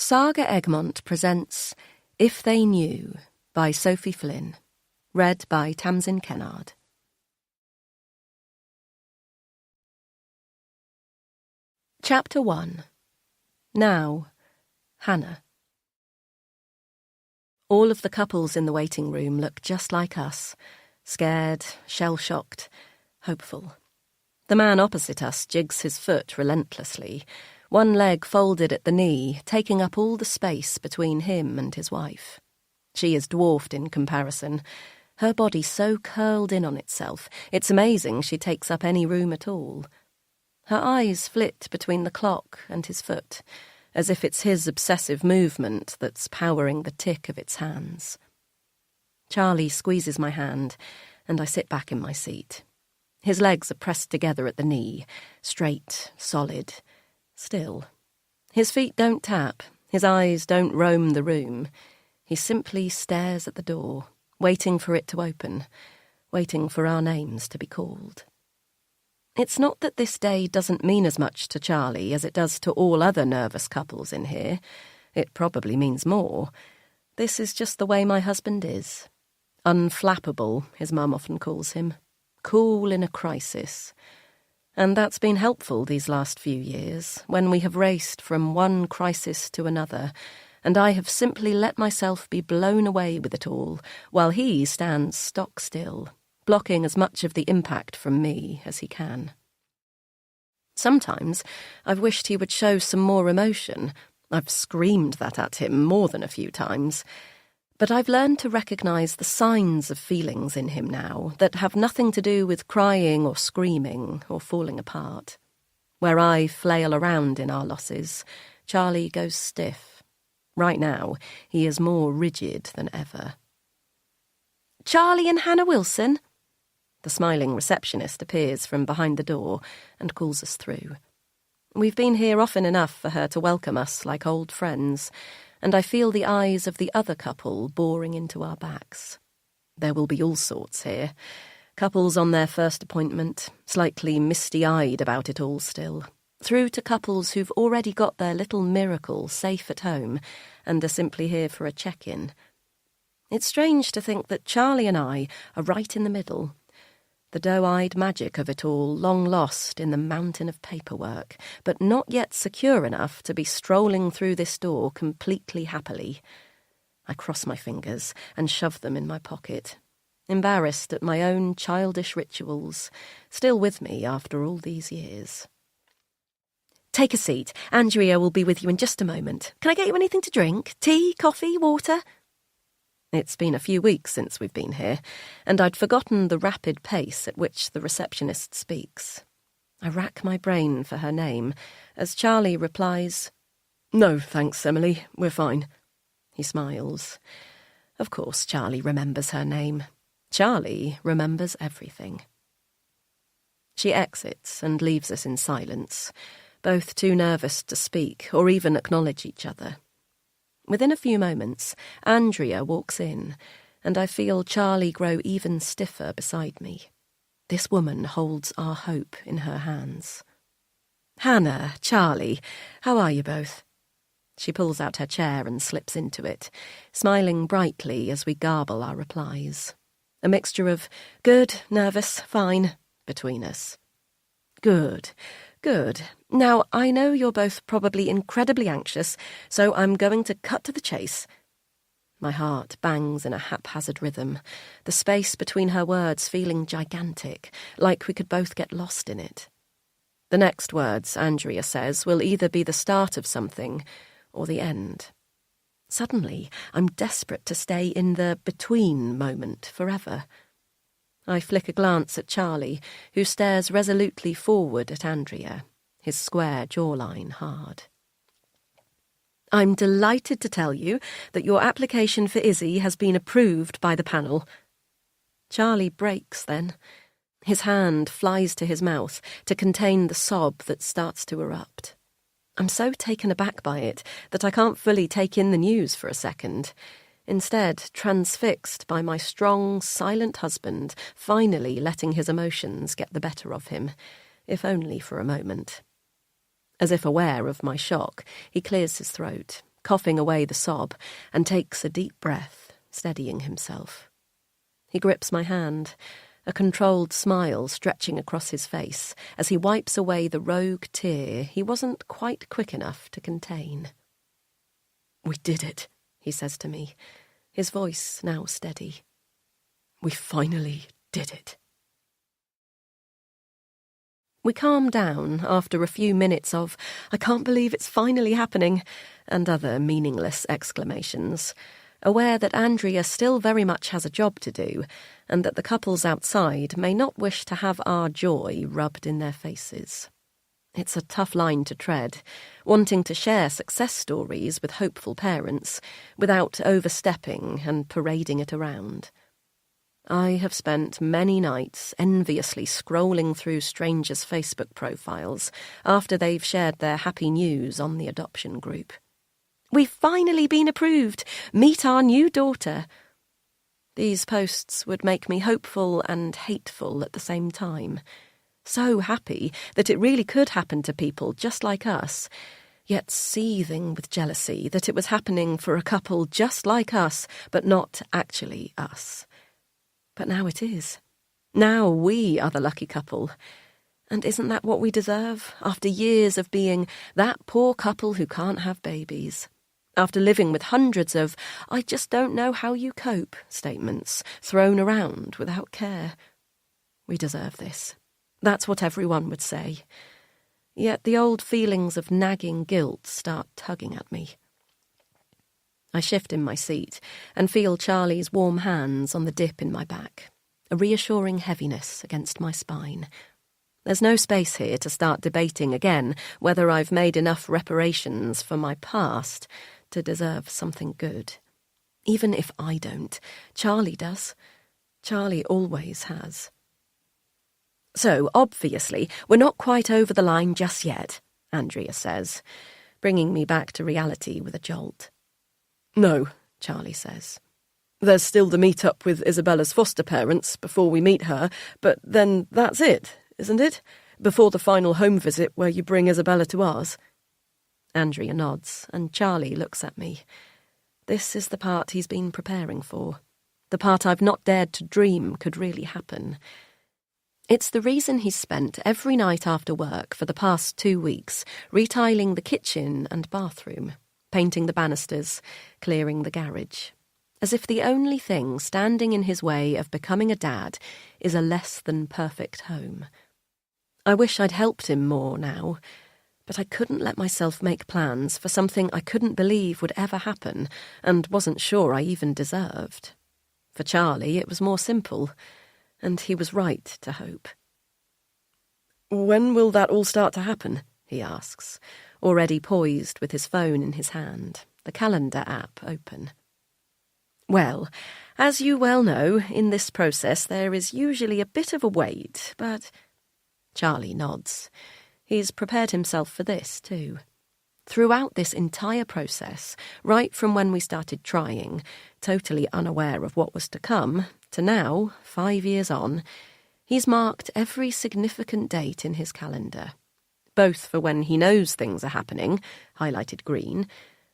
Saga Egmont presents If They Knew by Sophie Flynn, read by Tamsin Kennard. Chapter 1. Now, Hannah. All of the couples in the waiting room look just like us, scared, shell-shocked, hopeful. The man opposite us jigs his foot relentlessly, one leg folded at the knee, taking up all the space between him and his wife. She is dwarfed in comparison, her body so curled in on itself, it's amazing she takes up any room at all. Her eyes flit between the clock and his foot, as if it's his obsessive movement that's powering the tick of its hands. Charlie squeezes my hand, and I sit back in my seat. His legs are pressed together at the knee, straight, solid, still. His feet don't tap, his eyes don't roam the room. He simply stares at the door, waiting for it to open, waiting for our names to be called. It's not that this day doesn't mean as much to Charlie as it does to all other nervous couples in here. It probably means more. This is just the way my husband is. Unflappable, his mum often calls him. Cool in a crisis. And that's been helpful these last few years, when we have raced from one crisis to another, and I have simply let myself be blown away with it all, while he stands stock still, blocking as much of the impact from me as he can. Sometimes I've wished he would show some more emotion. I've screamed that at him more than a few times. But I've learned to recognise the signs of feelings in him now that have nothing to do with crying or screaming or falling apart. Where I flail around in our losses, Charlie goes stiff. Right now, he is more rigid than ever. "Charlie and Hannah Wilson?" The smiling receptionist appears from behind the door and calls us through. We've been here often enough for her to welcome us like old friends, and I feel the eyes of the other couple boring into our backs. There will be all sorts here. Couples on their first appointment, slightly misty-eyed about it all still, through to couples who've already got their little miracle safe at home and are simply here for a check-in. It's strange to think that Charlie and I are right in the middle. The doe-eyed magic of it all long lost in the mountain of paperwork, but not yet secure enough to be strolling through this door completely happily. I cross my fingers and shove them in my pocket, embarrassed at my own childish rituals, still with me after all these years. "Take a seat. Andrea will be with you in just a moment. Can I get you anything to drink? Tea, coffee, water?" It's been a few weeks since we've been here, and I'd forgotten the rapid pace at which the receptionist speaks. I rack my brain for her name, as Charlie replies, "No, thanks, Emily, we're fine." He smiles. Of course Charlie remembers her name. Charlie remembers everything. She exits and leaves us in silence, both too nervous to speak or even acknowledge each other. Within a few moments, Andrea walks in, and I feel Charlie grow even stiffer beside me. This woman holds our hope in her hands. "Hannah, Charlie, how are you both?" She pulls out her chair and slips into it, smiling brightly as we garble our replies. A mixture of good, nervous, fine between us. "Good. Good. Now, I know you're both probably incredibly anxious, so I'm going to cut to the chase." My heart bangs in a haphazard rhythm, the space between her words feeling gigantic, like we could both get lost in it. The next words, Andrea says, will either be the start of something or the end. Suddenly, I'm desperate to stay in the between moment forever. I flick a glance at Charlie, who stares resolutely forward at Andrea, his square jawline hard. "I'm delighted to tell you that your application for Izzy has been approved by the panel." Charlie breaks then. His hand flies to his mouth to contain the sob that starts to erupt. I'm so taken aback by it that I can't fully take in the news for a second. Instead, transfixed by my strong, silent husband finally letting his emotions get the better of him, if only for a moment. As if aware of my shock, he clears his throat, coughing away the sob, and takes a deep breath, steadying himself. He grips my hand, a controlled smile stretching across his face as he wipes away the rogue tear he wasn't quite quick enough to contain. "We did it," he says to me, his voice now steady. "We finally did it." We calm down after a few minutes of, "I can't believe it's finally happening," and other meaningless exclamations, aware that Andrea still very much has a job to do, and that the couples outside may not wish to have our joy rubbed in their faces. It's a tough line to tread, wanting to share success stories with hopeful parents without overstepping and parading it around. I have spent many nights enviously scrolling through strangers' Facebook profiles after they've shared their happy news on the adoption group. "We've finally been approved! Meet our new daughter!" These posts would make me hopeful and hateful at the same time. So happy that it really could happen to people just like us, yet seething with jealousy that it was happening for a couple just like us, but not actually us. But now it is. Now we are the lucky couple. And isn't that what we deserve, after years of being that poor couple who can't have babies? After living with hundreds of "I just don't know how you cope" statements thrown around without care. We deserve this. That's what everyone would say. Yet the old feelings of nagging guilt start tugging at me. I shift in my seat and feel Charlie's warm hands on the dip in my back, a reassuring heaviness against my spine. There's no space here to start debating again whether I've made enough reparations for my past to deserve something good. Even if I don't, Charlie does. Charlie always has. "So, obviously, we're not quite over the line just yet," Andrea says, bringing me back to reality with a jolt. "No," Charlie says. "There's still the meet-up with Isabella's foster parents before we meet her, but then that's it, isn't it? Before the final home visit where you bring Isabella to ours." Andrea nods, and Charlie looks at me. This is the part he's been preparing for, the part I've not dared to dream could really happen. It's the reason he's spent every night after work for the past 2 weeks retiling the kitchen and bathroom, painting the banisters, clearing the garage, as if the only thing standing in his way of becoming a dad is a less-than-perfect home. I wish I'd helped him more now, but I couldn't let myself make plans for something I couldn't believe would ever happen and wasn't sure I even deserved. For Charlie, it was more simple, and he was right to hope. "When will that all start to happen?" he asks, already poised with his phone in his hand, the calendar app open. "Well, as you well know, in this process there is usually a bit of a wait, but—" Charlie nods. He's prepared himself for this, too. Throughout this entire process, right from when we started trying, totally unaware of what was to come, to now, 5 years on, he's marked every significant date in his calendar, both for when he knows things are happening, highlighted green,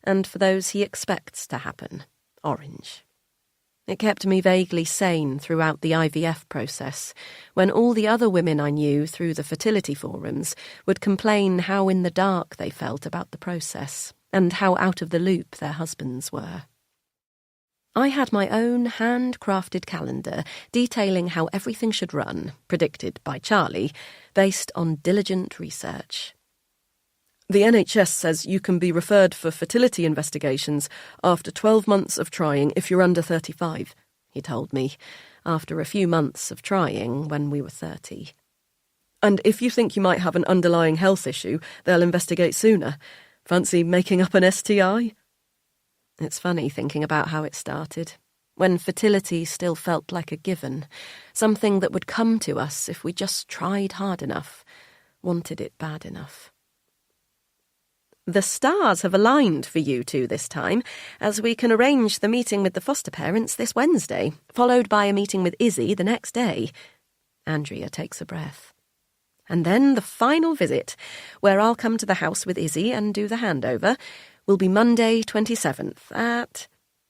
and for those he expects to happen, orange. It kept me vaguely sane throughout the IVF process, when all the other women I knew through the fertility forums would complain how in the dark they felt about the process, and how out of the loop their husbands were. I had my own hand-crafted calendar detailing how everything should run, predicted by Charlie, based on diligent research. "The NHS says you can be referred for fertility investigations after 12 months of trying if you're under 35, he told me, after a few months of trying when we were 30. "And if you think you might have an underlying health issue, they'll investigate sooner. Fancy making up an STI? It's funny thinking about how it started, when fertility still felt like a given, something that would come to us if we just tried hard enough, wanted it bad enough. The stars have aligned for you two this time, as we can arrange the meeting with the foster parents this Wednesday, followed by a meeting with Izzy the next day. Andrea takes a breath. And then the final visit, where I'll come to the house with Izzy and do the handover, will be Monday 27th at...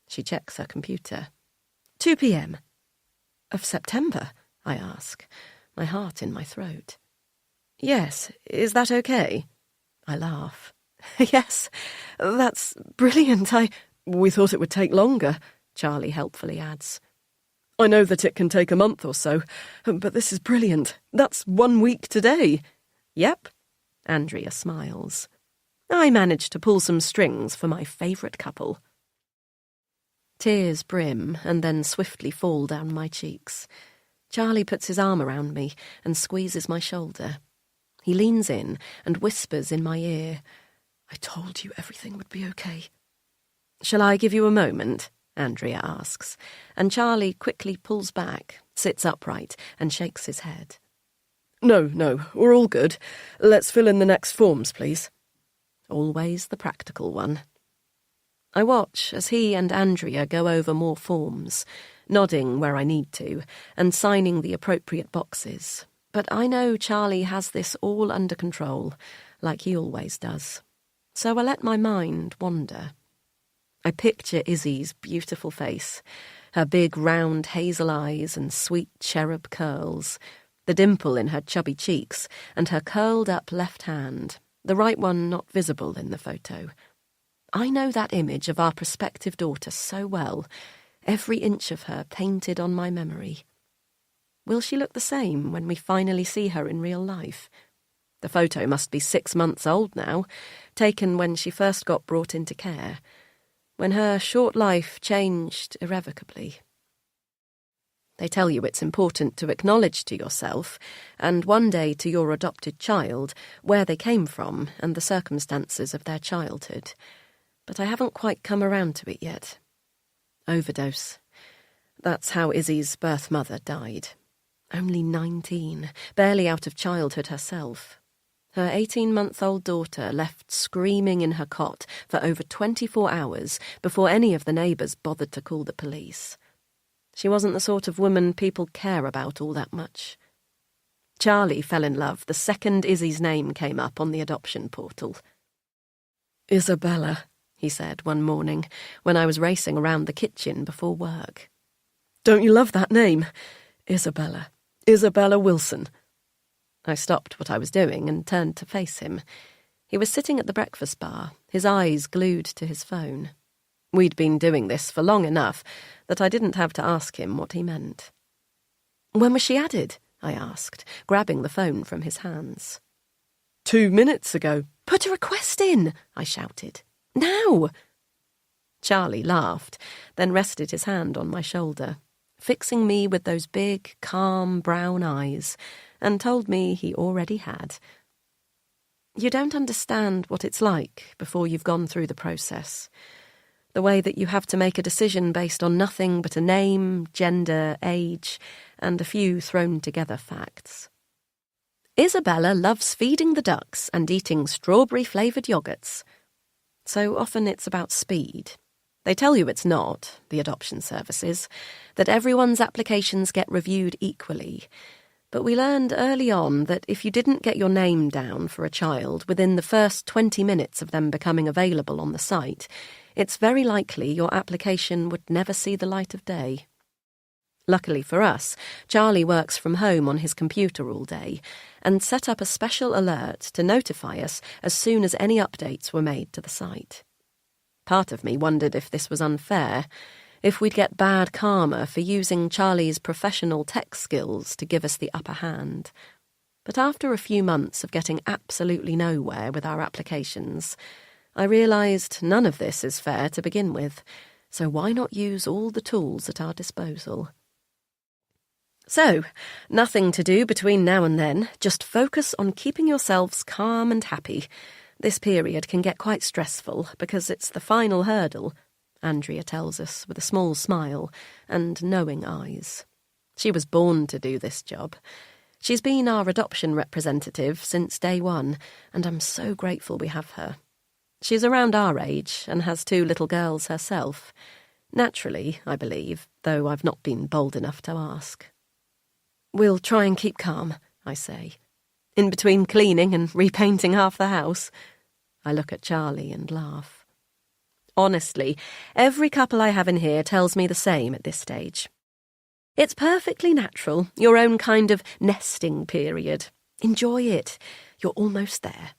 She checks her computer. 2 p.m. Of September? I ask, my heart in my throat. Yes, is that okay? I laugh. Yes, that's brilliant. We thought it would take longer, Charlie helpfully adds. I know that it can take a month or so, but this is brilliant. That's 1 week today. Yep, Andrea smiles. I managed to pull some strings for my favourite couple. Tears brim and then swiftly fall down my cheeks. Charlie puts his arm around me and squeezes my shoulder. He leans in and whispers in my ear, I told you everything would be okay. Shall I give you a moment? Andrea asks, and Charlie quickly pulls back, sits upright, and shakes his head. No, we're all good. Let's fill in the next forms, please. Always the practical one. I watch as he and Andrea go over more forms, nodding where I need to, and signing the appropriate boxes. But I know Charlie has this all under control, like he always does. So I let my mind wander. I picture Izzy's beautiful face, her big round hazel eyes and sweet cherub curls, the dimple in her chubby cheeks, and her curled-up left hand, the right one not visible in the photo. I know that image of our prospective daughter so well, every inch of her painted on my memory. Will she look the same when we finally see her in real life? The photo must be 6 months old now, taken when she first got brought into care, when her short life changed irrevocably. They tell you it's important to acknowledge to yourself, and one day to your adopted child, where they came from and the circumstances of their childhood. But I haven't quite come around to it yet. Overdose. That's how Izzy's birth mother died. Only 19, barely out of childhood herself. Her 18-month-old daughter left screaming in her cot for over 24 hours before any of the neighbours bothered to call the police. She wasn't the sort of woman people care about all that much. Charlie fell in love the second Izzy's name came up on the adoption portal. Isabella, he said one morning when I was racing around the kitchen before work. Don't you love that name? Isabella. Isabella Wilson. I stopped what I was doing and turned to face him. He was sitting at the breakfast bar, his eyes glued to his phone. We'd been doing this for long enough that I didn't have to ask him what he meant. When was she added? I asked, grabbing the phone from his hands. 2 minutes ago. Put a request in, I shouted. Now! Charlie laughed, then rested his hand on my shoulder, fixing me with those big, calm brown eyes, and told me he already had. You don't understand what it's like before you've gone through the process. The way that you have to make a decision based on nothing but a name, gender, age, and a few thrown-together facts. Isabella loves feeding the ducks and eating strawberry-flavoured yogurts. So often it's about speed. They tell you it's not, the adoption services, that everyone's applications get reviewed equally. But we learned early on that if you didn't get your name down for a child within the first 20 minutes of them becoming available on the site, it's very likely your application would never see the light of day. Luckily for us, Charlie works from home on his computer all day and set up a special alert to notify us as soon as any updates were made to the site. Part of me wondered if this was unfair, if we'd get bad karma for using Charlie's professional tech skills to give us the upper hand. But after a few months of getting absolutely nowhere with our applications, I realised none of this is fair to begin with, so why not use all the tools at our disposal? So, nothing to do between now and then, just focus on keeping yourselves calm and happy. This period can get quite stressful because it's the final hurdle, Andrea tells us with a small smile and knowing eyes. She was born to do this job. She's been our adoption representative since day one, and I'm so grateful we have her. She's around our age and has 2 little girls herself. Naturally, I believe, though I've not been bold enough to ask. We'll try and keep calm, I say. In between cleaning and repainting half the house. I look at Charlie and laugh. Honestly, every couple I have in here tells me the same at this stage. It's perfectly natural, your own kind of nesting period. Enjoy it. You're almost there.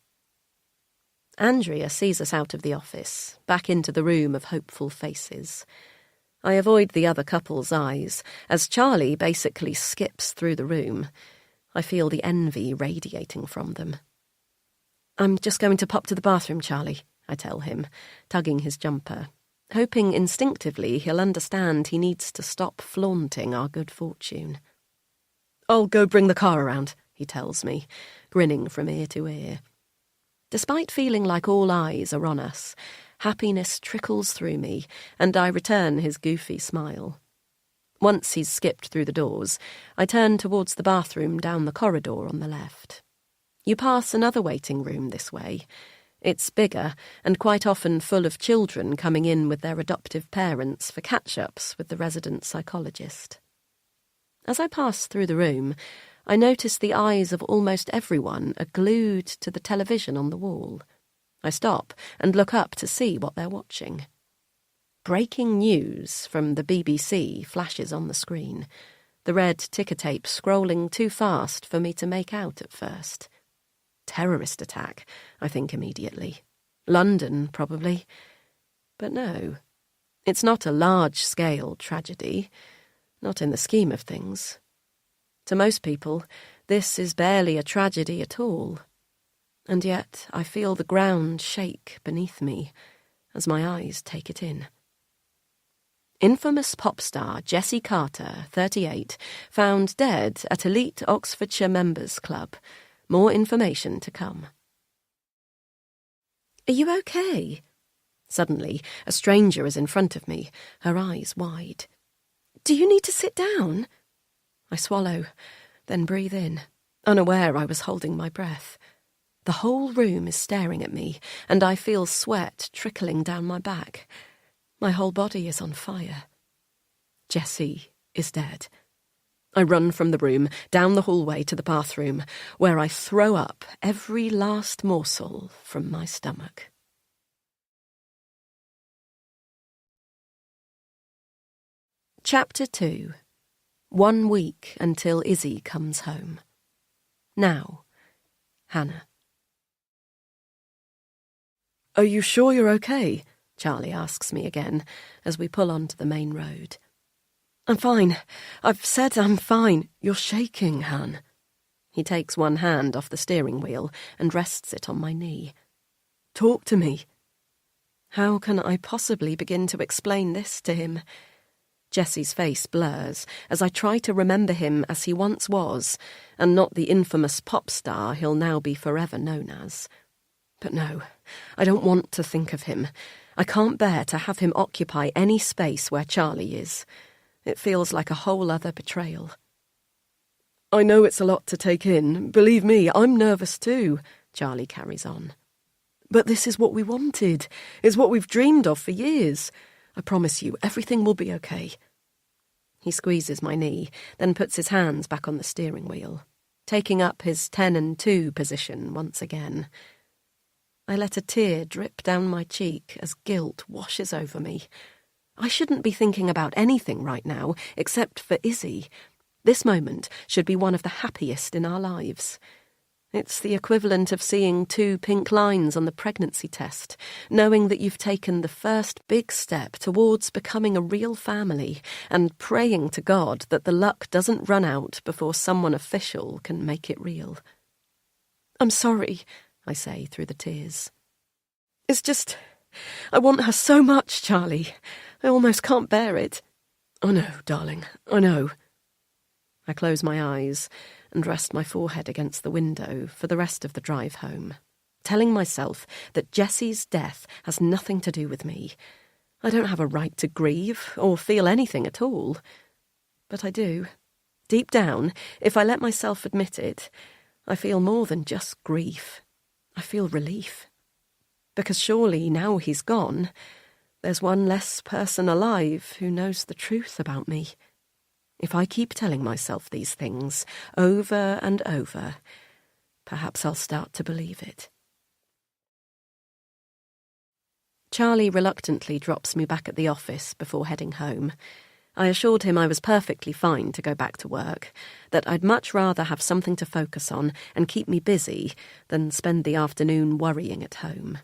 Andrea sees us out of the office, back into the room of hopeful faces. I avoid the other couple's eyes, as Charlie basically skips through the room. I feel the envy radiating from them. "I'm just going to pop to the bathroom, Charlie," I tell him, tugging his jumper, hoping instinctively he'll understand he needs to stop flaunting our good fortune. "I'll go bring the car around," he tells me, grinning from ear to ear. Despite feeling like all eyes are on us, happiness trickles through me, and I return his goofy smile. Once he's skipped through the doors, I turn towards the bathroom down the corridor on the left. You pass another waiting room this way. It's bigger, and quite often full of children coming in with their adoptive parents for catch-ups with the resident psychologist. As I pass through the room, I notice the eyes of almost everyone are glued to the television on the wall. I stop and look up to see what they're watching. Breaking news from the BBC flashes on the screen, the red ticker tape scrolling too fast for me to make out at first. Terrorist attack, I think immediately. London, probably. But no, it's not a large-scale tragedy, not in the scheme of things. To most people, this is barely a tragedy at all. And yet I feel the ground shake beneath me as my eyes take it in. Infamous pop star Jessie Carter, 38, found dead at elite Oxfordshire Members Club. More information to come. "Are you okay?" Suddenly, a stranger is in front of me, her eyes wide. "Do you need to sit down?" I swallow, then breathe in, unaware I was holding my breath. The whole room is staring at me, and I feel sweat trickling down my back. My whole body is on fire. Jessie is dead. I run from the room, down the hallway to the bathroom, where I throw up every last morsel from my stomach. Chapter 2. 1 week until Izzy comes home. Now, Hannah. "Are you sure you're okay?" Charlie asks me again as we pull onto the main road. "I'm fine. I've said I'm fine. You're shaking, Han." He takes one hand off the steering wheel and rests it on my knee. "Talk to me." How can I possibly begin to explain this to him? Jessie's face blurs as I try to remember him as he once was, and not the infamous pop star he'll now be forever known as. But no, I don't want to think of him. I can't bear to have him occupy any space where Charlie is. It feels like a whole other betrayal. "I know it's a lot to take in. Believe me, I'm nervous too," Charlie carries on. "But this is what we wanted. It's what we've dreamed of for years. I promise you, everything will be okay." He squeezes my knee, then puts his hands back on the steering wheel, taking up his 10 and 2 position once again. I let a tear drip down my cheek as guilt washes over me. I shouldn't be thinking about anything right now, except for Izzy. This moment should be one of the happiest in our lives. It's the equivalent of seeing 2 pink lines on the pregnancy test, knowing that you've taken the first big step towards becoming a real family, and praying to God that the luck doesn't run out before someone official can make it real. "I'm sorry," I say through the tears. "It's just, I want her so much, Charlie. I almost can't bear it." "I know, darling, I know." I close my eyes and rest my forehead against the window for the rest of the drive home, telling myself that Jessie's death has nothing to do with me. I don't have a right to grieve or feel anything at all. But I do. Deep down, if I let myself admit it, I feel more than just grief. I feel relief. Because surely, now he's gone, there's one less person alive who knows the truth about me. If I keep telling myself these things over and over, perhaps I'll start to believe it. Charlie reluctantly drops me back at the office before heading home. I assured him I was perfectly fine to go back to work, that I'd much rather have something to focus on and keep me busy than spend the afternoon worrying at home.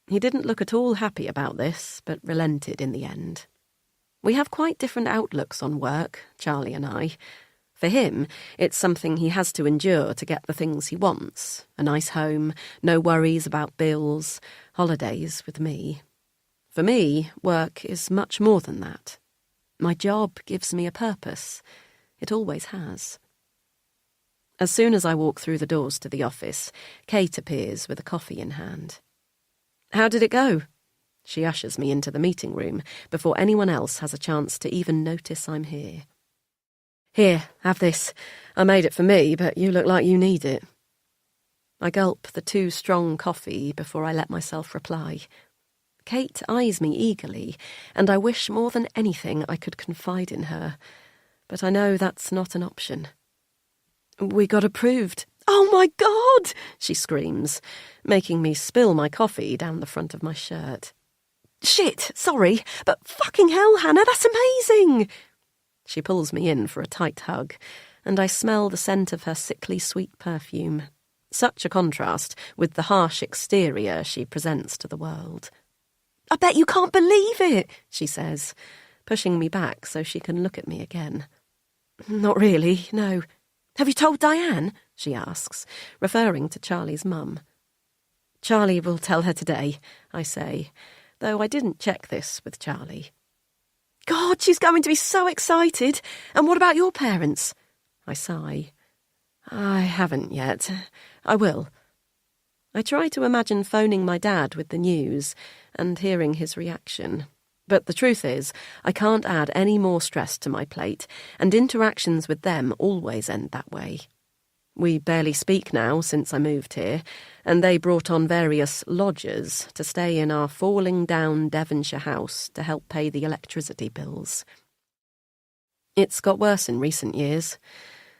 He didn't look at all happy about this, but relented in the end. We have quite different outlooks on work, Charlie and I. For him, it's something he has to endure to get the things he wants. A nice home, no worries about bills, holidays with me. For me, work is much more than that. My job gives me a purpose. It always has. As soon as I walk through the doors to the office, Kate appears with a coffee in hand. "How did it go?" She ushers me into the meeting room before anyone else has a chance to even notice I'm here. "Here, have this. I made it for me, but you look like you need it." I gulp the too strong coffee before I let myself reply. Kate eyes me eagerly, and I wish more than anything I could confide in her, but I know that's not an option. "We got approved." "Oh my God!" she screams, making me spill my coffee down the front of my shirt. "Shit, sorry, but fucking hell, Hannah, that's amazing!" She pulls me in for a tight hug, and I smell the scent of her sickly sweet perfume. Such a contrast with the harsh exterior she presents to the world. "I bet you can't believe it," she says, pushing me back so she can look at me again. "Not really, no." "Have you told Diane?" she asks, referring to Charlie's mum. "Charlie will tell her today," I say, though I didn't check this with Charlie. "God, she's going to be so excited. And what about your parents?" I sigh. "I haven't yet. I will." I try to imagine phoning my dad with the news and hearing his reaction. But the truth is, I can't add any more stress to my plate, and interactions with them always end that way. We barely speak now since I moved here, and they brought on various lodgers to stay in our falling-down Devonshire house to help pay the electricity bills. It's got worse in recent years.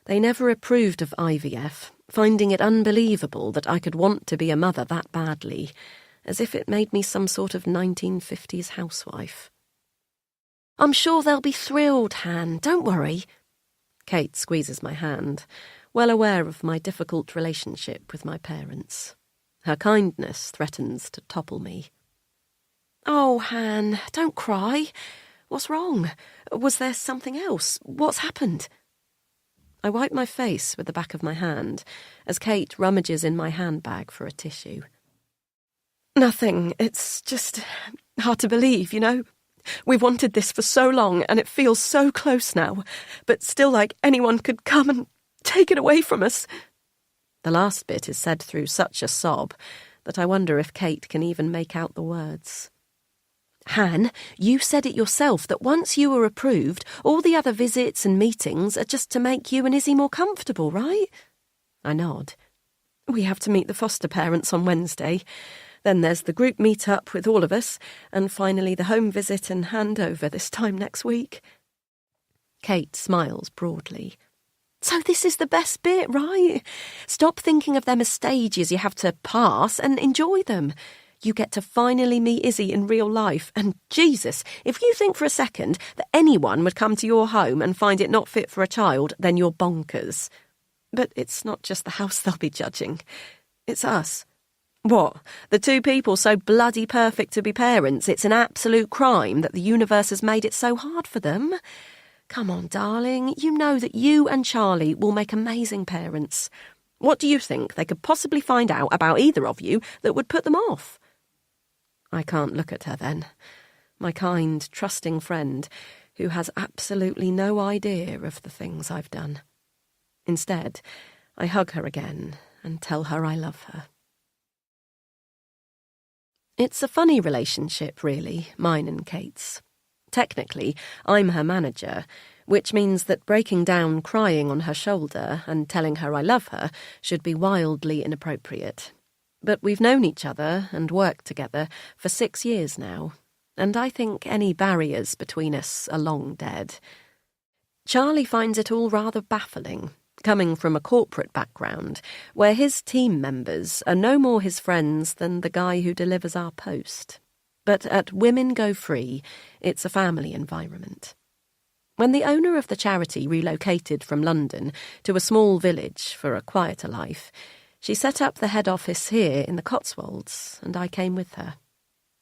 They never approved of IVF, finding it unbelievable that I could want to be a mother that badly, as if it made me some sort of 1950s housewife. "I'm sure they'll be thrilled, Han, don't worry." Kate squeezes my hand, well aware of my difficult relationship with my parents. Her kindness threatens to topple me. "Oh, Han, don't cry. What's wrong? Was there something else? What's happened?" I wipe my face with the back of my hand as Kate rummages in my handbag for a tissue. "Nothing. It's just hard to believe, you know? We've wanted this for so long and it feels so close now, but still like anyone could come and take it away from us." The last bit is said through such a sob that I wonder if Kate can even make out the words. "Han, you said it yourself that once you were approved, all the other visits and meetings are just to make you and Izzy more comfortable, right?" I nod. "We have to meet the foster parents on Wednesday. Then there's the group meet-up with all of us, and finally the home visit and handover this time next week." Kate smiles broadly. "So this is the best bit, right? Stop thinking of them as stages you have to pass and enjoy them. You get to finally meet Izzy in real life, and Jesus, if you think for a second that anyone would come to your home and find it not fit for a child, then you're bonkers. But it's not just the house they'll be judging. It's us. What, the two people so bloody perfect to be parents, it's an absolute crime that the universe has made it so hard for them? Come on, darling, you know that you and Charlie will make amazing parents. What do you think they could possibly find out about either of you that would put them off?" I can't look at her then. My kind, trusting friend who has absolutely no idea of the things I've done. Instead, I hug her again and tell her I love her. It's a funny relationship, really, mine and Kate's. Technically, I'm her manager, which means that breaking down crying on her shoulder and telling her I love her should be wildly inappropriate. But we've known each other and worked together for 6 years now, and I think any barriers between us are long dead. Charlie finds it all rather baffling, coming from a corporate background, where his team members are no more his friends than the guy who delivers our post. but at Women Go Free, it's a family environment. When the owner of the charity relocated from London to a small village for a quieter life, she set up the head office here in the Cotswolds, and I came with her.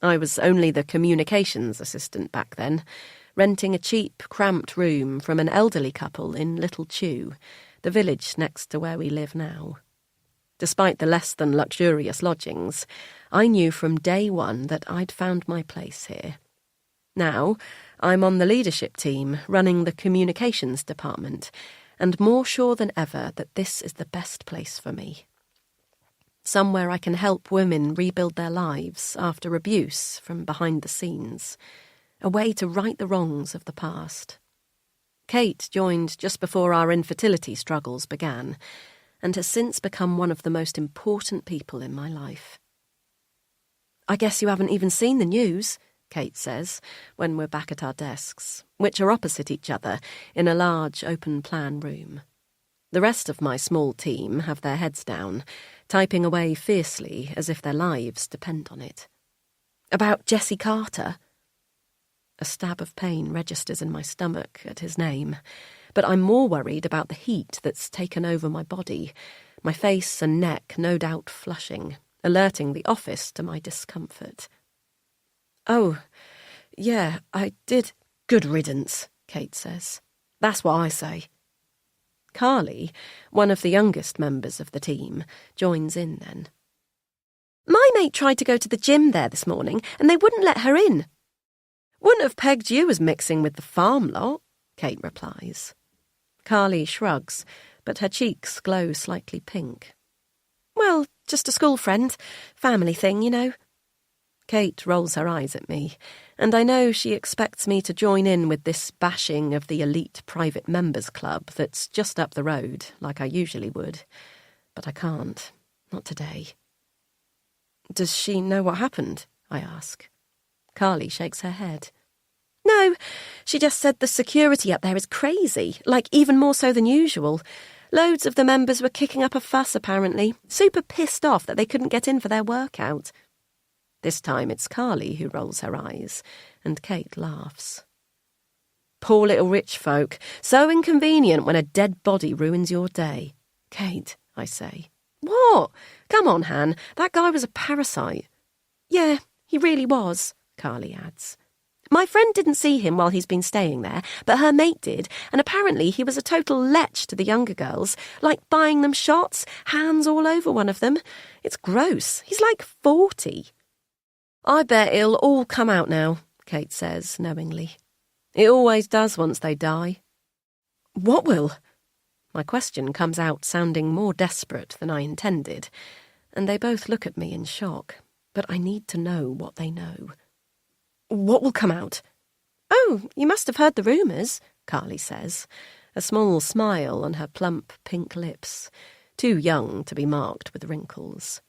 I was only the communications assistant back then, renting a cheap, cramped room from an elderly couple in Little Chew, the village next to where we live now. Despite the less than luxurious lodgings, I knew from day one that I'd found my place here. Now, I'm on the leadership team, running the communications department, and more sure than ever that this is the best place for me. Somewhere I can help women rebuild their lives after abuse from behind the scenes. A way to right the wrongs of the past. Kate joined just before our infertility struggles began, and has since become one of the most important people in my life. "I guess you haven't even seen the news," Kate says, when we're back at our desks, which are opposite each other in a large open-plan room. The rest of my small team have their heads down, typing away fiercely as if their lives depend on it. "About Jessie Carter?" A stab of pain registers in my stomach at his name, but I'm more worried about the heat that's taken over my body, my face and neck no doubt flushing, alerting the office to my discomfort. "Oh, yeah, I did." "Good riddance," Kate says. "That's what I say." Carly, one of the youngest members of the team, joins in then. "My mate tried to go to the gym there this morning, and they wouldn't let her in." "Wouldn't have pegged you as mixing with the farm lot," Kate replies. Carly shrugs, but her cheeks glow slightly pink. "Well, just a school friend. Family thing, you know." Kate rolls her eyes at me, and I know she expects me to join in with this bashing of the elite private members club that's just up the road, like I usually would. But I can't. Not today. "Does she know what happened?" I ask. Carly shakes her head. "No, she just said the security up there is crazy, like even more so than usual. Loads of the members were kicking up a fuss, apparently, super pissed off that they couldn't get in for their workout." This time it's Carly who rolls her eyes, and Kate laughs. "Poor little rich folk, so inconvenient when a dead body ruins your day." "Kate," I say. "What? Come on, Han, that guy was a parasite." "Yeah, he really was," Carly adds. "My friend didn't see him while he's been staying there, but her mate did, and apparently he was a total lech to the younger girls, like buying them shots, hands all over one of them. It's gross. He's like 40. "I bet it'll all come out now," Kate says knowingly. "It always does once they die." "What will?" My question comes out sounding more desperate than I intended, and they both look at me in shock, but I need to know what they know. "What will come out?" "Oh, you must have heard the rumours," Carly says, a small smile on her plump pink lips, too young to be marked with wrinkles.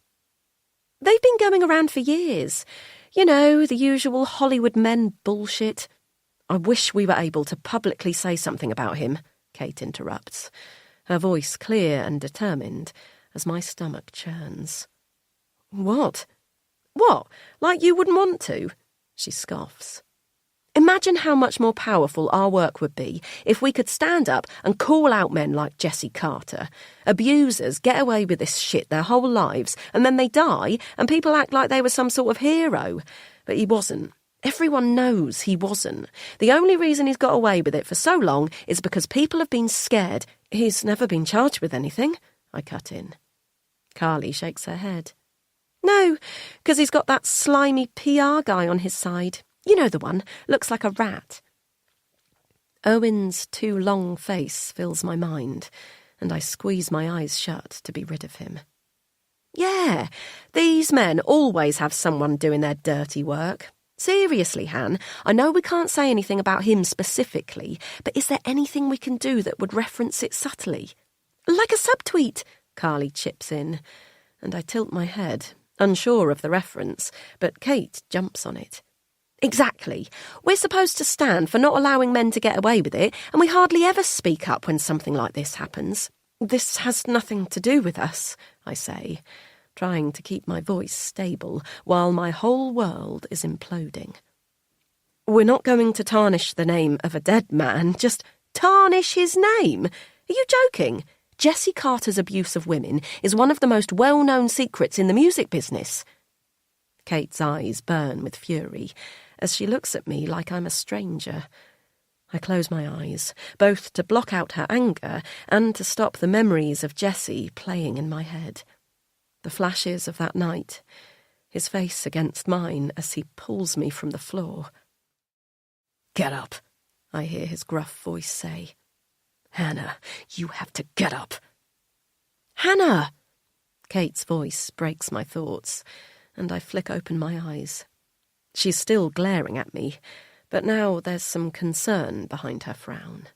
"They've been going around for years. You know, the usual Hollywood men bullshit." "I wish we were able to publicly say something about him," Kate interrupts, her voice clear and determined as my stomach churns. "What?" "What? Like you wouldn't want to?" She scoffs. "Imagine how much more powerful our work would be if we could stand up and call out men like Jessie Carter. Abusers get away with this shit their whole lives, and then they die, and people act like they were some sort of hero. But he wasn't. Everyone knows he wasn't. The only reason he's got away with it for so long is because people have been scared." "He's never been charged with anything," I cut in. Carly shakes her head. "No, because he's got that slimy PR guy on his side. You know the one, looks like a rat." Owen's too long face fills my mind, and I squeeze my eyes shut to be rid of him. "Yeah, these men always have someone doing their dirty work. Seriously, Han, I know we can't say anything about him specifically, but is there anything we can do that would reference it subtly?" "Like a subtweet," Carly chips in, and I tilt my head, unsure of the reference, but Kate jumps on it. "Exactly. We're supposed to stand for not allowing men to get away with it, and we hardly ever speak up when something like this happens." "This has nothing to do with us," I say, trying to keep my voice stable while my whole world is imploding. We're not going to tarnish the name of a dead man, just tarnish his name. Are you joking? Jessie Carter's abuse of women is one of the most well-known secrets in the music business. Kate's eyes burn with fury as she looks at me like I'm a stranger. I close my eyes, both to block out her anger and to stop the memories of Jessie playing in my head. The flashes of that night, his face against mine as he pulls me from the floor. "Get up," I hear his gruff voice say. "Hannah, you have to get up." "Hannah!" Kate's voice breaks my thoughts, and I flick open my eyes. She's still glaring at me, but now there's some concern behind her frown.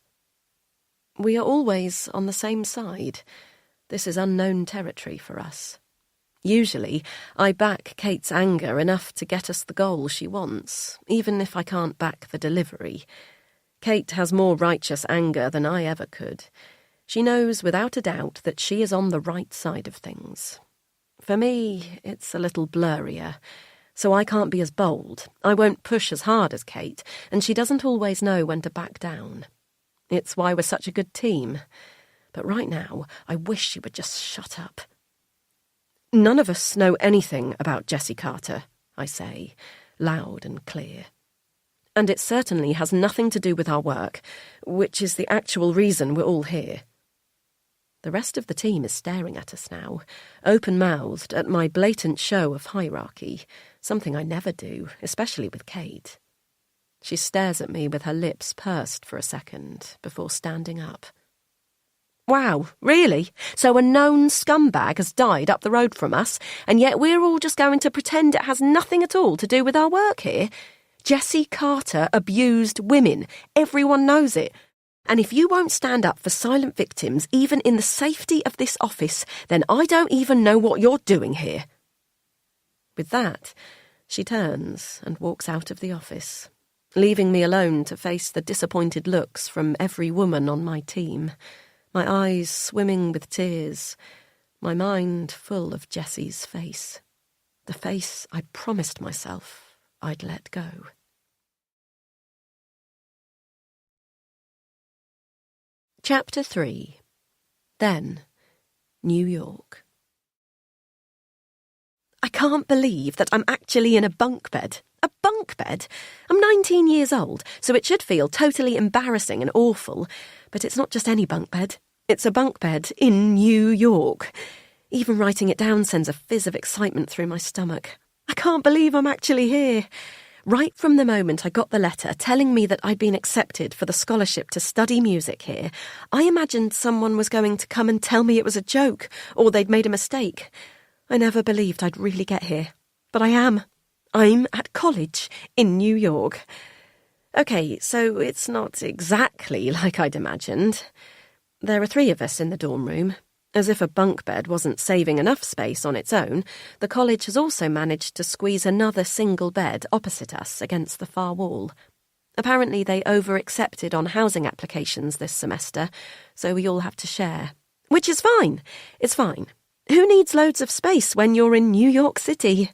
We are always on the same side. This is unknown territory for us. Usually, I back Kate's anger enough to get us the goal she wants, even if I can't back the delivery. Kate has more righteous anger than I ever could. She knows without a doubt that she is on the right side of things. For me, it's a little blurrier, so I can't be as bold. I won't push as hard as Kate, and she doesn't always know when to back down. It's why we're such a good team. But right now, I wish she would just shut up. "None of us know anything about Jessie Carter," I say, loud and clear. "And it certainly has nothing to do with our work, which is the actual reason we're all here." The rest of the team is staring at us now, open-mouthed at my blatant show of hierarchy, something I never do, especially with Kate. She stares at me with her lips pursed for a second before standing up. "Wow, really? So a known scumbag has died up the road from us, and yet we're all just going to pretend it has nothing at all to do with our work here? Jessie Carter abused women. Everyone knows it. And if you won't stand up for silent victims, even in the safety of this office, then I don't even know what you're doing here." With that, she turns and walks out of the office, leaving me alone to face the disappointed looks from every woman on my team. My eyes swimming with tears, my mind full of Jessie's face. The face I promised myself I'd let go. Chapter 3. Then, New York. I can't believe that I'm actually in a bunk bed. A bunk bed? I'm 19 years old, so it should feel totally embarrassing and awful. But it's not just any bunk bed. It's a bunk bed in New York. Even writing it down sends a fizz of excitement through my stomach. I can't believe I'm actually here. Right from the moment I got the letter telling me that I'd been accepted for the scholarship to study music here, I imagined someone was going to come and tell me it was a joke, or they'd made a mistake. I never believed I'd really get here. But I am. I'm at college in New York. Okay, so it's not exactly like I'd imagined. There are 3 of us in the dorm room. As if a bunk bed wasn't saving enough space on its own, the college has also managed to squeeze another single bed opposite us against the far wall. Apparently they over-accepted on housing applications this semester, so we all have to share. Which is fine. It's fine. Who needs loads of space when you're in New York City?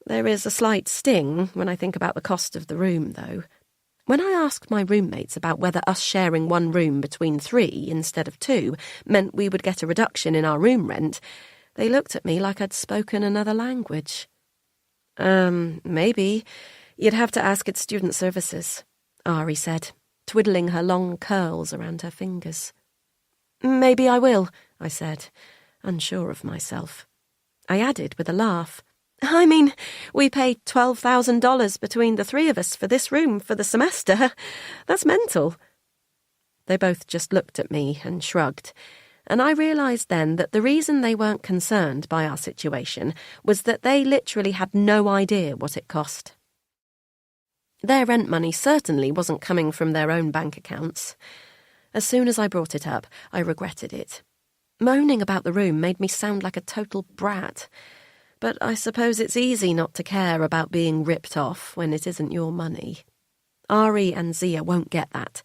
There is a slight sting when I think about the cost of the room, though. When I asked my roommates about whether us sharing one room between 3 instead of 2 meant we would get a reduction in our room rent, they looked at me like I'd spoken another language. Maybe. You'd have to ask at student services, Ari said, twiddling her long curls around her fingers. Maybe I will, I said, unsure of myself. I added with a laugh. I mean, we paid $12,000 between the 3 of us for this room for the semester. That's mental. They both just looked at me and shrugged, and I realised then that the reason they weren't concerned by our situation was that they literally had no idea what it cost. Their rent money certainly wasn't coming from their own bank accounts. As soon as I brought it up, I regretted it. Moaning about the room made me sound like a total brat. But I suppose it's easy not to care about being ripped off when it isn't your money. Ari and Zia won't get that,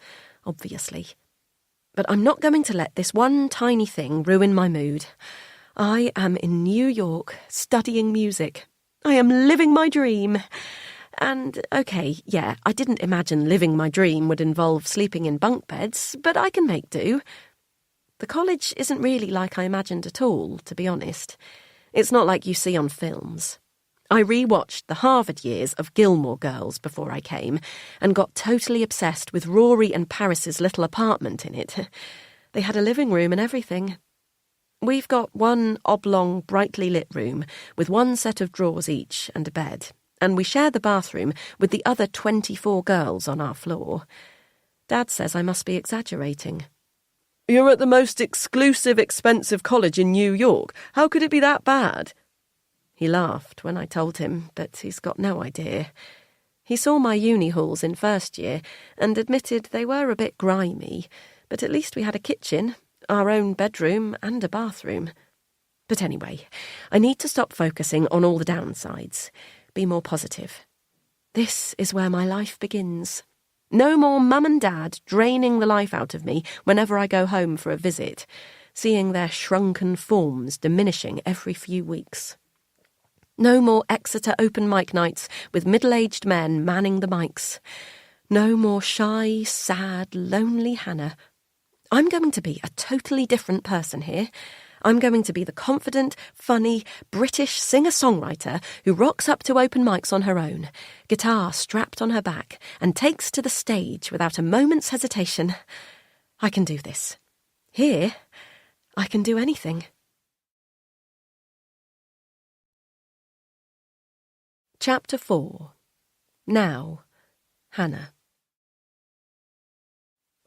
obviously. But I'm not going to let this one tiny thing ruin my mood. I am in New York, studying music. I am living my dream. And, okay, yeah, I didn't imagine living my dream would involve sleeping in bunk beds, but I can make do. The college isn't really like I imagined at all, to be honest. It's not like you see on films. I rewatched the Harvard years of Gilmore Girls before I came and got totally obsessed with Rory and Paris's little apartment in it. They had a living room and everything. We've got one oblong, brightly lit room with one set of drawers each and a bed, and we share the bathroom with the other 24 girls on our floor. Dad says I must be exaggerating. You're at the most exclusive, expensive college in New York. How could it be that bad? He laughed when I told him, but he's got no idea. He saw my uni halls in first year and admitted they were a bit grimy, but at least we had a kitchen, our own bedroom and a bathroom. But anyway, I need to stop focusing on all the downsides. Be more positive. This is where my life begins. No more mum and dad draining the life out of me whenever I go home for a visit, seeing their shrunken forms diminishing every few weeks. No more Exeter open mic nights with middle-aged men manning the mics. No more shy, sad, lonely Hannah. I'm going to be a totally different person here. I'm going to be the confident, funny, British singer-songwriter who rocks up to open mics on her own, guitar strapped on her back, and takes to the stage without a moment's hesitation. I can do this. Here, I can do anything. Chapter 4. Now, Hannah.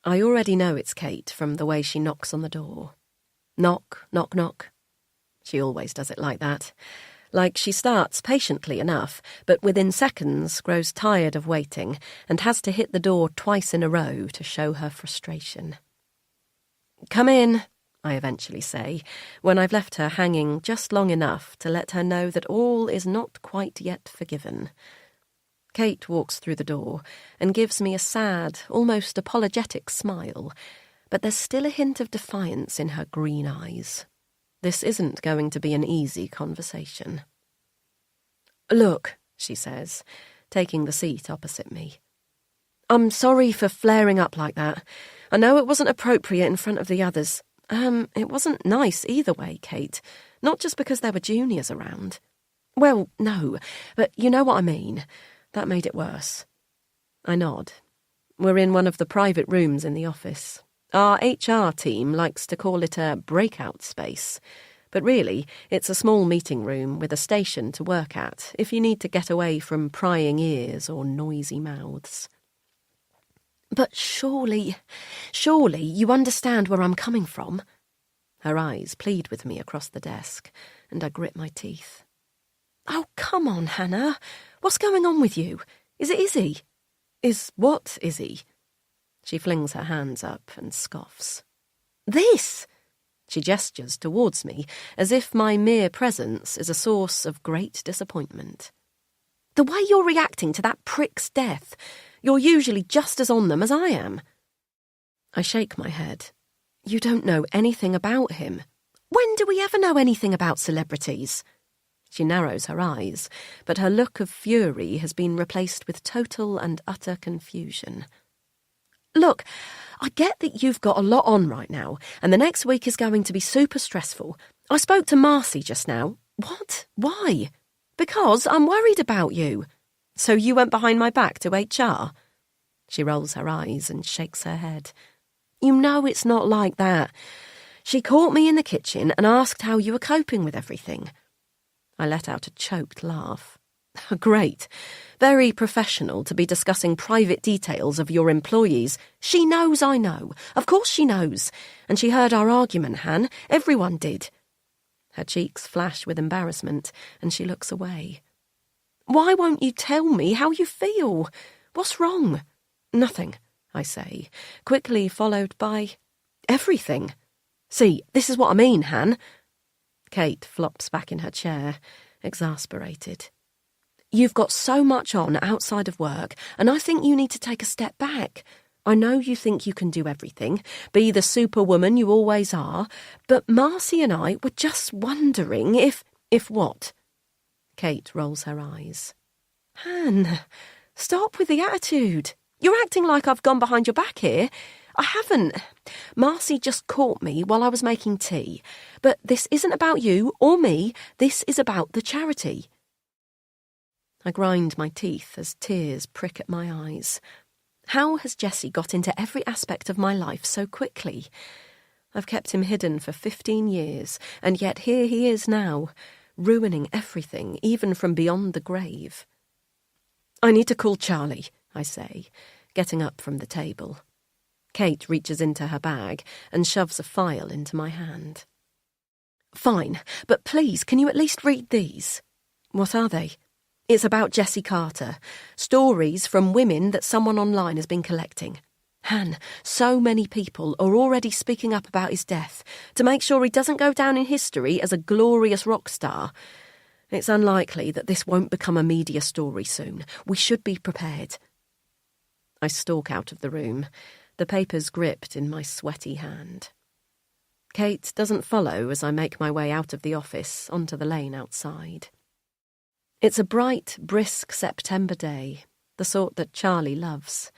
I already know it's Kate from the way she knocks on the door. Knock, knock, knock. She always does it like that. Like she starts patiently enough, but within seconds grows tired of waiting and has to hit the door twice in a row to show her frustration. Come in, I eventually say, when I've left her hanging just long enough to let her know that all is not quite yet forgiven. Kate walks through the door and gives me a sad, almost apologetic smile, but there's still a hint of defiance in her green eyes. This isn't going to be an easy conversation. Look, she says, taking the seat opposite me. I'm sorry for flaring up like that. I know it wasn't appropriate in front of the others. It wasn't nice either way, Kate. Not just because there were juniors around. Well, no, but you know what I mean. That made it worse. I nod. We're in one of the private rooms in the office. Our HR team likes to call it a breakout space, but really it's a small meeting room with a station to work at if you need to get away from prying ears or noisy mouths. But surely you understand where I'm coming from? Her eyes plead with me across the desk, and I grit my teeth. Oh, come on, Hannah. What's going on with you? Is it Izzy? Is what Izzy? She flings her hands up and scoffs. This! She gestures towards me, as if my mere presence is a source of great disappointment. The way you're reacting to that prick's death, you're usually just as on them as I am. I shake my head. You don't know anything about him. When do we ever know anything about celebrities? She narrows her eyes, but her look of fury has been replaced with total and utter confusion. Look, I get that you've got a lot on right now, and the next week is going to be super stressful. I spoke to Marcy just now. What? Why? Because I'm worried about you. So you went behind my back to HR? She rolls her eyes and shakes her head. You know it's not like that. She caught me in the kitchen and asked how you were coping with everything. I let out a choked laugh. Great. Very professional to be discussing private details of your employees. She knows I know. Of course she knows. And she heard our argument, Han. Everyone did. Her cheeks flash with embarrassment, and she looks away. Why won't you tell me how you feel? What's wrong? Nothing, I say, quickly followed by everything. See, this is what I mean, Han. Kate flops back in her chair, exasperated. You've got so much on outside of work, and I think you need to take a step back. I know you think you can do everything, be the superwoman you always are, but Marcy and I were just wondering if... If what? Kate rolls her eyes. Han, stop with the attitude. You're acting like I've gone behind your back here. I haven't. Marcy just caught me while I was making tea. But this isn't about you or me. This is about the charity. I grind my teeth as tears prick at my eyes. How has Jesse got into every aspect of my life so quickly? I've kept him hidden for 15 years, and yet here he is now, ruining everything, even from beyond the grave. I need to call Charlie, I say, getting up from the table. Kate reaches into her bag and shoves a file into my hand. Fine, but please, can you at least read these? What are they? It's about Jesse Carter. Stories from women that someone online has been collecting. Han, so many people are already speaking up about his death to make sure he doesn't go down in history as a glorious rock star. It's unlikely that this won't become a media story soon. We should be prepared. I stalk out of the room, the papers gripped in my sweaty hand. Kate doesn't follow as I make my way out of the office onto the lane outside. It's a bright, brisk September day, the sort that Charlie loves,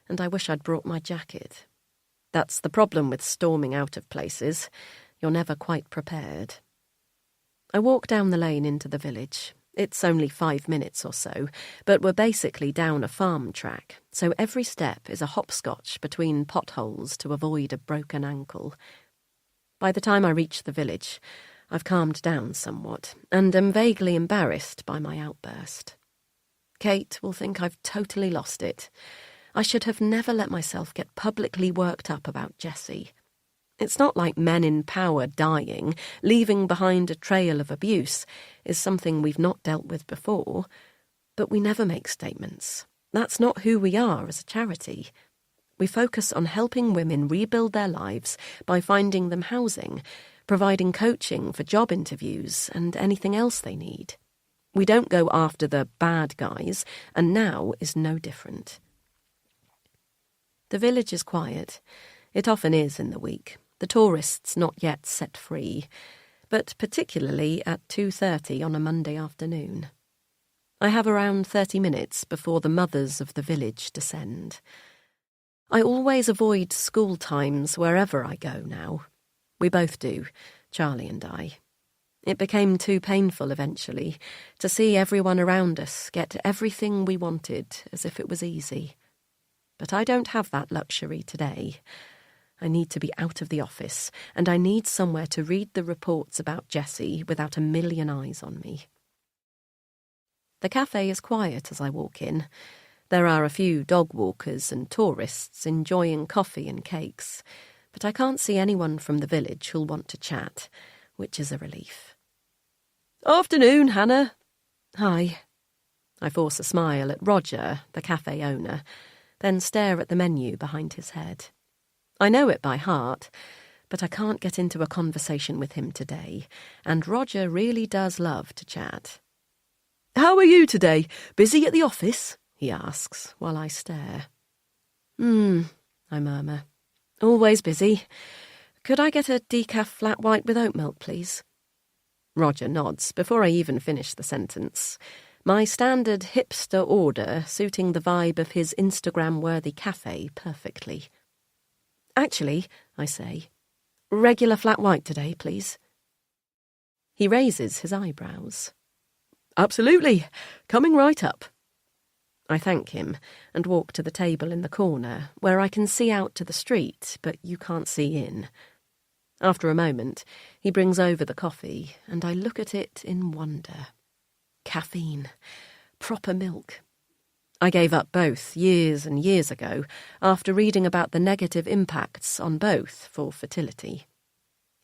and I wish I'd brought my jacket. That's the problem with storming out of places. You're never quite prepared. I walk down the lane into the village. It's only 5 minutes or so, but we're basically down a farm track, so every step is a hopscotch between potholes to avoid a broken ankle. By the time I reach the village, I've calmed down somewhat, and am vaguely embarrassed by my outburst. Kate will think I've totally lost it. I should have never let myself get publicly worked up about Jesse. It's not like men in power dying, leaving behind a trail of abuse, is something we've not dealt with before. But we never make statements. That's not who we are as a charity. We focus on helping women rebuild their lives by finding them housing, providing coaching for job interviews and anything else they need. We don't go after the bad guys, and now is no different. The village is quiet. It often is in the week, the tourists not yet set free, but particularly at 2:30 on a Monday afternoon. I have around 30 minutes before the mothers of the village descend. I always avoid school times wherever I go now. We both do, Charlie and I. It became too painful eventually to see everyone around us get everything we wanted as if it was easy. But I don't have that luxury today. I need to be out of the office, and I need somewhere to read the reports about Jesse without a million eyes on me. The cafe is quiet as I walk in. There are a few dog walkers and tourists enjoying coffee and cakes, but I can't see anyone from the village who'll want to chat, which is a relief. Afternoon, Hannah. Hi. I force a smile at Roger, the cafe owner, then stare at the menu behind his head. I know it by heart, but I can't get into a conversation with him today, and Roger really does love to chat. How are you today? Busy at the office? He asks, while I stare. I murmur. Always busy. Could I get a decaf flat white with oat milk, please? Roger nods before I even finish the sentence. My standard hipster order suiting the vibe of his Instagram-worthy cafe perfectly. Actually, I say, regular flat white today, please. He raises his eyebrows. Absolutely. Coming right up. I thank him and walk to the table in the corner where I can see out to the street, but you can't see in. After a moment, he brings over the coffee, and I look at it in wonder. Caffeine. Proper milk. I gave up both years and years ago after reading about the negative impacts on both for fertility.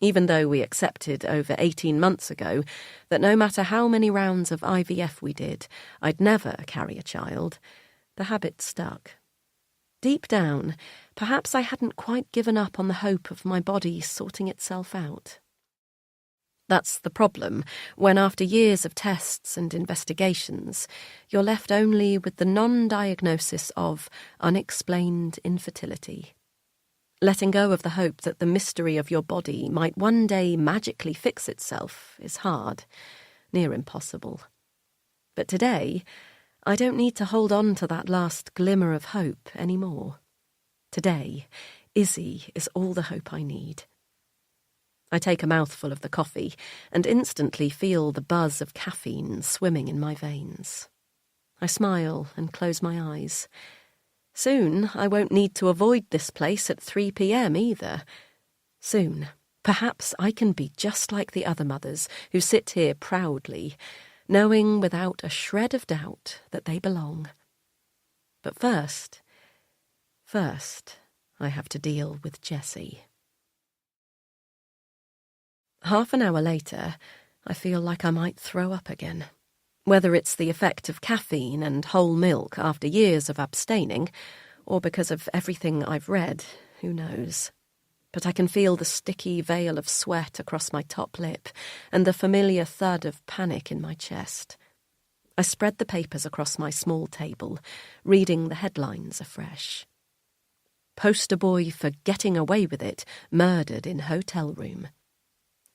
Even though we accepted over 18 months ago that no matter how many rounds of IVF we did, I'd never carry a child, the habit stuck. Deep down, perhaps I hadn't quite given up on the hope of my body sorting itself out. That's the problem, when after years of tests and investigations, you're left only with the non-diagnosis of unexplained infertility. Letting go of the hope that the mystery of your body might one day magically fix itself is hard, near impossible. But today, I don't need to hold on to that last glimmer of hope anymore. Today, Izzy is all the hope I need. I take a mouthful of the coffee and instantly feel the buzz of caffeine swimming in my veins. I smile and close my eyes. Soon I won't need to avoid this place at 3 p.m. either. Soon, perhaps I can be just like the other mothers who sit here proudly, knowing without a shred of doubt that they belong. But first, I have to deal with Jessie. Half an hour later, I feel like I might throw up again. Whether it's the effect of caffeine and whole milk after years of abstaining, or because of everything I've read, who knows. But I can feel the sticky veil of sweat across my top lip and the familiar thud of panic in my chest. I spread the papers across my small table, reading the headlines afresh. Poster boy for getting away with it, murdered in hotel room.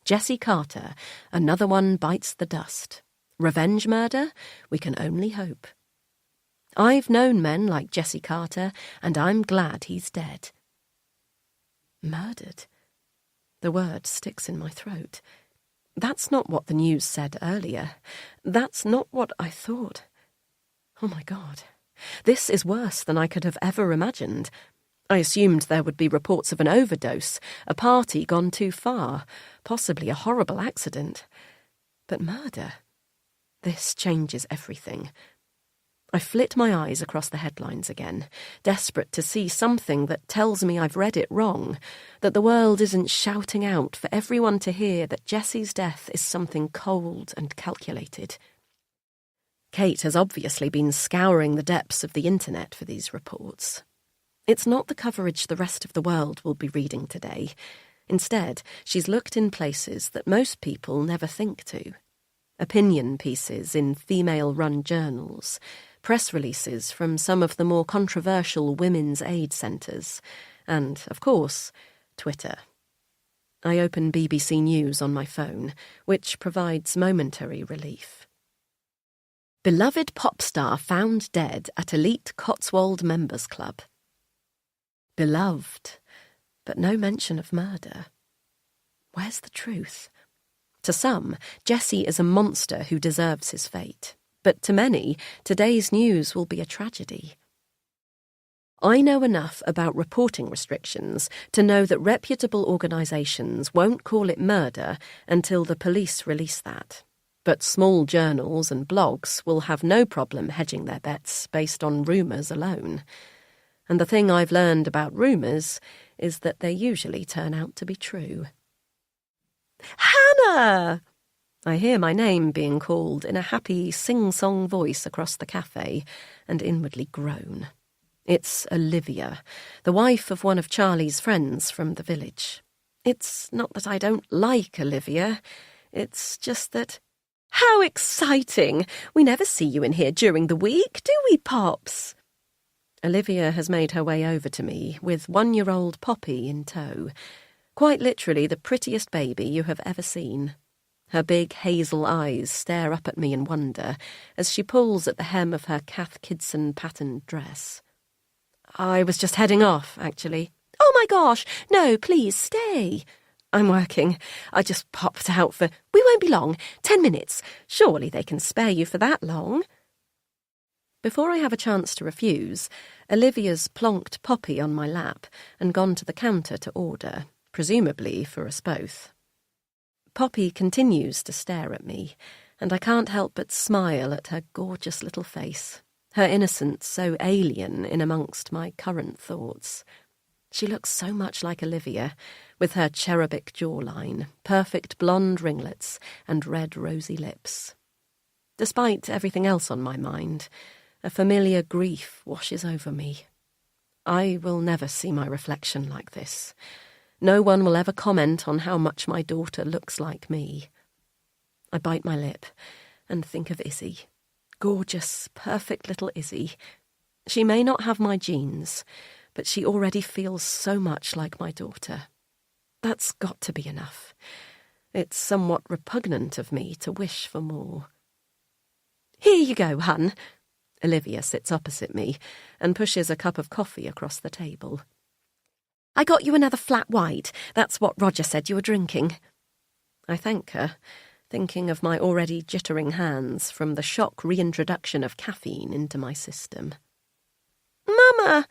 Jessie Carter, another one bites the dust. Revenge murder? We can only hope. I've known men like Jessie Carter, and I'm glad he's dead. Murdered? The word sticks in my throat. That's not what the news said earlier. That's not what I thought. Oh my God. This is worse than I could have ever imagined. I assumed there would be reports of an overdose, a party gone too far, possibly a horrible accident. But murder? This changes everything. I flit my eyes across the headlines again, desperate to see something that tells me I've read it wrong, that the world isn't shouting out for everyone to hear that Jessie's death is something cold and calculated. Kate has obviously been scouring the depths of the internet for these reports. It's not the coverage the rest of the world will be reading today. Instead, she's looked in places that most people never think to. Opinion pieces in female-run journals, press releases from some of the more controversial women's aid centres, and, of course, Twitter. I open BBC News on my phone, which provides momentary relief. Beloved pop star found dead at elite Cotswold Members Club. Beloved, but no mention of murder. Where's the truth? To some, Jessie is a monster who deserves his fate. But to many, today's news will be a tragedy. I know enough about reporting restrictions to know that reputable organisations won't call it murder until the police release that. But small journals and blogs will have no problem hedging their bets based on rumours alone. And the thing I've learned about rumours is that they usually turn out to be true. Hannah! I hear my name being called in a happy sing-song voice across the cafe and inwardly groan. It's Olivia, the wife of one of Charlie's friends from the village. It's not that I don't like Olivia, it's just that... How exciting! We never see you in here during the week, do we, Pops? Olivia has made her way over to me, with 1-year-old Poppy in tow. Quite literally the prettiest baby you have ever seen. Her big hazel eyes stare up at me in wonder as she pulls at the hem of her Cath Kidston patterned dress. I was just heading off, actually. Oh my gosh, no, please stay. I'm working. I just popped out for... We won't be long, 10 minutes. Surely they can spare you for that long. Before I have a chance to refuse, Olivia's plonked Poppy on my lap and gone to the counter to order, presumably for us both. Poppy continues to stare at me, and I can't help but smile at her gorgeous little face, her innocence so alien in amongst my current thoughts. She looks so much like Olivia, with her cherubic jawline, perfect blonde ringlets, and red rosy lips. Despite everything else on my mind, a familiar grief washes over me. I will never see my reflection like this. No one will ever comment on how much my daughter looks like me. I bite my lip and think of Izzy. Gorgeous, perfect little Izzy. She may not have my genes, but she already feels so much like my daughter. That's got to be enough. It's somewhat repugnant of me to wish for more. Here you go, hun. Olivia sits opposite me and pushes a cup of coffee across the table. I got you another flat white. That's what Roger said you were drinking. I thank her, thinking of my already jittering hands from the shock reintroduction of caffeine into my system. Mama!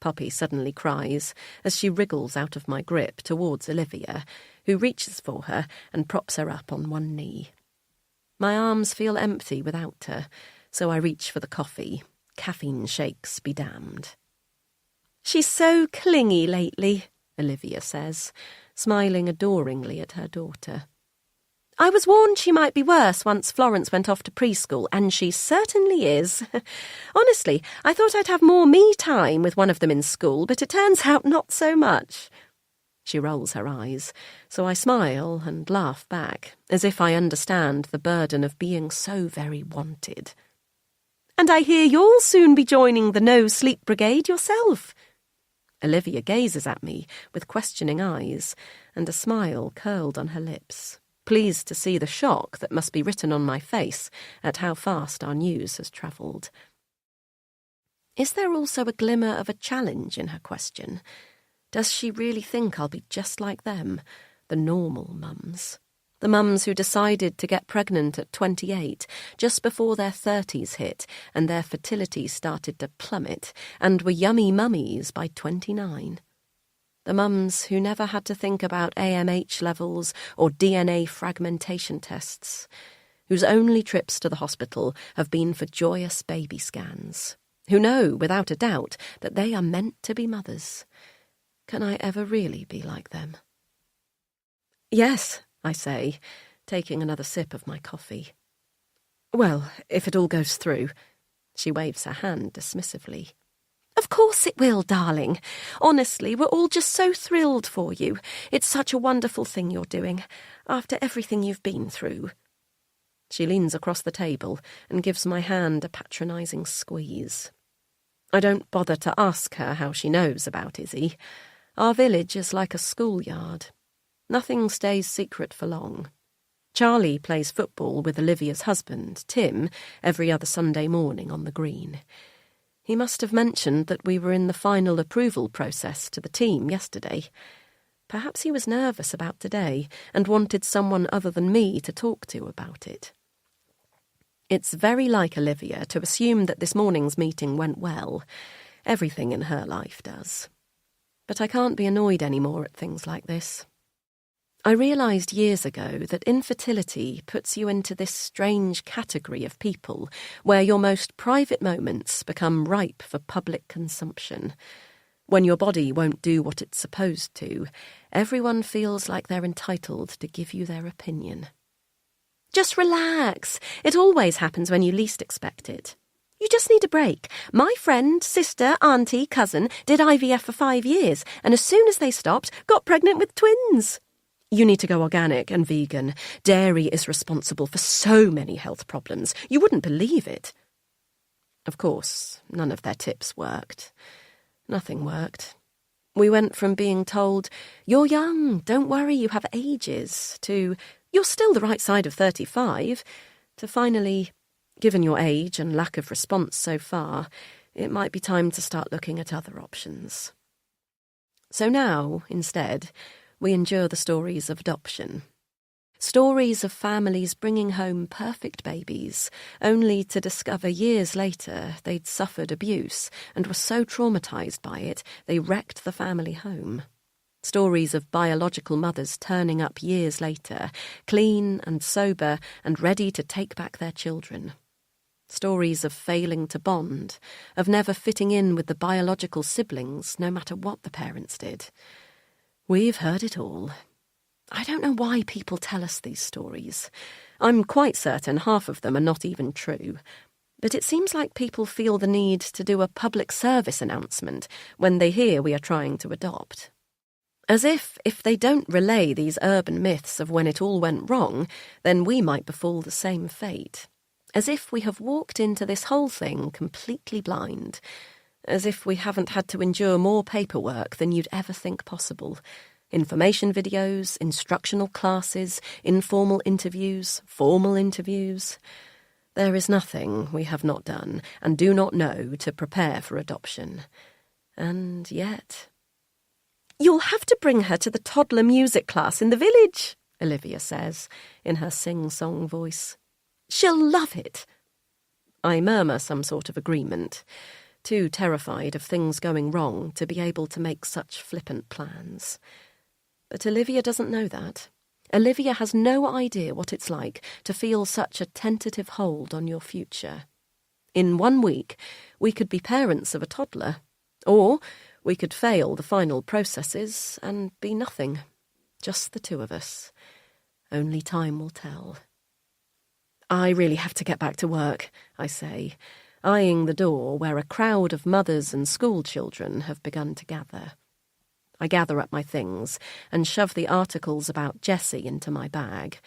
Poppy suddenly cries as she wriggles out of my grip towards Olivia, who reaches for her and props her up on one knee. My arms feel empty without her, so I reach for the coffee. Caffeine shakes be damned. She's so clingy lately, Olivia says, smiling adoringly at her daughter. I was warned she might be worse once Florence went off to preschool, and she certainly is. Honestly, I thought I'd have more me time with one of them in school, but it turns out not so much. She rolls her eyes, so I smile and laugh back, as if I understand the burden of being so very wanted. And I hear you'll soon be joining the no-sleep brigade yourself. Olivia gazes at me with questioning eyes and a smile curled on her lips, pleased to see the shock that must be written on my face at how fast our news has travelled. Is there also a glimmer of a challenge in her question? Does she really think I'll be just like them, the normal mums? The mums who decided to get pregnant at 28, just before their 30s hit and their fertility started to plummet, and were yummy mummies by 29. The mums who never had to think about AMH levels or DNA fragmentation tests, whose only trips to the hospital have been for joyous baby scans, who know, without a doubt, that they are meant to be mothers. Can I ever really be like them? Yes, I say, taking another sip of my coffee. Well, if it all goes through. She waves her hand dismissively. Of course it will, darling. Honestly, we're all just so thrilled for you. It's such a wonderful thing you're doing, after everything you've been through. She leans across the table and gives my hand a patronising squeeze. I don't bother to ask her how she knows about Izzy. Our village is like a schoolyard. Nothing stays secret for long. Charlie plays football with Olivia's husband, Tim, every other Sunday morning on the green. He must have mentioned that we were in the final approval process to the team yesterday. Perhaps he was nervous about today and wanted someone other than me to talk to about it. It's very like Olivia to assume that this morning's meeting went well. Everything in her life does. But I can't be annoyed anymore at things like this. I realised years ago that infertility puts you into this strange category of people where your most private moments become ripe for public consumption. When your body won't do what it's supposed to, everyone feels like they're entitled to give you their opinion. Just relax. It always happens when you least expect it. You just need a break. My friend, sister, auntie, cousin did IVF for 5 years, and as soon as they stopped, got pregnant with twins. You need to go organic and vegan. Dairy is responsible for so many health problems. You wouldn't believe it. Of course, none of their tips worked. Nothing worked. We went from being told, "You're young, don't worry, you have ages," to "You're still the right side of 35," to finally, given your age and lack of response so far, it might be time to start looking at other options. So now, instead, we endure the stories of adoption. Stories of families bringing home perfect babies, only to discover years later they'd suffered abuse and were so traumatised by it they wrecked the family home. Stories of biological mothers turning up years later, clean and sober and ready to take back their children. Stories of failing to bond, of never fitting in with the biological siblings no matter what the parents did. We've heard it all. I don't know why people tell us these stories. I'm quite certain half of them are not even true. But it seems like people feel the need to do a public service announcement when they hear we are trying to adopt. As if they don't relay these urban myths of when it all went wrong, then we might befall the same fate. As if we have walked into this whole thing completely blind. As if we haven't had to endure more paperwork than you'd ever think possible. Information videos, instructional classes, informal interviews, formal interviews. There is nothing we have not done and do not know to prepare for adoption. And yet... "You'll have to bring her to the toddler music class in the village," Olivia says, in her sing-song voice. "She'll love it." I murmur some sort of agreement, too terrified of things going wrong to be able to make such flippant plans. But Olivia doesn't know that. Olivia has no idea what it's like to feel such a tentative hold on your future. In 1 week, we could be parents of a toddler, or we could fail the final processes and be nothing. Just the two of us. Only time will tell. "I really have to get back to work," I say, eyeing the door where a crowd of mothers and school children have begun to gather. I gather up my things and shove the articles about Jessie into my bag,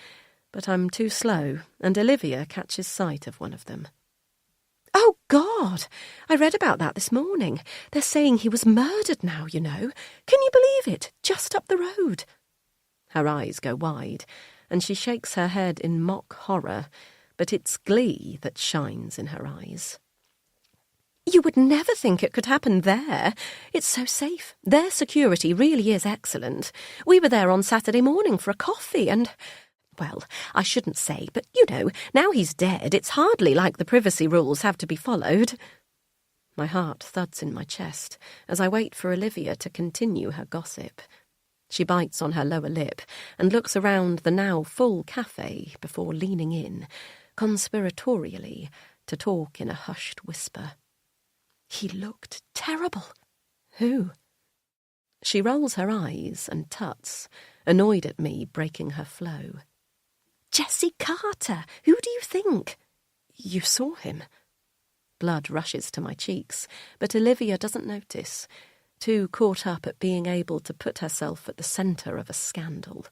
but I'm too slow, and Olivia catches sight of one of them. "Oh, God! I read about that this morning. They're saying he was murdered now, you know. Can you believe it? Just up the road." Her eyes go wide, and she shakes her head in mock horror, but it's glee that shines in her eyes. "You would never think it could happen there. It's so safe. Their security really is excellent. We were there on Saturday morning for a coffee and... Well, I shouldn't say, but, you know, now he's dead, it's hardly like the privacy rules have to be followed." My heart thuds in my chest as I wait for Olivia to continue her gossip. She bites on her lower lip and looks around the now full cafe before leaning in, conspiratorially, to talk in a hushed whisper. "He looked terrible." "Who?" She rolls her eyes and tuts, annoyed at me breaking her flow. "Jessie Carter! Who do you think?" "You saw him?" Blood rushes to my cheeks, but Olivia doesn't notice, too caught up at being able to put herself at the centre of a scandal.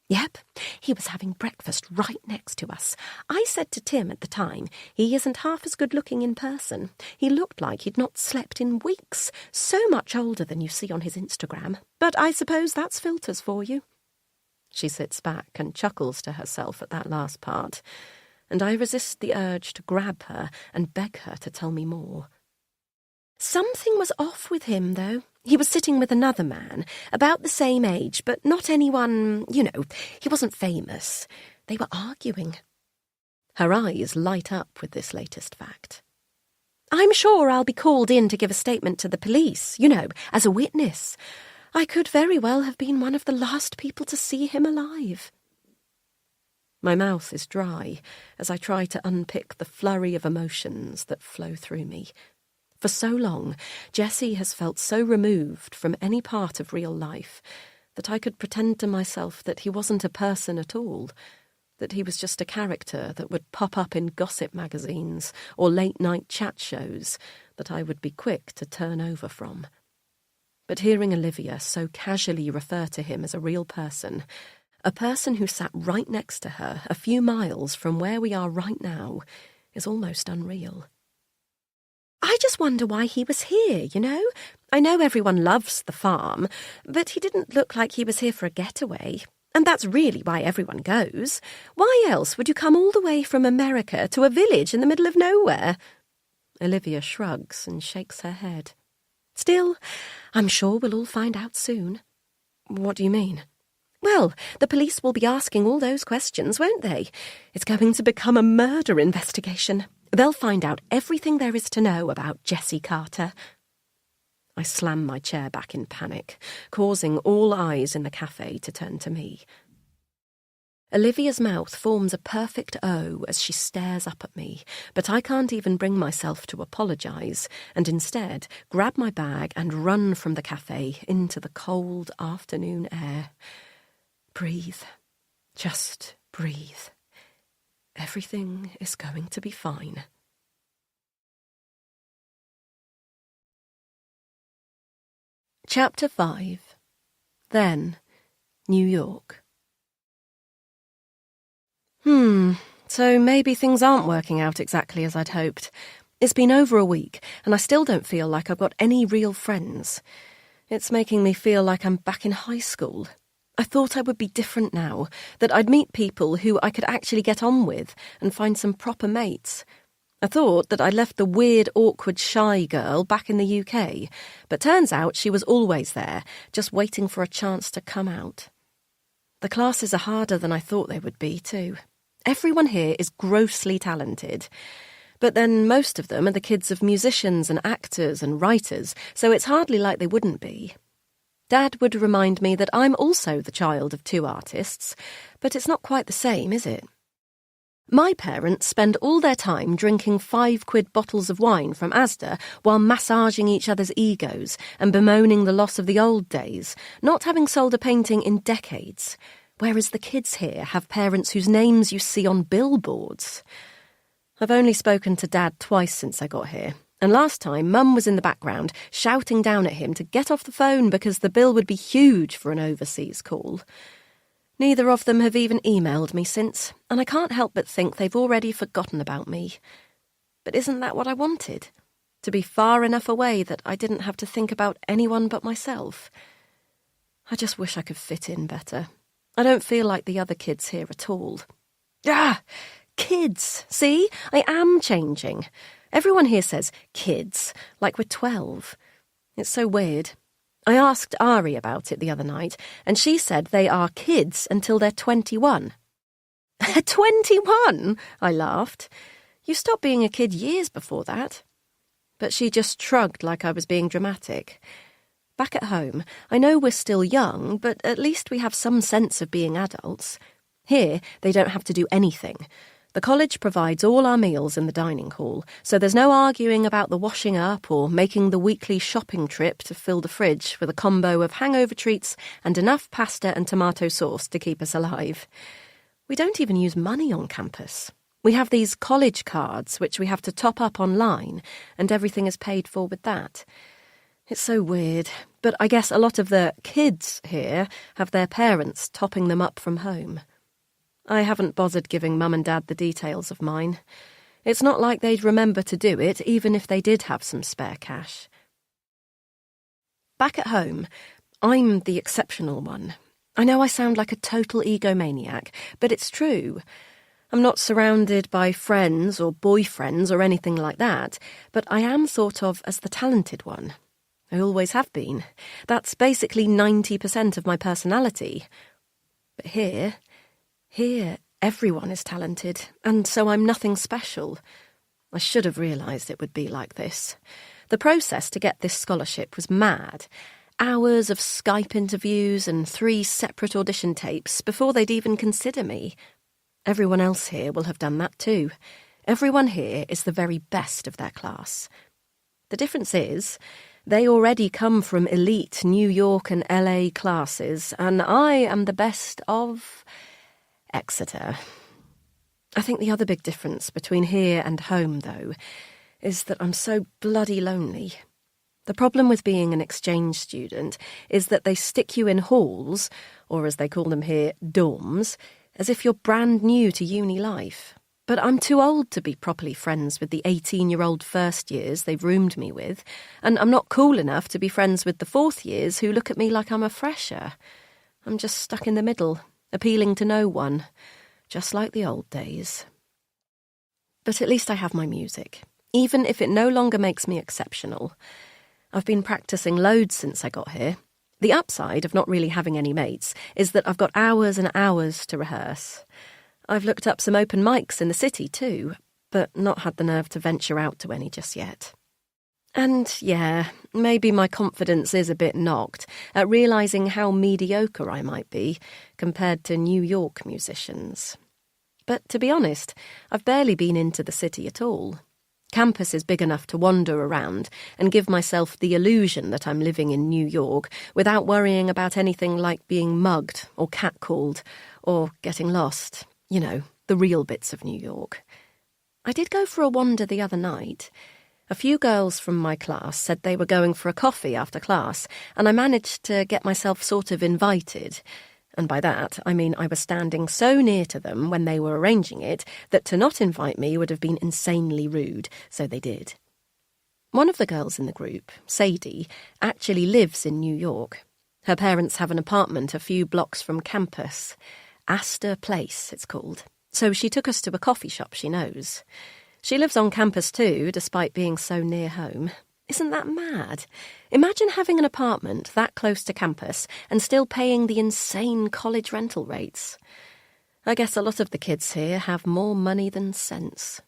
"Yep, he was having breakfast right next to us. I said to Tim at the time, he isn't half as good-looking in person. He looked like he'd not slept in weeks, so much older than you see on his Instagram. But I suppose that's filters for you." She sits back and chuckles to herself at that last part, and I resist the urge to grab her and beg her to tell me more. "Something was off with him, though. He was sitting with another man, about the same age, but not anyone, you know, he wasn't famous. They were arguing." Her eyes light up with this latest fact. "I'm sure I'll be called in to give a statement to the police, you know, as a witness. I could very well have been one of the last people to see him alive." My mouth is dry as I try to unpick the flurry of emotions that flow through me. For so long, Jessie has felt so removed from any part of real life that I could pretend to myself that he wasn't a person at all, that he was just a character that would pop up in gossip magazines or late-night chat shows that I would be quick to turn over from. But hearing Olivia so casually refer to him as a real person, a person who sat right next to her a few miles from where we are right now, is almost unreal. "I just wonder why he was here, you know? I know everyone loves the farm, but he didn't look like he was here for a getaway. And that's really why everyone goes. Why else would you come all the way from America to a village in the middle of nowhere?" Olivia shrugs and shakes her head. "Still, I'm sure we'll all find out soon." "What do you mean?" "Well, the police will be asking all those questions, won't they? It's going to become a murder investigation. They'll find out everything there is to know about Jessie Carter." I slam my chair back in panic, causing all eyes in the cafe to turn to me. Olivia's mouth forms a perfect O as she stares up at me, but I can't even bring myself to apologise, and instead grab my bag and run from the cafe into the cold afternoon air. Breathe. Just breathe. Everything is going to be fine. Chapter 5. Then, New York. So maybe things aren't working out exactly as I'd hoped. It's been over a week, and I still don't feel like I've got any real friends. It's making me feel like I'm back in high school. I thought I would be different now, that I'd meet people who I could actually get on with and find some proper mates. I thought that I left the weird, awkward, shy girl back in the UK, but turns out she was always there, just waiting for a chance to come out. The classes are harder than I thought they would be, too. Everyone here is grossly talented. But then most of them are the kids of musicians and actors and writers, so it's hardly like they wouldn't be. Dad would remind me that I'm also the child of two artists, but it's not quite the same, is it? My parents spend all their time drinking 5-quid bottles of wine from Asda while massaging each other's egos and bemoaning the loss of the old days, not having sold a painting in decades, whereas the kids here have parents whose names you see on billboards. I've only spoken to Dad twice since I got here, and last time Mum was in the background shouting down at him to get off the phone because the bill would be huge for an overseas call. Neither of them have even emailed me since, and I can't help but think they've already forgotten about me. But isn't that what I wanted? To be far enough away that I didn't have to think about anyone but myself. I just wish I could fit in better. I don't feel like the other kids here at all. Kids! See? I am changing. Everyone here says kids, like we're 12. It's so weird. I asked Ari about it the other night, and she said they are kids until they're 21. 21? I laughed. You stopped being a kid years before that. But she just shrugged like I was being dramatic. Back at home, I know we're still young, but at least we have some sense of being adults. Here, they don't have to do anything. The college provides all our meals in the dining hall, so there's no arguing about the washing up or making the weekly shopping trip to fill the fridge with a combo of hangover treats and enough pasta and tomato sauce to keep us alive. We don't even use money on campus. We have these college cards which we have to top up online, and everything is paid for with that. It's so weird, but I guess a lot of the kids here have their parents topping them up from home. I haven't bothered giving Mum and Dad the details of mine. It's not like they'd remember to do it, even if they did have some spare cash. Back at home, I'm the exceptional one. I know I sound like a total egomaniac, but it's true. I'm not surrounded by friends or boyfriends or anything like that, but I am thought of as the talented one. I always have been. That's basically 90% of my personality. But here, everyone is talented, and so I'm nothing special. I should have realised it would be like this. The process to get this scholarship was mad. Hours of Skype interviews and 3 separate audition tapes before they'd even consider me. Everyone else here will have done that too. Everyone here is the very best of their class. The difference is, they already come from elite New York and LA classes, and I am the best of Exeter. I think the other big difference between here and home, though, is that I'm so bloody lonely. The problem with being an exchange student is that they stick you in halls, or as they call them here, dorms, as if you're brand new to uni life. But I'm too old to be properly friends with the 18-year-old first years they've roomed me with, and I'm not cool enough to be friends with the fourth years who look at me like I'm a fresher. I'm just stuck in the middle, appealing to no one, just like the old days. But at least I have my music, even if it no longer makes me exceptional. I've been practicing loads since I got here. The upside of not really having any mates is that I've got hours and hours to rehearse. I've looked up some open mics in the city too, but not had the nerve to venture out to any just yet. And yeah, maybe my confidence is a bit knocked at realising how mediocre I might be compared to New York musicians. But to be honest, I've barely been into the city at all. Campus is big enough to wander around and give myself the illusion that I'm living in New York without worrying about anything like being mugged or catcalled or getting lost. You know, the real bits of New York. I did go for a wander the other night. A few girls from my class said they were going for a coffee after class, and I managed to get myself sort of invited. And by that, I mean I was standing so near to them when they were arranging it that to not invite me would have been insanely rude, so they did. One of the girls in the group, Sadie, actually lives in New York. Her parents have an apartment a few blocks from campus. Astor Place, it's called. So she took us to a coffee shop she knows. She lives on campus too, despite being so near home. Isn't that mad? Imagine having an apartment that close to campus and still paying the insane college rental rates. I guess a lot of the kids here have more money than sense.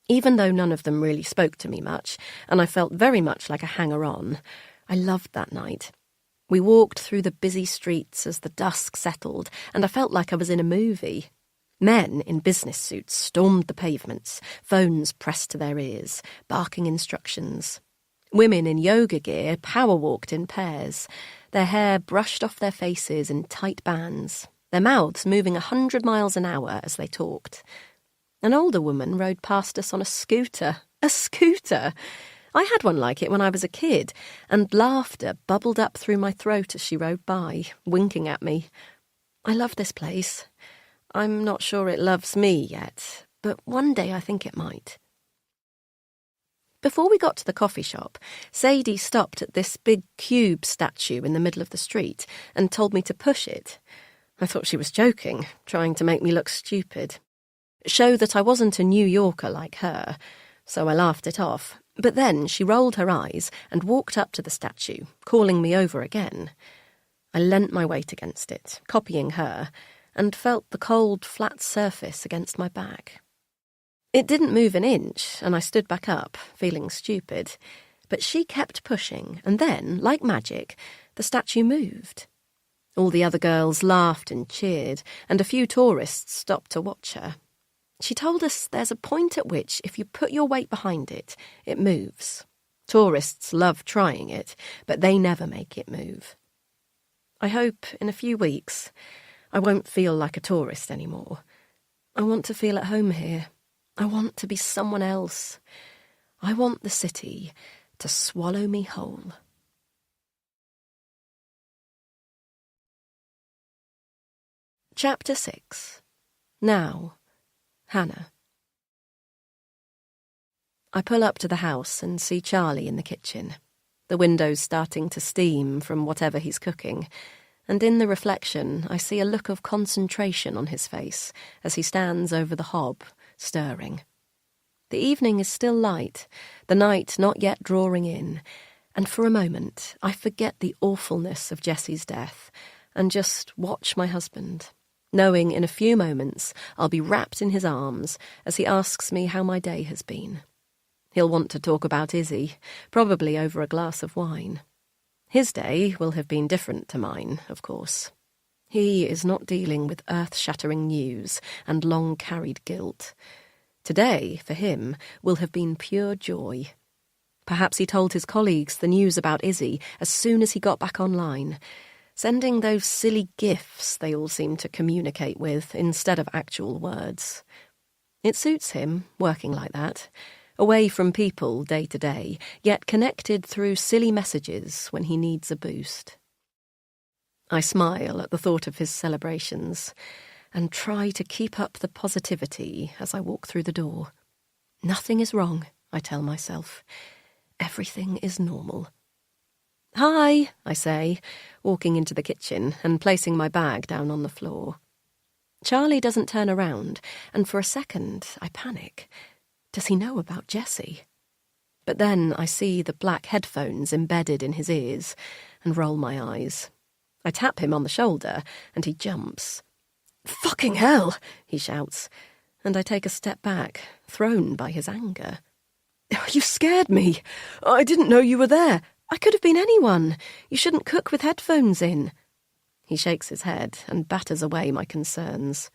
Even though none of them really spoke to me much, and I felt very much like a hanger-on, I loved that night. We walked through the busy streets as the dusk settled, and I felt like I was in a movie. Men in business suits stormed the pavements, phones pressed to their ears, barking instructions. Women in yoga gear power-walked in pairs, their hair brushed off their faces in tight bands, their mouths moving 100 miles an hour as they talked. An older woman rode past us on a scooter. A scooter! I had one like it when I was a kid, and laughter bubbled up through my throat as she rode by, winking at me. I love this place. I'm not sure it loves me yet, but one day I think it might. Before we got to the coffee shop, Sadie stopped at this big cube statue in the middle of the street and told me to push it. I thought she was joking, trying to make me look stupid. Show that I wasn't a New Yorker like her, so I laughed it off. But then she rolled her eyes and walked up to the statue, calling me over again. I leant my weight against it, copying her, and felt the cold, flat surface against my back. It didn't move an inch, and I stood back up, feeling stupid. But she kept pushing, and then, like magic, the statue moved. All the other girls laughed and cheered, and a few tourists stopped to watch her. She told us there's a point at which, if you put your weight behind it, it moves. Tourists love trying it, but they never make it move. I hope, in a few weeks, I won't feel like a tourist anymore. I want to feel at home here. I want to be someone else. I want the city to swallow me whole. Chapter 6. Now, Hannah. I pull up to the house and see Charlie in the kitchen. The window's starting to steam from whatever he's cooking, and in the reflection I see a look of concentration on his face as he stands over the hob, stirring. The evening is still light, the night not yet drawing in, and for a moment I forget the awfulness of Jessie's death and just watch my husband, knowing in a few moments I'll be wrapped in his arms as he asks me how my day has been. He'll want to talk about Izzy, probably over a glass of wine. His day will have been different to mine, of course. He is not dealing with earth-shattering news and long-carried guilt. Today, for him, will have been pure joy. Perhaps he told his colleagues the news about Izzy as soon as he got back online, sending those silly gifs they all seem to communicate with instead of actual words. It suits him, working like that, away from people day to day, yet connected through silly messages when he needs a boost. I smile at the thought of his celebrations and try to keep up the positivity as I walk through the door. Nothing is wrong, I tell myself. Everything is normal. "Hi," I say, walking into the kitchen and placing my bag down on the floor. Charlie doesn't turn around, and for a second I panic. Does he know about Jessie? But then I see the black headphones embedded in his ears and roll my eyes. I tap him on the shoulder, and he jumps. "Fucking hell!" he shouts, and I take a step back, thrown by his anger. "You scared me. I didn't know you were there. I could have been anyone. You shouldn't cook with headphones in." He shakes his head and batters away my concerns.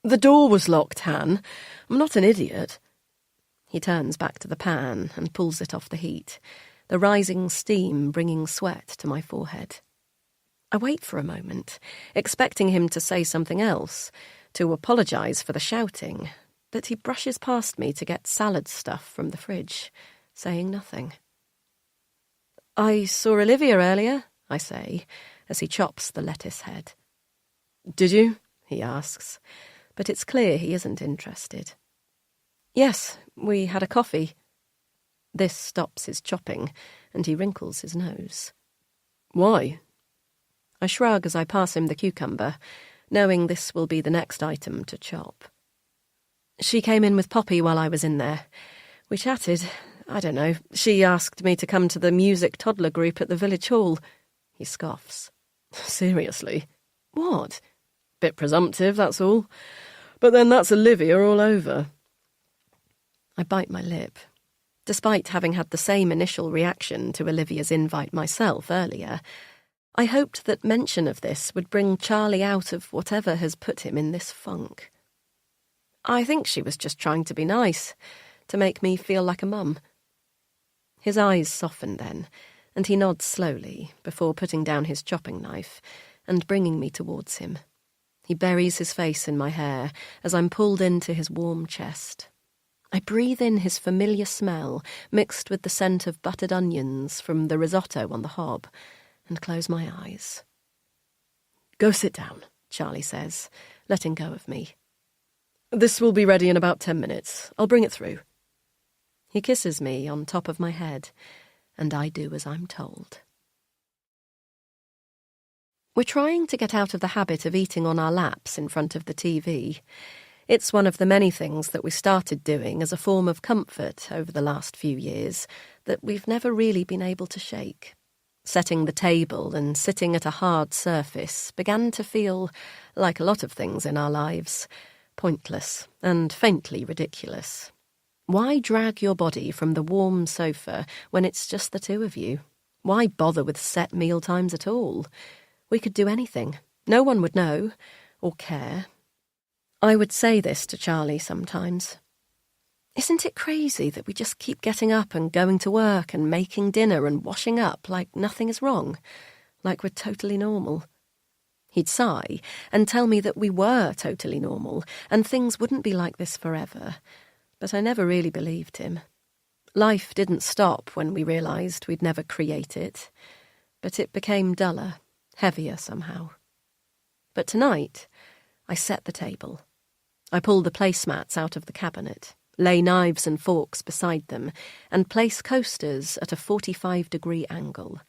"The door was locked, Han. I'm not an idiot." He turns back to the pan and pulls it off the heat, the rising steam bringing sweat to my forehead. I wait for a moment, expecting him to say something else, to apologise for the shouting, But he brushes past me to get salad stuff from the fridge, saying nothing. "I saw Olivia earlier," I say, as he chops the lettuce head. "Did you?" he asks, but it's clear he isn't interested. "Yes, we had a coffee." This stops his chopping, and he wrinkles his nose. "Why?" I shrug as I pass him the cucumber, knowing this will be the next item to chop. "She came in with Poppy while I was in there. We chatted. I don't know. She asked me to come to the music toddler group at the village hall." He scoffs. "Seriously? What?" "Bit presumptive, that's all. But then that's Olivia all over." I bite my lip. Despite having had the same initial reaction to Olivia's invite myself earlier, I hoped that mention of this would bring Charlie out of whatever has put him in this funk. "I think she was just trying to be nice, to make me feel like a mum." His eyes soften then, and he nods slowly before putting down his chopping knife and bringing me towards him. He buries his face in my hair as I'm pulled into his warm chest. I breathe in his familiar smell mixed with the scent of buttered onions from the risotto on the hob and close my eyes. "Go sit down," Charlie says, letting go of me. "This will be ready in about 10 minutes. I'll bring it through." He kisses me on top of my head, and I do as I'm told. We're trying to get out of the habit of eating on our laps in front of the TV. It's one of the many things that we started doing as a form of comfort over the last few years that we've never really been able to shake. Setting the table and sitting at a hard surface began to feel, like a lot of things in our lives, pointless and faintly ridiculous. Why drag your body from the warm sofa when it's just the two of you? Why bother with set meal times at all? We could do anything. No one would know or care. I would say this to Charlie sometimes. Isn't it crazy that we just keep getting up and going to work and making dinner and washing up like nothing is wrong, like we're totally normal? He'd sigh and tell me that we were totally normal and things wouldn't be like this forever, but I never really believed him. Life didn't stop when we realised we'd never create it, but it became duller, heavier somehow. But tonight, I set the table. I pull the placemats out of the cabinet, lay knives and forks beside them, and place coasters at a 45-degree angle.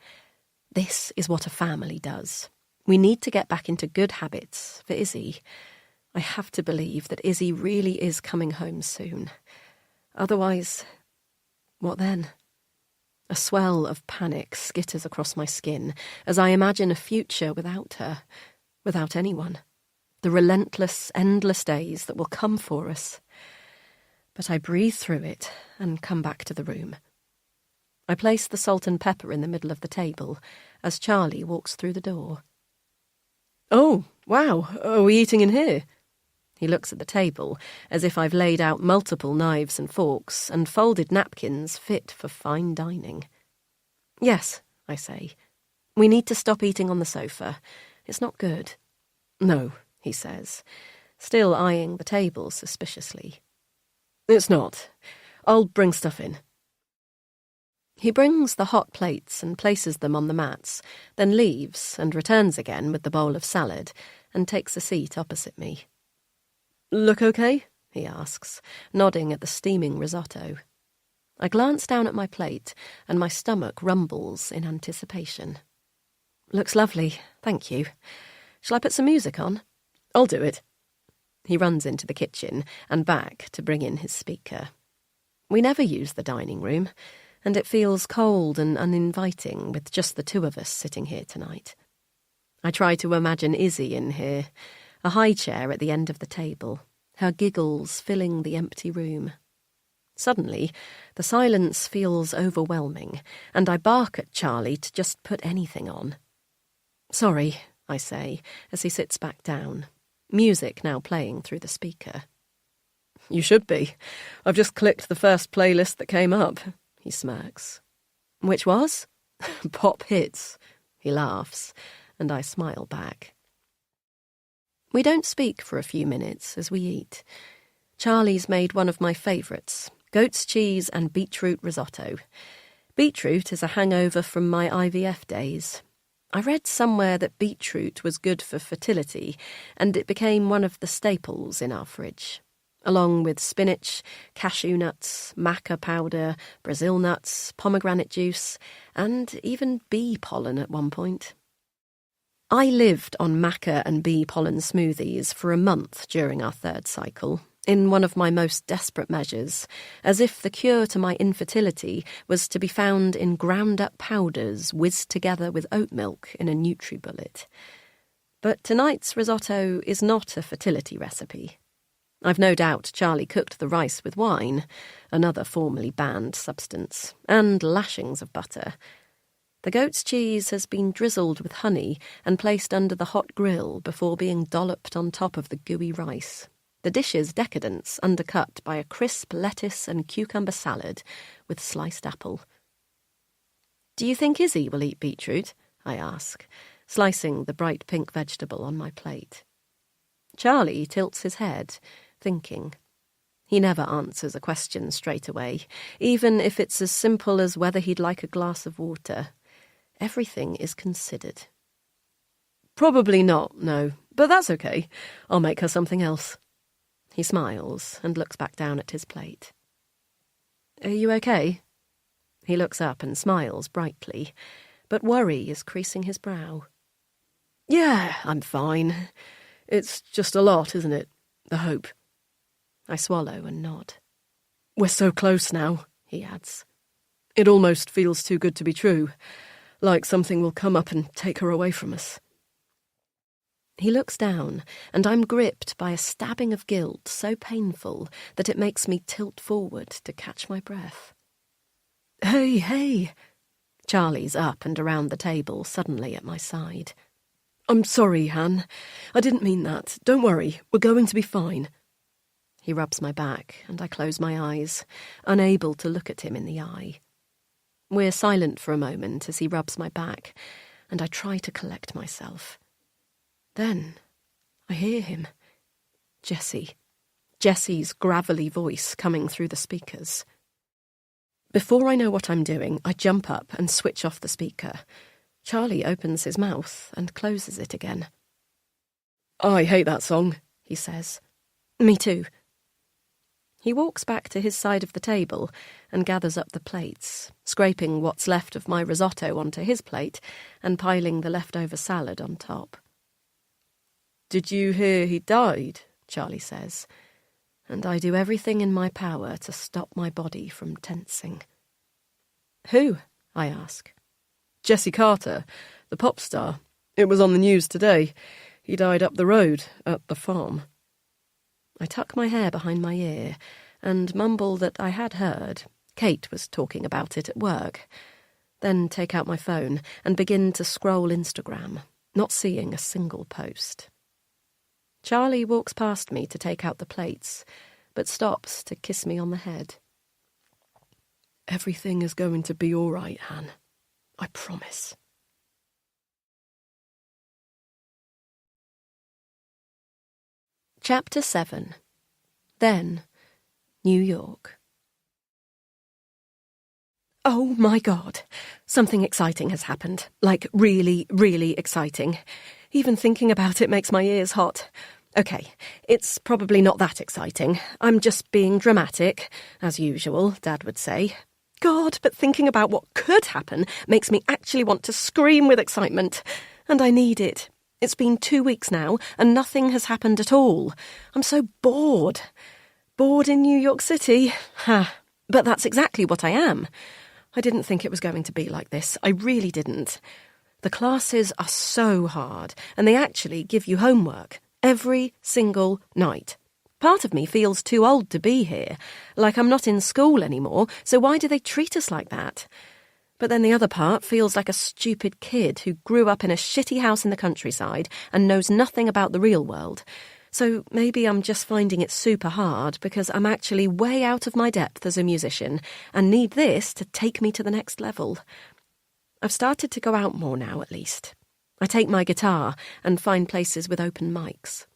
This is what a family does. We need to get back into good habits for Izzy. I have to believe that Izzy really is coming home soon. Otherwise, what then? A swell of panic skitters across my skin as I imagine a future without her, without anyone. The relentless, endless days that will come for us. But I breathe through it and come back to the room. I place the salt and pepper in the middle of the table as Charlie walks through the door. "Oh, wow, are we eating in here?" He looks at the table as if I've laid out multiple knives and forks and folded napkins fit for fine dining. "Yes," I say. "We need to stop eating on the sofa. It's not good." "No," he says, still eyeing the table suspiciously. "It's not. I'll bring stuff in." He brings the hot plates and places them on the mats, then leaves and returns again with the bowl of salad and takes a seat opposite me. "Look okay?" he asks, nodding at the steaming risotto. I glance down at my plate and my stomach rumbles in anticipation. "Looks lovely, thank you. Shall I put some music on?" "I'll do it." He runs into the kitchen and back to bring in his speaker. We never use the dining room, and it feels cold and uninviting with just the two of us sitting here tonight. I try to imagine Izzy in here, a high chair at the end of the table, her giggles filling the empty room. Suddenly, the silence feels overwhelming, and I bark at Charlie to just put anything on. "Sorry," I say, as he sits back down, music now playing through the speaker. "You should be. I've just clicked the first playlist that came up," he smirks. "Which was?" "Pop hits." He laughs, and I smile back. We don't speak for a few minutes as we eat. Charlie's made one of my favourites, goat's cheese and beetroot risotto. Beetroot is a hangover from my IVF days. I read somewhere that beetroot was good for fertility, and it became one of the staples in our fridge, along with spinach, cashew nuts, maca powder, Brazil nuts, pomegranate juice, and even bee pollen at one point. I lived on maca and bee pollen smoothies for a month during our third cycle, in one of my most desperate measures, as if the cure to my infertility was to be found in ground-up powders whizzed together with oat milk in a NutriBullet. But tonight's risotto is not a fertility recipe. I've no doubt Charlie cooked the rice with wine, another formerly banned substance, and lashings of butter. The goat's cheese has been drizzled with honey and placed under the hot grill before being dolloped on top of the gooey rice. The dish's decadence undercut by a crisp lettuce and cucumber salad with sliced apple. "Do you think Izzy will eat beetroot?" I ask, slicing the bright pink vegetable on my plate. Charlie tilts his head, thinking. He never answers a question straight away, even if it's as simple as whether he'd like a glass of water. Everything is considered. "Probably not, no, but that's okay. I'll make her something else." He smiles and looks back down at his plate. "Are you okay?" He looks up and smiles brightly, but worry is creasing his brow. "Yeah, I'm fine. It's just a lot, isn't it? The hope." I swallow and nod. "We're so close now," he adds. "It almost feels too good to be true, like something will come up and take her away from us." He looks down, and I'm gripped by a stabbing of guilt so painful that it makes me tilt forward to catch my breath. Hey. Charlie's up and around the table, suddenly at my side. "I'm sorry, Han. I didn't mean that. Don't worry, we're going to be fine." He rubs my back, and I close my eyes, unable to look at him in the eye. We're silent for a moment as he rubs my back, and I try to collect myself. Then I hear him. Jessie's gravelly voice coming through the speakers. Before I know what I'm doing, I jump up and switch off the speaker. Charlie opens his mouth and closes it again. "I hate that song," he says. "Me too." He walks back to his side of the table and gathers up the plates, scraping what's left of my risotto onto his plate and piling the leftover salad on top. "Did you hear he died?" Charlie says, and I do everything in my power to stop my body from tensing. "Who?" I ask. "Jesse Carter, the pop star. It was on the news today. He died up the road at the farm." I tuck my hair behind my ear and mumble that I had heard. Kate was talking about it at work. Then take out my phone and begin to scroll Instagram, not seeing a single post. Charlie walks past me to take out the plates, but stops to kiss me on the head. "Everything is going to be all right, Han. I promise." Chapter 7. Then, New York. Oh my God, something exciting has happened. Like really, really exciting. Even thinking about it makes my ears hot. Okay, it's probably not that exciting. I'm just being dramatic, as usual, Dad would say. God, but thinking about what could happen makes me actually want to scream with excitement. And I need it. It's been 2 weeks now, and nothing has happened at all. I'm so bored. Bored in New York City? Ha! But that's exactly what I am. I didn't think it was going to be like this. I really didn't. The classes are so hard, and they actually give you homework every single night. Part of me feels too old to be here, like I'm not in school anymore, so why do they treat us like that? But then the other part feels like a stupid kid who grew up in a shitty house in the countryside and knows nothing about the real world. So maybe I'm just finding it super hard because I'm actually way out of my depth as a musician and need this to take me to the next level. I've started to go out more now, at least. I take my guitar and find places with open mics.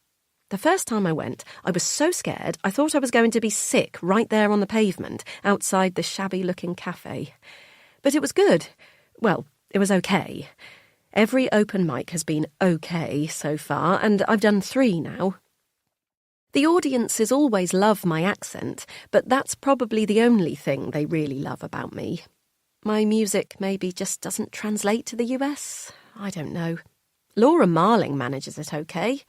The first time I went, I was so scared I thought I was going to be sick right there on the pavement outside the shabby-looking cafe. But it was good. Well, it was okay. Every open mic has been okay so far, and I've done 3 now. The audiences always love my accent, but that's probably the only thing they really love about me. My music maybe just doesn't translate to the US. I don't know. Laura Marling manages it okay.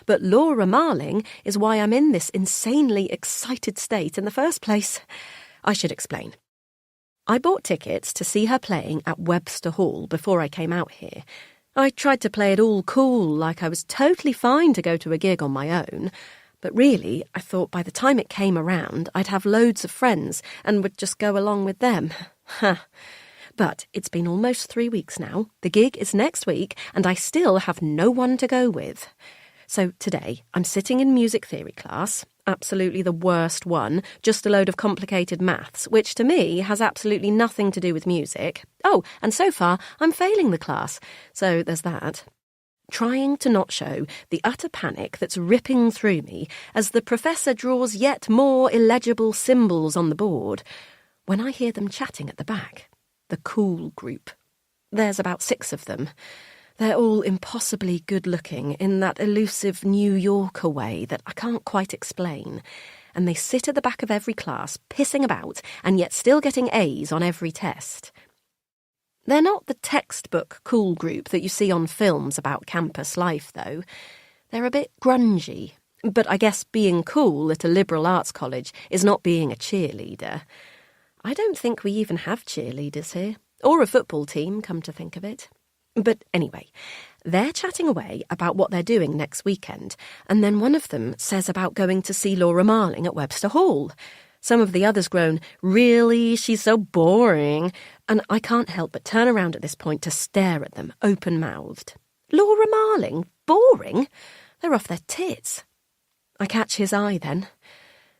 But Laura Marling is why I'm in this insanely excited state in the first place. I should explain. I bought tickets to see her playing at Webster Hall before I came out here. I tried to play it all cool, like I was totally fine to go to a gig on my own. But really, I thought by the time it came around, I'd have loads of friends and would just go along with them. But it's been almost 3 weeks now. The gig is next week, and I still have no one to go with. So today, I'm sitting in music theory class, absolutely the worst one, just a load of complicated maths, which to me has absolutely nothing to do with music. Oh, and so far, I'm failing the class, so there's that. Trying to not show the utter panic that's ripping through me as the professor draws yet more illegible symbols on the board, when I hear them chatting at the back. The cool group. There's about 6 of them. They're all impossibly good-looking in that elusive New Yorker way that I can't quite explain, and they sit at the back of every class, pissing about, and yet still getting A's on every test. They're not the textbook cool group that you see on films about campus life, though. They're a bit grungy, but I guess being cool at a liberal arts college is not being a cheerleader. I don't think we even have cheerleaders here, or a football team, come to think of it. But anyway, they're chatting away about what they're doing next weekend, and then one of them says about going to see Laura Marling at Webster Hall. Some of the others groan, "Really? She's so boring." And I can't help but turn around at this point to stare at them, open-mouthed. Laura Marling? Boring? They're off their tits. I catch his eye then.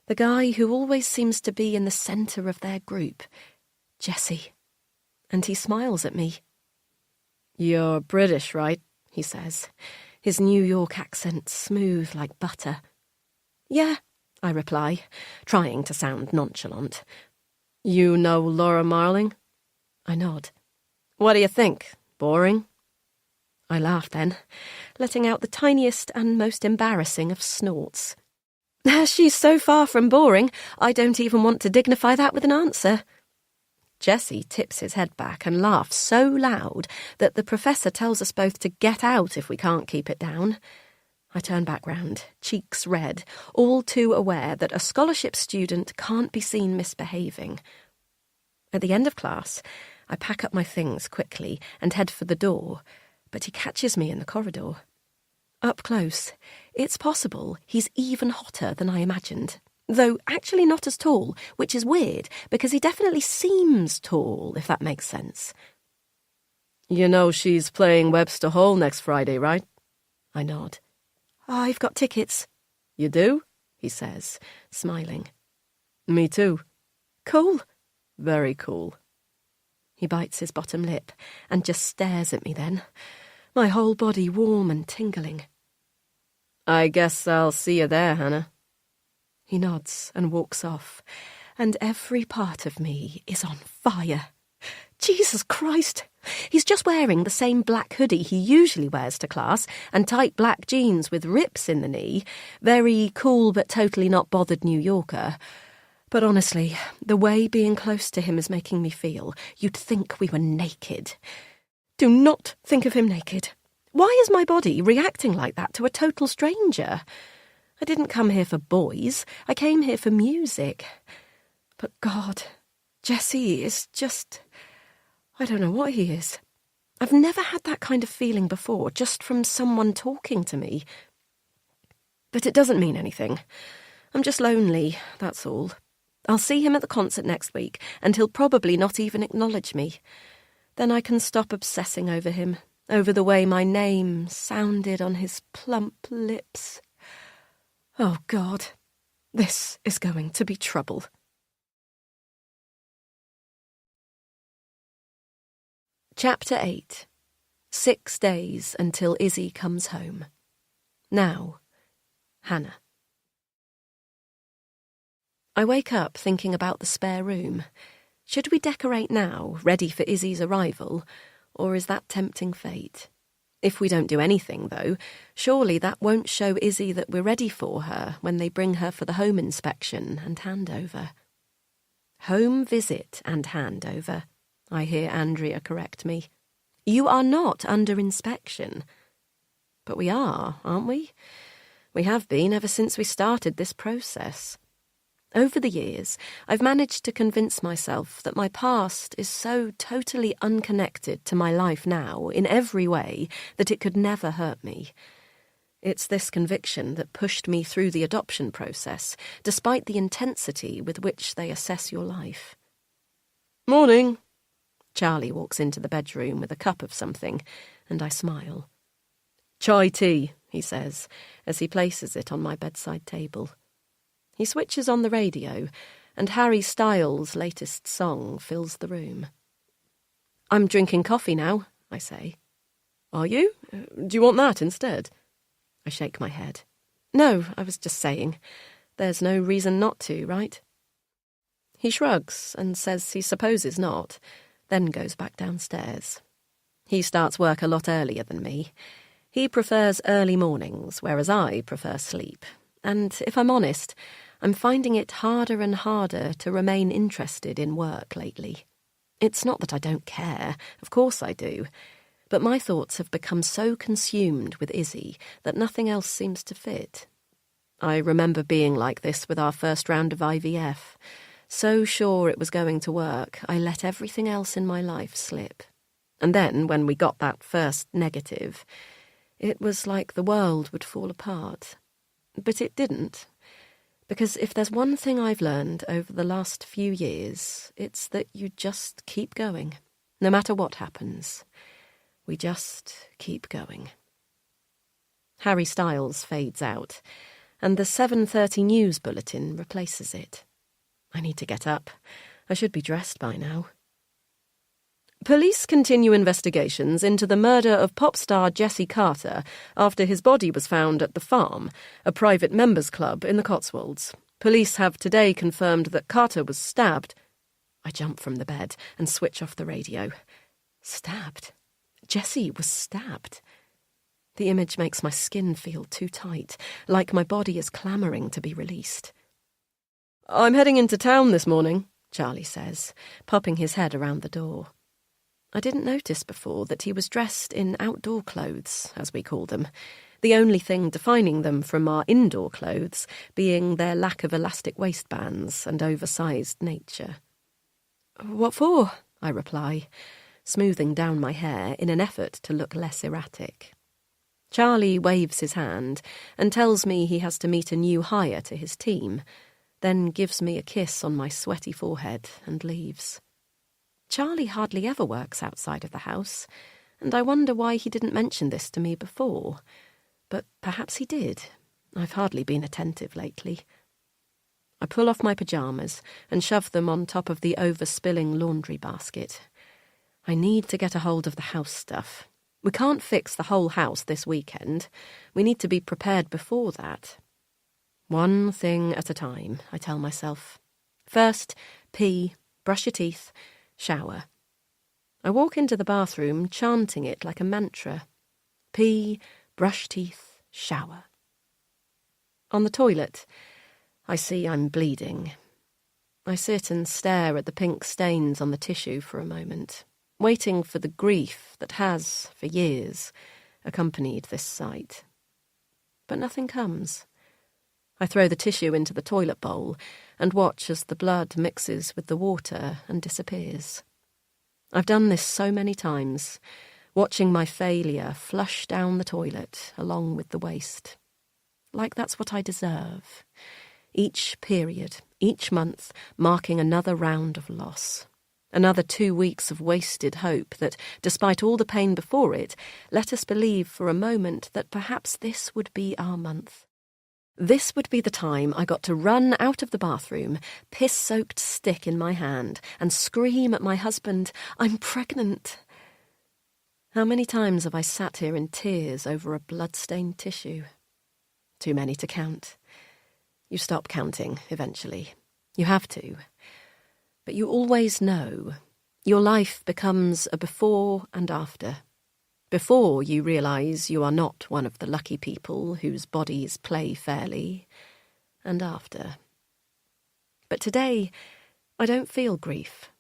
The guy who always seems to be in the centre of their group. Jesse. And he smiles at me. "You're British, right?" he says, his New York accent smooth like butter. "Yeah," I reply, trying to sound nonchalant. "You know Laura Marling?" I nod. "What do you think? Boring?" I laugh then, letting out the tiniest and most embarrassing of snorts. She's so far from boring, I don't even want to dignify that with an answer. Jesse tips his head back and laughs so loud that the professor tells us both to get out if we can't keep it down. I turn back round, cheeks red, all too aware that a scholarship student can't be seen misbehaving. At the end of class, I pack up my things quickly and head for the door, but he catches me in the corridor. Up close, it's possible he's even hotter than I imagined, though actually not as tall, which is weird, because he definitely seems tall, if that makes sense. "You know she's playing Webster Hall next Friday, right?" I nod. "I've got tickets." "You do?" he says, smiling. "Me too." "Cool." "Very cool." He bites his bottom lip and just stares at me then, my whole body warm and tingling. "I guess I'll see you there, Hannah." He nods and walks off, and every part of me is on fire. Jesus Christ! He's just wearing the same black hoodie he usually wears to class and tight black jeans with rips in the knee. Very cool but totally not bothered New Yorker. But honestly, the way being close to him is making me feel, you'd think we were naked. Do not think of him naked. Why is my body reacting like that to a total stranger? I didn't come here for boys. I came here for music. But God, Jesse is just... I don't know what he is. I've never had that kind of feeling before, just from someone talking to me. But it doesn't mean anything. I'm just lonely, that's all. I'll see him at the concert next week, and he'll probably not even acknowledge me. Then I can stop obsessing over him, over the way my name sounded on his plump lips. Oh, God, this is going to be trouble. Chapter 8. 6 days until Izzy comes home. Now, Hannah. I wake up thinking about the spare room. Should we decorate now, ready for Izzy's arrival, or is that tempting fate? If we don't do anything, though, surely that won't show Izzy that we're ready for her when they bring her for the home inspection and handover. Home visit and handover, I hear Andrea correct me. You are not under inspection. But we are, aren't we? We have been ever since we started this process. Over the years, I've managed to convince myself that my past is so totally unconnected to my life now, in every way, that it could never hurt me. It's this conviction that pushed me through the adoption process, despite the intensity with which they assess your life. Morning. Charlie walks into the bedroom with a cup of something, and I smile. Chai tea, he says, as he places it on my bedside table. He switches on the radio, and Harry Styles' latest song fills the room. I'm drinking coffee now, I say. Are you? Do you want that instead? I shake my head. No, I was just saying. There's no reason not to, right? He shrugs and says he supposes not, then goes back downstairs. He starts work a lot earlier than me. He prefers early mornings, whereas I prefer sleep. And if I'm honest, I'm finding it harder and harder to remain interested in work lately. It's not that I don't care, of course I do, but my thoughts have become so consumed with Izzy that nothing else seems to fit. I remember being like this with our first round of IVF. So sure it was going to work, I let everything else in my life slip. And then, when we got that first negative, it was like the world would fall apart. But it didn't. Because if there's one thing I've learned over the last few years, it's that you just keep going, no matter what happens. We just keep going. Harry Styles fades out, and the 7:30 news bulletin replaces it. I need to get up. I should be dressed by now. Police continue investigations into the murder of pop star Jesse Carter after his body was found at The Farm, a private members' club in the Cotswolds. Police have today confirmed that Carter was stabbed. I jump from the bed and switch off the radio. Stabbed? Jesse was stabbed. The image makes my skin feel too tight, like my body is clamouring to be released. I'm heading into town this morning, Charlie says, popping his head around the door. I didn't notice before that he was dressed in outdoor clothes, as we call them, the only thing defining them from our indoor clothes being their lack of elastic waistbands and oversized nature. What for? I reply, smoothing down my hair in an effort to look less erratic. Charlie waves his hand and tells me he has to meet a new hire to his team, then gives me a kiss on my sweaty forehead and leaves. Charlie hardly ever works outside of the house, and I wonder why he didn't mention this to me before. But perhaps he did. I've hardly been attentive lately. I pull off my pyjamas and shove them on top of the overspilling laundry basket. I need to get a hold of the house stuff. We can't fix the whole house this weekend. We need to be prepared before that. One thing at a time, I tell myself. First, pee, brush your teeth, shower. I walk into the bathroom, chanting it like a mantra. Pee, brush teeth, shower. On the toilet, I see I'm bleeding. I sit and stare at the pink stains on the tissue for a moment, waiting for the grief that has, for years, accompanied this sight. But nothing comes. I throw the tissue into the toilet bowl and watch as the blood mixes with the water and disappears. I've done this so many times, watching my failure flush down the toilet along with the waste. Like that's what I deserve. Each period, each month, marking another round of loss. Another 2 weeks of wasted hope that, despite all the pain before it, let us believe for a moment that perhaps this would be our month. This would be the time I got to run out of the bathroom, piss-soaked stick in my hand, and scream at my husband, "I'm pregnant." How many times have I sat here in tears over a blood-stained tissue? too many to count. You stop counting, eventually. You have to. But you always know. Your life becomes a before and after. Before you realise you are not one of the lucky people whose bodies play fairly, and after. But today, I don't feel grief.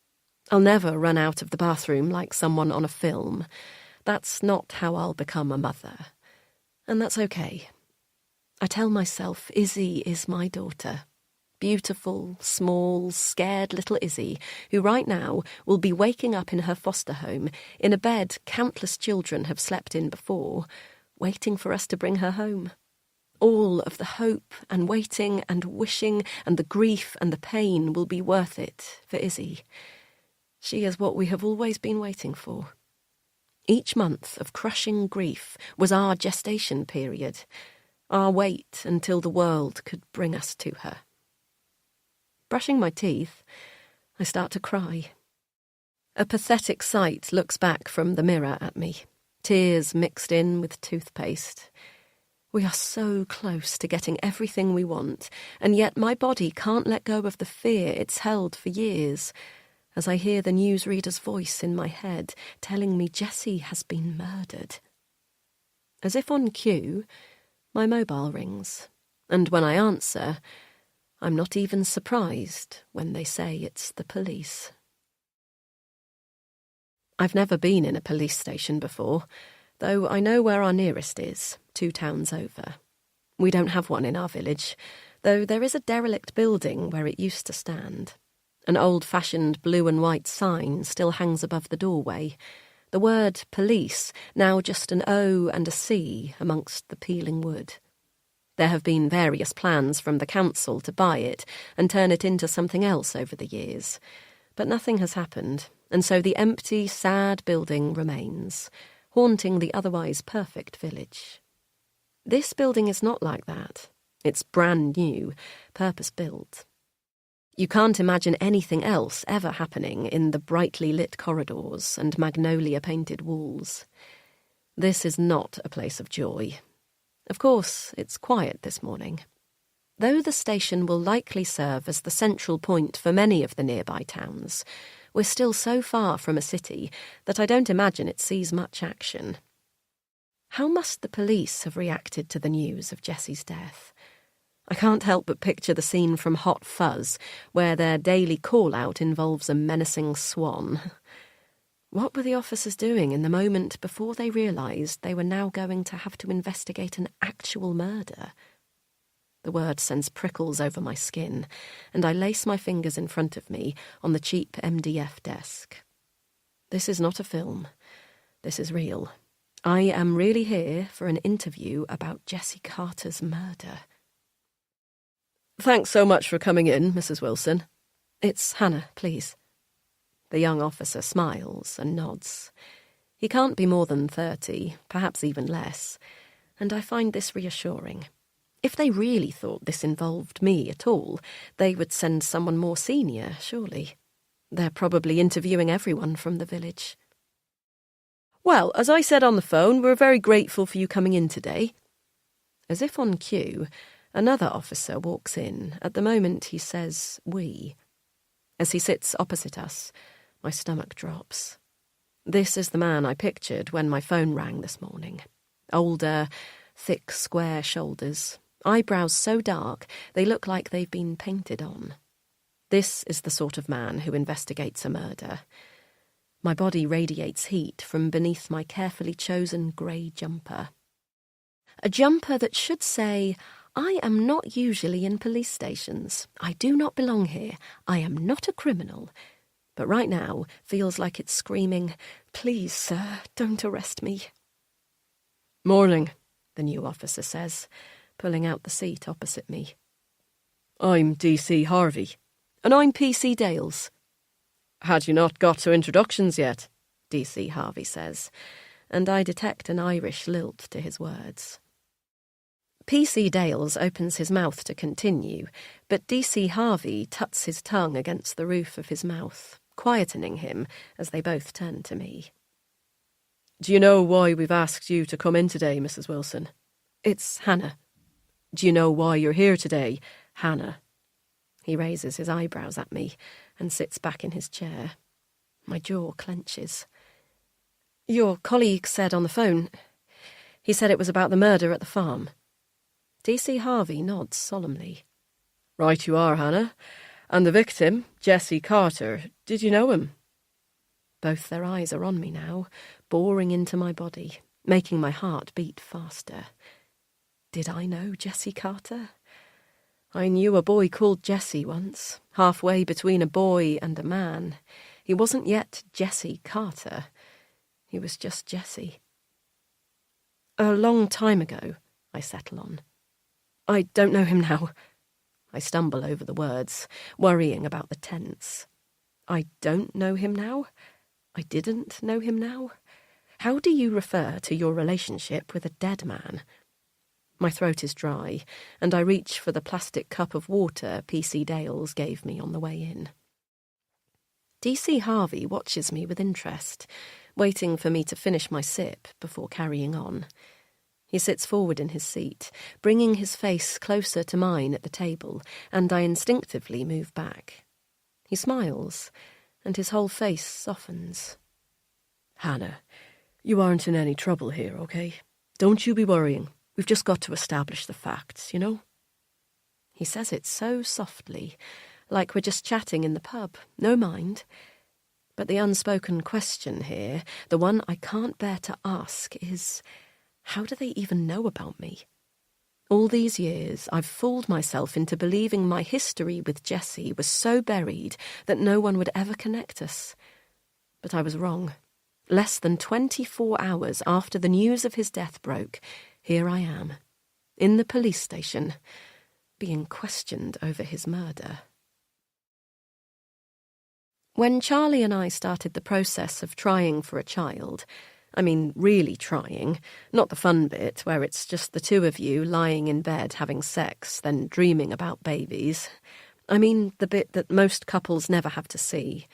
I'll never run out of the bathroom like someone on a film. That's not how I'll become a mother. And that's okay. I tell myself Izzy is my daughter. Beautiful, small, scared little Izzy, who right now will be waking up in her foster home, in a bed countless children have slept in before, waiting for us to bring her home. All of the hope and waiting and wishing and the grief and the pain will be worth it for Izzy. She is what we have always been waiting for. Each month of crushing grief was our gestation period, our wait until the world could bring us to her. Brushing my teeth, I start to cry. A pathetic sight looks back from the mirror at me, tears mixed in with toothpaste. We are so close to getting everything we want, and yet my body can't let go of the fear it's held for years, as I hear the newsreader's voice in my head telling me Jessie has been murdered. As if on cue, my mobile rings, and when I answer, I'm not even surprised when they say it's the police. I've never been in a police station before, though I know where our nearest is, 2 towns over. We don't have one in our village, though there is a derelict building where it used to stand. An old-fashioned blue and white sign still hangs above the doorway. The word police, now just an O and a C amongst the peeling wood. There have been various plans from the council to buy it and turn it into something else over the years. But nothing has happened, and so the empty, sad building remains, haunting the otherwise perfect village. This building is not like that. It's brand new, purpose-built. You can't imagine anything else ever happening in the brightly lit corridors and magnolia-painted walls. This is not a place of joy. Of course, it's quiet this morning. Though the station will likely serve as the central point for many of the nearby towns, we're still so far from a city that I don't imagine it sees much action. How must the police have reacted to the news of Jessie's death? I can't help but picture the scene from Hot Fuzz, where their daily call-out involves a menacing swan. What were the officers doing in the moment before they realised they were now going to have to investigate an actual murder? The word sends prickles over my skin, and I lace my fingers in front of me on the cheap MDF desk. This is not a film. This is real. I am really here for an interview about Jessie Carter's murder. Thanks so much for coming in, Mrs. Wilson. It's Hannah, please. The young officer smiles and nods. He can't be more than 30, perhaps even less, and I find this reassuring. If they really thought this involved me at all, they would send someone more senior, surely. They're probably interviewing everyone from the village. Well, as I said on the phone, we're very grateful for you coming in today. As if on cue, another officer walks in. At the moment he says we. As he sits opposite us, my stomach drops. This is the man I pictured when my phone rang this morning. Older, thick, square shoulders, eyebrows so dark they look like they've been painted on. This is the sort of man who investigates a murder. My body radiates heat from beneath my carefully chosen grey jumper. A jumper that should say, I am not usually in police stations. I do not belong here. I am not a criminal. But right now feels like it's screaming, please, sir, don't arrest me. Morning, the new officer says, pulling out the seat opposite me. I'm D.C. Harvey. And I'm P.C. Dales. Had you not got to introductions yet? D.C. Harvey says, and I detect an Irish lilt to his words. P.C. Dales opens his mouth to continue, but D.C. Harvey tuts his tongue against the roof of his mouth, quietening him as they both turn to me. Do you know why we've asked you to come in today, Mrs. Wilson? It's Hannah. Do you know why you're here today, Hannah? He raises his eyebrows at me and sits back in his chair. My jaw clenches. Your colleague said on the phone. He said it was about the murder at the farm. DC Harvey nods solemnly. Right you are, Hannah. And the victim, Jesse Carter, did you know him? Both their eyes are on me now, boring into my body, making my heart beat faster. Did I know Jesse Carter? I knew a boy called Jesse once, halfway between a boy and a man. He wasn't yet Jesse Carter. He was just Jesse. A long time ago, I settle on. I don't know him now. I stumble over the words, worrying about the tense. I don't know him now? I didn't know him now? How do you refer to your relationship with a dead man? My throat is dry, and I reach for the plastic cup of water P.C. Dales gave me on the way in. D.C. Harvey watches me with interest, waiting for me to finish my sip before carrying on. He sits forward in his seat, bringing his face closer to mine at the table, and I instinctively move back. He smiles, and his whole face softens. Hannah, you aren't in any trouble here, okay? Don't you be worrying. We've just got to establish the facts, you know? He says it so softly, like we're just chatting in the pub, no mind. But the unspoken question here, the one I can't bear to ask, is, how do they even know about me? All these years, I've fooled myself into believing my history with Jesse was so buried that no one would ever connect us. But I was wrong. Less than 24 hours after the news of his death broke, here I am, in the police station, being questioned over his murder. When Charlie and I started the process of trying for a child, I mean really trying, not the fun bit where it's just the two of you lying in bed having sex, then dreaming about babies. I mean the bit that most couples never have to see,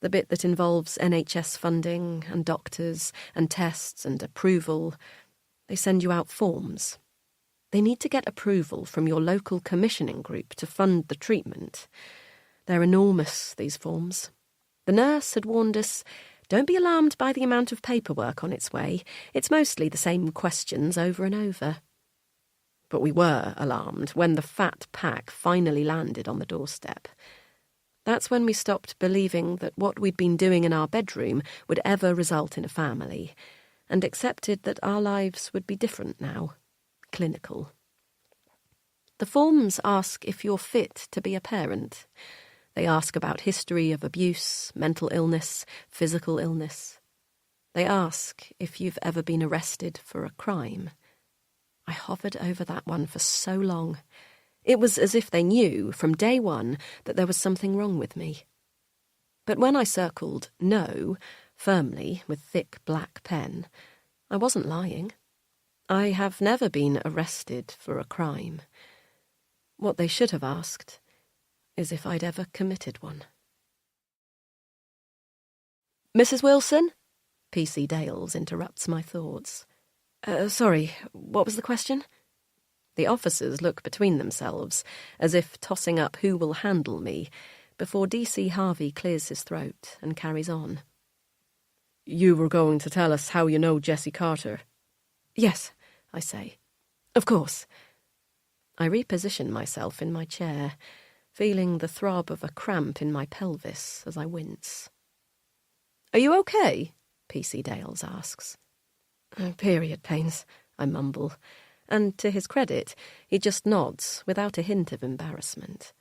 the bit that involves NHS funding and doctors and tests and approval. They send you out forms. They need to get approval from your local commissioning group to fund the treatment. They're enormous, these forms. The nurse had warned us, don't be alarmed by the amount of paperwork on its way. It's mostly the same questions over and over. But we were alarmed when the fat pack finally landed on the doorstep. That's when we stopped believing that what we'd been doing in our bedroom would ever result in a family, and accepted that our lives would be different now, clinical. The forms ask if you're fit to be a parent. They ask about history of abuse, mental illness, physical illness. They ask if you've ever been arrested for a crime. I hovered over that one for so long. It was as if they knew from day one that there was something wrong with me. But when I circled no firmly with thick black pen, I wasn't lying. I have never been arrested for a crime. What they should have asked is if I'd ever committed one. Mrs. Wilson? P.C. Dales interrupts my thoughts. Sorry, what was the question? The officers look between themselves, as if tossing up who will handle me, before D.C. Harvey clears his throat and carries on. You were going to tell us how you know Jesse Carter. Yes, I say. Of course. I reposition myself in my chair, feeling the throb of a cramp in my pelvis as I wince. Are you okay? P.C. Dales asks. Period pains, I mumble, and to his credit, he just nods without a hint of embarrassment.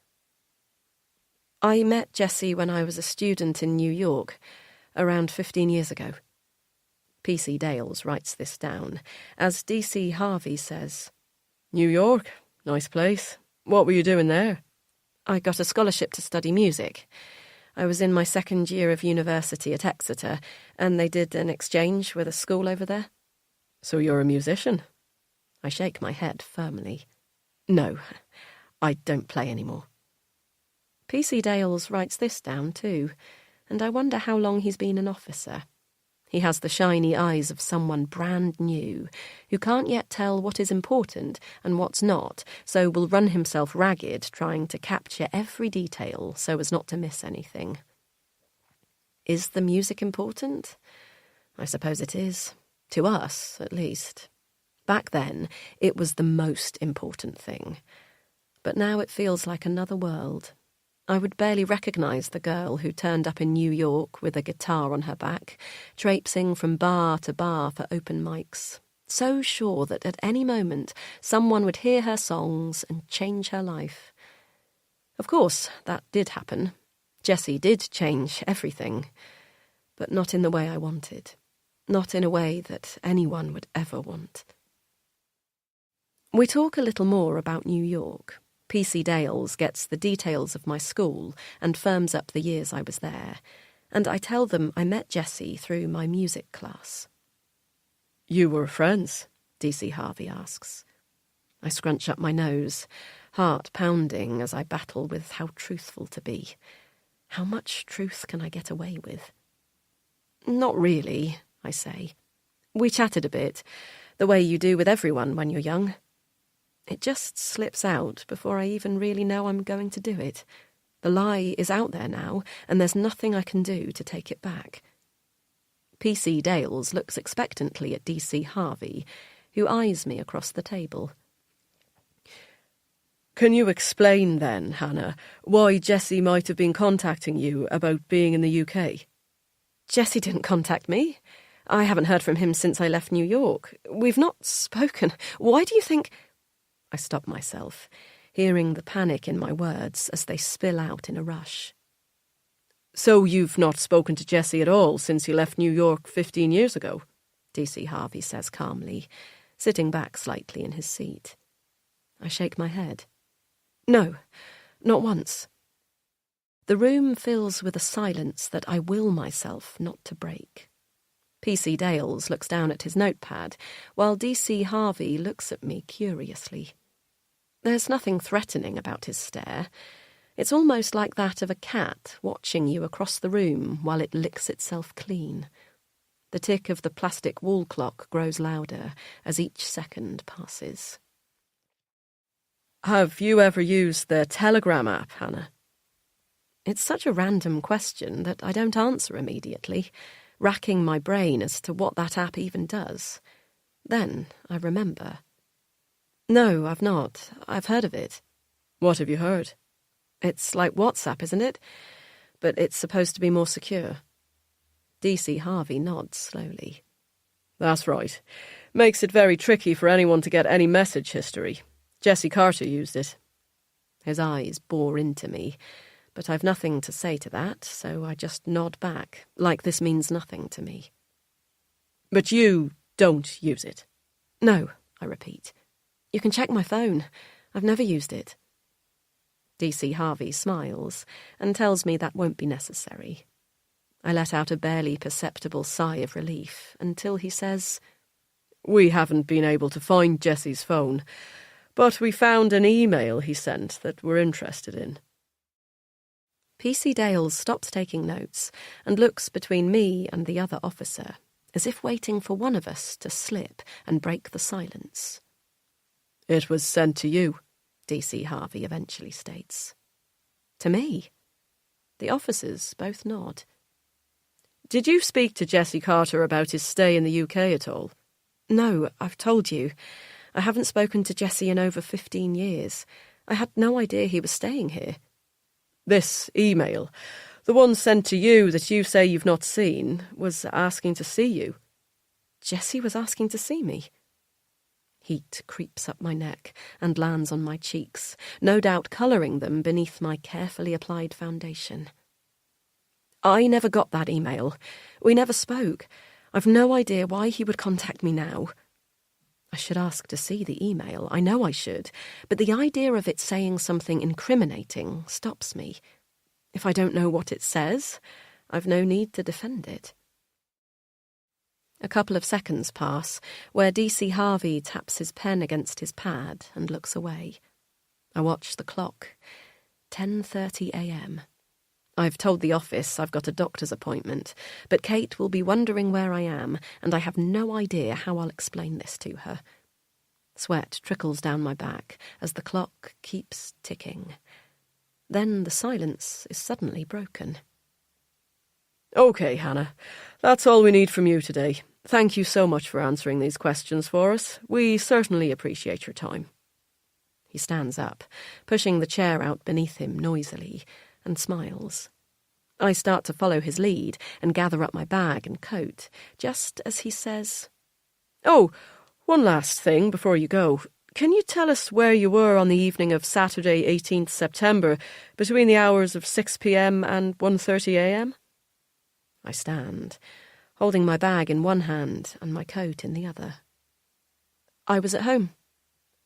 I met Jesse when I was a student in New York, around 15 years ago. P.C. Dales writes this down, as D.C. Harvey says, New York? Nice place. What were you doing there? I got a scholarship to study music. I was in my second year of university at Exeter, and they did an exchange with a school over there. So you're a musician? I shake my head firmly. No, I don't play anymore. P.C. Dales writes this down too, and I wonder how long he's been an officer. He has the shiny eyes of someone brand new, who can't yet tell what is important and what's not, so will run himself ragged trying to capture every detail so as not to miss anything. Is the music important? I suppose it is. To us, at least. Back then, it was the most important thing. But now it feels like another world. I would barely recognise the girl who turned up in New York with a guitar on her back, traipsing from bar to bar for open mics, so sure that at any moment someone would hear her songs and change her life. Of course, that did happen. Jessie did change everything, but not in the way I wanted. Not in a way that anyone would ever want. We talk a little more about New York. PC Dales gets the details of my school and firms up the years I was there, and I tell them I met Jessie through my music class. "You were friends?" DC Harvey asks. I scrunch up my nose, heart pounding as I battle with how truthful to be. How much truth can I get away with? "Not really," I say. "We chatted a bit, the way you do with everyone when you're young." It just slips out before I even really know I'm going to do it. The lie is out there now, and there's nothing I can do to take it back. PC Dales looks expectantly at DC Harvey, who eyes me across the table. "Can you explain then, Hannah, why Jessie might have been contacting you about being in the UK? "Jessie didn't contact me. I haven't heard from him since I left New York. We've not spoken. Why do you think—" I stop myself, hearing the panic in my words as they spill out in a rush. "So you've not spoken to Jessie at all since you left New York 15 years ago?" DC Harvey says calmly, sitting back slightly in his seat. I shake my head. "No, not once." The room fills with a silence that I will myself not to break. PC Dales looks down at his notepad, while DC Harvey looks at me curiously. There's nothing threatening about his stare. It's almost like that of a cat watching you across the room while it licks itself clean. The tick of the plastic wall clock grows louder as each second passes. "Have you ever used the Telegram app, Hannah?" It's such a random question that I don't answer immediately, racking my brain as to what that app even does. Then I remember. "No, I've not. I've heard of it." "What have you heard?" "It's like WhatsApp, isn't it? But it's supposed to be more secure." DC Harvey nods slowly. "That's right. Makes it very tricky for anyone to get any message history. Jessie Carter used it." His eyes bore into me, but I've nothing to say to that, so I just nod back, like this means nothing to me. "But you don't use it?" "No," I repeat. "You can check my phone. I've never used it." DC Harvey smiles and tells me that won't be necessary. I let out a barely perceptible sigh of relief until he says, "We haven't been able to find Jessie's phone, but we found an email he sent that we're interested in." PC Dales stops taking notes and looks between me and the other officer, as if waiting for one of us to slip and break the silence. "It was sent to you," DC Harvey eventually states. "To me?" The officers both nod. "Did you speak to Jessie Carter about his stay in the UK at all?" "No, I've told you. I haven't spoken to Jessie in over 15 years. I had no idea he was staying here." "This email, the one sent to you that you say you've not seen, was asking to see you." "Jessie was asking to see me?" Heat creeps up my neck and lands on my cheeks, no doubt colouring them beneath my carefully applied foundation. "I never got that email. We never spoke. I've no idea why he would contact me now." I should ask to see the email. I know I should. But the idea of it saying something incriminating stops me. If I don't know what it says, I've no need to defend it. A couple of seconds pass, where DC Harvey taps his pen against his pad and looks away. I watch the clock. 10:30 a.m. I've told the office I've got a doctor's appointment, but Kate will be wondering where I am, and I have no idea how I'll explain this to her. Sweat trickles down my back as the clock keeps ticking. Then the silence is suddenly broken. OK, Hannah. That's all we need from you today. Thank you so much for answering these questions for us. We certainly appreciate your time. He stands up, pushing the chair out beneath him noisily, and smiles. I start to follow his lead and gather up my bag and coat, just as he says, "Oh, one last thing before you go. Can you tell us where you were on the evening of Saturday, 18th September, between the hours of 6 p.m. and 1:30 a.m? I stand, holding my bag in one hand and my coat in the other. I was at home.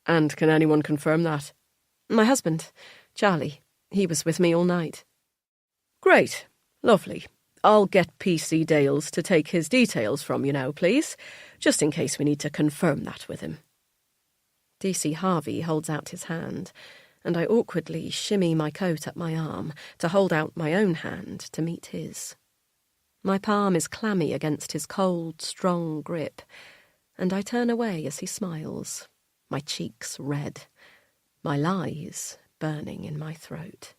And can anyone confirm that? My husband, Charlie. He was with me all night. Great. Lovely. I'll get PC Dales to take his details from you now, please, just in case we need to confirm that with him. DC Harvey holds out his hand, and I awkwardly shimmy my coat up my arm to hold out my own hand to meet his. My palm is clammy against his cold, strong grip, and I turn away as he smiles, my cheeks red, my lies burning in my throat.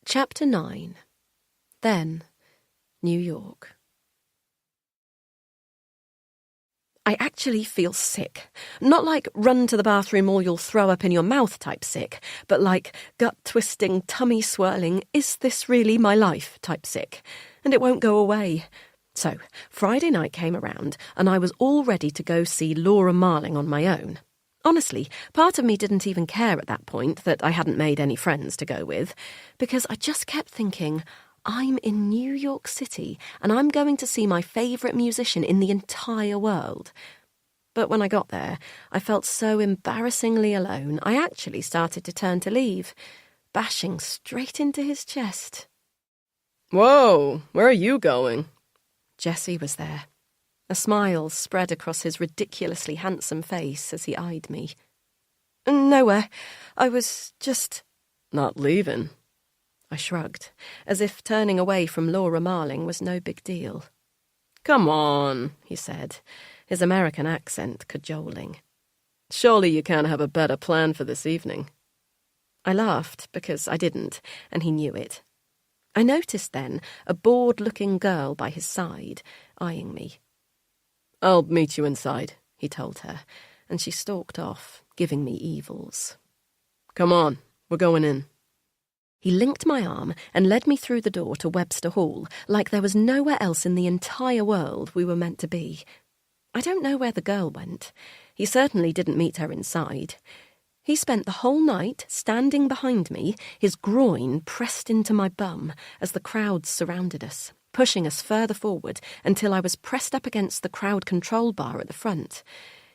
Chapter 9. Then, New York. I actually feel sick. Not like run to the bathroom or you'll throw up in your mouth type sick, but like gut-twisting, tummy-swirling, is this really my life type sick? And it won't go away. So, Friday night came around and I was all ready to go see Laura Marling on my own. Honestly, part of me didn't even care at that point that I hadn't made any friends to go with, because I just kept thinking, I'm in New York City and I'm going to see my favourite musician in the entire world. But when I got there, I felt so embarrassingly alone, I actually started to turn to leave, bashing straight into his chest. Whoa, where are you going? Jessie was there. A smile spread across his ridiculously handsome face as he eyed me. Nowhere. I was just... Not leaving? I shrugged, as if turning away from Laura Marling was no big deal. Come on, he said, his American accent cajoling. Surely you can't have a better plan for this evening. I laughed because I didn't, and he knew it. I noticed then a bored-looking girl by his side, eyeing me. I'll meet you inside, he told her, and she stalked off, giving me evils. Come on, we're going in. He linked my arm and led me through the door to Webster Hall, like there was nowhere else in the entire world we were meant to be. I don't know where the girl went. He certainly didn't meet her inside. He spent the whole night standing behind me, his groin pressed into my bum as the crowd surrounded us, pushing us further forward until I was pressed up against the crowd control bar at the front,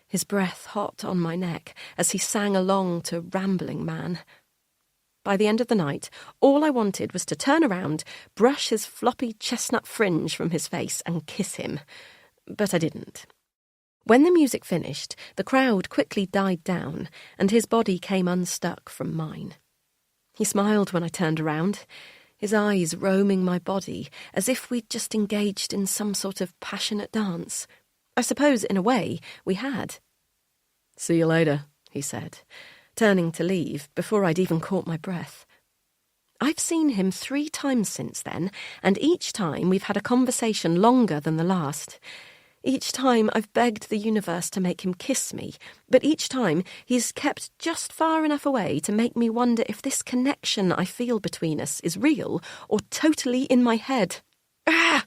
his breath hot on my neck as he sang along to Rambling Man. By the end of the night, all I wanted was to turn around, brush his floppy chestnut fringe from his face and kiss him. But I didn't. When the music finished, the crowd quickly died down, and his body came unstuck from mine. He smiled when I turned around, his eyes roaming my body, as if we'd just engaged in some sort of passionate dance. I suppose, in a way, we had. See you later, he said, turning to leave before I'd even caught my breath. I've seen him 3 times since then, and each time we've had a conversation longer than the last. Each time I've begged the universe to make him kiss me, but each time he's kept just far enough away to make me wonder if this connection I feel between us is real or totally in my head. I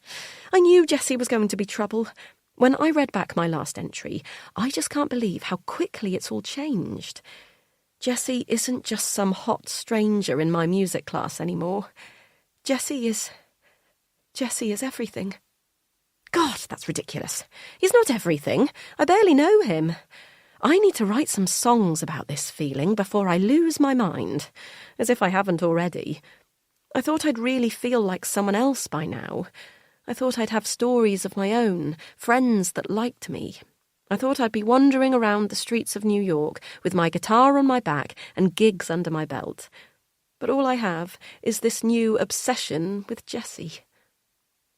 knew Jessie was going to be trouble. When I read back my last entry, I just can't believe how quickly it's all changed. Jessie isn't just some hot stranger in my music class anymore. Jessie is everything. God, that's ridiculous. He's not everything. I barely know him. I need to write some songs about this feeling before I lose my mind, as if I haven't already. I thought I'd really feel like someone else by now. I thought I'd have stories of my own, friends that liked me. I thought I'd be wandering around the streets of New York with my guitar on my back and gigs under my belt. But all I have is this new obsession with Jessie.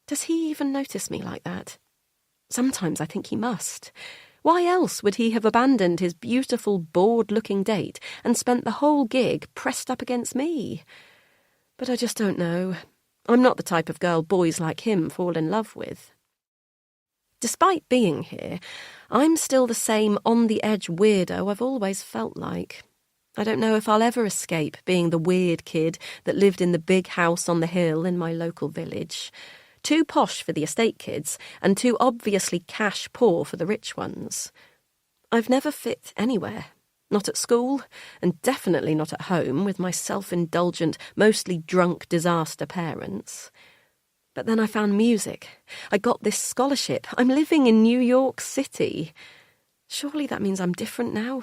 Does he even notice me like that? Sometimes I think he must. Why else would he have abandoned his beautiful, bored-looking date and spent the whole gig pressed up against me? But I just don't know. I'm not the type of girl boys like him fall in love with. Despite being here, I'm still the same on-the-edge weirdo I've always felt like. I don't know if I'll ever escape being the weird kid that lived in the big house on the hill in my local village. Too posh for the estate kids, and too obviously cash poor for the rich ones. I've never fit anywhere. Not at school, and definitely not at home with my self-indulgent, mostly drunk disaster parents. But then I found music. I got this scholarship. I'm living in New York City. Surely that means I'm different now.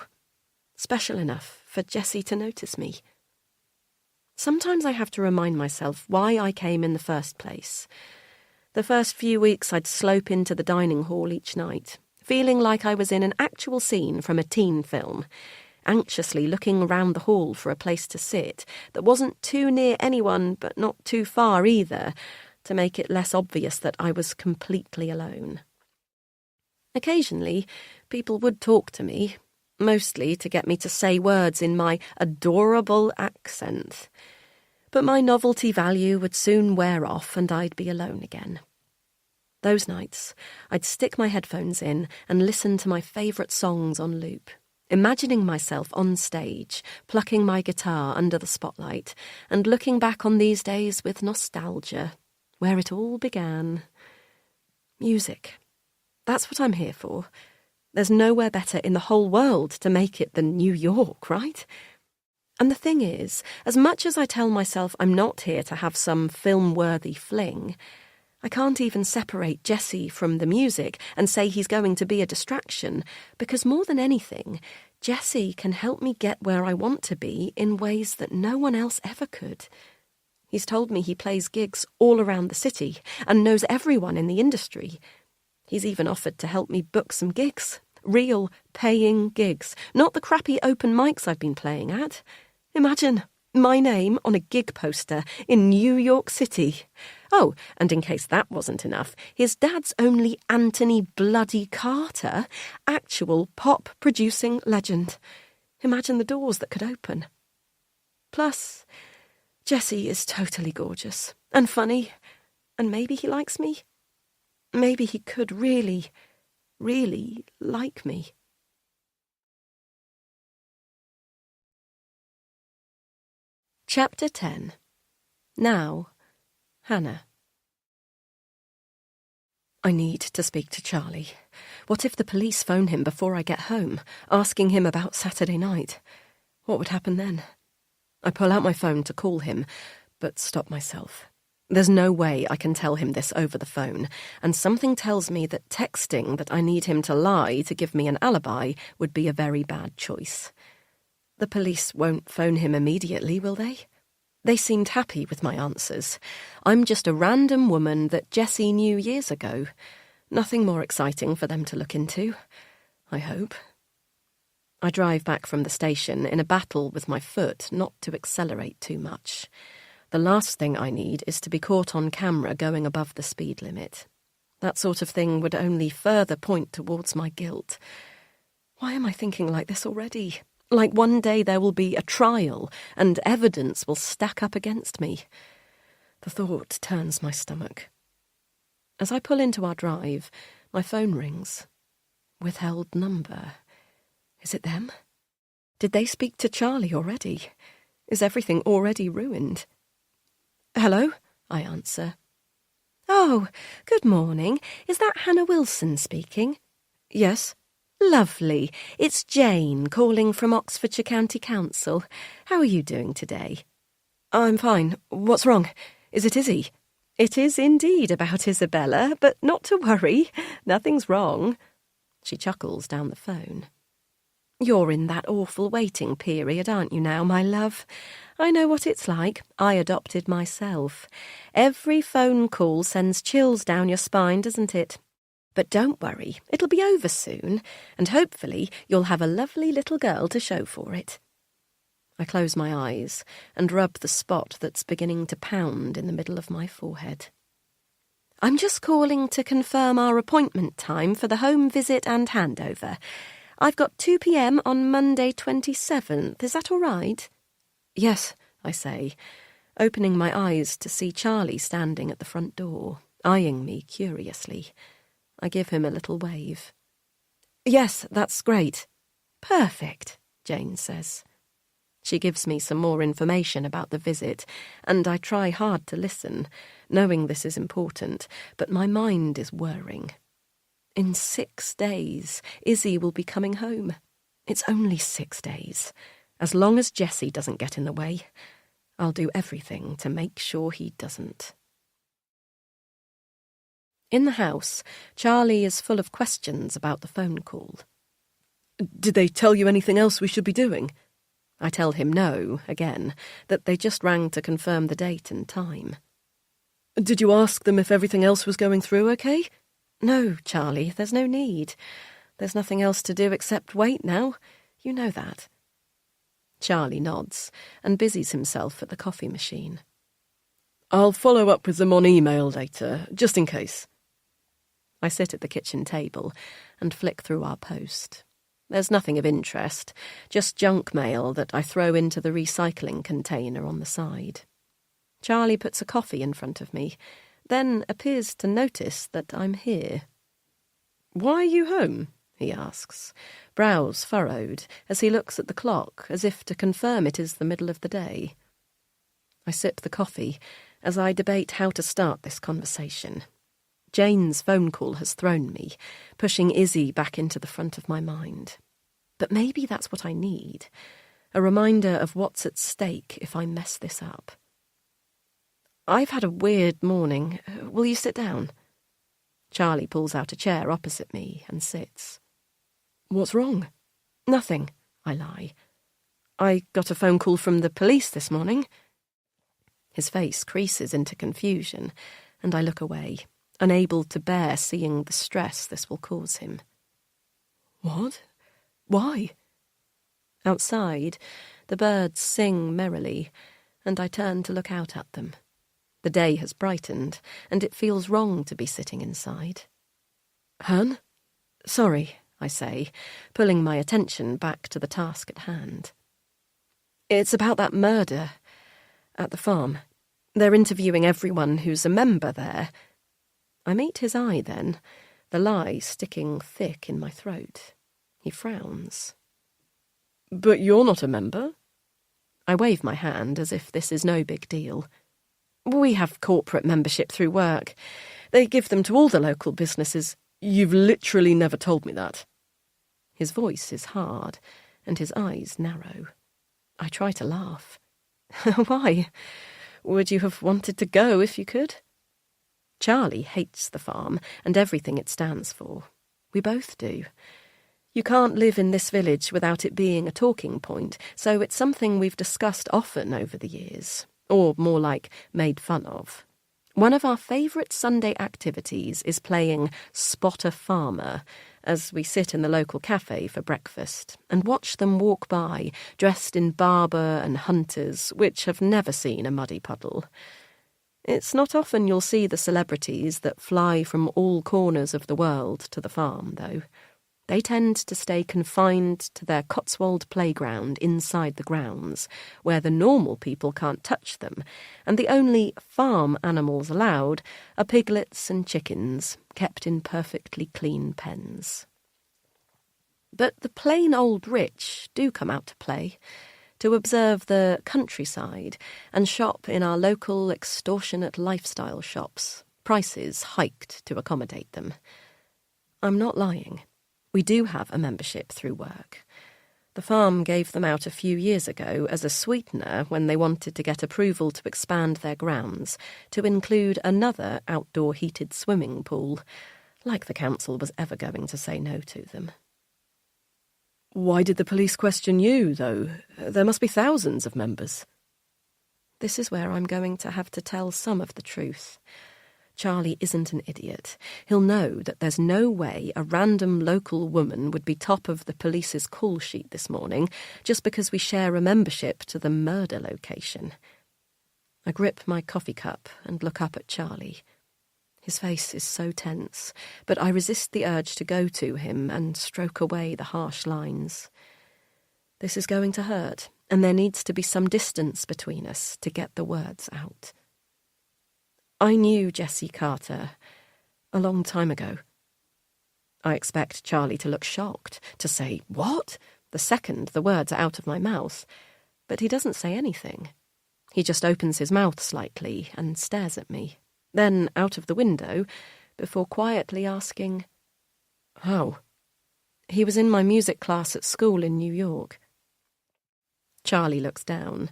Special enough for Jessie to notice me. Sometimes I have to remind myself why I came in the first place. The first few weeks I'd slope into the dining hall each night, feeling like I was in an actual scene from a teen film, anxiously looking around the hall for a place to sit that wasn't too near anyone but not too far either, to make it less obvious that I was completely alone. Occasionally, people would talk to me, mostly to get me to say words in my adorable accent. But my novelty value would soon wear off and I'd be alone again. Those nights, I'd stick my headphones in and listen to my favourite songs on loop, imagining myself on stage, plucking my guitar under the spotlight, and looking back on these days with nostalgia, where it all began. Music. That's what I'm here for. There's nowhere better in the whole world to make it than New York, right? And the thing is, as much as I tell myself I'm not here to have some film-worthy fling, I can't even separate Jessie from the music and say he's going to be a distraction, because more than anything, Jessie can help me get where I want to be in ways that no one else ever could. He's told me he plays gigs all around the city and knows everyone in the industry. He's even offered to help me book some gigs, real paying gigs, not the crappy open mics I've been playing at. Imagine my name on a gig poster in New York City. Oh, and in case that wasn't enough, his dad's only Anthony Bloody Carter, actual pop-producing legend. Imagine the doors that could open. Plus, Jessie is totally gorgeous and funny, and maybe he likes me. Maybe he could really, really like me. Chapter 10. Now, Hannah. I need to speak to Charlie. What if the police phone him before I get home, asking him about Saturday night? What would happen then? I pull out my phone to call him, but stop myself. There's no way I can tell him this over the phone, and something tells me that texting that I need him to lie to give me an alibi would be a very bad choice. The police won't phone him immediately, will they? They seemed happy with my answers. I'm just a random woman that Jessie knew years ago. Nothing more exciting for them to look into, I hope. I drive back from the station in a battle with my foot not to accelerate too much. The last thing I need is to be caught on camera going above the speed limit. That sort of thing would only further point towards my guilt. Why am I thinking like this already? Like one day there will be a trial and evidence will stack up against me. The thought turns my stomach. As I pull into our drive, my phone rings. Withheld number. Is it them? Did they speak to Charlie already? Is everything already ruined? Hello, I answer. Oh, good morning. Is that Hannah Wilson speaking? Yes. Lovely. It's Jane calling from Oxfordshire County Council. How are you doing today? I'm fine. What's wrong? Is it Izzy? It is indeed about Isabella, but not to worry. Nothing's wrong. She chuckles down the phone. You're in that awful waiting period, aren't you now, my love? I know what it's like. I adopted myself. Every phone call sends chills down your spine, doesn't it? But don't worry, it'll be over soon, and hopefully you'll have a lovely little girl to show for it. I close my eyes and rub the spot that's beginning to pound in the middle of my forehead. I'm just calling to confirm our appointment time for the home visit and handover. I've got 2 p.m. on Monday 27th. Is that all right? Yes, I say, opening my eyes to see Charlie standing at the front door, eyeing me curiously. I give him a little wave. Yes, that's great. Perfect, Jane says. She gives me some more information about the visit, and I try hard to listen, knowing this is important, but my mind is whirring. In 6 days, Izzy will be coming home. It's only 6 days. As long as Jessie doesn't get in the way, I'll do everything to make sure he doesn't. In the house, Charlie is full of questions about the phone call. Did they tell you anything else we should be doing? I tell him no, again, that they just rang to confirm the date and time. Did you ask them if everything else was going through okay? No, Charlie, there's no need. There's nothing else to do except wait now. You know that. Charlie nods and busies himself at the coffee machine. I'll follow up with them on email later, just in case. I sit at the kitchen table and flick through our post. There's nothing of interest, just junk mail that I throw into the recycling container on the side. Charlie puts a coffee in front of me, then appears to notice that I'm here. Why are you home? He asks, brows furrowed, as he looks at the clock as if to confirm it is the middle of the day. I sip the coffee as I debate how to start this conversation. Jane's phone call has thrown me, pushing Izzy back into the front of my mind. But maybe that's what I need, a reminder of what's at stake if I mess this up. I've had a weird morning. Will you sit down? Charlie pulls out a chair opposite me and sits. What's wrong? Nothing, I lie. I got a phone call from the police this morning. His face creases into confusion, and I look away, unable to bear seeing the stress this will cause him. What? Why? Outside, the birds sing merrily, and I turn to look out at them. The day has brightened, and it feels wrong to be sitting inside. Han? Sorry, I say, pulling my attention back to the task at hand. It's about that murder at the farm. They're interviewing everyone who's a member there. I meet his eye then, the lie sticking thick in my throat. He frowns. But you're not a member? I wave my hand as if this is no big deal. We have corporate membership through work. They give them to all the local businesses. You've literally never told me that. His voice is hard, and his eyes narrow. I try to laugh. Why? Would you have wanted to go if you could? Charlie hates the farm and everything it stands for. We both do. You can't live in this village without it being a talking point, so it's something we've discussed often over the years, or more like made fun of. One of our favourite Sunday activities is playing Spot a Farmer as we sit in the local cafe for breakfast and watch them walk by dressed in barber and hunters, which have never seen a muddy puddle. It's not often you'll see the celebrities that fly from all corners of the world to the farm, though. They tend to stay confined to their Cotswold playground inside the grounds, where the normal people can't touch them, and the only farm animals allowed are piglets and chickens, kept in perfectly clean pens. But the plain old rich do come out to play, to observe the countryside and shop in our local extortionate lifestyle shops, prices hiked to accommodate them. I'm not lying. We do have a membership through work. The farm gave them out a few years ago as a sweetener when they wanted to get approval to expand their grounds to include another outdoor heated swimming pool, like the council was ever going to say no to them. Why did the police question you, though? There must be thousands of members. This is where I'm going to have to tell some of the truth. Charlie isn't an idiot. He'll know that there's no way a random local woman would be top of the police's call sheet this morning just because we share a membership to the murder location. I grip my coffee cup and look up at Charlie. His face is so tense, but I resist the urge to go to him and stroke away the harsh lines. This is going to hurt, and there needs to be some distance between us to get the words out. I knew Jessie Carter a long time ago. I expect Charlie to look shocked, to say, "What?" the second the words are out of my mouth, but he doesn't say anything. He just opens his mouth slightly and stares at me, then out of the window, before quietly asking, "How?" He was in my music class at school in New York. Charlie looks down,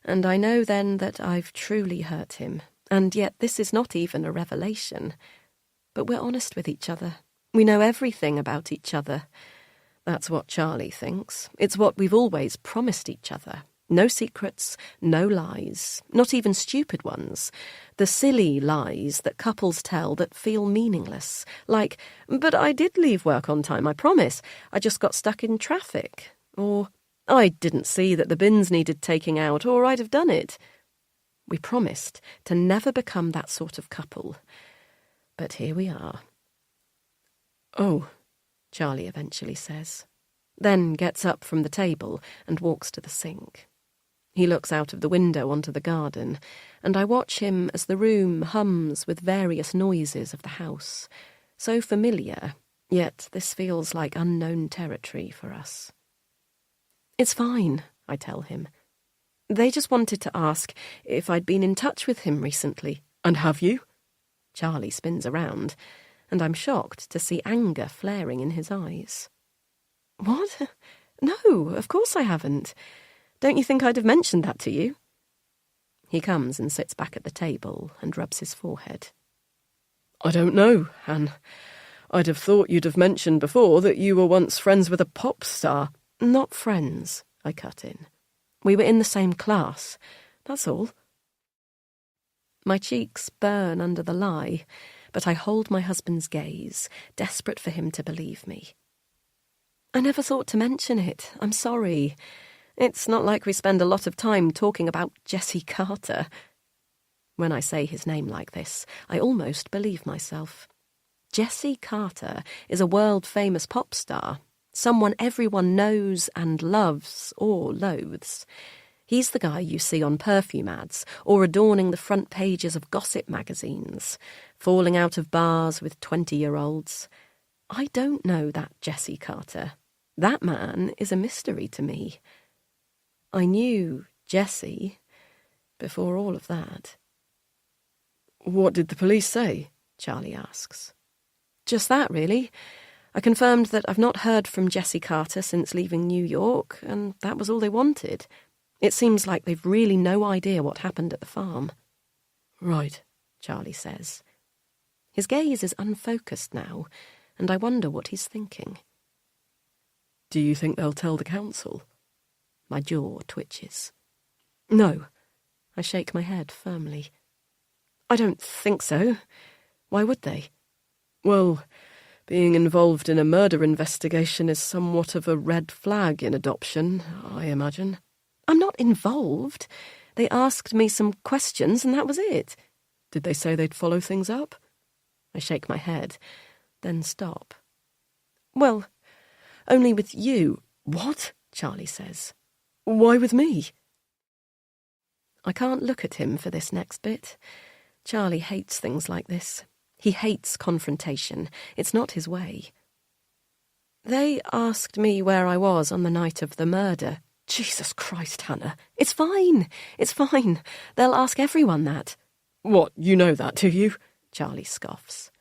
and I know then that I've truly hurt him. And yet this is not even a revelation. But we're honest with each other. We know everything about each other. That's what Charlie thinks. It's what we've always promised each other. No secrets, no lies, not even stupid ones. The silly lies that couples tell that feel meaningless. Like, "But I did leave work on time, I promise. I just got stuck in traffic." Or, "I didn't see that the bins needed taking out, or I'd have done it." We promised to never become that sort of couple. But here we are. "Oh," Charlie eventually says, then gets up from the table and walks to the sink. He looks out of the window onto the garden, and I watch him as the room hums with various noises of the house. So familiar, yet this feels like unknown territory for us. "It's fine," I tell him. "They just wanted to ask if I'd been in touch with him recently." "And have you?" Charlie spins around, and I'm shocked to see anger flaring in his eyes. "What? No, of course I haven't. Don't you think I'd have mentioned that to you?" He comes and sits back at the table and rubs his forehead. "I don't know, Anne. I'd have thought you'd have mentioned before that you were once friends with a pop star." "Not friends," I cut in. "We were in the same class, that's all." My cheeks burn under the lie, but I hold my husband's gaze, desperate for him to believe me. "I never thought to mention it. I'm sorry. It's not like we spend a lot of time talking about Jessie Carter." When I say his name like this, I almost believe myself. Jessie Carter is a world-famous pop star, someone everyone knows and loves or loathes. He's the guy you see on perfume ads or adorning the front pages of gossip magazines, falling out of bars with 20-year-olds. I don't know that Jessie Carter. That man is a mystery to me. I knew Jessie before all of that. "What did the police say?" Charlie asks. "Just that, really. I confirmed that I've not heard from Jessie Carter since leaving New York, and that was all they wanted. It seems like they've really no idea what happened at the farm." "Right," Charlie says. His gaze is unfocused now, and I wonder what he's thinking. "Do you think they'll tell the council?" My jaw twitches. "No." I shake my head firmly. "I don't think so. Why would they?" "Well, being involved in a murder investigation is somewhat of a red flag in adoption, I imagine." "I'm not involved. They asked me some questions and that was it." "Did they say they'd follow things up?" I shake my head, then stop. "Well, only with you." "What?" Charlie says. "Why with me?" I can't look at him for this next bit. Charlie hates things like this. He hates confrontation. It's not his way. "They asked me where I was on the night of the murder." "Jesus Christ, Hannah." It's fine. It's fine. They'll ask everyone that." "What, you know that, do you?" Charlie scoffs.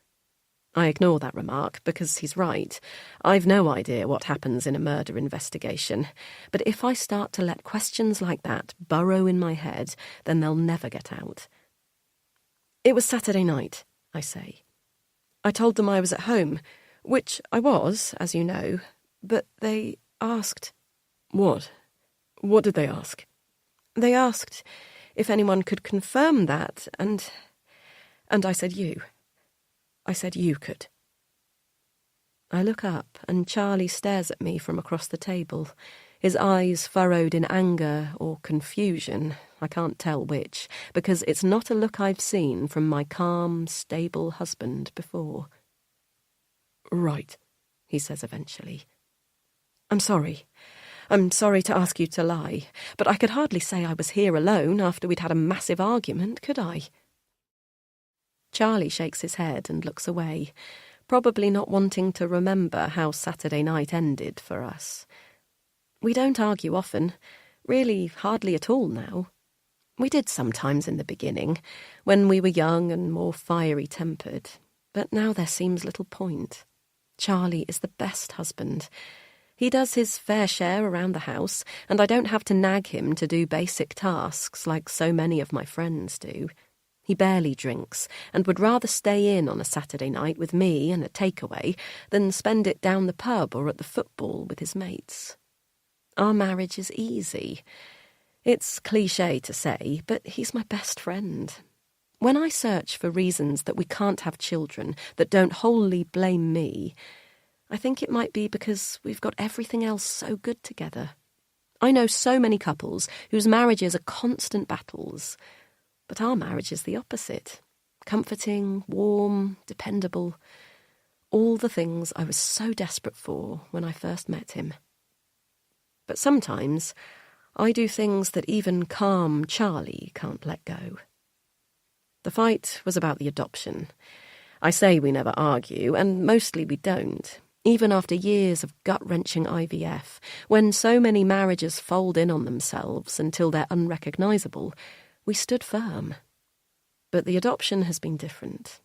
I ignore that remark because he's right. I've no idea what happens in a murder investigation. But if I start to let questions like that burrow in my head, then they'll never get out. "It was Saturday night," I say. "I told them I was at home, which I was, as you know, but they asked." "What? What did they ask?" "They asked if anyone could confirm that, and And I said you. I said you could. I look up, and Charlie stares at me from across the table, his eyes furrowed in anger or confusion, I can't tell which, because it's not a look I've seen from my calm, stable husband before. Right, he says eventually. I'm sorry. I'm sorry to ask you to lie, but I could hardly say I was here alone after we'd had a massive argument, could I? Charlie shakes his head and looks away, probably not wanting to remember how Saturday night ended for us. We don't argue often, really hardly at all now. We did sometimes in the beginning, when we were young and more fiery-tempered, but now there seems little point. Charlie is the best husband. He does his fair share around the house, and I don't have to nag him to do basic tasks like so many of my friends do. He barely drinks, and would rather stay in on a Saturday night with me and a takeaway than spend it down the pub or at the football with his mates. Our marriage is easy. It's cliché to say, but he's my best friend. When I search for reasons that we can't have children that don't wholly blame me, I think it might be because we've got everything else so good together. I know so many couples whose marriages are constant battles, but our marriage is the opposite. Comforting, warm, dependable. All the things I was so desperate for when I first met him. But sometimes I do things that even calm Charlie can't let go. The fight was about the adoption. I say we never argue, and mostly we don't. Even after years of gut-wrenching IVF, when so many marriages fold in on themselves until they're unrecognisable, we stood firm. But the adoption has been different.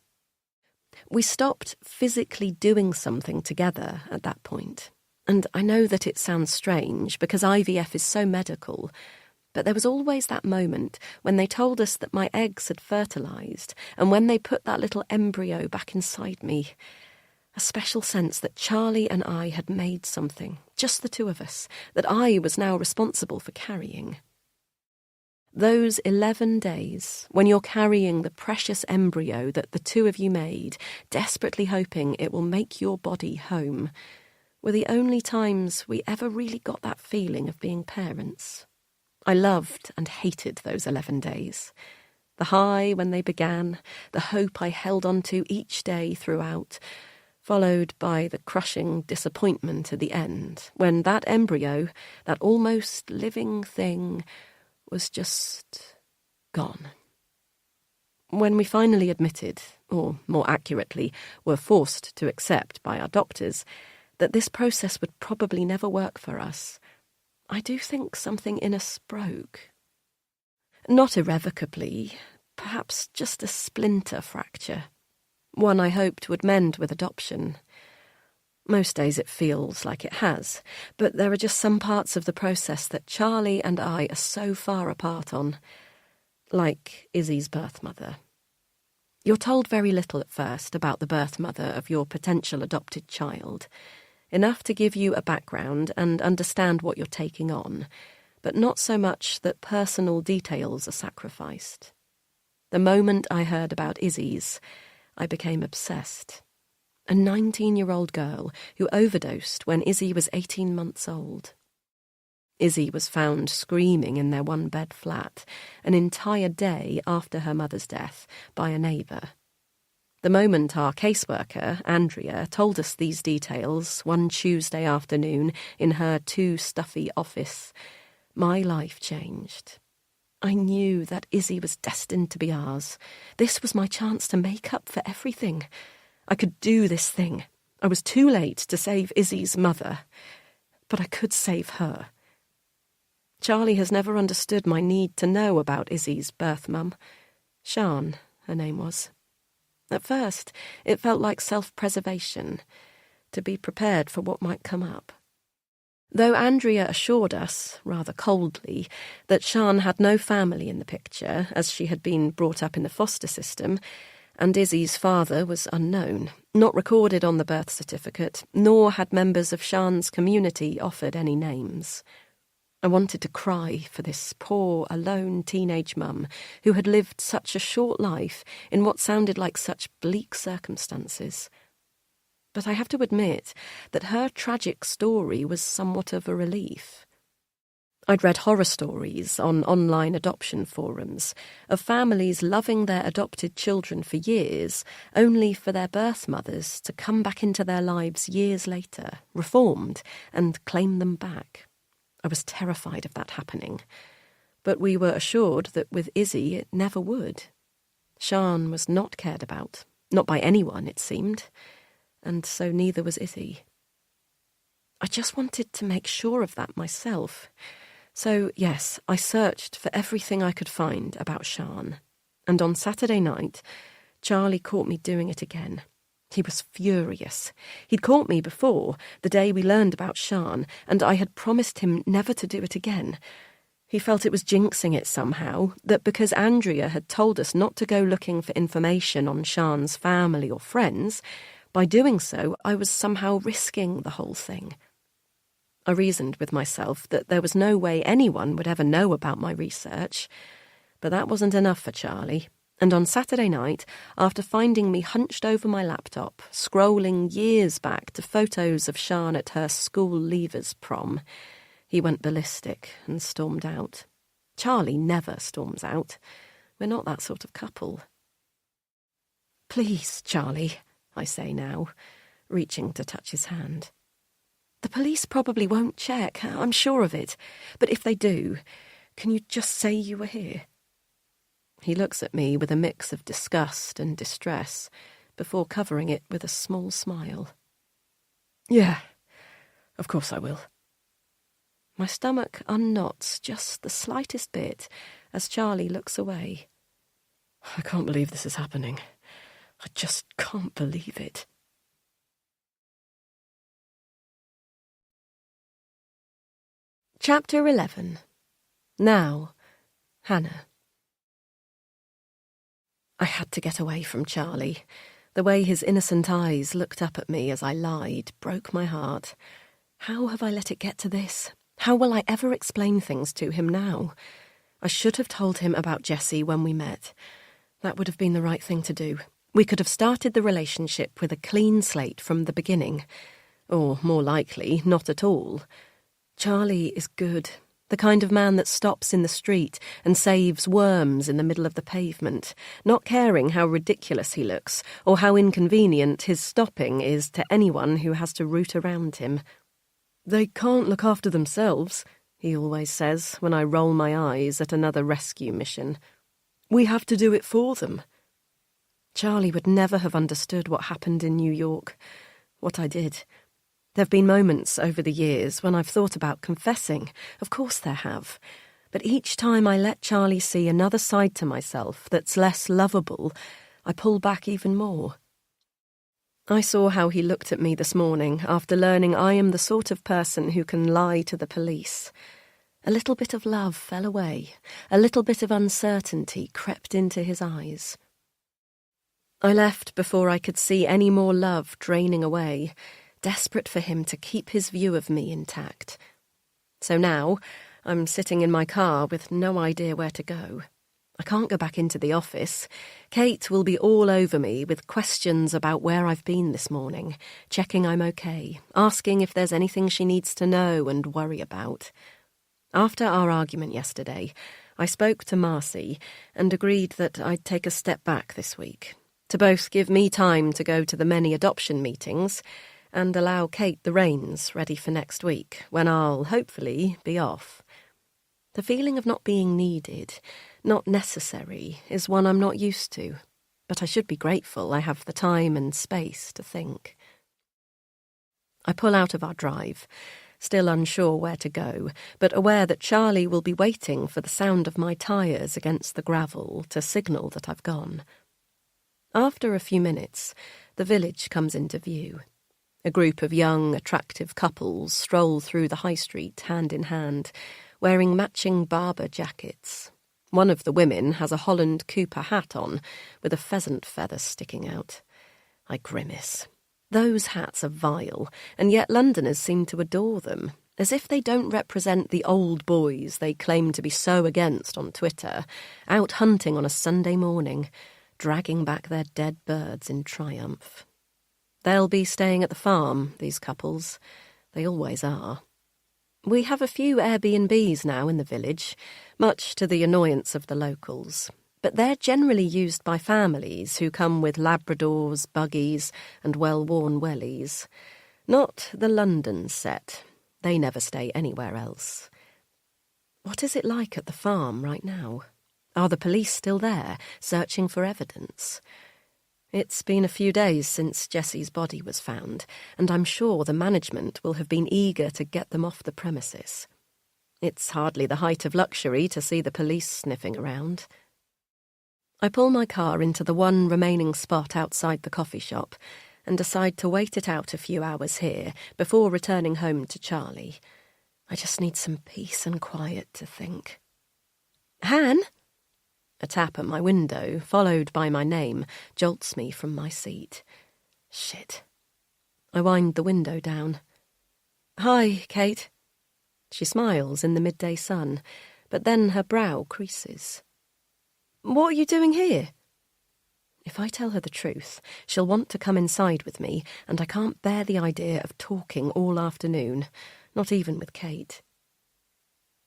We stopped physically doing something together at that point. And I know that it sounds strange because IVF is so medical, but there was always that moment when they told us that my eggs had fertilised, and when they put that little embryo back inside me, a special sense that Charlie and I had made something, just the two of us, that I was now responsible for carrying. Those 11 days, when you're carrying the precious embryo that the two of you made, desperately hoping it will make your body home, were the only times we ever really got that feeling of being parents. I loved and hated those 11 days. The high when they began, the hope I held on to each day throughout, followed by the crushing disappointment at the end, when that embryo, that almost living thing, was just gone. When we finally admitted, or more accurately, were forced to accept by our doctors, that this process would probably never work for us, I do think something in us broke. Not irrevocably, perhaps just a splinter fracture. One I hoped would mend with adoption. Most days it feels like it has, but there are just some parts of the process that Charlie and I are so far apart on, like Izzy's birth mother. You're told very little at first about the birth mother of your potential adopted child, enough to give you a background and understand what you're taking on, but not so much that personal details are sacrificed. The moment I heard about Izzy's, I became obsessed. A 19-year-old girl who overdosed when Izzy was 18 months old. Izzy was found screaming in their one-bed flat an entire day after her mother's death by a neighbour. The moment our caseworker, Andrea, told us these details one Tuesday afternoon in her too stuffy office, my life changed. I knew that Izzy was destined to be ours. This was my chance to make up for everything. I could do this thing. I was too late to save Izzy's mother, but I could save her. Charlie has never understood my need to know about Izzy's birth mum. Sian, her name was. At first, it felt like self-preservation, to be prepared for what might come up. Though Andrea assured us, rather coldly, that Sian had no family in the picture, as she had been brought up in the foster system, and Izzy's father was unknown, not recorded on the birth certificate, nor had members of Sian's community offered any names. I wanted to cry for this poor, alone teenage mum who had lived such a short life in what sounded like such bleak circumstances. But I have to admit that her tragic story was somewhat of a relief. I'd read horror stories on online adoption forums of families loving their adopted children for years, only for their birth mothers to come back into their lives years later, reformed, and claim them back. I was terrified of that happening, but we were assured that with Izzy it never would. Sian was not cared about, not by anyone, it seemed, and so neither was Izzy. I just wanted to make sure of that myself. So, yes, I searched for everything I could find about Sian, and on Saturday night, Charlie caught me doing it again. He was furious. He'd caught me before, the day we learned about Sian, and I had promised him never to do it again. He felt it was jinxing it somehow, that because Andrea had told us not to go looking for information on Sian's family or friends, by doing so I was somehow risking the whole thing. I reasoned with myself that there was no way anyone would ever know about my research, but that wasn't enough for Charlie. And on Saturday night, after finding me hunched over my laptop, scrolling years back to photos of Sian at her school leavers prom, he went ballistic and stormed out. Charlie never storms out. We're not that sort of couple. "Please, Charlie," I say now, reaching to touch his hand. "The police probably won't check, I'm sure of it. But if they do, can you just say you were here?" He looks at me with a mix of disgust and distress before covering it with a small smile. "Yeah, of course I will." My stomach unknots just the slightest bit as Charlie looks away. "I can't believe this is happening. I just can't believe it." Chapter 11. Now, Hannah. I had to get away from Charlie. The way his innocent eyes looked up at me as I lied broke my heart. How have I let it get to this? How will I ever explain things to him now? I should have told him about Jessie when we met. That would have been the right thing to do. We could have started the relationship with a clean slate from the beginning. Or, more likely, not at all. Charlie is good. The kind of man that stops in the street and saves worms in the middle of the pavement, not caring how ridiculous he looks or how inconvenient his stopping is to anyone who has to root around him. "They can't look after themselves," he always says when I roll my eyes at another rescue mission. "We have to do it for them." Charlie would never have understood what happened in New York, what I did. There have been moments over the years when I've thought about confessing. Of course there have. But each time I let Charlie see another side to myself that's less lovable, I pull back even more. I saw how he looked at me this morning after learning I am the sort of person who can lie to the police. A little bit of love fell away. A little bit of uncertainty crept into his eyes. I left before I could see any more love draining away, desperate for him to keep his view of me intact. So now, I'm sitting in my car with no idea where to go. I can't go back into the office. Kate will be all over me with questions about where I've been this morning, checking I'm okay, asking if there's anything she needs to know and worry about. After our argument yesterday, I spoke to Marcy and agreed that I'd take a step back this week, to both give me time to go to the many adoption meetings and allow Kate the reins ready for next week, when I'll, hopefully, be off. The feeling of not being needed, not necessary, is one I'm not used to, but I should be grateful I have the time and space to think. I pull out of our drive, still unsure where to go, but aware that Charlie will be waiting for the sound of my tyres against the gravel to signal that I've gone. After a few minutes, the village comes into view. A group of young, attractive couples stroll through the high street hand in hand, wearing matching Barber jackets. One of the women has a Holland Cooper hat on, with a pheasant feather sticking out. I grimace. Those hats are vile, and yet Londoners seem to adore them, as if they don't represent the old boys they claim to be so against on Twitter, out hunting on a Sunday morning, dragging back their dead birds in triumph. They'll be staying at the farm, these couples. They always are. We have a few Airbnbs now in the village, much to the annoyance of the locals, but they're generally used by families who come with Labradors, buggies, and well-worn wellies. Not the London set. They never stay anywhere else. What is it like at the farm right now? Are the police still there, searching for evidence? It's been a few days since Jessie's body was found, and I'm sure the management will have been eager to get them off the premises. It's hardly the height of luxury to see the police sniffing around. I pull my car into the one remaining spot outside the coffee shop and decide to wait it out a few hours here before returning home to Charlie. I just need some peace and quiet to think. Han? A tap at my window, followed by my name, jolts me from my seat. Shit. I wind the window down. Hi, Kate. She smiles in the midday sun, but then her brow creases. What are you doing here? If I tell her the truth, she'll want to come inside with me, and I can't bear the idea of talking all afternoon, not even with Kate.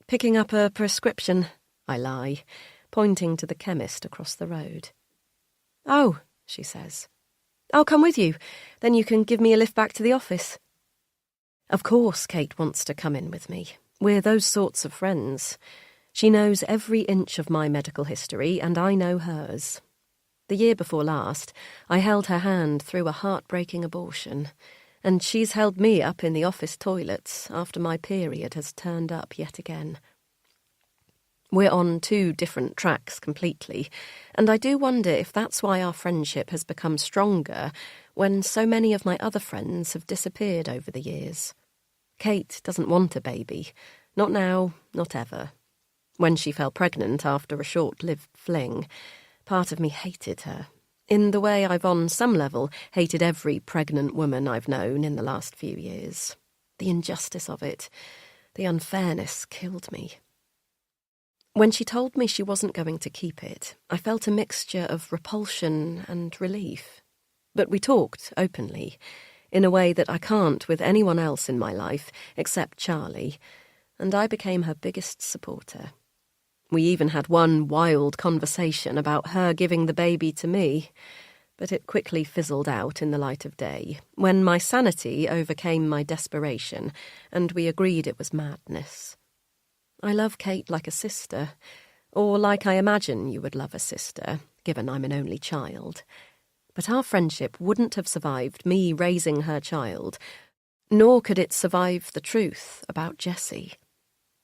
Picking up a prescription, I lie, pointing to the chemist across the road. Oh, she says. I'll come with you. Then you can give me a lift back to the office. Of course Kate wants to come in with me. We're those sorts of friends. She knows every inch of my medical history, and I know hers. The year before last, I held her hand through a heartbreaking abortion, and she's held me up in the office toilets after my period has turned up yet again. We're on two different tracks completely, and I do wonder if that's why our friendship has become stronger when so many of my other friends have disappeared over the years. Kate doesn't want a baby. Not now, not ever. When she fell pregnant after a short-lived fling, part of me hated her, in the way I've on some level hated every pregnant woman I've known in the last few years. The injustice of it, the unfairness killed me. When she told me she wasn't going to keep it, I felt a mixture of repulsion and relief. But we talked openly, in a way that I can't with anyone else in my life except Charlie, and I became her biggest supporter. We even had one wild conversation about her giving the baby to me, but it quickly fizzled out in the light of day, when my sanity overcame my desperation, and we agreed it was madness. I love Kate like a sister, or like I imagine you would love a sister, given I'm an only child. But our friendship wouldn't have survived me raising her child, nor could it survive the truth about Jessie.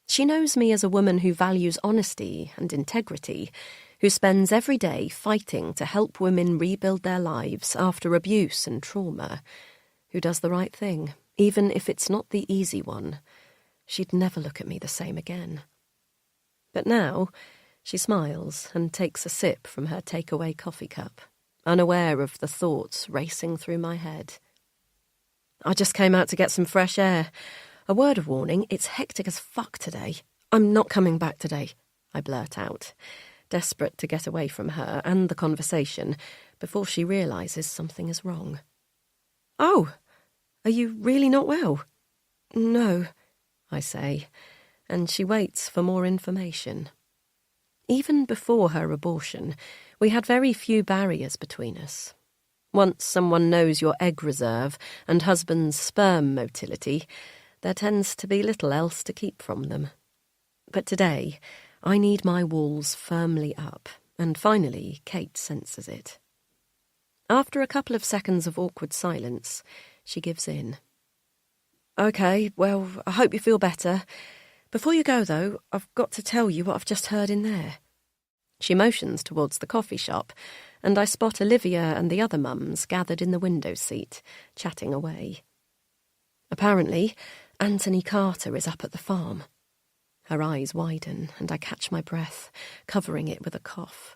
She knows me as a woman who values honesty and integrity, who spends every day fighting to help women rebuild their lives after abuse and trauma, who does the right thing, even if it's not the easy one. She'd never look at me the same again. But now she smiles and takes a sip from her takeaway coffee cup, unaware of the thoughts racing through my head. I just came out to get some fresh air. A word of warning, it's hectic as fuck today. I'm not coming back today, I blurt out, desperate to get away from her and the conversation before she realises something is wrong. Oh, are you really not well? No, I say, and she waits for more information. Even before her abortion, we had very few barriers between us. Once someone knows your egg reserve and husband's sperm motility, there tends to be little else to keep from them. But today, I need my walls firmly up, and finally Kate senses it. After a couple of seconds of awkward silence, she gives in. OK, well, I hope you feel better. Before you go, though, I've got to tell you what I've just heard in there. She motions towards the coffee shop, and I spot Olivia and the other mums gathered in the window seat, chatting away. Apparently, Anthony Carter is up at the farm. Her eyes widen, and I catch my breath, covering it with a cough.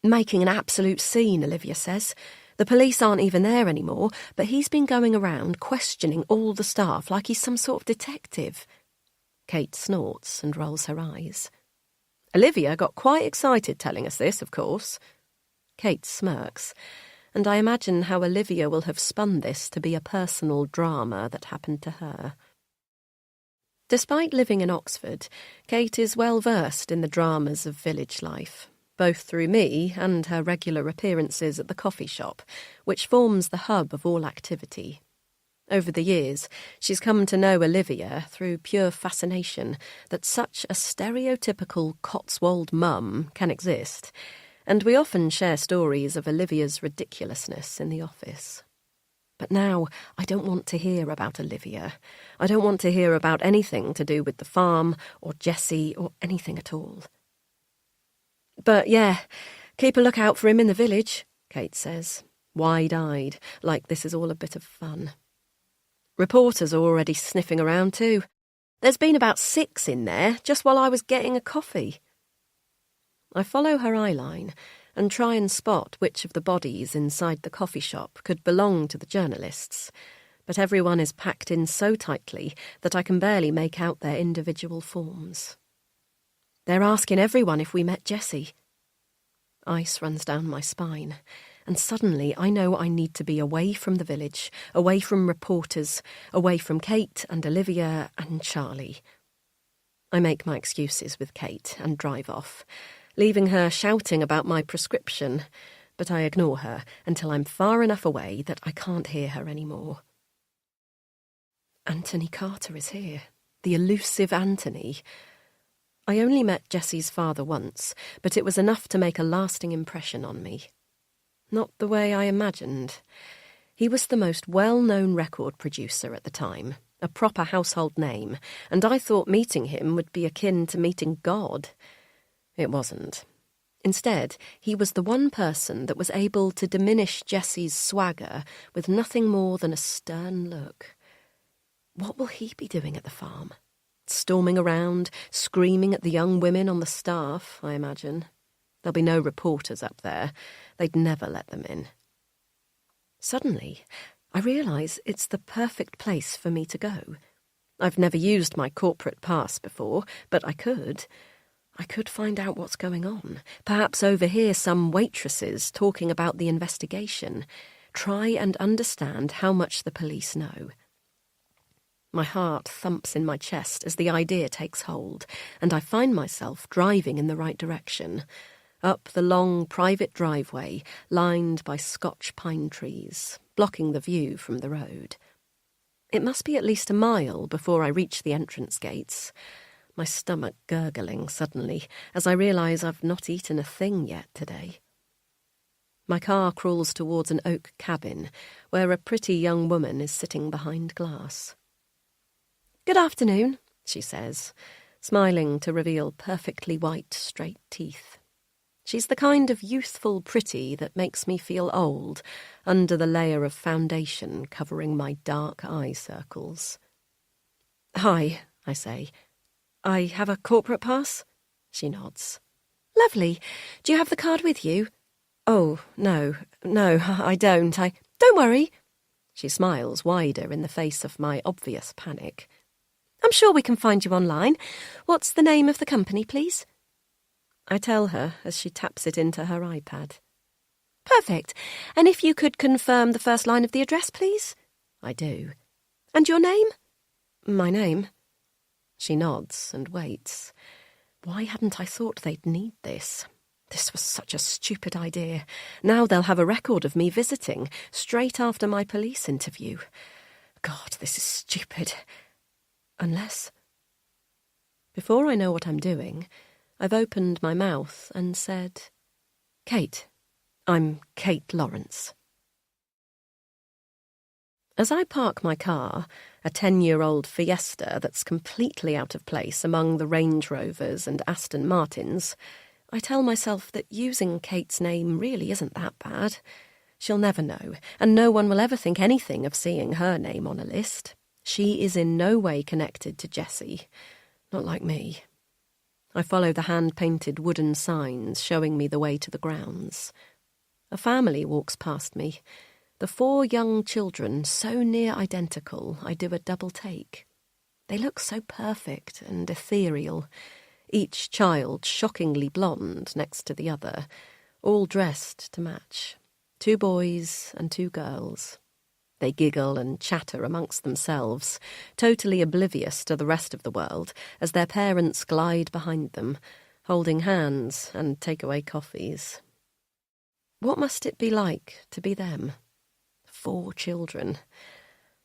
Making an absolute scene, Olivia says. The police aren't even there anymore, but he's been going around questioning all the staff like he's some sort of detective. Kate snorts and rolls her eyes. Olivia got quite excited telling us this, of course. Kate smirks, and I imagine how Olivia will have spun this to be a personal drama that happened to her. Despite living in Oxford, Kate is well versed in the dramas of village life, both through me and her regular appearances at the coffee shop, which forms the hub of all activity. Over the years, she's come to know Olivia through pure fascination that such a stereotypical Cotswold mum can exist, and we often share stories of Olivia's ridiculousness in the office. But now I don't want to hear about Olivia. I don't want to hear about anything to do with the farm or Jessie or anything at all. But yeah, keep a lookout for him in the village, Kate says, wide-eyed, like this is all a bit of fun. Reporters are already sniffing around too. There's been about 6 in there just while I was getting a coffee. I follow her eyeline and try and spot which of the bodies inside the coffee shop could belong to the journalists, but everyone is packed in so tightly that I can barely make out their individual forms. They're asking everyone if we met Jessie. Ice runs down my spine, and suddenly I know I need to be away from the village, away from reporters, away from Kate and Olivia and Charlie. I make my excuses with Kate and drive off, leaving her shouting about my prescription, but I ignore her until I'm far enough away that I can't hear her anymore. Anthony Carter is here, the elusive Anthony. I only met Jessie's father once, but it was enough to make a lasting impression on me. Not the way I imagined. He was the most well-known record producer at the time, a proper household name, and I thought meeting him would be akin to meeting God. It wasn't. Instead, he was the one person that was able to diminish Jessie's swagger with nothing more than a stern look. What will he be doing at the farm? Storming around, screaming at the young women on the staff, I imagine. There'll be no reporters up there. They'd never let them in. Suddenly, I realise it's the perfect place for me to go. I've never used my corporate pass before, but I could. I could find out what's going on, perhaps overhear some waitresses talking about the investigation, try and understand how much the police know. My heart thumps in my chest as the idea takes hold, and I find myself driving in the right direction, up the long private driveway lined by Scotch pine trees, blocking the view from the road. It must be at least a mile before I reach the entrance gates, my stomach gurgling suddenly as I realise I've not eaten a thing yet today. My car crawls towards an oak cabin where a pretty young woman is sitting behind glass. "Good afternoon," she says, smiling to reveal perfectly white, straight teeth. She's the kind of youthful pretty that makes me feel old under the layer of foundation covering my dark eye circles. "Hi," I say. "I have a corporate pass?" She nods. "Lovely. Do you have the card with you?" "Oh, no, I don't. Don't worry." She smiles wider in the face of my obvious panic. "I'm sure we can find you online. What's the name of the company, please?" I tell her as she taps it into her iPad. "Perfect. And if you could confirm the first line of the address, please?" I do. "And your name?" "My name?" She nods and waits. Why hadn't I thought they'd need this? This was such a stupid idea. Now they'll have a record of me visiting, straight after my police interview. God, this is stupid. Unless... Before I know what I'm doing, I've opened my mouth and said, "Kate. I'm Kate Lawrence." As I park my car, a 10-year-old Fiesta that's completely out of place among the Range Rovers and Aston Martins, I tell myself that using Kate's name really isn't that bad. She'll never know, and no one will ever think anything of seeing her name on a list. She is in no way connected to Jessie. Not like me. I follow the hand-painted wooden signs showing me the way to the grounds. A family walks past me. The 4 young children, so near identical, I do a double take. They look so perfect and ethereal, each child shockingly blonde next to the other, all dressed to match. 2 boys and 2 girls. They giggle and chatter amongst themselves, totally oblivious to the rest of the world, as their parents glide behind them, holding hands and take away coffees. What must it be like to be them? 4 children.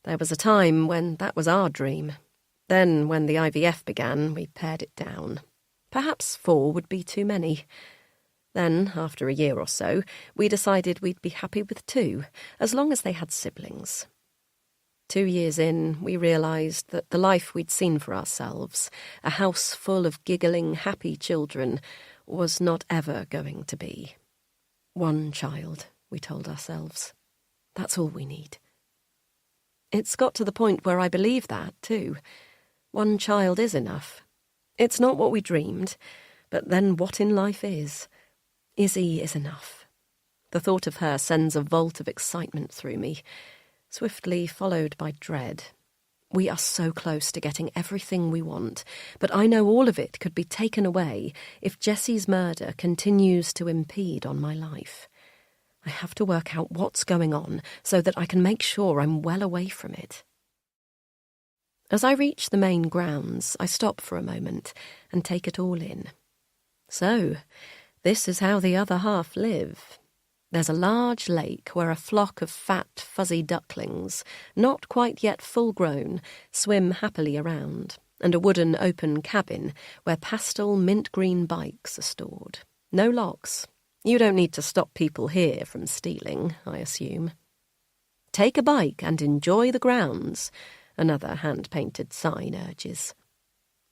There was a time when that was our dream. Then, when the IVF began, we pared it down. Perhaps 4 would be too many. Then, after a year or so, we decided we'd be happy with 2, as long as they had siblings. 2 years in, we realised that the life we'd seen for ourselves, a house full of giggling, happy children, was not ever going to be. 1 child, we told ourselves. That's all we need. It's got to the point where I believe that, too. 1 child is enough. It's not what we dreamed, but then what in life is? Izzy is enough. The thought of her sends a volt of excitement through me, swiftly followed by dread. We are so close to getting everything we want, but I know all of it could be taken away if Jessie's murder continues to impede on my life. I have to work out what's going on so that I can make sure I'm well away from it. As I reach the main grounds, I stop for a moment and take it all in. So, this is how the other half live. There's a large lake where a flock of fat, fuzzy ducklings, not quite yet full-grown, swim happily around, and a wooden open cabin where pastel mint-green bikes are stored. No locks. You don't need to stop people here from stealing, I assume. Take a bike and enjoy the grounds, another hand-painted sign urges.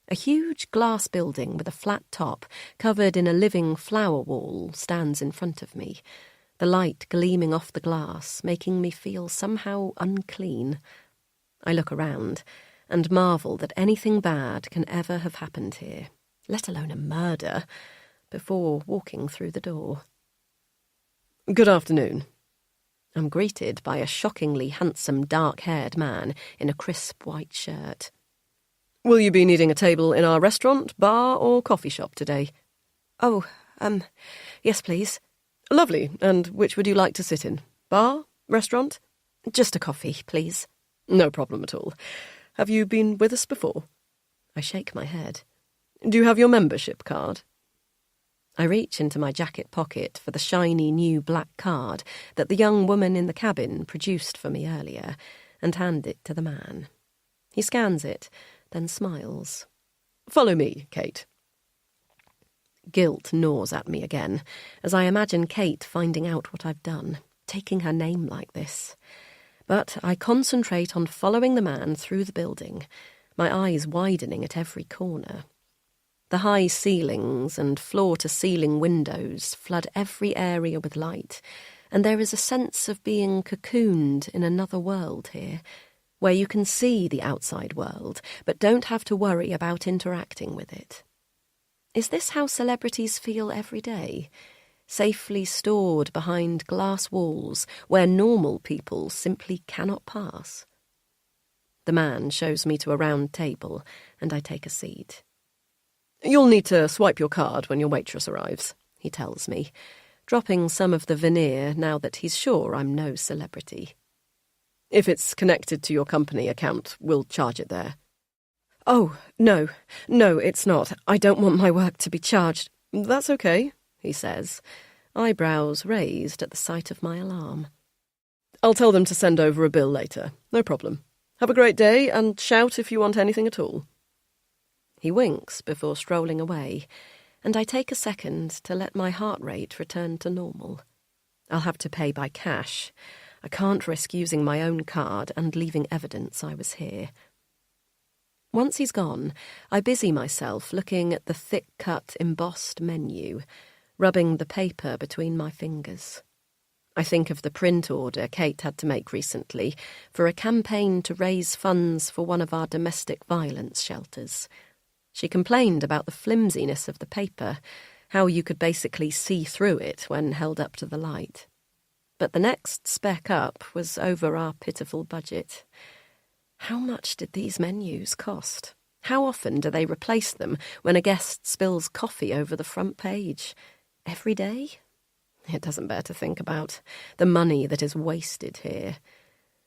A huge glass building with a flat top, covered in a living flower wall, stands in front of me, the light gleaming off the glass, making me feel somehow unclean. I look around and marvel that anything bad can ever have happened here, let alone a murder, before walking through the door. Good afternoon. I'm greeted by a shockingly handsome dark-haired man in a crisp white shirt. Will you be needing a table in our restaurant, bar, or coffee shop today? Oh, yes, please. Lovely. And which would you like to sit in? Bar? Restaurant? Just a coffee, please. No problem at all. Have you been with us before? I shake my head. Do you have your membership card? I reach into my jacket pocket for the shiny new black card that the young woman in the cabin produced for me earlier and hand it to the man. He scans it, then smiles. Follow me, Kate. Guilt gnaws at me again, as I imagine Kate finding out what I've done, taking her name like this. But I concentrate on following the man through the building, my eyes widening at every corner. The high ceilings and floor-to-ceiling windows flood every area with light, and there is a sense of being cocooned in another world here, where you can see the outside world, but don't have to worry about interacting with it. Is this how celebrities feel every day? Safely stored behind glass walls where normal people simply cannot pass? The man shows me to a round table, and I take a seat. You'll need to swipe your card when your waitress arrives, he tells me, dropping some of the veneer now that he's sure I'm no celebrity. If it's connected to your company account, we'll charge it there. Oh, no, it's not. I don't want my work to be charged. That's okay, he says, eyebrows raised at the sight of my alarm. I'll tell them to send over a bill later. No problem. Have a great day, and shout if you want anything at all. He winks before strolling away, and I take a second to let my heart rate return to normal. I'll have to pay by cash. I can't risk using my own card and leaving evidence I was here. Once he's gone, I busy myself looking at the thick-cut, embossed menu, rubbing the paper between my fingers. I think of the print order Kate had to make recently for a campaign to raise funds for one of our domestic violence shelters. She complained about the flimsiness of the paper, how you could basically see through it when held up to the light. But the next spec up was over our pitiful budget. How much did these menus cost? How often do they replace them when a guest spills coffee over the front page? Every day? It doesn't bear to think about. The money that is wasted here.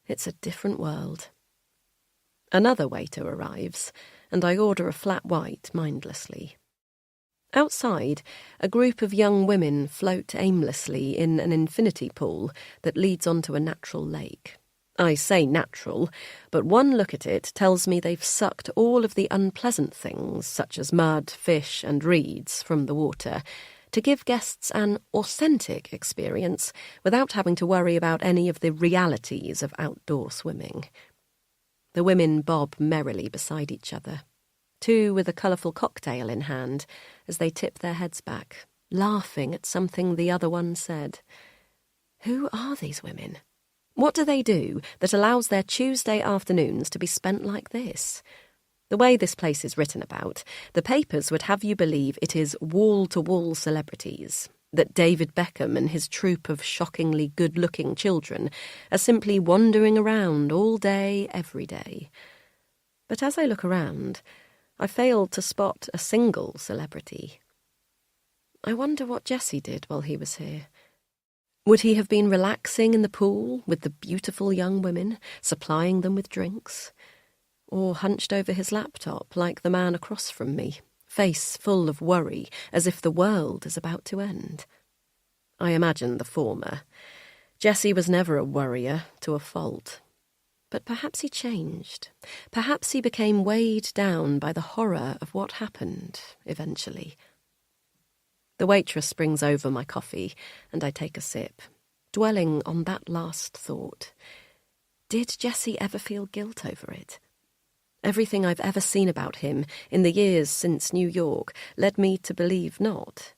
It's a different world. Another waiter arrives, and I order a flat white mindlessly. Outside, a group of young women float aimlessly in an infinity pool that leads onto a natural lake. I say natural, but one look at it tells me they've sucked all of the unpleasant things, such as mud, fish, and reeds, from the water, to give guests an authentic experience without having to worry about any of the realities of outdoor swimming. The women bob merrily beside each other, two with a colourful cocktail in hand, as they tip their heads back, laughing at something the other one said. Who are these women? What do they do that allows their Tuesday afternoons to be spent like this? The way this place is written about, the papers would have you believe it is wall-to-wall celebrities, that David Beckham and his troupe of shockingly good-looking children are simply wandering around all day, every day. But as I look around, I fail to spot a single celebrity. I wonder what Jesse did while he was here. Would he have been relaxing in the pool with the beautiful young women, supplying them with drinks? Or hunched over his laptop like the man across from me, face full of worry, as if the world is about to end? I imagine the former. Jesse was never a worrier to a fault. But perhaps he changed. Perhaps he became weighed down by the horror of what happened, eventually. The waitress brings over my coffee, and I take a sip, dwelling on that last thought. Did Jesse ever feel guilt over it? Everything I've ever seen about him in the years since New York led me to believe not.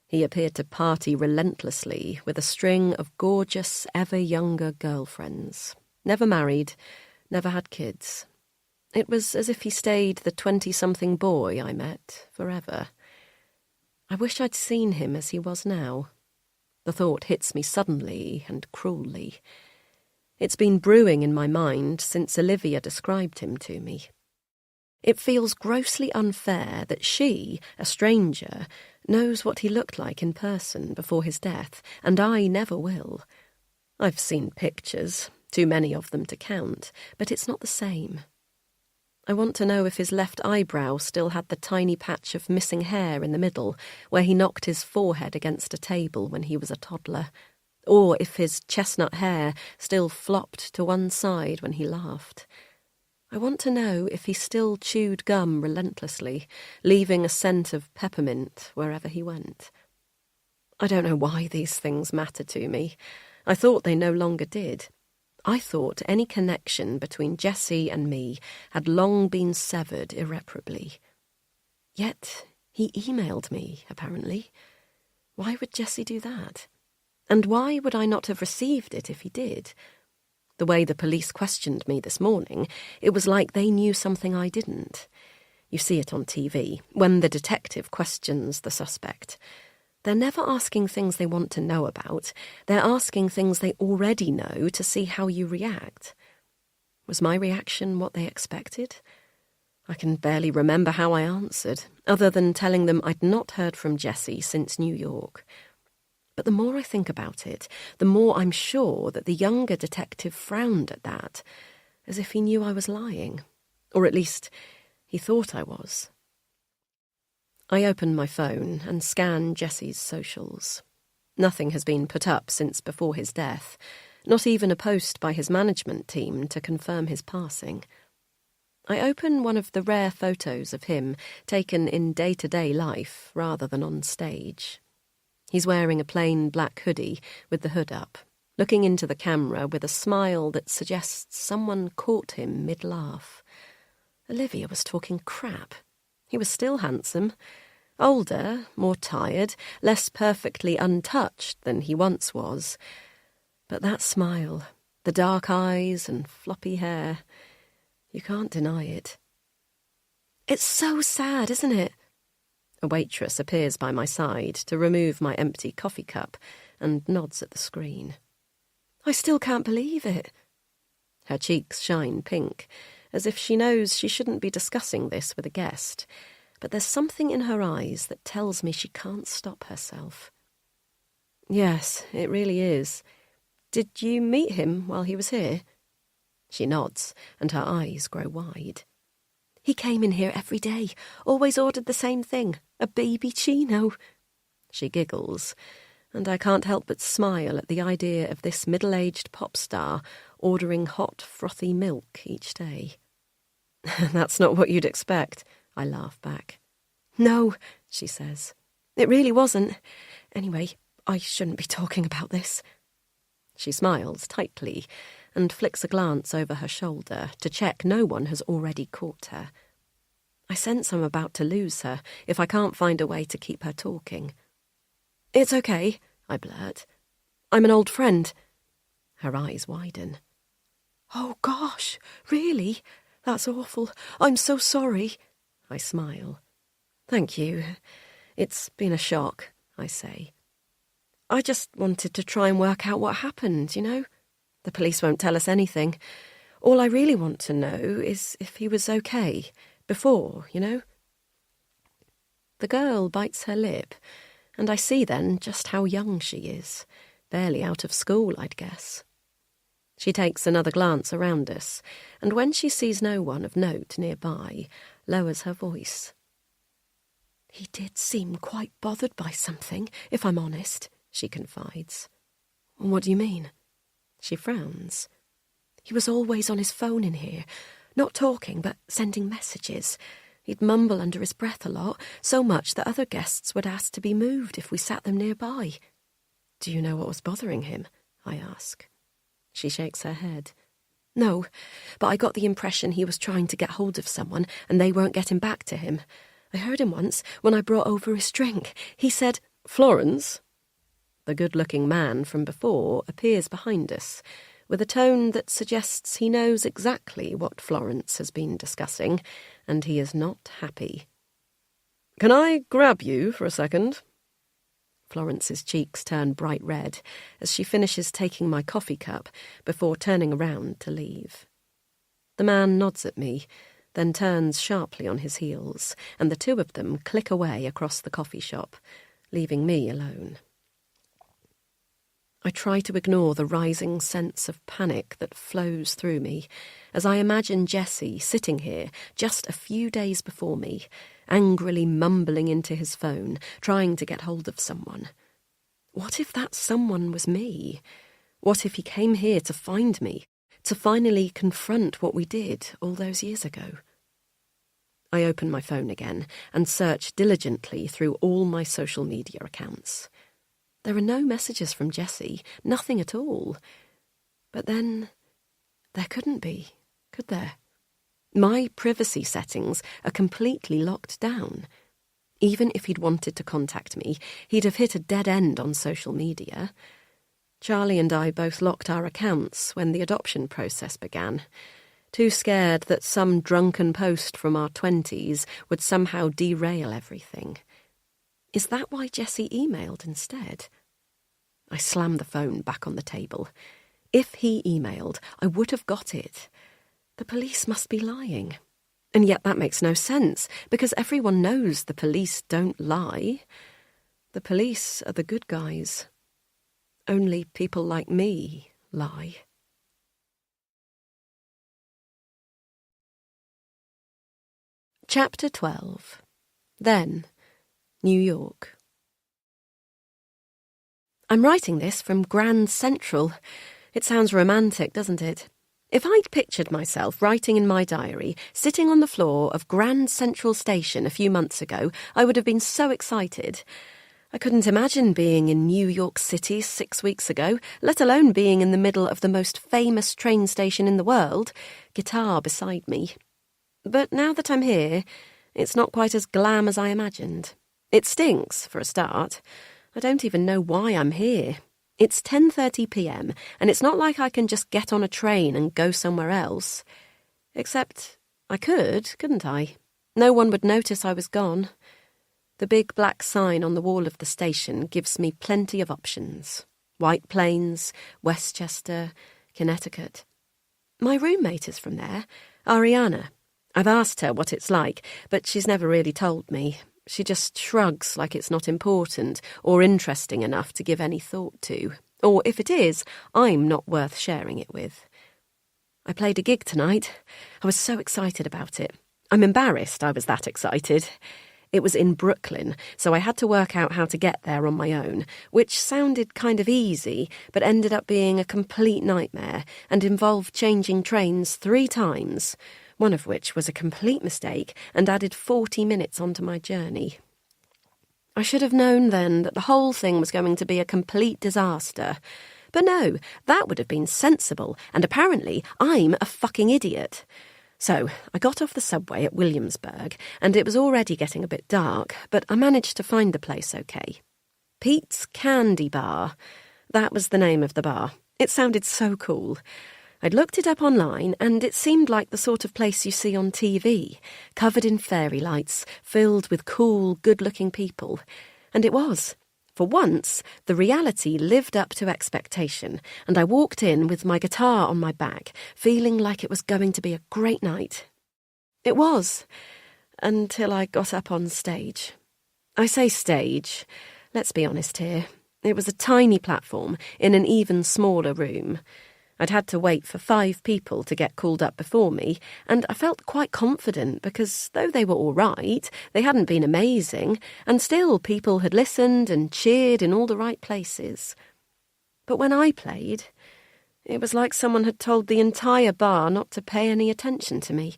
He appeared to party relentlessly with a string of gorgeous, ever-younger girlfriends. Never married, never had kids. It was as if he stayed the 20-something boy I met forever. I wish I'd seen him as he was now. The thought hits me suddenly and cruelly. It's been brewing in my mind since Olivia described him to me. It feels grossly unfair that she, a stranger, knows what he looked like in person before his death, and I never will. I've seen pictures, too many of them to count, but it's not the same. I want to know if his left eyebrow still had the tiny patch of missing hair in the middle, where he knocked his forehead against a table when he was a toddler, or if his chestnut hair still flopped to one side when he laughed. I want to know if he still chewed gum relentlessly, leaving a scent of peppermint wherever he went. I don't know why these things matter to me. I thought they no longer did. I thought any connection between Jesse and me had long been severed irreparably. Yet he emailed me, apparently. Why would Jesse do that? And why would I not have received it if he did? The way the police questioned me this morning, it was like they knew something I didn't. You see it on TV, when the detective questions the suspect. They're never asking things they want to know about. They're asking things they already know to see how you react. Was my reaction what they expected? I can barely remember how I answered, other than telling them I'd not heard from Jesse since New York. But the more I think about it, the more I'm sure that the younger detective frowned at that, as if he knew I was lying. Or at least, he thought I was. I open my phone and scan Jesse's socials. Nothing has been put up since before his death, not even a post by his management team to confirm his passing. I open one of the rare photos of him taken in day-to-day life rather than on stage. He's wearing a plain black hoodie with the hood up, looking into the camera with a smile that suggests someone caught him mid-laugh. Olivia was talking crap. He was still handsome, older, more tired, less perfectly untouched than he once was. But that smile, the dark eyes and floppy hair, you can't deny it. It's so sad, isn't it? A waitress appears by my side to remove my empty coffee cup and nods at the screen. I still can't believe it." Her cheeks shine pink, as if she knows she shouldn't be discussing this with a guest, but there's something in her eyes that tells me she can't stop herself. "Yes, it really is. Did you meet him while he was here?" She nods, and her eyes grow wide. "He came in here every day, always ordered the same thing, a baby chino." She giggles, and I can't help but smile at the idea of this middle-aged pop star ordering hot, frothy milk each day. "That's not what you'd expect," I laugh back. "No," she says. "It really wasn't. Anyway, I shouldn't be talking about this." She smiles tightly and flicks a glance over her shoulder to check no one has already caught her. I sense I'm about to lose her if I can't find a way to keep her talking. "It's okay," I blurt. "I'm an old friend." Her eyes widen. "Oh, gosh, really? That's awful. I'm so sorry." I smile. "Thank you. It's been a shock," I say. "I just wanted to try and work out what happened, you know? The police won't tell us anything. All I really want to know is if he was okay, before, you know?" The girl bites her lip, and I see then just how young she is. Barely out of school, I'd guess. She takes another glance around us, and when she sees no one of note nearby, lowers her voice. "He did seem quite bothered by something, if I'm honest," she confides. "What do you mean?" She frowns. "He was always on his phone in here, not talking, but sending messages. He'd mumble under his breath a lot, so much that other guests would ask to be moved if we sat them nearby." "Do you know what was bothering him?" I ask. She shakes her head. "No, but I got the impression he was trying to get hold of someone and they weren't getting back to him. I heard him once when I brought over his drink. He said—" "Florence?" The good-looking man from before appears behind us, with a tone that suggests he knows exactly what Florence has been discussing, and he is not happy. "Can I grab you for a second?" Florence's cheeks turn bright red as she finishes taking my coffee cup before turning around to leave. The man nods at me, then turns sharply on his heels, and the two of them click away across the coffee shop, leaving me alone. I try to ignore the rising sense of panic that flows through me as I imagine Jesse sitting here just a few days before me, angrily mumbling into his phone, trying to get hold of someone. What if that someone was me? What if he came here to find me, to finally confront what we did all those years ago? I open my phone again and search diligently through all my social media accounts. There are no messages from Jessie, nothing at all. But then, there couldn't be, could there? My privacy settings are completely locked down. Even if he'd wanted to contact me, he'd have hit a dead end on social media. Charlie and I both locked our accounts when the adoption process began, too scared that some drunken post from our 20s would somehow derail everything. Is that why Jessie emailed instead? I slam the phone back on the table. If he emailed, I would have got it. The police must be lying. And yet that makes no sense, because everyone knows the police don't lie. The police are the good guys. Only people like me lie. Chapter 12. Then, New York. I'm writing this from Grand Central. It sounds romantic, doesn't it? If I'd pictured myself writing in my diary, sitting on the floor of Grand Central Station a few months ago, I would have been so excited. I couldn't imagine being in New York City 6 weeks ago, let alone being in the middle of the most famous train station in the world, guitar beside me. But now that I'm here, it's not quite as glam as I imagined. It stinks, for a start. I don't even know why I'm here. It's 10:30 p.m, and it's not like I can just get on a train and go somewhere else. Except I could, couldn't I? No one would notice I was gone. The big black sign on the wall of the station gives me plenty of options. White Plains, Westchester, Connecticut. My roommate is from there, Ariana. I've asked her what it's like, but she's never really told me. She just shrugs like it's not important or interesting enough to give any thought to. Or if it is, I'm not worth sharing it with. I played a gig tonight. I was so excited about it. I'm embarrassed I was that excited. It was in Brooklyn, so I had to work out how to get there on my own, which sounded kind of easy, but ended up being a complete nightmare and involved changing trains 3 times, one of which was a complete mistake and added 40 minutes onto my journey. I should have known then that the whole thing was going to be a complete disaster. But no, that would have been sensible, and apparently I'm a fucking idiot. So I got off the subway at Williamsburg, and it was already getting a bit dark, but I managed to find the place okay. Pete's Candy Bar. That was the name of the bar. It sounded so cool. I'd looked it up online, and it seemed like the sort of place you see on TV, covered in fairy lights, filled with cool, good-looking people. And it was. For once, the reality lived up to expectation, and I walked in with my guitar on my back, feeling like it was going to be a great night. It was, until I got up on stage. I say stage. Let's be honest here. It was a tiny platform in an even smaller room. I'd had to wait for 5 people to get called up before me, and I felt quite confident because, though they were all right, they hadn't been amazing, and still people had listened and cheered in all the right places. But when I played, it was like someone had told the entire bar not to pay any attention to me.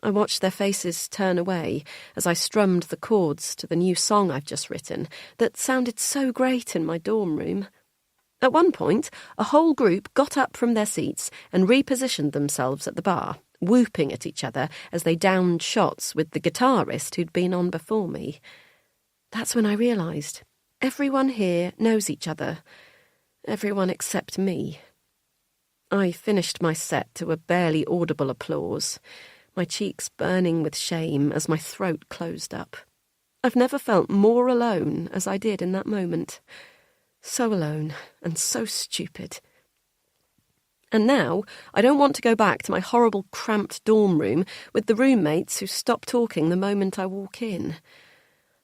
I watched their faces turn away as I strummed the chords to the new song I've just written that sounded so great in my dorm room. At one point, a whole group got up from their seats and repositioned themselves at the bar, whooping at each other as they downed shots with the guitarist who'd been on before me. That's when I realised everyone here knows each other. Everyone except me. I finished my set to a barely audible applause, my cheeks burning with shame as my throat closed up. I've never felt more alone as I did in that moment. So alone and so stupid. And now I don't want to go back to my horrible cramped dorm room with the roommates who stop talking the moment I walk in.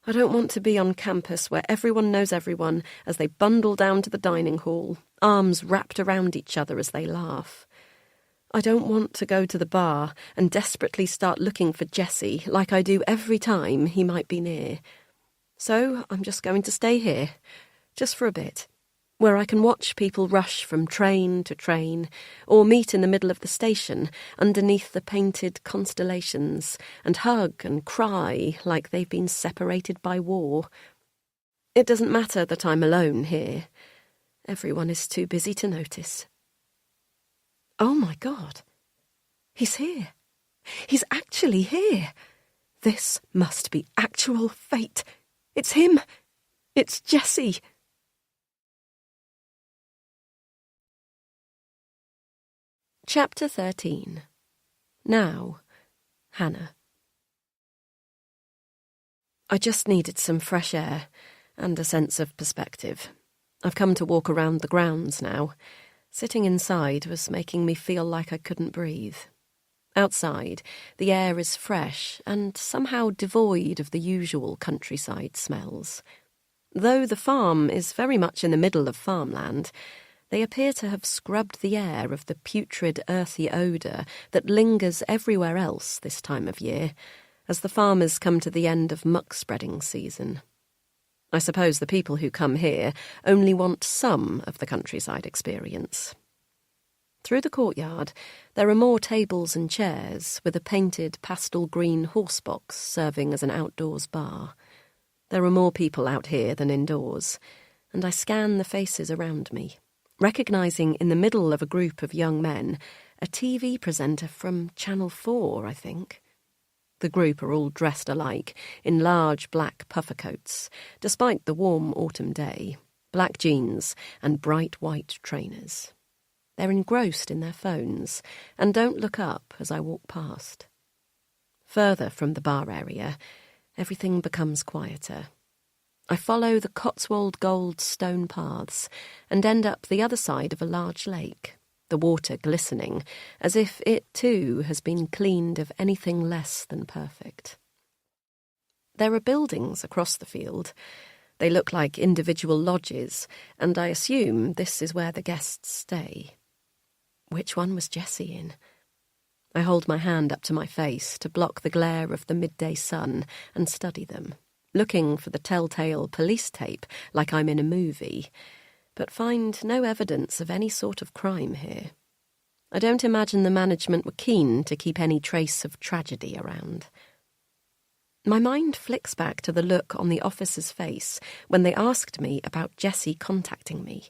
I don't want to be on campus where everyone knows everyone as they bundle down to the dining hall, arms wrapped around each other as they laugh. I don't want to go to the bar and desperately start looking for Jesse like I do every time he might be near. So I'm just going to stay here, just for a bit, where I can watch people rush from train to train, or meet in the middle of the station, underneath the painted constellations, and hug and cry like they've been separated by war. It doesn't matter that I'm alone here. Everyone is too busy to notice. Oh my God. He's here. He's actually here. This must be actual fate. It's him. It's Jesse. Chapter 13. Now, Hannah. I just needed some fresh air and a sense of perspective. I've come to walk around the grounds now. Sitting inside was making me feel like I couldn't breathe. Outside, the air is fresh and somehow devoid of the usual countryside smells. Though the farm is very much in the middle of farmland, they appear to have scrubbed the air of the putrid, earthy odour that lingers everywhere else this time of year, as the farmers come to the end of muck-spreading season. I suppose the people who come here only want some of the countryside experience. Through the courtyard, there are more tables and chairs, with a painted pastel green horsebox serving as an outdoors bar. There are more people out here than indoors, and I scan the faces around me, recognising in the middle of a group of young men a TV presenter from Channel 4, I think. The group are all dressed alike, in large black puffer coats, despite the warm autumn day, black jeans and bright white trainers. They're engrossed in their phones and don't look up as I walk past. Further from the bar area, everything becomes quieter. I follow the Cotswold gold stone paths and end up the other side of a large lake, the water glistening, as if it too has been cleaned of anything less than perfect. There are buildings across the field. They look like individual lodges, and I assume this is where the guests stay. Which one was Jessie in? I hold my hand up to my face to block the glare of the midday sun and study them, looking for the telltale police tape like I'm in a movie, but find no evidence of any sort of crime here. I don't imagine the management were keen to keep any trace of tragedy around. My mind flicks back to the look on the officer's face when they asked me about Jessie contacting me.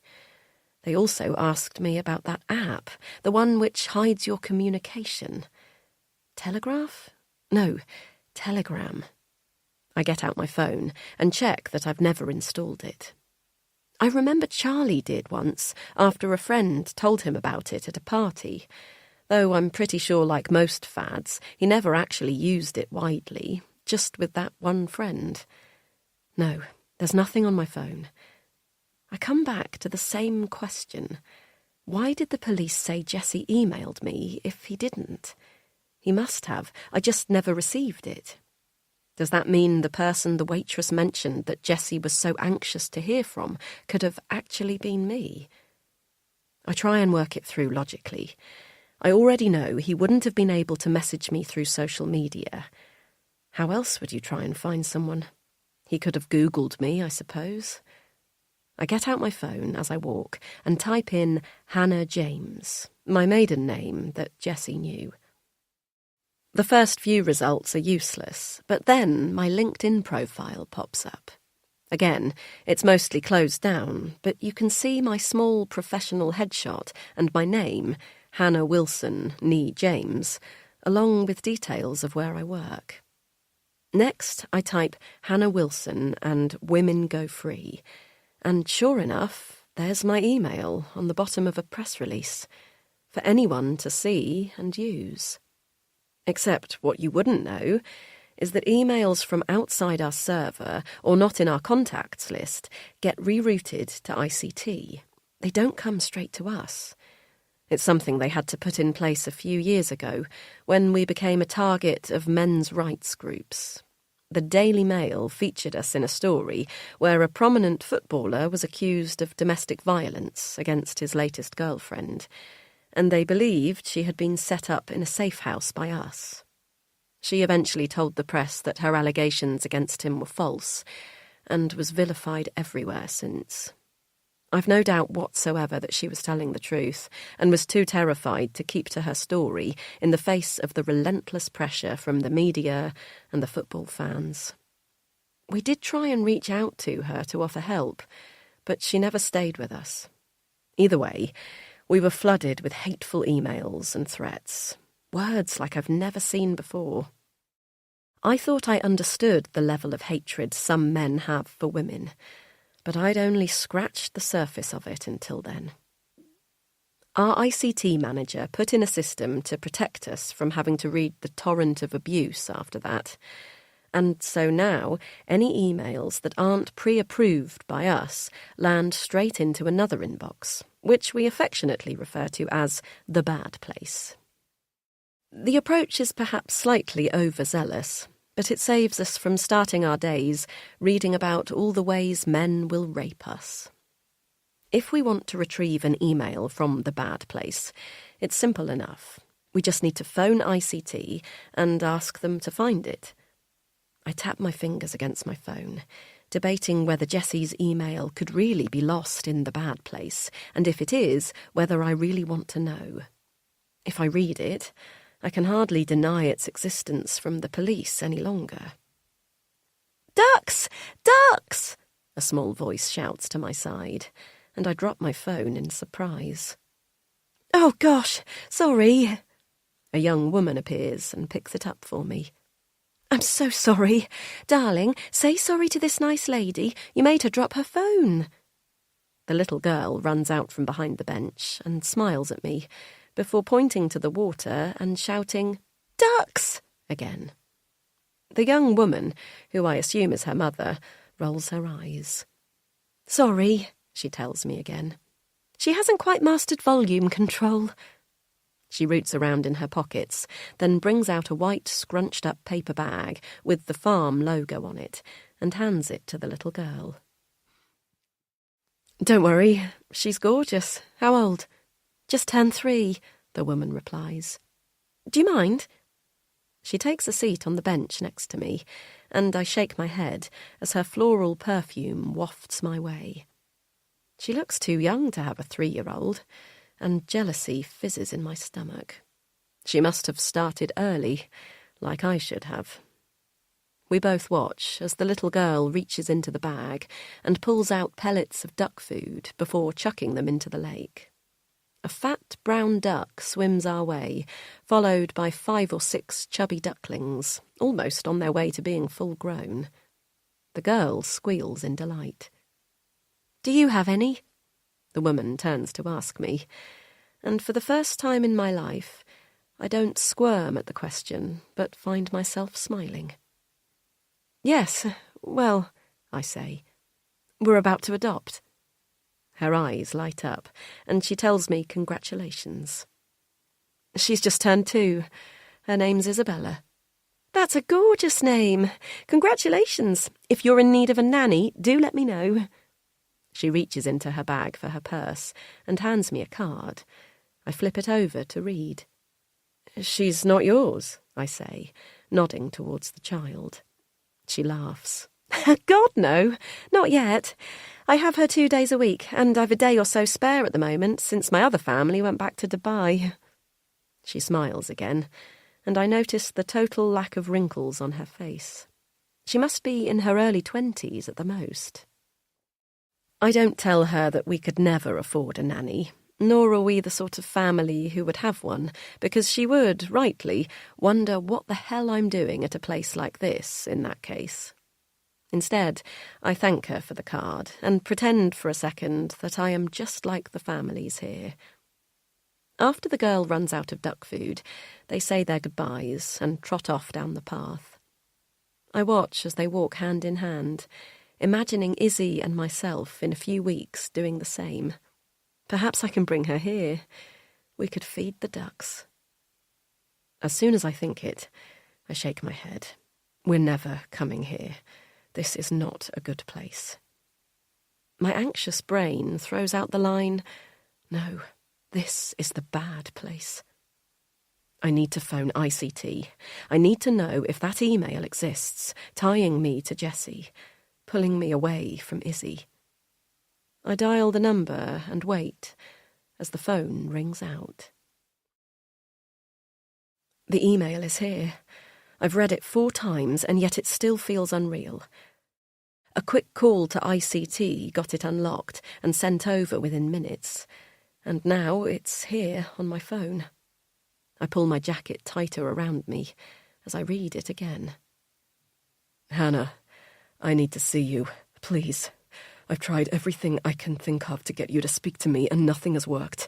They also asked me about that app, the one which hides your communication. Telegraph? No, Telegram. I get out my phone and check that I've never installed it. I remember Charlie did once, after a friend told him about it at a party, though I'm pretty sure, like most fads, he never actually used it widely, just with that one friend. No, there's nothing on my phone. I come back to the same question. Why did the police say Jessie emailed me if he didn't? He must have. I just never received it. Does that mean the person the waitress mentioned that Jessie was so anxious to hear from could have actually been me? I try and work it through logically. I already know he wouldn't have been able to message me through social media. How else would you try and find someone? He could have Googled me, I suppose. I get out my phone as I walk and type in Hannah James, my maiden name that Jessie knew. The first few results are useless, but then my LinkedIn profile pops up. Again, it's mostly closed down, but you can see my small professional headshot and my name, Hannah Wilson, née James, along with details of where I work. Next, I type Hannah Wilson and Women Go Free, and sure enough, there's my email on the bottom of a press release, for anyone to see and use. Except what you wouldn't know is that emails from outside our server or not in our contacts list get rerouted to ICT. They don't come straight to us. It's something they had to put in place a few years ago when we became a target of men's rights groups. The Daily Mail featured us in a story where a prominent footballer was accused of domestic violence against his latest girlfriend, and they believed she had been set up in a safe house by us. She eventually told the press that her allegations against him were false, and was vilified everywhere since. I've no doubt whatsoever that she was telling the truth, and was too terrified to keep to her story in the face of the relentless pressure from the media and the football fans. We did try and reach out to her to offer help, but she never stayed with us. Either way, we were flooded with hateful emails and threats, words like I've never seen before. I thought I understood the level of hatred some men have for women, but I'd only scratched the surface of it until then. Our ICT manager put in a system to protect us from having to read the torrent of abuse after that, and so now any emails that aren't pre-approved by us land straight into another inbox, which we affectionately refer to as the bad place. The approach is perhaps slightly overzealous, but it saves us from starting our days reading about all the ways men will rape us. If we want to retrieve an email from the bad place, it's simple enough. We just need to phone ICT and ask them to find it. I tap my fingers against my phone, debating whether Jessie's email could really be lost in the bad place, and if it is, whether I really want to know. If I read it, I can hardly deny its existence from the police any longer. "Ducks! Ducks!" a small voice shouts to my side, and I drop my phone in surprise. "Oh gosh, sorry." A young woman appears and picks it up for me. "I'm so sorry. Darling, say sorry to this nice lady. You made her drop her phone." The little girl runs out from behind the bench and smiles at me, before pointing to the water and shouting, "Ducks!" again. The young woman, who I assume is her mother, rolls her eyes. Sorry, she tells me again. She hasn't quite mastered volume control. She roots around in her pockets, then brings out a white, scrunched-up paper bag with the farm logo on it and hands it to the little girl. Don't worry, she's gorgeous. How old? Just turned 3, the woman replies. Do you mind? She takes a seat on the bench next to me, and I shake my head as her floral perfume wafts my way. She looks too young to have a 3-year-old, and jealousy fizzes in my stomach. She must have started early, like I should have. We both watch as the little girl reaches into the bag and pulls out pellets of duck food before chucking them into the lake. A fat brown duck swims our way, followed by 5 or 6 chubby ducklings, almost on their way to being full grown. The girl squeals in delight. Do you have any? The woman turns to ask me, and for the first time in my life, I don't squirm at the question, but find myself smiling. Yes, well, I say, we're about to adopt. Her eyes light up, and she tells me congratulations. She's just turned 2. Her name's Isabella. That's a gorgeous name. Congratulations. If you're in need of a nanny, do let me know. She reaches into her bag for her purse and hands me a card. I flip it over to read. She's not yours, I say, nodding towards the child. She laughs. God, no, not yet. I have her 2 days a week, and I've a day or so spare at the moment, since my other family went back to Dubai. She smiles again, and I notice the total lack of wrinkles on her face. She must be in her early 20s at the most. I don't tell her that we could never afford a nanny, nor are we the sort of family who would have one, because she would, rightly, wonder what the hell I'm doing at a place like this, in that case. Instead, I thank her for the card and pretend for a second that I am just like the families here. After the girl runs out of duck food, they say their goodbyes and trot off down the path. I watch as they walk hand in hand, imagining Izzy and myself in a few weeks doing the same. Perhaps I can bring her here. We could feed the ducks. As soon as I think it, I shake my head. We're never coming here. This is not a good place. My anxious brain throws out the line, no, this is the bad place. I need to phone ICT. I need to know if that email exists, tying me to Jessie, pulling me away from Izzy. I dial the number and wait as the phone rings out. The email is here. I've read it 4 times, and yet it still feels unreal. A quick call to ICT got it unlocked and sent over within minutes, and now it's here on my phone. I pull my jacket tighter around me as I read it again. Hannah, I need to see you, please. I've tried everything I can think of to get you to speak to me, and nothing has worked.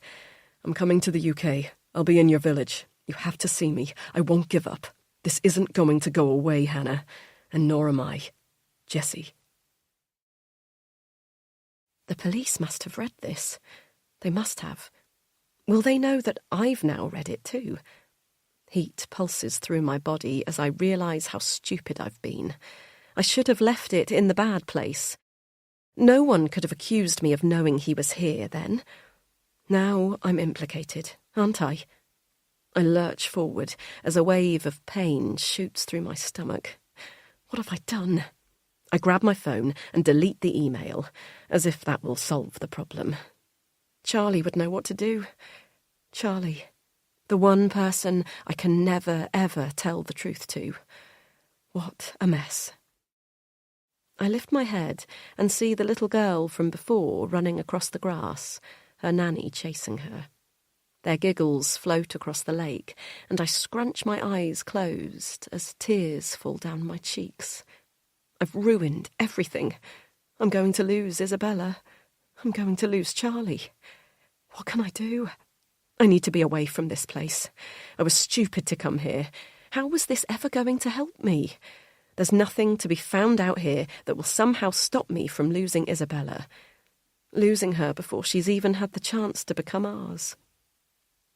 I'm coming to the UK. I'll be in your village. You have to see me. I won't give up. This isn't going to go away, Hannah, and nor am I. Jessie. The police must have read this. They must have. Will they know that I've now read it too? Heat pulses through my body as I realise how stupid I've been. I should have left it in the bad place. No one could have accused me of knowing he was here then. Now I'm implicated, aren't I? I lurch forward as a wave of pain shoots through my stomach. What have I done? I grab my phone and delete the email, as if that will solve the problem. Charlie would know what to do. Charlie, the one person I can never, ever tell the truth to. What a mess. I lift my head and see the little girl from before running across the grass, her nanny chasing her. Their giggles float across the lake, and I scrunch my eyes closed as tears fall down my cheeks. I've ruined everything. I'm going to lose Isabella. I'm going to lose Charlie. What can I do? I need to be away from this place. I was stupid to come here. How was this ever going to help me? There's nothing to be found out here that will somehow stop me from losing Isabella. Losing her before she's even had the chance to become ours.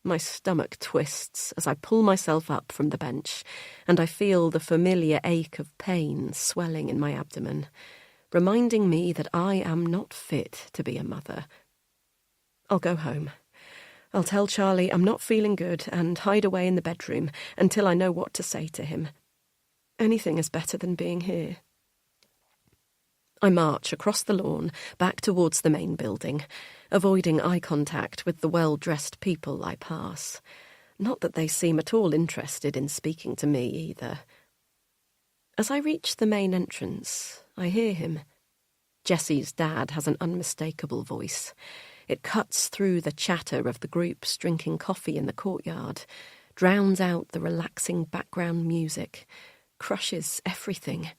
My stomach twists as I pull myself up from the bench, and I feel the familiar ache of pain swelling in my abdomen, reminding me that I am not fit to be a mother. I'll go home. I'll tell Charlie I'm not feeling good and hide away in the bedroom until I know what to say to him. Anything is better than being here. I march across the lawn back towards the main building, avoiding eye contact with the well-dressed people I pass. Not that they seem at all interested in speaking to me either. As I reach the main entrance, I hear him. Jessie's dad has an unmistakable voice. It cuts through the chatter of the groups drinking coffee in the courtyard, drowns out the relaxing background music, crushes everything.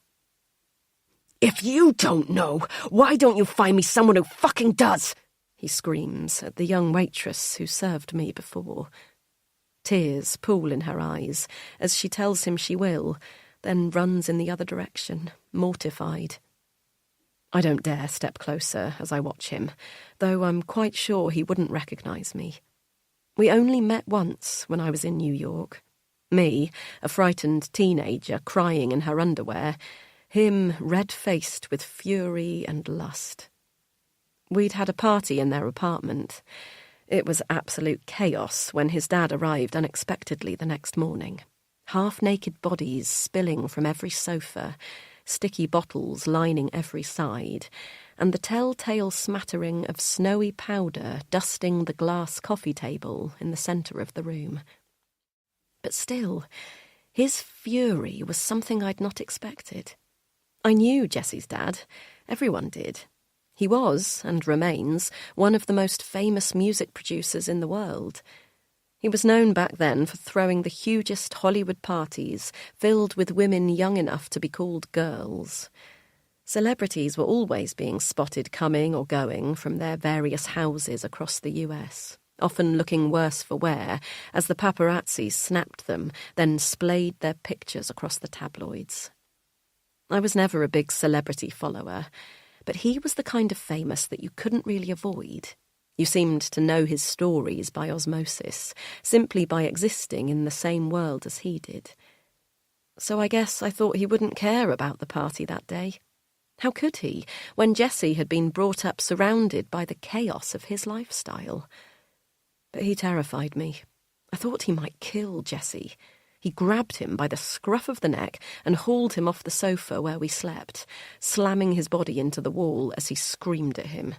"If you don't know, why don't you find me someone who fucking does?" He screams at the young waitress who served me before. Tears pool in her eyes as she tells him she will, then runs in the other direction, mortified. I don't dare step closer as I watch him, though I'm quite sure he wouldn't recognise me. We only met once when I was in New York. Me, a frightened teenager crying in her underwear, him red-faced with fury and lust. We'd had a party in their apartment. It was absolute chaos when his dad arrived unexpectedly the next morning. Half-naked bodies spilling from every sofa, sticky bottles lining every side, and the telltale smattering of snowy powder dusting the glass coffee table in the centre of the room. But still, his fury was something I'd not expected. I knew Jessie's dad. Everyone did. He was, and remains, one of the most famous music producers in the world. He was known back then for throwing the hugest Hollywood parties, filled with women young enough to be called girls. Celebrities were always being spotted coming or going from their various houses across the US, often looking worse for wear as the paparazzi snapped them, then splayed their pictures across the tabloids. I was never a big celebrity follower, but he was the kind of famous that you couldn't really avoid. You seemed to know his stories by osmosis, simply by existing in the same world as he did. So I guess I thought he wouldn't care about the party that day. How could he, when Jessie had been brought up surrounded by the chaos of his lifestyle? But he terrified me. I thought he might kill Jessie. He grabbed him by the scruff of the neck and hauled him off the sofa where we slept, slamming his body into the wall as he screamed at him.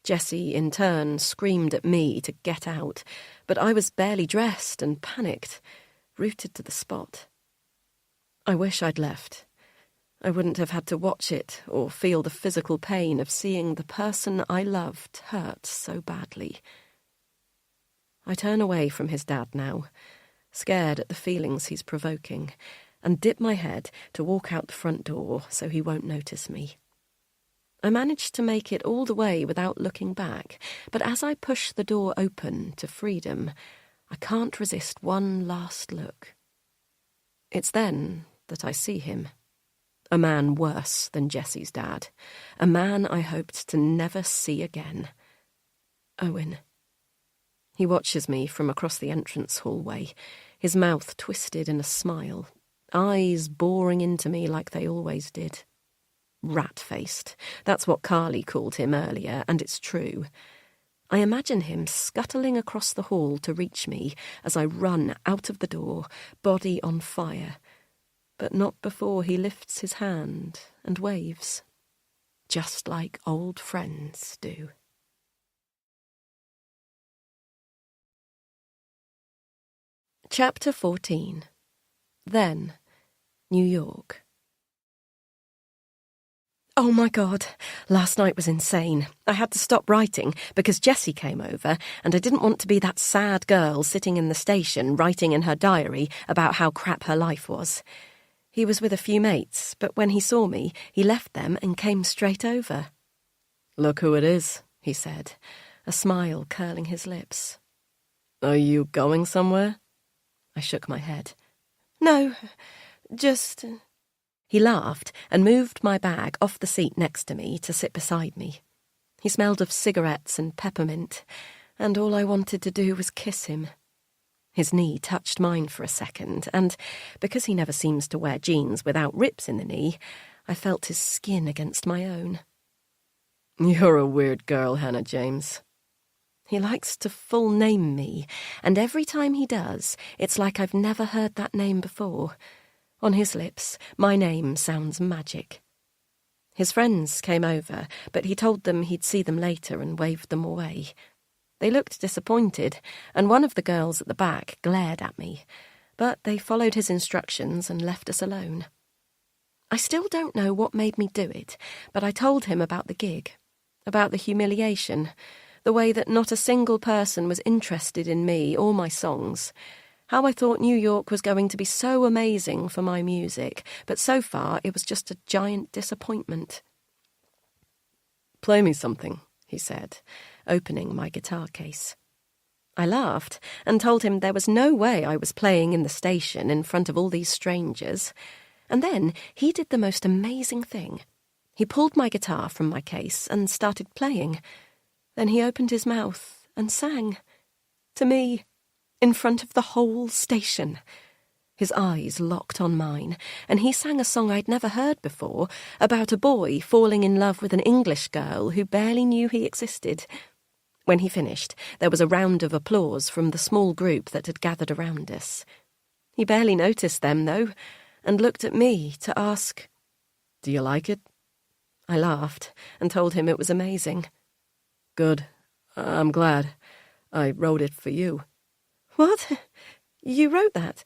Jessie, in turn, screamed at me to get out, but I was barely dressed and panicked, rooted to the spot. I wish I'd left. I wouldn't have had to watch it or feel the physical pain of seeing the person I loved hurt so badly. I turn away from his dad now, scared at the feelings he's provoking, and dip my head to walk out the front door so he won't notice me. I managed to make it all the way without looking back, but as I push the door open to freedom, I can't resist one last look. It's then that I see him. A man worse than Jessie's dad. A man I hoped to never see again. Owen. He watches me from across the entrance hallway, his mouth twisted in a smile, eyes boring into me like they always did. Rat-faced. That's what Carly called him earlier, and it's true. I imagine him scuttling across the hall to reach me as I run out of the door, body on fire, but not before he lifts his hand and waves, just like old friends do. Chapter 14. Then, New York. Oh my God, last night was insane. I had to stop writing because Jessie came over and I didn't want to be that sad girl sitting in the station writing in her diary about how crap her life was. He was with a few mates, but when he saw me, he left them and came straight over. "Look who it is," he said, a smile curling his lips. "Are you going somewhere?" I shook my head. No, just... He laughed and moved my bag off the seat next to me to sit beside me. He smelled of cigarettes and peppermint, and all I wanted to do was kiss him. His knee touched mine for a second, and because he never seems to wear jeans without rips in the knee, I felt his skin against my own. You're a weird girl, Hannah James. He likes to full name me, and every time he does, it's like I've never heard that name before. On his lips, my name sounds magic. His friends came over, but he told them he'd see them later and waved them away. They looked disappointed, and one of the girls at the back glared at me, but they followed his instructions and left us alone. I still don't know what made me do it, but I told him about the gig, about the humiliation, the way that not a single person was interested in me or my songs, how I thought New York was going to be so amazing for my music, but so far it was just a giant disappointment. Play me something, he said, opening my guitar case. I laughed and told him there was no way I was playing in the station in front of all these strangers. And then he did the most amazing thing. He pulled my guitar from my case and started playing. Then he opened his mouth and sang. To me, in front of the whole station. His eyes locked on mine, and he sang a song I'd never heard before, about a boy falling in love with an English girl who barely knew he existed. When he finished, there was a round of applause from the small group that had gathered around us. He barely noticed them, though, and looked at me to ask, "Do you like it?" I laughed and told him it was amazing. "Good. I'm glad. I wrote it for you." "What? You wrote that?"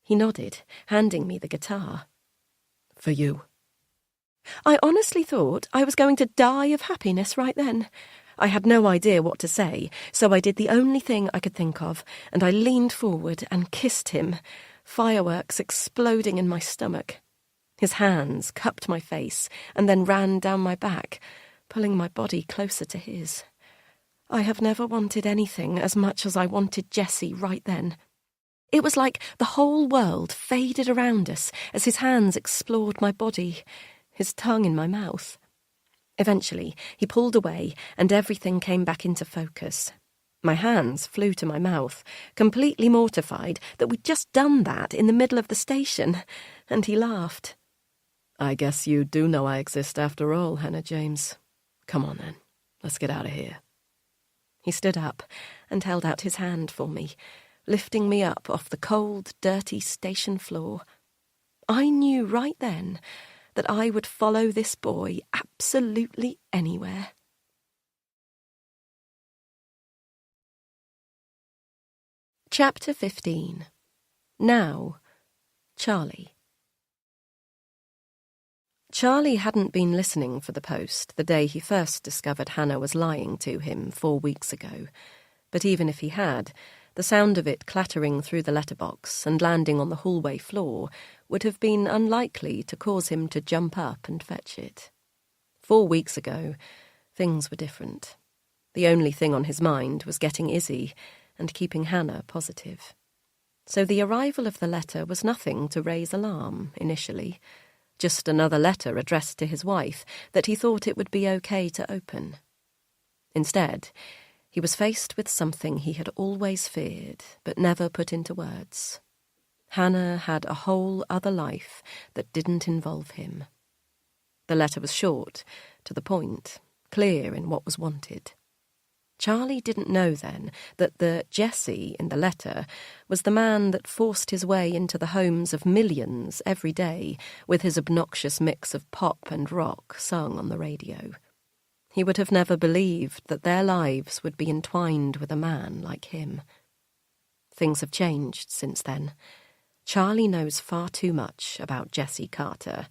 He nodded, handing me the guitar. "For you." I honestly thought I was going to die of happiness right then. I had no idea what to say, so I did the only thing I could think of, and I leaned forward and kissed him, fireworks exploding in my stomach. His hands cupped my face and then ran down my back, pulling my body closer to his. I have never wanted anything as much as I wanted Jessie right then. It was like the whole world faded around us as his hands explored my body, his tongue in my mouth. Eventually, he pulled away and everything came back into focus. My hands flew to my mouth, completely mortified that we'd just done that in the middle of the station, and he laughed. "I guess you do know I exist after all, Hannah James. Come on then, let's get out of here." He stood up and held out his hand for me, lifting me up off the cold, dirty station floor. I knew right then that I would follow this boy absolutely anywhere. Chapter 15. Now, Charlie. Charlie hadn't been listening for the post the day he first discovered Hannah was lying to him 4 weeks ago. But even if he had, the sound of it clattering through the letterbox and landing on the hallway floor would have been unlikely to cause him to jump up and fetch it. 4 weeks ago, things were different. The only thing on his mind was getting Izzy and keeping Hannah positive. So the arrival of the letter was nothing to raise alarm initially. Just another letter addressed to his wife that he thought it would be okay to open. Instead, he was faced with something he had always feared but never put into words. Hannah had a whole other life that didn't involve him. The letter was short, to the point, clear in what was wanted. Charlie didn't know then that the Jesse in the letter was the man that forced his way into the homes of millions every day with his obnoxious mix of pop and rock sung on the radio. He would have never believed that their lives would be entwined with a man like him. Things have changed since then. Charlie knows far too much about Jesse Carter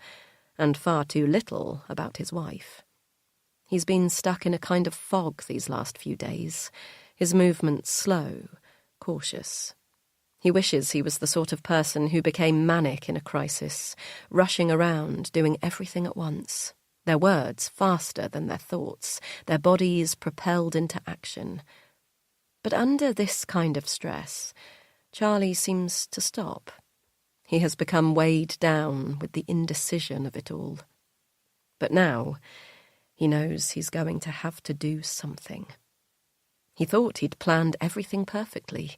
and far too little about his wife. He's been stuck in a kind of fog these last few days, his movements slow, cautious. He wishes he was the sort of person who became manic in a crisis, rushing around, doing everything at once, their words faster than their thoughts, their bodies propelled into action. But under this kind of stress, Charlie seems to stop. He has become weighed down with the indecision of it all. But now, he knows he's going to have to do something. He thought he'd planned everything perfectly.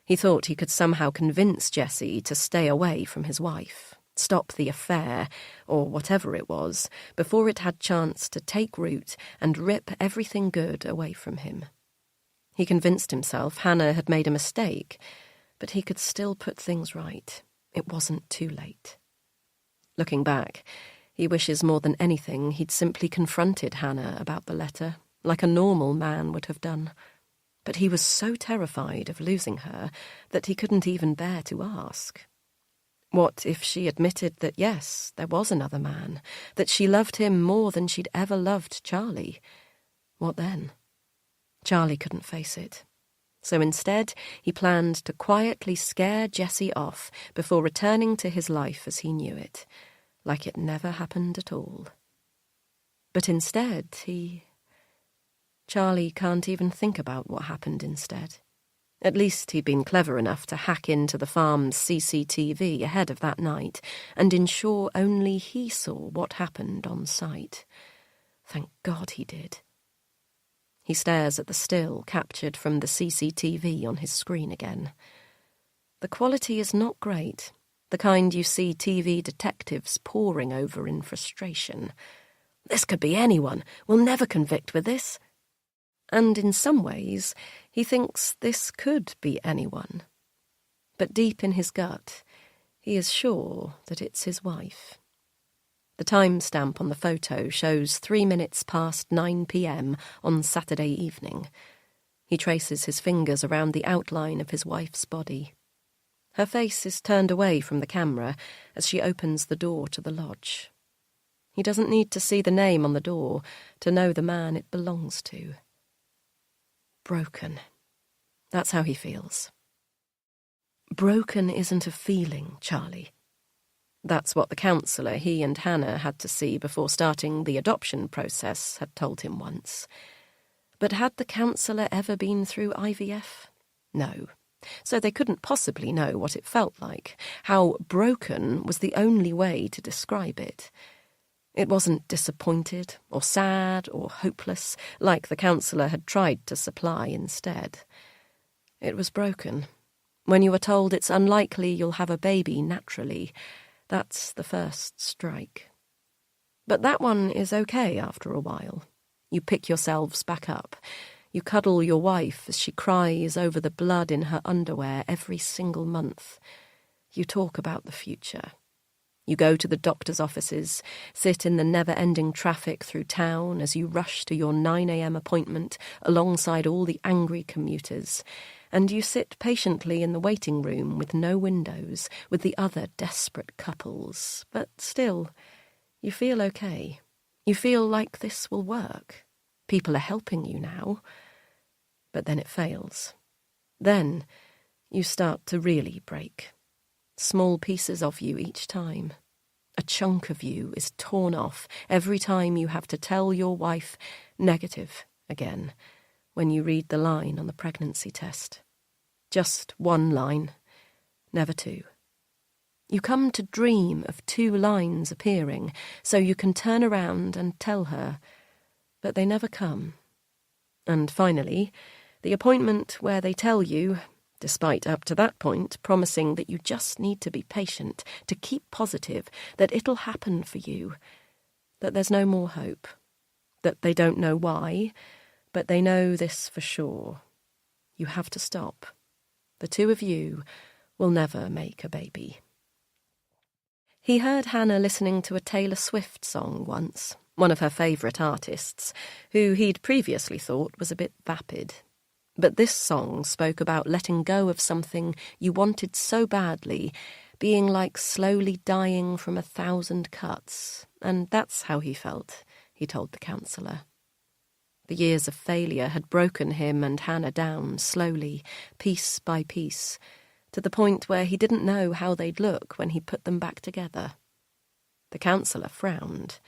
He thought he could somehow convince Jessie to stay away from his wife, stop the affair, or whatever it was, before it had chance to take root and rip everything good away from him. He convinced himself Hannah had made a mistake, but he could still put things right. It wasn't too late. Looking back, he wishes more than anything he'd simply confronted Hannah about the letter, like a normal man would have done. But he was so terrified of losing her that he couldn't even bear to ask. What if she admitted that, yes, there was another man, that she loved him more than she'd ever loved Charlie? What then? Charlie couldn't face it. So instead, he planned to quietly scare Jessie off before returning to his life as he knew it, like it never happened at all. But instead, Charlie can't even think about what happened instead. At least he'd been clever enough to hack into the farm's CCTV ahead of that night and ensure only he saw what happened on site. Thank God he did. He stares at the still captured from the CCTV on his screen again. The quality is not great, the kind you see TV detectives poring over in frustration. This could be anyone. We'll never convict with this. And in some ways, he thinks this could be anyone. But deep in his gut, he is sure that it's his wife. The timestamp on the photo shows 3 minutes past 9 p.m. on Saturday evening. He traces his fingers around the outline of his wife's body. Her face is turned away from the camera as she opens the door to the lodge. He doesn't need to see the name on the door to know the man it belongs to. Broken. That's how he feels. Broken isn't a feeling, Charlie. That's what the counsellor he and Hannah had to see before starting the adoption process had told him once. But had the counsellor ever been through IVF? No. So they couldn't possibly know what it felt like, how broken was the only way to describe it. It wasn't disappointed or sad or hopeless, like the counsellor had tried to supply instead. It was broken. When you are told it's unlikely you'll have a baby naturally, that's the first strike. But that one is okay after a while. You pick yourselves back up. You cuddle your wife as she cries over the blood in her underwear every single month. You talk about the future. You go to the doctor's offices, sit in the never-ending traffic through town as you rush to your 9 a.m. appointment alongside all the angry commuters, and you sit patiently in the waiting room with no windows, with the other desperate couples. But still, you feel okay. You feel like this will work. People are helping you now. But then it fails. Then you start to really break. Small pieces of you each time. A chunk of you is torn off every time you have to tell your wife negative again when you read the line on the pregnancy test. Just one line, never two. You come to dream of 2 lines appearing so you can turn around and tell her, but they never come. And finally, the appointment where they tell you, despite up to that point promising that you just need to be patient, to keep positive, that it'll happen for you, that there's no more hope, that they don't know why, but they know this for sure. You have to stop. The 2 of you will never make a baby. He heard Hannah listening to a Taylor Swift song once, one of her favourite artists, who he'd previously thought was a bit vapid. But this song spoke about letting go of something you wanted so badly, being like slowly dying from 1,000 cuts, and that's how he felt, he told the counsellor. The years of failure had broken him and Hannah down slowly, piece by piece, to the point where he didn't know how they'd look when he put them back together. The counsellor frowned.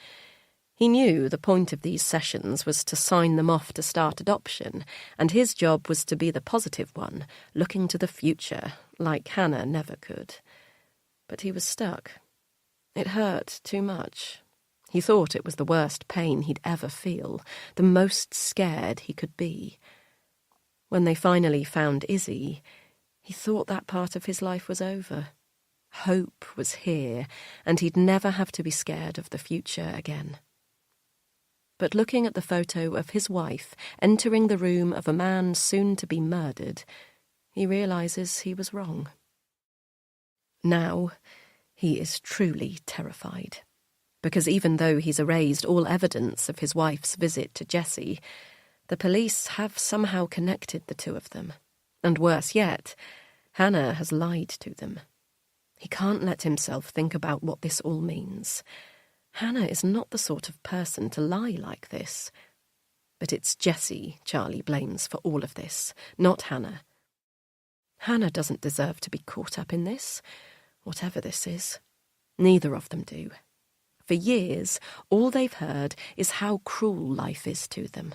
He knew the point of these sessions was to sign them off to start adoption, and his job was to be the positive one, looking to the future, like Hannah never could. But he was stuck. It hurt too much. He thought it was the worst pain he'd ever feel, the most scared he could be. When they finally found Izzy, he thought that part of his life was over. Hope was here, and he'd never have to be scared of the future again. But looking at the photo of his wife entering the room of a man soon to be murdered, he realizes he was wrong. Now, he is truly terrified, because even though he's erased all evidence of his wife's visit to Jessie, the police have somehow connected the two of them. And worse yet, Hannah has lied to them. He can't let himself think about what this all means. Hannah is not the sort of person to lie like this. But it's Jessie Charlie blames for all of this, not Hannah. Hannah doesn't deserve to be caught up in this, whatever this is. Neither of them do. For years, all they've heard is how cruel life is to them.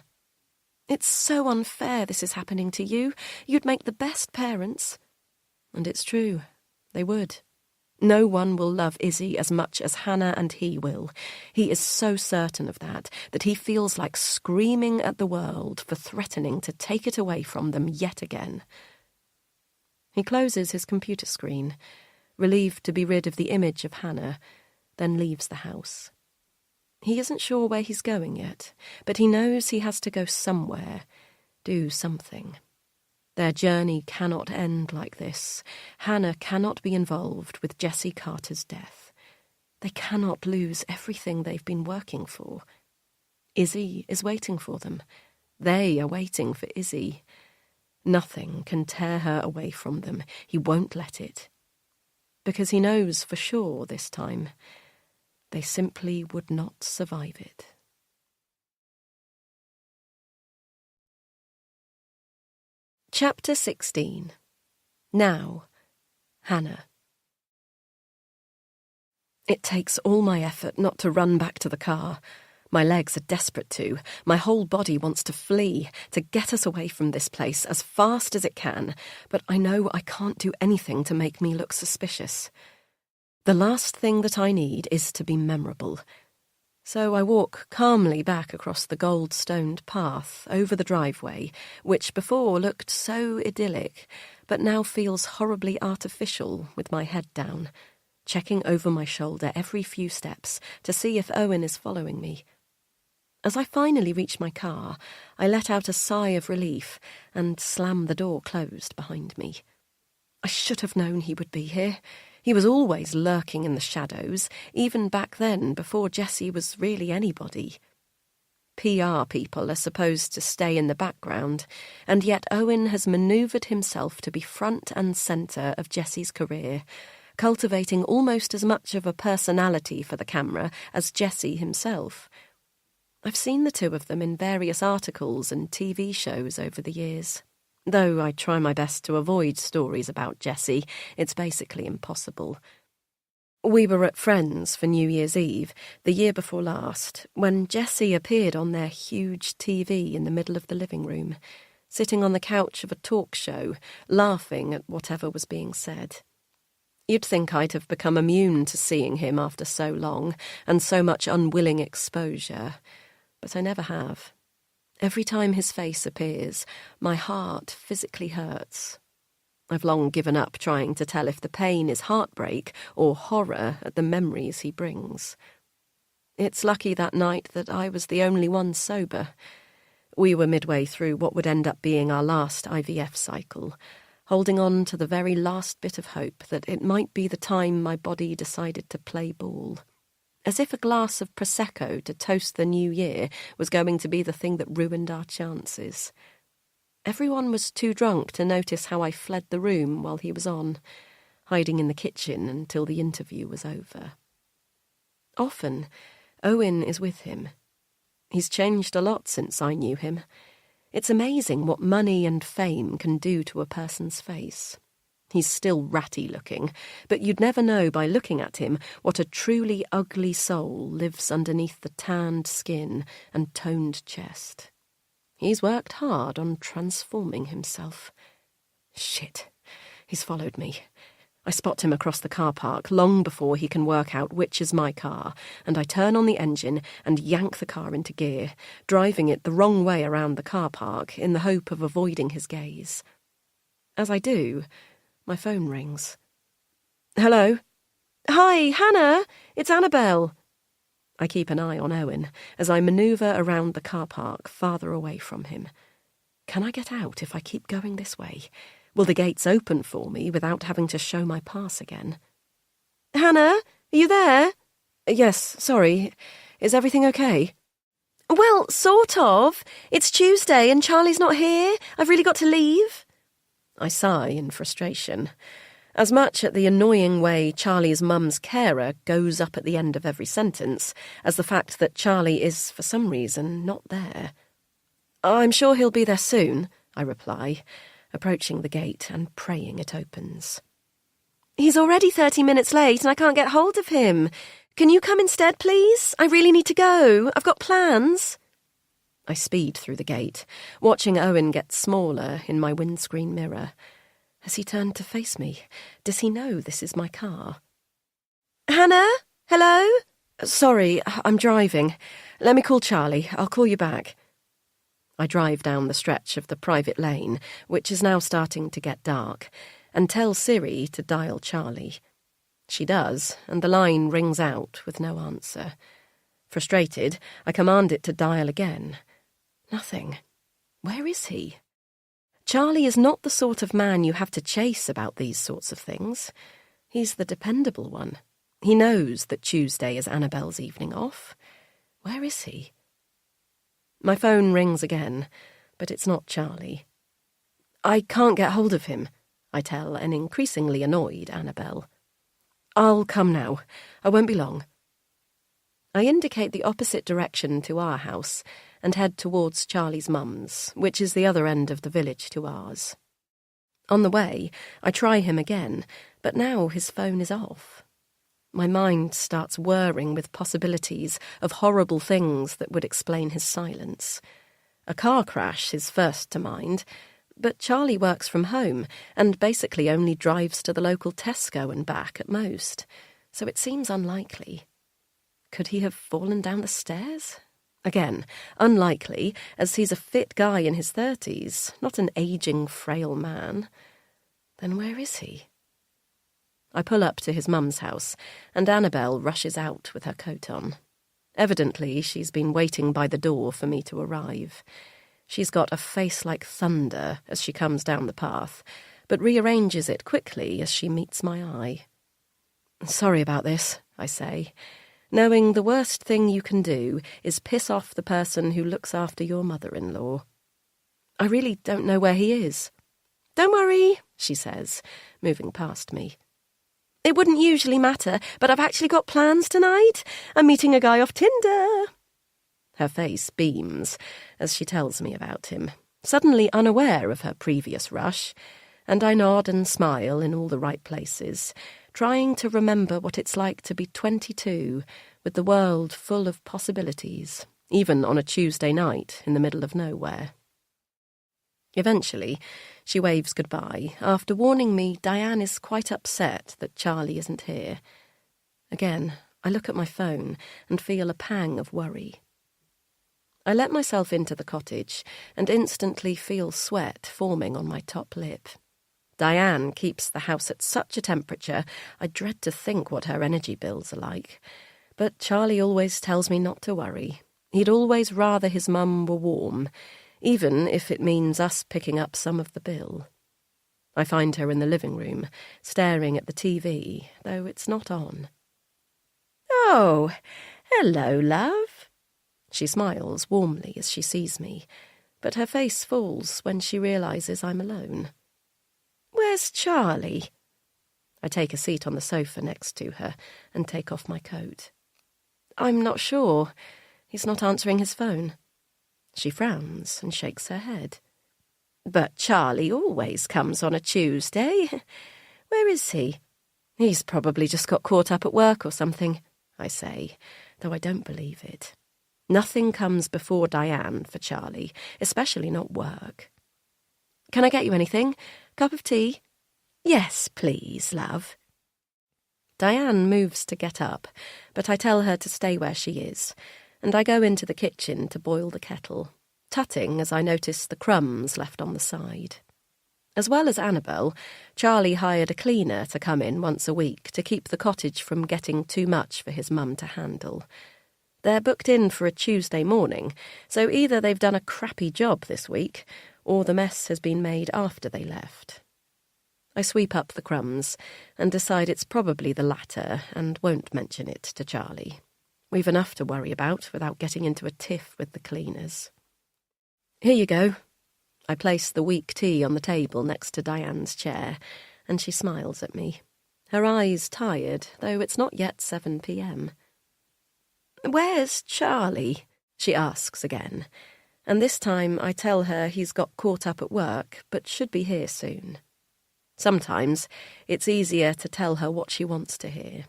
It's so unfair this is happening to you. You'd make the best parents. And it's true, they would. No one will love Izzy as much as Hannah and he will. He is so certain of that he feels like screaming at the world for threatening to take it away from them yet again. He closes his computer screen, relieved to be rid of the image of Hannah, then leaves the house. He isn't sure where he's going yet, but he knows he has to go somewhere, do something. Their journey cannot end like this. Hannah cannot be involved with Jessie Carter's death. They cannot lose everything they've been working for. Izzy is waiting for them. They are waiting for Izzy. Nothing can tear her away from them. He won't let it. Because he knows for sure this time, they simply would not survive it. Chapter 16. Now, Hannah. It takes all my effort not to run back to the car. My legs are desperate to. My whole body wants to flee, to get us away from this place as fast as it can, but I know I can't do anything to make me look suspicious. The last thing that I need is to be memorable. So I walk calmly back across the gold-stoned path over the driveway, which before looked so idyllic, but now feels horribly artificial with my head down, checking over my shoulder every few steps to see if Owen is following me. As I finally reach my car, I let out a sigh of relief and slam the door closed behind me. I should have known he would be here. He was always lurking in the shadows, even back then, before Jessie was really anybody. PR people are supposed to stay in the background, and yet Owen has manoeuvred himself to be front and centre of Jessie's career, cultivating almost as much of a personality for the camera as Jessie himself. I've seen the two of them in various articles and TV shows over the years. Though I try my best to avoid stories about Jessie, it's basically impossible. We were at Friends for New Year's Eve, the year before last, when Jessie appeared on their huge TV in the middle of the living room, sitting on the couch of a talk show, laughing at whatever was being said. You'd think I'd have become immune to seeing him after so long, and so much unwilling exposure, but I never have. Every time his face appears, my heart physically hurts. I've long given up trying to tell if the pain is heartbreak or horror at the memories he brings. It's lucky that night that I was the only one sober. We were midway through what would end up being our last IVF cycle, holding on to the very last bit of hope that it might be the time my body decided to play ball. As if a glass of Prosecco to toast the new year was going to be the thing that ruined our chances. Everyone was too drunk to notice how I fled the room while he was on, hiding in the kitchen until the interview was over. Often, Owen is with him. He's changed a lot since I knew him. It's amazing what money and fame can do to a person's face. He's still ratty-looking, but you'd never know by looking at him what a truly ugly soul lives underneath the tanned skin and toned chest. He's worked hard on transforming himself. Shit, he's followed me. I spot him across the car park long before he can work out which is my car, and I turn on the engine and yank the car into gear, driving it the wrong way around the car park in the hope of avoiding his gaze. As I do, my phone rings. Hello? Hi, Hannah! It's Annabelle! I keep an eye on Owen as I manoeuvre around the car park farther away from him. Can I get out if I keep going this way? Will the gates open for me without having to show my pass again? Hannah, are you there? Yes, sorry. Is everything okay? Well, sort of. It's Tuesday and Charlie's not here. I've really got to leave. I sigh in frustration. As much at the annoying way Charlie's mum's carer goes up at the end of every sentence as the fact that Charlie is, for some reason, not there. I'm sure he'll be there soon, I reply, approaching the gate and praying it opens. He's already 30 minutes late and I can't get hold of him. Can you come instead, please? I really need to go. I've got plans. I speed through the gate, watching Owen get smaller in my windscreen mirror. Has he turned to face me? Does he know this is my car? Hannah? Hello? Sorry, I'm driving. Let me call Charlie. I'll call you back. I drive down the stretch of the private lane, which is now starting to get dark, and tell Siri to dial Charlie. She does, and the line rings out with no answer. Frustrated, I command it to dial again. Nothing. Where is he? Charlie is not the sort of man you have to chase about these sorts of things. He's the dependable one. He knows that Tuesday is Annabelle's evening off. Where is he? My phone rings again, but it's not Charlie. I can't get hold of him, I tell an increasingly annoyed Annabelle. I'll come now. I won't be long. I indicate the opposite direction to our house and head towards Charlie's mum's, which is the other end of the village to ours. On the way, I try him again, but now his phone is off. My mind starts whirring with possibilities of horrible things that would explain his silence. A car crash is first to mind, but Charlie works from home and basically only drives to the local Tesco and back at most, so it seems unlikely. Could he have fallen down the stairs? Again, unlikely, as he's a fit guy in his 30s, not an ageing, frail man. Then where is he? I pull up to his mum's house, and Annabelle rushes out with her coat on. Evidently, she's been waiting by the door for me to arrive. She's got a face like thunder as she comes down the path, but rearranges it quickly as she meets my eye. Sorry about this, I say, knowing the worst thing you can do is piss off the person who looks after your mother-in-law. I really don't know where he is. Don't worry, she says, moving past me. It wouldn't usually matter, but I've actually got plans tonight. I'm meeting a guy off Tinder. Her face beams as she tells me about him, suddenly unaware of her previous rush, and I nod and smile in all the right places, trying to remember what it's like to be 22, with the world full of possibilities, even on a Tuesday night in the middle of nowhere. Eventually, she waves goodbye, after warning me Diane is quite upset that Charlie isn't here. Again, I look at my phone and feel a pang of worry. I let myself into the cottage and instantly feel sweat forming on my top lip. Diane keeps the house at such a temperature, I dread to think what her energy bills are like. But Charlie always tells me not to worry. He'd always rather his mum were warm, even if it means us picking up some of the bill. I find her in the living room, staring at the TV, though it's not on. Oh, hello, love. She smiles warmly as she sees me, but her face falls when she realises I'm alone. Where's Charlie? I take a seat on the sofa next to her and take off my coat. I'm not sure. He's not answering his phone. She frowns and shakes her head. But Charlie always comes on a Tuesday. Where is he? He's probably just got caught up at work or something, I say, though I don't believe it. Nothing comes before Diane for Charlie, especially not work. Can I get you anything? Cup of tea? Yes, please, love. Diane moves to get up, but I tell her to stay where she is, and I go into the kitchen to boil the kettle, tutting as I notice the crumbs left on the side. As well as Annabel, Charlie hired a cleaner to come in once a week to keep the cottage from getting too much for his mum to handle. They're booked in for a Tuesday morning, so either they've done a crappy job this week, or the mess has been made after they left. I sweep up the crumbs and decide it's probably the latter and won't mention it to Charlie. We've enough to worry about without getting into a tiff with the cleaners. Here you go. I place the weak tea on the table next to Diane's chair, and she smiles at me. Her eyes tired, though it's not yet 7 p.m. "Where's Charlie?" she asks again, and this time I tell her he's got caught up at work, but should be here soon. Sometimes it's easier to tell her what she wants to hear.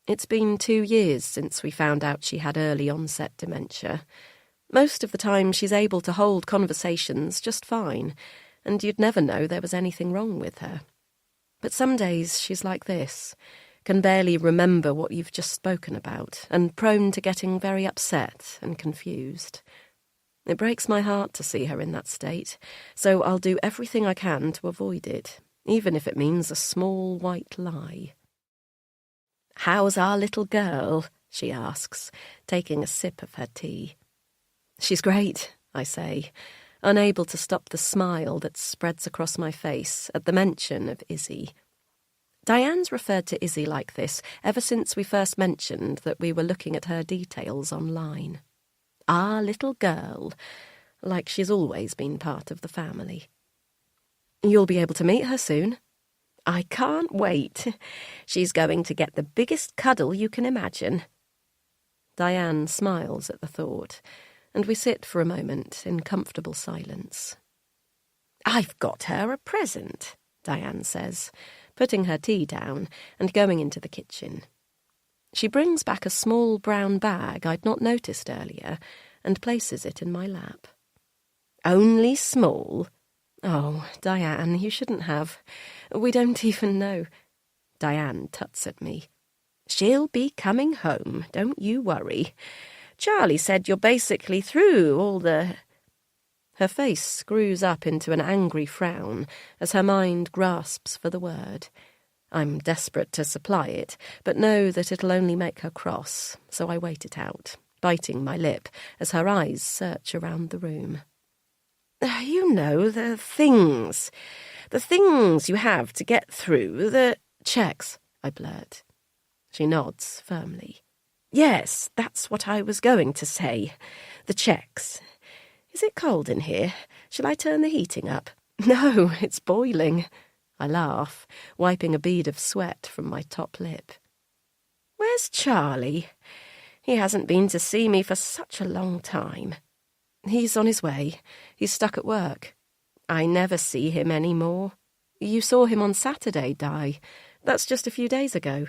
It's been 2 years since we found out she had early onset dementia. Most of the time she's able to hold conversations just fine, and you'd never know there was anything wrong with her. But some days she's like this, can barely remember what you've just spoken about, and prone to getting very upset and confused. It breaks my heart to see her in that state, so I'll do everything I can to avoid it, even if it means a small white lie. "How's our little girl?" she asks, taking a sip of her tea. "She's great," I say, unable to stop the smile that spreads across my face at the mention of Izzy. Diane's referred to Izzy like this ever since we first mentioned that we were looking at her details online. Our little girl, like she's always been part of the family. "You'll be able to meet her soon." "I can't wait. She's going to get the biggest cuddle you can imagine." Diane smiles at the thought, and we sit for a moment in comfortable silence. "I've got her a present," Diane says, putting her tea down and going into the kitchen. She brings back a small brown bag I'd not noticed earlier and places it in my lap. "Only small?" "Oh, Diane, you shouldn't have. We don't even know." Diane tuts at me. "She'll be coming home, don't you worry. Charlie said you're basically through all the—" Her face screws up into an angry frown as her mind grasps for the word. I'm desperate to supply it, but know that it'll only make her cross, so I wait it out, biting my lip as her eyes search around the room. "You know, the things you have to get through, the—" "Checks," I blurt. She nods firmly. "Yes, that's what I was going to say. The checks. Is it cold in here? Shall I turn the heating up?" "No, it's boiling." I laugh, wiping a bead of sweat from my top lip. "Where's Charlie? He hasn't been to see me for such a long time." "He's on his way. He's stuck at work." "I never see him any more." "You saw him on Saturday, Di. That's just a few days ago."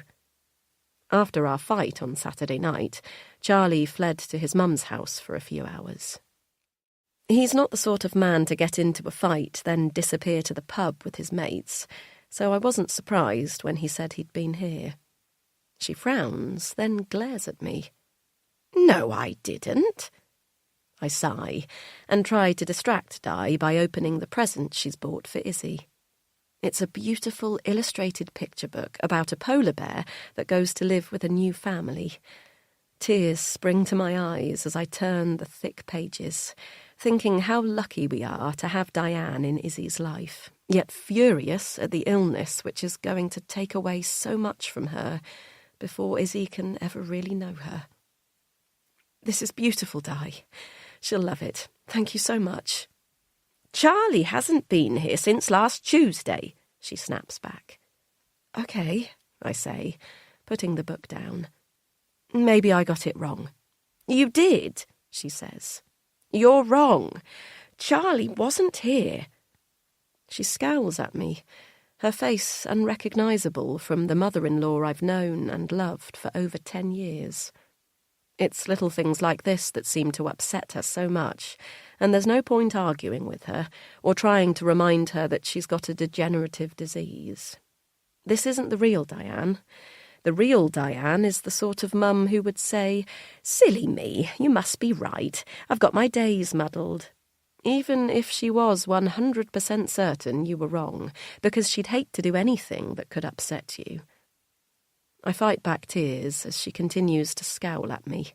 After our fight on Saturday night, Charlie fled to his mum's house for a few hours. He's not the sort of man to get into a fight, then disappear to the pub with his mates, so I wasn't surprised when he said he'd been here. She frowns, then glares at me. "No, I didn't." I sigh, and try to distract Di by opening the present she's bought for Izzy. It's a beautiful illustrated picture book about a polar bear that goes to live with a new family. Tears spring to my eyes as I turn the thick pages, thinking how lucky we are to have Diane in Izzy's life, yet furious at the illness which is going to take away so much from her before Izzy can ever really know her. "This is beautiful, Di. She'll love it. Thank you so much." "Charlie hasn't been here since last Tuesday," she snaps back. "Okay," I say, putting the book down. "Maybe I got it wrong." "You did," she says. "You're wrong. Charlie wasn't here." She scowls at me, her face unrecognisable from the mother-in-law I've known and loved for over 10 years. It's little things like this that seem to upset her so much, and there's no point arguing with her or trying to remind her that she's got a degenerative disease. This isn't the real Diane. The real Diane is the sort of mum who would say, "Silly me, you must be right. I've got my days muddled." Even if she was 100% certain you were wrong, because she'd hate to do anything that could upset you. I fight back tears as she continues to scowl at me,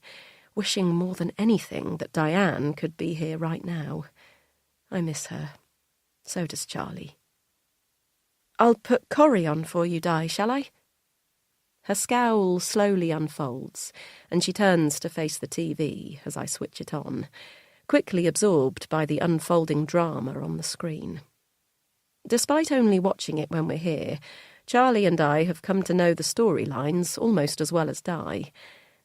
wishing more than anything that Diane could be here right now. I miss her. So does Charlie. "I'll put Corrie on for you, Di, shall I?" Her scowl slowly unfolds, and she turns to face the TV as I switch it on, quickly absorbed by the unfolding drama on the screen. Despite only watching it when we're here, Charlie and I have come to know the storylines almost as well as Di,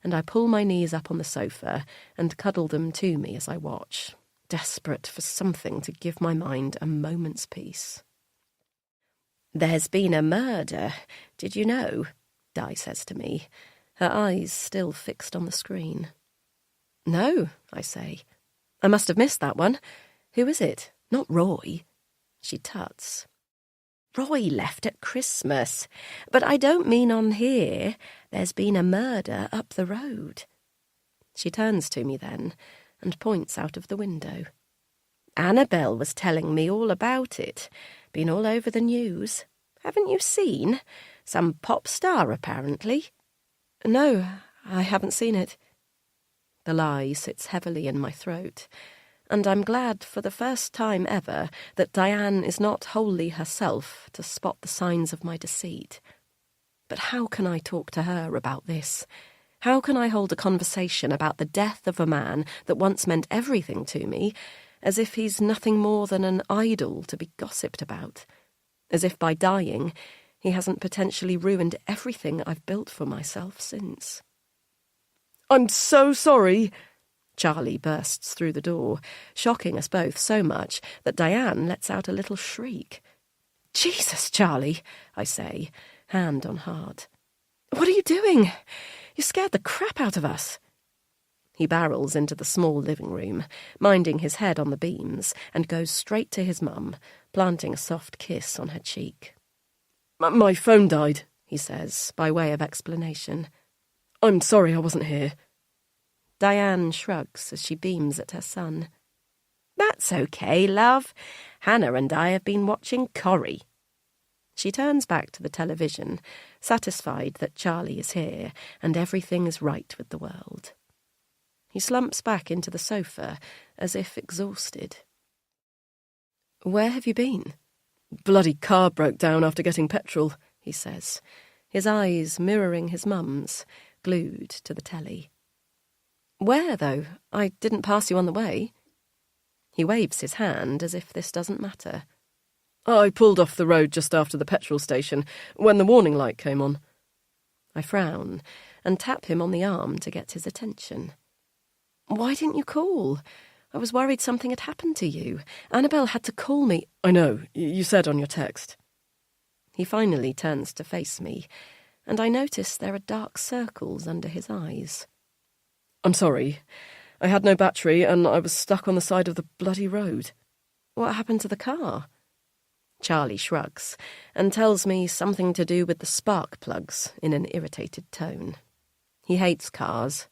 and I pull my knees up on the sofa and cuddle them to me as I watch, desperate for something to give my mind a moment's peace. "There's been a murder, did you know?" Di says to me, her eyes still fixed on the screen. "No," I say. "I must have missed that one. Who is it? Not Roy?" She tuts. "Roy left at Christmas, but I don't mean on here. There's been a murder up the road." She turns to me then and points out of the window. "Annabelle was telling me all about it. Been all over the news. Haven't you seen? Some pop star, apparently." "No, I haven't seen it." The lie sits heavily in my throat, and I'm glad for the first time ever that Diane is not wholly herself to spot the signs of my deceit. But how can I talk to her about this? How can I hold a conversation about the death of a man that once meant everything to me, as if he's nothing more than an idol to be gossiped about? As if by dying, he hasn't potentially ruined everything I've built for myself since. "I'm so sorry," Charlie bursts through the door, shocking us both so much that Diane lets out a little shriek. "Jesus, Charlie," I say, hand on heart. "What are you doing? You scared the crap out of us." He barrels into the small living room, minding his head on the beams, and goes straight to his mum, planting a soft kiss on her cheek. "My phone died," he says, by way of explanation. "I'm sorry I wasn't here." Diane shrugs as she beams at her son. "That's okay, love. Hannah and I have been watching Corrie." She turns back to the television, satisfied that Charlie is here and everything is right with the world. He slumps back into the sofa, as if exhausted. "Where have you been?" "Bloody car broke down after getting petrol," he says, his eyes mirroring his mum's, glued to the telly. "Where, though? I didn't pass you on the way." He waves his hand as if this doesn't matter. "I pulled off the road just after the petrol station, when the warning light came on." I frown and tap him on the arm to get his attention. "Why didn't you call? I was worried something had happened to you. Annabelle had to call me." "I know, you said on your text." He finally turns to face me, and I notice there are dark circles under his eyes. "I'm sorry. I had no battery and I was stuck on the side of the bloody road." "What happened to the car?" Charlie shrugs and tells me something to do with the spark plugs in an irritated tone. He hates cars.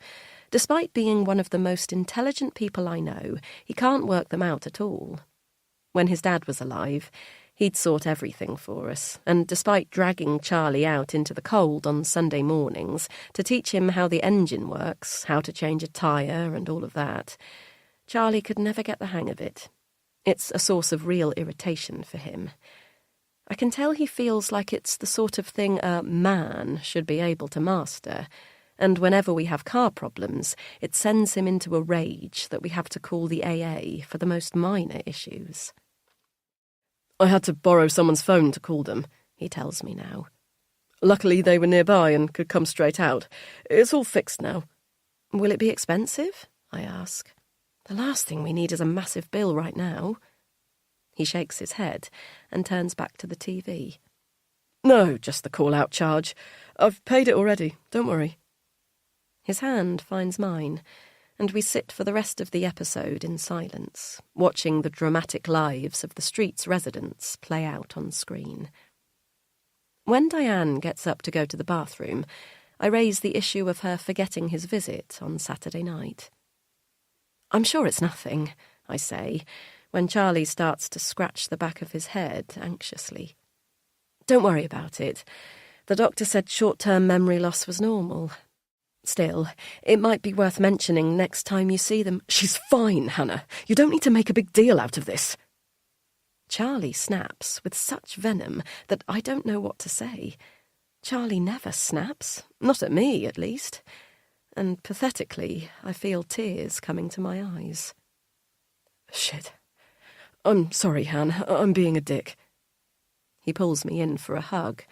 Despite being one of the most intelligent people I know, he can't work them out at all. When his dad was alive, he'd sort everything for us, and despite dragging Charlie out into the cold on Sunday mornings to teach him how the engine works, how to change a tyre and all of that, Charlie could never get the hang of it. It's a source of real irritation for him. I can tell he feels like it's the sort of thing a man should be able to master, and whenever we have car problems, it sends him into a rage that we have to call the AA for the most minor issues. "I had to borrow someone's phone to call them," he tells me now. "Luckily they were nearby and could come straight out. It's all fixed now." "Will it be expensive?" I ask. "The last thing we need is a massive bill right now." He shakes his head and turns back to the TV. "No, just the call-out charge. I've paid it already, don't worry." His hand finds mine, and we sit for the rest of the episode in silence, watching the dramatic lives of the street's residents play out on screen. When Diane gets up to go to the bathroom, I raise the issue of her forgetting his visit on Saturday night. "I'm sure it's nothing," I say, when Charlie starts to scratch the back of his head anxiously. "Don't worry about it. The doctor said short-term memory loss was normal. Still, it might be worth mentioning next time you see them." "She's fine, Hannah. You don't need to make a big deal out of this." Charlie snaps with such venom that I don't know what to say. Charlie never snaps, not at me, at least. And pathetically, I feel tears coming to my eyes. "Shit. I'm sorry, Han. I'm being a dick." He pulls me in for a hug,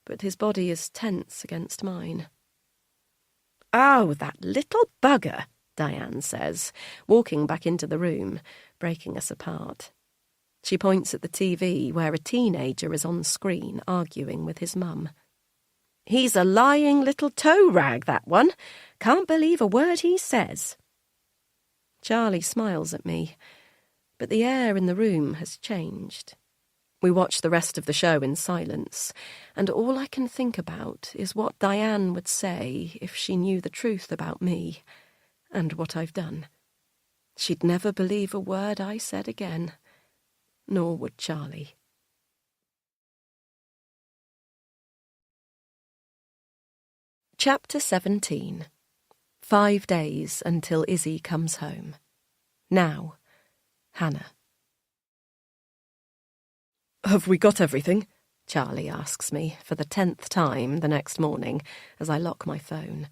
but his body is tense against mine. "Oh, that little bugger," Diane says, walking back into the room, breaking us apart. She points at the TV where a teenager is on screen arguing with his mum. "He's a lying little toe rag, that one. Can't believe a word he says." Charlie smiles at me, but the air in the room has changed. We watch the rest of the show in silence, and all I can think about is what Diane would say if she knew the truth about me and what I've done. She'd never believe a word I said again, nor would Charlie. Chapter 17. 5 days until Izzy comes home. Now, Hannah. "Have we got everything?" Charlie asks me for the 10th time the next morning as I lock my phone.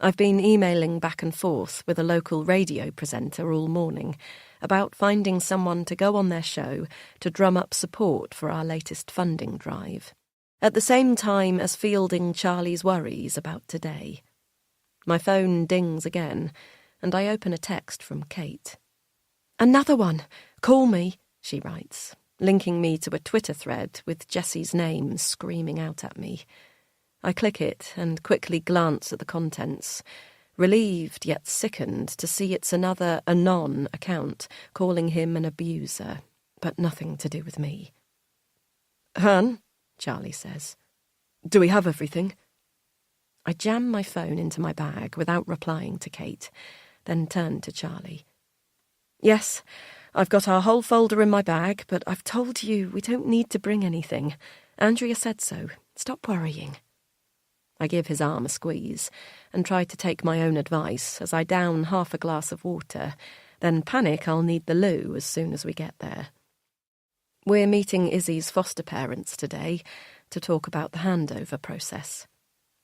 I've been emailing back and forth with a local radio presenter all morning about finding someone to go on their show to drum up support for our latest funding drive, at the same time as fielding Charlie's worries about today. My phone dings again, and I open a text from Kate. "Another one! Call me," she writes, linking me to a Twitter thread with Jessie's name screaming out at me. I click it and quickly glance at the contents, relieved yet sickened to see it's another Anon account calling him an abuser, but nothing to do with me. "Han," Charlie says. "Do we have everything?" I jam my phone into my bag without replying to Kate, then turn to Charlie. "Yes, I've got our whole folder in my bag, but I've told you we don't need to bring anything. Andrea said so. Stop worrying." I give his arm a squeeze and try to take my own advice as I down half a glass of water, then panic I'll need the loo as soon as we get there. We're meeting Izzy's foster parents today to talk about the handover process.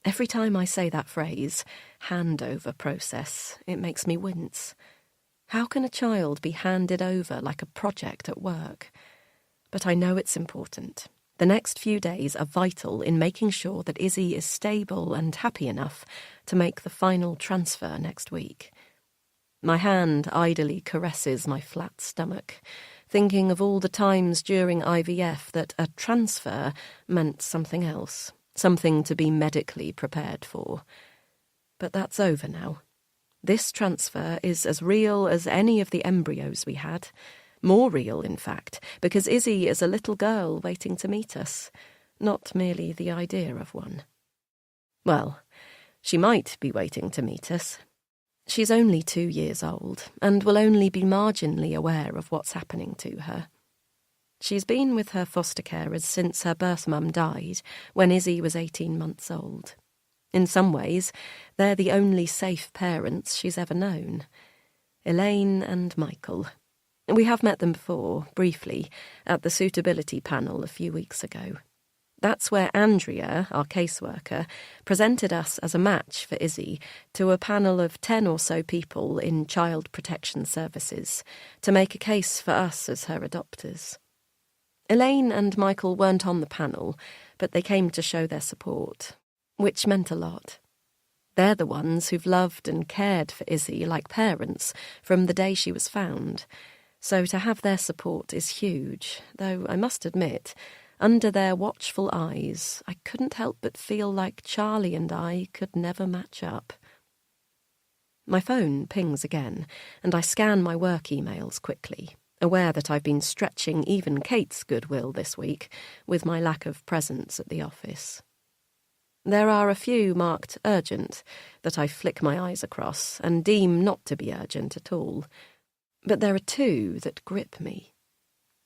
Every time I say that phrase, handover process, it makes me wince. How can a child be handed over like a project at work? But I know it's important. The next few days are vital in making sure that Izzy is stable and happy enough to make the final transfer next week. My hand idly caresses my flat stomach, thinking of all the times during IVF that a transfer meant something else, something to be medically prepared for. But that's over now. This transfer is as real as any of the embryos we had. More real, in fact, because Izzy is a little girl waiting to meet us, not merely the idea of one. Well, she might be waiting to meet us. She's only 2 years old and will only be marginally aware of what's happening to her. She's been with her foster carers since her birth mum died, when Izzy was 18 months old. In some ways, they're the only safe parents she's ever known. Elaine and Michael. We have met them before, briefly, at the suitability panel a few weeks ago. That's where Andrea, our caseworker, presented us as a match for Izzy to a panel of 10 or so people in child protection services to make a case for us as her adopters. Elaine and Michael weren't on the panel, but they came to show their support, which meant a lot. They're the ones who've loved and cared for Izzy like parents from the day she was found, so to have their support is huge, though I must admit, under their watchful eyes, I couldn't help but feel like Charlie and I could never match up. My phone pings again, and I scan my work emails quickly, aware that I've been stretching even Kate's goodwill this week with my lack of presence at the office. There are a few marked urgent that I flick my eyes across and deem not to be urgent at all. But there are two that grip me.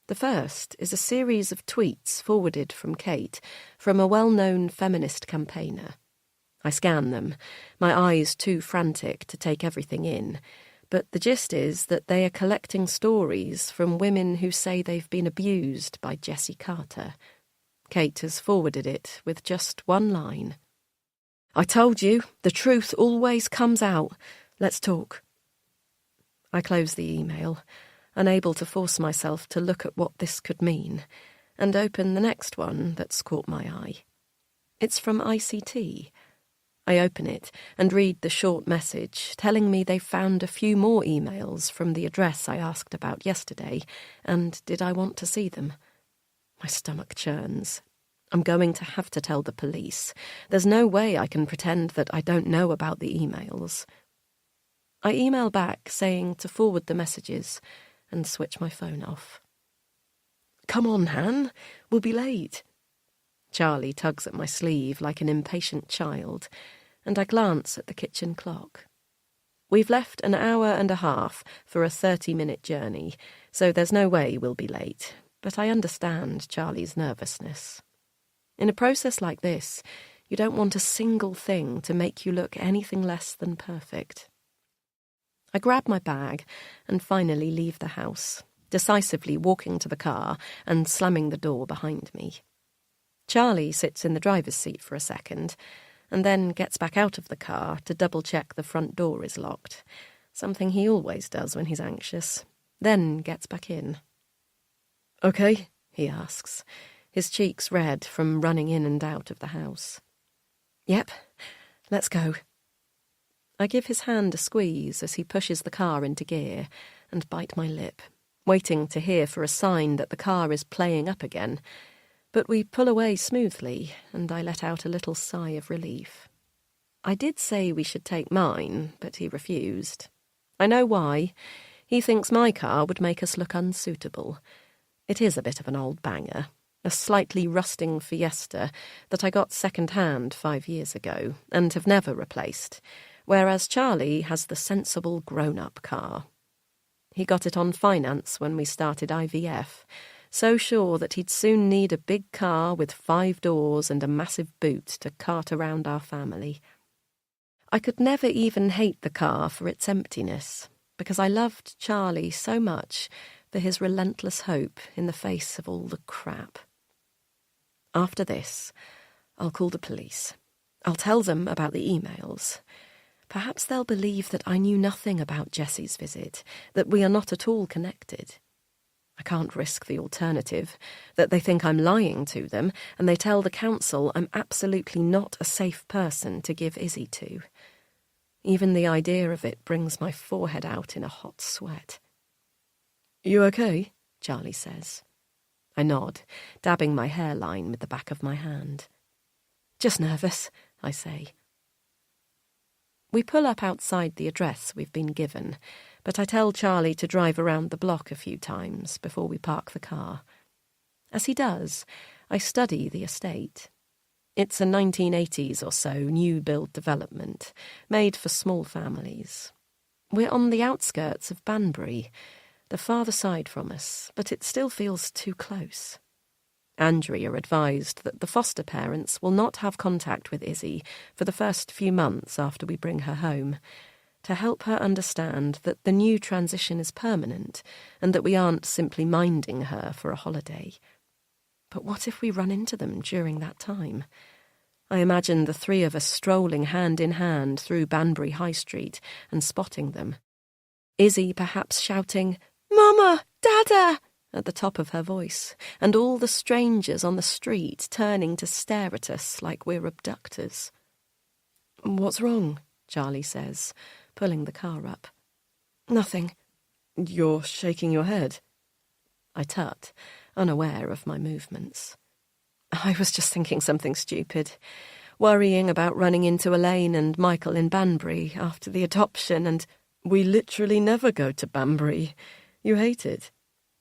The first is a series of tweets forwarded from Kate from a well-known feminist campaigner. I scan them, my eyes too frantic to take everything in, but the gist is that they are collecting stories from women who say they've been abused by Jessie Carter. Kate has forwarded it with just one line. "I told you, the truth always comes out. Let's talk." I close the email, unable to force myself to look at what this could mean, and open the next one that's caught my eye. It's from ICT. I open it and read the short message telling me they've found a few more emails from the address I asked about yesterday, and did I want to see them? My stomach churns. I'm going to have to tell the police. There's no way I can pretend that I don't know about the emails. I email back saying to forward the messages and switch my phone off. "Come on, Han. We'll be late." Charlie tugs at my sleeve like an impatient child, and I glance at the kitchen clock. We've left an hour and a half for a 30-minute journey, so there's no way we'll be late, but I understand Charlie's nervousness. In a process like this, you don't want a single thing to make you look anything less than perfect. I grab my bag and finally leave the house, decisively walking to the car and slamming the door behind me. Charlie sits in the driver's seat for a second, and then gets back out of the car to double-check the front door is locked, something he always does when he's anxious, then gets back in. "Okay," he asks, his cheeks red from running in and out of the house. "Yep, let's go." I give his hand a squeeze as he pushes the car into gear and bite my lip, waiting to hear for a sign that the car is playing up again. But we pull away smoothly, and I let out a little sigh of relief. I did say we should take mine, but he refused. I know why. He thinks my car would make us look unsuitable. It is a bit of an old banger, a slightly rusting Fiesta that I got second-hand 5 years ago and have never replaced, whereas Charlie has the sensible grown-up car. He got it on finance when we started IVF, so sure that he'd soon need a big car with 5 doors and a massive boot to cart around our family. I could never even hate the car for its emptiness, because I loved Charlie so much for his relentless hope in the face of all the crap. After this, I'll call the police. I'll tell them about the emails. Perhaps they'll believe that I knew nothing about Jessie's visit, that we are not at all connected. I can't risk the alternative, that they think I'm lying to them, and they tell the council I'm absolutely not a safe person to give Izzy to. Even the idea of it brings my forehead out in a hot sweat. "You okay?" Charlie says. I nod, dabbing my hairline with the back of my hand. "Just nervous," I say. We pull up outside the address we've been given, but I tell Charlie to drive around the block a few times before we park the car. As he does, I study the estate. It's a 1980s or so new-build development, made for small families. We're on the outskirts of Banbury, the farther side from us, but it still feels too close. Andrea advised that the foster parents will not have contact with Izzy for the first few months after we bring her home, to help her understand that the new transition is permanent and that we aren't simply minding her for a holiday. But what if we run into them during that time? I imagine the 3 of us strolling hand in hand through Banbury High Street and spotting them. Izzy perhaps shouting, "Mama! Dada!" at the top of her voice, and all the strangers on the street turning to stare at us like we're abductors. "What's wrong?" Charlie says, pulling the car up. "Nothing." "You're shaking your head." I tut, unaware of my movements. "I was just thinking something stupid, worrying about running into Elaine and Michael in Banbury after the adoption, and we literally never go to Banbury. You hate it?"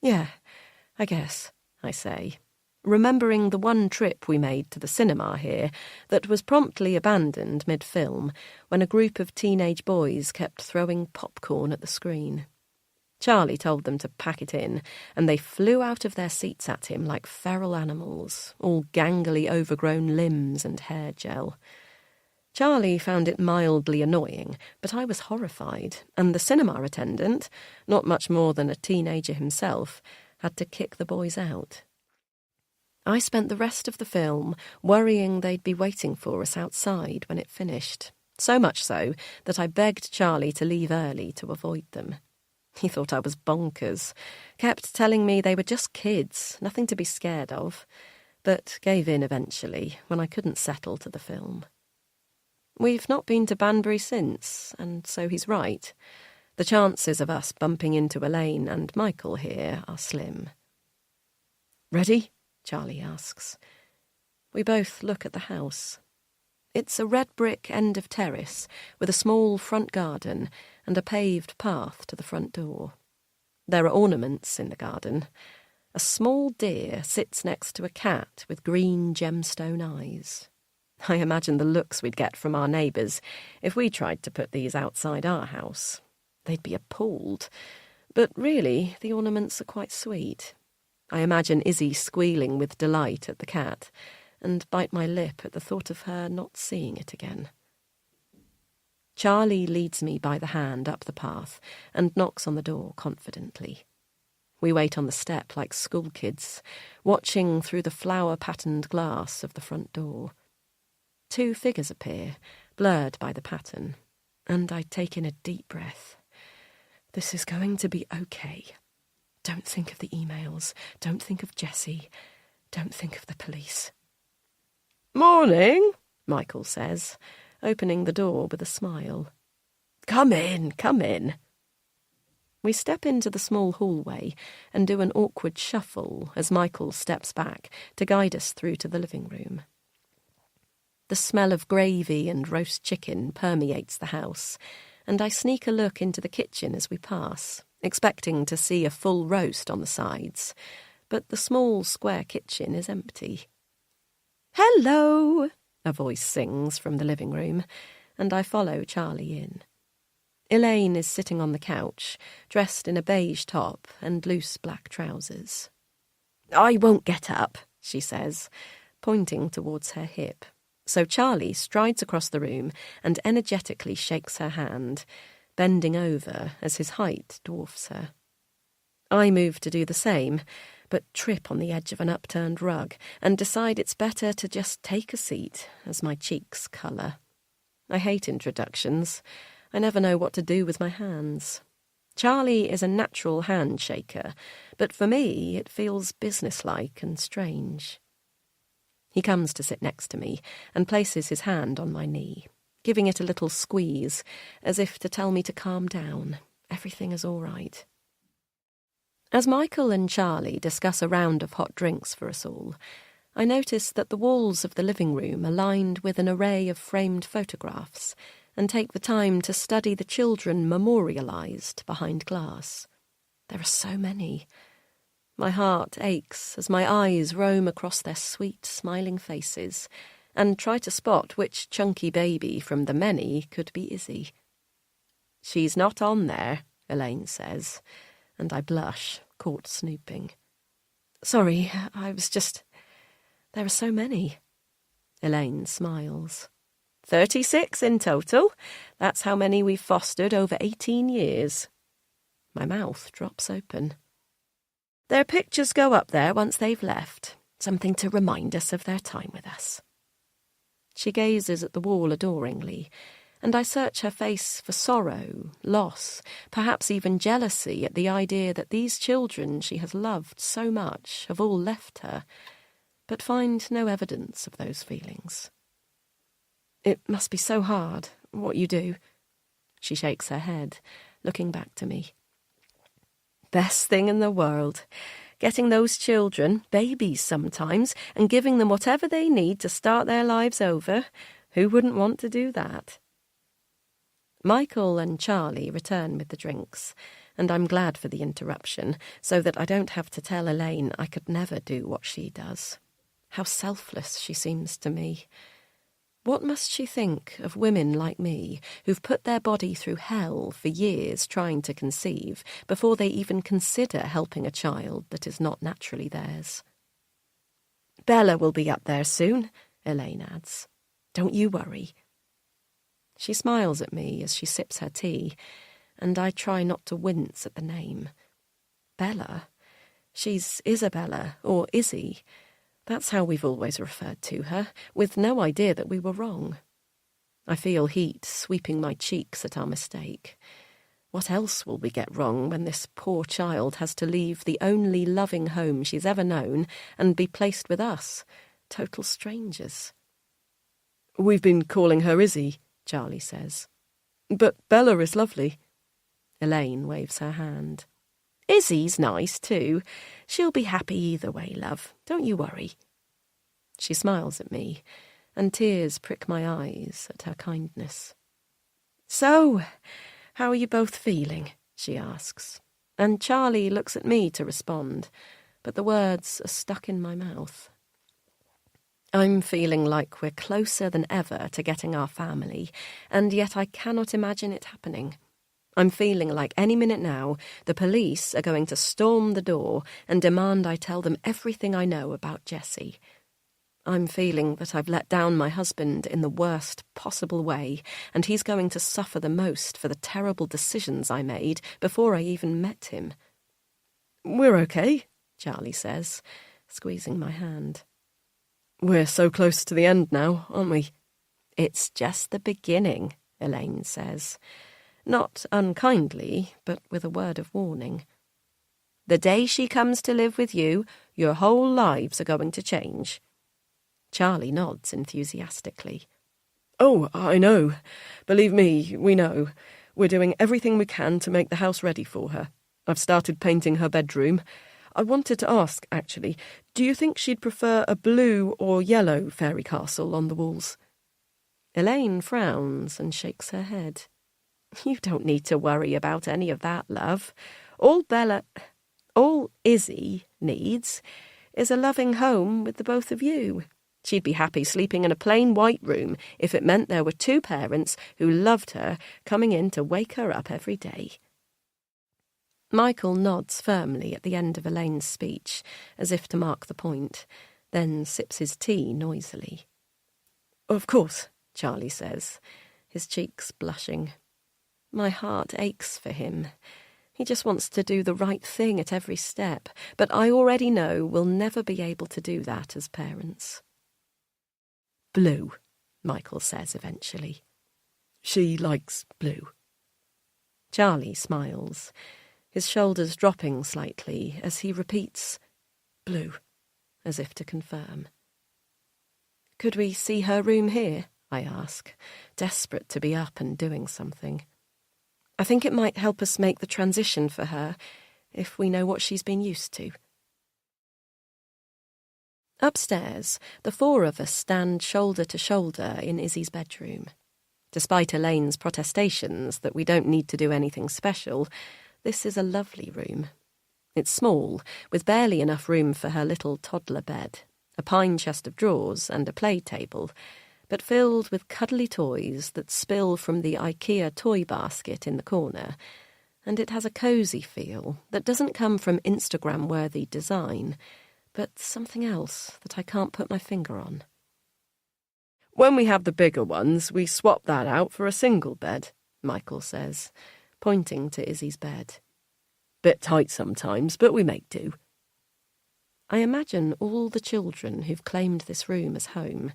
Yeah, I guess, I say, remembering the one trip we made to the cinema here that was promptly abandoned mid-film when a group of teenage boys kept throwing popcorn at the screen. Charlie told them to pack it in, and they flew out of their seats at him like feral animals, all gangly overgrown limbs and hair gel. Charlie found it mildly annoying, but I was horrified, and the cinema attendant, not much more than a teenager himself, had to kick the boys out. I spent the rest of the film worrying they'd be waiting for us outside when it finished, so much so that I begged Charlie to leave early to avoid them. He thought I was bonkers, kept telling me they were just kids, nothing to be scared of, but gave in eventually when I couldn't settle to the film. We've not been to Banbury since, and so he's right. The chances of us bumping into Elaine and Michael here are slim. "Ready?" Charlie asks. We both look at the house. It's a red brick end of terrace with a small front garden and a paved path to the front door. There are ornaments in the garden. A small deer sits next to a cat with green gemstone eyes. I imagine the looks we'd get from our neighbours if we tried to put these outside our house. They'd be appalled. But really, the ornaments are quite sweet. I imagine Izzy squealing with delight at the cat, and bite my lip at the thought of her not seeing it again. Charlie leads me by the hand up the path and knocks on the door confidently. We wait on the step like schoolkids, watching through the flower-patterned glass of the front door. 2 figures appear, blurred by the pattern, and I take in a deep breath. This is going to be okay. Don't think of the emails. Don't think of Jessie. Don't think of the police. "Morning," Michael says, opening the door with a smile. Come in, come in." We step into the small hallway and do an awkward shuffle as Michael steps back to guide us through to the living room. The smell of gravy and roast chicken permeates the house, and I sneak a look into the kitchen as we pass, expecting to see a full roast on the sides, but the small square kitchen is empty. "Hello," a voice sings from the living room, and I follow Charlie in. Elaine is sitting on the couch, dressed in a beige top and loose black trousers. "I won't get up," she says, pointing towards her hip. So Charlie strides across the room and energetically shakes her hand, bending over as his height dwarfs her. I move to do the same, but trip on the edge of an upturned rug and decide it's better to just take a seat as my cheeks colour. I hate introductions. I never know what to do with my hands. Charlie is a natural handshaker, but for me it feels businesslike and strange. He comes to sit next to me and places his hand on my knee, giving it a little squeeze, as if to tell me to calm down. Everything is all right. As Michael and Charlie discuss a round of hot drinks for us all, I notice that the walls of the living room are lined with an array of framed photographs and take the time to study the children memorialised behind glass. There are so many. My heart aches as my eyes roam across their sweet, smiling faces and try to spot which chunky baby from the many could be Izzy. "She's not on there," Elaine says, and I blush, caught snooping. "Sorry, I was just... There are so many." Elaine smiles. 36 in total. That's how many we've fostered over 18 years. My mouth drops open. "Their pictures go up there once they've left, something to remind us of their time with us." She gazes at the wall adoringly, and I search her face for sorrow, loss, perhaps even jealousy at the idea that these children she has loved so much have all left her, but find no evidence of those feelings. "It must be so hard, what you do." She shakes her head, looking back to me. "Best thing in the world. Getting those children, babies sometimes, and giving them whatever they need to start their lives over. Who wouldn't want to do that?" Michael and Charlie return with the drinks, and I'm glad for the interruption, so that I don't have to tell Elaine I could never do what she does. How selfless she seems to me. What must she think of women like me, who've put their body through hell for years trying to conceive, before they even consider helping a child that is not naturally theirs? "Bella will be up there soon," Elaine adds. "Don't you worry." She smiles at me as she sips her tea, and I try not to wince at the name. Bella? She's Isabella, or Izzy. That's how we've always referred to her, with no idea that we were wrong. I feel heat sweeping my cheeks at our mistake. What else will we get wrong when this poor child has to leave the only loving home she's ever known and be placed with us, total strangers? "We've been calling her Izzy," Charlie says. "But Bella is lovely." Elaine waves her hand. "Izzy's nice, too. She'll be happy either way, love. Don't you worry." She smiles at me, and tears prick my eyes at her kindness. "So, how are you both feeling?" she asks, and Charlie looks at me to respond, but the words are stuck in my mouth. I'm feeling like we're closer than ever to getting our family, and yet I cannot imagine it happening. I'm feeling like any minute now the police are going to storm the door and demand I tell them everything I know about Jessie. I'm feeling that I've let down my husband in the worst possible way, and he's going to suffer the most for the terrible decisions I made before I even met him. "We're okay," Charlie says, squeezing my hand. "We're so close to the end now, aren't we?" "It's just the beginning," Elaine says. Not unkindly, but with a word of warning. "The day she comes to live with you, your whole lives are going to change." Charlie nods enthusiastically. "Oh, I know. Believe me, we know. We're doing everything we can to make the house ready for her. I've started painting her bedroom. I wanted to ask, actually, do you think she'd prefer a blue or yellow fairy castle on the walls?" Elaine frowns and shakes her head. "You don't need to worry about any of that, love. All Izzy needs is a loving home with the both of you. She'd be happy sleeping in a plain white room if it meant there were two parents who loved her coming in to wake her up every day." Michael nods firmly at the end of Elaine's speech, as if to mark the point, then sips his tea noisily. "Of course," Charlie says, his cheeks blushing. My heart aches for him. He just wants to do the right thing at every step, but I already know we'll never be able to do that as parents. "Blue," Michael says eventually. "She likes blue." Charlie smiles, his shoulders dropping slightly as he repeats, "Blue," as if to confirm. "Could we see her room here?" I ask, desperate to be up and doing something. I think it might help us make the transition for her, if we know what she's been used to. Upstairs, the four of us stand shoulder to shoulder in Izzy's bedroom. Despite Elaine's protestations that we don't need to do anything special, this is a lovely room. It's small, with barely enough room for her little toddler bed, a pine chest of drawers and a play table, but filled with cuddly toys that spill from the IKEA toy basket in the corner, and it has a cosy feel that doesn't come from Instagram-worthy design, but something else that I can't put my finger on. "When we have the bigger ones, we swap that out for a single bed," Michael says, pointing to Izzy's bed. "Bit tight sometimes, but we make do." I imagine all the children who've claimed this room as home,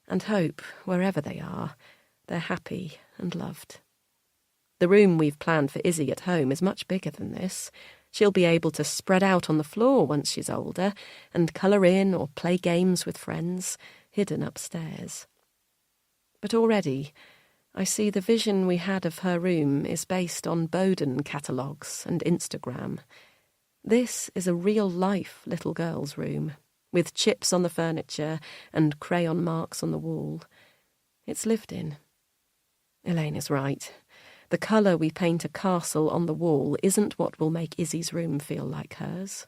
and hope, wherever they are, they're happy and loved. The room we've planned for Izzy at home is much bigger than this. She'll be able to spread out on the floor once she's older and colour in or play games with friends, hidden upstairs. But already, I see the vision we had of her room is based on Bowden catalogues and Instagram. This is a real-life little girl's room, with chips on the furniture and crayon marks on the wall. It's lived in. Elaine is right. The colour we paint a castle on the wall isn't what will make Izzy's room feel like hers.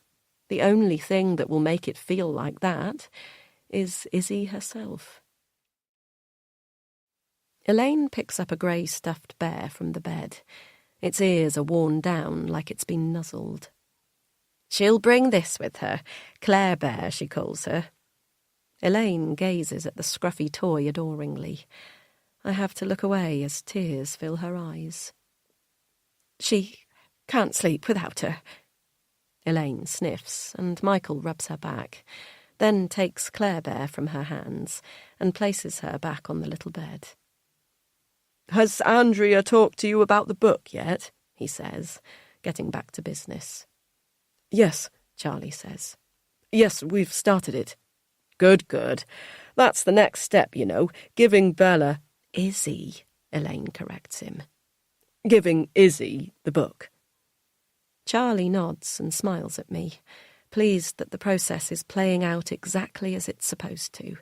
The only thing that will make it feel like that is Izzy herself. Elaine picks up a grey stuffed bear from the bed. Its ears are worn down like it's been nuzzled. She'll bring this with her. Claire Bear, she calls her. Elaine gazes at the scruffy toy adoringly. I have to look away as tears fill her eyes. She can't sleep without her. Elaine sniffs, and Michael rubs her back, then takes Claire Bear from her hands and places her back on the little bed. Has Andrea talked to you about the book yet? He says, getting back to business. Yes, Charlie says. Yes, we've started it. Good, good. That's the next step, you know, giving Bella... Izzy, Elaine corrects him. Giving Izzy the book. Charlie nods and smiles at me, pleased that the process is playing out exactly as it's supposed to.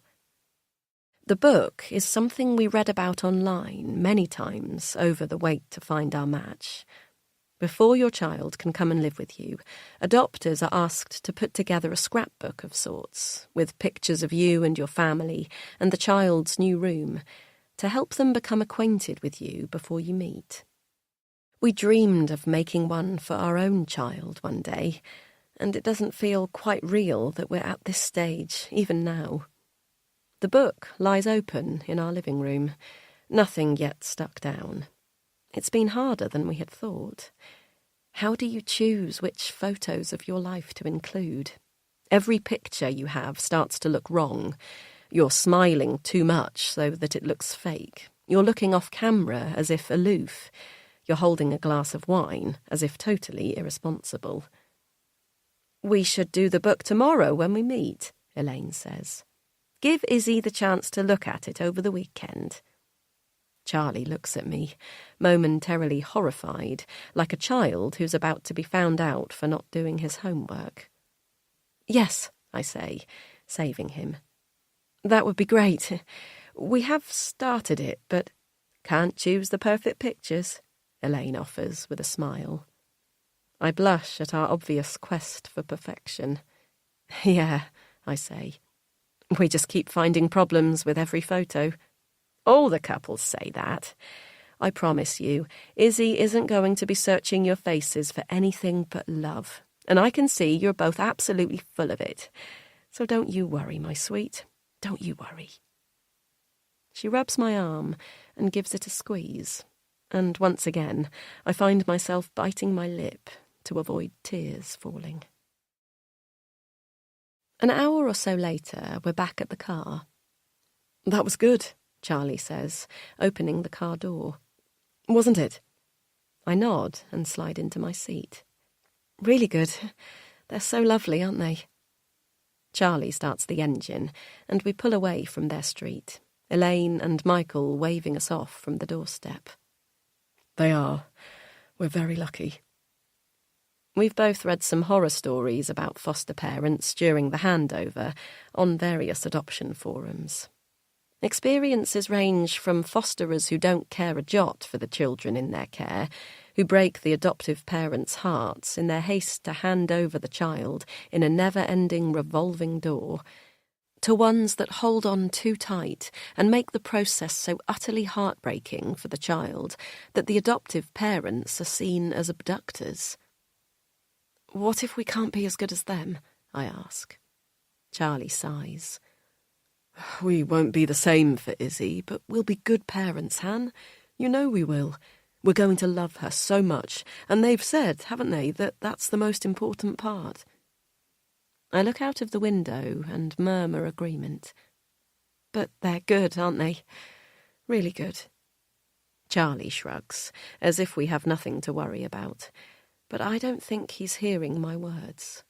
The book is something we read about online many times over the wait to find our match. Before your child can come and live with you, adopters are asked to put together a scrapbook of sorts, with pictures of you and your family and the child's new room, to help them become acquainted with you before you meet. We dreamed of making one for our own child one day, and it doesn't feel quite real that we're at this stage, even now. The book lies open in our living room, nothing yet stuck down. It's been harder than we had thought. How do you choose which photos of your life to include? Every picture you have starts to look wrong. You're smiling too much so that it looks fake. You're looking off camera as if aloof. You're holding a glass of wine as if totally irresponsible. We should do the book tomorrow when we meet, Elaine says. Give Izzy the chance to look at it over the weekend. Charlie looks at me, momentarily horrified, like a child who's about to be found out for not doing his homework. Yes, I say, saving him. That would be great. We have started it, but can't choose the perfect pictures, Elaine offers with a smile. I blush at our obvious quest for perfection. Yeah, I say. We just keep finding problems with every photo. All the couples say that. I promise you, Izzy isn't going to be searching your faces for anything but love, and I can see you're both absolutely full of it. So don't you worry, my sweet. Don't you worry. She rubs my arm and gives it a squeeze, and once again I find myself biting my lip to avoid tears falling. An hour or so later, we're back at the car. That was good, Charlie says, opening the car door. Wasn't it? I nod and slide into my seat. Really good. They're so lovely, aren't they? Charlie starts the engine, and we pull away from their street, Elaine and Michael waving us off from the doorstep. They are. We're very lucky. We've both read some horror stories about foster parents during the handover on various adoption forums. Experiences range from fosterers who don't care a jot for the children in their care, who break the adoptive parents' hearts in their haste to hand over the child in a never-ending revolving door, to ones that hold on too tight and make the process so utterly heartbreaking for the child that the adoptive parents are seen as abductors. What if we can't be as good as them? I ask. Charlie sighs. We won't be the same for Izzy, but we'll be good parents, Han. You know we will. We're going to love her so much, and they've said, haven't they, that that's the most important part. I look out of the window and murmur agreement. But they're good, aren't they? Really good. Charlie shrugs, as if we have nothing to worry about, but I don't think he's hearing my words.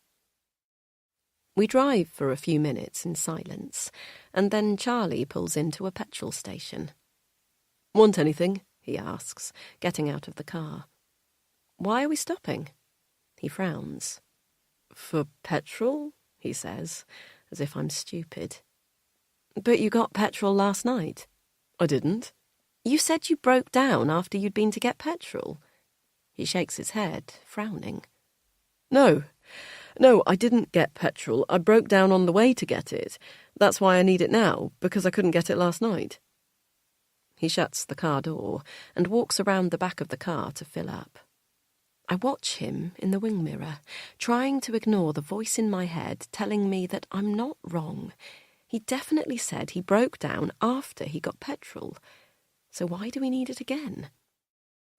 We drive for a few minutes in silence, and then Charlie pulls into a petrol station. Want anything? He asks, getting out of the car. Why are we stopping? He frowns. For petrol? He says, as if I'm stupid. But you got petrol last night. I didn't. You said you broke down after you'd been to get petrol. He shakes his head, frowning. No, I didn't get petrol. I broke down on the way to get it. That's why I need it now, because I couldn't get it last night. He shuts the car door and walks around the back of the car to fill up. I watch him in the wing mirror, trying to ignore the voice in my head telling me that I'm not wrong. He definitely said he broke down after he got petrol. So why do we need it again?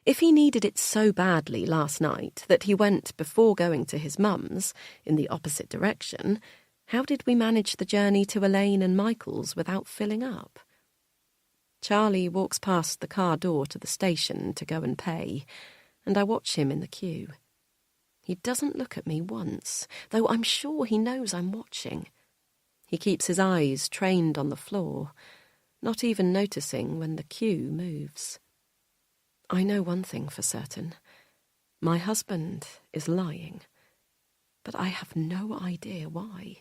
If he needed it so badly last night that he went before going to his mum's, in the opposite direction, how did we manage the journey to Elaine and Michael's without filling up? Charlie walks past the car door to the station to go and pay, and I watch him in the queue. He doesn't look at me once, though I'm sure he knows I'm watching. He keeps his eyes trained on the floor, not even noticing when the queue moves. I know one thing for certain. My husband is lying, but I have no idea why.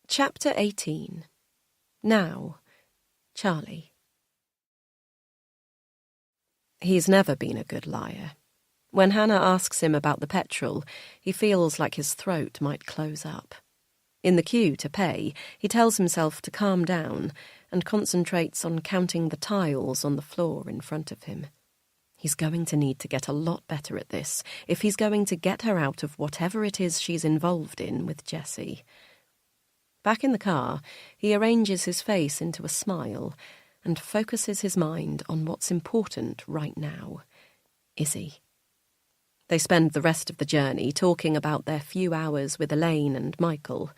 Chapter 18. Now, Charlie. He's never been a good liar. When Hannah asks him about the petrol, he feels like his throat might close up. In the queue to pay, he tells himself to calm down and concentrates on counting the tiles on the floor in front of him. He's going to need to get a lot better at this if he's going to get her out of whatever it is she's involved in with Jessie. Back in the car, he arranges his face into a smile and focuses his mind on what's important right now. Izzy. They spend the rest of the journey talking about their few hours with Elaine and Michael,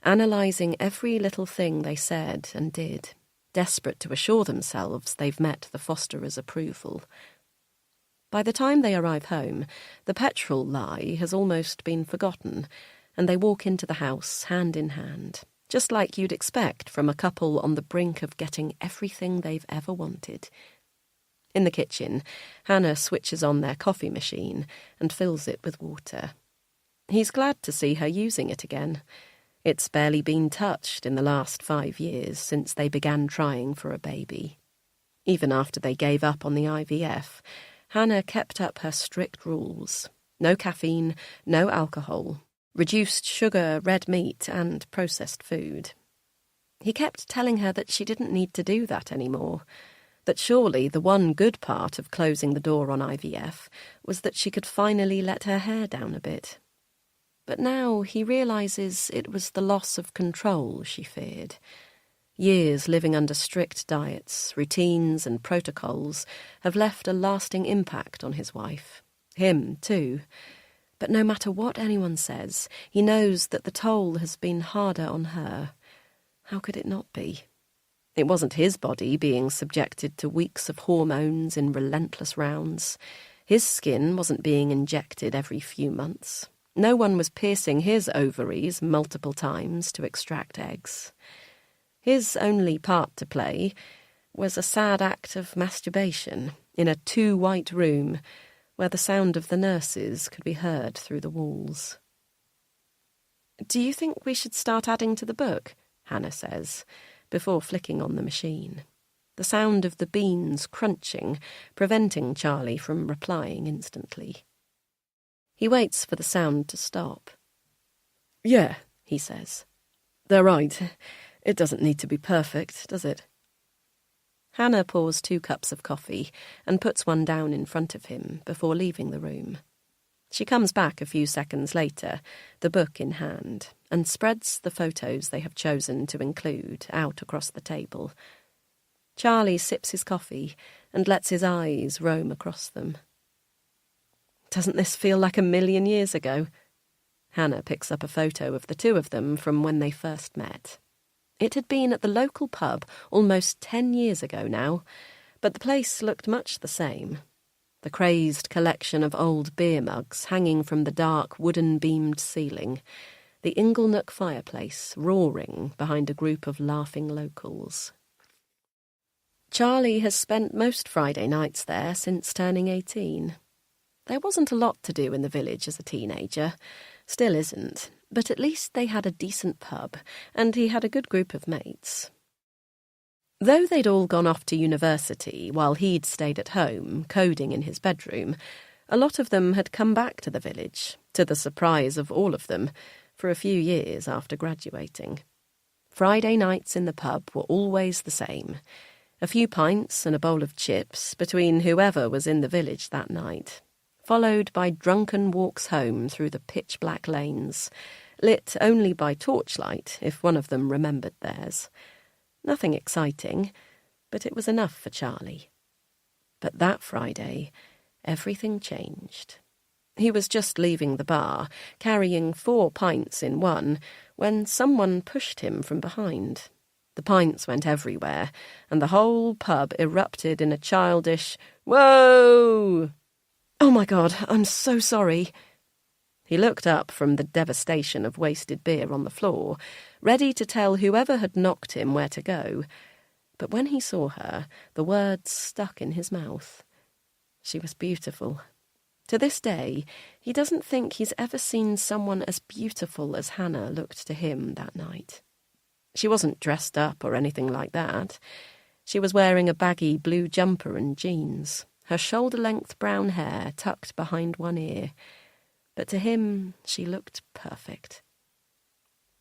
analysing every little thing they said and did, desperate to assure themselves they've met the fosterers' approval. By the time they arrive home, the petrol lie has almost been forgotten, and they walk into the house hand in hand, just like you'd expect from a couple on the brink of getting everything they've ever wanted. In the kitchen, Hannah switches on their coffee machine and fills it with water. He's glad to see her using it again. It's barely been touched in the last 5 years since they began trying for a baby. Even after they gave up on the IVF, Hannah kept up her strict rules. No caffeine, no alcohol, reduced sugar, red meat, and processed food. He kept telling her that she didn't need to do that anymore, that surely the one good part of closing the door on IVF was that she could finally let her hair down a bit. But now he realises it was the loss of control she feared. Years living under strict diets, routines and protocols have left a lasting impact on his wife. Him, too. But no matter what anyone says, he knows that the toll has been harder on her. How could it not be? It wasn't his body being subjected to weeks of hormones in relentless rounds. His skin wasn't being injected every few months. No one was piercing his ovaries multiple times to extract eggs. His only part to play was a sad act of masturbation in a too-white room where the sound of the nurses could be heard through the walls. "Do you think we should start adding to the book?" Hannah says, before flicking on the machine. The sound of the beans crunching, preventing Charlie from replying instantly. He waits for the sound to stop. "Yeah," he says. "They're right. It doesn't need to be perfect, does it?" Hannah pours 2 cups of coffee and puts one down in front of him before leaving the room. She comes back a few seconds later, the book in hand, and spreads the photos they have chosen to include out across the table. Charlie sips his coffee and lets his eyes roam across them. "Doesn't this feel like 1,000,000 years ago?" Hannah picks up a photo of the 2 of them from when they first met. It had been at the local pub almost 10 years ago now, but the place looked much the same. The crazed collection of old beer mugs hanging from the dark wooden-beamed ceiling, the Inglenook fireplace roaring behind a group of laughing locals. Charlie has spent most Friday nights there since turning 18. There wasn't a lot to do in the village as a teenager, still isn't, But at least they had a decent pub, and he had a good group of mates. Though they'd all gone off to university while he'd stayed at home, coding in his bedroom, a lot of them had come back to the village, to the surprise of all of them, for a few years after graduating. Friday nights in the pub were always the same. A few pints and a bowl of chips between whoever was in the village that night, followed by drunken walks home through the pitch-black lanes, lit only by torchlight if one of them remembered theirs. Nothing exciting, but it was enough for Charlie. But that Friday, everything changed. He was just leaving the bar, carrying 4 pints in one, when someone pushed him from behind. The pints went everywhere, and the whole pub erupted in a childish, "Whoa!" "Oh, my God, I'm so sorry." He looked up from the devastation of wasted beer on the floor, ready to tell whoever had knocked him where to go. But when he saw her, the words stuck in his mouth. She was beautiful. To this day, he doesn't think he's ever seen someone as beautiful as Hannah looked to him that night. She wasn't dressed up or anything like that. She was wearing a baggy blue jumper and jeans, her shoulder-length brown hair tucked behind one ear. But to him, she looked perfect.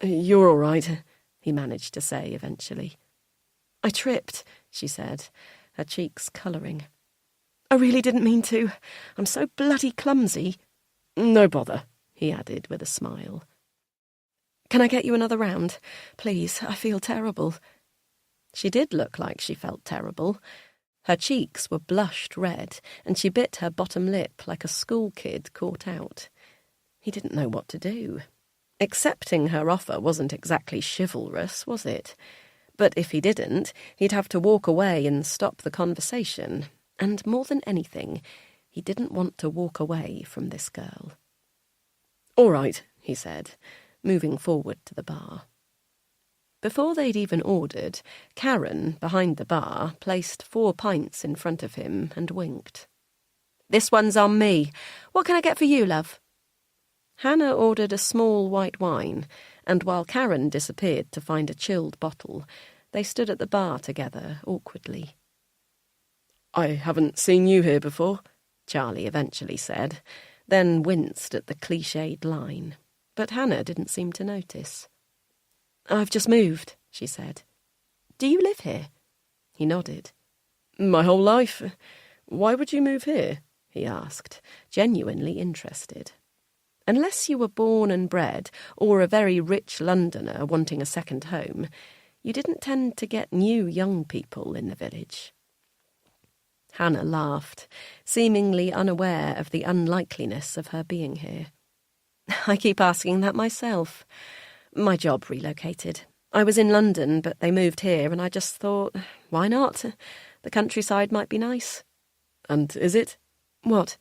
"You're all right," he managed to say eventually. "I tripped," she said, her cheeks colouring. "I really didn't mean to. I'm so bloody clumsy." "No bother," he added with a smile. "Can I get you another round? Please, I feel terrible." She did look like she felt terrible. Her cheeks were blushed red, and she bit her bottom lip like a school kid caught out. He didn't know what to do. Accepting her offer wasn't exactly chivalrous, was it? But if he didn't, he'd have to walk away and stop the conversation. And more than anything, he didn't want to walk away from this girl. "All right," he said, moving forward to the bar. Before they'd even ordered, Karen, behind the bar, placed 4 pints in front of him and winked. "This one's on me. What can I get for you, love?" Hannah ordered a small white wine, and while Karen disappeared to find a chilled bottle, they stood at the bar together awkwardly. "I haven't seen you here before," Charlie eventually said, then winced at the cliched line. But Hannah didn't seem to notice. "I've just moved," she said. "Do you live here?" He nodded. "My whole life? Why would you move here?" he asked, genuinely interested. Unless you were born and bred, or a very rich Londoner wanting a second home, you didn't tend to get new young people in the village. Hannah laughed, seemingly unaware of the unlikeliness of her being here. "I keep asking that myself. My job relocated. I was in London, but they moved here, and I just thought, why not? The countryside might be nice." "And is it?" "What?"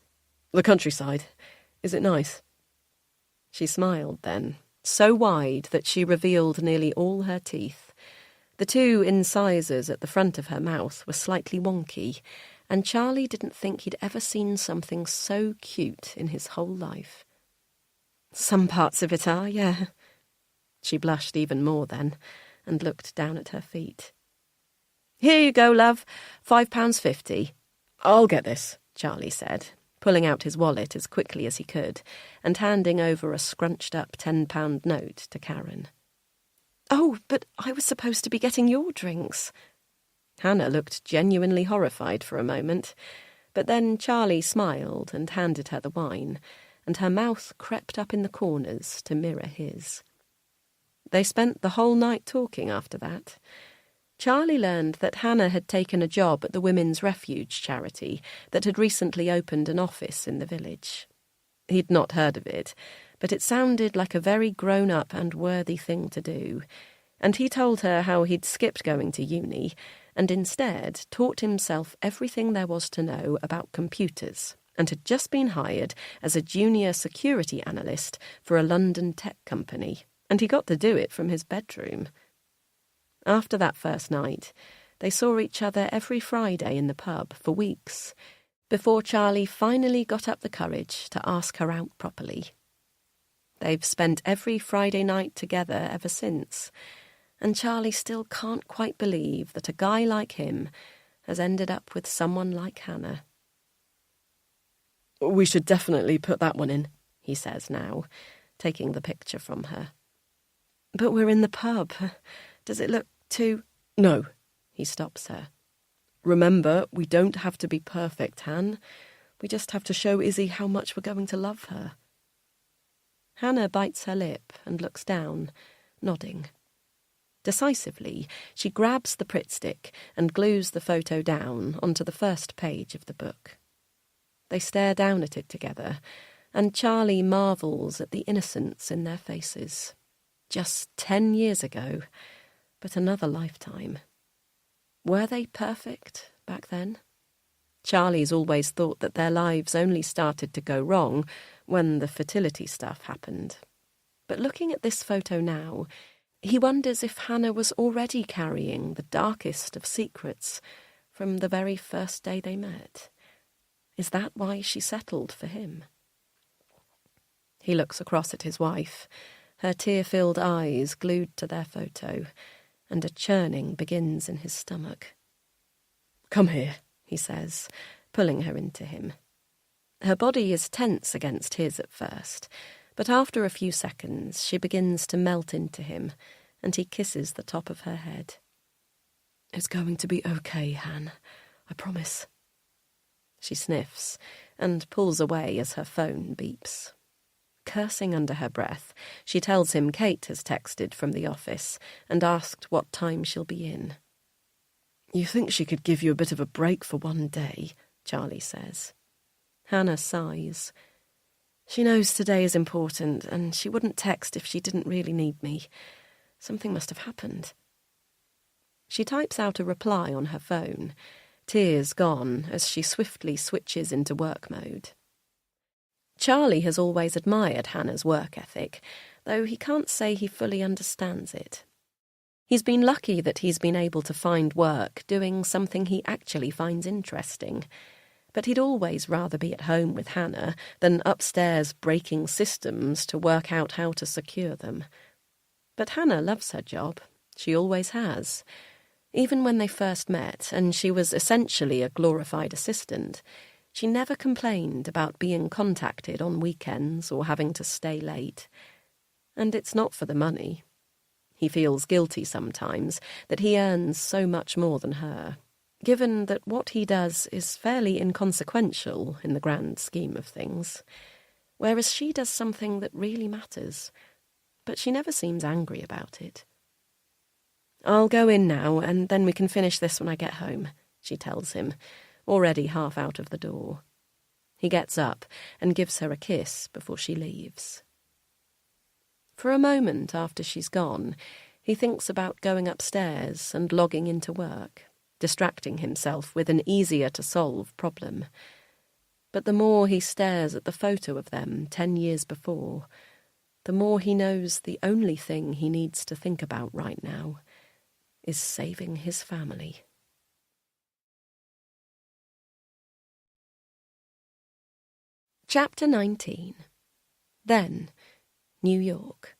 "The countryside. Is it nice?" She smiled then, so wide that she revealed nearly all her teeth. The 2 incisors at the front of her mouth were slightly wonky, and Charlie didn't think he'd ever seen something so cute in his whole life. "Some parts of it are, yeah." She blushed even more then, and looked down at her feet. "Here you go, love. £5.50. "I'll get this," Charlie said, pulling out his wallet as quickly as he could, and handing over a scrunched-up £10 note to Karen. "Oh, but I was supposed to be getting your drinks." Hannah looked genuinely horrified for a moment, but then Charlie smiled and handed her the wine, and her mouth crept up in the corners to mirror his. They spent the whole night talking after that. Charlie learned that Hannah had taken a job at the Women's Refuge charity that had recently opened an office in the village. He'd not heard of it, but it sounded like a very grown-up and worthy thing to do, and he told her how he'd skipped going to uni and instead taught himself everything there was to know about computers and had just been hired as a junior security analyst for a London tech company, and he got to do it from his bedroom. After that first night, they saw each other every Friday in the pub for weeks, before Charlie finally got up the courage to ask her out properly. They've spent every Friday night together ever since, and Charlie still can't quite believe that a guy like him has ended up with someone like Hannah. We should definitely put that one in, he says now, taking the picture from her. But we're in the pub. Does it look too... No, he stops her. Remember, we don't have to be perfect, Han. We just have to show Izzy how much we're going to love her. Hannah bites her lip and looks down, nodding. Decisively, she grabs the Pritt stick and glues the photo down onto the first page of the book. They stare down at it together, and Charlie marvels at the innocence in their faces. Just 10 years ago, but another lifetime. Were they perfect back then? Charlie's always thought that their lives only started to go wrong when the fertility stuff happened. But looking at this photo now, he wonders if Hannah was already carrying the darkest of secrets from the very first day they met. Is that why she settled for him? He looks across at his wife, her tear-filled eyes glued to their photo, and a churning begins in his stomach. Come here, he says, pulling her into him. Her body is tense against his at first, but after a few seconds she begins to melt into him, and he kisses the top of her head. It's going to be okay, Han. I promise. She sniffs and pulls away as her phone beeps. Cursing under her breath, she tells him Kate has texted from the office and asked what time she'll be in. You think she could give you a bit of a break for one day, Charlie says. Hannah sighs. She knows today is important, and she wouldn't text if she didn't really need me. Something must have happened. She types out a reply on her phone, tears gone as she swiftly switches into work mode. Charlie has always admired Hannah's work ethic, though he can't say he fully understands it. He's been lucky that he's been able to find work doing something he actually finds interesting, but he'd always rather be at home with Hannah than upstairs breaking systems to work out how to secure them. But Hannah loves her job. She always has. Even when they first met, and she was essentially a glorified assistant, she never complained about being contacted on weekends or having to stay late. And it's not for the money. He feels guilty sometimes that he earns so much more than her, given that what he does is fairly inconsequential in the grand scheme of things, whereas she does something that really matters, but she never seems angry about it. "I'll go in now, and then we can finish this when I get home," she tells him, already half out of the door. He gets up and gives her a kiss before she leaves. For a moment after she's gone, he thinks about going upstairs and logging into work, distracting himself with an easier-to-solve problem. But the more he stares at the photo of them 10 years before, the more he knows the only thing he needs to think about right now is saving his family. Chapter 19. Then, New York.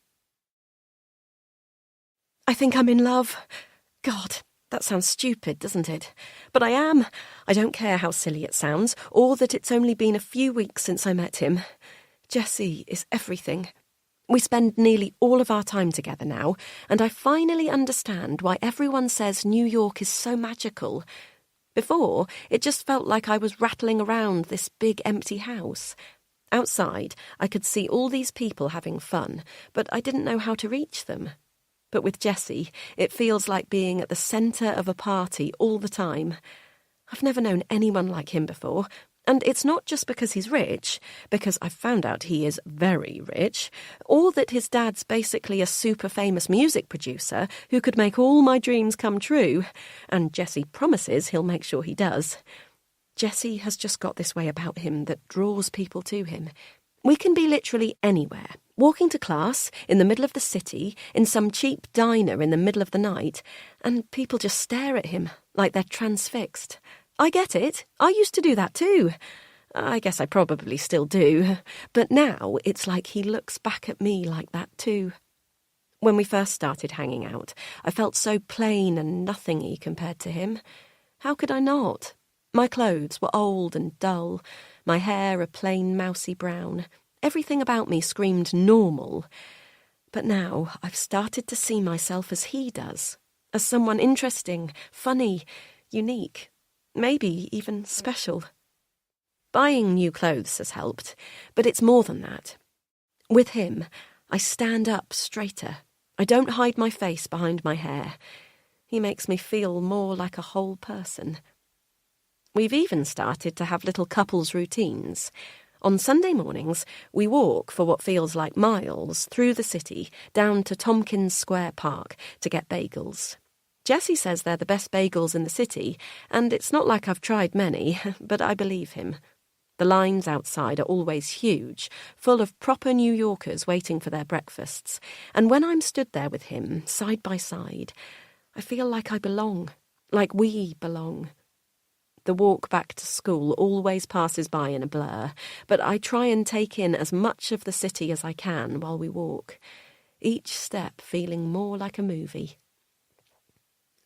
I think I'm in love. God, that sounds stupid, doesn't it? But I am. I don't care how silly it sounds, or that it's only been a few weeks since I met him. Jesse is everything. We spend nearly all of our time together now, and I finally understand why everyone says New York is so magical. Before, it just felt like I was rattling around this big empty house. Outside, I could see all these people having fun, but I didn't know how to reach them. But with Jesse, it feels like being at the centre of a party all the time. I've never known anyone like him before, and it's not just because he's rich, because I've found out he is very rich, or that his dad's basically a super famous music producer who could make all my dreams come true, and Jesse promises he'll make sure he does. Jesse has just got this way about him that draws people to him. We can be literally anywhere, walking to class, in the middle of the city, in some cheap diner in the middle of the night, and people just stare at him like they're transfixed. I get it. I used to do that too. I guess I probably still do, but now it's like he looks back at me like that too. When we first started hanging out, I felt so plain and nothingy compared to him. How could I not? My clothes were old and dull, my hair a plain mousy brown. Everything about me screamed normal. But now I've started to see myself as he does, as someone interesting, funny, unique, maybe even special. Buying new clothes has helped, but it's more than that. With him, I stand up straighter. I don't hide my face behind my hair. He makes me feel more like a whole person. We've even started to have little couples routines. On Sunday mornings, we walk for what feels like miles through the city down to Tompkins Square Park to get bagels. Jessie says they're the best bagels in the city, and it's not like I've tried many, but I believe him. The lines outside are always huge, full of proper New Yorkers waiting for their breakfasts, and when I'm stood there with him, side by side, I feel like I belong, like we belong. The walk back to school always passes by in a blur, but I try and take in as much of the city as I can while we walk, each step feeling more like a movie.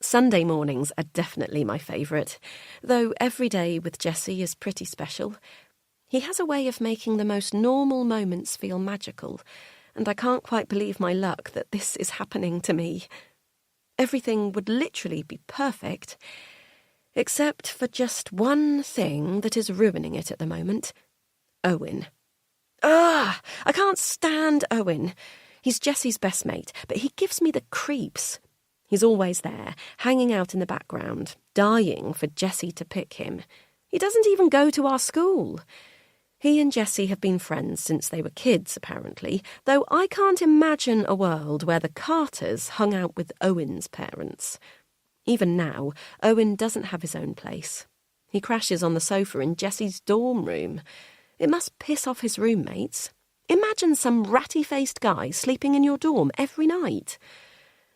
Sunday mornings are definitely my favourite, though every day with Jessie is pretty special. He has a way of making the most normal moments feel magical, and I can't quite believe my luck that this is happening to me. Everything would literally be perfect, except for just one thing that is ruining it at the moment. Owen. I can't stand Owen. He's Jessie's best mate, but he gives me the creeps. He's always there, hanging out in the background, dying for Jessie to pick him. He doesn't even go to our school. He and Jessie have been friends since they were kids, apparently, though I can't imagine a world where the Carters hung out with Owen's parents. Even now, Owen doesn't have his own place. He crashes on the sofa in Jessie's dorm room. It must piss off his roommates. Imagine some ratty-faced guy sleeping in your dorm every night.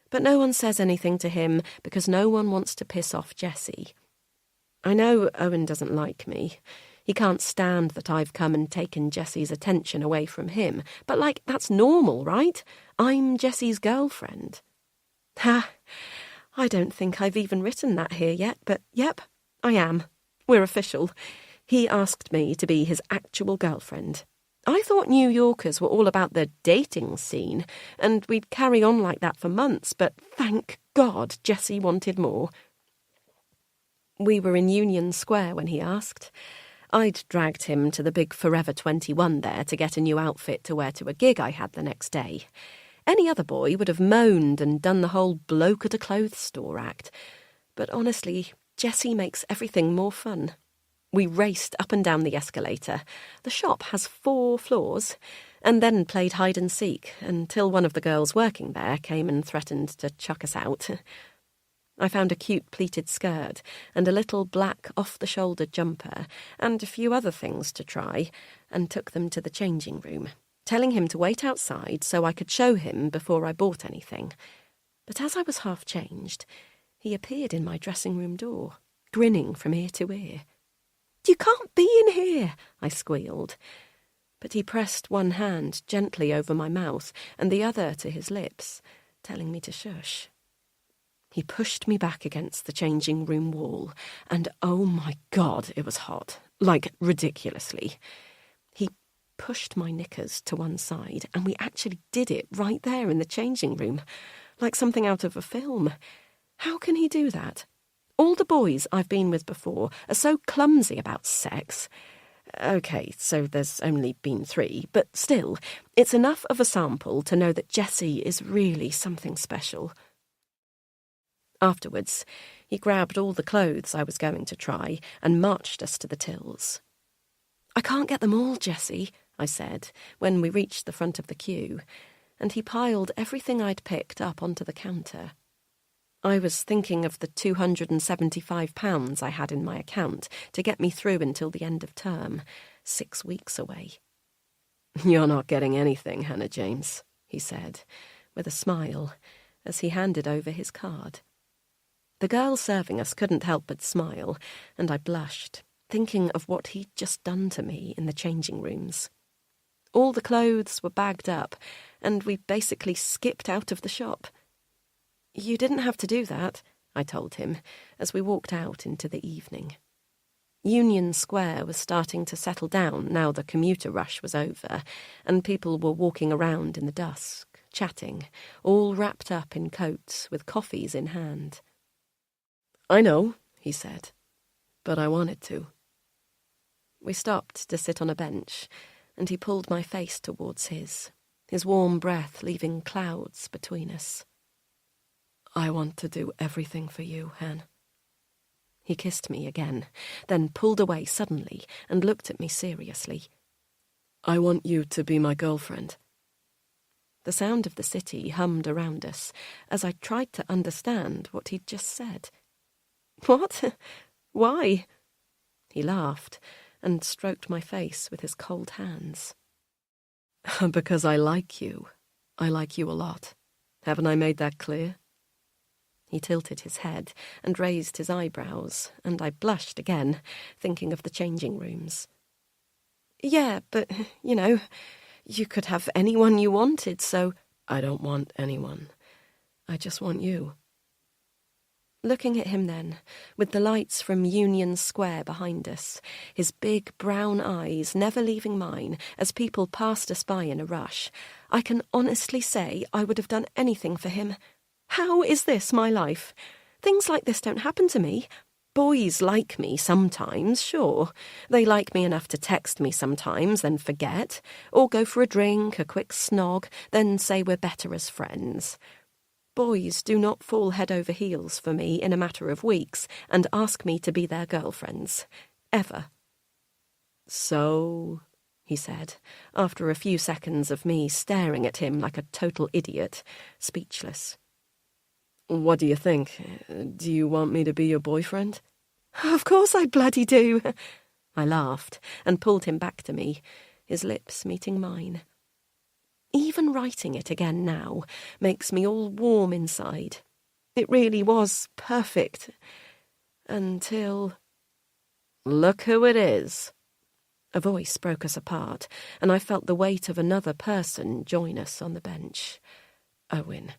But no one says anything to him because no one wants to piss off Jessie. I know Owen doesn't like me. He can't stand that I've come and taken Jessie's attention away from him. But, that's normal, right? I'm Jessie's girlfriend. Ha! I don't think I've even written that here yet, but yep, I am. We're official. He asked me to be his actual girlfriend. I thought New Yorkers were all about the dating scene, and we'd carry on like that for months, but thank God Jessie wanted more. We were in Union Square when he asked. I'd dragged him to the big Forever 21 there to get a new outfit to wear to a gig I had the next day. Any other boy would have moaned and done the whole bloke at a clothes store act. But honestly, Jessie makes everything more fun. We raced up and down the escalator. The shop has 4 floors, and then played hide and seek until one of the girls working there came and threatened to chuck us out. I found a cute pleated skirt and a little black off-the-shoulder jumper and a few other things to try, and took them to the changing room, telling him to wait outside so I could show him before I bought anything. But as I was half changed, he appeared in my dressing room door, grinning from ear to ear. "You can't be in here," I squealed. But he pressed one hand gently over my mouth and the other to his lips, telling me to shush. He pushed me back against the changing room wall, and oh my God, it was hot, ridiculously. He pushed my knickers to one side, and we actually did it right there in the changing room, like something out of a film. How can he do that? All the boys I've been with before are so clumsy about sex. OK, so there's only been 3, but still, it's enough of a sample to know that Jessie is really something special. Afterwards, he grabbed all the clothes I was going to try and marched us to the tills. "I can't get them all, Jessie," I said, when we reached the front of the queue, and he piled everything I'd picked up onto the counter. I was thinking of the £275 I had in my account to get me through until the end of term, 6 weeks away. "You're not getting anything, Hannah James," he said, with a smile, as he handed over his card. The girl serving us couldn't help but smile, and I blushed. thinking of what he'd just done to me in the changing rooms. All the clothes were bagged up, and we basically skipped out of the shop. "You didn't have to do that," I told him, as we walked out into the evening. Union Square was starting to settle down now the commuter rush was over, and people were walking around in the dusk, chatting, all wrapped up in coats with coffees in hand. "I know," he said, "but I wanted to." We stopped to sit on a bench, and he pulled my face towards his warm breath leaving clouds between us. "I want to do everything for you, Han." He kissed me again, then pulled away suddenly and looked at me seriously. "I want you to be my girlfriend." The sound of the city hummed around us as I tried to understand what he'd just said. "What? Why?" He laughed and stroked my face with his cold hands. "Because I like you. I like you a lot. Haven't I made that clear?" He tilted his head and raised his eyebrows, and I blushed again, thinking of the changing rooms. "Yeah, but, you could have anyone you wanted, so—" "I don't want anyone. I just want you." Looking at him then, with the lights from Union Square behind us, his big brown eyes never leaving mine as people passed us by in a rush, I can honestly say I would have done anything for him. How is this my life? Things like this don't happen to me. Boys like me sometimes, sure. They like me enough to text me sometimes, then forget, or go for a drink, a quick snog, then say we're better as friends. Boys do not fall head over heels for me in a matter of weeks and ask me to be their girlfriends. Ever. "So," he said, after a few seconds of me staring at him like a total idiot, speechless. "What do you think? Do you want me to be your boyfriend?" "Of course I bloody do." I laughed and pulled him back to me, his lips meeting mine. Even writing it again now makes me all warm inside. It really was perfect. Until... "Look who it is." A voice broke us apart, and I felt the weight of another person join us on the bench. Owen.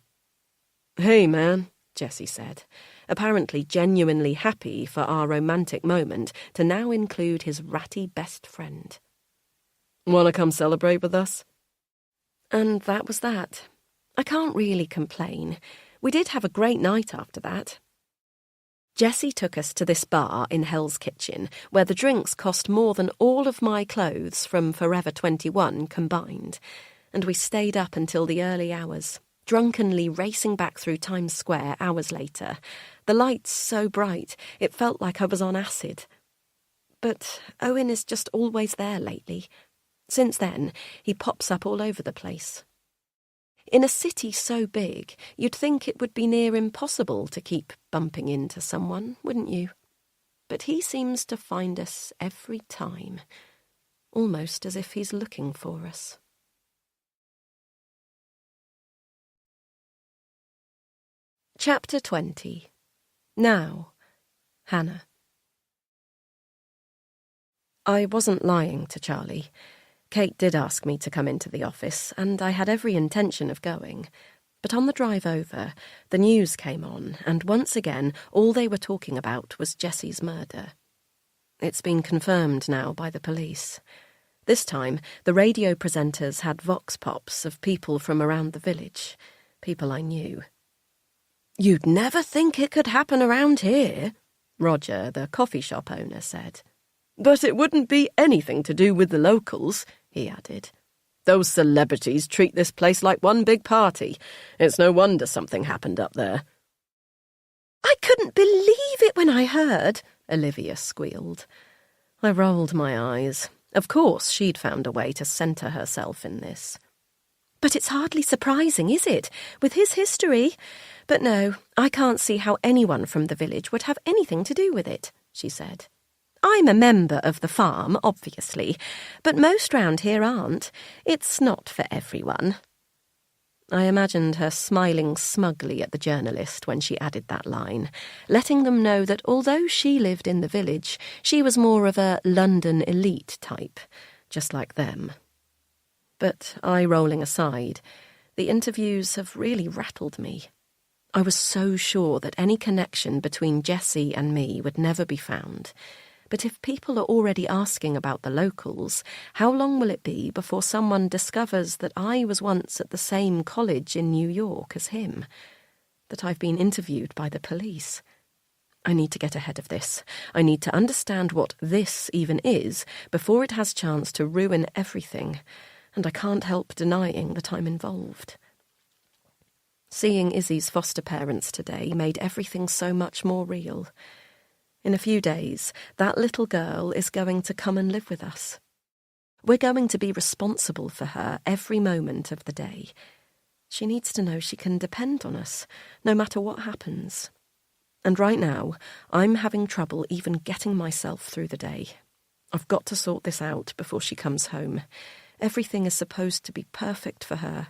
"Hey, man," Jessie said, apparently genuinely happy for our romantic moment to now include his ratty best friend. "Want to come celebrate with us?" And that was that. I can't really complain. We did have a great night after that. Jessie took us to this bar in Hell's Kitchen, where the drinks cost more than all of my clothes from Forever 21 combined, and we stayed up until the early hours, drunkenly racing back through Times Square hours later, the lights so bright it felt like I was on acid. But Owen is just always there lately. Since then, he pops up all over the place. In a city so big, you'd think it would be near impossible to keep bumping into someone, wouldn't you? But he seems to find us every time, almost as if he's looking for us. Chapter 20. Now, Hannah. I wasn't lying to Charlie. Kate did ask me to come into the office, and I had every intention of going. But on the drive over, the news came on, and once again all they were talking about was Jessie's murder. It's been confirmed now by the police. This time, the radio presenters had vox pops of people from around the village, people I knew. "You'd never think it could happen around here," Roger, the coffee shop owner, said. "But it wouldn't be anything to do with the locals," he added. "Those celebrities treat this place like one big party. It's no wonder something happened up there." "I couldn't believe it when I heard," Olivia squealed. I rolled my eyes. Of course she'd found a way to centre herself in this. "But it's hardly surprising, is it, with his history? But no, I can't see how anyone from the village would have anything to do with it," she said. "I'm a member of the farm, obviously, but most round here aren't. It's not for everyone." I imagined her smiling smugly at the journalist when she added that line, letting them know that although she lived in the village, she was more of a London elite type, just like them. But eye rolling aside, the interviews have really rattled me. I was so sure that any connection between Jessie and me would never be found. But if people are already asking about the locals, how long will it be before someone discovers that I was once at the same college in New York as him? That I've been interviewed by the police? I need to get ahead of this. I need to understand what this even is before it has chance to ruin everything, and I can't help denying that I'm involved. Seeing Izzy's foster parents today made everything so much more real. In a few days, that little girl is going to come and live with us. We're going to be responsible for her every moment of the day. She needs to know she can depend on us, no matter what happens. And right now, I'm having trouble even getting myself through the day. I've got to sort this out before she comes home. Everything is supposed to be perfect for her.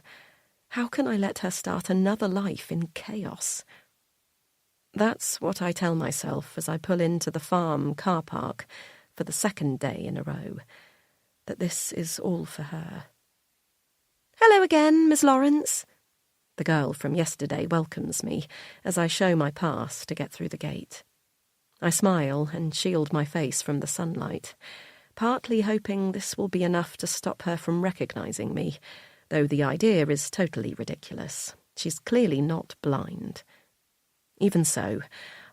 How can I let her start another life in chaos? That's what I tell myself as I pull into the farm car park for the second day in a row, that this is all for her. "Hello again, Miss Lawrence." The girl from yesterday welcomes me as I show my pass to get through the gate. I smile and shield my face from the sunlight, partly hoping this will be enough to stop her from recognising me, though the idea is totally ridiculous. She's clearly not blind. Even so,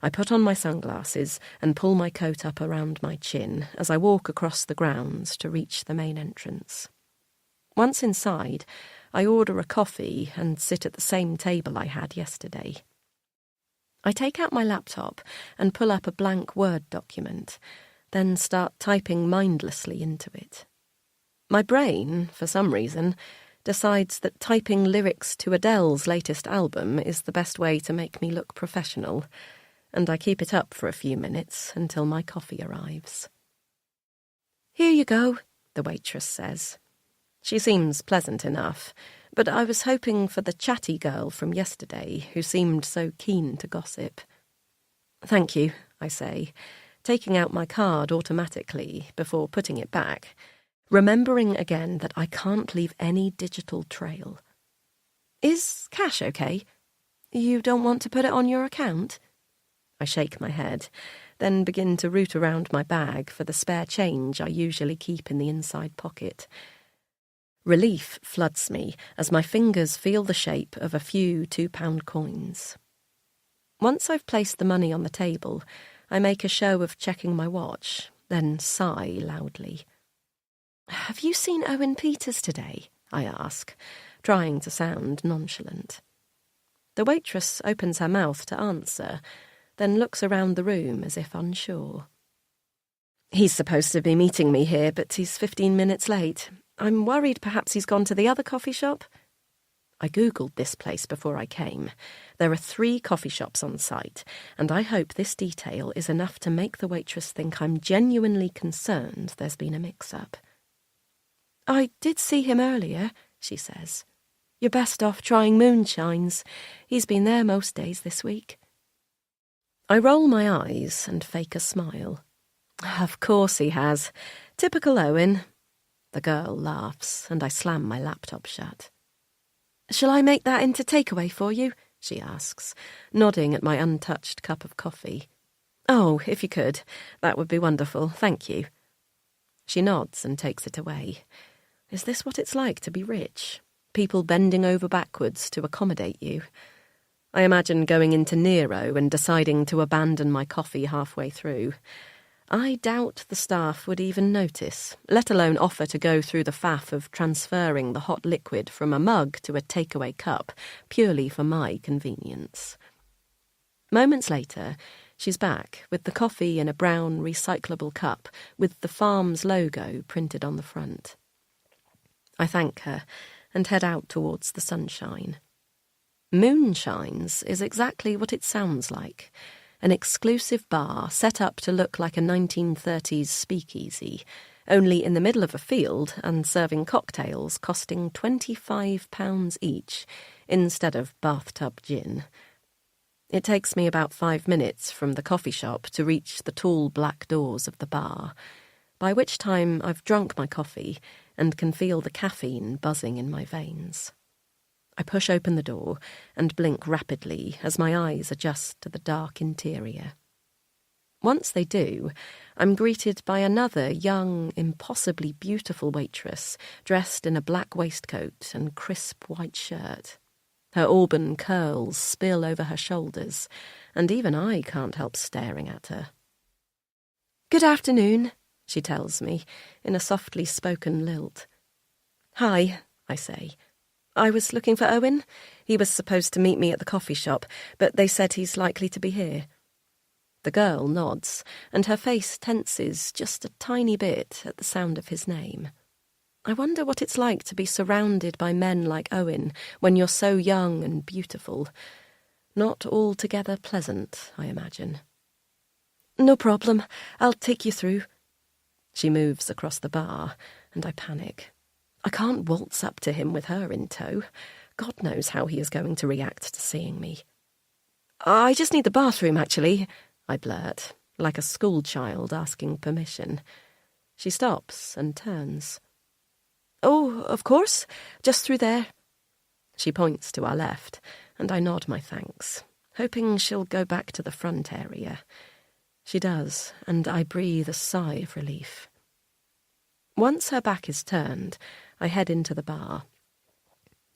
I put on my sunglasses and pull my coat up around my chin as I walk across the grounds to reach the main entrance. Once inside, I order a coffee and sit at the same table I had yesterday. I take out my laptop and pull up a blank Word document, then start typing mindlessly into it. My brain, for some reason, decides that typing lyrics to Adele's latest album is the best way to make me look professional, and I keep it up for a few minutes until my coffee arrives. "Here you go," the waitress says. She seems pleasant enough, but I was hoping for the chatty girl from yesterday who seemed so keen to gossip. "Thank you," I say, taking out my card automatically before putting it back, remembering again that I can't leave any digital trail. "Is cash okay? You don't want to put it on your account?" I shake my head, then begin to root around my bag for the spare change I usually keep in the inside pocket. Relief floods me as my fingers feel the shape of a few £2 coins. Once I've placed the money on the table, I make a show of checking my watch, then sigh loudly. "Have you seen Owen Peters today?" I ask, trying to sound nonchalant. The waitress opens her mouth to answer, then looks around the room as if unsure. "He's supposed to be meeting me here, but he's 15 minutes late. I'm worried perhaps he's gone to the other coffee shop." I googled this place before I came. There are 3 coffee shops on site, and I hope this detail is enough to make the waitress think I'm genuinely concerned there's been a mix-up. "I did see him earlier," she says. "You're best off trying moonshines. He's been there most days this week." I roll my eyes and fake a smile. "Of course he has. Typical Owen." The girl laughs, and I slam my laptop shut. "Shall I make that into takeaway for you?" she asks, nodding at my untouched cup of coffee. "Oh, if you could, that would be wonderful, thank you." She nods and takes it away. Is this what it's like to be rich? People bending over backwards to accommodate you? I imagine going into Nero and deciding to abandon my coffee halfway through. I doubt the staff would even notice, let alone offer to go through the faff of transferring the hot liquid from a mug to a takeaway cup, purely for my convenience. Moments later, she's back with the coffee in a brown recyclable cup with the farm's logo printed on the front. I thank her and head out towards the sunshine. Moonshines is exactly what it sounds like. An exclusive bar set up to look like a 1930s speakeasy, only in the middle of a field and serving cocktails costing £25 each, instead of bathtub gin. It takes me about 5 minutes from the coffee shop to reach the tall black doors of the bar, by which time I've drunk my coffee and can feel the caffeine buzzing in my veins. I push open the door and blink rapidly as my eyes adjust to the dark interior. Once they do, I'm greeted by another young, impossibly beautiful waitress dressed in a black waistcoat and crisp white shirt. Her auburn curls spill over her shoulders, and even I can't help staring at her. "Good afternoon," she tells me, in a softly spoken lilt. "Hi," I say. "I was looking for Owen. He was supposed to meet me at the coffee shop, but they said he's likely to be here." The girl nods, and her face tenses just a tiny bit at the sound of his name. I wonder what it's like to be surrounded by men like Owen when you're so young and beautiful. Not altogether pleasant, I imagine. "No problem. I'll take you through." She moves across the bar, and I panic. I can't waltz up to him with her in tow. God knows how he is going to react to seeing me. "I just need the bathroom, actually," I blurt, like a schoolchild asking permission. She stops and turns. "Oh, of course, just through there." She points to our left, and I nod my thanks, hoping she'll go back to the front area. She does, and I breathe a sigh of relief. Once her back is turned, I head into the bar.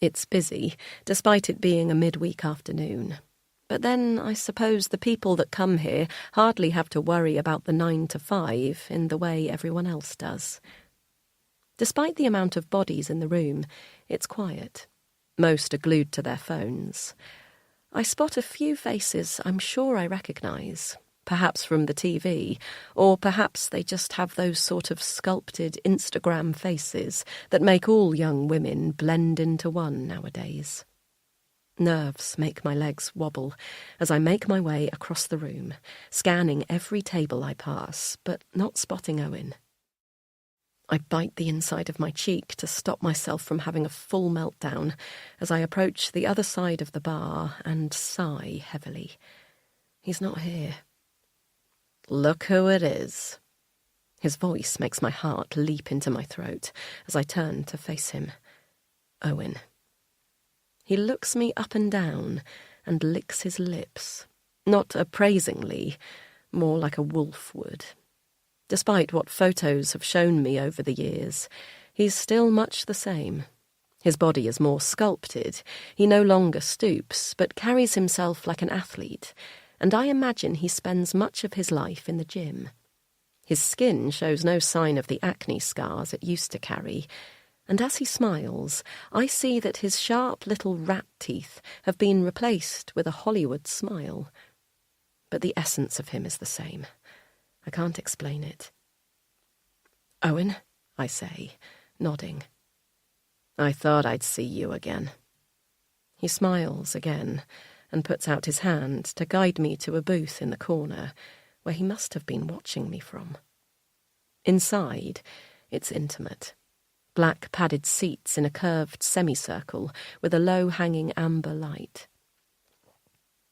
It's busy, despite it being a midweek afternoon. But then I suppose the people that come here hardly have to worry about the 9 to 5 in the way everyone else does. Despite the amount of bodies in the room, it's quiet. Most are glued to their phones. I spot a few faces I'm sure I recognise, perhaps from the TV, or perhaps they just have those sort of sculpted Instagram faces that make all young women blend into one nowadays. Nerves make my legs wobble as I make my way across the room, scanning every table I pass, but not spotting Owen. I bite the inside of my cheek to stop myself from having a full meltdown as I approach the other side of the bar and sigh heavily. He's not here. "Look who it is." His voice makes my heart leap into my throat as I turn to face him. Owen. He looks me up and down and licks his lips, not appraisingly, more like a wolf would. Despite what photos have shown me over the years, he's still much the same. His body is more sculpted. He no longer stoops, but carries himself like an athlete, and I imagine he spends much of his life in the gym. His skin shows no sign of the acne scars it used to carry, and as he smiles, I see that his sharp little rat teeth have been replaced with a Hollywood smile. But the essence of him is the same. I can't explain it. "Owen," I say, nodding. "I thought I'd see you again." He smiles again and puts out his hand to guide me to a booth in the corner where he must have been watching me from. Inside, it's intimate. Black padded seats in a curved semicircle with a low-hanging amber light.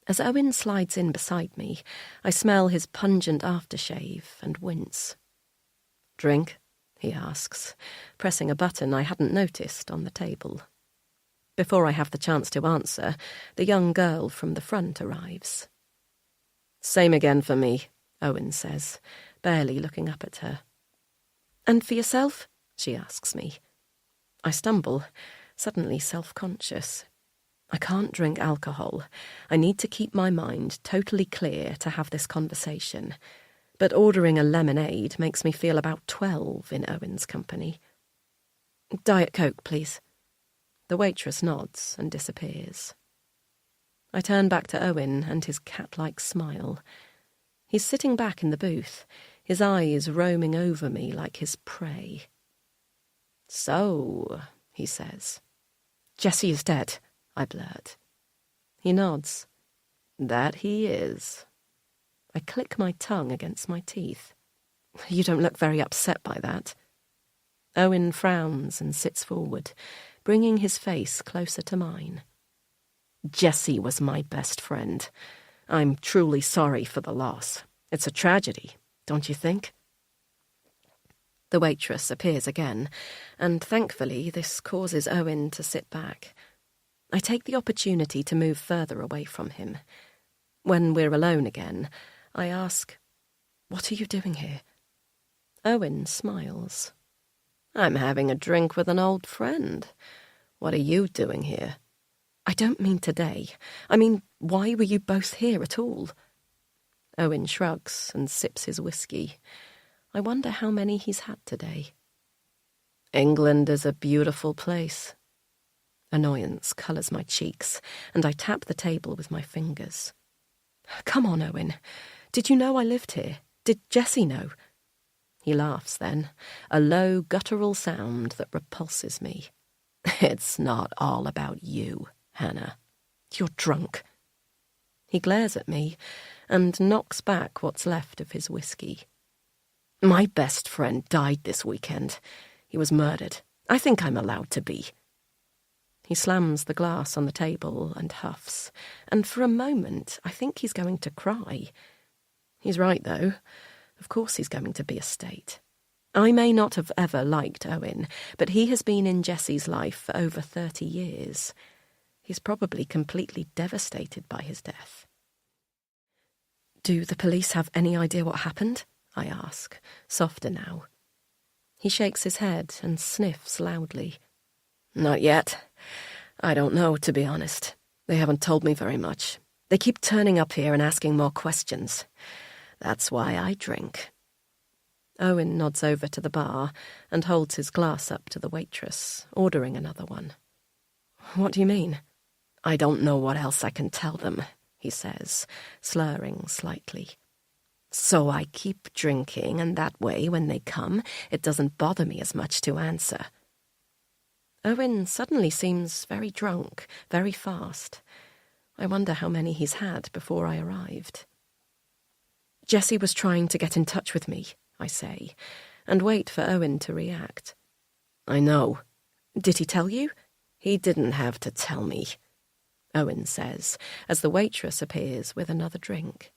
As Owen slides in beside me, I smell his pungent aftershave and wince. "Drink?" he asks, pressing a button I hadn't noticed on the table. Before I have the chance to answer, the young girl from the front arrives. "Same again for me," Owen says, barely looking up at her. "And for yourself?" she asks me. I stumble, suddenly self-conscious. I can't drink alcohol. I need to keep my mind totally clear to have this conversation. But ordering a lemonade makes me feel about 12 in Owen's company. "Diet Coke, please." The waitress nods and disappears. I turn back to Owen and his cat-like smile. He's sitting back in the booth, his eyes roaming over me like his prey. "So," he says. "Jessie is dead," I blurt. He nods. "That he is." I click my tongue against my teeth. "You don't look very upset by that." Owen frowns and sits forward, bringing his face closer to mine. Jessie was my best friend. I'm truly sorry for the loss. It's a tragedy, don't you think? The waitress appears again, and thankfully this causes Owen to sit back. I take the opportunity to move further away from him. When we're alone again, I ask, "What are you doing here?" Owen smiles. "I'm having a drink with an old friend. What are you doing here?" "I don't mean today. I mean, why were you both here at all?" Owen shrugs and sips his whiskey. I wonder how many he's had today. "England is a beautiful place." Annoyance colours my cheeks, and I tap the table with my fingers. "Come on, Owen. Did you know I lived here? Did Jessie know?" He laughs then, a low, guttural sound that repulses me. "It's not all about you, Hannah. You're drunk." He glares at me and knocks back what's left of his whiskey. "My best friend died this weekend. He was murdered. I think I'm allowed to be." He slams the glass on the table and huffs, and for a moment I think he's going to cry. He's right, though. Of course he's going to be a state. I may not have ever liked Owen, but he has been in Jessie's life for over 30 years. He's probably completely devastated by his death. "Do the police have any idea what happened?" I ask, softer now. He shakes his head and sniffs loudly. "Not yet. I don't know, to be honest. They haven't told me very much. They keep turning up here and asking more questions. That's why I drink." Owen nods over to the bar and holds his glass up to the waitress, ordering another one. "What do you mean?" "I don't know what else I can tell them," he says, slurring slightly. "So I keep drinking, and that way, when they come, it doesn't bother me as much to answer." Owen suddenly seems very drunk, very fast. I wonder how many he's had before I arrived. "Jessie was trying to get in touch with me," I say, and wait for Owen to react. "I know." "Did he tell you?" "He didn't have to tell me," Owen says, as the waitress appears with another drink.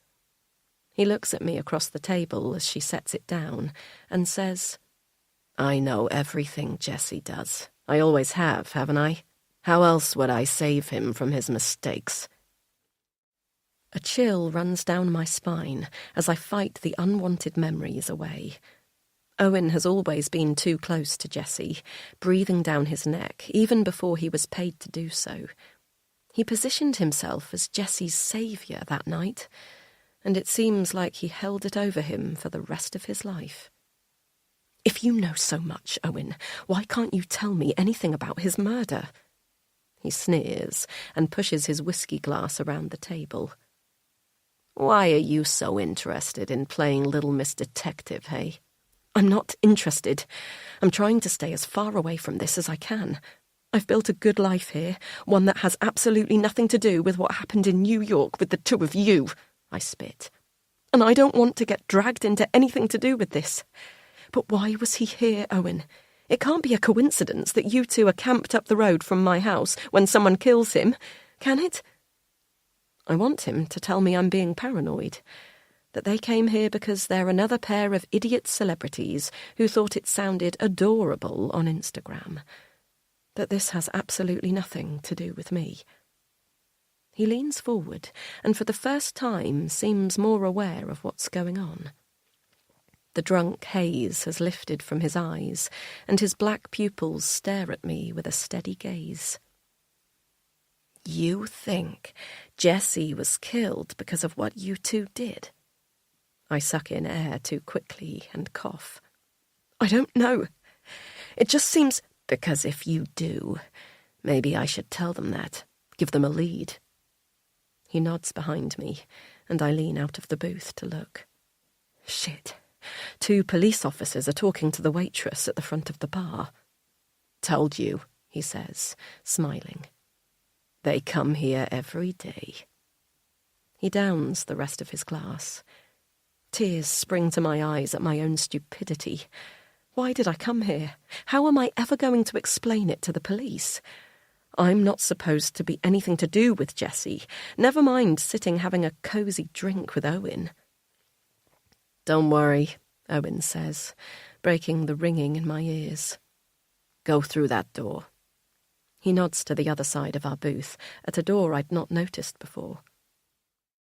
He looks at me across the table as she sets it down and says, "I know everything Jessie does. I always have, haven't I? How else would I save him from his mistakes?" A chill runs down my spine as I fight the unwanted memories away. Owen has always been too close to Jessie, breathing down his neck even before he was paid to do so. He positioned himself as Jessie's saviour that night, and it seems like he held it over him for the rest of his life. "If you know so much, Owen, why can't you tell me anything about his murder?" He sneers and pushes his whiskey glass around the table. "Why are you so interested in playing Little Miss Detective, hey?" "I'm not interested. I'm trying to stay as far away from this as I can. I've built a good life here, one that has absolutely nothing to do with what happened in New York with the two of you," I spit. "And I don't want to get dragged into anything to do with this. But why was he here, Owen? It can't be a coincidence that you two are camped up the road from my house when someone kills him, can it?" I want him to tell me I'm being paranoid, that they came here because they're another pair of idiot celebrities who thought it sounded adorable on Instagram, that this has absolutely nothing to do with me. He leans forward and for the first time seems more aware of what's going on. The drunk haze has lifted from his eyes, and his black pupils stare at me with a steady gaze. "You think Jessie was killed because of what you two did?" I suck in air too quickly and cough. "I don't know. It just seems—" "Because if you do, maybe I should tell them that, give them a lead." He nods behind me, and I lean out of the booth to look. Shit. 2 police officers are talking to the waitress at the front of the bar. "Told you," he says, smiling. "They come here every day." He downs the rest of his glass. Tears spring to my eyes at my own stupidity. Why did I come here? How am I ever going to explain it to the police? I'm not supposed to be anything to do with Jessie, never mind sitting having a cosy drink with Owen. Don't worry, Owen says, breaking the ringing in my ears. Go through that door. He nods to the other side of our booth, at a door I'd not noticed before.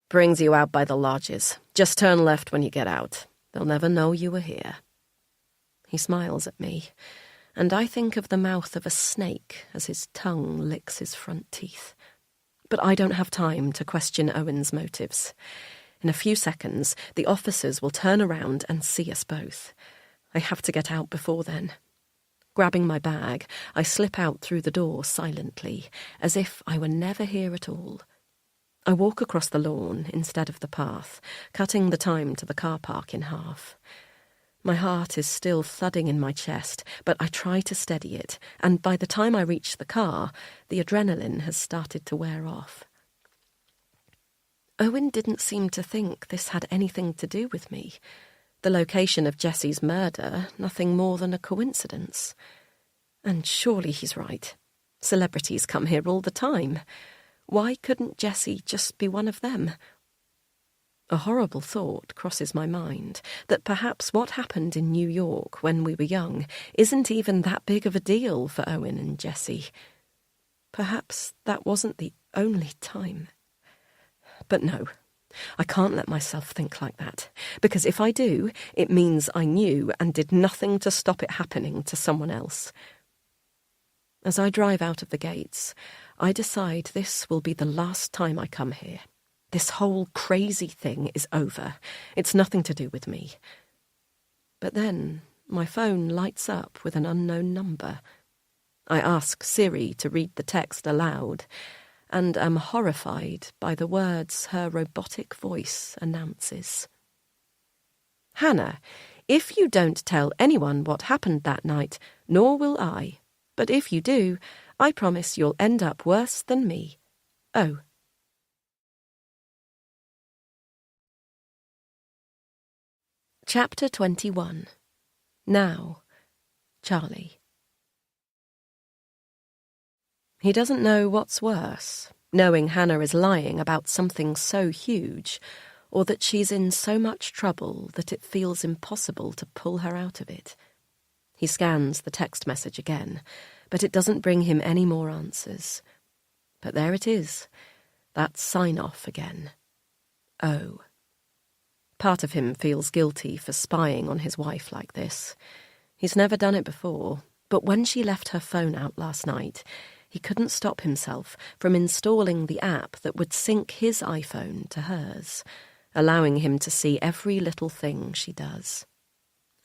Brings you out by the lodges. Just turn left when you get out. They'll never know you were here. He smiles at me, and I think of the mouth of a snake as his tongue licks his front teeth. But I don't have time to question Owen's motives. In a few seconds, the officers will turn around and see us both. I have to get out before then. Grabbing my bag, I slip out through the door silently, as if I were never here at all. I walk across the lawn instead of the path, cutting the time to the car park in half. My heart is still thudding in my chest, but I try to steady it, and by the time I reach the car, the adrenaline has started to wear off. Owen didn't seem to think this had anything to do with me. The location of Jessie's murder, nothing more than a coincidence. And surely he's right. Celebrities come here all the time. Why couldn't Jessie just be one of them? A horrible thought crosses my mind, that perhaps what happened in New York when we were young isn't even that big of a deal for Owen and Jessie. Perhaps that wasn't the only time. But no, I can't let myself think like that, because if I do, it means I knew and did nothing to stop it happening to someone else. As I drive out of the gates, I decide this will be the last time I come here. This whole crazy thing is over. It's nothing to do with me. But then my phone lights up with an unknown number. I ask Siri to read the text aloud, and am horrified by the words her robotic voice announces. Hannah, if you don't tell anyone what happened that night, nor will I. But if you do, I promise you'll end up worse than me. Oh. Chapter 21. Now, Charlie. He doesn't know what's worse, knowing Hannah is lying about something so huge, or that she's in so much trouble that it feels impossible to pull her out of it. He scans the text message again, but it doesn't bring him any more answers. But there it is, that sign-off again. Oh. Part of him feels guilty for spying on his wife like this. He's never done it before, but when she left her phone out last night, he couldn't stop himself from installing the app that would sync his iPhone to hers, allowing him to see every little thing she does.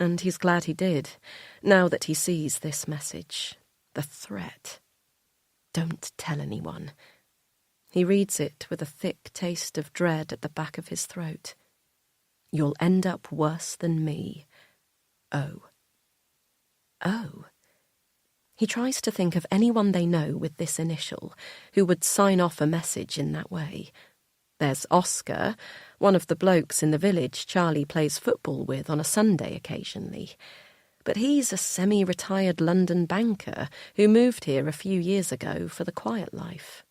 And he's glad he did, now that he sees this message, the threat. Don't tell anyone. He reads it with a thick taste of dread at the back of his throat. You'll end up worse than me. Oh. Oh. He tries to think of anyone they know with this initial who would sign off a message in that way. There's Oscar, one of the blokes in the village Charlie plays football with on a Sunday occasionally. But he's a semi-retired London banker who moved here a few years ago for the quiet life.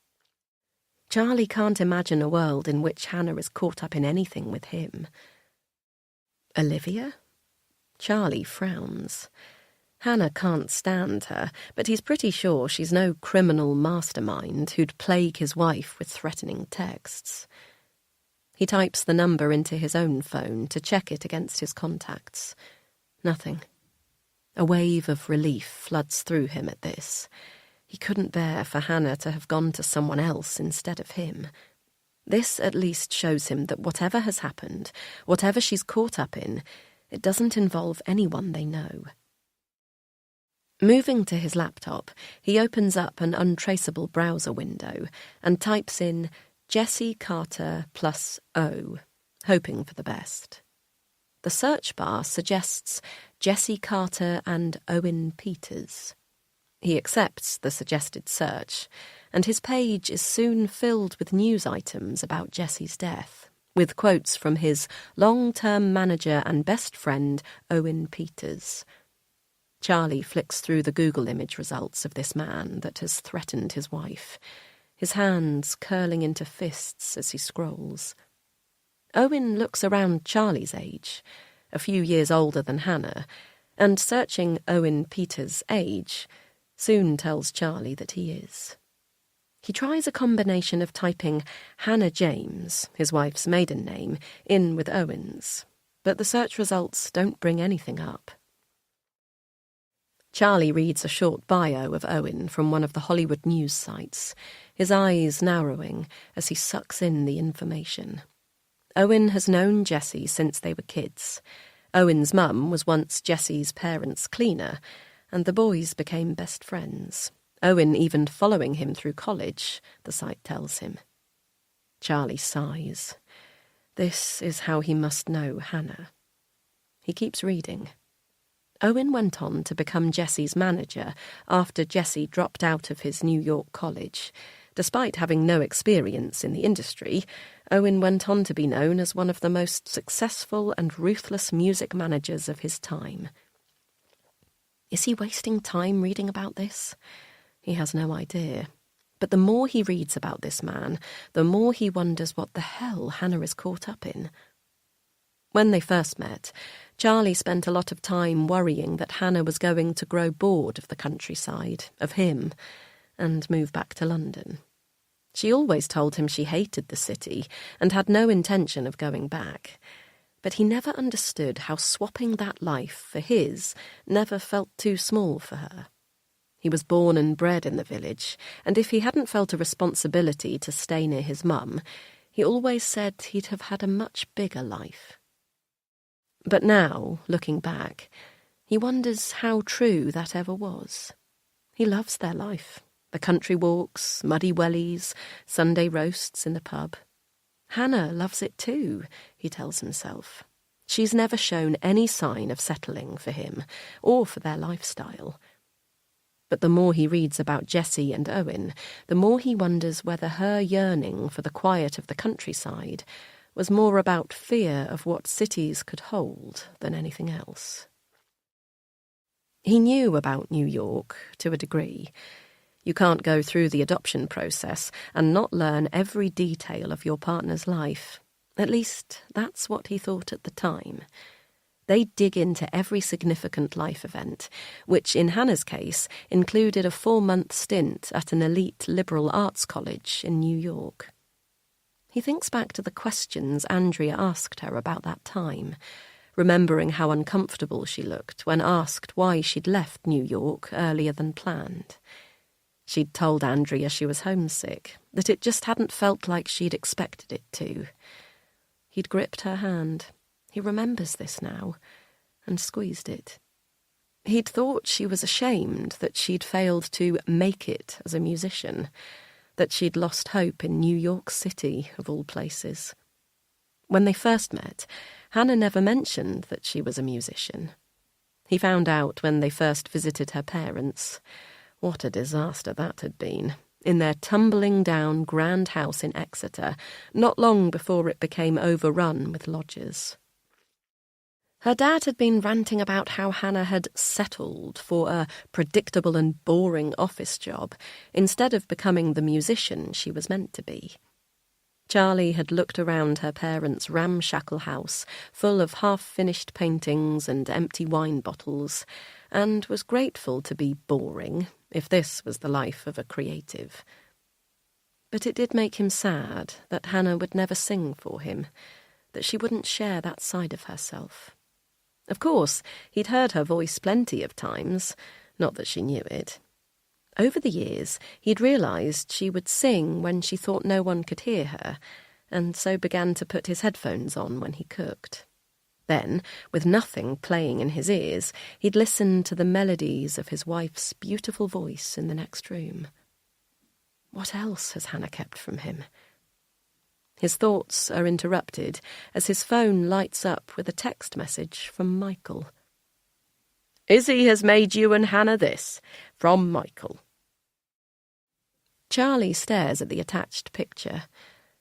Charlie can't imagine a world in which Hannah is caught up in anything with him. Olivia? Charlie frowns. Hannah can't stand her, but he's pretty sure she's no criminal mastermind who'd plague his wife with threatening texts. He types the number into his own phone to check it against his contacts. Nothing. A wave of relief floods through him at this. He couldn't bear for Hannah to have gone to someone else instead of him. This at least shows him that whatever has happened, whatever she's caught up in, it doesn't involve anyone they know. Moving to his laptop, he opens up an untraceable browser window and types in Jessie Carter plus O, hoping for the best. The search bar suggests Jessie Carter and Owen Peters. He accepts the suggested search, and his page is soon filled with news items about Jessie's death, with quotes from his long-term manager and best friend, Owen Peters. Charlie flicks through the Google image results of this man that has threatened his wife, his hands curling into fists as he scrolls. Owen looks around Charlie's age, a few years older than Hannah, and searching Owen Peters' age soon tells Charlie that he is. He tries a combination of typing Hannah James, his wife's maiden name, in with Owen's, but the search results don't bring anything up. Charlie reads a short bio of Owen from one of the Hollywood news sites, his eyes narrowing as he sucks in the information. Owen has known Jessie since they were kids. Owen's mum was once Jessie's parents' cleaner, and the boys became best friends. Owen even following him through college, the site tells him. Charlie sighs. This is how he must know Hannah. He keeps reading. Owen went on to become Jessie's manager after Jessie dropped out of his New York college. Despite having no experience in the industry, Owen went on to be known as one of the most successful and ruthless music managers of his time. Is he wasting time reading about this? He has no idea. But the more he reads about this man, the more he wonders what the hell Hannah is caught up in. When they first met, Charlie spent a lot of time worrying that Hannah was going to grow bored of the countryside, of him, and move back to London. She always told him she hated the city and had no intention of going back. But he never understood how swapping that life for his never felt too small for her. He was born and bred in the village, and if he hadn't felt a responsibility to stay near his mum, he always said he'd have had a much bigger life. But now, looking back, he wonders how true that ever was. He loves their life. The country walks, muddy wellies, Sunday roasts in the pub. Hannah loves it too, he tells himself. She's never shown any sign of settling for him or for their lifestyle. But the more he reads about Jessie and Owen, the more he wonders whether her yearning for the quiet of the countryside was more about fear of what cities could hold than anything else. He knew about New York, to a degree. You can't go through the adoption process and not learn every detail of your partner's life. At least, that's what he thought at the time. They dig into every significant life event, which in Hannah's case included a 4-month stint at an elite liberal arts college in New York. He thinks back to the questions Andrea asked her about that time, remembering how uncomfortable she looked when asked why she'd left New York earlier than planned. She'd told Andrea she was homesick, that it just hadn't felt like she'd expected it to. He'd gripped her hand. He remembers this now, and squeezed it. He'd thought she was ashamed that she'd failed to make it as a musician, that she'd lost hope in New York City, of all places. When they first met, Hannah never mentioned that she was a musician. He found out when they first visited her parents. What a disaster that had been, in their tumbling-down grand house in Exeter, not long before it became overrun with lodgers. Her dad had been ranting about how Hannah had settled for a predictable and boring office job instead of becoming the musician she was meant to be. Charlie had looked around her parents' ramshackle house full of half-finished paintings and empty wine bottles, and was grateful to be boring, if this was the life of a creative. But it did make him sad that Hannah would never sing for him, that she wouldn't share that side of herself. Of course, he'd heard her voice plenty of times, not that she knew it. Over the years, he'd realised she would sing when she thought no one could hear her, and so began to put his headphones on when he cooked. Then, with nothing playing in his ears, he'd listen to the melodies of his wife's beautiful voice in the next room. What else has Hannah kept from him? His thoughts are interrupted as his phone lights up with a text message from Michael. "Izzy has made you and Hannah this, from Michael." Charlie stares at the attached picture.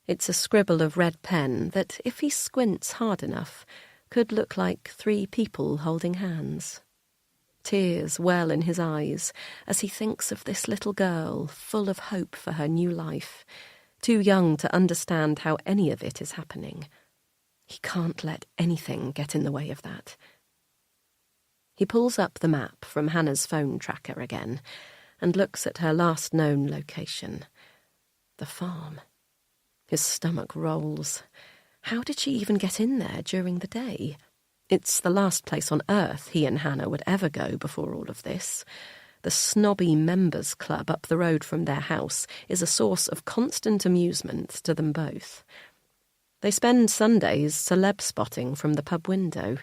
It's a scribble of red pen that, if he squints hard enough, could look like 3 people holding hands. tears well in his eyes as he thinks of this little girl full of hope for her new life, too young to understand how any of it is happening. He can't let anything get in the way of that. He pulls up the map from Hannah's phone tracker again and looks at her last known location, the farm. His stomach rolls. How did she even get in there during the day? It's the last place on earth he and Hannah would ever go before all of this. The snobby members' club up the road from their house is a source of constant amusement to them both. They spend Sundays celeb spotting from the pub window,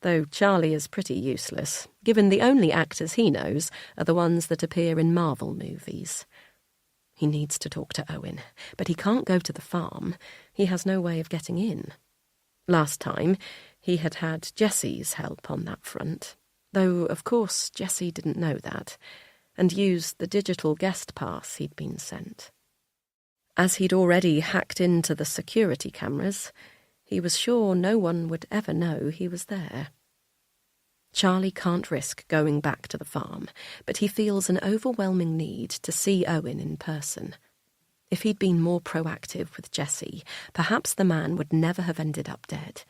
though Charlie is pretty useless, given the only actors he knows are the ones that appear in Marvel movies. He needs to talk to Owen, but he can't go to the farm. He has no way of getting in. Last time, he had Jessie's help on that front, though, of course, Jessie didn't know that, and used the digital guest pass he'd been sent. As he'd already hacked into the security cameras, he was sure no one would ever know he was there. Charlie can't risk going back to the farm, but he feels an overwhelming need to see Owen in person. If he'd been more proactive with Jessie, perhaps the man would never have ended up dead.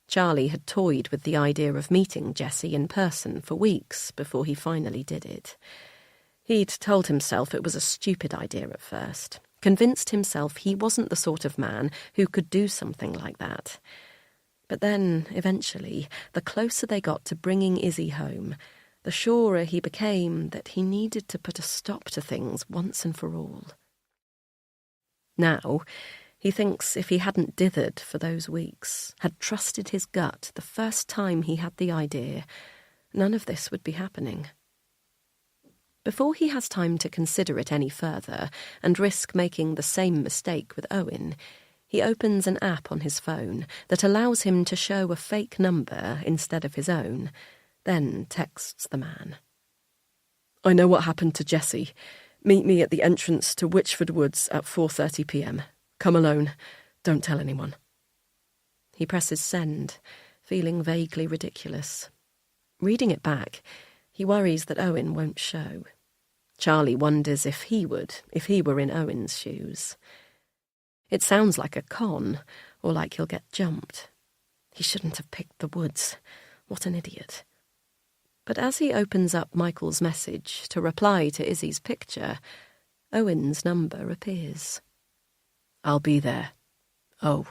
Charlie had toyed with the idea of meeting Jessie in person for weeks before he finally did it. He'd told himself it was a stupid idea at first, convinced himself he wasn't the sort of man who could do something like that. But then, eventually, the closer they got to bringing Izzy home, the surer he became that he needed to put a stop to things once and for all. Now, he thinks if he hadn't dithered for those weeks, had trusted his gut the first time he had the idea, none of this would be happening. Before he has time to consider it any further and risk making the same mistake with Owen, he opens an app on his phone that allows him to show a fake number instead of his own, then texts the man. I know what happened to Jessie. Meet me at the entrance to Witchford Woods at 4:30 p.m. Come alone. Don't tell anyone. He presses send, feeling vaguely ridiculous. Reading it back, he worries that Owen won't show. Charlie wonders if he would, if he were in Owen's shoes. It sounds like a con, or like he'll get jumped. He shouldn't have picked the woods. What an idiot. But as he opens up Michael's message to reply to Izzy's picture, Owen's number appears. I'll be there. Oh.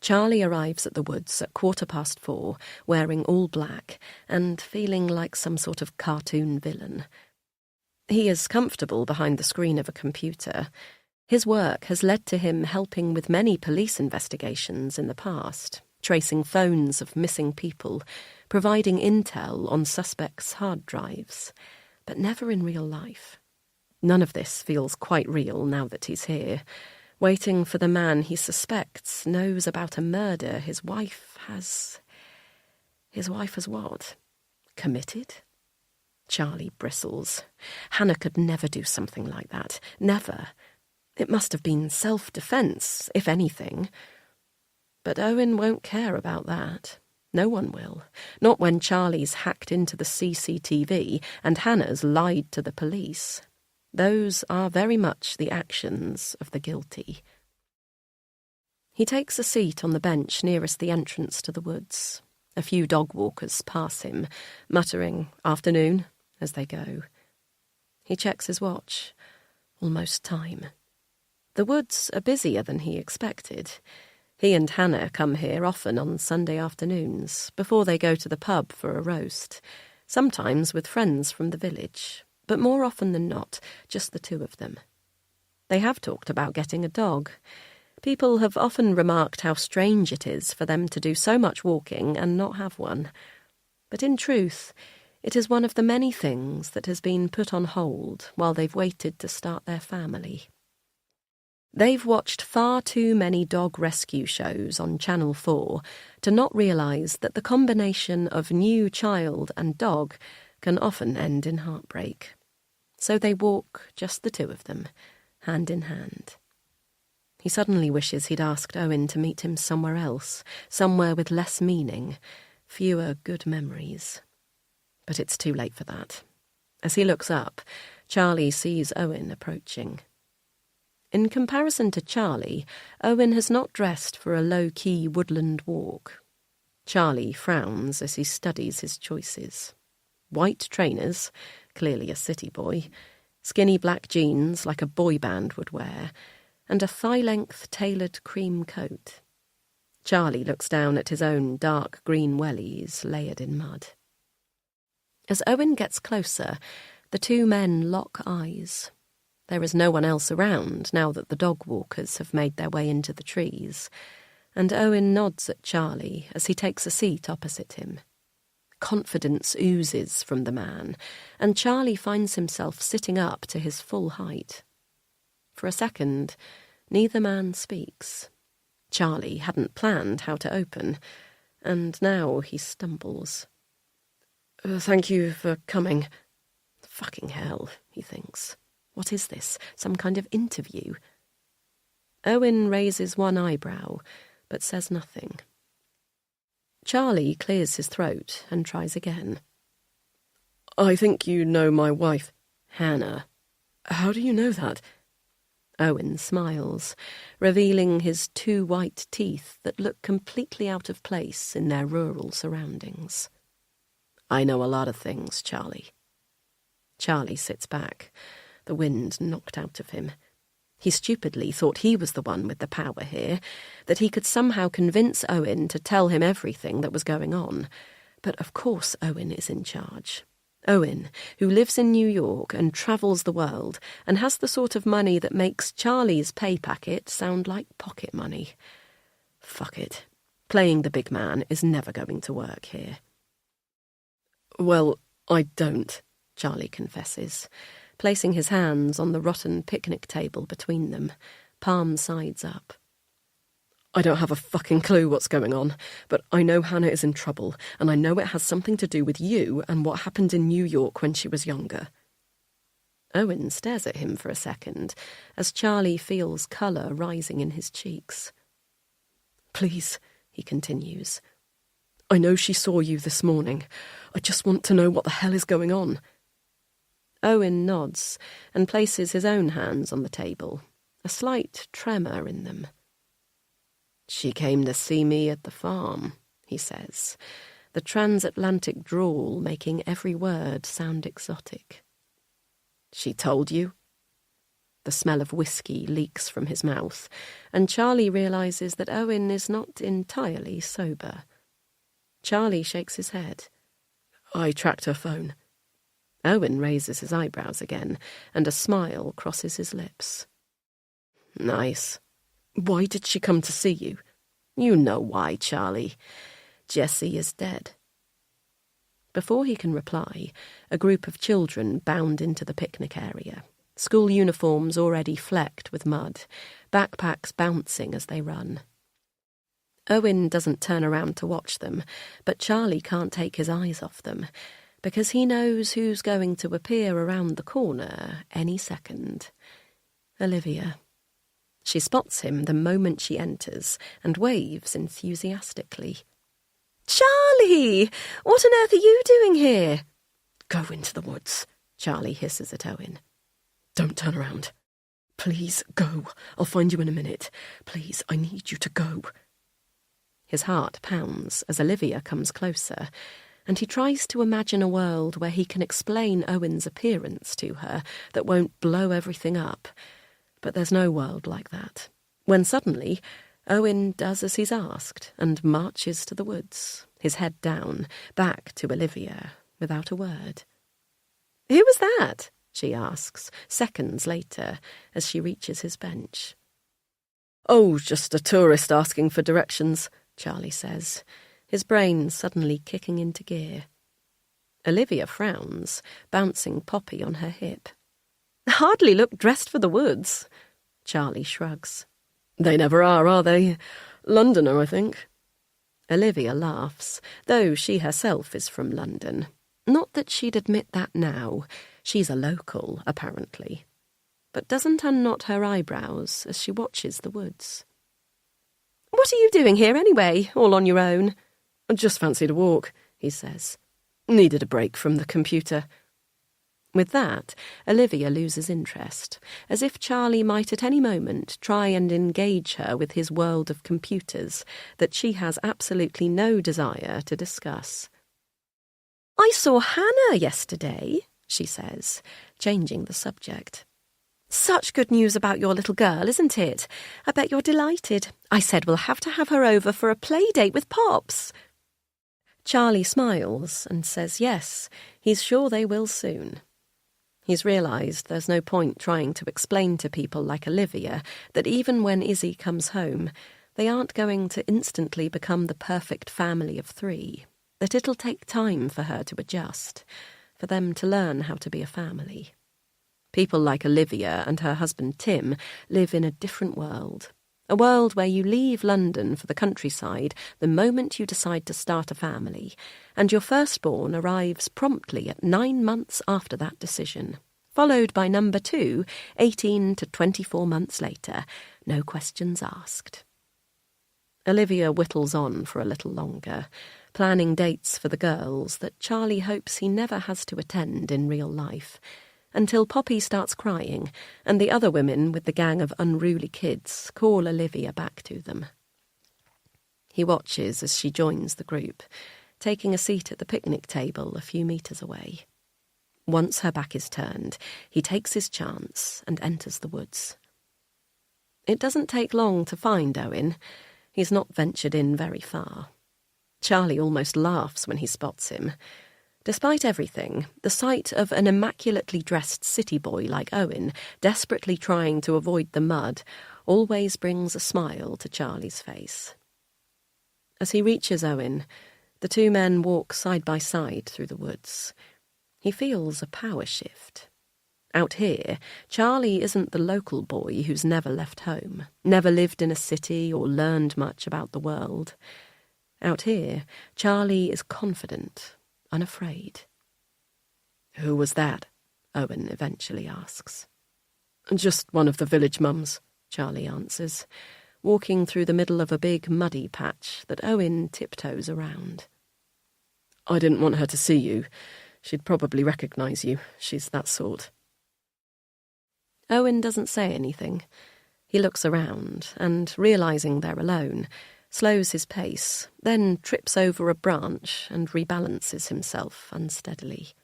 Charlie arrives at the woods at 4:15, wearing all black and feeling like some sort of cartoon villain. He is comfortable behind the screen of a computer. His work has led to him helping with many police investigations in the past, tracing phones of missing people, providing intel on suspects' hard drives, but never in real life. None of this feels quite real now that he's here, waiting for the man he suspects knows about a murder his wife has... His wife has what? Committed? Charlie bristles. Hannah could never do something like that. Never. It must have been self-defense, if anything. But Owen won't care about that. No one will. Not when Charlie's hacked into the CCTV and Hannah's lied to the police. Those are very much the actions of the guilty. He takes a seat on the bench nearest the entrance to the woods. A few dog walkers pass him, muttering, "Afternoon," as they go. He checks his watch. Almost time. The woods are busier than he expected. He and Hannah come here often on Sunday afternoons, before they go to the pub for a roast, sometimes with friends from the village, but more often than not, just the two of them. They have talked about getting a dog. People have often remarked how strange it is for them to do so much walking and not have one. But in truth, it is one of the many things that has been put on hold while they've waited to start their family. They've watched far too many dog rescue shows on Channel 4 to not realise that the combination of new child and dog can often end in heartbreak. So they walk, just the two of them, hand in hand. He suddenly wishes he'd asked Owen to meet him somewhere else, somewhere with less meaning, Fewer good memories. But it's too late for that. As he looks up, Charlie sees Owen approaching. In comparison to Charlie, Owen has not dressed for a low-key woodland walk. Charlie frowns as he studies his choices. White trainers, clearly a city boy, skinny black jeans like a boy band would wear, and a thigh-length tailored cream coat. Charlie looks down at his own dark green wellies layered in mud. As Owen gets closer, the two men lock eyes. There is no one else around now that the dog walkers have made their way into the trees, and Owen nods at Charlie as he takes a seat opposite him. Confidence oozes from the man, and Charlie finds himself sitting up to his full height. For a second, neither man speaks. Charlie hadn't planned how to open, and now he stumbles. Thank you for coming. Fucking hell, he thinks. What is this? Some kind of interview? Owen raises one eyebrow, but says nothing. Charlie clears his throat and tries again. I think you know my wife, Hannah. How do you know that? Owen smiles, revealing his two white teeth that look completely out of place in their rural surroundings. I know a lot of things, Charlie. Charlie sits back, the wind knocked out of him. He stupidly thought he was the one with the power here, that he could somehow convince Owen to tell him everything that was going on. But of course Owen is in charge. Owen, who lives in New York and travels the world and has the sort of money that makes Charlie's pay packet sound like pocket money. Fuck it. Playing the big man is never going to work here. Well, I don't, Charlie confesses, placing his hands on the rotten picnic table between them, palm sides up. I don't have a fucking clue what's going on, but I know Hannah is in trouble, and I know it has something to do with you and what happened in New York when she was younger. Owen stares at him for a second, as Charlie feels colour rising in his cheeks. Please, he continues. I know she saw you this morning. I just want to know what the hell is going on. Owen nods and places his own hands on the table, a slight tremor in them. She came to see me at the farm, he says, the transatlantic drawl making every word sound exotic. She told you? The smell of whiskey leaks from his mouth, and Charlie realises that Owen is not entirely sober. Charlie shakes his head. I tracked her phone. Owen raises his eyebrows again, and a smile crosses his lips. Nice. Why did she come to see you? You know why, Charlie. Jessie is dead. Before he can reply, a group of children bound into the picnic area, school uniforms already flecked with mud, backpacks bouncing as they run. Owen doesn't turn around to watch them, but Charlie can't take his eyes off them, because he knows who's going to appear around the corner any second. Olivia. She spots him the moment she enters and waves enthusiastically. Charlie! What on earth are you doing here? Go into the woods, Charlie hisses at Owen. Don't turn around. Please go. I'll find you in a minute. Please, I need you to go. His heart pounds as Olivia comes closer, and he tries to imagine a world where he can explain Owen's appearance to her that won't blow everything up. But there's no world like that. When suddenly, Owen does as he's asked and marches to the woods, his head down, back to Olivia, without a word. Who was that? She asks, seconds later, as she reaches his bench. Oh, just a tourist asking for directions, Charlie says, his brain suddenly kicking into gear. Olivia frowns, bouncing Poppy on her hip. Hardly look dressed for the woods. Charlie shrugs. They never are they? Londoner, I think. Olivia laughs, though she herself is from London. Not that she'd admit that now. She's a local, apparently. But doesn't unknot her eyebrows as she watches the woods. What are you doing here anyway, all on your own? "I just fancied a walk," he says. "Needed a break from the computer." With that, Olivia loses interest, as if Charlie might at any moment try and engage her with his world of computers that she has absolutely no desire to discuss. "I saw Hannah yesterday," she says, changing the subject. "Such good news about your little girl, isn't it? I bet you're delighted. I said we'll have to have her over for a play date with Pops." Charlie smiles and says yes, he's sure they will soon. He's realised there's no point trying to explain to people like Olivia that even when Izzy comes home, they aren't going to instantly become the perfect family of 3, that it'll take time for her to adjust, for them to learn how to be a family. People like Olivia and her husband Tim live in a different world, a world where you leave London for the countryside the moment you decide to start a family, and your firstborn arrives promptly at 9 months after that decision, followed by number 2, 18 to 24 months later, no questions asked. Olivia whittles on for a little longer, planning dates for the girls that Charlie hopes he never has to attend in real life, until Poppy starts crying, and the other women with the gang of unruly kids call Olivia back to them. He watches as she joins the group, taking a seat at the picnic table a few metres away. Once her back is turned, he takes his chance and enters the woods. It doesn't take long to find Owen. He's not ventured in very far. Charlie almost laughs when he spots him. Despite everything, the sight of an immaculately dressed city boy like Owen, desperately trying to avoid the mud, always brings a smile to Charlie's face. As he reaches Owen, the 2 men walk side by side through the woods. He feels a power shift. Out here, Charlie isn't the local boy who's never left home, never lived in a city or learned much about the world. Out here, Charlie is confident, unafraid. "Who was that?" Owen eventually asks. "Just one of the village mums," Charlie answers, walking through the middle of a big muddy patch that Owen tiptoes around. "I didn't want her to see you. She'd probably recognise you. She's that sort." Owen doesn't say anything. He looks around and, realising they're alone, slows his pace, then trips over a branch and rebalances himself unsteadily.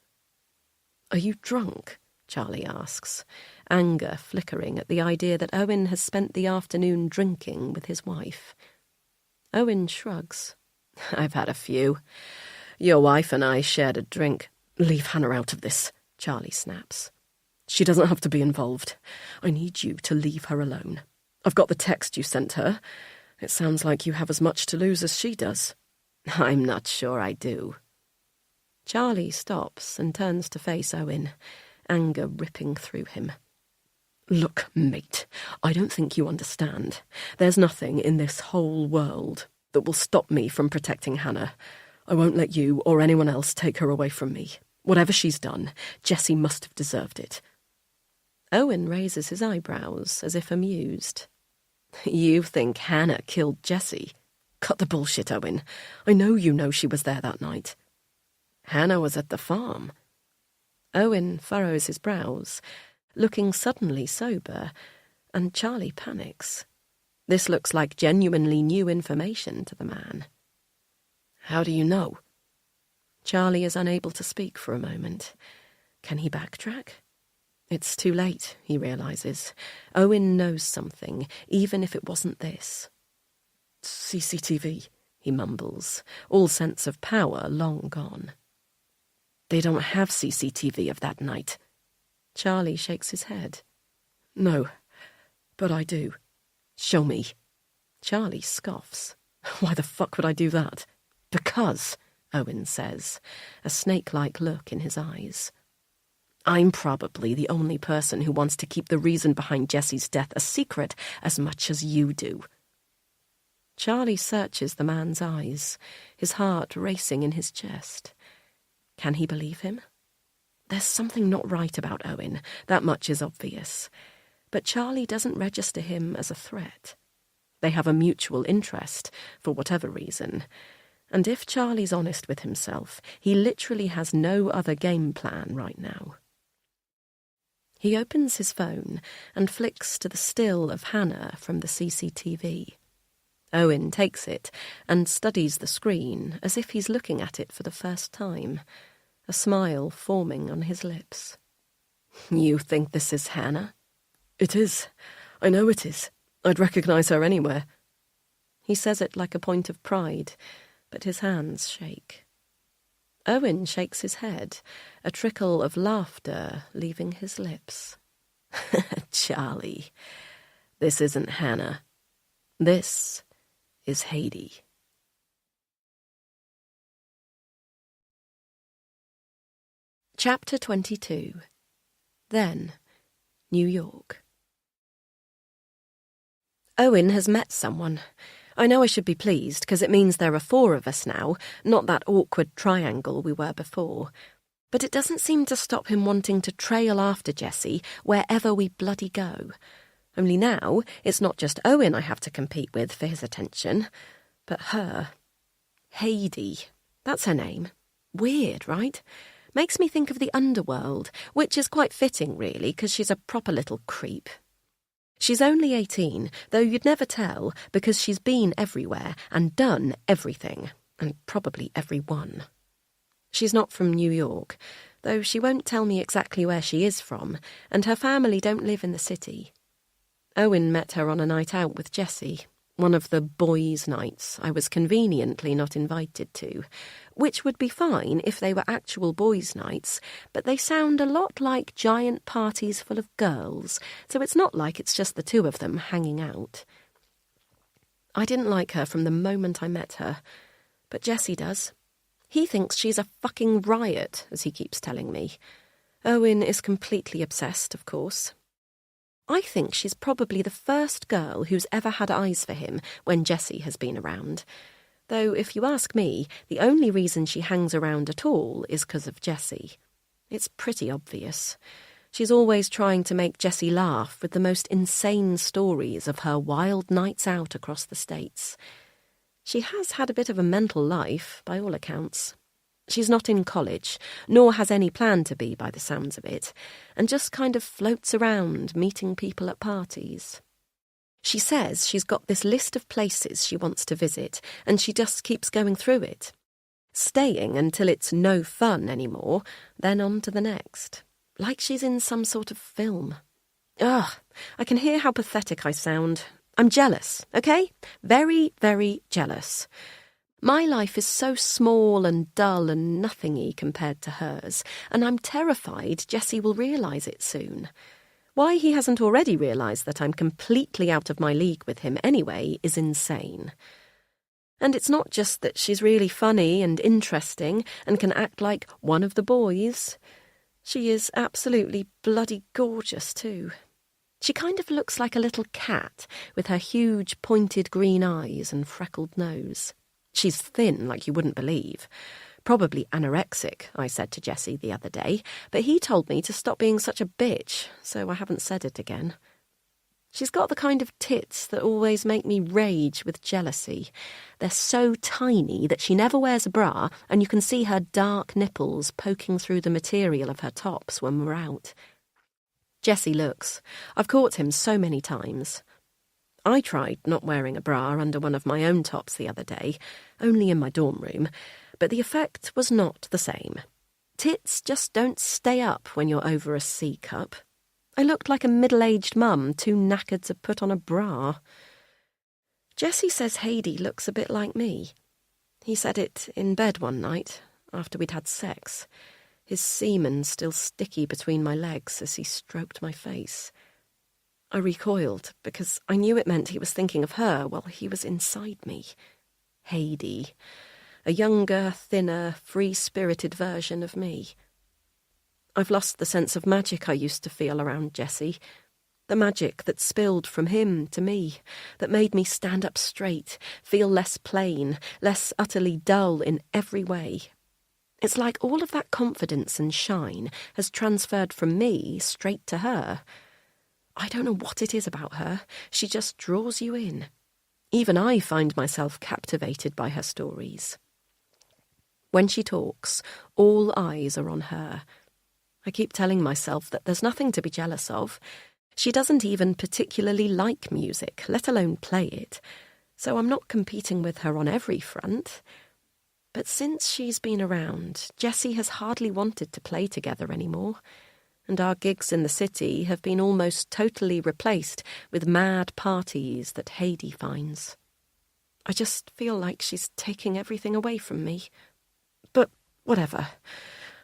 "Are you drunk?" Charlie asks, anger flickering at the idea that Owen has spent the afternoon drinking with his wife. Owen shrugs. "I've had a few. Your wife and I shared a drink." "Leave Hannah out of this," Charlie snaps. "She doesn't have to be involved. I need you to leave her alone. I've got the text you sent her. It sounds like you have as much to lose as she does." "I'm not sure I do." Charlie stops and turns to face Owen, anger ripping through him. "Look, mate, I don't think you understand. There's nothing in this whole world that will stop me from protecting Hannah. I won't let you or anyone else take her away from me. Whatever she's done, Jessie must have deserved it." Owen raises his eyebrows as if amused. "You think Hannah killed Jessie? Cut the bullshit, Owen. I know you know she was there that night." "Hannah was at the farm." Owen furrows his brows, looking suddenly sober, and Charlie panics. This looks like genuinely new information to the man. "How do you know?" Charlie is unable to speak for a moment. Can he backtrack? It's too late, he realises. Owen knows something, even if it wasn't this. "CCTV, he mumbles, all sense of power long gone. "They don't have CCTV of that night." Charlie shakes his head. "No, but I do. Show me." Charlie scoffs. "Why the fuck would I do that?" "Because," Owen says, a snake-like look in his eyes. "I'm probably the only person who wants to keep the reason behind Jessie's death a secret as much as you do." Charlie searches the man's eyes, his heart racing in his chest. Can he believe him? There's something not right about Owen, that much is obvious. But Charlie doesn't register him as a threat. They have a mutual interest, for whatever reason. And if Charlie's honest with himself, he literally has no other game plan right now. He opens his phone and flicks to the still of Hannah from the CCTV. Owen takes it and studies the screen as if he's looking at it for the first time, a smile forming on his lips. You think this is Hannah? It is. I know it is. I'd recognise her anywhere. He says it like a point of pride, but his hands shake. Owen shakes his head, a trickle of laughter leaving his lips. Charlie, this isn't Hannah. This is Heidi. Chapter 22. Then, New York. Owen has met someone. I know I should be pleased, because it means there are 4 of us now, not that awkward triangle we were before. But it doesn't seem to stop him wanting to trail after Jessie wherever we bloody go. Only now, it's not just Owen I have to compete with for his attention, but her. Heidi. That's her name. Weird, right? Makes me think of the underworld, which is quite fitting, really, because she's a proper little creep. She's only 18, though you'd never tell, because she's been everywhere and done everything, and probably everyone. She's not from New York, though she won't tell me exactly where she is from, and her family don't live in the city. Owen met her on a night out with Jessie, one of the boys' nights I was conveniently not invited to, which would be fine if they were actual boys' nights, but they sound a lot like giant parties full of girls, so it's not like it's just the 2 of them hanging out. I didn't like her from the moment I met her, but Jessie does. He thinks she's a fucking riot, as he keeps telling me. Owen is completely obsessed, of course. I think she's probably the first girl who's ever had eyes for him when Jessie has been around. Though, if you ask me, the only reason she hangs around at all is because of Jessie. It's pretty obvious. She's always trying to make Jessie laugh with the most insane stories of her wild nights out across the States. She has had a bit of a mental life, by all accounts. She's not in college, nor has any plan to be by the sounds of it, and just kind of floats around, meeting people at parties. She says she's got this list of places she wants to visit, and she just keeps going through it. Staying until it's no fun anymore, then on to the next. Like she's in some sort of film. Ugh, I can hear how pathetic I sound. I'm jealous, okay? Very, very jealous. My life is so small and dull and nothingy compared to hers, and I'm terrified Jessie will realise it soon. Why he hasn't already realised that I'm completely out of my league with him anyway is insane. And it's not just that she's really funny and interesting and can act like one of the boys. She is absolutely bloody gorgeous too. She kind of looks like a little cat with her huge pointed green eyes and freckled nose. She's thin like you wouldn't believe. Probably anorexic, I said to Jessie the other day, but he told me to stop being such a bitch, so I haven't said it again. She's got the kind of tits that always make me rage with jealousy. They're so tiny that she never wears a bra, and you can see her dark nipples poking through the material of her tops when we're out. Jessie looks. I've caught him so many times. I tried not wearing a bra under one of my own tops the other day, only in my dorm room, but the effect was not the same. Tits just don't stay up when you're over a C cup. I looked like a middle-aged mum too knackered to put on a bra. Jessie says Heidi looks a bit like me. He said it in bed one night, after we'd had sex, his semen still sticky between my legs as he stroked my face. I recoiled, because I knew it meant he was thinking of her while he was inside me. Heidi. A younger, thinner, free-spirited version of me. I've lost the sense of magic I used to feel around Jessie. The magic that spilled from him to me, that made me stand up straight, feel less plain, less utterly dull in every way. It's like all of that confidence and shine has transferred from me straight to her. I don't know what it is about her. She just draws you in. Even I find myself captivated by her stories. When she talks, all eyes are on her. I keep telling myself that there's nothing to be jealous of. She doesn't even particularly like music, let alone play it, so I'm not competing with her on every front. But since she's been around, Jessie has hardly wanted to play together anymore, and our gigs in the city have been almost totally replaced with mad parties that Heidi finds. I just feel like she's taking everything away from me. But whatever.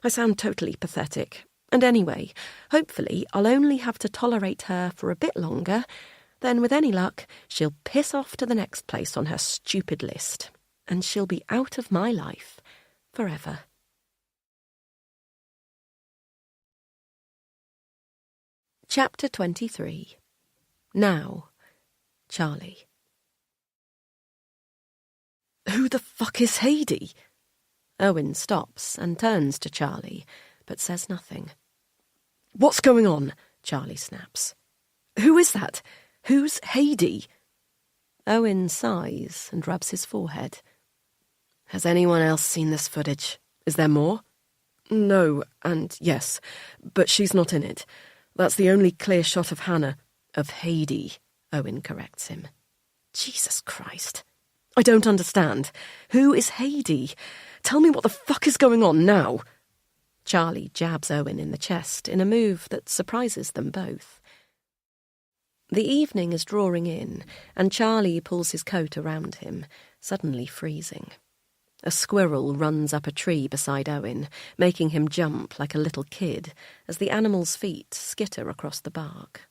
I sound totally pathetic. And anyway, hopefully I'll only have to tolerate her for a bit longer. Then, with any luck, she'll piss off to the next place on her stupid list, and she'll be out of my life forever. Chapter 23. Now, Charlie. Who the fuck is Heidi? Owen stops and turns to Charlie, but says nothing. What's going on? Charlie snaps. Who is that? Who's Heidi? Owen sighs and rubs his forehead. Has anyone else seen this footage? Is there more? No, and yes, but she's not in it. That's the only clear shot of Hannah. Of Heidi, Owen corrects him. Jesus Christ. I don't understand. Who is Heidi? Tell me what the fuck is going on now. Charlie jabs Owen in the chest in a move that surprises them both. The evening is drawing in, and Charlie pulls his coat around him, suddenly freezing. A squirrel runs up a tree beside Owen, making him jump like a little kid as the animal's feet skitter across the bark.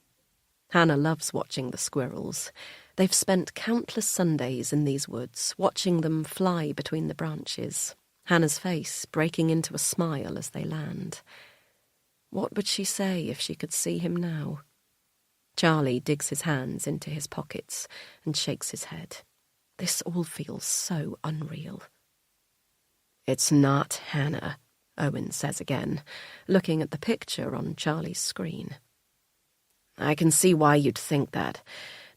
Hannah loves watching the squirrels. They've spent countless Sundays in these woods, watching them fly between the branches, Hannah's face breaking into a smile as they land. What would she say if she could see him now? Charlie digs his hands into his pockets and shakes his head. This all feels so unreal. It's not Hannah, Owen says again, looking at the picture on Charlie's screen. I can see why you'd think that.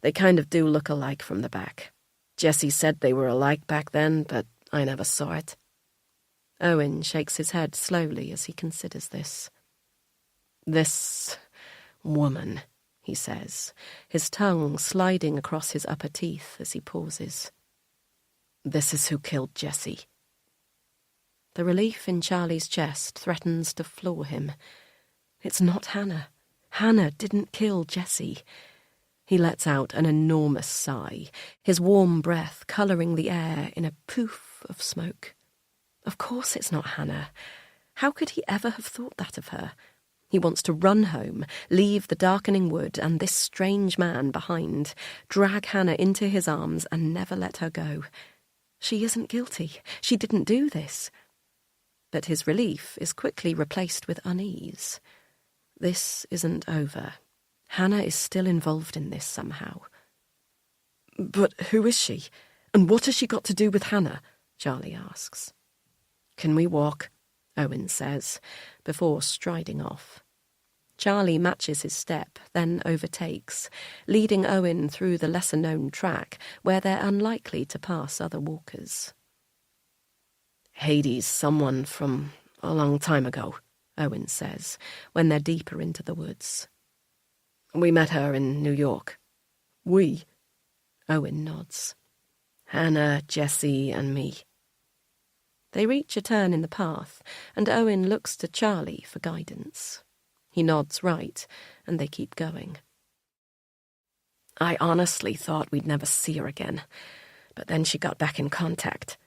They kind of do look alike from the back. Jessie said they were alike back then, but I never saw it. Owen shakes his head slowly as he considers this. This woman, he says, his tongue sliding across his upper teeth as he pauses. This is who killed Jessie. The relief in Charlie's chest threatens to floor him. It's not Hannah. Hannah didn't kill Jessie. He lets out an enormous sigh, his warm breath colouring the air in a poof of smoke. Of course it's not Hannah. How could he ever have thought that of her? He wants to run home, leave the darkening wood and this strange man behind, drag Hannah into his arms and never let her go. She isn't guilty. She didn't do this. But his relief is quickly replaced with unease. This isn't over. Hannah is still involved in this somehow. But who is she? And what has she got to do with Hannah? Charlie asks. Can we walk? Owen says, before striding off. Charlie matches his step, then overtakes, leading Owen through the lesser-known track where they're unlikely to pass other walkers. Heidi's someone from a long time ago, Owen says, when they're deeper into the woods. We met her in New York. We? Owen nods. Hannah, Jessie, and me. They reach a turn in the path, and Owen looks to Charlie for guidance. He nods right, and they keep going. I honestly thought we'd never see her again, but then she got back in contact.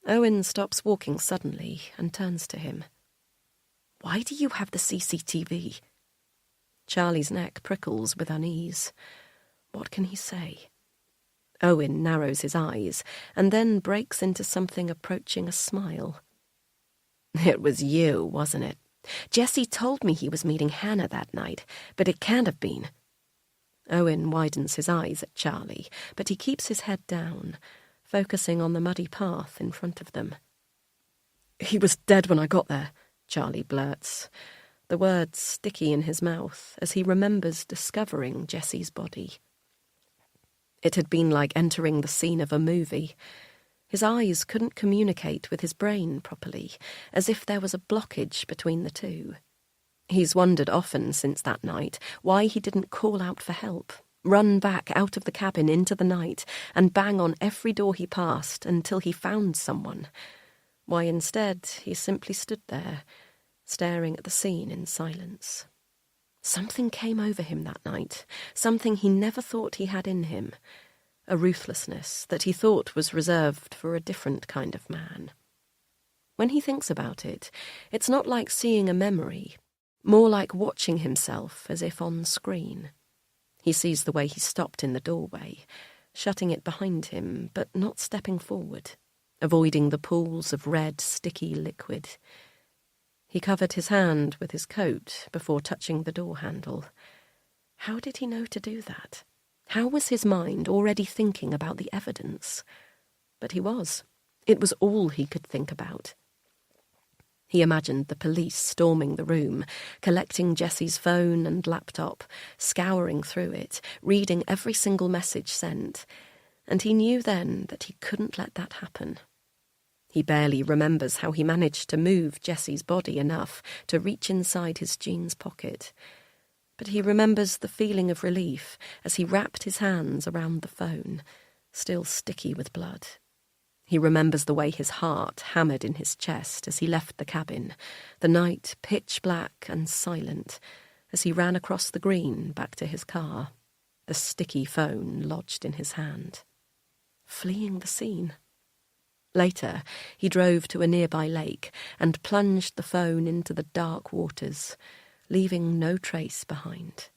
Owen stops walking suddenly and turns to him. Why do you have the CCTV? Charlie's neck prickles with unease. What can he say? Owen narrows his eyes and then breaks into something approaching a smile. It was you, wasn't it? Jessie told me he was meeting Hannah that night, but it can't have been. Owen widens his eyes at Charlie, but he keeps his head down, focusing on the muddy path in front of them. He was dead when I got there, Charlie blurts, the words sticky in his mouth as he remembers discovering Jessie's body. It had been like entering the scene of a movie. His eyes couldn't communicate with his brain properly, as if there was a blockage between the two. He's wondered often since that night why he didn't call out for help, run back out of the cabin into the night and bang on every door he passed until he found someone. Why instead he simply stood there, staring at the scene in silence. Something came over him that night, something he never thought he had in him, a ruthlessness that he thought was reserved for a different kind of man. When he thinks about it, it's not like seeing a memory, more like watching himself as if on screen. He sees the way he stopped in the doorway, shutting it behind him, but not stepping forward, avoiding the pools of red, sticky liquid. He covered his hand with his coat before touching the door handle. How did he know to do that? How was his mind already thinking about the evidence? But he was. It was all he could think about. He imagined the police storming the room, collecting Jessie's phone and laptop, scouring through it, reading every single message sent, and he knew then that he couldn't let that happen. He barely remembers how he managed to move Jessie's body enough to reach inside his jeans pocket. But he remembers the feeling of relief as he wrapped his hands around the phone, still sticky with blood. He remembers the way his heart hammered in his chest as he left the cabin, the night pitch black and silent, as he ran across the green back to his car, the sticky phone lodged in his hand. Fleeing the scene. Later, he drove to a nearby lake and plunged the phone into the dark waters, leaving no trace behind.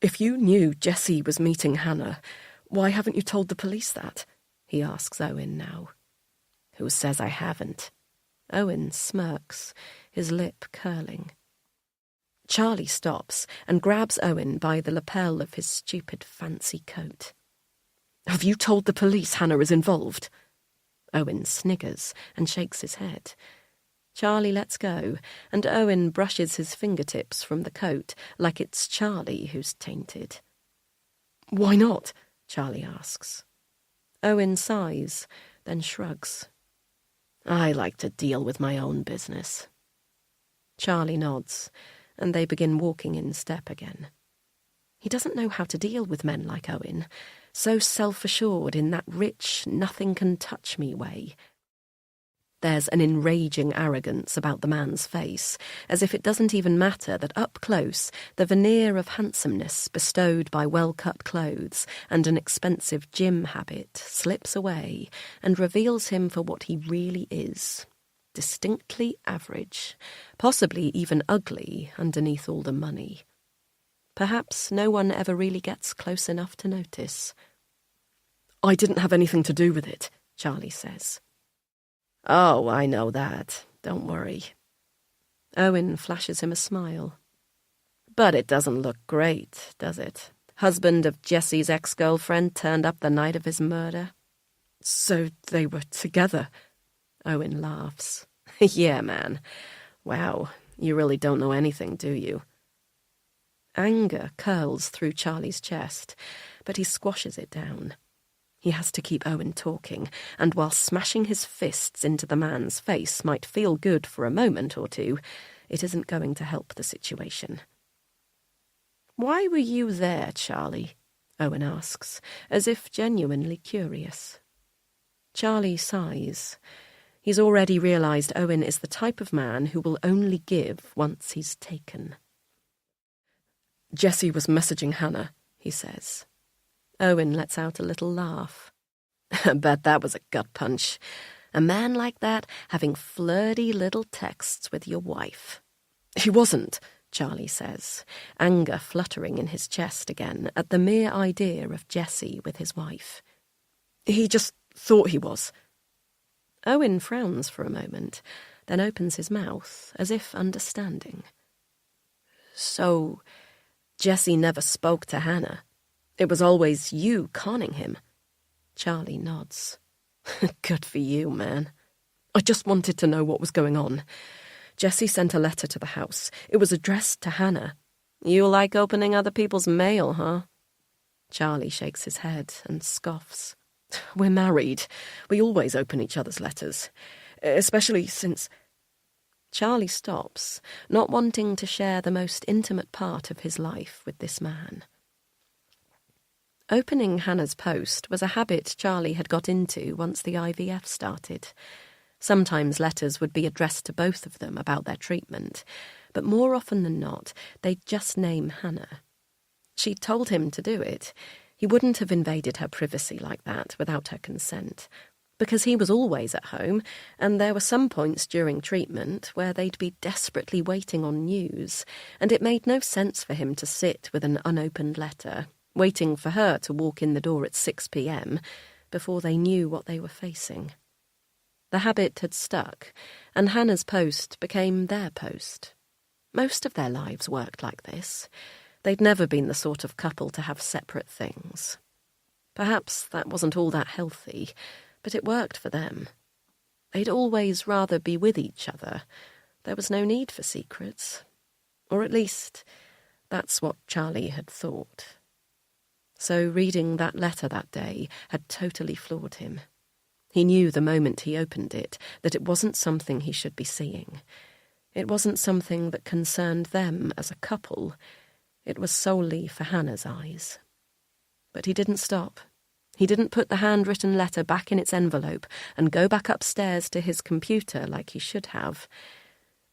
"If you knew Jessie was meeting Hannah, why haven't you told the police that?" he asks Owen now. "Who says I haven't?" Owen smirks, his lip curling. Charlie stops and grabs Owen by the lapel of his stupid fancy coat. "Have you told the police Hannah is involved?" Owen sniggers and shakes his head. Charlie lets go, and Owen brushes his fingertips from the coat like it's Charlie who's tainted. "Why not?" Charlie asks. Owen sighs, then shrugs. "I like to deal with my own business." Charlie nods, and they begin walking in step again. He doesn't know how to deal with men like Owen, so self-assured in that rich, nothing-can-touch-me way. There's an enraging arrogance about the man's face, as if it doesn't even matter that up close the veneer of handsomeness bestowed by well-cut clothes and an expensive gym habit slips away and reveals him for what he really is, distinctly average, possibly even ugly underneath all the money. Perhaps no one ever really gets close enough to notice. "I didn't have anything to do with it," Charlie says. "Oh, I know that. Don't worry." Owen flashes him a smile. "But it doesn't look great, does it? Husband of Jessie's ex-girlfriend turned up the night of his murder." "So they were together?" Owen laughs. "Yeah, man. Wow, you really don't know anything, do you?" Anger curls through Charlie's chest, but he squashes it down. He has to keep Owen talking, and while smashing his fists into the man's face might feel good for a moment or two, it isn't going to help the situation. "Why were you there, Charlie?" Owen asks, as if genuinely curious. Charlie sighs. He's already realised Owen is the type of man who will only give once he's taken. "Jessie was messaging Hannah," he says. Owen lets out a little laugh. "I bet that was a gut punch. A man like that having flirty little texts with your wife." "He wasn't," Charlie says, anger fluttering in his chest again at the mere idea of Jessie with his wife. "He just thought he was." Owen frowns for a moment, then opens his mouth, as if understanding. "So Jessie never spoke to Hannah? It was always you conning him?" Charlie nods. "Good for you, man. I just wanted to know what was going on. Jessie sent a letter to the house. It was addressed to Hannah." "You like opening other people's mail, huh?" Charlie shakes his head and scoffs. We're married. We always open each other's letters. Especially since... Charlie stops, not wanting to share the most intimate part of his life with this man. Opening Hannah's post was a habit Charlie had got into once the IVF started. Sometimes letters would be addressed to both of them about their treatment, but more often than not, they'd just name Hannah. She'd told him to do it. He wouldn't have invaded her privacy like that without her consent, because he was always at home, and there were some points during treatment where they'd be desperately waiting on news, and it made no sense for him to sit with an unopened letter, waiting for her to walk in the door at 6 p.m. before they knew what they were facing. The habit had stuck, and Hannah's post became their post. Most of their lives worked like this. They'd never been the sort of couple to have separate things. Perhaps that wasn't all that healthy, but it worked for them. They'd always rather be with each other. There was no need for secrets. Or at least, that's what Charlie had thought. So reading that letter that day had totally floored him. He knew the moment he opened it that it wasn't something he should be seeing. It wasn't something that concerned them as a couple. It was solely for Hannah's eyes. But he didn't stop. He didn't put the handwritten letter back in its envelope and go back upstairs to his computer like he should have.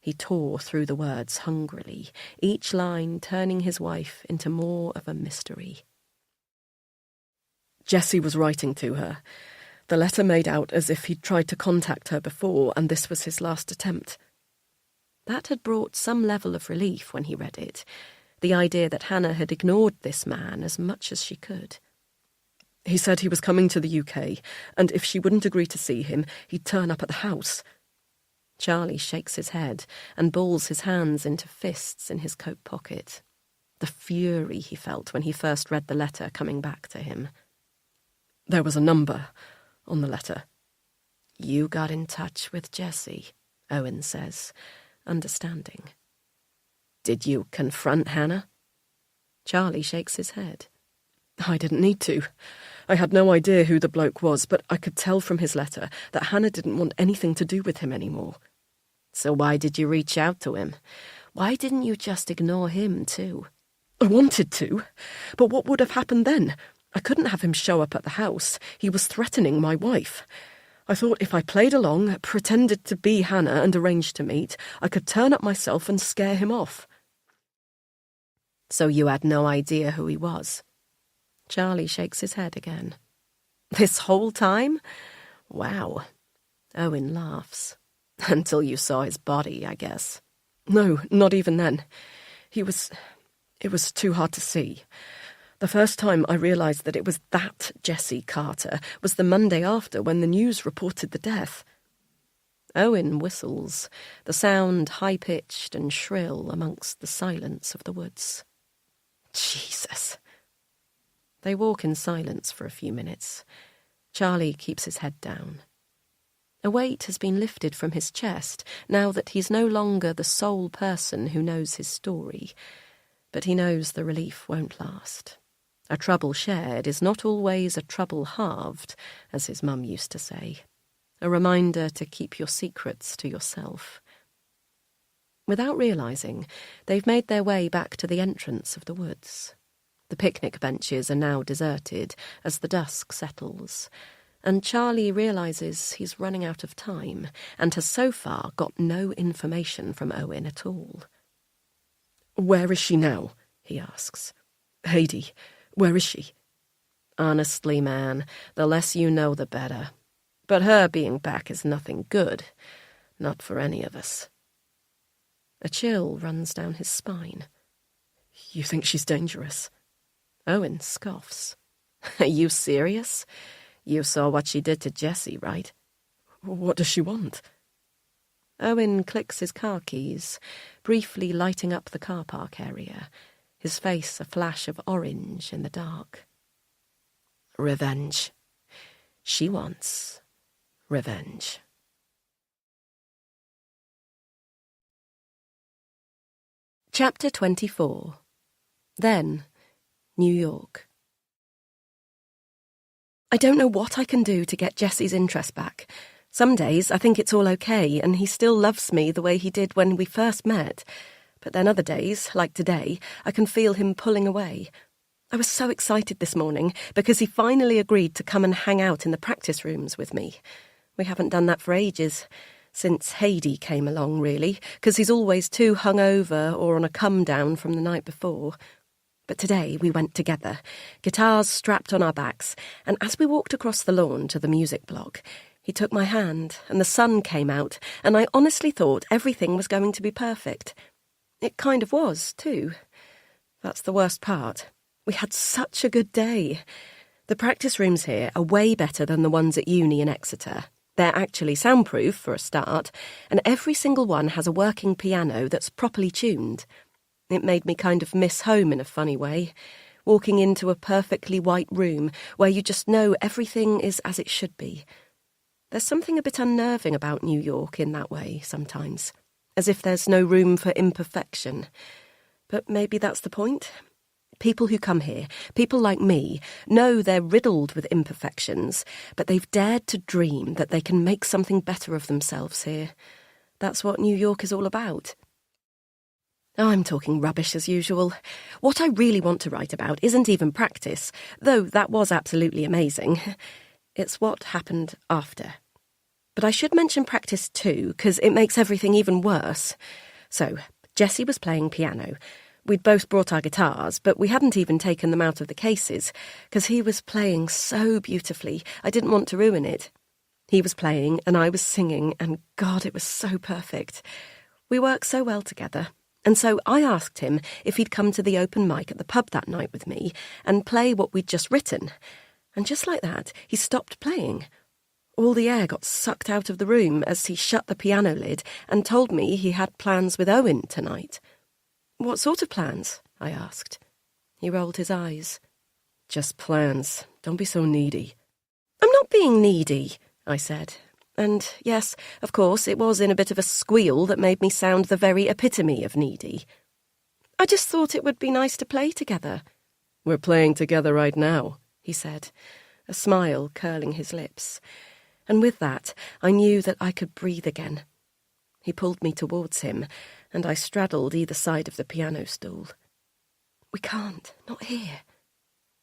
He tore through the words hungrily, each line turning his wife into more of a mystery. Jessie was writing to her. The letter made out as if he'd tried to contact her before, and this was his last attempt. That had brought some level of relief when he read it, the idea that Hannah had ignored this man as much as she could. He said he was coming to the UK, and if she wouldn't agree to see him, he'd turn up at the house. Charlie shakes his head and balls his hands into fists in his coat pocket. The fury he felt when he first read the letter coming back to him. There was a number on the letter. "You got in touch with Jessie," Owen says, understanding. "Did you confront Hannah?" Charlie shakes his head. "I didn't need to. I had no idea who the bloke was, but I could tell from his letter that Hannah didn't want anything to do with him anymore." "So why did you reach out to him? Why didn't you just ignore him too?" "I wanted to, but what would have happened then? I couldn't have him show up at the house. He was threatening my wife. I thought if I played along, pretended to be Hannah and arranged to meet, I could turn up myself and scare him off." "So you had no idea who he was?" Charlie shakes his head again. "This whole time? Wow." Owen laughs. "Until you saw his body, I guess." "No, not even then. It was too hard to see. The first time I realised that it was that Jessie Carter was the Monday after when the news reported the death." Owen whistles, the sound high-pitched and shrill amongst the silence of the woods. Jesus. They walk in silence for a few minutes. Charlie keeps his head down. A weight has been lifted from his chest now that he's no longer the sole person who knows his story. But he knows the relief won't last. A trouble shared is not always a trouble halved, as his mum used to say. A reminder to keep your secrets to yourself. Without realising, they've made their way back to the entrance of the woods. The picnic benches are now deserted as the dusk settles, and Charlie realises he's running out of time and has so far got no information from Owen at all. "Where is she now?" he asks. "Heidi, where is she?" "Honestly, man, the less you know, the better. But her being back is nothing good. Not for any of us." A chill runs down his spine. "You think she's dangerous?" Owen scoffs. "Are you serious? You saw what she did to Jessie, right?" "What does she want?" Owen clicks his car keys, briefly lighting up the car park area, his face a flash of orange in the dark. "Revenge. She wants revenge." Chapter 24. Then, New York. I don't know what I can do to get Jesse's interest back. Some days I think it's all okay and he still loves me the way he did when we first met. But then other days, like today, I can feel him pulling away. I was so excited this morning because he finally agreed to come and hang out in the practice rooms with me. We haven't done that for ages. Since Haidee came along, really, because he's always too hungover or on a come-down from the night before. But today we went together, guitars strapped on our backs, and as we walked across the lawn to the music block, he took my hand and the sun came out, and I honestly thought everything was going to be perfect. It kind of was, too. That's the worst part. We had such a good day. The practice rooms here are way better than the ones at uni in Exeter. They're actually soundproof, for a start, and every single one has a working piano that's properly tuned. It made me kind of miss home in a funny way, walking into a perfectly white room where you just know everything is as it should be. There's something a bit unnerving about New York in that way sometimes, as if there's no room for imperfection. But maybe that's the point. People who come here, people like me, know they're riddled with imperfections, but they've dared to dream that they can make something better of themselves here. That's what New York is all about. I'm talking rubbish as usual. What I really want to write about isn't even practice, though that was absolutely amazing. It's what happened after. But I should mention practice too, because it makes everything even worse. So, Jesse was playing piano. We'd both brought our guitars, but we hadn't even taken them out of the cases, because he was playing so beautifully, I didn't want to ruin it. He was playing, and I was singing, and God, it was so perfect. We worked so well together, and so I asked him if he'd come to the open mic at the pub that night with me and play what we'd just written. And just like that, he stopped playing. All the air got sucked out of the room as he shut the piano lid and told me he had plans with Owen tonight. What sort of plans? I asked. He rolled his eyes. Just plans. Don't be so needy. I'm not being needy, I said. And yes, of course, it was in a bit of a squeal that made me sound the very epitome of needy. I just thought it would be nice to play together. We're playing together right now, he said, a smile curling his lips. And with that, I knew that I could breathe again. He pulled me towards him, and I straddled either side of the piano stool. We can't, not here.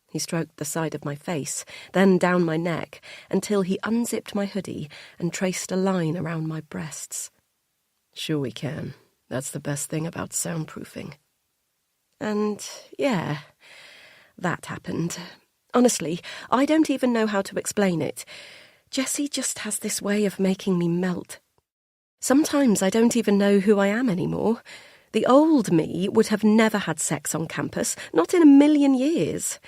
He stroked the side of my face, then down my neck, until he unzipped my hoodie and traced a line around my breasts. Sure we can. That's the best thing about soundproofing. And, yeah, that happened. Honestly, I don't even know how to explain it. Jesse just has this way of making me melt. Sometimes I don't even know who I am anymore. The old me would have never had sex on campus, not in a million years.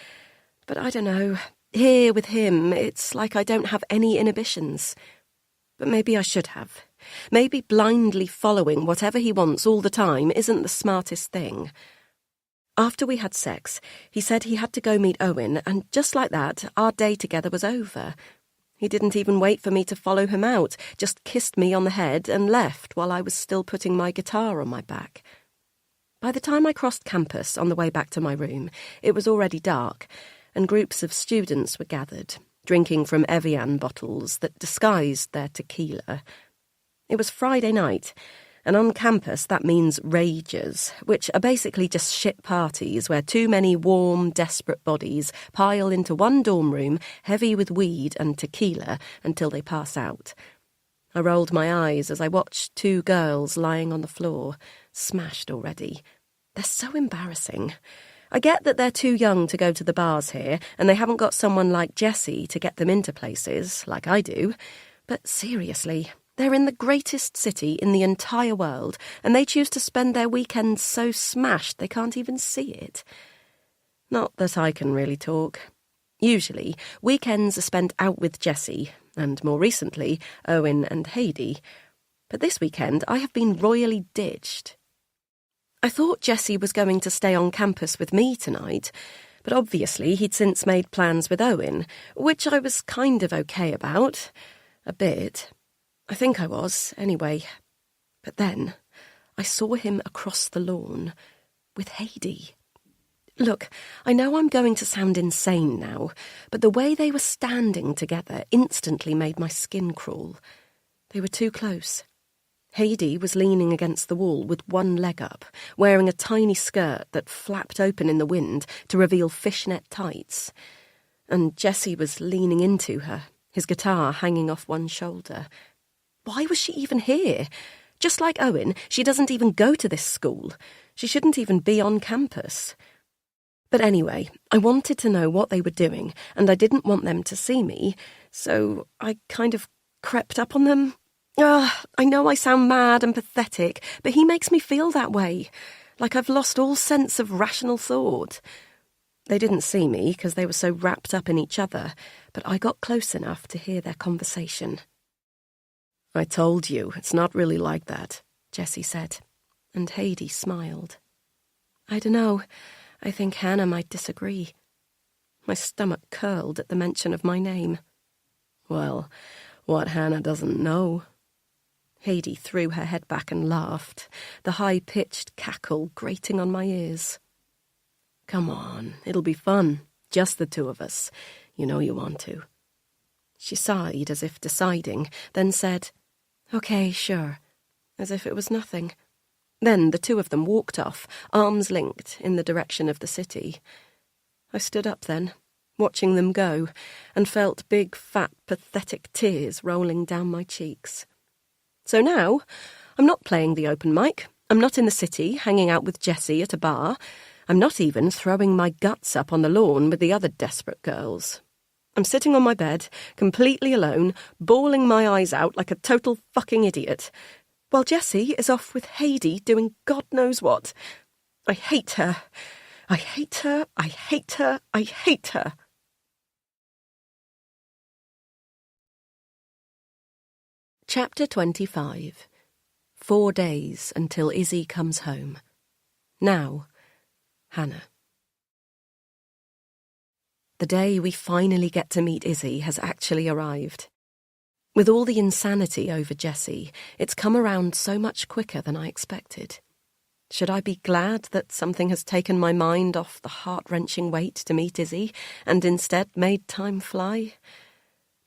But I don't know, here with him, it's like I don't have any inhibitions. But maybe I should have. Maybe blindly following whatever he wants all the time isn't the smartest thing. After we had sex, he said he had to go meet Owen, and just like that, our day together was over. He didn't even wait for me to follow him out, just kissed me on the head and left while I was still putting my guitar on my back. By the time I crossed campus on the way back to my room, it was already dark, and groups of students were gathered, drinking from Evian bottles that disguised their tequila. It was Friday night, and on campus that means rages, which are basically just shit parties where too many warm, desperate bodies pile into one dorm room heavy with weed and tequila until they pass out. I rolled my eyes as I watched two girls lying on the floor, smashed already. They're so embarrassing. I get that they're too young to go to the bars here, and they haven't got someone like Jessie to get them into places, like I do. But seriously, they're in the greatest city in the entire world, and they choose to spend their weekends so smashed they can't even see it. Not that I can really talk. Usually, weekends are spent out with Jessie, and more recently, Owen and Haidee. But this weekend, I have been royally ditched. I thought Jessie was going to stay on campus with me tonight, but obviously he'd since made plans with Owen, which I was kind of okay about. A bit. I think I was, anyway. But then I saw him across the lawn with Haidee. Look, I know I'm going to sound insane now, but the way they were standing together instantly made my skin crawl. They were too close. Heidi was leaning against the wall with one leg up, wearing a tiny skirt that flapped open in the wind to reveal fishnet tights. And Jessie was leaning into her, his guitar hanging off one shoulder. Why was she even here? Just like Owen, she doesn't even go to this school. She shouldn't even be on campus. But anyway, I wanted to know what they were doing, and I didn't want them to see me, so I kind of crept up on them. I know I sound mad and pathetic, but he makes me feel that way, like I've lost all sense of rational thought. They didn't see me because they were so wrapped up in each other, but I got close enough to hear their conversation. "I told you, it's not really like that," Jessie said, and Heidi smiled. "I dunno, I think Hannah might disagree." My stomach curled at the mention of my name. "Well, what Hannah doesn't know." Heidi threw her head back and laughed, the high-pitched cackle grating on my ears. "Come on, it'll be fun, just the two of us. You know you want to." She sighed as if deciding, then said, "Okay, sure," as if it was nothing. Then the two of them walked off, arms linked, in the direction of the city. I stood up then, watching them go, and felt big, fat, pathetic tears rolling down my cheeks. So now, I'm not playing the open mic, I'm not in the city hanging out with Jessie at a bar, I'm not even throwing my guts up on the lawn with the other desperate girls. I'm sitting on my bed, completely alone, bawling my eyes out like a total fucking idiot, while Jessie is off with Heidi doing God knows what. I hate her. I hate her. I hate her. I hate her. Chapter 25. 4 days until Izzy comes home. Now, Hannah. The day we finally get to meet Izzy has actually arrived. With all the insanity over Jessie, it's come around so much quicker than I expected. Should I be glad that something has taken my mind off the heart-wrenching wait to meet Izzy and instead made time fly?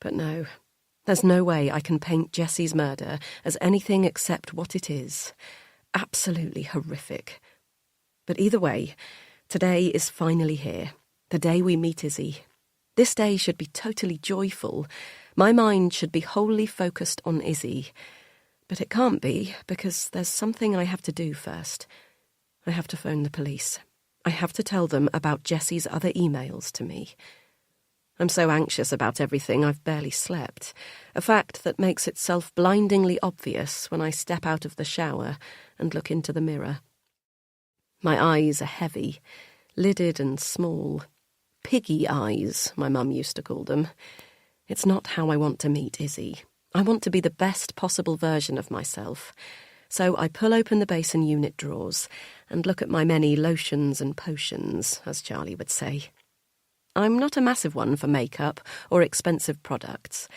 But no, there's no way I can paint Jessie's murder as anything except what it is. Absolutely horrific. But either way, today is finally here, the day we meet Izzy. This day should be totally joyful. My mind should be wholly focused on Izzy. But it can't be, because there's something I have to do first. I have to phone the police. I have to tell them about Jessie's other emails to me. I'm so anxious about everything I've barely slept, a fact that makes itself blindingly obvious when I step out of the shower and look into the mirror. My eyes are heavy, lidded and small. Piggy eyes, my mum used to call them. It's not how I want to meet Izzy. I want to be the best possible version of myself. So I pull open the basin unit drawers and look at my many lotions and potions, as Charlie would say. I'm not a massive one for makeup or expensive products,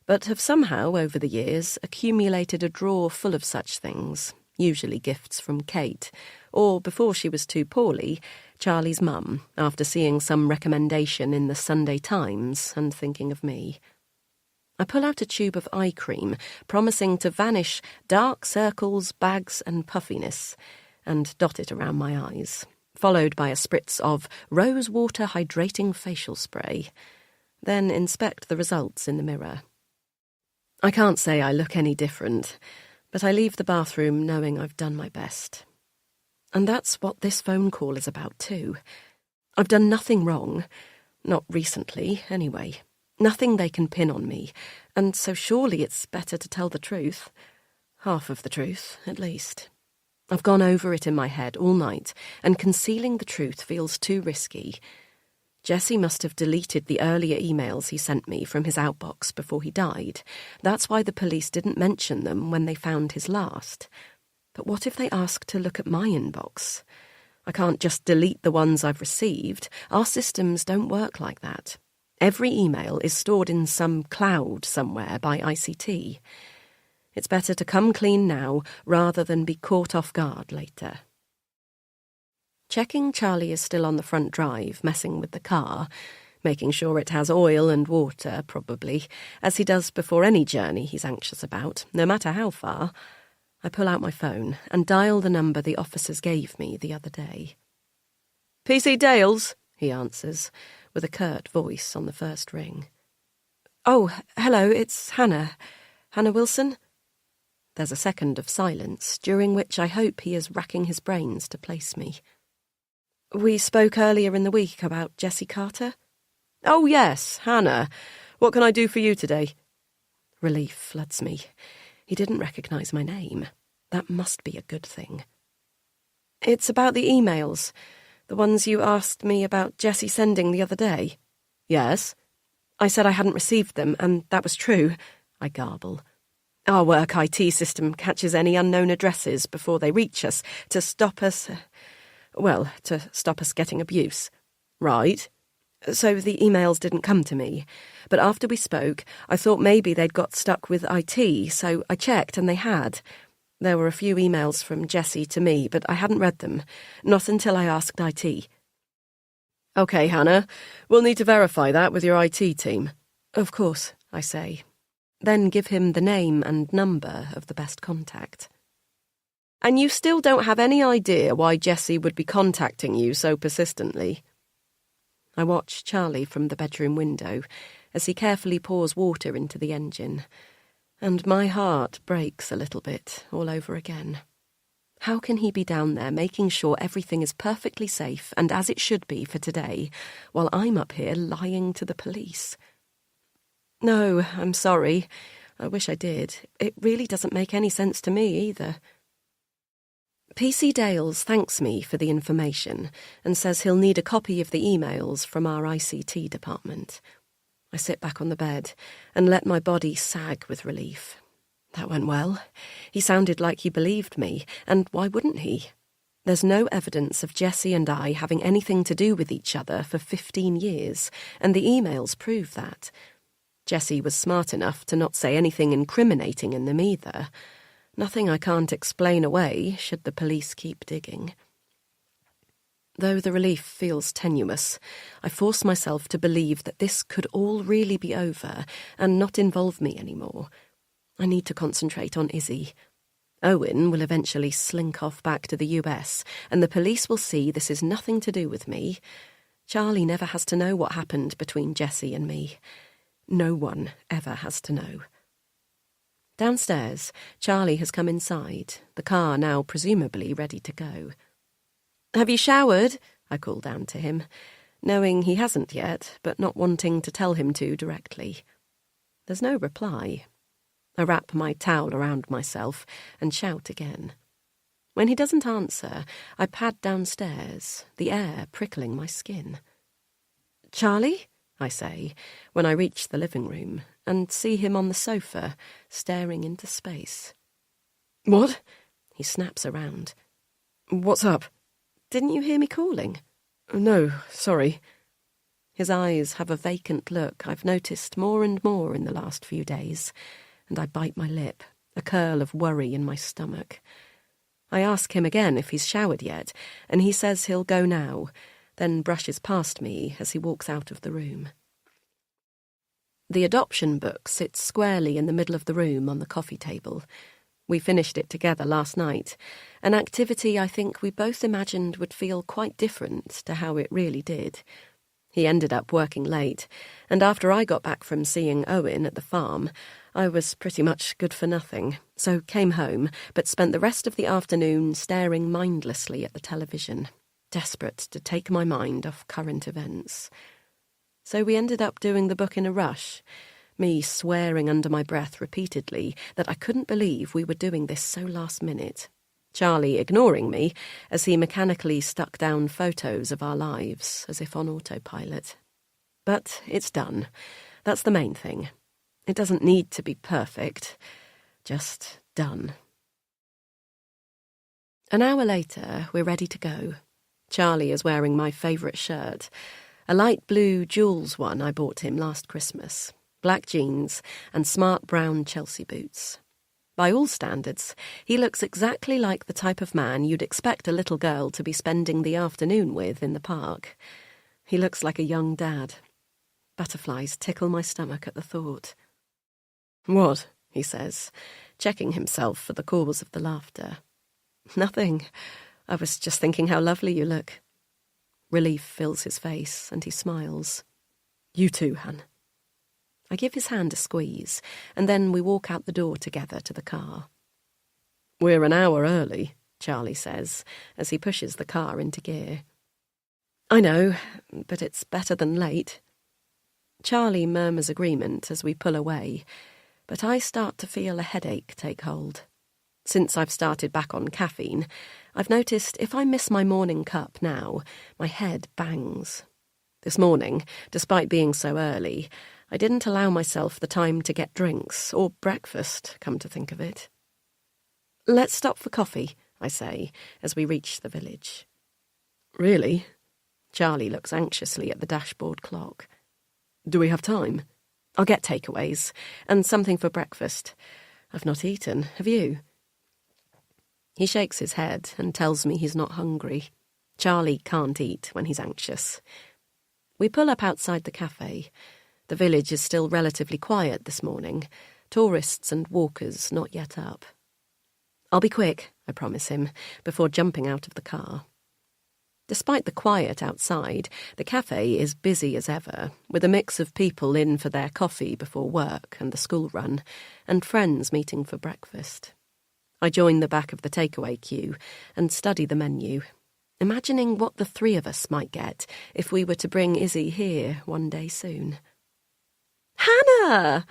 but have somehow, over the years, accumulated a drawer full of such things, usually gifts from Kate, or, before she was too poorly, Charlie's mum, after seeing some recommendation in the Sunday Times and thinking of me. I pull out a tube of eye cream, promising to vanish dark circles, bags and puffiness, and dot it around my eyes, followed by a spritz of rose water hydrating facial spray, then inspect the results in the mirror. I can't say I look any different, but I leave the bathroom knowing I've done my best. And that's what this phone call is about too. I've done nothing wrong, not recently anyway. Nothing they can pin on me, and so surely it's better to tell the truth. Half of the truth, at least. I've gone over it in my head all night, and concealing the truth feels too risky. Jessie must have deleted the earlier emails he sent me from his outbox before he died. That's why the police didn't mention them when they found his last. But what if they ask to look at my inbox? I can't just delete the ones I've received. Our systems don't work like that. Every email is stored in some cloud somewhere by ICT. It's better to come clean now rather than be caught off guard later. Checking Charlie is still on the front drive, messing with the car, making sure it has oil and water, probably, as he does before any journey he's anxious about, no matter how far. I pull out my phone and dial the number the officers gave me the other day. PC Dales, he answers, with a curt voice on the first ring. Oh, hello, it's Hannah. Hannah Wilson? There's a second of silence, during which I hope he is racking his brains to place me. We spoke earlier in the week about Jessie Carter. Oh, yes, Hannah. What can I do for you today? Relief floods me. He didn't recognise my name. That must be a good thing. It's about the emails, the ones you asked me about Jessie sending the other day. Yes? I said I hadn't received them, and that was true, I garble. Our work IT system catches any unknown addresses before they reach us to stop us... to stop us getting abuse. Right. So the emails didn't come to me. But after we spoke, I thought maybe they'd got stuck with IT, so I checked and they had. There were a few emails from Jessie to me, but I hadn't read them. Not until I asked IT. OK, Hannah. We'll need to verify that with your IT team. Of course, I say. Then give him the name and number of the best contact. And you still don't have any idea why Jessie would be contacting you so persistently? I watch Charlie from the bedroom window as he carefully pours water into the engine, and my heart breaks a little bit all over again. How can he be down there making sure everything is perfectly safe and as it should be for today, while I'm up here lying to the police? No, I'm sorry. I wish I did. It really doesn't make any sense to me either. PC Dales thanks me for the information and says he'll need a copy of the emails from our ICT department. I sit back on the bed and let my body sag with relief. That went well. He sounded like he believed me, and why wouldn't he? There's no evidence of Jessie and I having anything to do with each other for 15 years, and the emails prove that. Jessie was smart enough to not say anything incriminating in them either. Nothing I can't explain away, should the police keep digging. Though the relief feels tenuous, I force myself to believe that this could all really be over and not involve me anymore. I need to concentrate on Izzy. Owen will eventually slink off back to the US, and the police will see this is nothing to do with me. Charlie never has to know what happened between Jessie and me. No one ever has to know. Downstairs, Charlie has come inside, the car now presumably ready to go. "Have you showered?" I call down to him, knowing he hasn't yet, but not wanting to tell him to directly. There's no reply. I wrap my towel around myself and shout again. When he doesn't answer, I pad downstairs, the air prickling my skin. "Charlie?" I say, when I reach the living room, and see him on the sofa, staring into space. What? He snaps around. What's up? Didn't you hear me calling? No, sorry. His eyes have a vacant look I've noticed more and more in the last few days, and I bite my lip, a curl of worry in my stomach. I ask him again if he's showered yet, and he says he'll go now, then brushes past me as he walks out of the room. The adoption book sits squarely in the middle of the room on the coffee table. We finished it together last night, an activity I think we both imagined would feel quite different to how it really did. He ended up working late, and after I got back from seeing Owen at the farm, I was pretty much good for nothing, so came home, but spent the rest of the afternoon staring mindlessly at the television, desperate to take my mind off current events. So we ended up doing the book in a rush, me swearing under my breath repeatedly that I couldn't believe we were doing this so last minute, Charlie ignoring me as he mechanically stuck down photos of our lives as if on autopilot. But it's done. That's the main thing. It doesn't need to be perfect. Just done. An hour later, we're ready to go. Charlie is wearing my favourite shirt, a light blue Jules one I bought him last Christmas, black jeans and smart brown Chelsea boots. By all standards, he looks exactly like the type of man you'd expect a little girl to be spending the afternoon with in the park. He looks like a young dad. Butterflies tickle my stomach at the thought. "What?" he says, checking himself for the cause of the laughter. "Nothing. I was just thinking how lovely you look." Relief fills his face, and he smiles. "You too, Han." I give his hand a squeeze, and then we walk out the door together to the car. "We're an hour early," Charlie says, as he pushes the car into gear. "I know, but it's better than late." Charlie murmurs agreement as we pull away, but I start to feel a headache take hold. Since I've started back on caffeine, I've noticed if I miss my morning cup now, my head bangs. This morning, despite being so early, I didn't allow myself the time to get drinks, or breakfast, come to think of it. "Let's stop for coffee," I say, as we reach the village. "Really?" Charlie looks anxiously at the dashboard clock. "Do we have time?" "I'll get takeaways, and something for breakfast. I've not eaten. Have you?" He shakes his head and tells me he's not hungry. Charlie can't eat when he's anxious. We pull up outside the cafe. The village is still relatively quiet this morning, tourists and walkers not yet up. "I'll be quick," I promise him, before jumping out of the car. Despite the quiet outside, the cafe is busy as ever, with a mix of people in for their coffee before work and the school run, and friends meeting for breakfast. I join the back of the takeaway queue and study the menu, imagining what the three of us might get if we were to bring Izzy here one day soon. "Hannah!"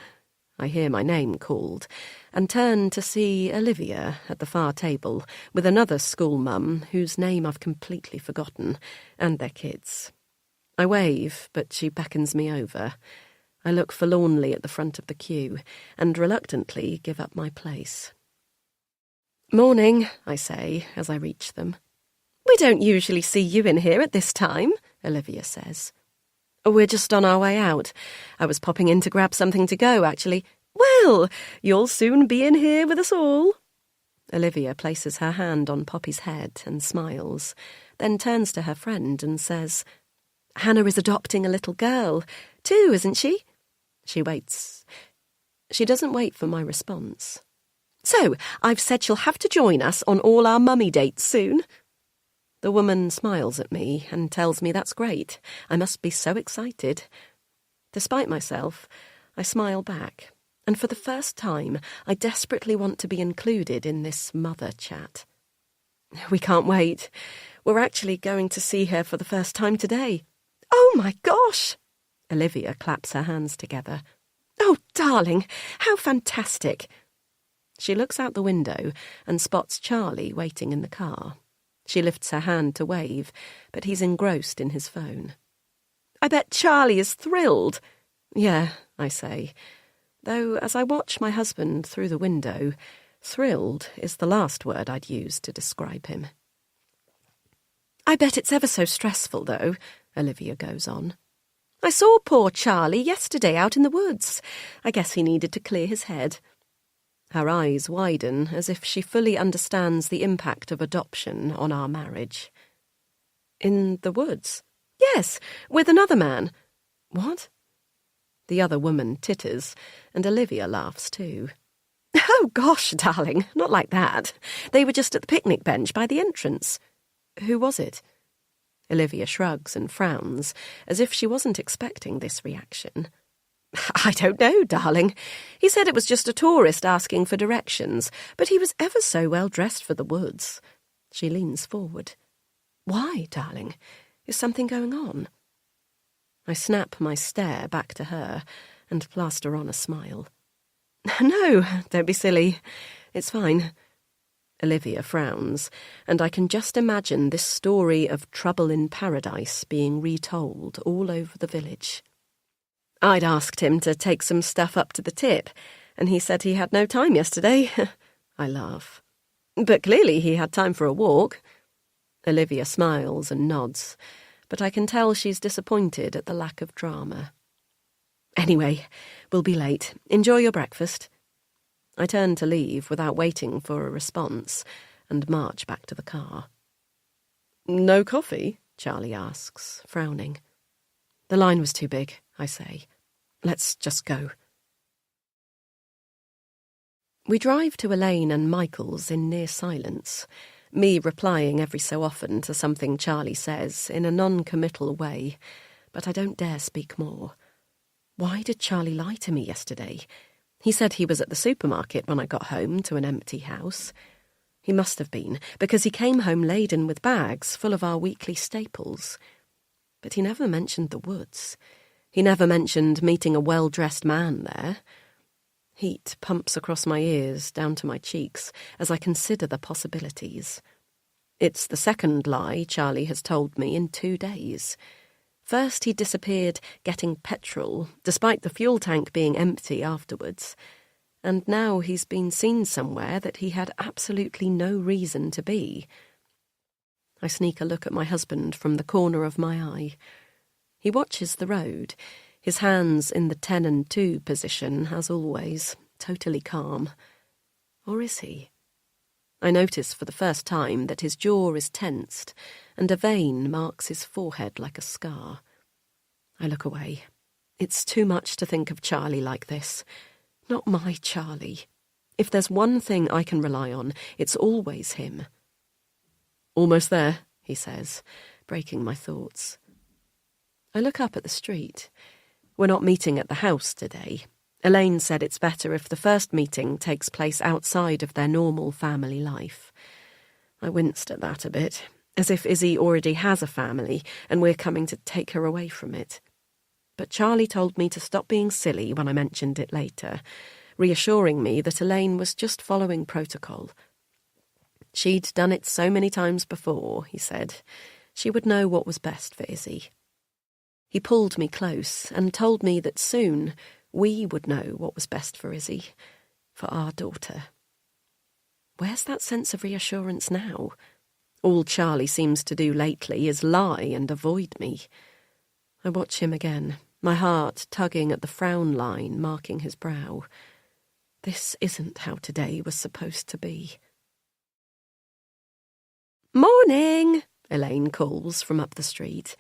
I hear my name called, and turn to see Olivia at the far table with another school mum whose name I've completely forgotten, and their kids. I wave, but she beckons me over. I look forlornly at the front of the queue and reluctantly give up my place. "Morning," I say as I reach them. "We don't usually see you in here at this time," Olivia says. "We're just on our way out. I was popping in to grab something to go, actually." "Well, you'll soon be in here with us all." Olivia places her hand on Poppy's head and smiles, then turns to her friend and says, "Hannah is adopting a little girl, too, isn't she?" She waits. She doesn't wait for my response. "So, I've said she'll have to join us on all our mummy dates soon." The woman smiles at me and tells me that's great. I must be so excited. Despite myself, I smile back, and for the first time, I desperately want to be included in this mother chat. "We can't wait. We're actually going to see her for the first time today." "Oh my gosh!" Olivia claps her hands together. "Oh, darling, how fantastic!" She looks out the window and spots Charlie waiting in the car. She lifts her hand to wave, but he's engrossed in his phone. "I bet Charlie is thrilled." "Yeah," I say, though as I watch my husband through the window, thrilled is the last word I'd use to describe him. "I bet it's ever so stressful, though," Olivia goes on. "I saw poor Charlie yesterday out in the woods. I guess he needed to clear his head." Her eyes widen as if she fully understands the impact of adoption on our marriage. "In the woods?" "Yes, with another man." "What?" The other woman titters, and Olivia laughs too. "Oh gosh, darling, not like that. They were just at the picnic bench by the entrance." "Who was it?" Olivia shrugs and frowns, as if she wasn't expecting this reaction. "I don't know, darling. He said it was just a tourist asking for directions, but he was ever so well dressed for the woods." She leans forward. "Why, darling? Is something going on?" I snap my stare back to her and plaster on a smile. "No, don't be silly. It's fine." Olivia frowns, and I can just imagine this story of trouble in paradise being retold all over the village. "I'd asked him to take some stuff up to the tip, and he said he had no time yesterday." I laugh. "But clearly he had time for a walk." Olivia smiles and nods, but I can tell she's disappointed at the lack of drama. "Anyway, we'll be late. Enjoy your breakfast." I turn to leave without waiting for a response and march back to the car. "No coffee?" Charlie asks, frowning. "The line was too big," I say. "Let's just go." We drive to Elaine and Michael's in near silence, me replying every so often to something Charlie says in a non-committal way, but I don't dare speak more. Why did Charlie lie to me yesterday? He said he was at the supermarket when I got home to an empty house. He must have been, because he came home laden with bags full of our weekly staples. But he never mentioned the woods. He never mentioned meeting a well-dressed man there. Heat pumps across my ears, down to my cheeks, as I consider the possibilities. It's the second lie Charlie has told me in 2 days. First he disappeared getting petrol, despite the fuel tank being empty afterwards. And now he's been seen somewhere that he had absolutely no reason to be. I sneak a look at my husband from the corner of my eye. He watches the road, his hands in the 10 and 2 position, as always, totally calm. Or is he? I notice for the first time that his jaw is tensed, and a vein marks his forehead like a scar. I look away. It's too much to think of Charlie like this. Not my Charlie. If there's one thing I can rely on, it's always him. "Almost there," he says, breaking my thoughts. I look up at the street. We're not meeting at the house today. Elaine said it's better if the first meeting takes place outside of their normal family life. I winced at that a bit, as if Izzy already has a family and we're coming to take her away from it. But Charlie told me to stop being silly when I mentioned it later, reassuring me that Elaine was just following protocol. She'd done it so many times before, he said. She would know what was best for Izzy. He pulled me close and told me that soon we would know what was best for Izzy, for our daughter. Where's that sense of reassurance now? All Charlie seems to do lately is lie and avoid me. I watch him again, my heart tugging at the frown line marking his brow. This isn't how today was supposed to be. "Morning," Elaine calls from up the street.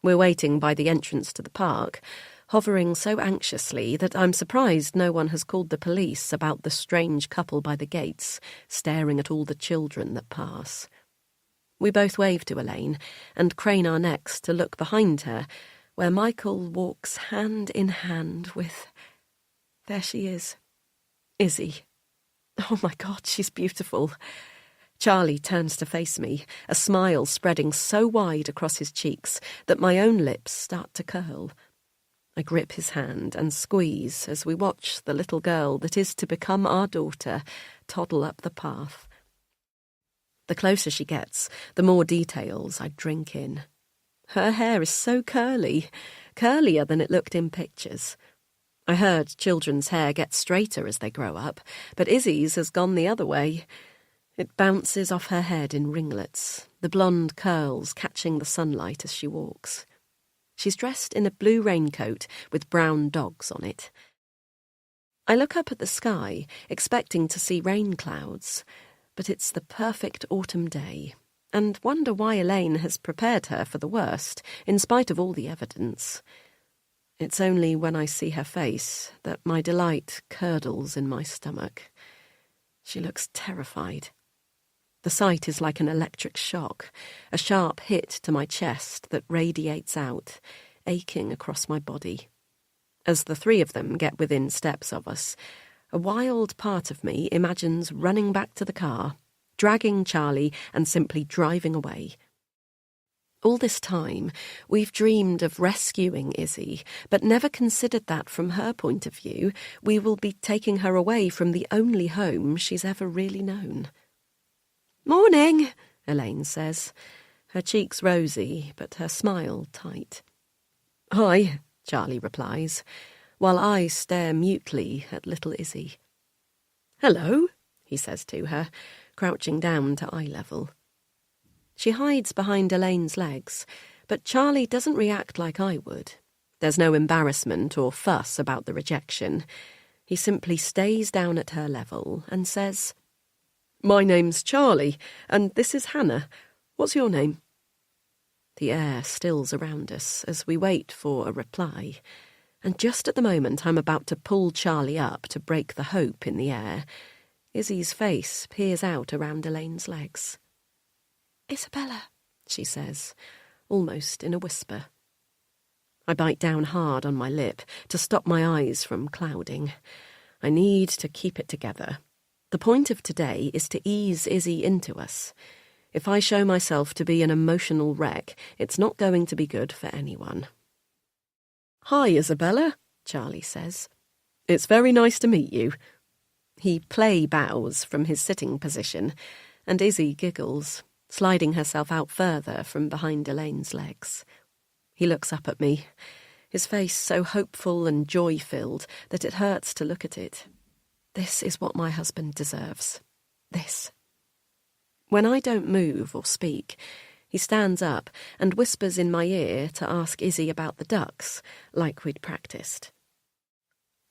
We're waiting by the entrance to the park, hovering so anxiously that I'm surprised no one has called the police about the strange couple by the gates, staring at all the children that pass. We both wave to Elaine and crane our necks to look behind her, where Michael walks hand in hand with... There she is. Izzy. Oh my God, she's beautiful. Charlie turns to face me, a smile spreading so wide across his cheeks that my own lips start to curl. I grip his hand and squeeze as we watch the little girl that is to become our daughter toddle up the path. The closer she gets, the more details I drink in. Her hair is so curly, curlier than it looked in pictures. I heard children's hair get straighter as they grow up, but Izzy's has gone the other way. It bounces off her head in ringlets, the blonde curls catching the sunlight as she walks. She's dressed in a blue raincoat with brown dogs on it. I look up at the sky, expecting to see rain clouds, but it's the perfect autumn day, and wonder why Elaine has prepared her for the worst, in spite of all the evidence. It's only when I see her face that my delight curdles in my stomach. She looks terrified. The sight is like an electric shock, a sharp hit to my chest that radiates out, aching across my body. As the three of them get within steps of us, a wild part of me imagines running back to the car, dragging Charlie and simply driving away. All this time, we've dreamed of rescuing Izzy, but never considered that from her point of view, we will be taking her away from the only home she's ever really known. "Morning," Elaine says, her cheeks rosy, but her smile tight. "Hi," Charlie replies, while I stare mutely at little Izzy. "Hello," he says to her, crouching down to eye level. She hides behind Elaine's legs, but Charlie doesn't react like I would. There's no embarrassment or fuss about the rejection. He simply stays down at her level and says, "My name's Charlie, and this is Hannah. What's your name?" The air stills around us as we wait for a reply, and just at the moment I'm about to pull Charlie up to break the hope in the air, Izzy's face peers out around Elaine's legs. "Isabella," she says, almost in a whisper. I bite down hard on my lip to stop my eyes from clouding. I need to keep it together. The point of today is to ease Izzy into us. If I show myself to be an emotional wreck, it's not going to be good for anyone. "Hi, Isabella," Charlie says. "It's very nice to meet you." He play bows from his sitting position, and Izzy giggles, sliding herself out further from behind Elaine's legs. He looks up at me, his face so hopeful and joy-filled that it hurts to look at it. This is what my husband deserves. This. When I don't move or speak, he stands up and whispers in my ear to ask Izzy about the ducks, like we'd practiced.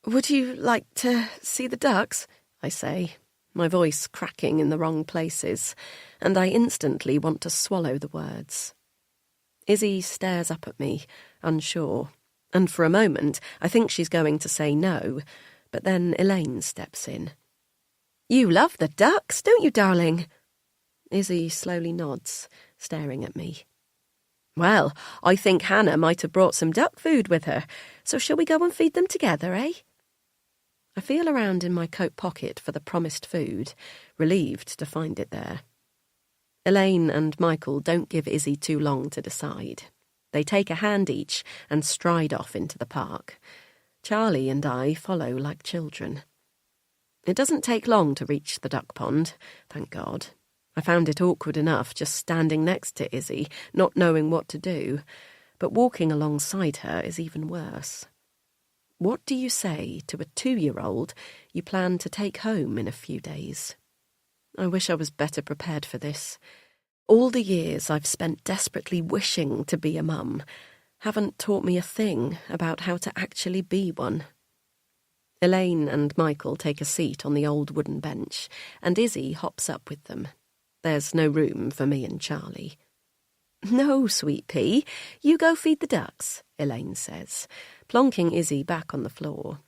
"Would you like to see the ducks?" I say, my voice cracking in the wrong places, and I instantly want to swallow the words. Izzy stares up at me, unsure, and for a moment I think she's going to say no, but then Elaine steps in. "You love the ducks, don't you, darling?" Izzy slowly nods, staring at me. "Well, I think Hannah might have brought some duck food with her, so shall we go and feed them together, eh?" I feel around in my coat pocket for the promised food, relieved to find it there. Elaine and Michael don't give Izzy too long to decide. They take a hand each and stride off into the park. Charlie and I follow like children. It doesn't take long to reach the duck pond, thank God. I found it awkward enough just standing next to Izzy, not knowing what to do, but walking alongside her is even worse. What do you say to a 2-year-old you plan to take home in a few days? I wish I was better prepared for this. All the years I've spent desperately wishing to be a mum haven't taught me a thing about how to actually be one. Elaine and Michael take a seat on the old wooden bench, and Izzy hops up with them. There's no room for me and Charlie. "No, sweet pea, you go feed the ducks," Elaine says, plonking Izzy back on the floor.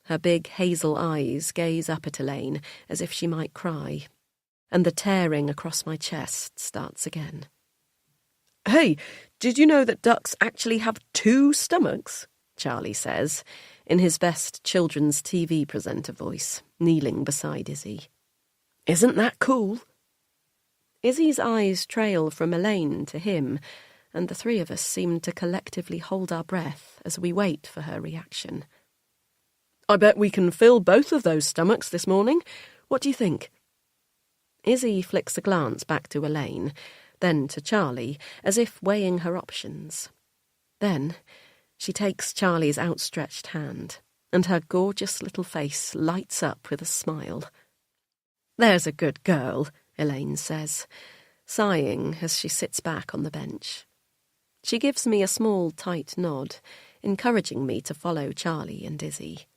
Her big hazel eyes gaze up at Elaine as if she might cry, and the tearing across my chest starts again. "Hey, did you know that ducks actually have 2 stomachs?" Charlie says, in his best children's TV presenter voice, kneeling beside Izzy. "Isn't that cool?" Izzy's eyes trail from Elaine to him, and the 3 of us seem to collectively hold our breath as we wait for her reaction. "I bet we can fill both of those stomachs this morning. What do you think?" Izzy flicks a glance back to Elaine, then to Charlie, as if weighing her options. Then she takes Charlie's outstretched hand, and her gorgeous little face lights up with a smile. "There's a good girl," Elaine says, sighing as she sits back on the bench. She gives me a small, tight nod, encouraging me to follow Charlie and Izzy.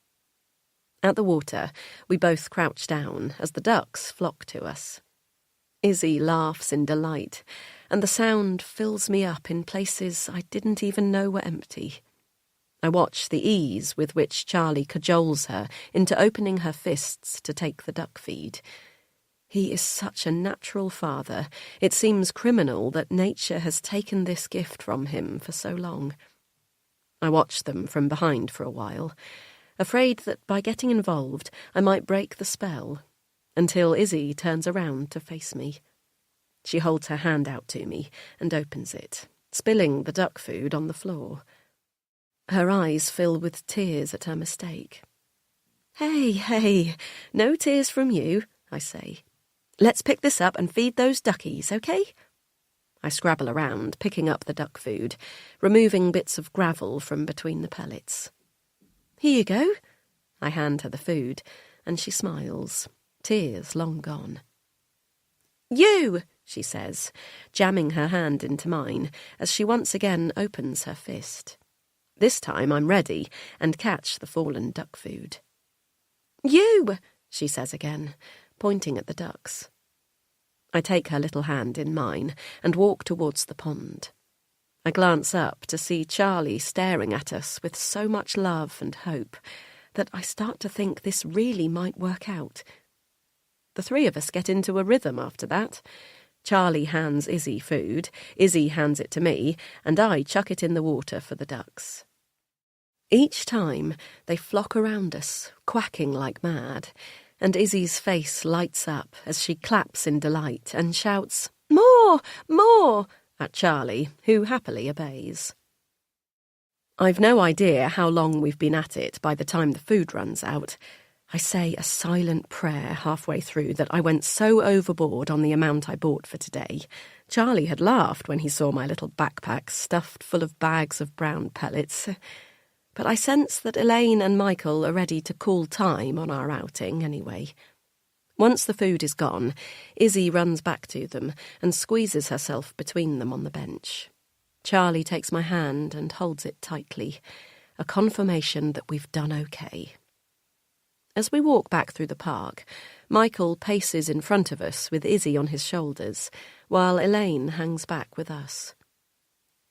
At the water, we both crouch down as the ducks flock to us. Izzy laughs in delight, and the sound fills me up in places I didn't even know were empty. I watch the ease with which Charlie cajoles her into opening her fists to take the duck feed. He is such a natural father, it seems criminal that nature has taken this gift from him for so long. I watch them from behind for a while, afraid that by getting involved I might break the spell, until Izzy turns around to face me. She holds her hand out to me and opens it, spilling the duck food on the floor. Her eyes fill with tears at her mistake. Hey, no tears from you," I say. "Let's pick this up and feed those duckies, okay?" I scrabble around, picking up the duck food, removing bits of gravel from between the pellets. "Here you go." I hand her the food, and she smiles, tears long gone. "You!" she says, jamming her hand into mine as she once again opens her fist. This time I'm ready and catch the fallen duck food. You, she says again, pointing at the ducks. I take her little hand in mine and walk towards the pond. I glance up to see Charlie staring at us with so much love and hope that I start to think this really might work out. The three of us get into a rhythm after that. Charlie hands Izzy food, Izzy hands it to me, and I chuck it in the water for the ducks. Each time they flock around us, quacking like mad, and Izzy's face lights up as she claps in delight and shouts, "More! More!" at Charlie, who happily obeys. I've no idea how long we've been at it by the time the food runs out. I say a silent prayer halfway through that I went so overboard on the amount I bought for today. Charlie had laughed when he saw my little backpack stuffed full of bags of brown pellets. But I sense that Elaine and Michael are ready to call time on our outing anyway. Once the food is gone, Izzy runs back to them and squeezes herself between them on the bench. Charlie takes my hand and holds it tightly, a confirmation that we've done okay. As we walk back through the park, Michael paces in front of us with Izzy on his shoulders, while Elaine hangs back with us.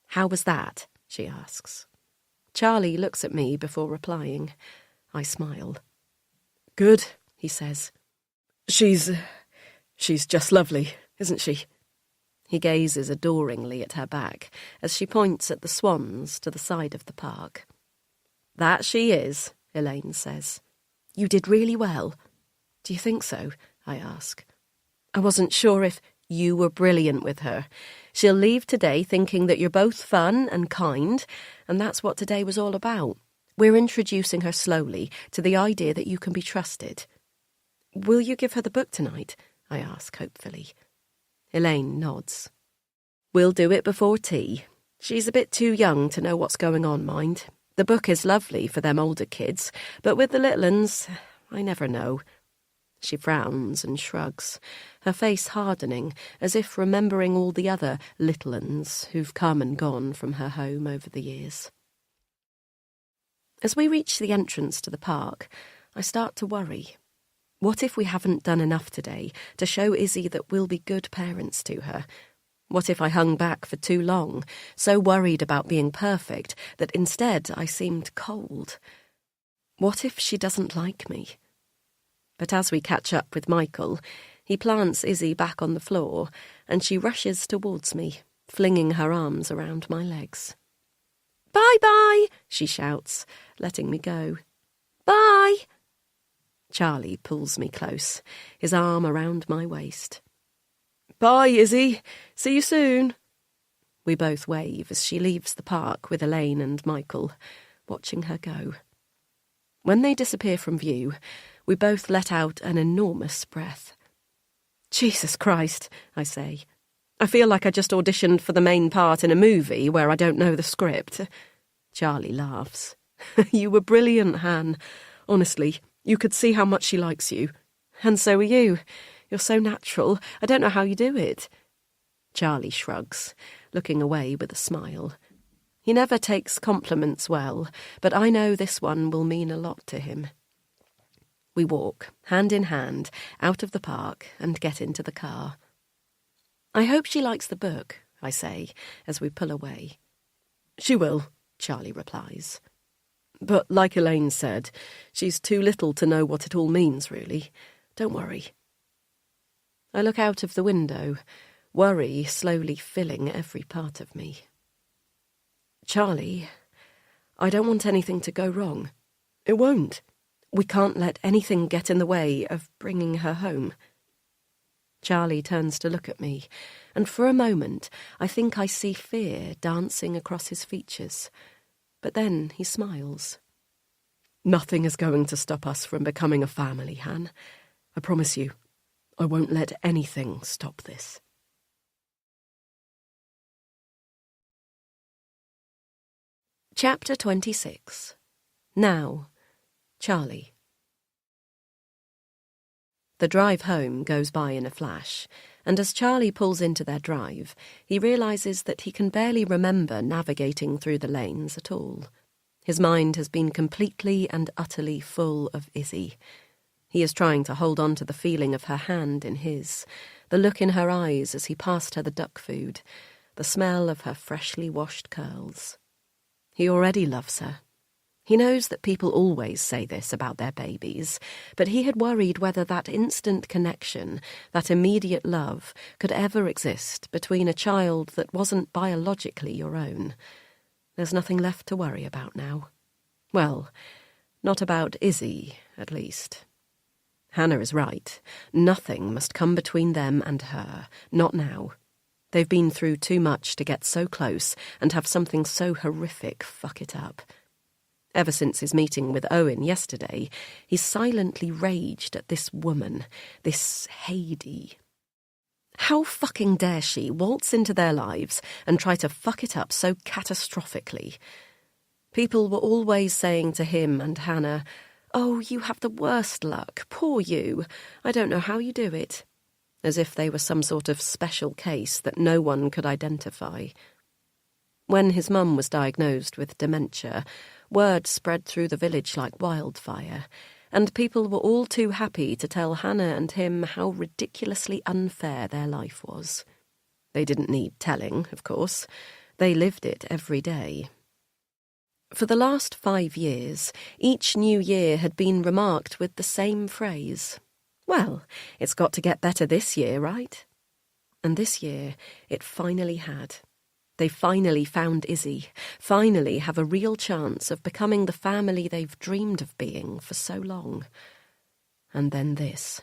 "How was that?" she asks. Charlie looks at me before replying. I smile. "Good," he says. She's just lovely, isn't she?" He gazes adoringly at her back as she points at the swans to the side of the park. "That she is," Elaine says. "You did really well." "Do you think so?" I ask. "I wasn't sure if you were brilliant with her. She'll leave today thinking that you're both fun and kind, and that's what today was all about. We're introducing her slowly to the idea that you can be trusted." "Will you give her the book tonight?" I ask hopefully. Elaine nods. "We'll do it before tea. She's a bit too young to know what's going on, mind. The book is lovely for them older kids, but with the little uns, I never know." She frowns and shrugs, her face hardening, as if remembering all the other little uns who've come and gone from her home over the years. As we reach the entrance to the park, I start to worry. What if we haven't done enough today to show Izzy that we'll be good parents to her? What if I hung back for too long, so worried about being perfect that instead I seemed cold? What if she doesn't like me? But as we catch up with Michael, he plants Izzy back on the floor, and she rushes towards me, flinging her arms around my legs. "Bye-bye," she shouts, letting me go. "Bye." Charlie pulls me close, his arm around my waist. "Bye, Izzy. See you soon." We both wave as she leaves the park with Elaine and Michael, watching her go. When they disappear from view, we both let out an enormous breath. "Jesus Christ," I say. "I feel like I just auditioned for the main part in a movie where I don't know the script." Charlie laughs. "You were brilliant, Han. Honestly, you could see how much she likes you. And so are you. You're so natural. I don't know how you do it." Charlie shrugs, looking away with a smile. He never takes compliments well, but I know this one will mean a lot to him. We walk, hand in hand, out of the park and get into the car. "I hope she likes the book," I say, as we pull away. "She will," Charlie replies. "But like Elaine said, she's too little to know what it all means, really. Don't worry." I look out of the window, worry slowly filling every part of me. "Charlie, I don't want anything to go wrong. It won't. We can't let anything get in the way of bringing her home." Charlie turns to look at me, and for a moment I think I see fear dancing across his features. But then he smiles. "Nothing is going to stop us from becoming a family, Han. I promise you, I won't let anything stop this." Chapter 26. Now, Charlie. The drive home goes by in a flash, and as Charlie pulls into their drive, he realises that he can barely remember navigating through the lanes at all. His mind has been completely and utterly full of Izzy. He is trying to hold on to the feeling of her hand in his, the look in her eyes as he passed her the duck food, the smell of her freshly washed curls. He already loves her. He knows that people always say this about their babies, but he had worried whether that instant connection, that immediate love, could ever exist between a child that wasn't biologically your own. There's nothing left to worry about now. Well, not about Izzy, at least. Hannah is right. Nothing must come between them and her, not now. They've been through too much to get so close and have something so horrific fuck it up. Ever since his meeting with Owen yesterday, he's silently raged at this woman, this Heidi. How fucking dare she waltz into their lives and try to fuck it up so catastrophically? People were always saying to him and Hannah, "Oh, you have the worst luck, poor you. I don't know how you do it." As if they were some sort of special case that no one could identify. When his mum was diagnosed with dementia, word spread through the village like wildfire, and people were all too happy to tell Hannah and him how ridiculously unfair their life was. They didn't need telling, of course. They lived it every day. For the last 5 years, each new year had been remarked with the same phrase. Well, it's got to get better this year, right? And this year, it finally had. They finally found Izzy, finally have a real chance of becoming the family they've dreamed of being for so long. And then this.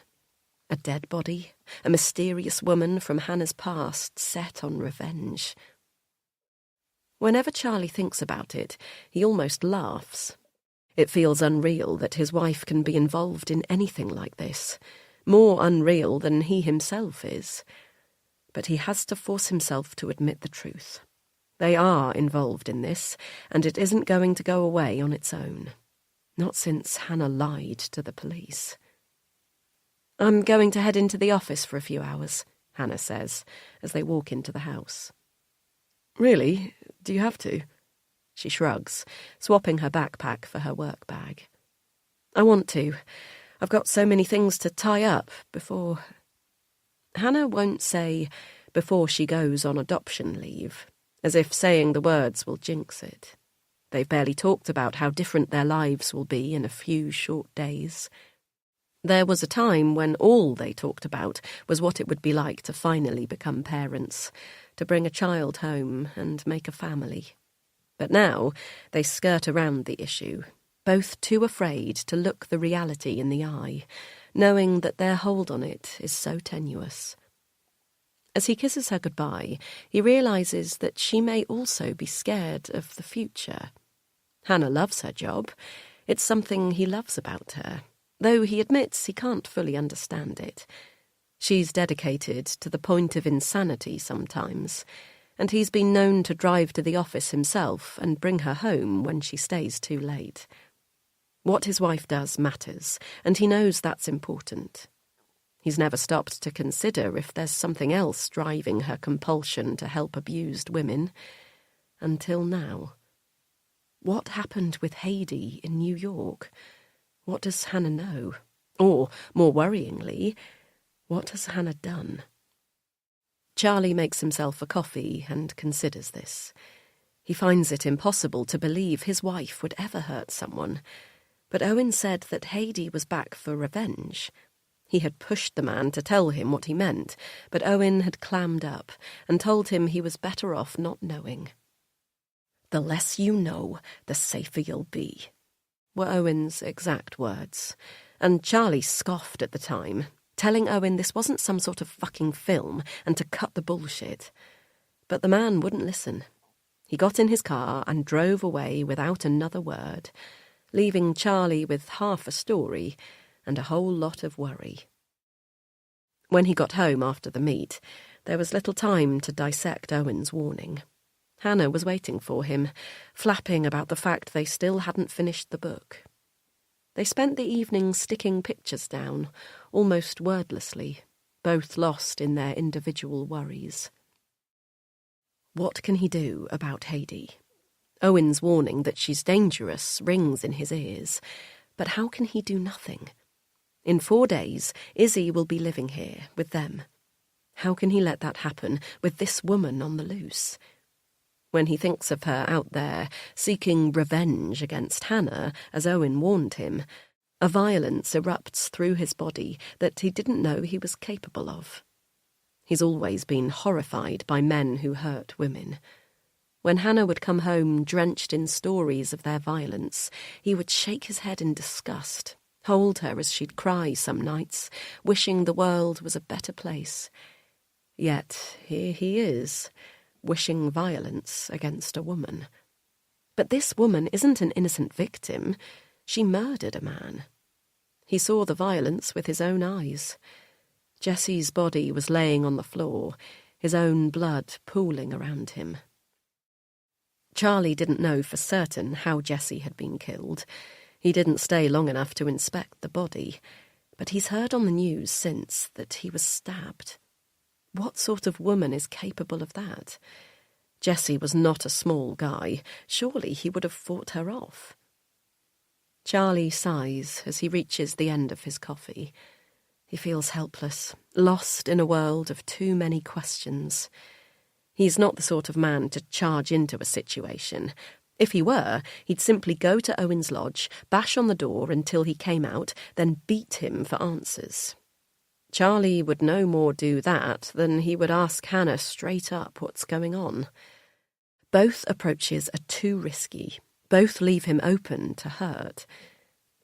A dead body, a mysterious woman from Hannah's past set on revenge. Whenever Charlie thinks about it, he almost laughs. It feels unreal that his wife can be involved in anything like this, more unreal than he himself is. But he has to force himself to admit the truth. They are involved in this, and it isn't going to go away on its own. Not since Hannah lied to the police. "I'm going to head into the office for a few hours," Hannah says, as they walk into the house. "Really? Do you have to?" She shrugs, swapping her backpack for her work bag. "I want to. I've got so many things to tie up before..." Hannah won't say, "before she goes on adoption leave," as if saying the words will jinx it. They've barely talked about how different their lives will be in a few short days. There was a time when all they talked about was what it would be like to finally become parents, to bring a child home and make a family. But now they skirt around the issue, both too afraid to look the reality in the eye, knowing that their hold on it is so tenuous. As he kisses her goodbye, he realises that she may also be scared of the future. Hannah loves her job. It's something he loves about her, though he admits he can't fully understand it. She's dedicated to the point of insanity sometimes, and he's been known to drive to the office himself and bring her home when she stays too late. What his wife does matters, and he knows that's important. He's never stopped to consider if there's something else driving her compulsion to help abused women. Until now. What happened with Heidi in New York? What does Hannah know? Or, more worryingly, what has Hannah done? Charlie makes himself a coffee and considers this. He finds it impossible to believe his wife would ever hurt someone. But Owen said that Heidi was back for revenge. He had pushed the man to tell him what he meant, but Owen had clammed up and told him he was better off not knowing. "The less you know, the safer you'll be," were Owen's exact words, and Charlie scoffed at the time, telling Owen this wasn't some sort of fucking film and to cut the bullshit. But the man wouldn't listen. He got in his car and drove away without another word, leaving Charlie with half a story and a whole lot of worry. When he got home after the meet, there was little time to dissect Owen's warning. Hannah was waiting for him, flapping about the fact they still hadn't finished the book. They spent the evening sticking pictures down, almost wordlessly, both lost in their individual worries. What can he do about Heidi? Owen's warning that she's dangerous rings in his ears, but how can he do nothing? In 4 days, Izzy will be living here with them. How can he let that happen with this woman on the loose? When he thinks of her out there, seeking revenge against Hannah, as Owen warned him, a violence erupts through his body that he didn't know he was capable of. He's always been horrified by men who hurt women. When Hannah would come home drenched in stories of their violence, he would shake his head in disgust, hold her as she'd cry some nights, wishing the world was a better place. Yet here he is, wishing violence against a woman. But this woman isn't an innocent victim. She murdered a man. He saw the violence with his own eyes. Jesse's body was laying on the floor, his own blood pooling around him. Charlie didn't know for certain how Jesse had been killed. He didn't stay long enough to inspect the body, but he's heard on the news since that he was stabbed. What sort of woman is capable of that? Jesse was not a small guy. Surely he would have fought her off. Charlie sighs as he reaches the end of his coffee. He feels helpless, lost in a world of too many questions. He's not the sort of man to charge into a situation. If he were, he'd simply go to Owen's lodge, bash on the door until he came out, then beat him for answers. Charlie would no more do that than he would ask Hannah straight up what's going on. Both approaches are too risky. Both leave him open to hurt.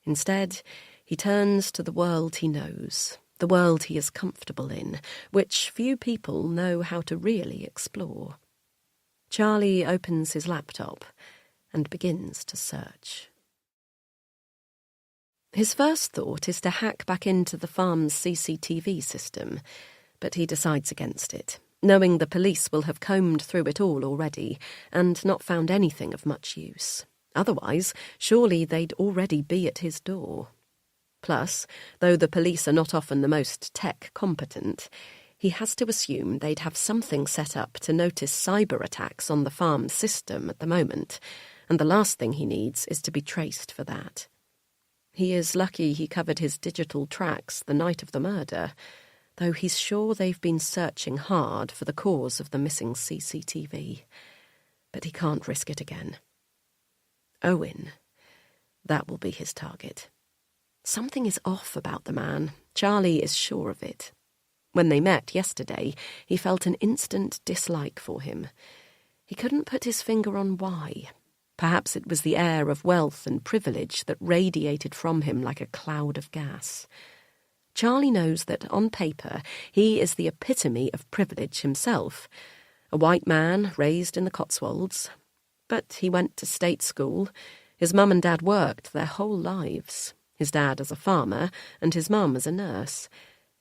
Instead, he turns to the world he knows, the world he is comfortable in, which few people know how to really explore. Charlie opens his laptop and begins to search. His first thought is to hack back into the farm's CCTV system, but he decides against it, knowing the police will have combed through it all already and not found anything of much use. Otherwise, surely they'd already be at his door. Plus, though the police are not often the most tech-competent, he has to assume they'd have something set up to notice cyber attacks on the farm system at the moment, and the last thing he needs is to be traced for that. He is lucky he covered his digital tracks the night of the murder, though he's sure they've been searching hard for the cause of the missing CCTV. But he can't risk it again. Owen. That will be his target. Something is off about the man. Charlie is sure of it. When they met yesterday, he felt an instant dislike for him. He couldn't put his finger on why. Perhaps it was the air of wealth and privilege that radiated from him like a cloud of gas. Charlie knows that, on paper, he is the epitome of privilege himself. A white man raised in the Cotswolds. But he went to state school. His mum and dad worked their whole lives. His dad as a farmer and his mum as a nurse,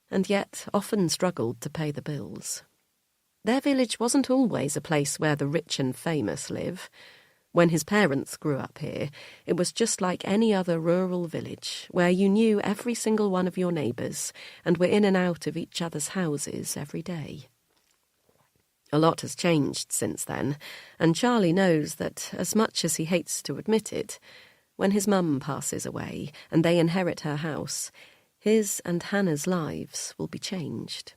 and yet often struggled to pay the bills. Their village wasn't always a place where the rich and famous live. When his parents grew up here, it was just like any other rural village, where you knew every single one of your neighbours and were in and out of each other's houses every day. A lot has changed since then, and Charlie knows that, as much as he hates to admit it, when his mum passes away and they inherit her house, his and Hannah's lives will be changed.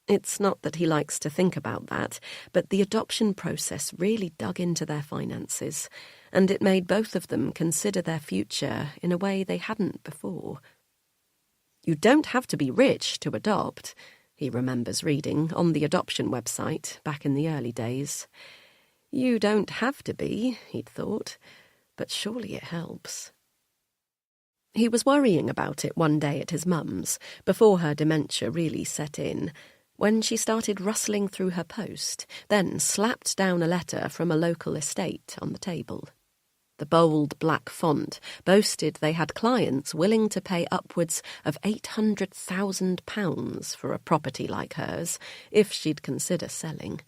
It's not that he likes to think about that, but the adoption process really dug into their finances, and it made both of them consider their future in a way they hadn't before. You don't have to be rich to adopt, he remembers reading on the adoption website back in the early days. You don't have to be, he'd thought, but surely it helps. He was worrying about it one day at his mum's, before her dementia really set in, when she started rustling through her post, then slapped down a letter from a local estate on the table. The bold black font boasted they had clients willing to pay upwards of £800,000 for a property like hers, if she'd consider selling.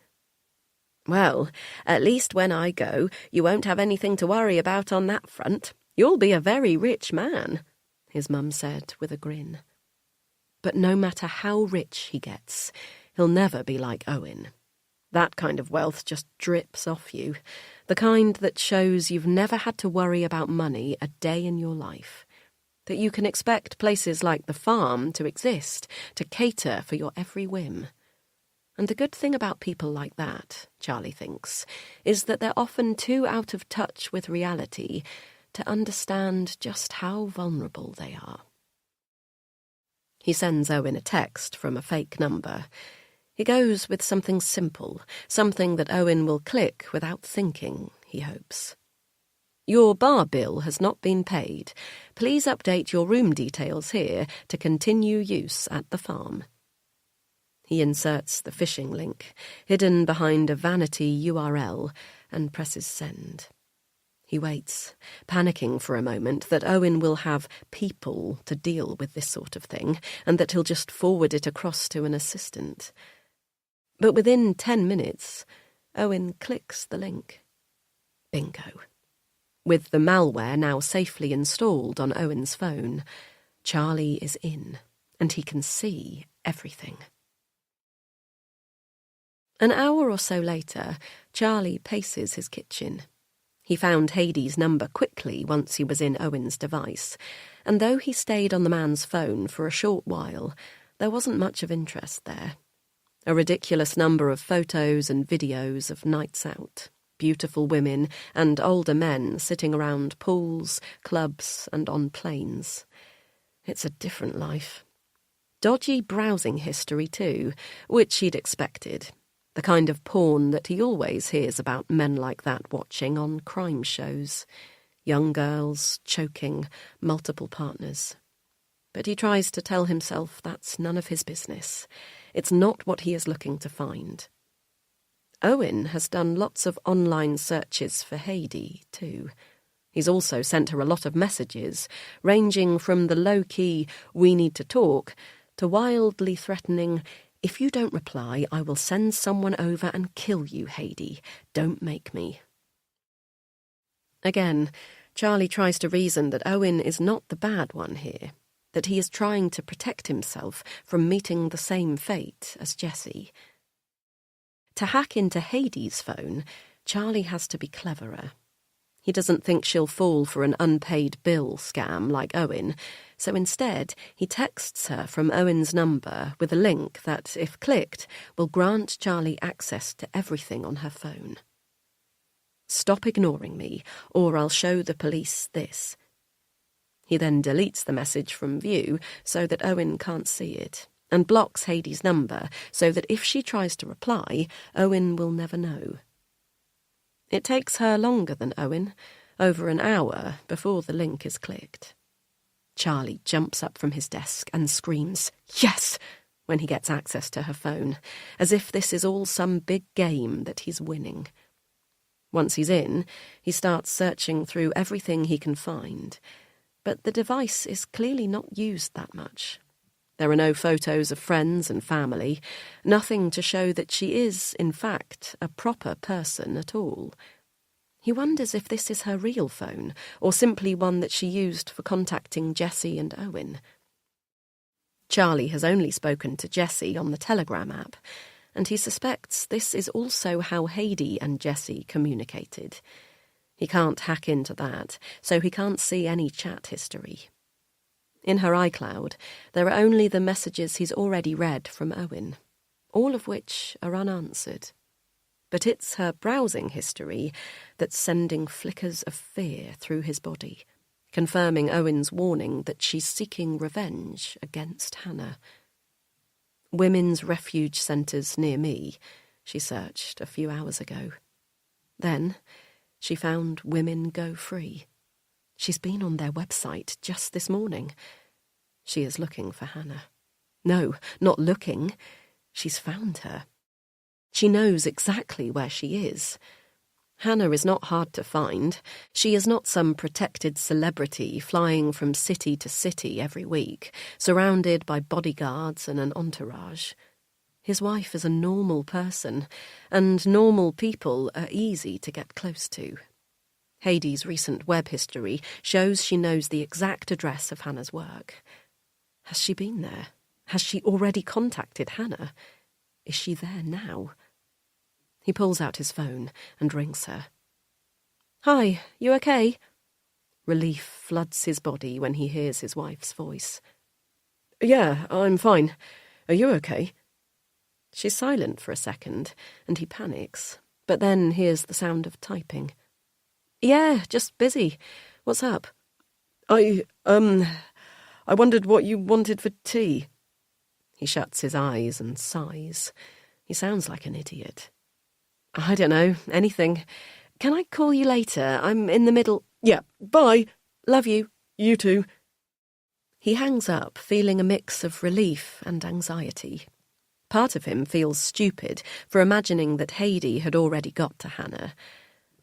Well, at least when I go, you won't have anything to worry about on that front. You'll be a very rich man, his mum said with a grin. But no matter how rich he gets, he'll never be like Owen. That kind of wealth just drips off you, the kind that shows you've never had to worry about money a day in your life. that you can expect places like the farm to exist, to cater for your every whim. And the good thing about people like that, Charlie thinks, is that they're often too out of touch with reality to understand just how vulnerable they are. He sends Owen a text from a fake number. He goes with something simple, something that Owen will click without thinking, he hopes. Your bar bill has not been paid. Please update your room details here to continue use at the farm. He inserts the phishing link, hidden behind a vanity URL, and presses send. He waits, panicking for a moment that Owen will have people to deal with this sort of thing, and that he'll just forward it across to an assistant. But within 10 minutes, Owen clicks the link. Bingo. With the malware now safely installed on Owen's phone, Charlie is in, and he can see everything. An hour or so later, Charlie paces his kitchen. He found Hades' number quickly once he was in Owen's device, and though he stayed on the man's phone for a short while, there wasn't much of interest there. A ridiculous number of photos and videos of nights out. Beautiful women and older men sitting around pools, clubs, and on planes. It's a different life. Dodgy browsing history, too, which he'd expected. The kind of porn that he always hears about men like that watching on crime shows. Young girls, choking, multiple partners. But he tries to tell himself that's none of his business. It's not what he is looking to find. Owen has done lots of online searches for Heidi, too. He's also sent her a lot of messages, ranging from the low-key, "we need to talk," to wildly threatening, "if you don't reply, I will send someone over and kill you, Heidi. Don't make me." Again, Charlie tries to reason that Owen is not the bad one here, that he is trying to protect himself from meeting the same fate as Jessie. To hack into Hades' phone, Charlie has to be cleverer. He doesn't think she'll fall for an unpaid bill scam like Owen, so instead he texts her from Owen's number with a link that, if clicked, will grant Charlie access to everything on her phone. "Stop ignoring me, or I'll show the police this." He then deletes the message from view so that Owen can't see it, and blocks Hades' number so that if she tries to reply, Owen will never know. It takes her longer than Owen, over an hour, before the link is clicked. Charlie jumps up from his desk and screams, "Yes!" when he gets access to her phone, as if this is all some big game that he's winning. Once he's in, he starts searching through everything he can find, but the device is clearly not used that much. There are no photos of friends and family, nothing to show that she is, in fact, a proper person at all. He wonders if this is her real phone, or simply one that she used for contacting Jessie and Owen. Charlie has only spoken to Jessie on the Telegram app, and he suspects this is also how Heidi and Jessie communicated. He can't hack into that, so he can't see any chat history. In her iCloud, there are only the messages he's already read from Owen, all of which are unanswered. But it's her browsing history that's sending flickers of fear through his body, confirming Owen's warning that she's seeking revenge against Hannah. "Women's refuge centres near me," she searched a few hours ago. Then she found Women Go Free. She's been on their website just this morning. She is looking for Hannah. No, not looking. She's found her. She knows exactly where she is. Hannah is not hard to find. She is not some protected celebrity flying from city to city every week, surrounded by bodyguards and an entourage. His wife is a normal person, and normal people are easy to get close to. Hades' recent web history shows she knows the exact address of Hannah's work. Has she been there? Has she already contacted Hannah? Is she there now? He pulls out his phone and rings her. "Hi, you okay?" Relief floods his body when he hears his wife's voice. "Yeah, I'm fine. Are you okay?" She's silent for a second, and he panics, but then hears the sound of typing. "Yeah, just busy. What's up?" I wondered what you wanted for tea." He shuts his eyes and sighs. He sounds like an idiot. "I don't know, anything. Can I call you later? I'm in the middle—" "Yeah, bye. "Love you." You too." He hangs up, feeling a mix of relief and anxiety. Part of him feels stupid for imagining that Heidi had already got to Hannah.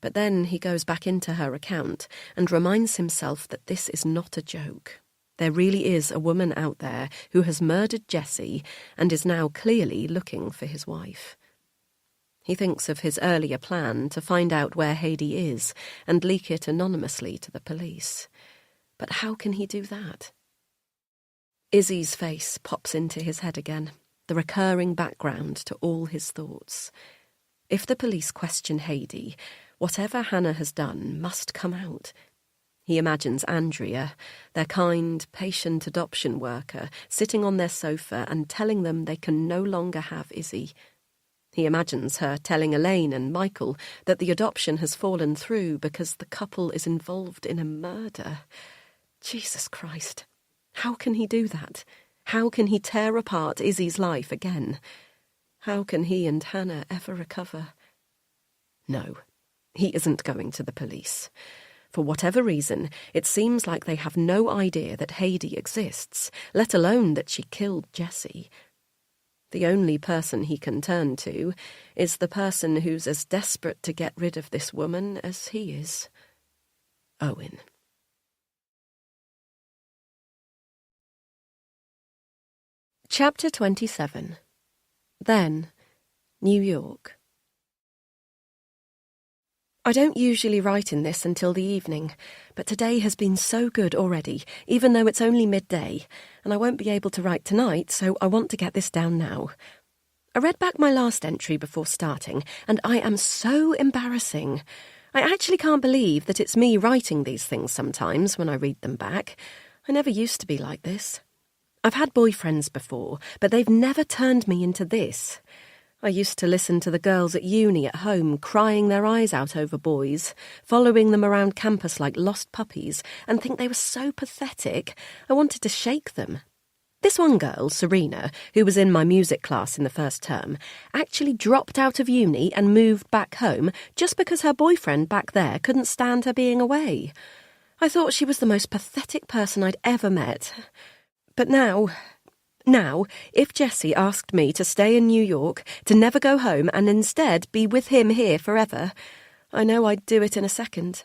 But then he goes back into her account and reminds himself that this is not a joke. There really is a woman out there who has murdered Jessie and is now clearly looking for his wife. He thinks of his earlier plan to find out where Heidi is and leak it anonymously to the police. But how can he do that? Izzy's face pops into his head again, the recurring background to all his thoughts. If the police question Heidi, whatever Hannah has done must come out. He imagines Andrea, their kind, patient adoption worker, sitting on their sofa and telling them they can no longer have Izzy. He imagines her telling Elaine and Michael that the adoption has fallen through because the couple is involved in a murder. Jesus Christ. How can he do that? How can he tear apart Izzy's life again? How can he and Hannah ever recover? No, he isn't going to the police. For whatever reason, it seems like they have no idea that Heidi exists, let alone that she killed Jessie. The only person he can turn to is the person who's as desperate to get rid of this woman as he is. Owen. Chapter 27. Then, New York. I don't usually write in this until the evening, but today has been so good already, even though it's only midday, and I won't be able to write tonight, so I want to get this down now. I read back my last entry before starting, and I am so embarrassing. I actually can't believe that it's me writing these things sometimes when I read them back. I never used to be like this. I've had boyfriends before, but they've never turned me into this. I used to listen to the girls at uni at home crying their eyes out over boys, following them around campus like lost puppies, and think they were so pathetic I wanted to shake them. This one girl, Serena, who was in my music class in the first term, actually dropped out of uni and moved back home just because her boyfriend back there couldn't stand her being away. I thought she was the most pathetic person I'd ever met. But now, if Jessie asked me to stay in New York, to never go home and instead be with him here forever, I know I'd do it in a second.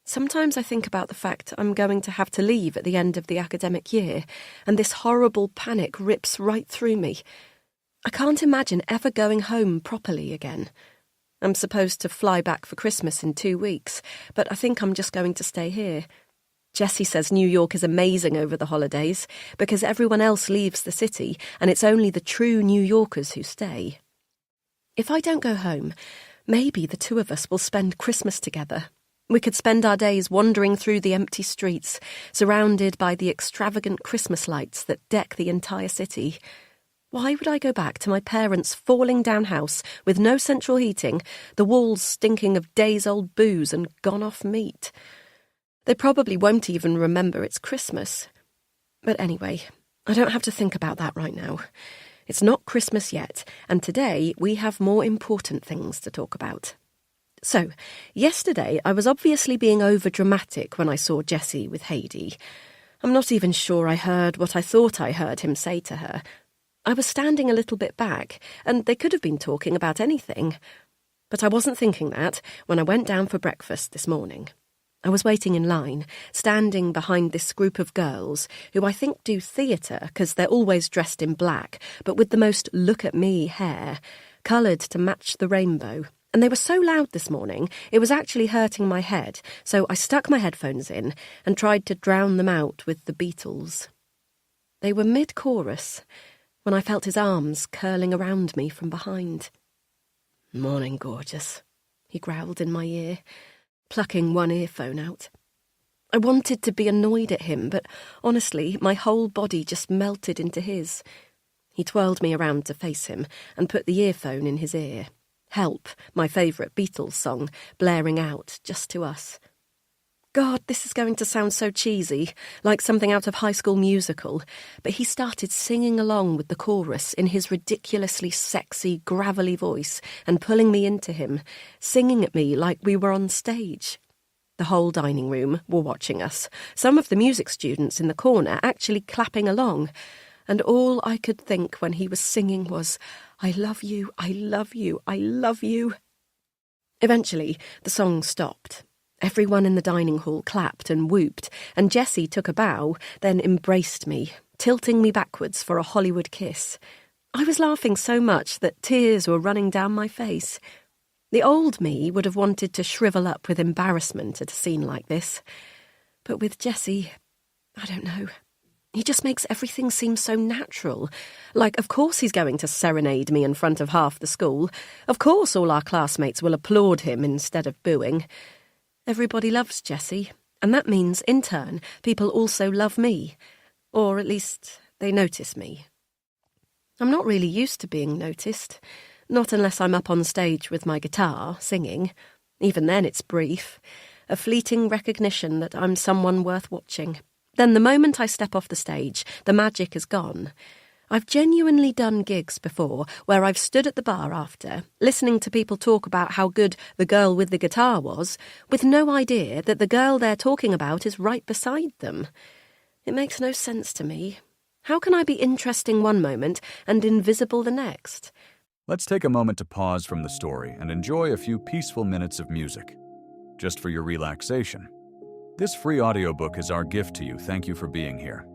Sometimes I think about the fact I'm going to have to leave at the end of the academic year, and this horrible panic rips right through me. I can't imagine ever going home properly again. I'm supposed to fly back for Christmas in 2 weeks, but I think I'm just going to stay here. Jessie says New York is amazing over the holidays because everyone else leaves the city and it's only the true New Yorkers who stay. If I don't go home, maybe the two of us will spend Christmas together. We could spend our days wandering through the empty streets, surrounded by the extravagant Christmas lights that deck the entire city. Why would I go back to my parents' falling-down house with no central heating, the walls stinking of days-old booze and gone-off meat? They probably won't even remember it's Christmas. But anyway, I don't have to think about that right now. It's not Christmas yet, and today we have more important things to talk about. So, yesterday I was obviously being over-dramatic when I saw Jessie with Heidi. I'm not even sure I heard what I thought I heard him say to her. I was standing a little bit back, and they could have been talking about anything. But I wasn't thinking that when I went down for breakfast this morning. I was waiting in line, standing behind this group of girls who I think do theatre because they're always dressed in black, but with the most look-at-me hair, coloured to match the rainbow. And they were so loud this morning, it was actually hurting my head, so I stuck my headphones in and tried to drown them out with the Beatles. They were mid-chorus when I felt his arms curling around me from behind. "Morning, gorgeous," he growled in my ear, plucking one earphone out. I wanted to be annoyed at him, but honestly, my whole body just melted into his. He twirled me around to face him and put the earphone in his ear. Help, my favourite Beatles song, blaring out just to us. God, this is going to sound so cheesy, like something out of High School Musical, but he started singing along with the chorus in his ridiculously sexy, gravelly voice and pulling me into him, singing at me like we were on stage. The whole dining room were watching us, some of the music students in the corner actually clapping along, and all I could think when he was singing was, "I love you, I love you, I love you." Eventually, the song stopped. Everyone in the dining hall clapped and whooped, and Jessie took a bow, then embraced me, tilting me backwards for a Hollywood kiss. I was laughing so much that tears were running down my face. The old me would have wanted to shrivel up with embarrassment at a scene like this. But with Jessie, I don't know. He just makes everything seem so natural. Like, of course he's going to serenade me in front of half the school. Of course all our classmates will applaud him instead of booing. Everybody loves Jessie, and that means, in turn, people also love me. Or at least, they notice me. I'm not really used to being noticed. Not unless I'm up on stage with my guitar, singing. Even then it's brief. A fleeting recognition that I'm someone worth watching. Then the moment I step off the stage, the magic is gone. I've genuinely done gigs before where I've stood at the bar after, listening to people talk about how good the girl with the guitar was, with no idea that the girl they're talking about is right beside them. It makes no sense to me. How can I be interesting one moment and invisible the next? Let's take a moment to pause from the story and enjoy a few peaceful minutes of music, just for your relaxation. This free audiobook is our gift to you. Thank you for being here.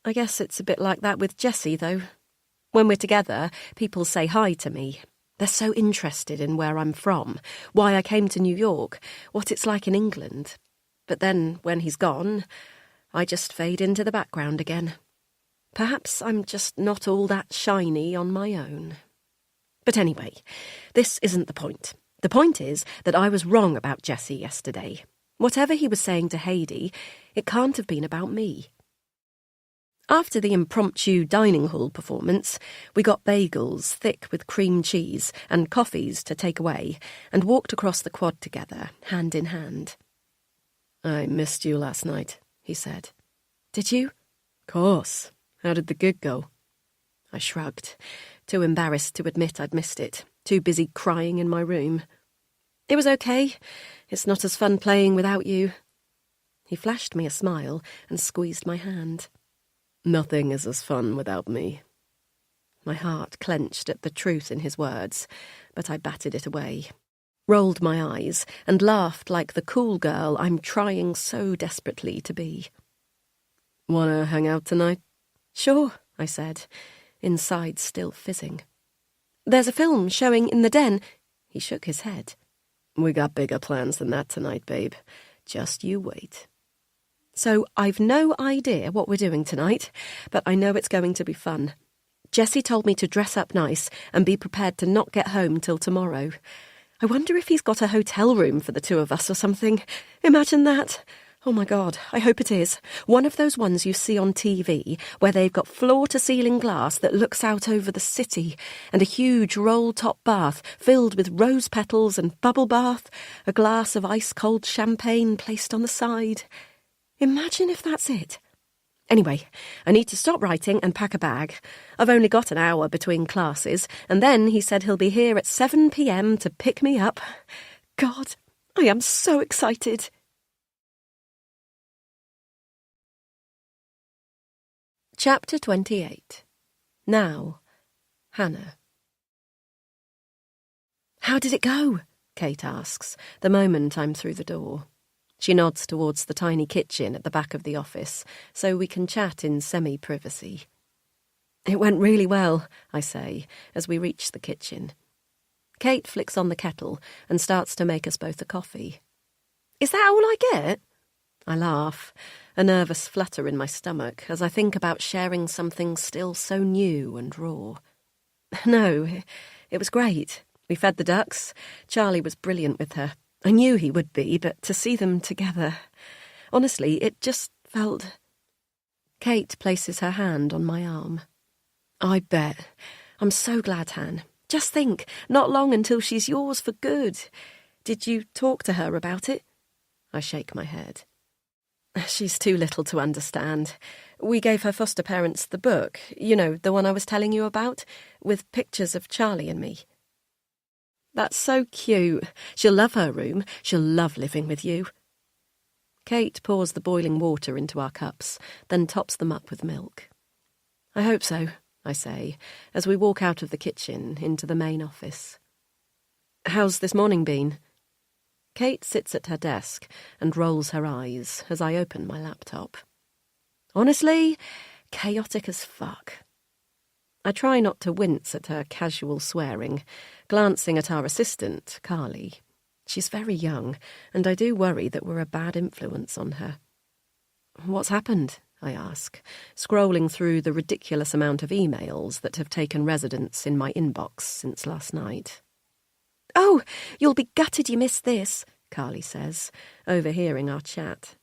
I guess it's a bit like that with Jessie, though. When we're together, people say hi to me. They're so interested in where I'm from, why I came to New York, what it's like in England. But then, when he's gone, I just fade into the background again. Perhaps I'm just not all that shiny on my own. But anyway, this isn't the point. The point is that I was wrong about Jessie yesterday. Whatever he was saying to Heidi, it can't have been about me. After the impromptu dining hall performance, we got bagels thick with cream cheese and coffees to take away and walked across the quad together, hand in hand. I missed you last night, he said. Did you? Course. How did the gig go? I shrugged, too embarrassed to admit I'd missed it, too busy crying in my room. It was okay. It's not as fun playing without you. He flashed me a smile and squeezed my hand. Nothing is as fun without me. My heart clenched at the truth in his words, but I batted it away, rolled my eyes, and laughed like the cool girl I'm trying so desperately to be. Wanna hang out tonight? Sure, I said, inside still fizzing. There's a film showing in the den. He shook his head. We got bigger plans than that tonight, babe. Just you wait. So I've no idea what we're doing tonight, but I know it's going to be fun. Jessie told me to dress up nice and be prepared to not get home till tomorrow. I wonder if he's got a hotel room for the two of us or something. Imagine that. Oh my God, I hope it is. One of those ones you see on TV where they've got floor-to-ceiling glass that looks out over the city and a huge roll-top bath filled with rose petals and bubble bath, a glass of ice-cold champagne placed on the side. Imagine if that's it. Anyway, I need to stop writing and pack a bag. I've only got an hour between classes, and then he said he'll be here at 7 p.m. to pick me up. God, I am so excited. Chapter 28. Now, Hannah. How did it go? Kate asks, the moment I'm through the door. She nods towards the tiny kitchen at the back of the office, so we can chat in semi-privacy. It went really well, I say, as we reach the kitchen. Kate flicks on the kettle and starts to make us both a coffee. Is that all I get? I laugh, a nervous flutter in my stomach as I think about sharing something still so new and raw. No, it was great. We fed the ducks. Charlie was brilliant with her. I knew he would be, but to see them together... Honestly, it just felt... Kate places her hand on my arm. I bet. I'm so glad, Han. Just think, not long until she's yours for good. Did you talk to her about it? I shake my head. She's too little to understand. We gave her foster parents the book, you know, the one I was telling you about, with pictures of Charlie and me. That's so cute. She'll love her room. She'll love living with you. Kate pours the boiling water into our cups, then tops them up with milk. I hope so, I say, as we walk out of the kitchen into the main office. How's this morning been? Kate sits at her desk and rolls her eyes as I open my laptop. Honestly, chaotic as fuck. I try not to wince at her casual swearing, glancing at our assistant, Carly. She's very young, and I do worry that we're a bad influence on her. What's happened? I ask, scrolling through the ridiculous amount of emails that have taken residence in my inbox since last night. Oh, you'll be gutted you missed this, Carly says, overhearing our chat.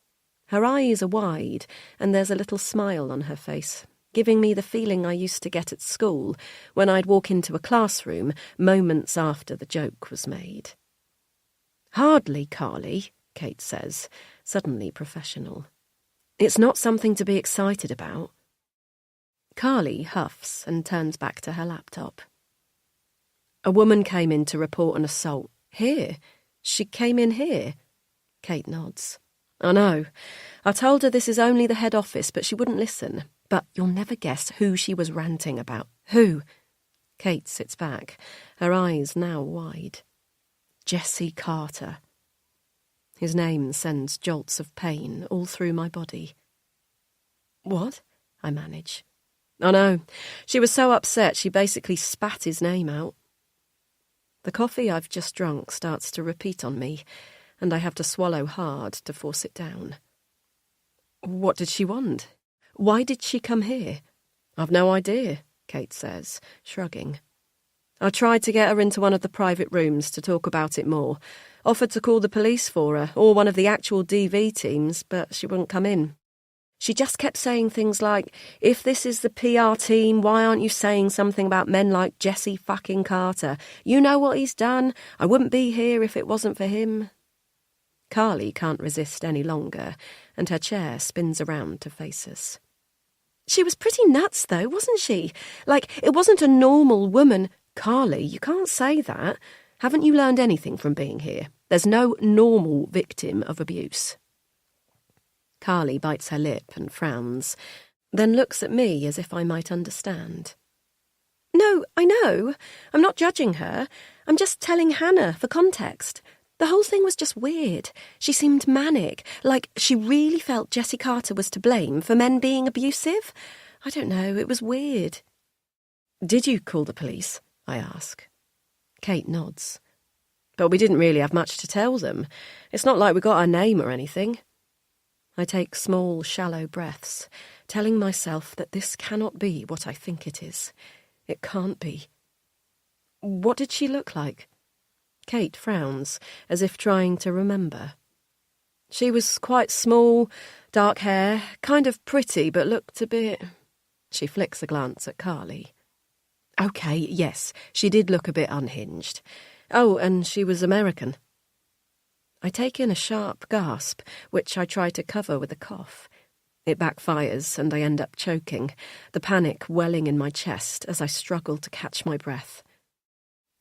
Her eyes are wide, and there's a little smile on her face, giving me the feeling I used to get at school when I'd walk into a classroom moments after the joke was made. Hardly, Carly, Kate says, suddenly professional. It's not something to be excited about. Carly huffs and turns back to her laptop. A woman came in to report an assault. Here? She came in here? Kate nods. I know. I told her this is only the head office, but she wouldn't listen. But you'll never guess who she was ranting about. Who? Kate sits back, her eyes now wide. Jesse Carter. His name sends jolts of pain all through my body. What? I manage. I know. She was so upset she basically spat his name out. The coffee I've just drunk starts to repeat on me, and I have to swallow hard to force it down. What did she want? Why did she come here? I've no idea, Kate says, shrugging. I tried to get her into one of the private rooms to talk about it more, offered to call the police for her, or one of the actual DV teams, but she wouldn't come in. She just kept saying things like, if this is the PR team, why aren't you saying something about men like Jesse fucking Carter? You know what he's done. I wouldn't be here if it wasn't for him. Carly can't resist any longer, and her chair spins around to face us. She was pretty nuts, though, wasn't she? Like, it wasn't a normal woman. Carly, you can't say that. Haven't you learned anything from being here? There's no normal victim of abuse. Carly bites her lip and frowns, then looks at me as if I might understand. No, I know. I'm not judging her. I'm just telling Hannah for context. The whole thing was just weird. She seemed manic, like she really felt Jessie Carter was to blame for men being abusive. I don't know, it was weird. Did you call the police? I ask. Kate nods. But we didn't really have much to tell them. It's not like we got her name or anything. I take small, shallow breaths, telling myself that this cannot be what I think it is. It can't be. What did she look like? Kate frowns, as if trying to remember. She was quite small, dark hair, kind of pretty, but looked a bit... She flicks a glance at Carly. OK, yes, she did look a bit unhinged. Oh, and she was American. I take in a sharp gasp, which I try to cover with a cough. It backfires, and I end up choking, the panic welling in my chest as I struggle to catch my breath.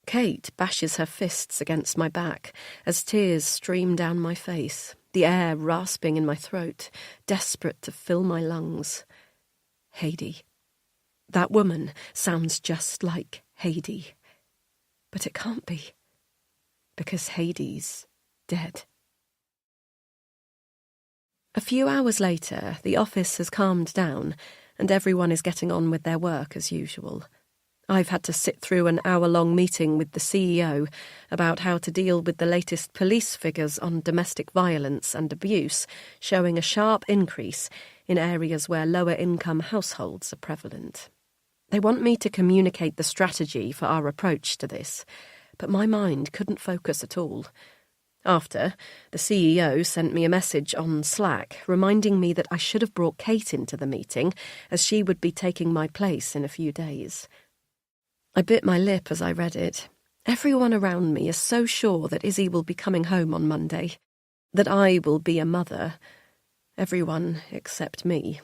Kate bashes her fists against my back as tears stream down my face, the air rasping in my throat, desperate to fill my lungs. Heidi. That woman sounds just like Heidi. But it can't be, because Heidi's dead. A few hours later, the office has calmed down, and everyone is getting on with their work as usual. I've had to sit through an hour-long meeting with the CEO about how to deal with the latest police figures on domestic violence and abuse, showing a sharp increase in areas where lower-income households are prevalent. They want me to communicate the strategy for our approach to this, but my mind couldn't focus at all. After, the CEO sent me a message on Slack reminding me that I should have brought Kate into the meeting, as she would be taking my place in a few days. I bit my lip as I read it. Everyone around me is so sure that Izzy will be coming home on Monday, that I will be a mother. Everyone except me.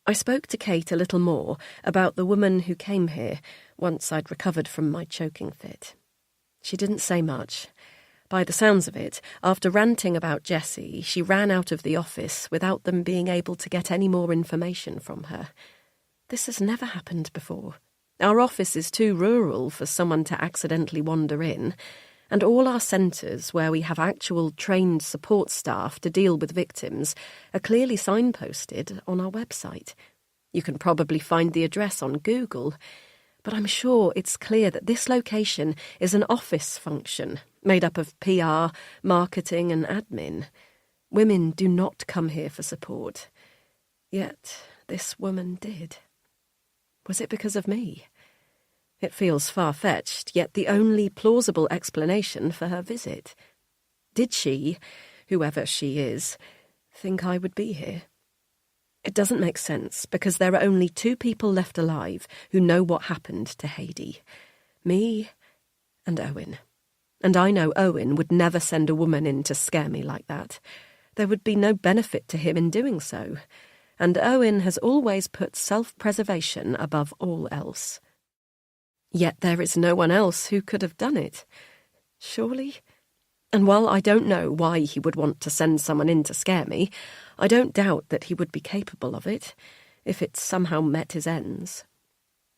I spoke to Kate a little more about the woman who came here once I'd recovered from my choking fit. She didn't say much. By the sounds of it, after ranting about Jessie, she ran out of the office without them being able to get any more information from her. This has never happened before. Our office is too rural for someone to accidentally wander in, and all our centres where we have actual trained support staff to deal with victims are clearly signposted on our website. You can probably find the address on Google, but I'm sure it's clear that this location is an office function made up of PR, marketing and admin. Women do not come here for support. Yet this woman did. Was it because of me? It feels far-fetched, yet the only plausible explanation for her visit. Did she, whoever she is, think I would be here? It doesn't make sense, because there are only two people left alive who know what happened to Heidi. Me and Owen. And I know Owen would never send a woman in to scare me like that. There would be no benefit to him in doing so. And Owen has always put self-preservation above all else. Yet there is no one else who could have done it. Surely? And while I don't know why he would want to send someone in to scare me, I don't doubt that he would be capable of it, if it somehow met his ends.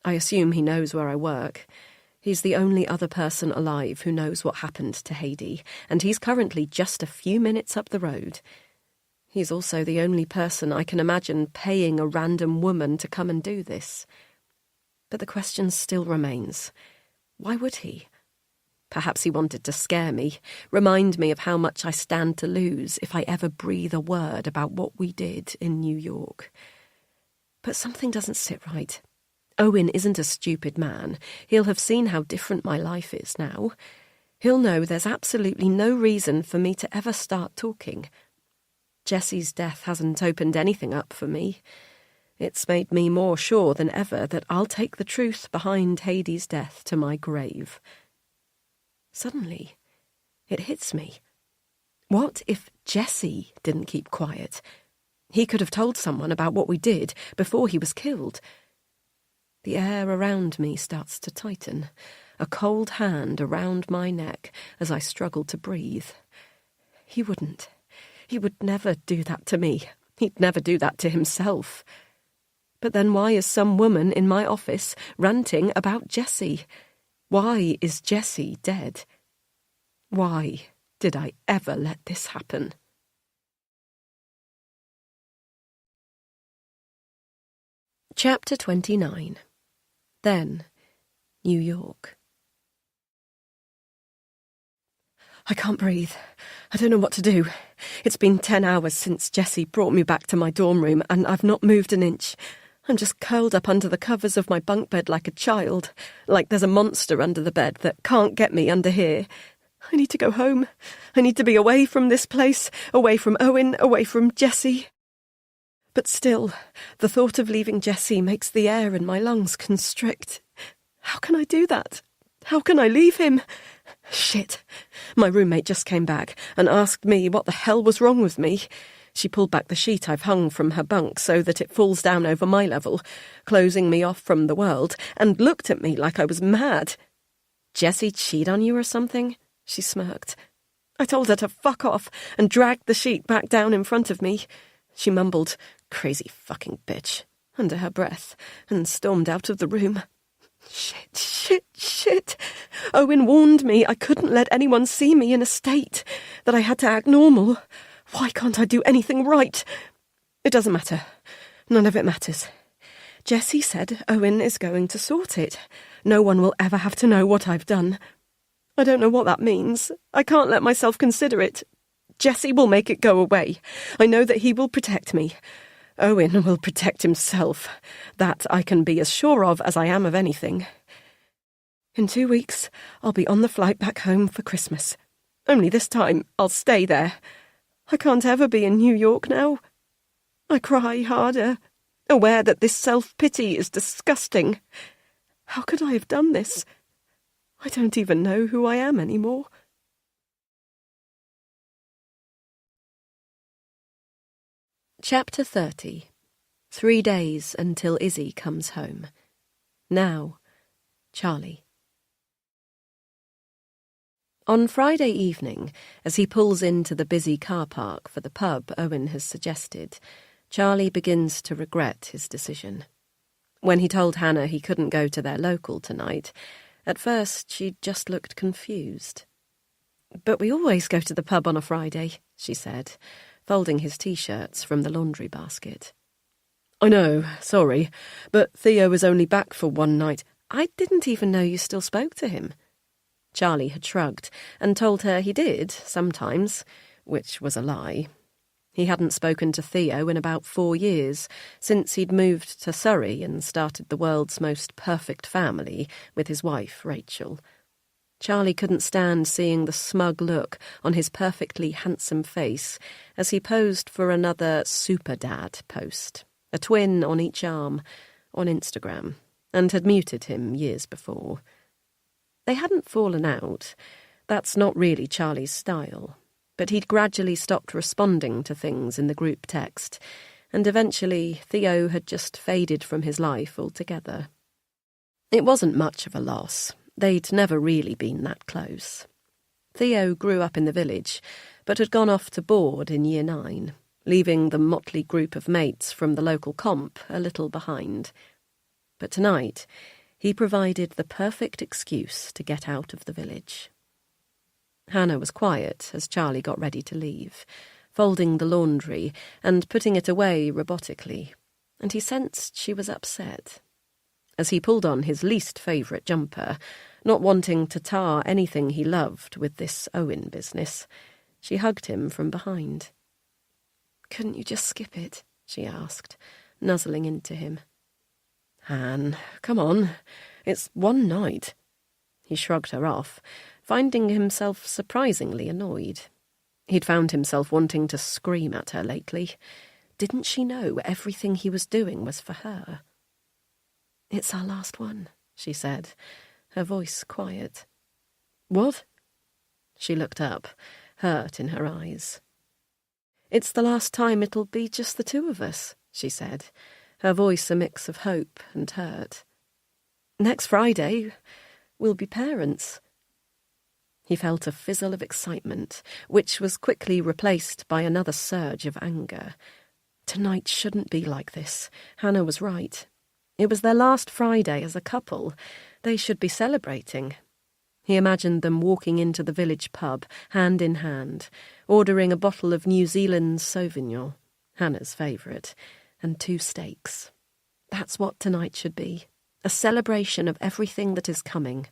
I assume he knows where I work. He's the only other person alive who knows what happened to Heidi, and he's currently just a few minutes up the road. He's also the only person I can imagine paying a random woman to come and do this. But the question still remains. Why would he? Perhaps he wanted to scare me, remind me of how much I stand to lose if I ever breathe a word about what we did in New York. But something doesn't sit right. Owen isn't a stupid man. He'll have seen how different my life is now. He'll know there's absolutely no reason for me to ever start talking. Jessie's death hasn't opened anything up for me. It's made me more sure than ever that I'll take the truth behind Hades' death to my grave. Suddenly, it hits me. What if Jessie didn't keep quiet? He could have told someone about what we did before he was killed. The air around me starts to tighten, a cold hand around my neck as I struggle to breathe. He wouldn't. He would never do that to me. He'd never do that to himself. But then why is some woman in my office ranting about Jessie? Why is Jessie dead? Why did I ever let this happen? Chapter 29. Then, New York. I can't breathe. I don't know what to do. It's been 10 hours since Jessie brought me back to my dorm room, and I've not moved an inch. I'm just curled up under the covers of my bunk bed like a child, like there's a monster under the bed that can't get me under here. I need to go home. I need to be away from this place, away from Owen, away from Jessie. But still, the thought of leaving Jessie makes the air in my lungs constrict. How can I do that? How can I leave him? Shit. My roommate just came back and asked me what the hell was wrong with me. She pulled back the sheet I've hung from her bunk so that it falls down over my level, closing me off from the world, and looked at me like I was mad. Jessie cheat on you or something? She smirked. I told her to fuck off and dragged the sheet back down in front of me. She mumbled, "Crazy fucking bitch," under her breath, and stormed out of the room. Shit. Owen warned me I couldn't let anyone see me in a state, that I had to act normal. Why can't I do anything right? It doesn't matter. None of it matters. Jessie said Owen is going to sort it. No one will ever have to know what I've done. I don't know what that means. I can't let myself consider it. Jessie will make it go away. I know that he will protect me. Owen will protect himself. That I can be as sure of as I am of anything. In 2 weeks, I'll be on the flight back home for Christmas. Only this time, I'll stay there. I can't ever be in New York now. I cry harder, aware that this self-pity is disgusting. How could I have done this? I don't even know who I am anymore. Chapter 30. 3 days until Izzy comes home. Now, Charlie. On Friday evening, as he pulls into the busy car park for the pub Owen has suggested, Charlie begins to regret his decision. When he told Hannah he couldn't go to their local tonight, at first she just looked confused. "But we always go to the pub on a Friday," she said, folding his T-shirts from the laundry basket. "I know, sorry, but Theo was only back for one night." "I didn't even know you still spoke to him." Charlie had shrugged and told her he did, sometimes, which was a lie. He hadn't spoken to Theo in about 4 years, since he'd moved to Surrey and started the world's most perfect family with his wife, Rachel. Charlie couldn't stand seeing the smug look on his perfectly handsome face as he posed for another super dad post, a twin on each arm, on Instagram, and had muted him years before. They hadn't fallen out. That's not really Charlie's style. But he'd gradually stopped responding to things in the group text, and eventually Theo had just faded from his life altogether. It wasn't much of a loss. They'd never really been that close. Theo grew up in the village, but had gone off to board in Year 9, leaving the motley group of mates from the local comp a little behind. But tonight, he provided the perfect excuse to get out of the village. Hannah was quiet as Charlie got ready to leave, folding the laundry and putting it away robotically, and he sensed she was upset. As he pulled on his least favourite jumper, not wanting to tar anything he loved with this Owen business, she hugged him from behind. "Couldn't you just skip it?" she asked, nuzzling into him. "Han, come on, it's one night." He shrugged her off, finding himself surprisingly annoyed. He'd found himself wanting to scream at her lately. Didn't she know everything he was doing was for her? "It's our last one," she said, her voice quiet. "What?" She looked up, hurt in her eyes. "It's the last time it'll be just the two of us," she said, her voice a mix of hope and hurt. "Next Friday, we'll be parents." He felt a fizzle of excitement, which was quickly replaced by another surge of anger. Tonight shouldn't be like this. Hannah was right. It was their last Friday as a couple. They should be celebrating. He imagined them walking into the village pub, hand in hand, ordering a bottle of New Zealand Sauvignon, Hannah's favourite, and 2 steaks. That's what tonight should be. A celebration of everything that is coming.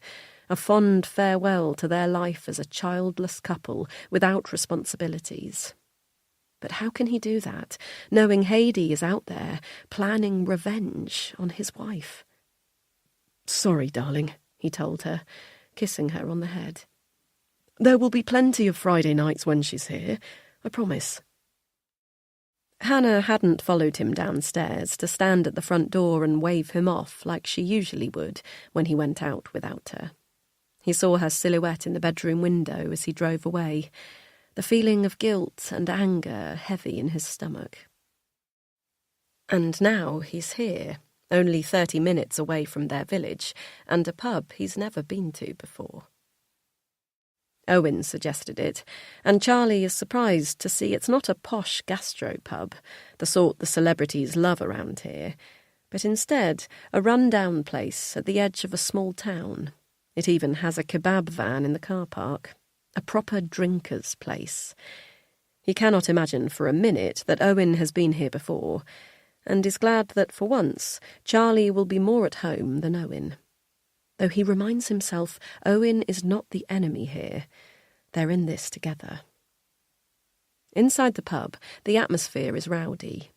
A fond farewell to their life as a childless couple without responsibilities. But how can he do that, knowing Heidi is out there, planning revenge on his wife? "Sorry, darling," he told her, kissing her on the head. "There will be plenty of Friday nights when she's here, I promise." Hannah hadn't followed him downstairs to stand at the front door and wave him off like she usually would when he went out without her. He saw her silhouette in the bedroom window as he drove away, the feeling of guilt and anger heavy in his stomach. And now he's here, only 30 minutes away from their village, and a pub he's never been to before. Owen suggested it, and Charlie is surprised to see it's not a posh gastropub, the sort the celebrities love around here, but instead a run-down place at the edge of a small town. It even has a kebab van in the car park, a proper drinker's place. He cannot imagine for a minute that Owen has been here before, and is glad that for once Charlie will be more at home than Owen. Though he reminds himself Owen is not the enemy here. They're in this together. Inside the pub, the atmosphere is rowdy.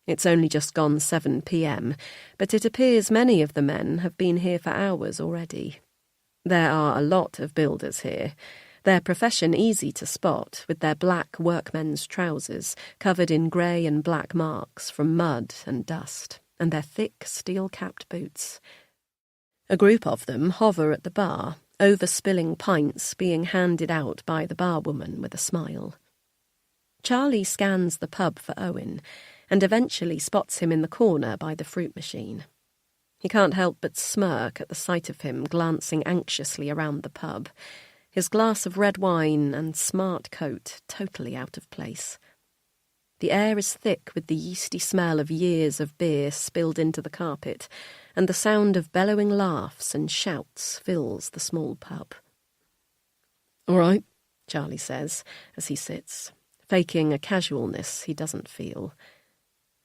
It's only just gone 7 p.m, but it appears many of the men have been here for hours already. There are a lot of builders here, their profession easy to spot with their black workmen's trousers covered in grey and black marks from mud and dust, and their thick steel-capped boots. A group of them hover at the bar, overspilling pints being handed out by the barwoman with a smile. Charlie scans the pub for Owen and eventually spots him in the corner by the fruit machine. He can't help but smirk at the sight of him glancing anxiously around the pub, his glass of red wine and smart coat totally out of place. The air is thick with the yeasty smell of years of beer spilled into the carpet, and the sound of bellowing laughs and shouts fills the small pub. "All right," Charlie says, as he sits, faking a casualness he doesn't feel.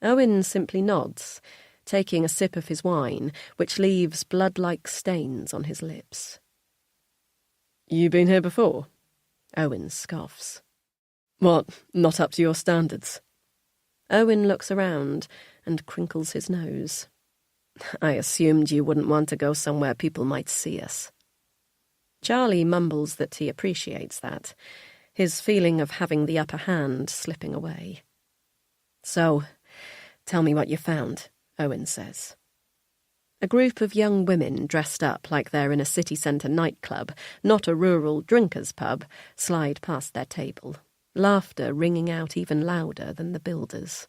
Owen simply nods, taking a sip of his wine, which leaves blood-like stains on his lips. "You been here before?" Owen scoffs. "What, not up to your standards?" Owen looks around and crinkles his nose. "I assumed you wouldn't want to go somewhere people might see us." Charlie mumbles that he appreciates that, his feeling of having the upper hand slipping away. "So, tell me what you found," Owen says. A group of young women dressed up like they're in a city centre nightclub, not a rural drinkers' pub, slide past their table, laughter ringing out even louder than the builders.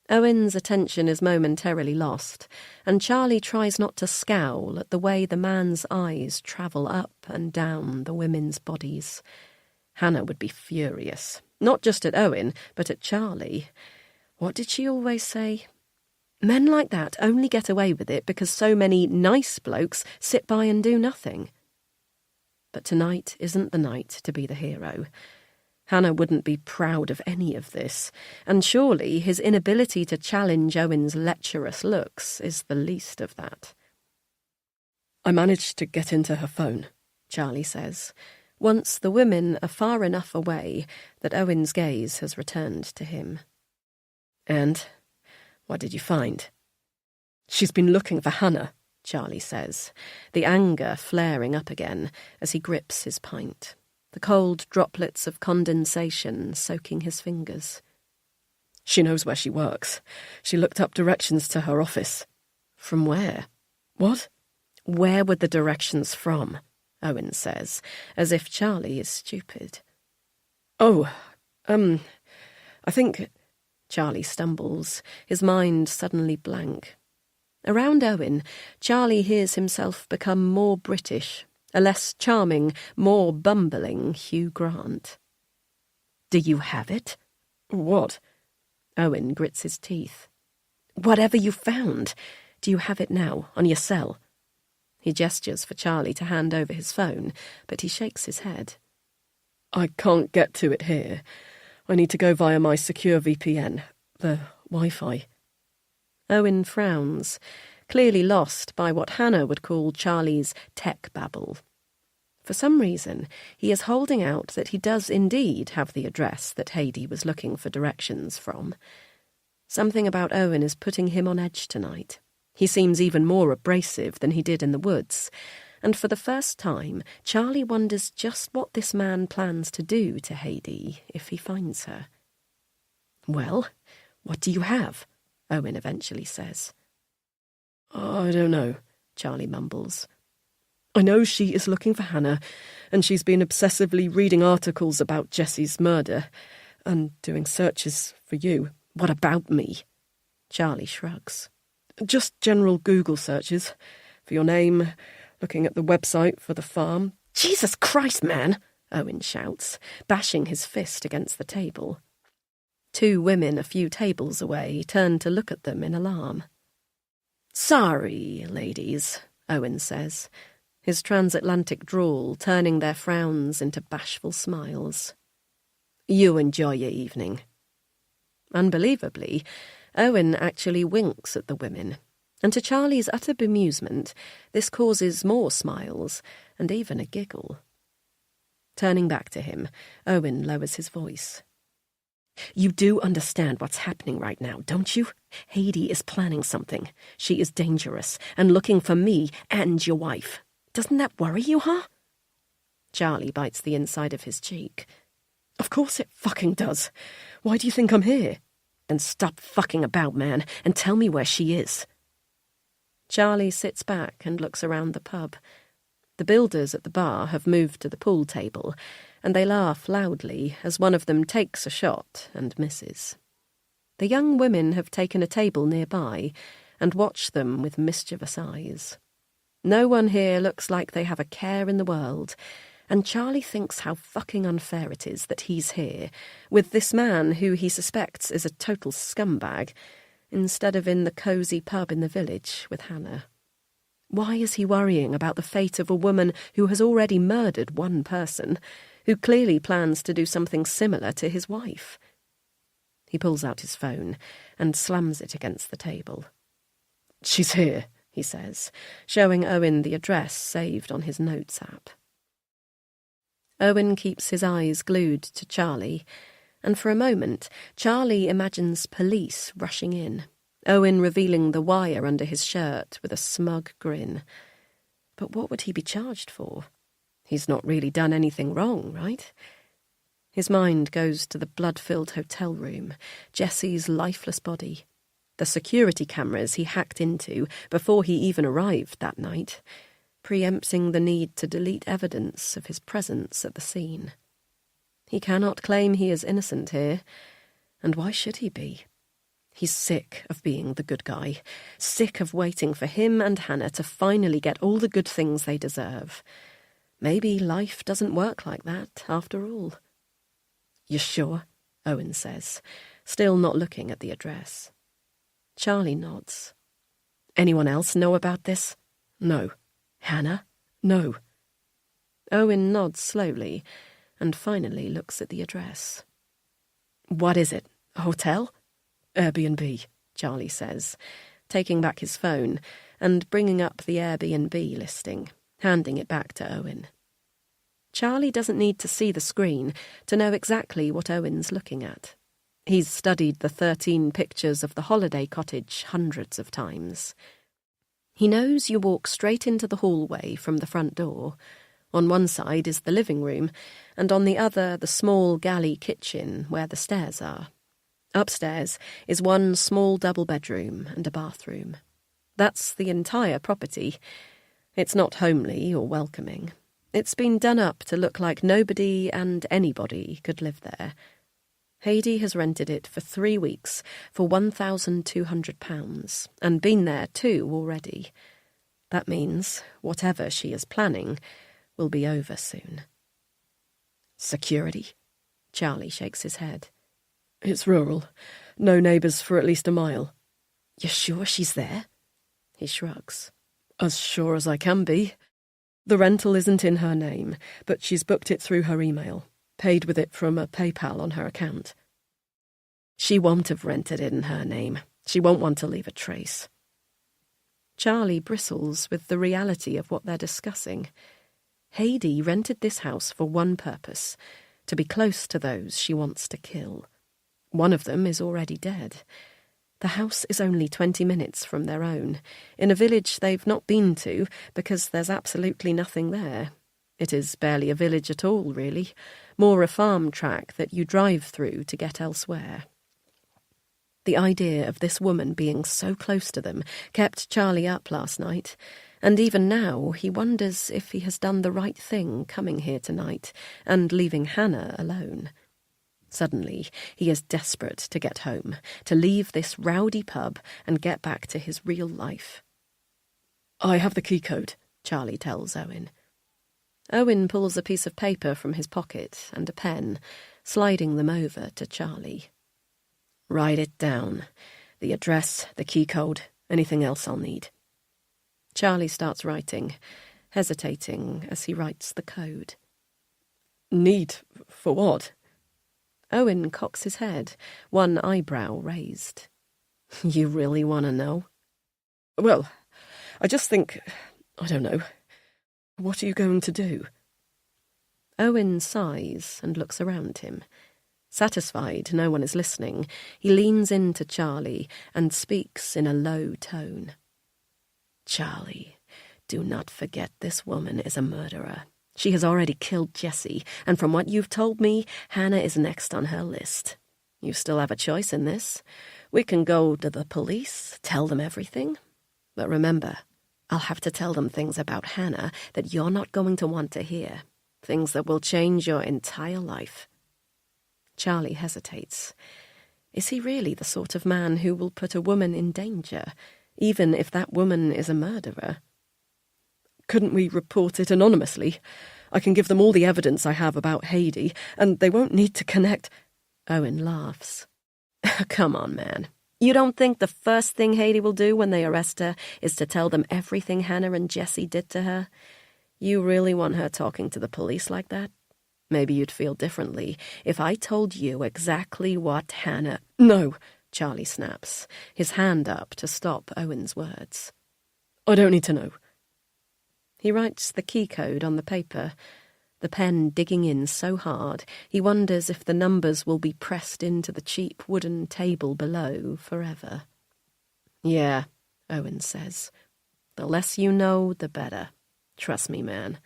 Owen's attention is momentarily lost, and Charlie tries not to scowl at the way the man's eyes travel up and down the women's bodies. Hannah would be furious, not just at Owen, but at Charlie. What did she always say? Men like that only get away with it because so many nice blokes sit by and do nothing. But tonight isn't the night to be the hero. Hannah wouldn't be proud of any of this, and surely his inability to challenge Owen's lecherous looks is the least of that. I managed to get into her phone, Charlie says, once the women are far enough away that Owen's gaze has returned to him. And what did you find? She's been looking for Hannah, Charlie says, the anger flaring up again as he grips his pint, the cold droplets of condensation soaking his fingers. She knows where she works. She looked up directions to her office. From where? What? Where were the directions from? Owen says, as if Charlie is stupid. Oh, I think... Charlie stumbles, his mind suddenly blank. Around Owen, Charlie hears himself become more British, a less charming, more bumbling Hugh Grant. Do you have it? What? Owen grits his teeth. Whatever you found, do you have it now, on your cell? He gestures for Charlie to hand over his phone, but he shakes his head. I can't get to it here. I need to go via my secure VPN, the Wi-Fi. Owen frowns, clearly lost by what Hannah would call Charlie's tech babble. For some reason, he is holding out that he does indeed have the address that Heidi was looking for directions from. Something about Owen is putting him on edge tonight. He seems even more abrasive than he did in the woods, and for the first time, Charlie wonders just what this man plans to do to Heidi if he finds her. Well, what do you have? Owen eventually says. I don't know, Charlie mumbles. I know she is looking for Hannah, and she's been obsessively reading articles about Jesse's murder, and doing searches for you. What about me? Charlie shrugs. Just general Google searches for your name, looking at the website for the farm. Jesus Christ, man! Owen shouts, bashing his fist against the table. Two women a few tables away turn to look at them in alarm. Sorry, ladies, Owen says, his transatlantic drawl turning their frowns into bashful smiles. You enjoy your evening. Unbelievably, Owen actually winks at the women, and to Charlie's utter bemusement, this causes more smiles and even a giggle. Turning back to him, Owen lowers his voice. You do understand what's happening right now, don't you? Heidi is planning something. She is dangerous and looking for me and your wife. Doesn't that worry you, huh? Charlie bites the inside of his cheek. Of course it fucking does. Why do you think I'm here? Then stop fucking about, man, and tell me where she is. Charlie sits back and looks around the pub. The builders at the bar have moved to the pool table, and they laugh loudly as one of them takes a shot and misses. The young women have taken a table nearby and watch them with mischievous eyes. No one here looks like they have a care in the world, and Charlie thinks how fucking unfair it is that he's here, with this man who he suspects is a total scumbag, instead of in the cosy pub in the village with Hannah. Why is he worrying about the fate of a woman who has already murdered one person, who clearly plans to do something similar to his wife? He pulls out his phone and slams it against the table. She's here, he says, showing Owen the address saved on his notes app. Owen keeps his eyes glued to Charlie, and for a moment Charlie imagines police rushing in, Owen revealing the wire under his shirt with a smug grin. But what would he be charged for? He's not really done anything wrong, right? His mind goes to the blood-filled hotel room, Jesse's lifeless body, the security cameras he hacked into before he even arrived that night, preempting the need to delete evidence of his presence at the scene. He cannot claim he is innocent here, and why should he be? He's sick of being the good guy, sick of waiting for him and Hannah to finally get all the good things they deserve. Maybe life doesn't work like that, after all. "You're sure?" Owen says, still not looking at the address. Charlie nods. "Anyone else know about this?" "No." "Hannah?" "No." Owen nods slowly, and finally looks at the address. "What is it? A hotel?" "Airbnb," Charlie says, taking back his phone and bringing up the Airbnb listing, handing it back to Owen. Charlie doesn't need to see the screen to know exactly what Owen's looking at. He's studied the 13 pictures of the holiday cottage hundreds of times. He knows you walk straight into the hallway from the front door. On one side is the living room, and on the other the small galley kitchen where the stairs are. Upstairs is one small double bedroom and a bathroom. That's the entire property. It's not homely or welcoming. It's been done up to look like nobody and anybody could live there. Heidi has rented it for 3 weeks for £1,200 and been there 2 already. That means whatever she is planning will be over soon. "Security?" Charlie shakes his head. "It's rural. No neighbours for at least a mile." "You're sure she's there?" He shrugs. "As sure as I can be. The rental isn't in her name, but she's booked it through her email, paid with it from a PayPal on her account." "She won't have rented it in her name. She won't want to leave a trace." Charlie bristles with the reality of what they're discussing. Heidi rented this house for one purpose, to be close to those she wants to kill. One of them is already dead. The house is only 20 minutes from their own, in a village they've not been to because there's absolutely nothing there. It is barely a village at all, really, more a farm track that you drive through to get elsewhere. The idea of this woman being so close to them kept Charlie up last night, and even now he wonders if he has done the right thing coming here tonight and leaving Hannah alone. Suddenly, he is desperate to get home, to leave this rowdy pub and get back to his real life. "I have the key code," Charlie tells Owen. Owen pulls a piece of paper from his pocket and a pen, sliding them over to Charlie. "Write it down. The address, the key code, anything else I'll need." Charlie starts writing, hesitating as he writes the code. "Need for what?" Owen cocks his head, one eyebrow raised. "You really want to know?" "Well, I just think, I don't know. What are you going to do?" Owen sighs and looks around him. Satisfied no one is listening, he leans into Charlie and speaks in a low tone. "Charlie, do not forget this woman is a murderer. She has already killed Jessie, and from what you've told me, Hannah is next on her list. You still have a choice in this. We can go to the police, tell them everything. But remember, I'll have to tell them things about Hannah that you're not going to want to hear. Things that will change your entire life." Charlie hesitates. Is he really the sort of man who will put a woman in danger, even if that woman is a murderer? "Couldn't we report it anonymously? I can give them all the evidence I have about Heidi, and they won't need to connect." Owen laughs. "Come on, man. You don't think the first thing Heidi will do when they arrest her is to tell them everything Hannah and Jessie did to her? You really want her talking to the police like that? Maybe you'd feel differently if I told you exactly what Hannah—" "No," Charlie snaps, his hand up to stop Owen's words. "I don't need to know." He writes the key code on the paper, the pen digging in so hard he wonders if the numbers will be pressed into the cheap wooden table below forever. "Yeah," Owen says. "The less you know, the better. Trust me, man.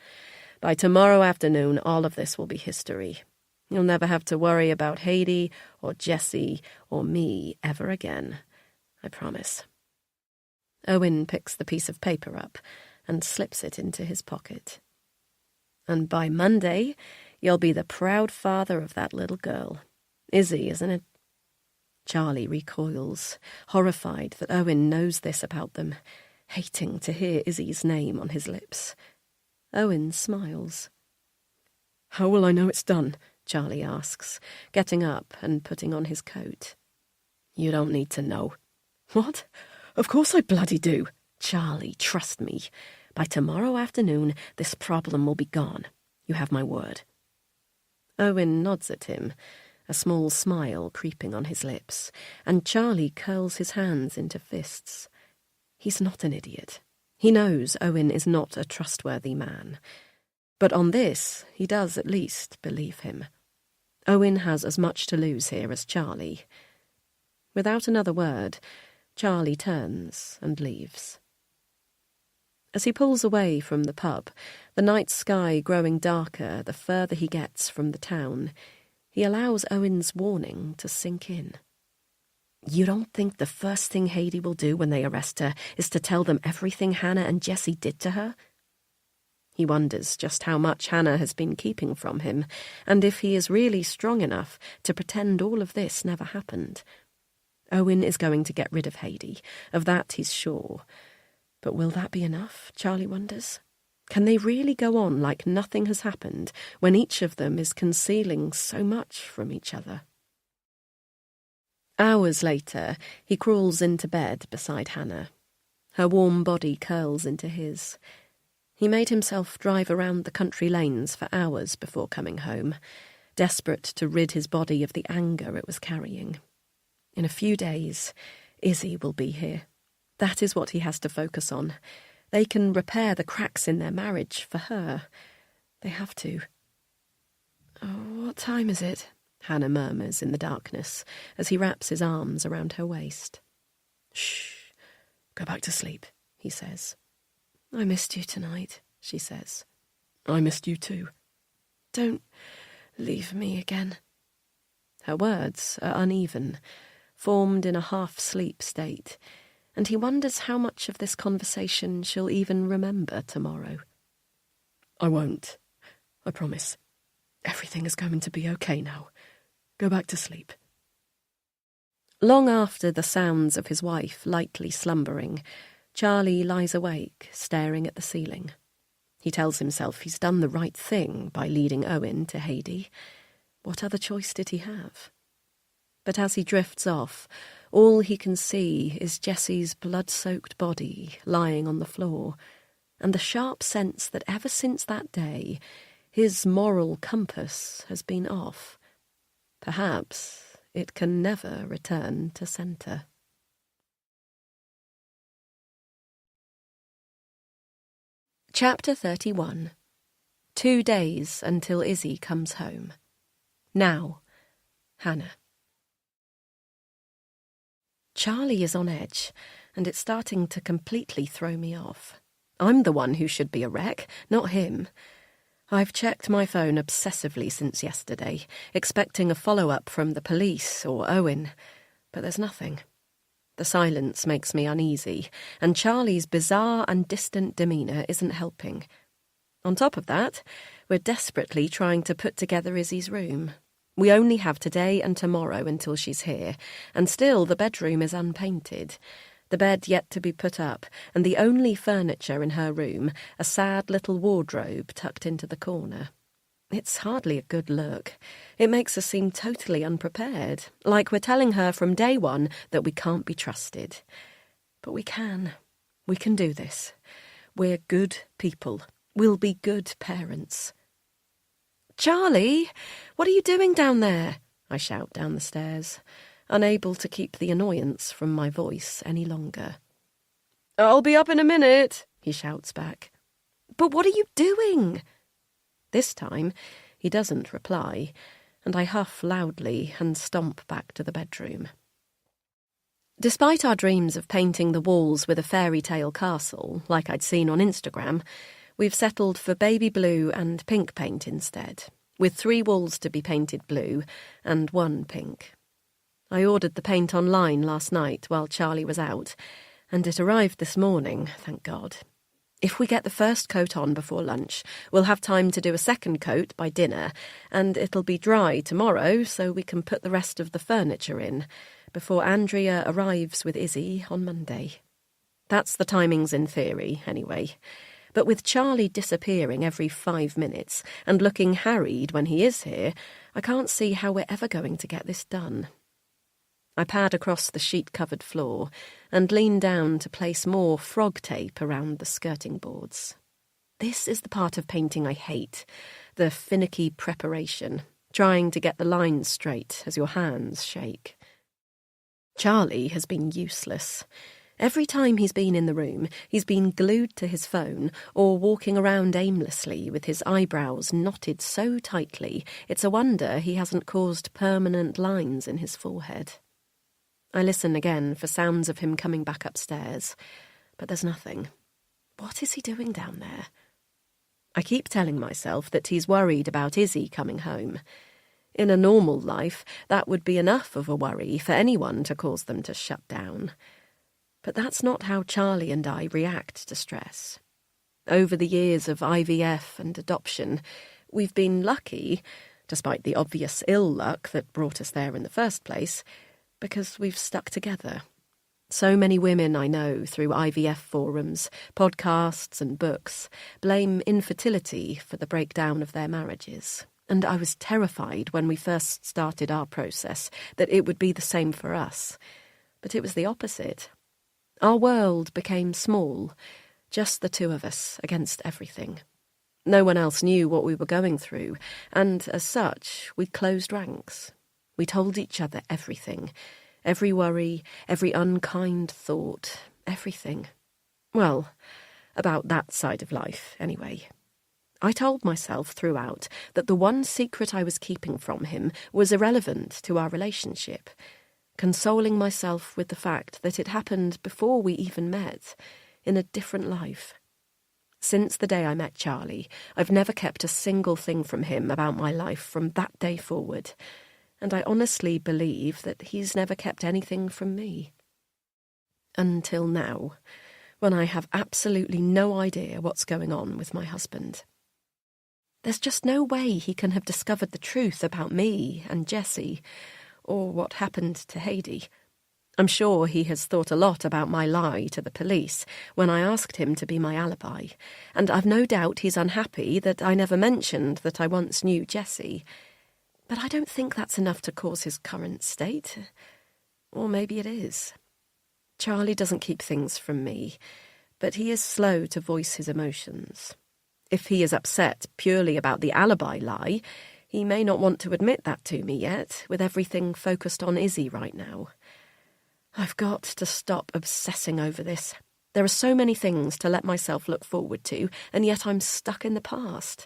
By tomorrow afternoon, all of this will be history. You'll never have to worry about Heidi or Jessie or me ever again. I promise." Owen picks the piece of paper up and slips it into his pocket. "And by Monday, you'll be the proud father of that little girl. Izzy, isn't it?" Charlie recoils, horrified that Owen knows this about them, hating to hear Izzy's name on his lips. Owen smiles. "How will I know it's done?" Charlie asks, getting up and putting on his coat. "You don't need to know." "What? Of course I bloody do." "Charlie, trust me. By tomorrow afternoon, this problem will be gone. You have my word." Owen nods at him, a small smile creeping on his lips, and Charlie curls his hands into fists. He's not an idiot. He knows Owen is not a trustworthy man. But on this, he does at least believe him. Owen has as much to lose here as Charlie. Without another word, Charlie turns and leaves. As he pulls away from the pub, the night sky growing darker the further he gets from the town, he allows Owen's warning to sink in. You don't think the first thing Haiti will do when they arrest her is to tell them everything Hannah and Jessie did to her? He wonders just how much Hannah has been keeping from him, and if he is really strong enough to pretend all of this never happened. Owen is going to get rid of Haiti, of that he's sure. But will that be enough, Charlie wonders? Can they really go on like nothing has happened when each of them is concealing so much from each other? Hours later, he crawls into bed beside Hannah. Her warm body curls into his. He made himself drive around the country lanes for hours before coming home, desperate to rid his body of the anger it was carrying. In a few days, Izzy will be here. That is what he has to focus on. They can repair the cracks in their marriage for her. They have to. "Oh, what time is it?" Hannah murmurs in the darkness as he wraps his arms around her waist. "Shh, go back to sleep," he says. "I missed you tonight," she says. "I missed you too." "Don't leave me again." Her words are uneven, formed in a half-sleep state, and he wonders how much of this conversation she'll even remember tomorrow. "I won't. I promise. Everything is going to be okay now. Go back to sleep." Long after the sounds of his wife lightly slumbering, Charlie lies awake, staring at the ceiling. He tells himself he's done the right thing by leading Owen to Haiti. What other choice did he have? But as he drifts off, all he can see is Jessie's blood-soaked body lying on the floor, and the sharp sense that ever since that day, his moral compass has been off. Perhaps it can never return to centre. Chapter 31. 2 days until Izzy comes home. Now, Hannah. Charlie is on edge, and it's starting to completely throw me off. I'm the one who should be a wreck, not him. I've checked my phone obsessively since yesterday, expecting a follow-up from the police or Owen, but there's nothing. The silence makes me uneasy, and Charlie's bizarre and distant demeanour isn't helping. On top of that, we're desperately trying to put together Izzy's room. We only have today and tomorrow until she's here, and still the bedroom is unpainted. The bed yet to be put up, and the only furniture in her room, a sad little wardrobe tucked into the corner. It's hardly a good look. It makes us seem totally unprepared, like we're telling her from day one that we can't be trusted. But we can. We can do this. We're good people. We'll be good parents. "Charlie, what are you doing down there?" I shout down the stairs, unable to keep the annoyance from my voice any longer. "I'll be up in a minute," he shouts back. "But what are you doing?" This time, he doesn't reply, and I huff loudly and stomp back to the bedroom. Despite our dreams of painting the walls with a fairy tale castle, like I'd seen on Instagram, we've settled for baby blue and pink paint instead, with 3 walls to be painted blue and 1 pink. I ordered the paint online last night while Charlie was out, and it arrived this morning, thank God. If we get the first coat on before lunch, we'll have time to do a second coat by dinner, and it'll be dry tomorrow so we can put the rest of the furniture in before Andrea arrives with Izzy on Monday. That's the timings in theory, anyway. But with Charlie disappearing every 5 minutes and looking harried when he is here, I can't see how we're ever going to get this done. I pad across the sheet-covered floor and lean down to place more frog tape around the skirting boards. This is the part of painting I hate, the finicky preparation, trying to get the lines straight as your hands shake. Charlie has been useless. Every time he's been in the room, he's been glued to his phone or walking around aimlessly with his eyebrows knotted so tightly it's a wonder he hasn't caused permanent lines in his forehead. I listen again for sounds of him coming back upstairs, but there's nothing. What is he doing down there? I keep telling myself that he's worried about Izzy coming home. In a normal life, that would be enough of a worry for anyone to cause them to shut down. But that's not how Charlie and I react to stress. Over the years of IVF and adoption, we've been lucky, despite the obvious ill luck that brought us there in the first place, because we've stuck together. So many women I know through IVF forums, podcasts and books blame infertility for the breakdown of their marriages. And I was terrified when we first started our process that it would be the same for us. But it was the opposite. Our world became small, just the two of us against everything. No one else knew what we were going through, and as such, we closed ranks. We told each other everything. Every worry, every unkind thought, everything. Well, about that side of life, anyway. I told myself throughout that the one secret I was keeping from him was irrelevant to our relationship, consoling myself with the fact that it happened before we even met, in a different life. Since the day I met Charlie, I've never kept a single thing from him about my life from that day forward, and I honestly believe that he's never kept anything from me. Until now, when I have absolutely no idea what's going on with my husband. There's just no way he can have discovered the truth about me and Jessie, or what happened to Heidi. I'm sure he has thought a lot about my lie to the police when I asked him to be my alibi, and I've no doubt he's unhappy that I never mentioned that I once knew Jessie. But I don't think that's enough to cause his current state. Or maybe it is. Charlie doesn't keep things from me, but he is slow to voice his emotions. If he is upset purely about the alibi lie, he may not want to admit that to me yet, with everything focused on Izzy right now. I've got to stop obsessing over this. There are so many things to let myself look forward to, and yet I'm stuck in the past.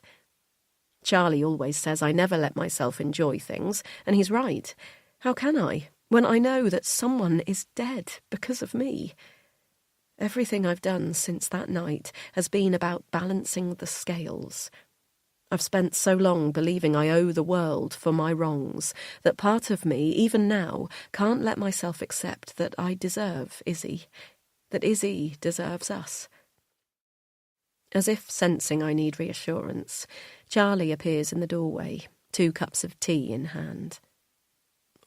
Charlie always says I never let myself enjoy things, and he's right. How can I, when I know that someone is dead because of me? Everything I've done since that night has been about balancing the scales. I've spent so long believing I owe the world for my wrongs that part of me, even now, can't let myself accept that I deserve Izzy, that Izzy deserves us. As if sensing I need reassurance, Charlie appears in the doorway, 2 cups of tea in hand.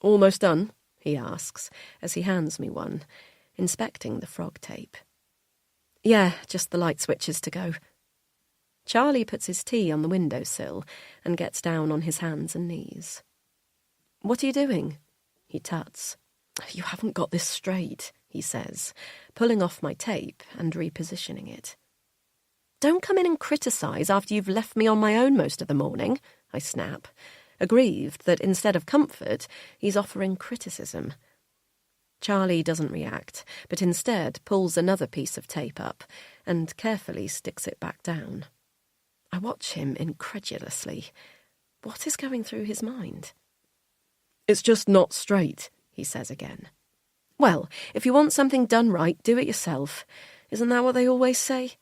"Almost done?" he asks, as he hands me one, inspecting the frog tape. "Yeah, just the light switches to go." Charlie puts his tea on the windowsill and gets down on his hands and knees. "What are you doing?" He tuts. "You haven't got this straight," he says, pulling off my tape and repositioning it. "Don't come in and criticise after you've left me on my own most of the morning," I snap, aggrieved that instead of comfort, he's offering criticism. Charlie doesn't react, but instead pulls another piece of tape up and carefully sticks it back down. I watch him incredulously. What is going through his mind? "It's just not straight," he says again. "Well, if you want something done right, do it yourself. Isn't that what they always say?"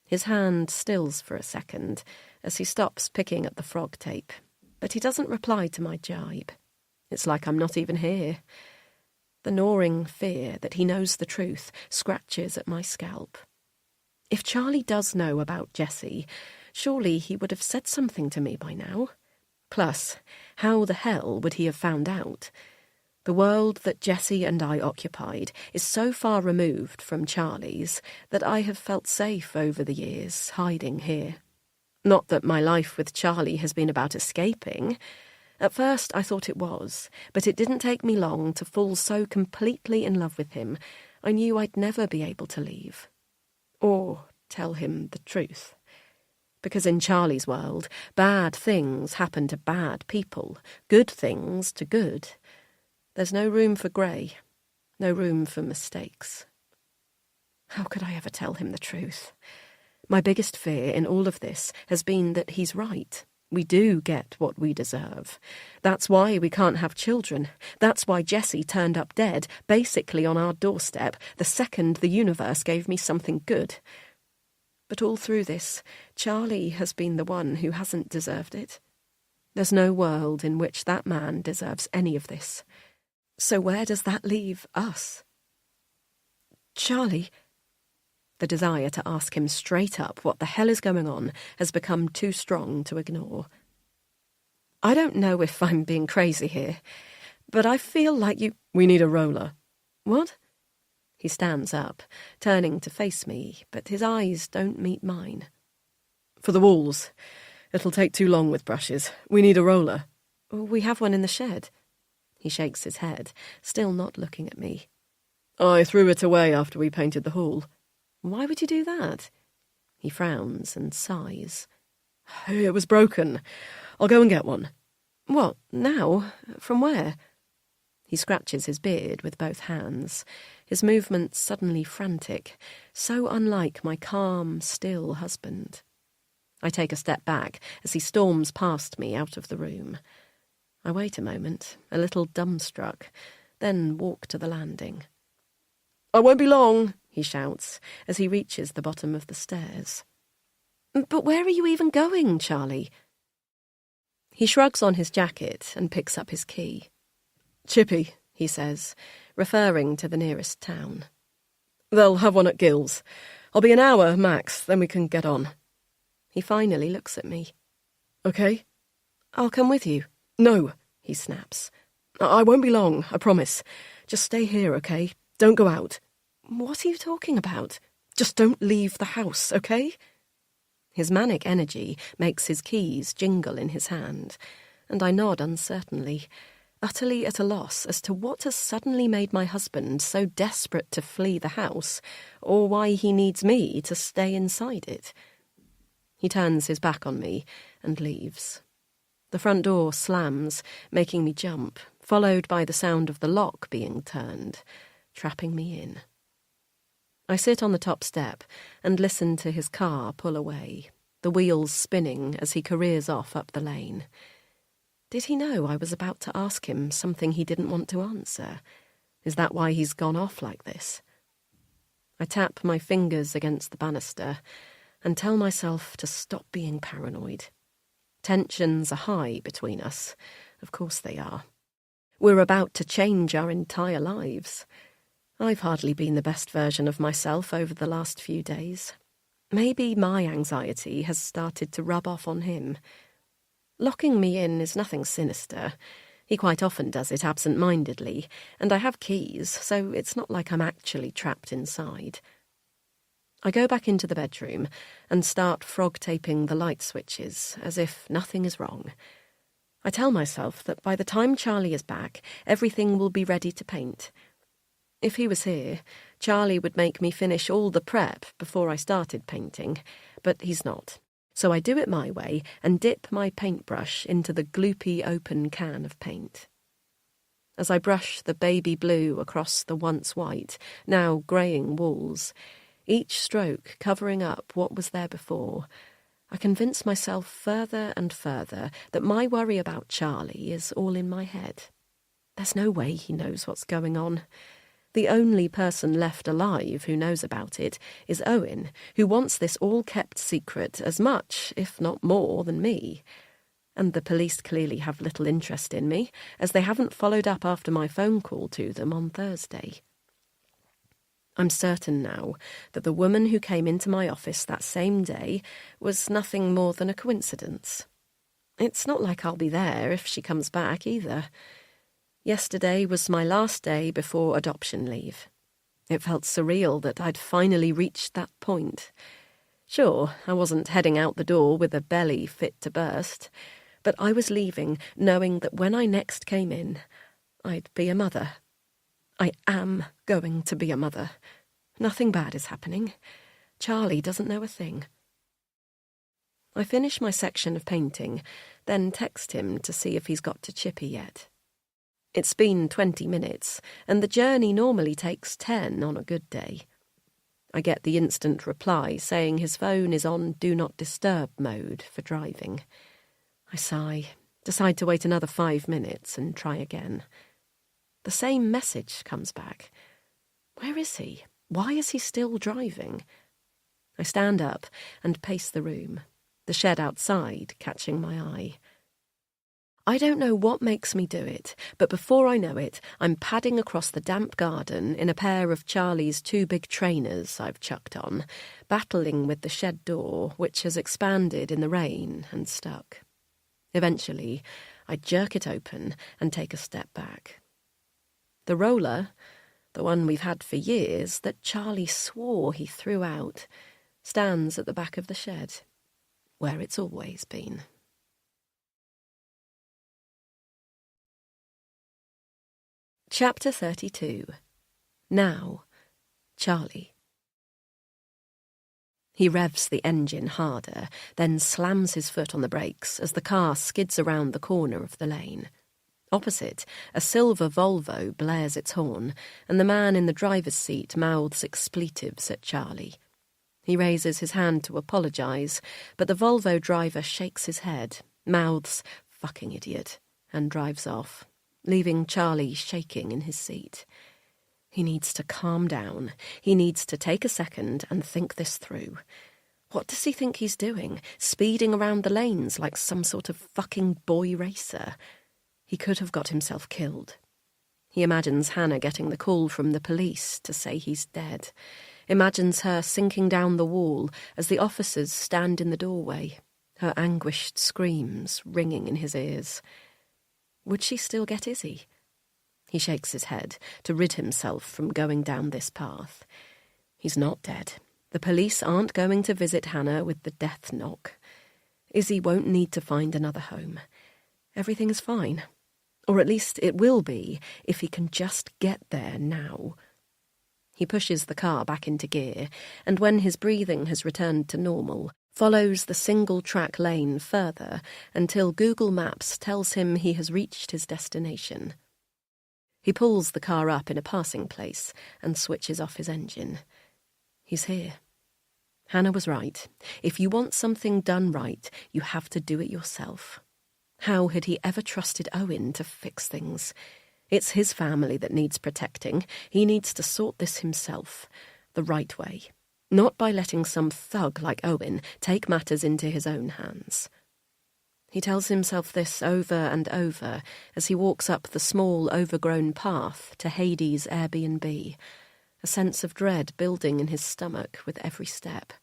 His hand stills for a second as he stops picking at the frog tape, but he doesn't reply to my jibe. It's like I'm not even here. The gnawing fear that he knows the truth scratches at my scalp. If Charlie does know about Jessie, surely he would have said something to me by now. Plus, how the hell would he have found out? The world that Jessie and I occupied is so far removed from Charlie's that I have felt safe over the years, hiding here. Not that my life with Charlie has been about escaping. At first I thought it was, but it didn't take me long to fall so completely in love with him, I knew I'd never be able to leave. Or tell him the truth. Because in Charlie's world, bad things happen to bad people, good things to good. There's no room for grey, no room for mistakes. How could I ever tell him the truth? My biggest fear in all of this has been that he's right. We do get what we deserve. That's why we can't have children. That's why Jessie turned up dead, basically on our doorstep, the second the universe gave me something good. But all through this, Charlie has been the one who hasn't deserved it. There's no world in which that man deserves any of this. So where does that leave us? Charlie... The desire to ask him straight up what the hell is going on has become too strong to ignore. I don't know if I'm being crazy here, but I feel like you... We need a roller. What? He stands up, turning to face me, but his eyes don't meet mine. For the walls. It'll take too long with brushes. We need a roller. We have one in the shed. He shakes his head, still not looking at me. I threw it away after we painted the hall. Why would you do that? He frowns and sighs. It was broken. I'll go and get one. What, now? From where? He scratches his beard with both hands, his movements suddenly frantic, so unlike my calm, still husband. I take a step back as he storms past me out of the room. I wait a moment, a little dumbstruck, then walk to the landing. I won't be long, he shouts as he reaches the bottom of the stairs. But where are you even going, Charlie? He shrugs on his jacket and picks up his key. Chippy, he says, referring to the nearest town. They'll have one at Gill's. I'll be an hour, max, then we can get on. He finally looks at me. Okay? I'll come with you. No, he snaps. I won't be long, I promise. Just stay here, okay? Don't go out. What are you talking about? Just don't leave the house, okay? His manic energy makes his keys jingle in his hand, and I nod uncertainly, utterly at a loss as to what has suddenly made my husband so desperate to flee the house, or why he needs me to stay inside it. He turns his back on me and leaves. The front door slams, making me jump, followed by the sound of the lock being turned, trapping me in. I sit on the top step and listen to his car pull away, the wheels spinning as he careers off up the lane. Did he know I was about to ask him something he didn't want to answer? Is that why he's gone off like this? I tap my fingers against the banister and tell myself to stop being paranoid. Tensions are high between us. Of course they are. We're about to change our entire lives. I've hardly been the best version of myself over the last few days. Maybe my anxiety has started to rub off on him. Locking me in is nothing sinister. He quite often does it absent-mindedly, and I have keys, so it's not like I'm actually trapped inside. I go back into the bedroom and start frog-taping the light switches, as if nothing is wrong. I tell myself that by the time Charlie is back, everything will be ready to paint. If he was here, Charlie would make me finish all the prep before I started painting, but he's not. So I do it my way and dip my paintbrush into the gloopy open can of paint. As I brush the baby blue across the once white, now greying walls, each stroke covering up what was there before, I convince myself further and further that my worry about Charlie is all in my head. There's no way he knows what's going on. The only person left alive who knows about it is Owen, who wants this all kept secret as much, if not more, than me. And the police clearly have little interest in me, as they haven't followed up after my phone call to them on Thursday. I'm certain now that the woman who came into my office that same day was nothing more than a coincidence. It's not like I'll be there if she comes back either. Yesterday was my last day before adoption leave. It felt surreal that I'd finally reached that point. Sure, I wasn't heading out the door with a belly fit to burst, but I was leaving knowing that when I next came in, I'd be a mother. I am going to be a mother. Nothing bad is happening. Charlie doesn't know a thing. I finish my section of painting, then text him to see if he's got to Chippy yet. It's been 20 minutes, and the journey normally takes 10 on a good day. I get the instant reply saying his phone is on Do Not Disturb mode for driving. I sigh, decide to wait another 5 minutes and try again. The same message comes back. Where is he? Why is he still driving? I stand up and pace the room, the shed outside catching my eye. I don't know what makes me do it, but before I know it, I'm padding across the damp garden in a pair of Charlie's 2 big trainers I've chucked on, battling with the shed door, which has expanded in the rain and stuck. Eventually, I jerk it open and take a step back. The roller, the one we've had for years that Charlie swore he threw out, stands at the back of the shed, where it's always been. Chapter 32. Now, Charlie. He revs the engine harder, then slams his foot on the brakes as the car skids around the corner of the lane. Opposite, a silver Volvo blares its horn, and the man in the driver's seat mouths expletives at Charlie. He raises his hand to apologise, but the Volvo driver shakes his head, mouths, "Fucking idiot," and drives off, leaving Charlie shaking in his seat. He needs to calm down. He needs to take a second and think this through. What does he think he's doing, speeding around the lanes like some sort of fucking boy racer? He could have got himself killed. He imagines Hannah getting the call from the police to say he's dead. Imagines her sinking down the wall as the officers stand in the doorway, her anguished screams ringing in his ears. Would she still get Izzy? He shakes his head to rid himself from going down this path. He's not dead. The police aren't going to visit Hannah with the death knock. Izzy won't need to find another home. Everything is fine. Or at least it will be if he can just get there now. He pushes the car back into gear, and when his breathing has returned to normal, follows the single-track lane further until Google Maps tells him he has reached his destination. He pulls the car up in a passing place and switches off his engine. He's here. Hannah was right. If you want something done right, you have to do it yourself. How had he ever trusted Owen to fix things? It's his family that needs protecting. He needs to sort this himself, the right way. Not by letting some thug like Owen take matters into his own hands. He tells himself this over and over as he walks up the small, overgrown path to Hades' Airbnb, a sense of dread building in his stomach with every step.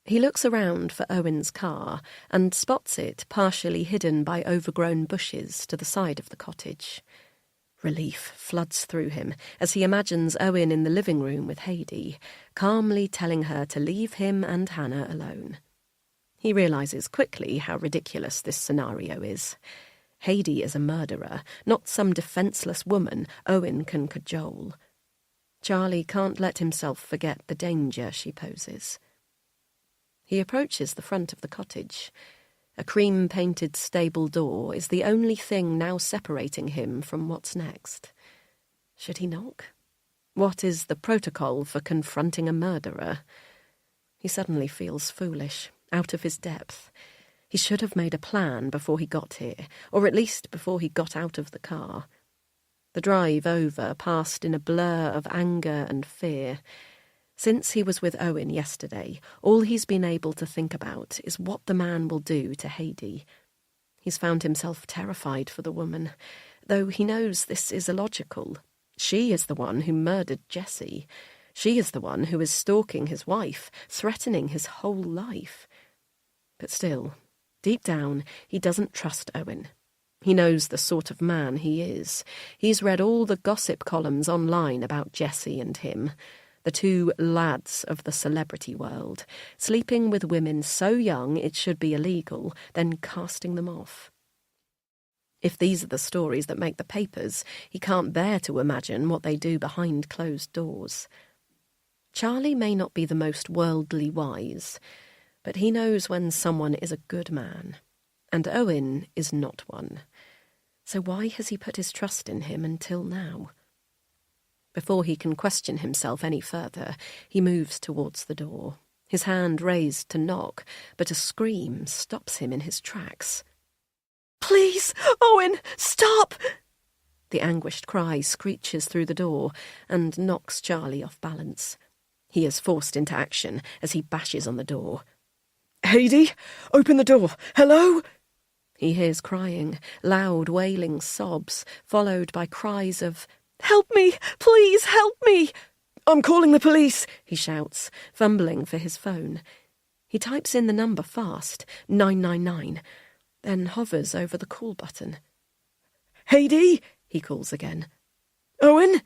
He looks around for Owen's car and spots it partially hidden by overgrown bushes to the side of the cottage. Relief floods through him as he imagines Owen in the living room with Heidi, calmly telling her to leave him and Hannah alone. He realises quickly how ridiculous this scenario is. Heidi is a murderer, not some defenceless woman Owen can cajole. Charlie can't let himself forget the danger she poses. He approaches the front of the cottage. A cream-painted stable door is the only thing now separating him from what's next. Should he knock? What is the protocol for confronting a murderer? He suddenly feels foolish, out of his depth. He should have made a plan before he got here, or at least before he got out of the car. The drive over passed in a blur of anger and fear. Since he was with Owen yesterday, all he's been able to think about is what the man will do to Heidi. He's found himself terrified for the woman, though he knows this is illogical. She is the one who murdered Jessie. She is the one who is stalking his wife, threatening his whole life. But still, deep down, he doesn't trust Owen. He knows the sort of man he is. He's read all the gossip columns online about Jessie and him. The two lads of the celebrity world, sleeping with women so young it should be illegal, then casting them off. If these are the stories that make the papers, he can't bear to imagine what they do behind closed doors. Charlie may not be the most worldly wise, But he knows when someone is a good man, and Owen is not one. So why has he put his trust in him until now? Before he can question himself any further, he moves towards the door, his hand raised to knock, but a scream stops him in his tracks. "Please, Owen, stop!" The anguished cry screeches through the door and knocks Charlie off balance. He is forced into action as he bashes on the door. "Heidi, open the door. Hello?" He hears crying, loud wailing sobs, followed by cries of, "Help me! Please, help me!" "I'm calling the police," he shouts, fumbling for his phone. He types in the number fast, 999, then hovers over the call button. "Heidi," he calls again. "Owen?"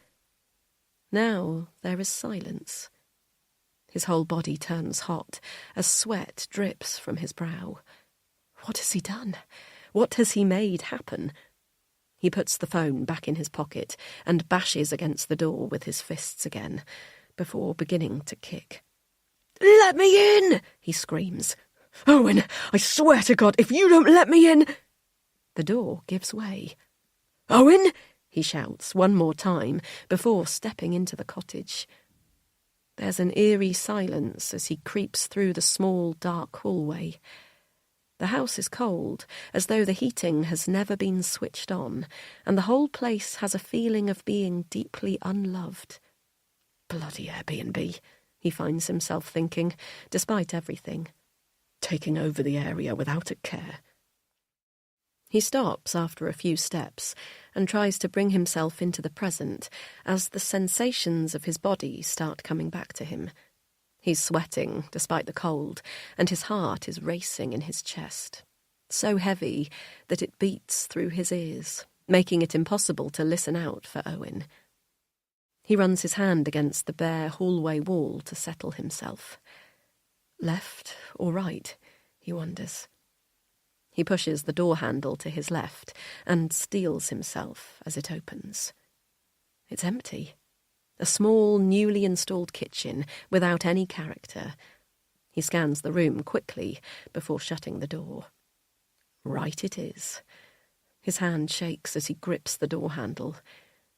Now there is silence. His whole body turns hot as sweat drips from his brow. What has he done? What has he made happen? He puts the phone back in his pocket and bashes against the door with his fists again, before beginning to kick. "Let me in!" he screams. "Owen, I swear to God, if you don't let me in—" The door gives way. "Owen!" he shouts one more time before stepping into the cottage. There's an eerie silence as he creeps through the small, dark hallway. The house is cold, as though the heating has never been switched on, and the whole place has a feeling of being deeply unloved. Bloody Airbnb, he finds himself thinking, despite everything. Taking over the area without a care. He stops after a few steps and tries to bring himself into the present as the sensations of his body start coming back to him. He's sweating despite the cold, and his heart is racing in his chest, so heavy that it beats through his ears, making it impossible to listen out for Owen. He runs his hand against the bare hallway wall to settle himself. Left or right, he wonders. He pushes the door handle to his left and steels himself as it opens. It's empty. A small, newly installed kitchen without any character. He scans the room quickly before shutting the door. Right it is. His hand shakes as he grips the door handle.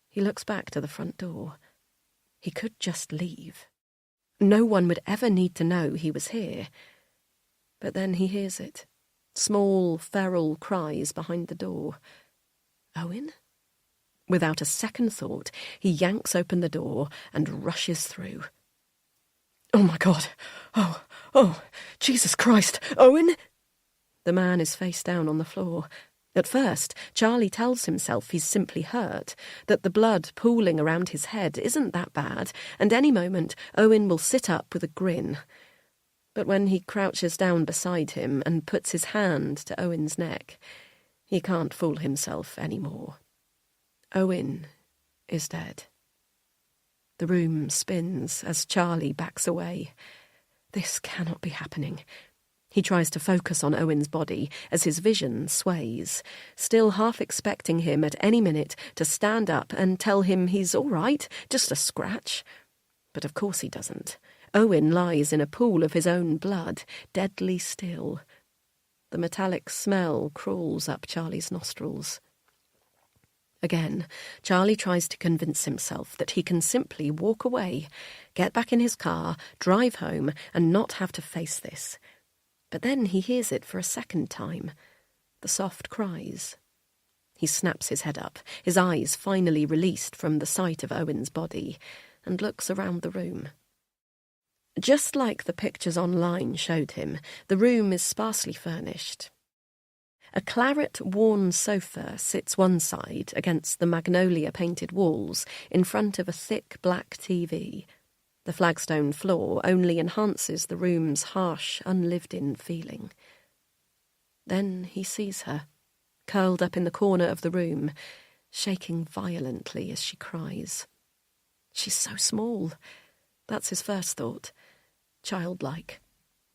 He looks back to the front door. He could just leave. No one would ever need to know he was here. But then he hears it. Small, feral cries behind the door. Owen? Without a second thought, he yanks open the door and rushes through. "Oh, my God! Oh, Jesus Christ! Owen?" The man is face down on the floor. At first, Charlie tells himself he's simply hurt, that the blood pooling around his head isn't that bad, and any moment Owen will sit up with a grin. But when he crouches down beside him and puts his hand to Owen's neck, he can't fool himself anymore. Owen is dead. The room spins as Charlie backs away. This cannot be happening. He tries to focus on Owen's body as his vision sways, still half expecting him at any minute to stand up and tell him he's all right, just a scratch. But of course he doesn't. Owen lies in a pool of his own blood, deadly still. The metallic smell crawls up Charlie's nostrils. Again, Charlie tries to convince himself that he can simply walk away, get back in his car, drive home, and not have to face this. But then he hears it for a second time. The soft cries. He snaps his head up, his eyes finally released from the sight of Owen's body, and looks around the room. Just like the pictures online showed him, the room is sparsely furnished. A claret-worn sofa sits one side against the magnolia-painted walls in front of a thick black TV. The flagstone floor only enhances the room's harsh, unlived-in feeling. Then he sees her, curled up in the corner of the room, shaking violently as she cries. She's so small. That's his first thought. Childlike.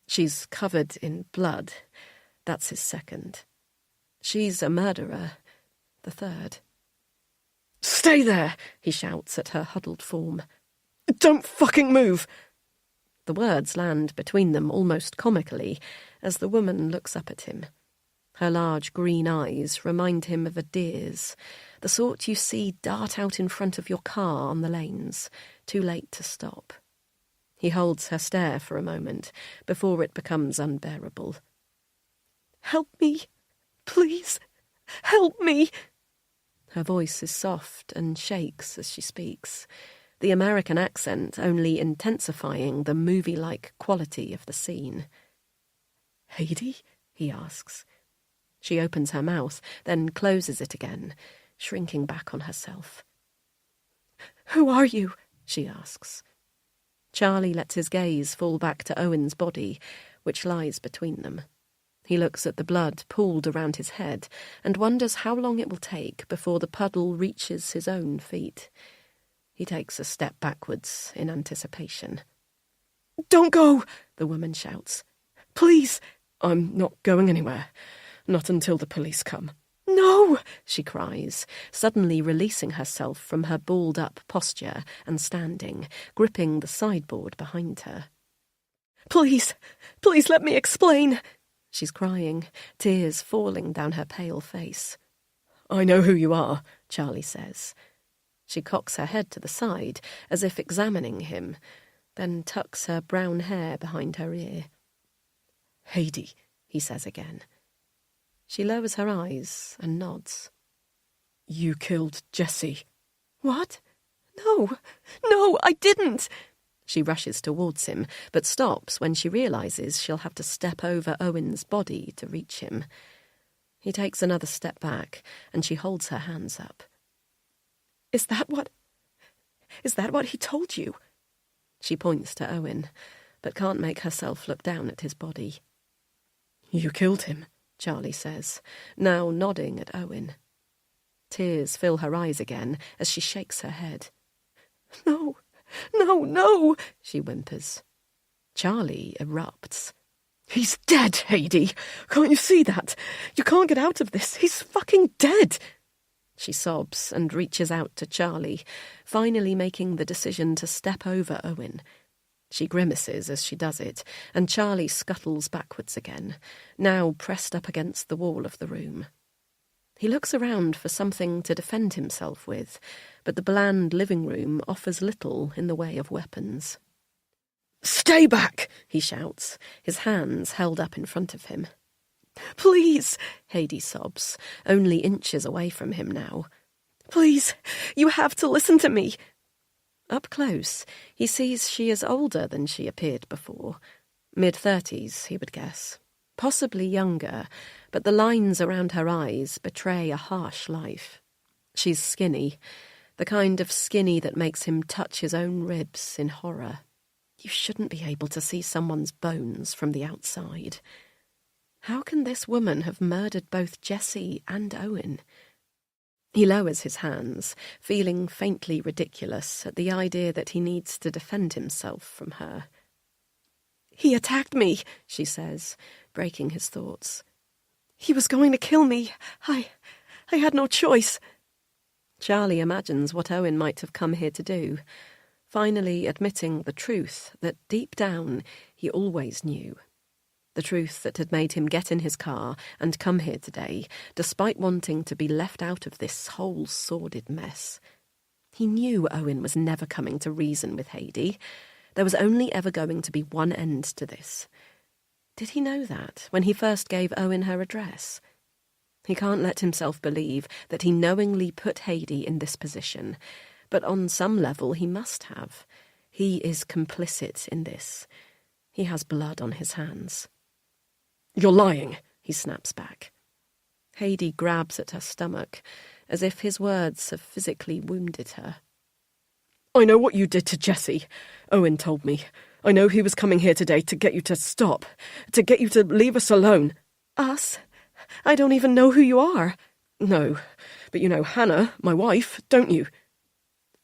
She's covered in blood. That's his second. She's a murderer. The third. "Stay there!" he shouts at her huddled form. "Don't fucking move!" The words land between them almost comically as the woman looks up at him. Her large green eyes remind him of a deer's, the sort you see dart out in front of your car on the lanes, too late to stop. He holds her stare for a moment before it becomes unbearable. "Help me, please, help me." Her voice is soft and shakes as she speaks, the American accent only intensifying the movie-like quality of the scene. "Heidi?" he asks. She opens her mouth, then closes it again, shrinking back on herself. "Who are you?" she asks. Charlie lets his gaze fall back to Owen's body, which lies between them. He looks at the blood pooled around his head and wonders how long it will take before the puddle reaches his own feet. He takes a step backwards in anticipation. "Don't go!" the woman shouts. "Please!" "I'm not going anywhere. Not until the police come." "No!" she cries, suddenly releasing herself from her balled-up posture and standing, gripping the sideboard behind her. "Please, please let me explain!" She's crying, tears falling down her pale face. "I know who you are," Charlie says. She cocks her head to the side, as if examining him, then tucks her brown hair behind her ear. "Heidi," he says again. She lowers her eyes and nods. "You killed Jessie." "What? No, I didn't." She rushes towards him, but stops when she realises she'll have to step over Owen's body to reach him. He takes another step back, and she holds her hands up. Is that what he told you?" She points to Owen, but can't make herself look down at his body. "You killed him," Charlie says, now nodding at Owen. Tears fill her eyes again as she shakes her head. No, she whimpers. Charlie erupts. "He's dead, Heidi! Can't you see that? You can't get out of this. He's fucking dead!" She sobs and reaches out to Charlie, finally making the decision to step over Owen. She grimaces as she does it, and Charlie scuttles backwards again, now pressed up against the wall of the room. He looks around for something to defend himself with, but the bland living room offers little in the way of weapons. "Stay back!" he shouts, his hands held up in front of him. "Please," Heidi sobs, only inches away from him now. "Please, you have to listen to me." Up close, he sees she is older than she appeared before. Mid-30s, he would guess. Possibly younger, but the lines around her eyes betray a harsh life. She's skinny, the kind of skinny that makes him touch his own ribs in horror. You shouldn't be able to see someone's bones from the outside. How can this woman have murdered both Jessie and Owen? He lowers his hands, feeling faintly ridiculous at the idea that he needs to defend himself from her. "He attacked me," she says, breaking his thoughts. "He was going to kill me. I had no choice." Charlie imagines what Owen might have come here to do, finally admitting the truth that deep down he always knew. The truth that had made him get in his car and come here today, despite wanting to be left out of this whole sordid mess. He knew Owen was never coming to reason with Heidi. There was only ever going to be one end to this. Did he know that when he first gave Owen her address? He can't let himself believe that he knowingly put Heidi in this position, but on some level he must have. He is complicit in this. He has blood on his hands. "You're lying," he snaps back. Heidi grabs at her stomach, as if his words have physically wounded her. "I know what you did to Jessie. Owen told me. I know he was coming here today to get you to stop, to get you to leave us alone." "Us? I don't even know who you are." "No, but you know Hannah, my wife, don't you?"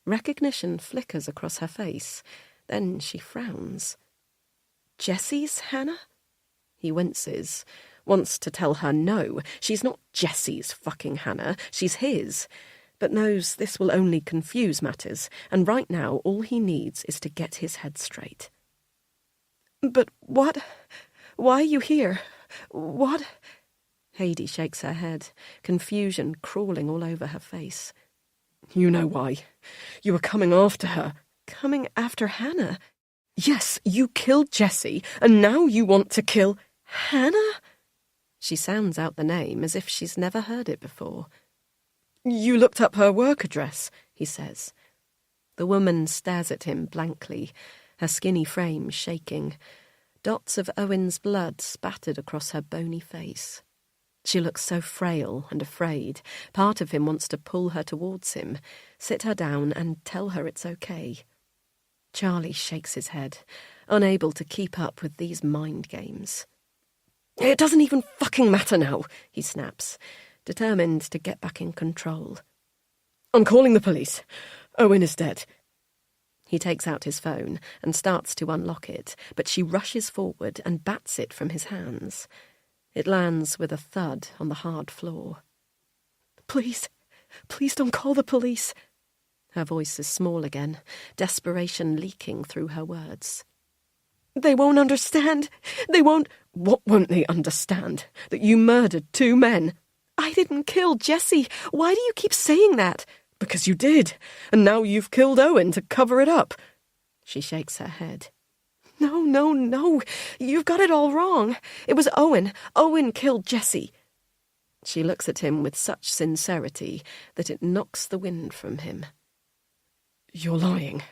Recognition flickers across her face. Then she frowns. "Jessie's Hannah?" He winces, wants to tell her no, she's not Jessie's fucking Hannah, she's his, but knows this will only confuse matters, and right now all he needs is to get his head straight. But what? Why are you here? What? Heidi shakes her head, confusion crawling all over her face. You know why. You were coming after her. Coming after Hannah? Yes, you killed Jessie, and now you want to kill Hannah? She sounds out the name as if she's never heard it before. You looked up her work address, he says. The woman stares at him blankly, her skinny frame shaking. Dots of Owen's blood spattered across her bony face. She looks so frail and afraid. Part of him wants to pull her towards him, sit her down and tell her it's okay. Charlie shakes his head, unable to keep up with these mind games. It doesn't even fucking matter now, he snaps, determined to get back in control. I'm calling the police. Owen is dead. He takes out his phone and starts to unlock it, but she rushes forward and bats it from his hands. It lands with a thud on the hard floor. Please don't call the police. Her voice is small again, desperation leaking through her words. They won't understand. They won't... What won't they understand? That you murdered 2 men. I didn't kill Jessie. Why do you keep saying that? Because you did, and now you've killed Owen to cover it up. She shakes her head. No. You've got it all wrong. It was Owen. Owen killed Jessie. She looks at him with such sincerity that it knocks the wind from him. You're lying.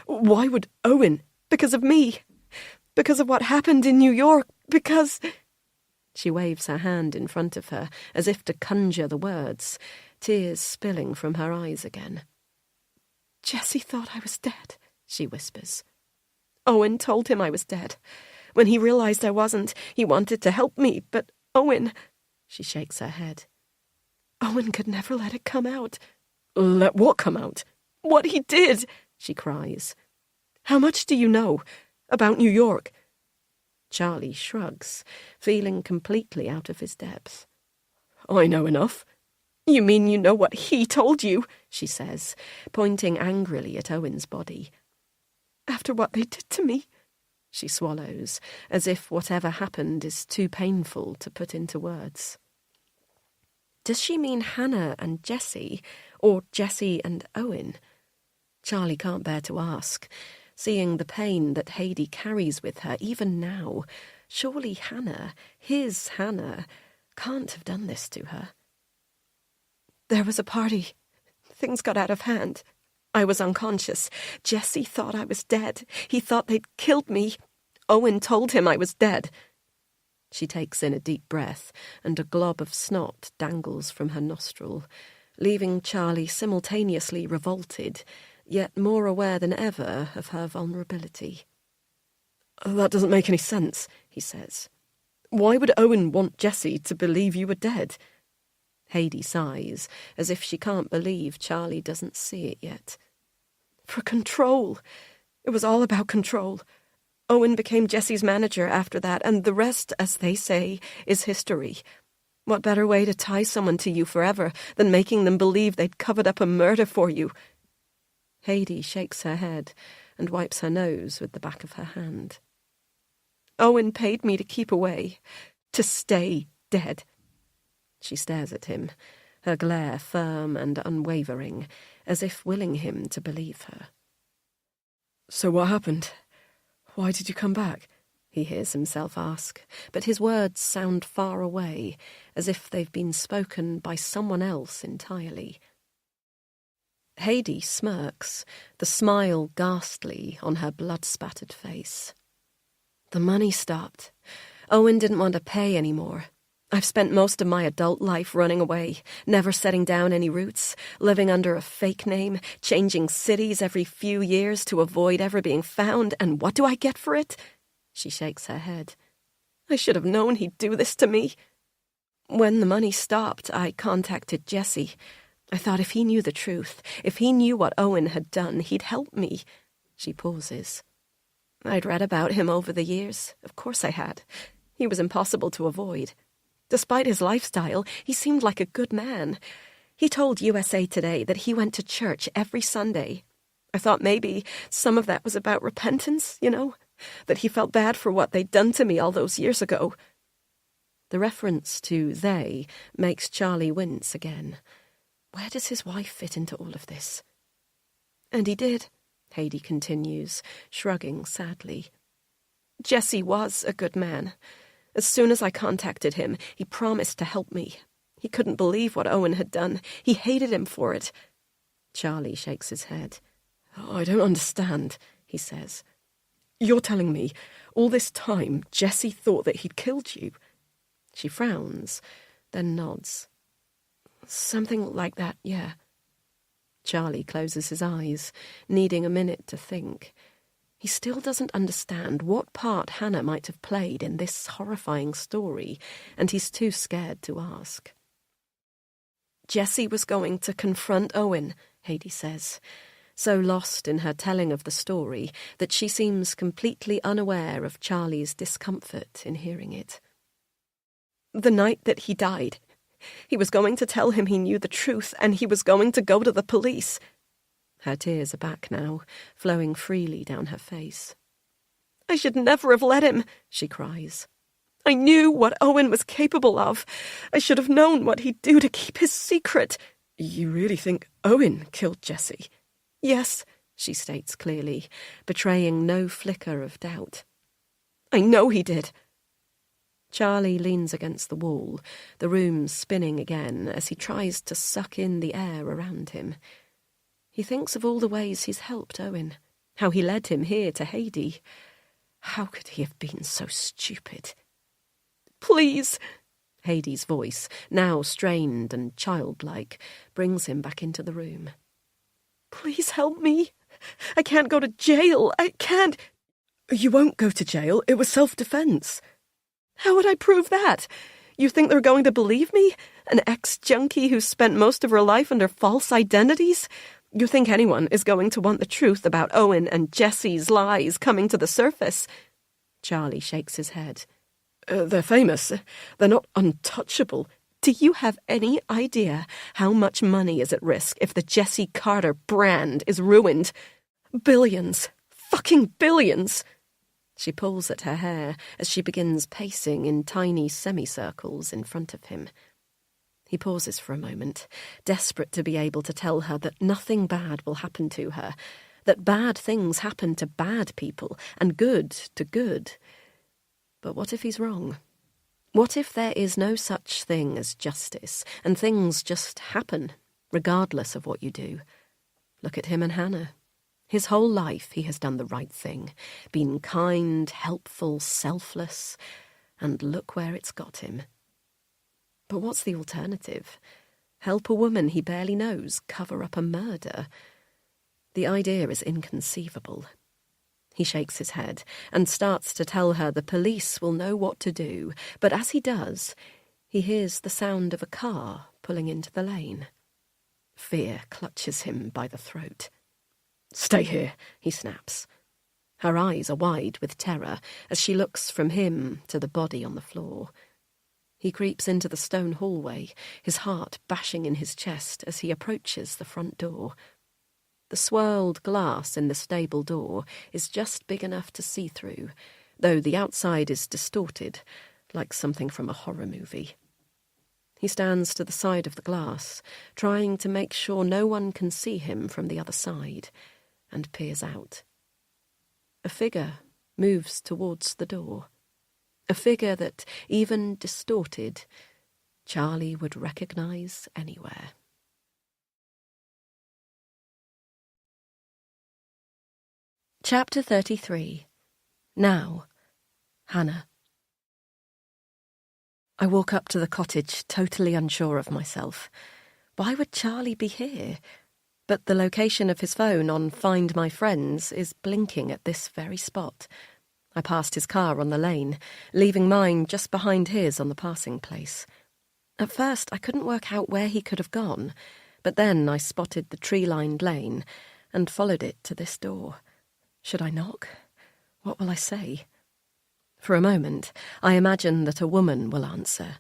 Why would Owen? Because of me. Because of what happened in New York. Because... She waves her hand in front of her, as if to conjure the words, tears spilling from her eyes again. Jessie thought I was dead, she whispers. Owen told him I was dead. When he realized I wasn't, he wanted to help me, but Owen... She shakes her head. Owen could never let it come out. Let what come out? What he did, she cries. How much do you know about New York? Charlie shrugs, feeling completely out of his depth. I know enough. You mean you know what he told you, she says, pointing angrily at Owen's body. After what they did to me, she swallows, as if whatever happened is too painful to put into words. Does she mean Hannah and Jessie, or Jessie and Owen? Charlie can't bear to ask, seeing the pain that Heidi carries with her even now. Surely Hannah, his Hannah, can't have done this to her. There was a party. Things got out of hand. I was unconscious. Jessie thought I was dead. He thought they'd killed me. Owen told him I was dead. She takes in a deep breath, and a glob of snot dangles from her nostril, leaving Charlie simultaneously revolted, yet more aware than ever of her vulnerability. That doesn't make any sense, he says. Why would Owen want Jessie to believe you were dead? Heidi sighs, as if she can't believe Charlie doesn't see it yet. For control. It was all about control. Owen became Jessie's manager after that, and the rest, as they say, is history. What better way to tie someone to you forever than making them believe they'd covered up a murder for you? Heidi shakes her head and wipes her nose with the back of her hand. Owen paid me to keep away, to stay dead. She stares at him, her glare firm and unwavering, as if willing him to believe her. So what happened? Why did you come back? He hears himself ask, but his words sound far away, as if they've been spoken by someone else entirely. Heidi smirks, the smile ghastly on her blood-spattered face. The money stopped. Owen didn't want to pay anymore. I've spent most of my adult life running away, never setting down any roots, living under a fake name, changing cities every few years to avoid ever being found, and what do I get for it? She shakes her head. I should have known he'd do this to me. When the money stopped, I contacted Jessie. I thought if he knew the truth, if he knew what Owen had done, he'd help me. She pauses. I'd read about him over the years. Of course I had. He was impossible to avoid. Despite his lifestyle, he seemed like a good man. He told USA Today that he went to church every Sunday. I thought maybe some of that was about repentance, you know? that he felt bad for what they'd done to me all those years ago. The reference to they makes Charlie wince again. Where does his wife fit into all of this? And he did, Haidee continues, shrugging sadly. Jesse was a good man. As soon as I contacted him, he promised to help me. He couldn't believe what Owen had done. He hated him for it. Charlie shakes his head. "Oh, I don't understand," he says. "You're telling me all this time Jesse thought that he'd killed you?" She frowns, then nods. "Something like that, yeah." Charlie closes his eyes, needing a minute to think. He still doesn't understand what part Hannah might have played in this horrifying story, and he's too scared to ask. "Jesse was going to confront Owen," Haidee says, so lost in her telling of the story that she seems completely unaware of Charlie's discomfort in hearing it. "The night that he died. He was going to tell him he knew the truth, and he was going to go to the police." Her tears are back now, flowing freely down her face. "I should never have let him," she cries. "I knew what Owen was capable of. I should have known what he'd do to keep his secret." "You really think Owen killed Jesse?" "Yes," she states clearly, betraying no flicker of doubt. "I know he did." Charlie leans against the wall, the room spinning again as he tries to suck in the air around him. He thinks of all the ways he's helped Owen, how he led him here to Haidee. How could he have been so stupid? "Please!" Haidee's voice, now strained and childlike, brings him back into the room. "Please help me. I can't go to jail. I can't." "You won't go to jail. It was self-defense." "How would I prove that? You think they're going to believe me? An ex-junkie who's spent most of her life under false identities? You think anyone is going to want the truth about Owen and Jesse's lies coming to the surface?" Charlie shakes his head. They're famous. They're not untouchable." "Do you have any idea how much money is at risk if the Jesse Carter brand is ruined? Billions. Fucking billions." She pulls at her hair as she begins pacing in tiny semicircles in front of him. He pauses for a moment, desperate to be able to tell her that nothing bad will happen to her, that bad things happen to bad people and good to good. But what if he's wrong? What if there is no such thing as justice, and things just happen, regardless of what you do? Look at him and Hannah. His whole life he has done the right thing, been kind, helpful, selfless, and look where it's got him. But what's the alternative? Help a woman he barely knows cover up a murder? The idea is inconceivable. He shakes his head and starts to tell her the police will know what to do, but as he does, he hears the sound of a car pulling into the lane. Fear clutches him by the throat. "Stay here," he snaps. Her eyes are wide with terror as she looks from him to the body on the floor. He creeps into the stone hallway, his heart bashing in his chest as he approaches the front door. The swirled glass in the stable door is just big enough to see through, though the outside is distorted, like something from a horror movie. He stands to the side of the glass, trying to make sure no one can see him from the other side, and peers out. A figure moves towards the door. A figure that, even distorted, Charlie would recognize anywhere. Chapter 33. Now. Hannah. I walk up to the cottage, totally unsure of myself. Why would Charlie be here? But the location of his phone on Find My Friends is blinking at this very spot. I passed his car on the lane, leaving mine just behind his on the passing place. At first, I couldn't work out where he could have gone, but then I spotted the tree-lined lane and followed it to this door. Should I knock? What will I say? For a moment, I imagine that a woman will answer.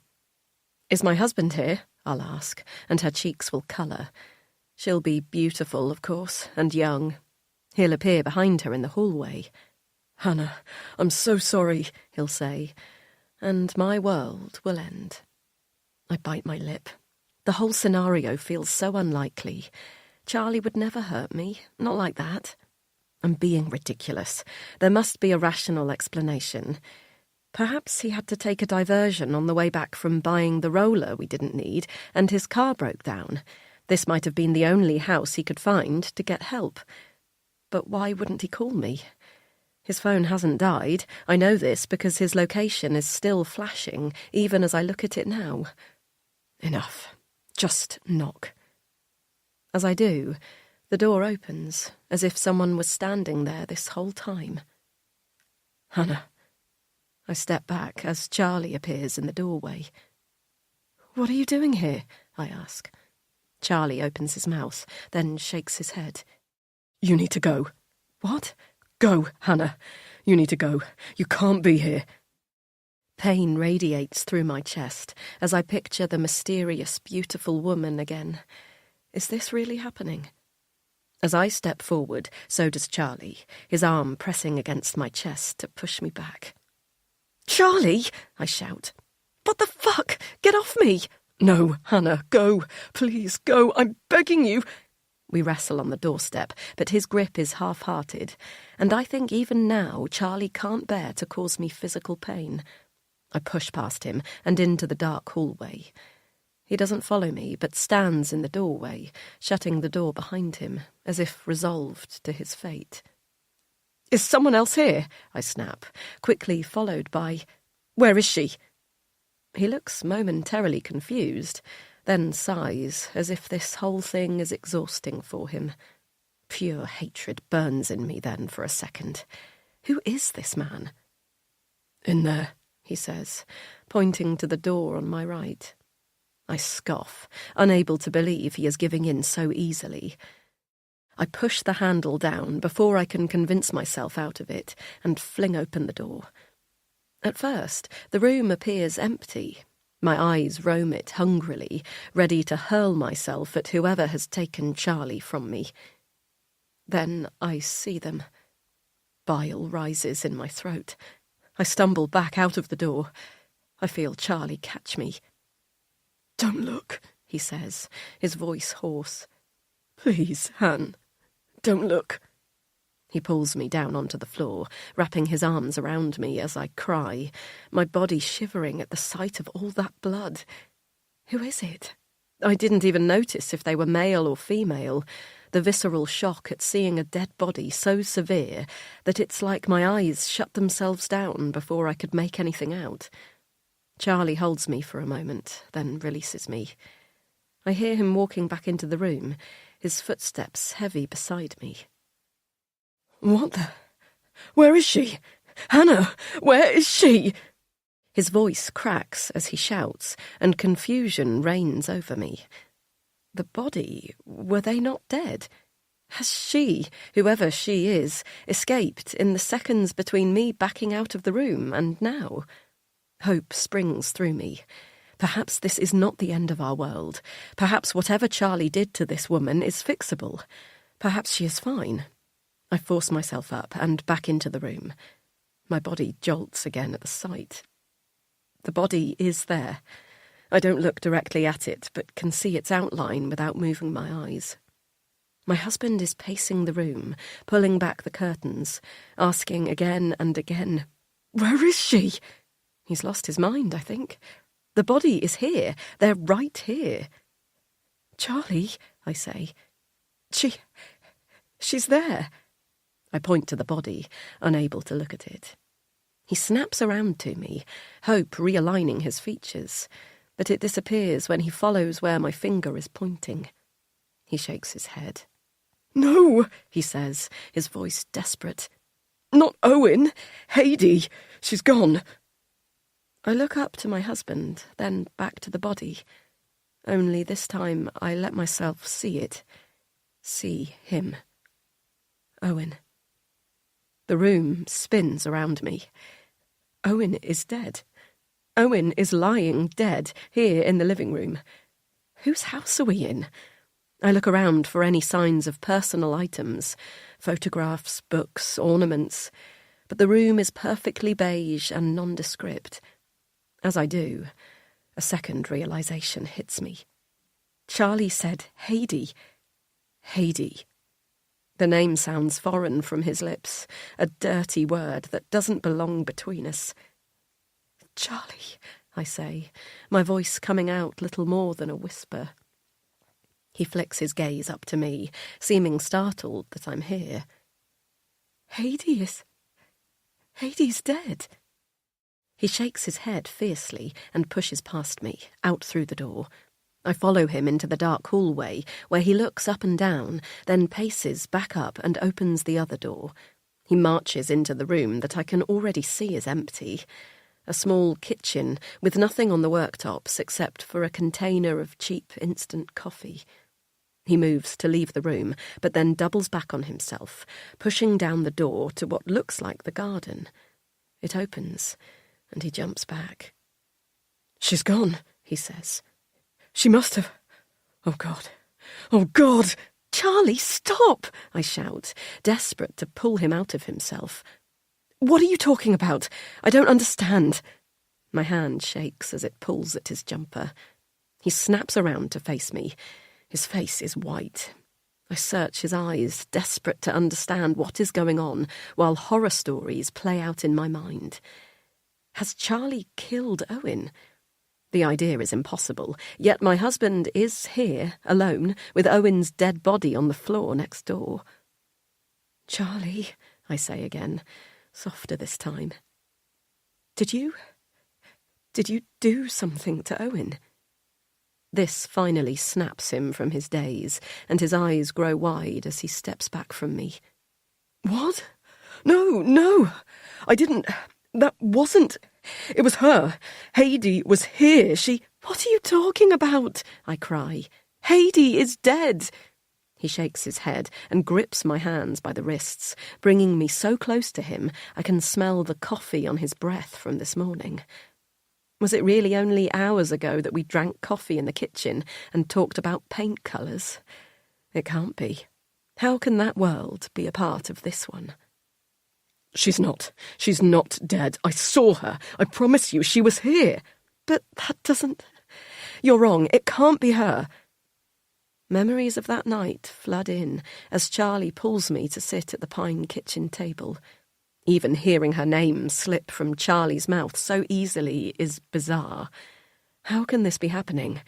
"Is my husband here?" I'll ask, and her cheeks will colour. She'll be beautiful, of course, and young. He'll appear behind her in the hallway. "Hannah, I'm so sorry," he'll say, and my world will end. I bite my lip. The whole scenario feels so unlikely. Charlie would never hurt me, not like that. I'm being ridiculous. There must be a rational explanation. Perhaps he had to take a diversion on the way back from buying the roller we didn't need, and his car broke down. This might have been the only house he could find to get help. But why wouldn't he call me? His phone hasn't died. I know this because his location is still flashing, even as I look at it now. Enough. Just knock. As I do, the door opens, as if someone was standing there this whole time. Hannah. I step back as Charlie appears in the doorway. "What are you doing here?" I ask. Charlie opens his mouth, then shakes his head. "You need to go." "What?" "Go, Hannah. You need to go. You can't be here." Pain radiates through my chest as I picture the mysterious, beautiful woman again. Is this really happening? As I step forward, so does Charlie, his arm pressing against my chest to push me back. "Charlie!" I shout. "What the fuck? Get off me!" "No, Hannah, go. Please, go. I'm begging you." We wrestle on the doorstep, but his grip is half-hearted, and I think even now Charlie can't bear to cause me physical pain. I push past him and into the dark hallway. He doesn't follow me, but stands in the doorway, shutting the door behind him, as if resolved to his fate. "Is someone else here?" I snap, quickly followed by, "Where is she?" He looks momentarily confused, then sighs, as if this whole thing is exhausting for him. Pure hatred burns in me then for a second. Who is this man? "In there," he says, pointing to the door on my right. I scoff, unable to believe he is giving in so easily. I push the handle down before I can convince myself out of it and fling open the door. At first, the room appears empty. My eyes roam it hungrily, ready to hurl myself at whoever has taken Charlie from me. Then I see them. Bile rises in my throat. I stumble back out of the door. I feel Charlie catch me. "Don't look," he says, his voice hoarse. "Please, Han, don't look." He pulls me down onto the floor, wrapping his arms around me as I cry, my body shivering at the sight of all that blood. Who is it? I didn't even notice if they were male or female. The visceral shock at seeing a dead body so severe that it's like my eyes shut themselves down before I could make anything out. Charlie holds me for a moment, then releases me. I hear him walking back into the room, his footsteps heavy beside me. "What the... Where is she? Hannah, where is she?" His voice cracks as he shouts, and confusion reigns over me. The body, were they not dead? Has she, whoever she is, escaped in the seconds between me backing out of the room and now? Hope springs through me. Perhaps this is not the end of our world. Perhaps whatever Charlie did to this woman is fixable. Perhaps she is fine. I force myself up and back into the room. My body jolts again at the sight. The body is there. I don't look directly at it, but can see its outline without moving my eyes. My husband is pacing the room, pulling back the curtains, asking again and again, "Where is she?" He's lost his mind, I think. The body is here. They're right here. "Charlie," I say. She's there." I point to the body, unable to look at it. He snaps around to me, hope realigning his features, but it disappears when he follows where my finger is pointing. He shakes his head. "No," he says, his voice desperate. "Not Owen. Heidi. She's gone." I look up to my husband, then back to the body. Only this time I let myself see it. See him. Owen. The room spins around me. Owen is dead. Owen is lying dead here in the living room. Whose house are we in? I look around for any signs of personal items, photographs, books, ornaments. but the room is perfectly beige and nondescript. As I do, a second realization hits me. Charlie said Heidi. Heidi. The name sounds foreign from his lips, a dirty word that doesn't belong between us. Charlie, I say, my voice coming out little more than a whisper. He flicks his gaze up to me, seeming startled that I'm here. Heidi's dead. He shakes his head fiercely and pushes past me, out through the door. I follow him into the dark hallway, where he looks up and down, then paces back up and opens the other door. He marches into the room that I can already see is empty. A small kitchen with nothing on the worktops except for a container of cheap instant coffee. He moves to leave the room, but then doubles back on himself, pushing down the door to what looks like the garden. It opens, and he jumps back. "She's gone," he says. "She must have... Oh, God! Oh, God!" "Charlie, stop!" I shout, desperate to pull him out of himself. "What are you talking about? I don't understand." My hand shakes as it pulls at his jumper. He snaps around to face me. His face is white. I search his eyes, desperate to understand what is going on, while horror stories play out in my mind. Has Charlie killed Owen? The idea is impossible, yet my husband is here, alone, with Owen's dead body on the floor next door. "Charlie," I say again, softer this time. Did you do something to Owen?" This finally snaps him from his daze, and his eyes grow wide as he steps back from me. "What? No, I didn't. That wasn't... It was her. Heidi was here. She... What are you talking about?" I cry. "Heidi is dead." He shakes his head and grips my hands by the wrists, bringing me so close to him I can smell the coffee on his breath from this morning. Was it really only hours ago that we drank coffee in the kitchen and talked about paint colours? It can't be. How can that world be a part of this one? She's not dead. I saw her. I promise you, she was here. But that doesn't... You're wrong. It can't be her." Memories of that night flood in as Charlie pulls me to sit at the pine kitchen table. Even hearing her name slip from Charlie's mouth so easily is bizarre. How can this be happening?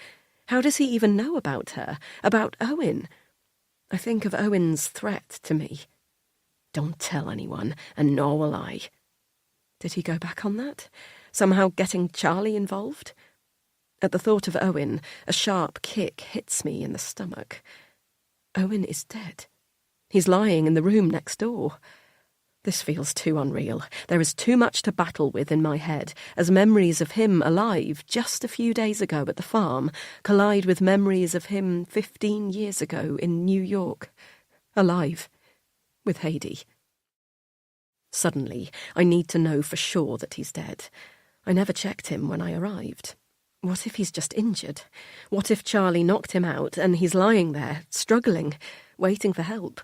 How does he even know about her? About Owen? I think of Owen's threat to me. "Don't tell anyone, and nor will I." Did he go back on that? Somehow getting Charlie involved? At the thought of Owen, a sharp kick hits me in the stomach. Owen is dead. He's lying in the room next door. This feels too unreal. There is too much to battle with in my head, as memories of him alive just a few days ago at the farm collide with memories of him 15 years ago in New York. Alive. With Heidi. Suddenly, I need to know for sure that he's dead. I never checked him when I arrived. What if he's just injured? What if Charlie knocked him out and he's lying there, struggling, waiting for help?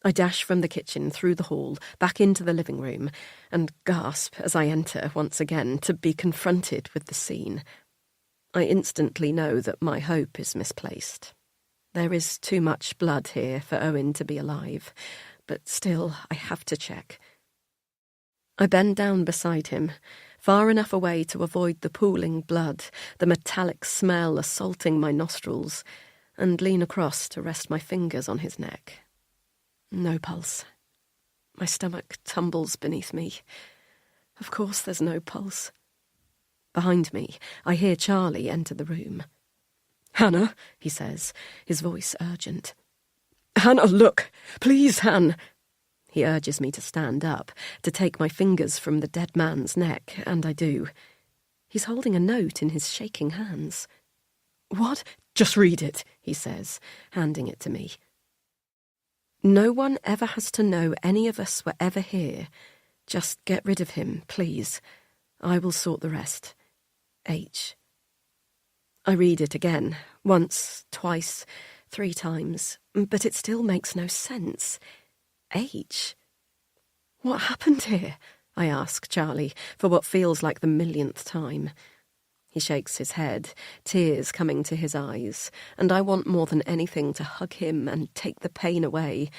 I dash from the kitchen through the hall, back into the living room, and gasp as I enter once again to be confronted with the scene. I instantly know that my hope is misplaced. There is too much blood here for Owen to be alive, but still I have to check. I bend down beside him, far enough away to avoid the pooling blood, the metallic smell assaulting my nostrils, and lean across to rest my fingers on his neck. No pulse. My stomach tumbles beneath me. Of course there's no pulse. Behind me, I hear Charlie enter the room. "Hannah," he says, his voice urgent. "Hannah, look! Please, Han!" He urges me to stand up, to take my fingers from the dead man's neck, and I do. He's holding a note in his shaking hands. "What?" "Just read it," he says, handing it to me. "No one ever has to know any of us were ever here. Just get rid of him, please. I will sort the rest. H." I read it again, once, twice, 3 times, but it still makes no sense. H. What happened here? I ask Charlie for what feels like the millionth time. He shakes his head, tears coming to his eyes, and I want more than anything to hug him and take the pain away.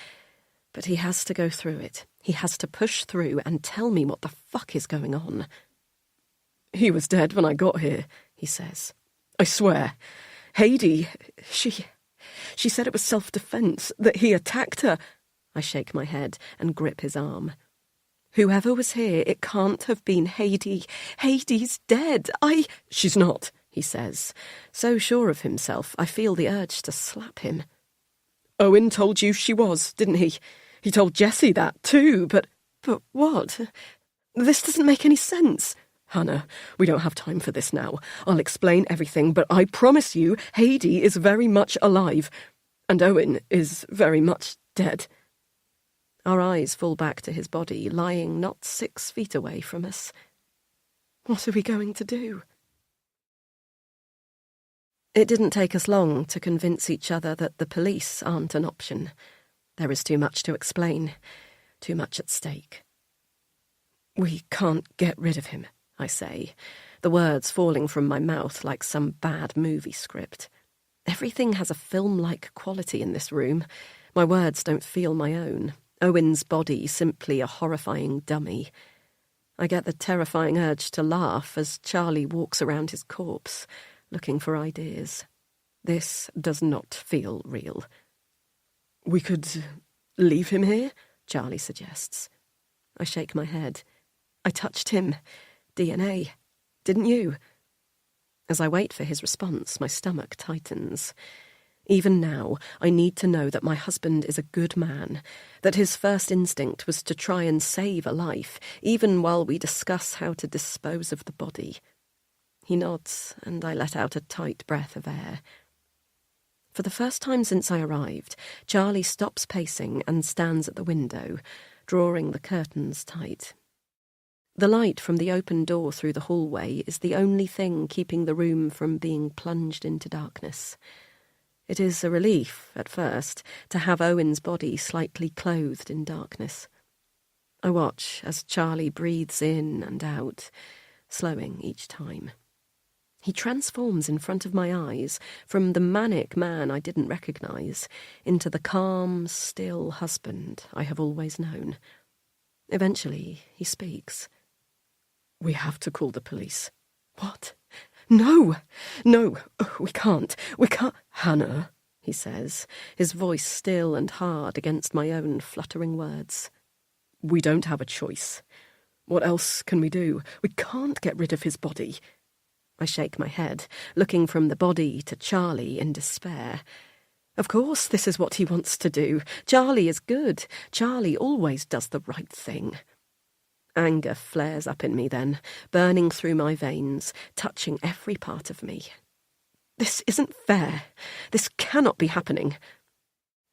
But he has to go through it. He has to push through and tell me what the fuck is going on. He was dead when I got here, he says. I swear. Heidi, she said it was self-defense, that he attacked her. I shake my head and grip his arm. Whoever was here, it can't have been Heidi. Heidi's dead. She's not, he says. So sure of himself, I feel the urge to slap him. Owen told you she was, didn't he? He told Jessie that too, but what? This doesn't make any sense. Hannah, we don't have time for this now. I'll explain everything, but I promise you, Heidi is very much alive, and Owen is very much dead. Our eyes fall back to his body, lying not 6 feet away from us. What are we going to do? It didn't take us long to convince each other that the police aren't an option. There is too much to explain, too much at stake. We can't get rid of him, I say, the words falling from my mouth like some bad movie script. Everything has a film-like quality in this room. My words don't feel my own. Owen's body simply a horrifying dummy. I get the terrifying urge to laugh as Charlie walks around his corpse, looking for ideas. This does not feel real. We could leave him here, Charlie suggests. I shake my head. I touched him. DNA. Didn't you? As I wait for his response, my stomach tightens. Even now, I need to know that my husband is a good man, that his first instinct was to try and save a life, even while we discuss how to dispose of the body. He nods, and I let out a tight breath of air. For the first time since I arrived, Charlie stops pacing and stands at the window, drawing the curtains tight. The light from the open door through the hallway is the only thing keeping the room from being plunged into darkness. It is a relief, at first, to have Owen's body slightly clothed in darkness. I watch as Charlie breathes in and out, slowing each time. He transforms in front of my eyes from the manic man I didn't recognise into the calm, still husband I have always known. Eventually, he speaks. We have to call the police. What? No, we can't. Hannah, he says, his voice still and hard against my own fluttering words. We don't have a choice. What else can we do? We can't get rid of his body. I shake my head, looking from the body to Charlie in despair. Of course this is what he wants to do. Charlie is good. Charlie always does the right thing. Anger flares up in me then, burning through my veins, touching every part of me. This isn't fair. This cannot be happening.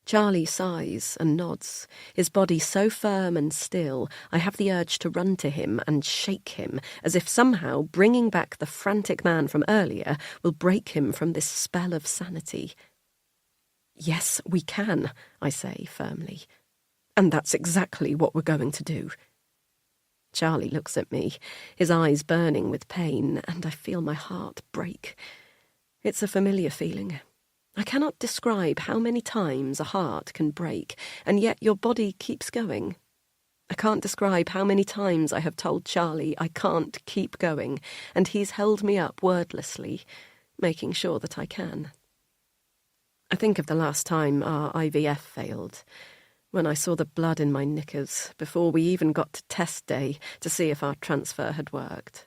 Charlie sighs and nods, his body so firm and still, I have the urge to run to him and shake him, as if somehow bringing back the frantic man from earlier will break him from this spell of sanity. Yes, we can, I say firmly. And that's exactly what we're going to do. Charlie looks at me, his eyes burning with pain, and I feel my heart break. It's a familiar feeling. I cannot describe how many times a heart can break, and yet your body keeps going. I can't describe how many times I have told Charlie I can't keep going, and he's held me up wordlessly, making sure that I can. I think of the last time our IVF failed, when I saw the blood in my knickers before we even got to test day to see if our transfer had worked.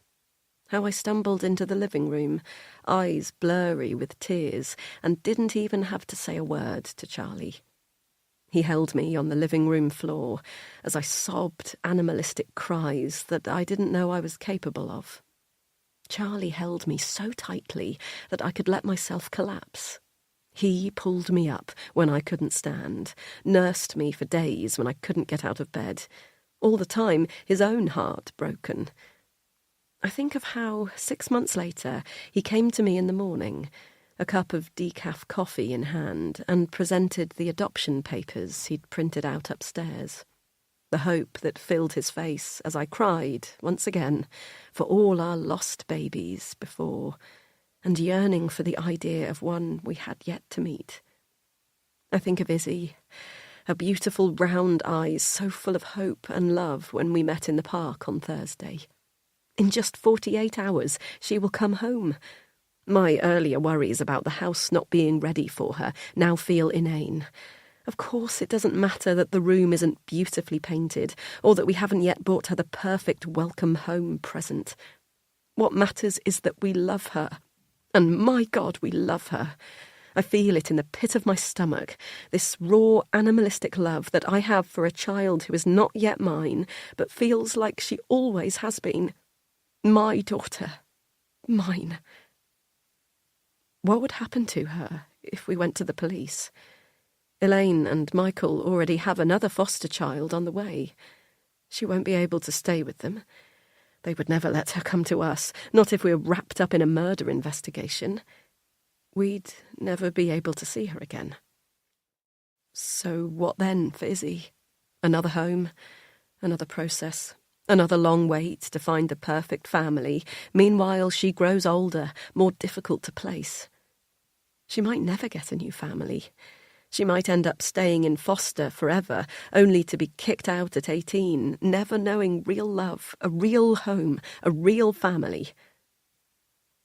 How I stumbled into the living room, eyes blurry with tears, and didn't even have to say a word to Charlie. He held me on the living room floor as I sobbed animalistic cries that I didn't know I was capable of. Charlie held me so tightly that I could let myself collapse. He pulled me up when I couldn't stand, nursed me for days when I couldn't get out of bed, all the time his own heart broken. I think of how 6 months later he came to me in the morning, a cup of decaf coffee in hand, and presented the adoption papers he'd printed out upstairs. the hope that filled his face as I cried, once again, for all our lost babies before, and yearning for the idea of one we had yet to meet. I think of Izzy, her beautiful round eyes so full of hope and love when we met in the park on Thursday. In just 48 hours, she will come home. My earlier worries about the house not being ready for her now feel inane. Of course, it doesn't matter that the room isn't beautifully painted, or that we haven't yet bought her the perfect welcome home present. What matters is that we love her. And my God, we love her. I feel it in the pit of my stomach, this raw, animalistic love that I have for a child who is not yet mine, but feels like she always has been. My daughter. Mine. What would happen to her if we went to the police? Elaine and Michael already have another foster child on the way. She won't be able to stay with them. They would never let her come to us, not if we were wrapped up in a murder investigation. We'd never be able to see her again. So what then for Izzy? Another home, another process, another long wait to find the perfect family. Meanwhile, she grows older, more difficult to place. She might never get a new family. She might end up staying in foster forever, only to be kicked out at 18, never knowing real love, a real home, a real family.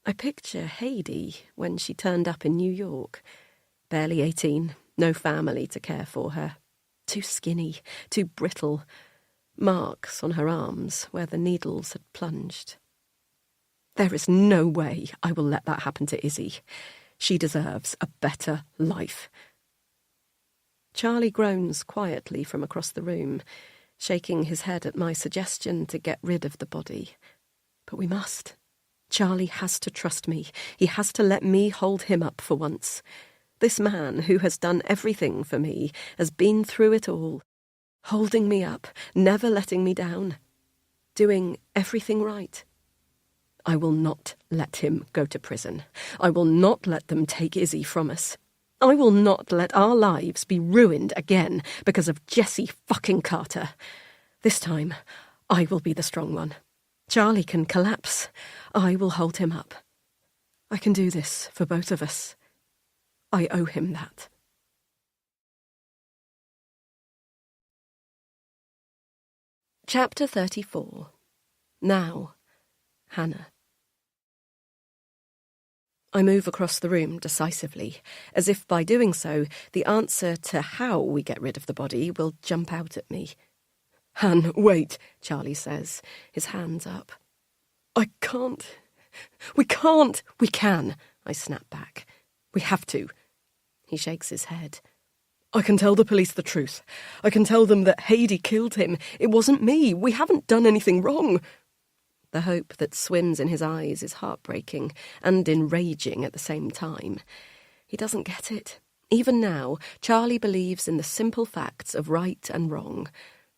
I picture Heidi when she turned up in New York. Barely 18, no family to care for her. Too skinny, too brittle. Marks on her arms where the needles had plunged. There is no way I will let that happen to Izzy. She deserves a better life. Charlie groans quietly from across the room, shaking his head at my suggestion to get rid of the body. But we must. Charlie has to trust me. He has to let me hold him up for once. This man who has done everything for me has been through it all, holding me up, never letting me down, doing everything right. I will not let him go to prison. I will not let them take Izzy from us. I will not let our lives be ruined again because of Jessie fucking Carter. This time, I will be the strong one. Charlie can collapse. I will hold him up. I can do this for both of us. I owe him that. Chapter 34. Now, Hannah. I move across the room decisively, as if by doing so, the answer to how we get rid of the body will jump out at me. "Han, wait," Charlie says, his hands up. "I can't. We can't." "We can," I snap back. "We have to." He shakes his head. "I can tell the police the truth. I can tell them that Heidi killed him. It wasn't me. We haven't done anything wrong." The hope that swims in his eyes is heartbreaking and enraging at the same time. He doesn't get it. Even now, Charlie believes in the simple facts of right and wrong.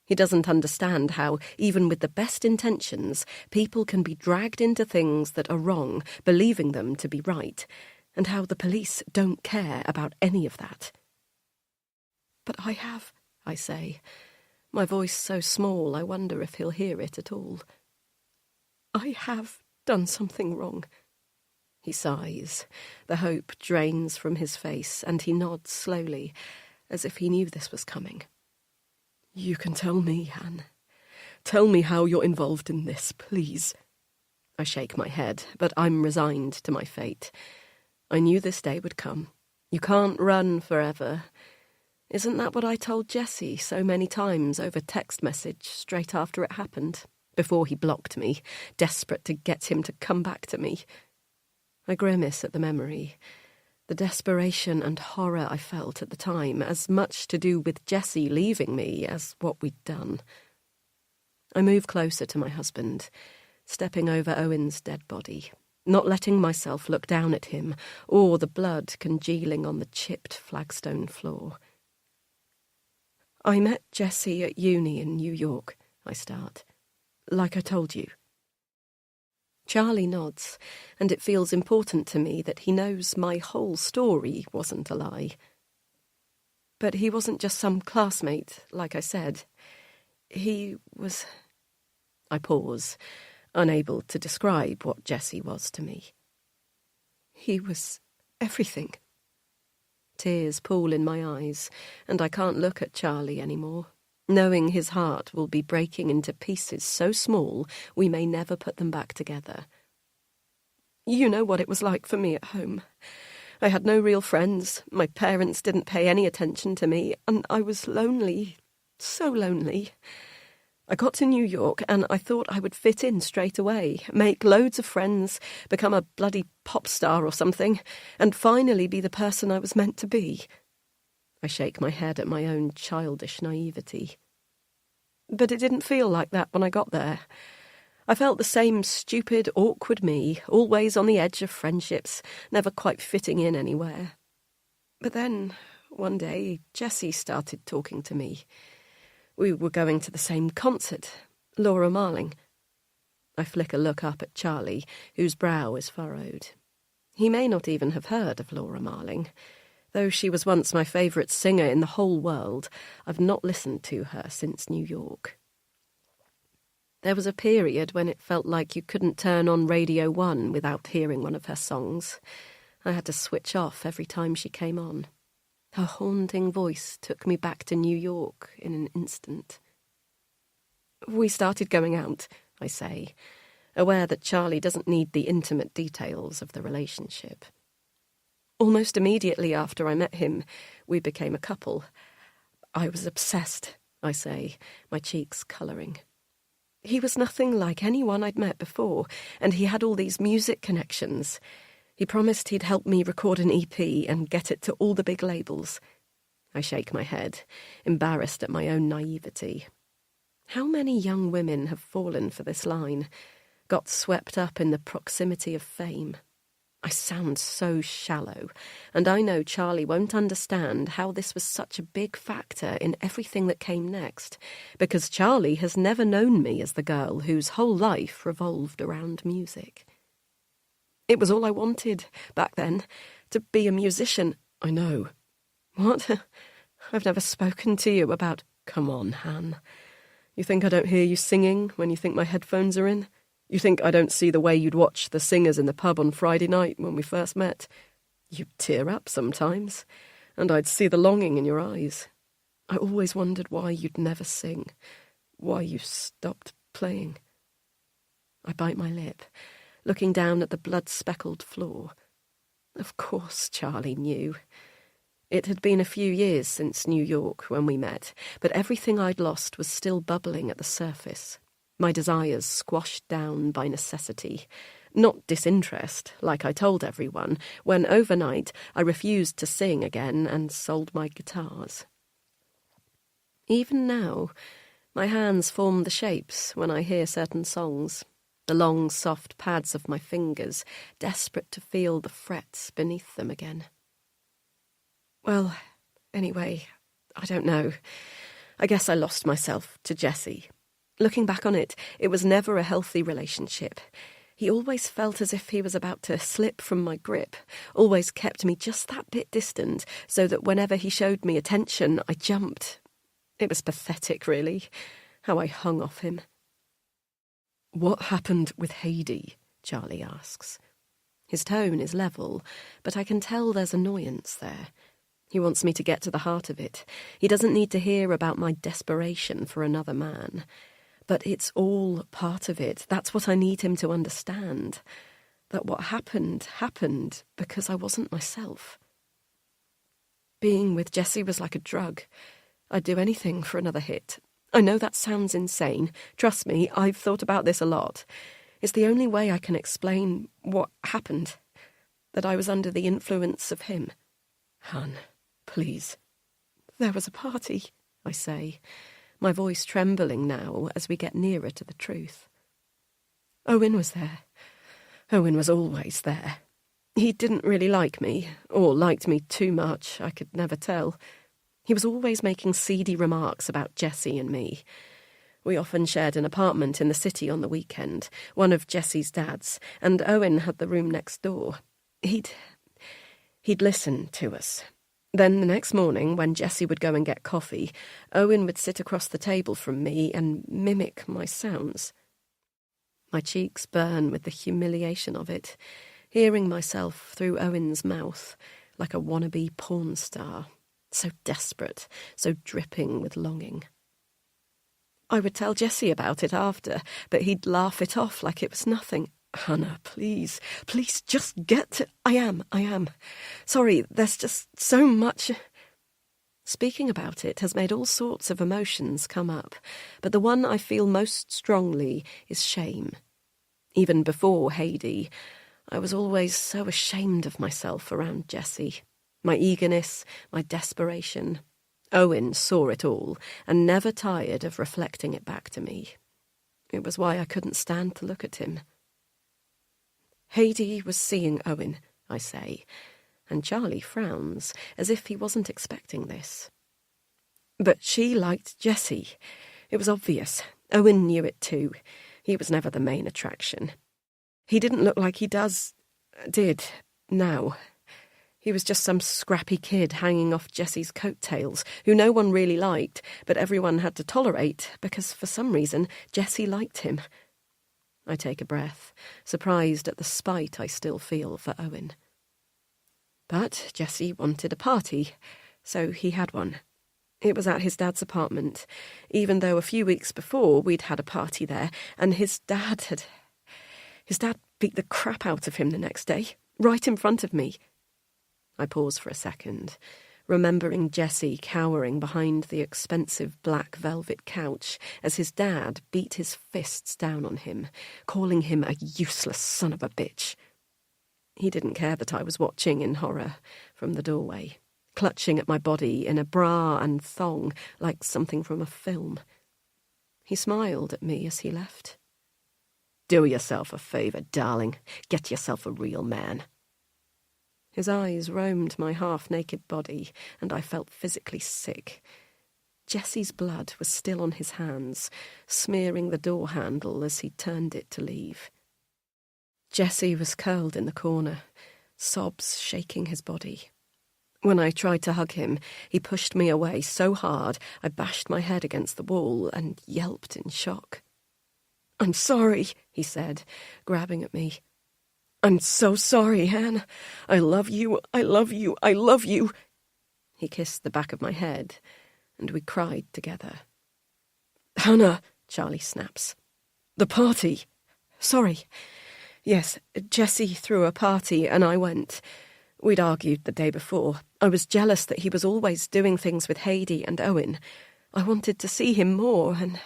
He doesn't understand how, even with the best intentions, people can be dragged into things that are wrong, believing them to be right, and how the police don't care about any of that. "But I have," I say, my voice so small I wonder if he'll hear it at all. "I have done something wrong." He sighs. The hope drains from his face, and he nods slowly, as if he knew this was coming. "You can tell me, Han. Tell me how you're involved in this, please." I shake my head, but I'm resigned to my fate. I knew this day would come. You can't run forever. Isn't that what I told Jessie so many times over text message straight after it happened? Before he blocked me, desperate to get him to come back to me. I grimace at the memory. The desperation and horror I felt at the time, as much to do with Jessie leaving me as what we'd done. I move closer to my husband, stepping over Owen's dead body, not letting myself look down at him or the blood congealing on the chipped flagstone floor. "I met Jessie at uni in New York," I start. "Like I told you." Charlie nods, and it feels important to me that he knows my whole story wasn't a lie. But he wasn't just some classmate, like I said. He was... I pause, unable to describe what Jessie was to me. He was everything. Tears pool in my eyes, and I can't look at Charlie anymore, knowing his heart will be breaking into pieces so small we may never put them back together. You know what it was like for me at home. I had no real friends, my parents didn't pay any attention to me, and I was lonely, so lonely. I got to New York and I thought I would fit in straight away, make loads of friends, become a bloody pop star or something, and finally be the person I was meant to be. I shake my head at my own childish naivety. But it didn't feel like that when I got there. I felt the same stupid, awkward me, always on the edge of friendships, never quite fitting in anywhere. But then, one day, Jessie started talking to me. We were going to the same concert, Laura Marling. I flick a look up at Charlie, whose brow is furrowed. He may not even have heard of Laura Marling. Though she was once my favourite singer in the whole world, I've not listened to her since New York. There was a period when it felt like you couldn't turn on Radio 1 without hearing one of her songs. I had to switch off every time she came on. Her haunting voice took me back to New York in an instant. We started going out, I say, aware that Charlie doesn't need the intimate details of the relationship. Almost immediately after I met him, we became a couple. I was obsessed, I say, my cheeks colouring. He was nothing like anyone I'd met before, and he had all these music connections. He promised he'd help me record an EP and get it to all the big labels. I shake my head, embarrassed at my own naivety. How many young women have fallen for this line, got swept up in the proximity of fame? I sound so shallow, and I know Charlie won't understand how this was such a big factor in everything that came next, because Charlie has never known me as the girl whose whole life revolved around music. It was all I wanted, back then, to be a musician. I know. What? I've never spoken to you about... Come on, Han. You think I don't hear you singing when you think my headphones are in? You think I don't see the way you'd watch the singers in the pub on Friday night when we first met? You'd tear up sometimes, and I'd see the longing in your eyes. I always wondered why you'd never sing, why you stopped playing. I bite my lip, looking down at the blood-speckled floor. Of course Charlie knew. It had been a few years since New York when we met, but everything I'd lost was still bubbling at the surface. My desires squashed down by necessity, not disinterest, like I told everyone, when overnight I refused to sing again and sold my guitars. Even now, my hands form the shapes when I hear certain songs, the long, soft pads of my fingers, desperate to feel the frets beneath them again. Well, anyway, I don't know. I guess I lost myself to Jessie. Looking back on it, it was never a healthy relationship. He always felt as if he was about to slip from my grip, always kept me just that bit distant, so that whenever he showed me attention, I jumped. It was pathetic, really, how I hung off him. What happened with Heidi? Charlie asks. His tone is level, but I can tell there's annoyance there. He wants me to get to the heart of it. He doesn't need to hear about my desperation for another man. But it's all part of it. That's what I need him to understand. That what happened because I wasn't myself. Being with Jessie was like a drug. I'd do anything for another hit. I know that sounds insane. Trust me, I've thought about this a lot. It's the only way I can explain what happened. That I was under the influence of him. Han, please. There was a party, I say, my voice trembling now as we get nearer to the truth. Owen was there. Owen was always there. He didn't really like me, or liked me too much, I could never tell. He was always making seedy remarks about Jessie and me. We often shared an apartment in the city on the weekend, one of Jessie's dad's, and Owen had the room next door. He'd listen to us. Then the next morning, when Jessie would go and get coffee, Owen would sit across the table from me and mimic my sounds. My cheeks burn with the humiliation of it, hearing myself through Owen's mouth like a wannabe porn star, so desperate, so dripping with longing. I would tell Jessie about it after, but he'd laugh it off like it was nothing. Hannah, please, just get to... I am. Sorry, there's just so much... Speaking about it has made all sorts of emotions come up, but the one I feel most strongly is shame. Even before Haidee, I was always so ashamed of myself around Jessie. My eagerness, my desperation. Owen saw it all and never tired of reflecting it back to me. It was why I couldn't stand to look at him. Haidee was seeing Owen, I say, and Charlie frowns, as if he wasn't expecting this. But she liked Jessie. It was obvious. Owen knew it too. He was never the main attraction. He didn't look like he did now. He was just some scrappy kid hanging off Jessie's coattails, who no one really liked, but everyone had to tolerate, because for some reason Jessie liked him. I take a breath, surprised at the spite I still feel for Owen. But Jessie wanted a party, so he had one. It was at his dad's apartment, even though a few weeks before we'd had a party there, and his dad beat the crap out of him the next day, right in front of me. I pause for a second, remembering Jessie cowering behind the expensive black velvet couch as his dad beat his fists down on him, calling him a useless son of a bitch. He didn't care that I was watching in horror from the doorway, clutching at my body in a bra and thong like something from a film. He smiled at me as he left. "Do yourself a favour, darling. Get yourself a real man." His eyes roamed my half-naked body, and I felt physically sick. Jessie's blood was still on his hands, smearing the door handle as he turned it to leave. Jessie was curled in the corner, sobs shaking his body. When I tried to hug him, he pushed me away so hard I bashed my head against the wall and yelped in shock. "I'm sorry," he said, grabbing at me. "I'm so sorry, Anne. I love you, I love you, I love you." He kissed the back of my head, and we cried together. "Hannah," Charlie snaps. "The party. Sorry. Yes, Jessie threw a party, and I went. We'd argued the day before. I was jealous that he was always doing things with Haidee and Owen. I wanted to see him more, and..."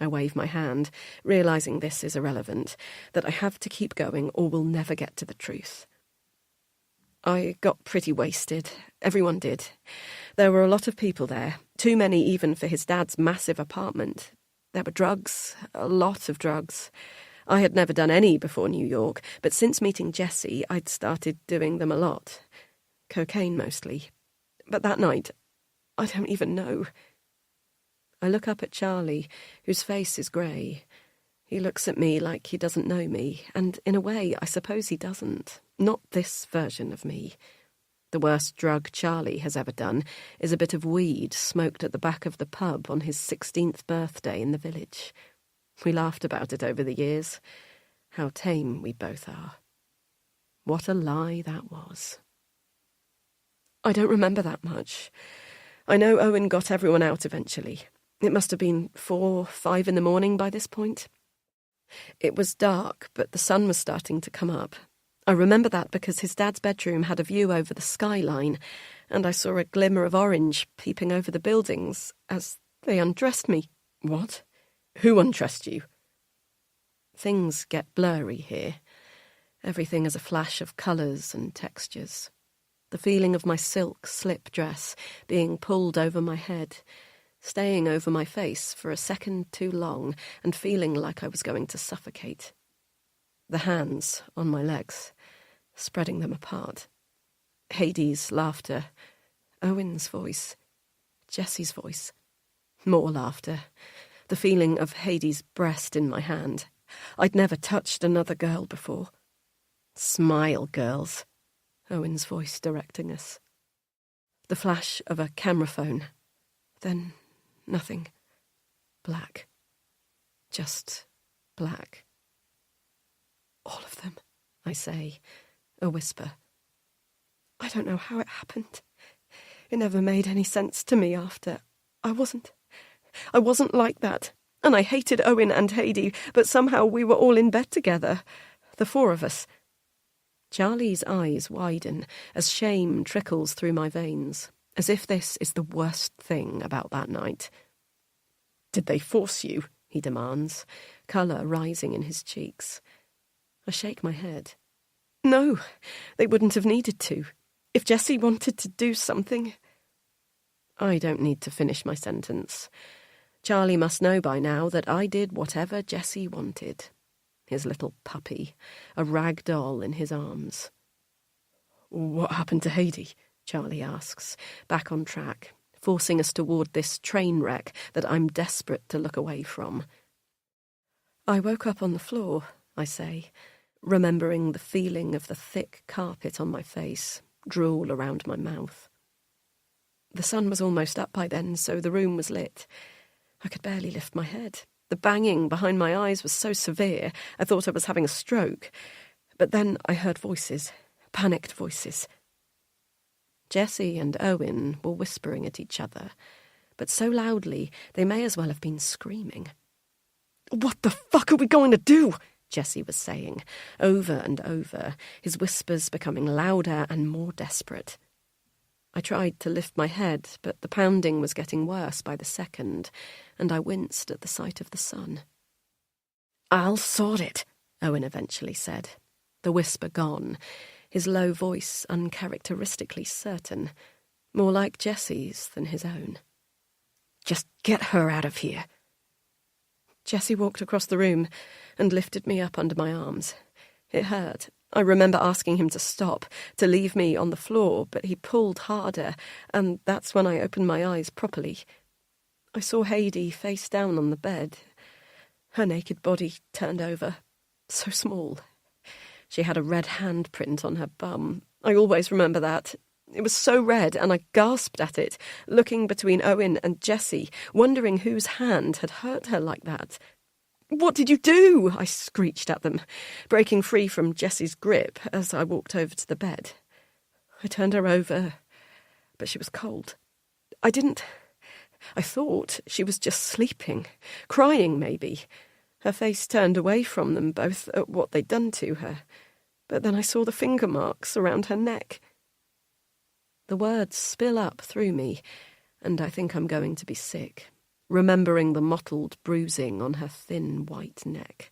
I wave my hand, realising this is irrelevant, that I have to keep going or we'll never get to the truth. I got pretty wasted. Everyone did. There were a lot of people there, too many even for his dad's massive apartment. There were drugs, a lot of drugs. I had never done any before New York, but since meeting Jessie, I'd started doing them a lot. Cocaine mostly. But that night, I don't even know. I look up at Charlie, whose face is grey. He looks at me like he doesn't know me, and in a way, I suppose he doesn't. Not this version of me. The worst drug Charlie has ever done is a bit of weed smoked at the back of the pub on his 16th birthday in the village. We laughed about it over the years. How tame we both are. What a lie that was. I don't remember that much. I know Owen got everyone out eventually. It must have been 4, 5 in the morning by this point. It was dark, but the sun was starting to come up. I remember that because his dad's bedroom had a view over the skyline, and I saw a glimmer of orange peeping over the buildings as they undressed me. What? Who undressed you? Things get blurry here. Everything is a flash of colours and textures. The feeling of my silk slip dress being pulled over my head, staying over my face for a second too long and feeling like I was going to suffocate. The hands on my legs, spreading them apart. Haidee's laughter, Owen's voice, Jessie's voice. More laughter. The feeling of Haidee's breast in my hand. I'd never touched another girl before. "Smile, girls," Owen's voice directing us. The flash of a camera phone. Then nothing. Black. Just black. All of them, I say, a whisper. I don't know how it happened. It never made any sense to me after. I wasn't like that. And I hated Owen and Heidi, but somehow we were all in bed together. The four of us. Charlie's eyes widen as shame trickles through my veins, as if this is the worst thing about that night. Did they force you? He demands, colour rising in his cheeks. I shake my head. No, they wouldn't have needed to. If Jessie wanted to do something... I don't need to finish my sentence. Charlie must know by now that I did whatever Jessie wanted. His little puppy, a rag doll in his arms. What happened to Heidi? Charlie asks, back on track, forcing us toward this train wreck that I'm desperate to look away from. I woke up on the floor, I say, remembering the feeling of the thick carpet on my face, drool around my mouth. The sun was almost up by then, so the room was lit. I could barely lift my head. The banging behind my eyes was so severe, I thought I was having a stroke. But then I heard voices, panicked voices. Jessie and Owen were whispering at each other, but so loudly they may as well have been screaming. What the fuck are we going to do? Jessie was saying, over and over, his whispers becoming louder and more desperate. I tried to lift my head, but the pounding was getting worse by the second, and I winced at the sight of the sun. I'll sort it, Owen eventually said, the whisper gone, his low voice uncharacteristically certain, more like Jessie's than his own. Just get her out of here. Jessie walked across the room and lifted me up under my arms. It hurt. I remember asking him to stop, to leave me on the floor, but he pulled harder, and that's when I opened my eyes properly. I saw Heidi face down on the bed, her naked body turned over, so small. She had a red handprint on her bum. I always remember that. It was so red, and I gasped at it, looking between Owen and Jessie, wondering whose hand had hurt her like that. What did you do? I screeched at them, breaking free from Jessie's grip as I walked over to the bed. I turned her over, but she was cold. I thought she was just sleeping, crying maybe. Her face turned away from them both at what they'd done to her, but then I saw the finger marks around her neck. The words spill up through me, and I think I'm going to be sick, remembering the mottled bruising on her thin white neck.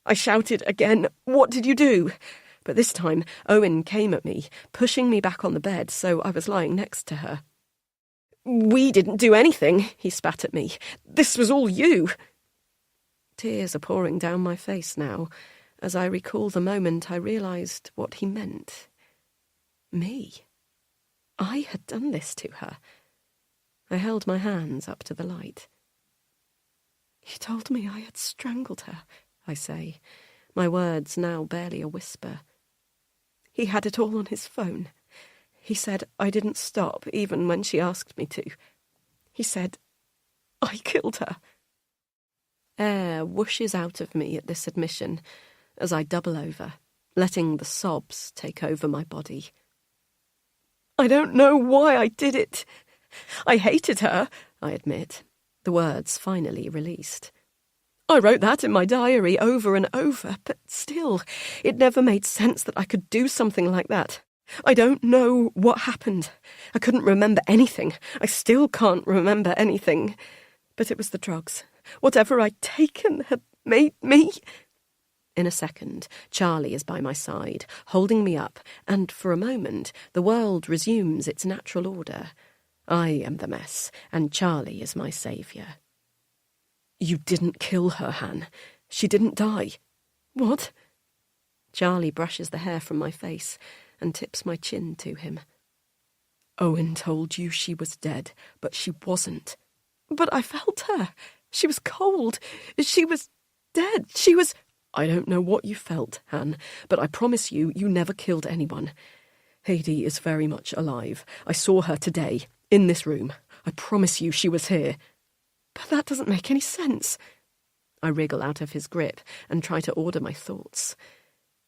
I shouted again, "What did you do?" But this time Owen came at me, pushing me back on the bed so I was lying next to her. "We didn't do anything," he spat at me. "This was all you." Tears are pouring down my face now, as I recall the moment I realised what he meant. Me. I had done this to her. I held my hands up to the light. "He told me I had strangled her," I say, my words now barely a whisper. "He had it all on his phone. He said I didn't stop even when she asked me to. He said I killed her." Air whooshes out of me at this admission as I double over, letting the sobs take over my body. "I don't know why I did it. I hated her," I admit, the words finally released. "I wrote that in my diary over and over, but still, it never made sense that I could do something like that. I don't know what happened. I couldn't remember anything. I still can't remember anything. But it was the drugs. Whatever I'd taken had made me..." In a second, Charlie is by my side, holding me up, and for a moment the world resumes its natural order. I am the mess, and Charlie is my saviour. "You didn't kill her, Han. She didn't die." "What?" Charlie brushes the hair from my face and tips my chin to him. "Owen told you she was dead, but she wasn't." "But I felt her. She was cold. She was dead. She was..." "I don't know what you felt, Han, but I promise you, you never killed anyone. Heidi is very much alive. I saw her today, in this room. I promise you she was here. But that doesn't make any sense. I wriggle out of his grip and try to order my thoughts.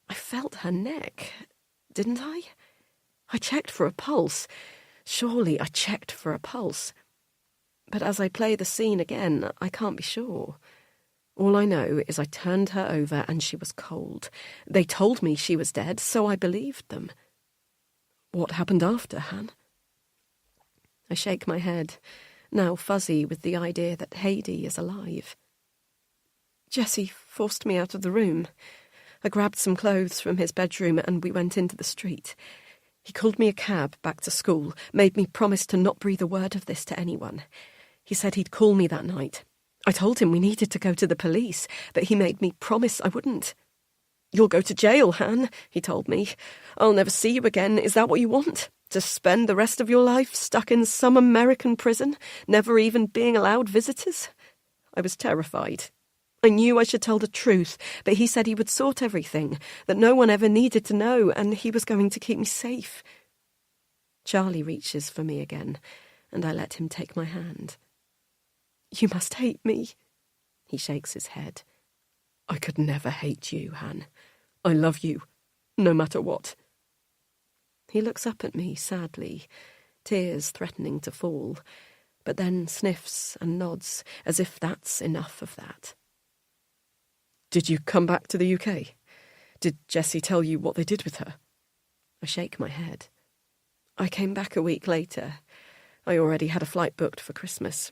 I felt her neck, didn't I? I checked for a pulse. Surely I checked for a pulse. But as I play the scene again, I can't be sure. All I know is I turned her over and she was cold. They told me she was dead, so I believed them. What happened after, Han? I shake my head, now fuzzy with the idea that Heidi is alive. Jesse forced me out of the room. I grabbed some clothes from his bedroom and we went into the street. He called me a cab back to school, made me promise to not breathe a word of this to anyone. He said he'd call me that night. I told him we needed to go to the police, but he made me promise I wouldn't. "You'll go to jail, Han," he told me. "I'll never see you again. Is that what you want? To spend the rest of your life stuck in some American prison, never even being allowed visitors?" I was terrified. I knew I should tell the truth, but he said he would sort everything, that no one ever needed to know, and he was going to keep me safe. Charlie reaches for me again, and I let him take my hand. "You must hate me." He shakes his head. "I could never hate you, Han. I love you, no matter what." He looks up at me sadly, tears threatening to fall, but then sniffs and nods as if that's enough of that. "Did you come back to the UK? Did Jessie tell you what they did with her?" I shake my head. "I came back a week later. I already had a flight booked for Christmas.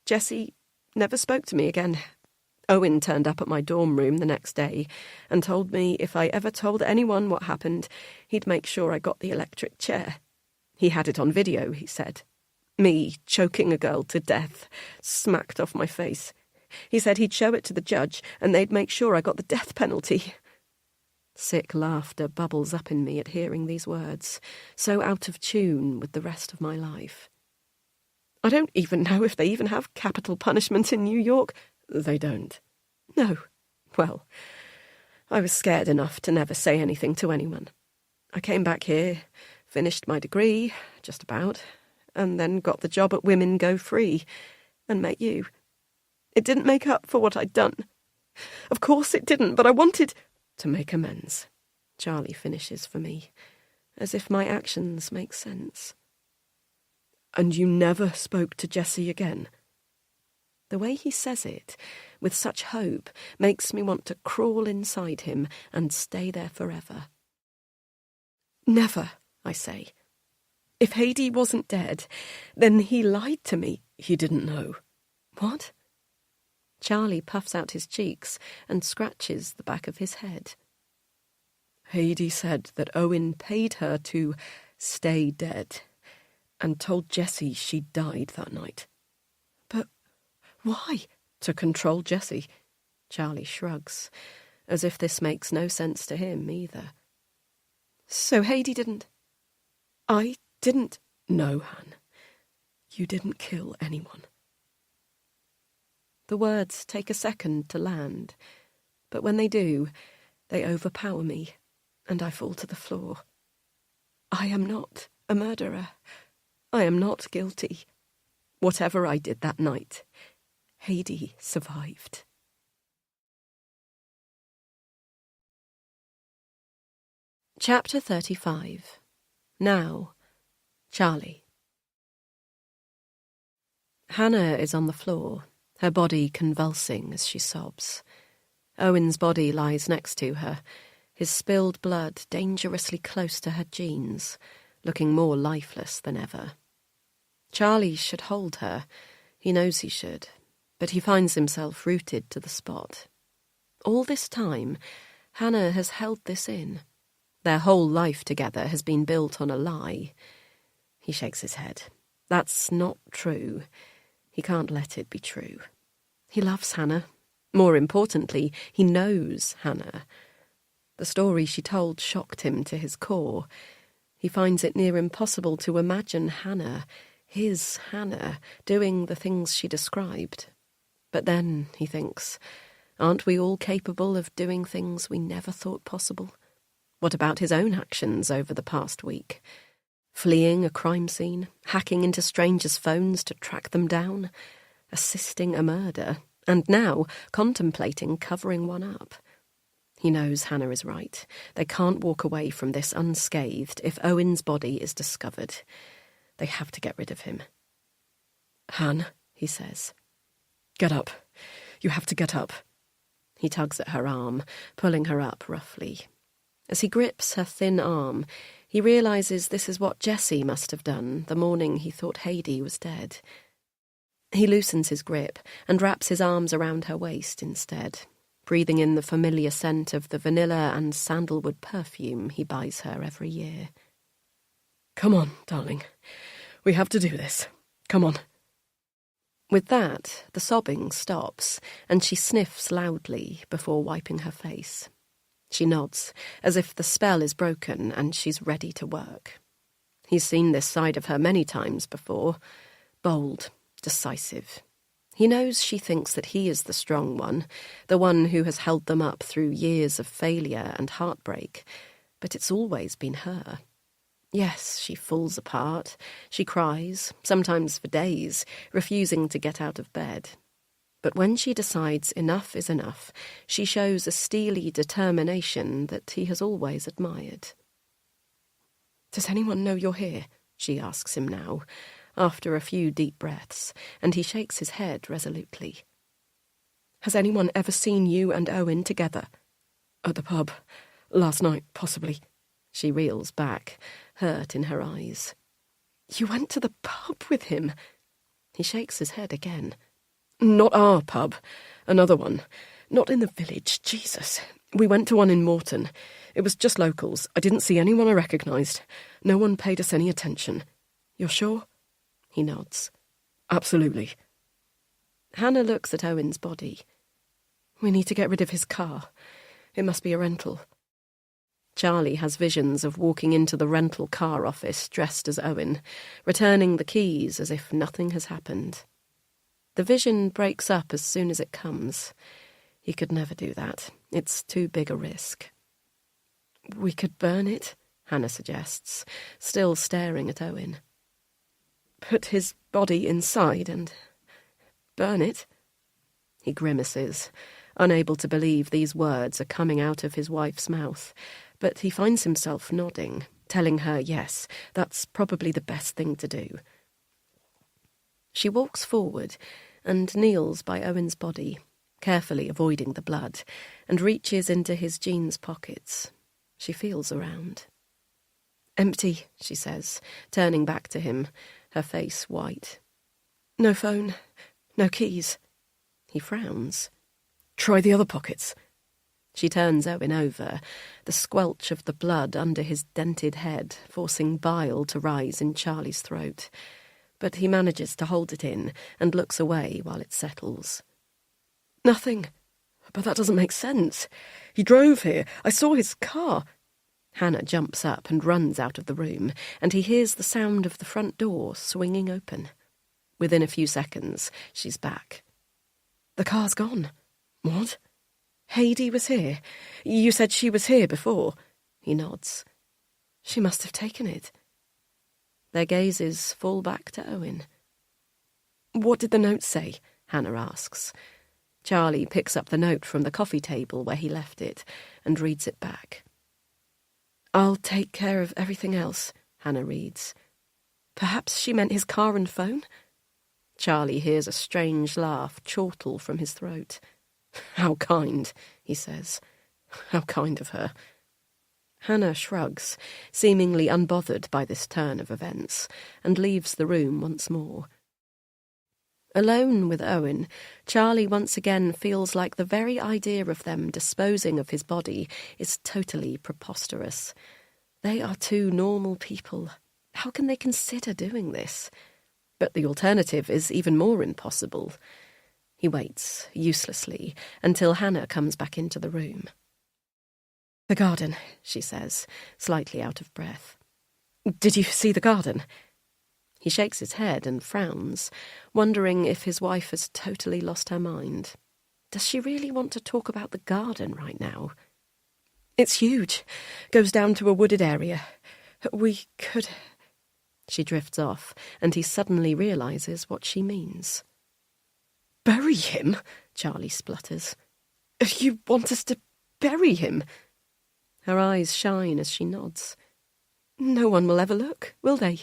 Jessie never spoke to me again. Owen turned up at my dorm room the next day and told me if I ever told anyone what happened, he'd make sure I got the electric chair. He had it on video, he said. Me choking a girl to death, smacked off my face. He said he'd show it to the judge and they'd make sure I got the death penalty." Sick laughter bubbles up in me at hearing these words, so out of tune with the rest of my life. "I don't even know if they even have capital punishment in New York." "They don't." "No. Well, I was scared enough to never say anything to anyone. I came back here, finished my degree, just about, and then got the job at Women Go Free, and met you. It didn't make up for what I'd done. Of course it didn't, but I wanted to make amends." Charlie finishes for me, as if my actions make sense. "And you never spoke to Jessie again?" The way he says it, with such hope, makes me want to crawl inside him and stay there forever. "Never," I say. "If Heidi wasn't dead, then he lied to me." "He didn't know." "What?" Charlie puffs out his cheeks and scratches the back of his head. "Heidi said that Owen paid her to stay dead and told Jessie she died that night." "But why?" "To control Jessie." Charlie shrugs, as if this makes no sense to him either. "So Heidi didn't... I didn't..." "No, Han. You didn't kill anyone." The words take a second to land, but when they do, they overpower me, and I fall to the floor. I am not a murderer. I am not guilty. Whatever I did that night, Heidi survived. Chapter 35. Now, Charlie. Hannah is on the floor, her body convulsing as she sobs. Owen's body lies next to her, his spilled blood dangerously close to her jeans, looking more lifeless than ever. Charlie should hold her. He knows he should, but he finds himself rooted to the spot. All this time, Hannah has held this in. Their whole life together has been built on a lie. He shakes his head. That's not true. He can't let it be true. He loves Hannah. More importantly, he knows Hannah. The story she told shocked him to his core. He finds it near impossible to imagine Hannah, his Hannah, doing the things she described. But then, he thinks, aren't we all capable of doing things we never thought possible? What about his own actions over the past week? Fleeing a crime scene, hacking into strangers' phones to track them down, assisting a murder, and now contemplating covering one up. He knows Hannah is right. They can't walk away from this unscathed if Owen's body is discovered. They have to get rid of him. "Han," he says. "Get up. You have to get up." He tugs at her arm, pulling her up roughly. As he grips her thin arm, he realises this is what Jessie must have done the morning he thought Heidi was dead. He loosens his grip and wraps his arms around her waist instead, breathing in the familiar scent of the vanilla and sandalwood perfume he buys her every year. "Come on, darling. We have to do this. Come on." With that, the sobbing stops, and she sniffs loudly before wiping her face. She nods, as if the spell is broken and she's ready to work. He's seen this side of her many times before. Bold, decisive. He knows she thinks that he is the strong one, the one who has held them up through years of failure and heartbreak, but it's always been her. Yes, she falls apart. She cries, sometimes for days, refusing to get out of bed. But when she decides enough is enough, she shows a steely determination that he has always admired. "Does anyone know you're here?" she asks him now, after a few deep breaths, and he shakes his head resolutely. "Has anyone ever seen you and Owen together?" "At the pub. Last night, possibly." She reels back, hurt in her eyes. "You went to the pub with him?" He shakes his head again. "Not our pub. Another one. Not in the village. Jesus. We went to one in Morton. It was just locals. I didn't see anyone I recognised. No one paid us any attention." "You're sure?" He nods. "Absolutely." Hannah looks at Owen's body. "We need to get rid of his car. It must be a rental." Charlie has visions of walking into the rental car office dressed as Owen, returning the keys as if nothing has happened. The vision breaks up as soon as it comes. He could never do that. It's too big a risk. "We could burn it," Hannah suggests, still staring at Owen. "Put his body inside and burn it?" He grimaces, unable to believe these words are coming out of his wife's mouth, but he finds himself nodding, telling her yes, that's probably the best thing to do. She walks forward and kneels by Owen's body, carefully avoiding the blood, and reaches into his jeans pockets. She feels around. "Empty," she says, turning back to him, her face white. "No phone, no keys." He frowns. "Try the other pockets." She turns Owen over, the squelch of the blood under his dented head forcing bile to rise in Charlie's throat. But he manages to hold it in and looks away while it settles. "Nothing. But that doesn't make sense. He drove here. I saw his car." Hannah jumps up and runs out of the room, and he hears the sound of the front door swinging open. Within a few seconds, she's back. "The car's gone." "What?" "Heidi was here. You said she was here before." He nods. "She must have taken it." Their gazes fall back to Owen. "What did the note say?" Hannah asks. Charlie picks up the note from the coffee table where he left it and reads it back. "I'll take care of everything else," Hannah reads. Perhaps she meant his car and phone? Charlie hears a strange laugh chortle from his throat. "How kind," he says. "How kind of her." Hannah shrugs, seemingly unbothered by this turn of events, and leaves the room once more. Alone with Owen, Charlie once again feels like the very idea of them disposing of his body is totally preposterous. They are two normal people. How can they consider doing this? But the alternative is even more impossible. He waits, uselessly, until Hannah comes back into the room. "The garden," she says, slightly out of breath. "Did you see the garden?" He shakes his head and frowns, wondering if his wife has totally lost her mind. Does she really want to talk about the garden right now? It's huge. Goes down to a wooded area. We could... She drifts off, and he suddenly realises what she means. Bury him? Charlie splutters. You want us to bury him? Her eyes shine as she nods. No one will ever look, will they?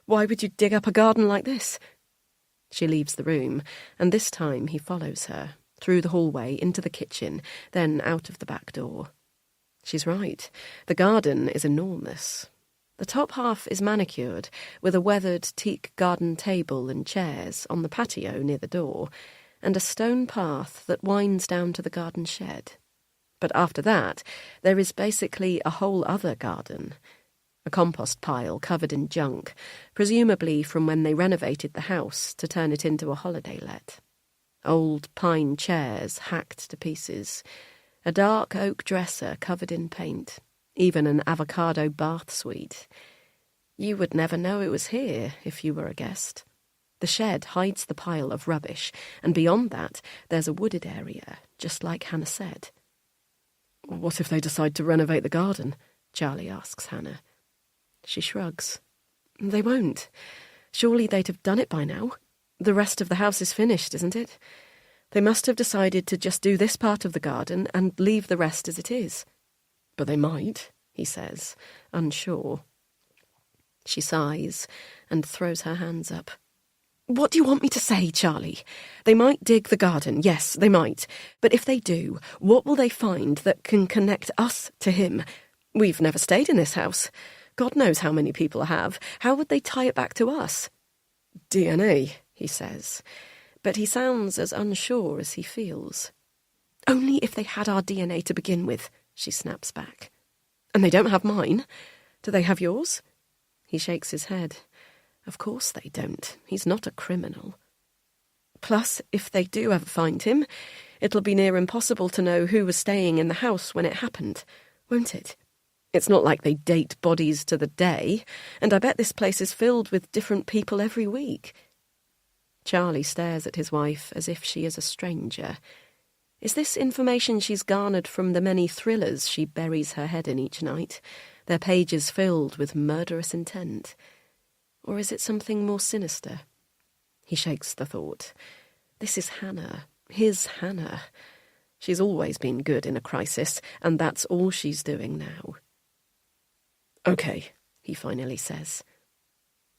Why would you dig up a garden like this? She leaves the room, and this time he follows her, through the hallway into the kitchen, then out of the back door. She's right. The garden is enormous. The top half is manicured, with a weathered teak garden table and chairs on the patio near the door, and a stone path that winds down to the garden shed. But after that, there is basically a whole other garden. A compost pile covered in junk, presumably from when they renovated the house to turn it into a holiday let. Old pine chairs hacked to pieces, a dark oak dresser covered in paint, even an avocado bath suite. You would never know it was here if you were a guest. The shed hides the pile of rubbish, and beyond that there's a wooded area, just like Hannah said. What if they decide to renovate the garden? Charlie asks Hannah. She shrugs. They won't. Surely they'd have done it by now. The rest of the house is finished, isn't it? They must have decided to just do this part of the garden and leave the rest as it is. But they might, he says, unsure. She sighs and throws her hands up. What do you want me to say, Charlie? They might dig the garden, yes, they might. But if they do, what will they find that can connect us to him? We've never stayed in this house. God knows how many people have. How would they tie it back to us? DNA, he says. But he sounds as unsure as he feels. Only if they had our DNA to begin with, she snaps back. And they don't have mine. Do they have yours? He shakes his head. Of course they don't. He's not a criminal. Plus, if they do ever find him, it'll be near impossible to know who was staying in the house when it happened, won't it? It's not like they date bodies to the day, and I bet this place is filled with different people every week. Charlie stares at his wife as if she is a stranger. Is this information she's garnered from the many thrillers she buries her head in each night, their pages filled with murderous intent? Or is it something more sinister? He shakes the thought. This is Hannah, his Hannah. She's always been good in a crisis, and that's all she's doing now. Okay, he finally says.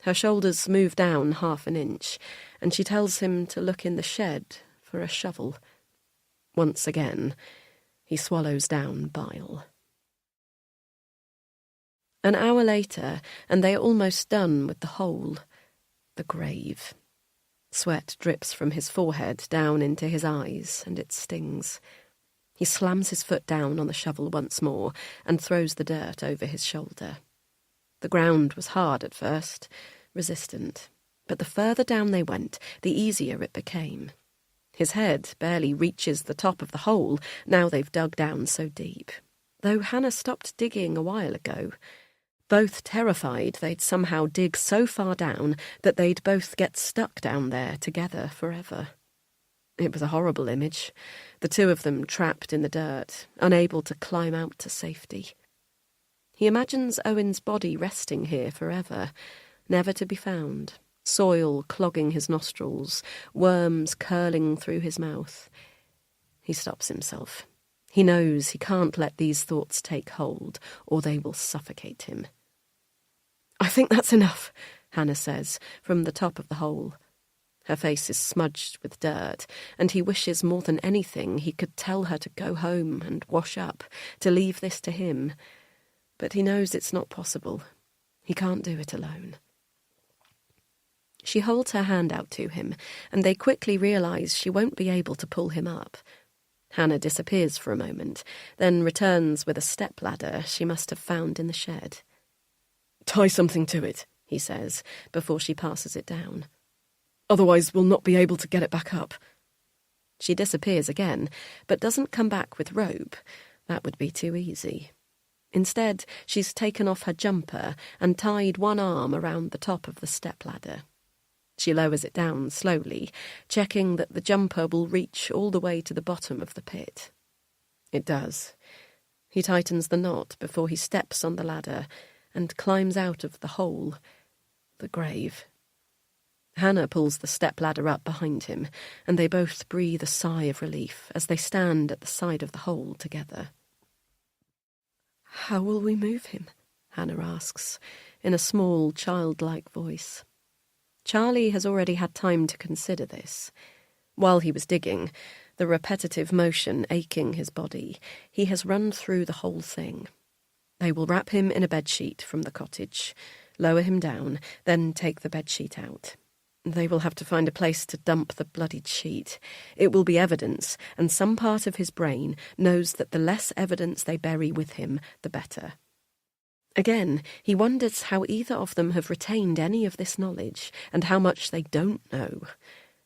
Her shoulders move down half an inch, and she tells him to look in the shed for a shovel. Once again, he swallows down bile. An hour later, and they are almost done with the hole, the grave. Sweat drips from his forehead down into his eyes, and it stings. He slams his foot down on the shovel once more and throws the dirt over his shoulder. The ground was hard at first, resistant, but the further down they went, the easier it became. His head barely reaches the top of the hole, now they've dug down so deep, though Hannah stopped digging a while ago, both terrified they'd somehow dig so far down that they'd both get stuck down there together forever. It was a horrible image, the two of them trapped in the dirt, unable to climb out to safety. He imagines Owen's body resting here forever, never to be found, soil clogging his nostrils, worms curling through his mouth. He stops himself. He knows he can't let these thoughts take hold, or they will suffocate him. I think that's enough, Hannah says, from the top of the hole. Her face is smudged with dirt, and he wishes more than anything he could tell her to go home and wash up, to leave this to him. But he knows it's not possible. He can't do it alone. She holds her hand out to him, and they quickly realise she won't be able to pull him up. Hannah disappears for a moment, then returns with a stepladder she must have found in the shed. Tie something to it, he says, before she passes it down. Otherwise we'll not be able to get it back up. She disappears again, but doesn't come back with rope. That would be too easy. Instead, she's taken off her jumper and tied one arm around the top of the stepladder. She lowers it down slowly, checking that the jumper will reach all the way to the bottom of the pit. It does. He tightens the knot before he steps on the ladder and climbs out of the hole, the grave. Hannah pulls the step-ladder up behind him, and they both breathe a sigh of relief as they stand at the side of the hole together. "How will we move him?" Hannah asks, in a small, childlike voice. Charlie has already had time to consider this. While he was digging, the repetitive motion aching his body, he has run through the whole thing. They will wrap him in a bedsheet from the cottage, lower him down, then take the bedsheet out. They will have to find a place to dump the bloodied sheet. It will be evidence, and some part of his brain knows that the less evidence they bury with him, the better. Again, he wonders how either of them have retained any of this knowledge, and how much they don't know,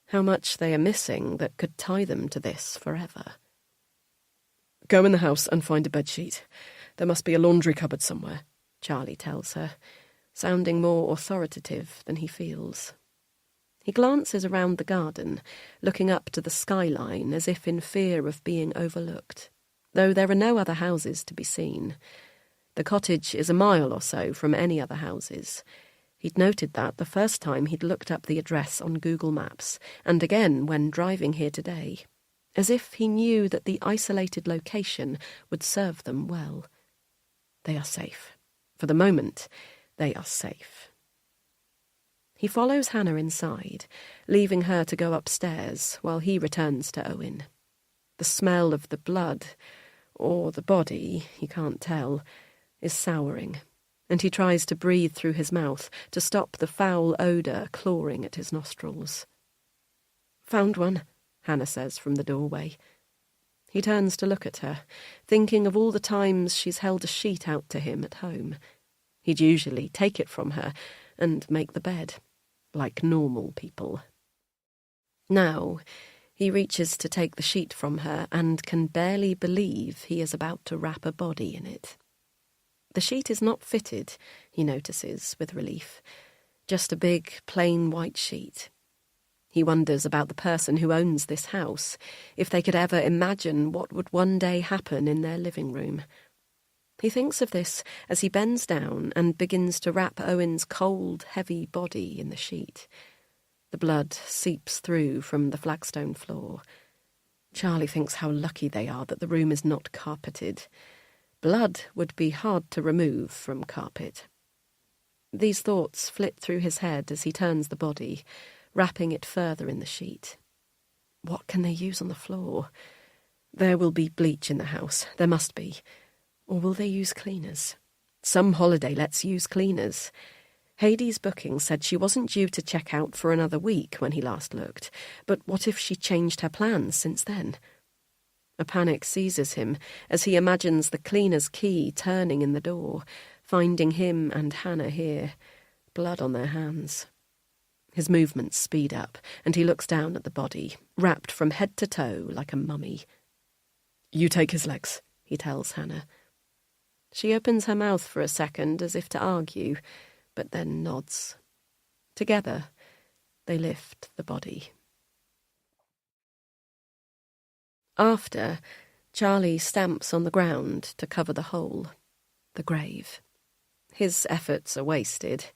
how much they are missing that could tie them to this forever. "Go in the house and find a bedsheet. There must be a laundry cupboard somewhere," Charlie tells her, sounding more authoritative than he feels. He glances around the garden, looking up to the skyline as if in fear of being overlooked, though there are no other houses to be seen. The cottage is a mile or so from any other houses. He'd noted that the first time he'd looked up the address on Google Maps, and again when driving here today, as if he knew that the isolated location would serve them well. They are safe. For the moment, they are safe. He follows Hannah inside, leaving her to go upstairs while he returns to Owen. The smell of the blood, or the body, he can't tell, is souring, and he tries to breathe through his mouth to stop the foul odour clawing at his nostrils. "Found one," Hannah says from the doorway. He turns to look at her, thinking of all the times she's held a sheet out to him at home. He'd usually take it from her and make the bed, like normal people. Now, he reaches to take the sheet from her and can barely believe he is about to wrap a body in it. The sheet is not fitted, he notices with relief, just a big, plain white sheet. He wonders about the person who owns this house, if they could ever imagine what would one day happen in their living room. He thinks of this as he bends down and begins to wrap Owen's cold, heavy body in the sheet. The blood seeps through from the flagstone floor. Charlie thinks how lucky they are that the room is not carpeted. Blood would be hard to remove from carpet. These thoughts flit through his head as he turns the body, wrapping it further in the sheet. What can they use on the floor? There will be bleach in the house. There must be. Or will they use cleaners? Some holiday lets use cleaners. Heidi's booking said she wasn't due to check out for another week when he last looked, but what if she changed her plans since then? A panic seizes him as he imagines the cleaner's key turning in the door, finding him and Hannah here, blood on their hands. His movements speed up, and he looks down at the body, wrapped from head to toe like a mummy. "You take his legs," he tells Hannah. She opens her mouth for a second as if to argue, but then nods. Together, they lift the body. After, Charlie stamps on the ground to cover the hole, the grave. His efforts are wasted.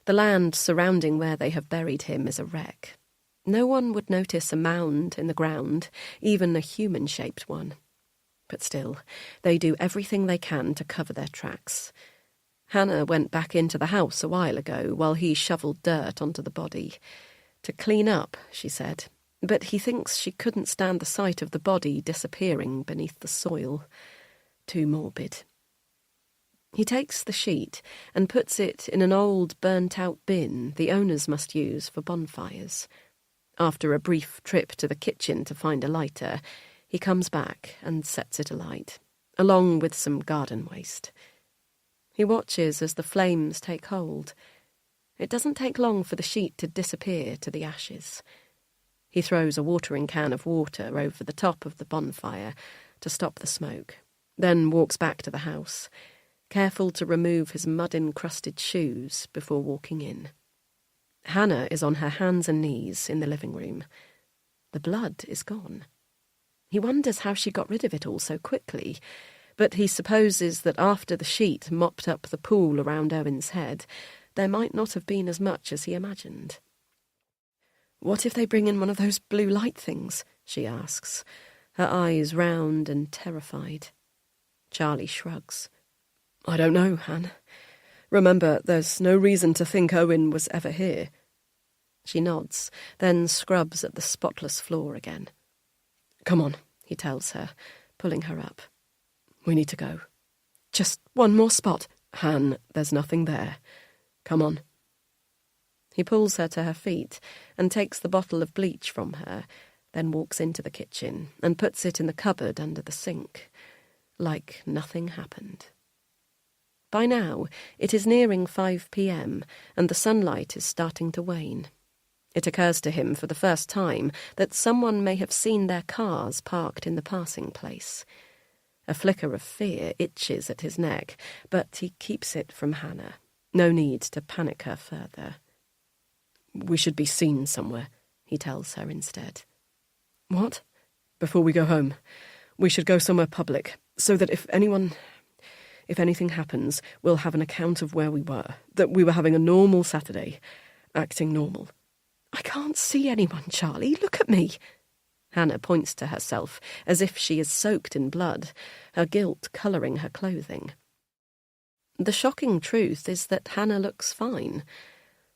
The land surrounding where they have buried him is a wreck. No one would notice a mound in the ground, even a human-shaped one. But still, they do everything they can to cover their tracks. Hannah went back into the house a while ago while he shoveled dirt onto the body. To clean up, she said, but he thinks she couldn't stand the sight of the body disappearing beneath the soil. Too morbid. He takes the sheet and puts it in an old burnt-out bin the owners must use for bonfires. After a brief trip to the kitchen to find a lighter, he comes back and sets it alight, along with some garden waste. He watches as the flames take hold. It doesn't take long for the sheet to disappear to the ashes. He throws a watering can of water over the top of the bonfire to stop the smoke, then walks back to the house, careful to remove his mud-encrusted shoes before walking in. Hannah is on her hands and knees in the living room. The blood is gone. He wonders how she got rid of it all so quickly, but he supposes that after the sheet mopped up the pool around Owen's head, there might not have been as much as he imagined. "What if they bring in one of those blue light things?" she asks, her eyes round and terrified. Charlie shrugs. "I don't know, Han. Remember, there's no reason to think Owen was ever here." She nods, then scrubs at the spotless floor again. "Come on," he tells her, pulling her up. "We need to go." "Just one more spot." "Han, there's nothing there. Come on." He pulls her to her feet and takes the bottle of bleach from her, then walks into the kitchen and puts it in the cupboard under the sink, like nothing happened. By now, it is nearing 5 p.m, and the sunlight is starting to wane. It occurs to him for the first time that someone may have seen their cars parked in the passing place. A flicker of fear itches at his neck, but he keeps it from Hannah. No need to panic her further. "We should be seen somewhere," he tells her instead. "What?" "Before we go home. We should go somewhere public, so that if anything happens, we'll have an account of where we were, that we were having a normal Saturday, acting normal." "I can't see anyone, Charlie. Look at me." Hannah points to herself as if she is soaked in blood, her guilt colouring her clothing. The shocking truth is that Hannah looks fine.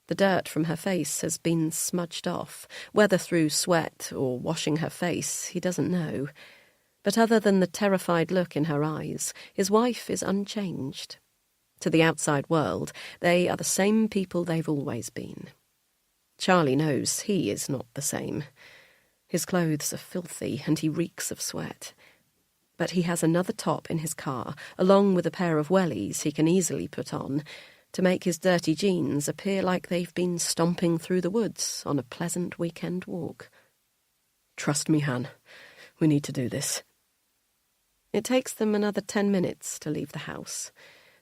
The dirt from her face has been smudged off, whether through sweat or washing her face, he doesn't know. But other than the terrified look in her eyes, his wife is unchanged. To the outside world, they are the same people they've always been. Charlie knows he is not the same. His clothes are filthy and he reeks of sweat. But he has another top in his car, along with a pair of wellies he can easily put on, to make his dirty jeans appear like they've been stomping through the woods on a pleasant weekend walk. "Trust me, Han. We need to do this." It takes them another 10 minutes to leave the house.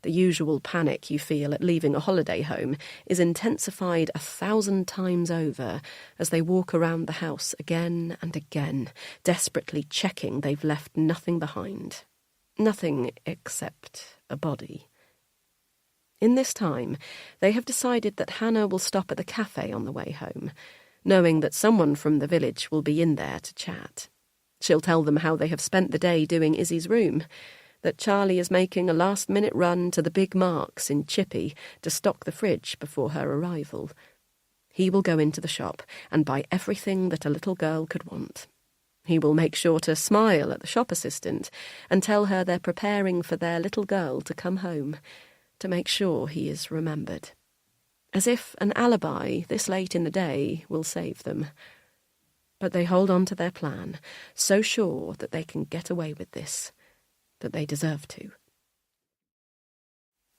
The usual panic you feel at leaving a holiday home is intensified 1,000 times over as they walk around the house again and again, desperately checking they've left nothing behind. Nothing except a body. In this time, they have decided that Hannah will stop at the cafe on the way home, knowing that someone from the village will be in there to chat. She'll tell them how they have spent the day doing Izzy's room, that Charlie is making a last-minute run to the big Marks in Chippy to stock the fridge before her arrival. He will go into the shop and buy everything that a little girl could want. He will make sure to smile at the shop assistant and tell her they're preparing for their little girl to come home, to make sure he is remembered. As if an alibi this late in the day will save them. But they hold on to their plan, so sure that they can get away with this, that they deserve to.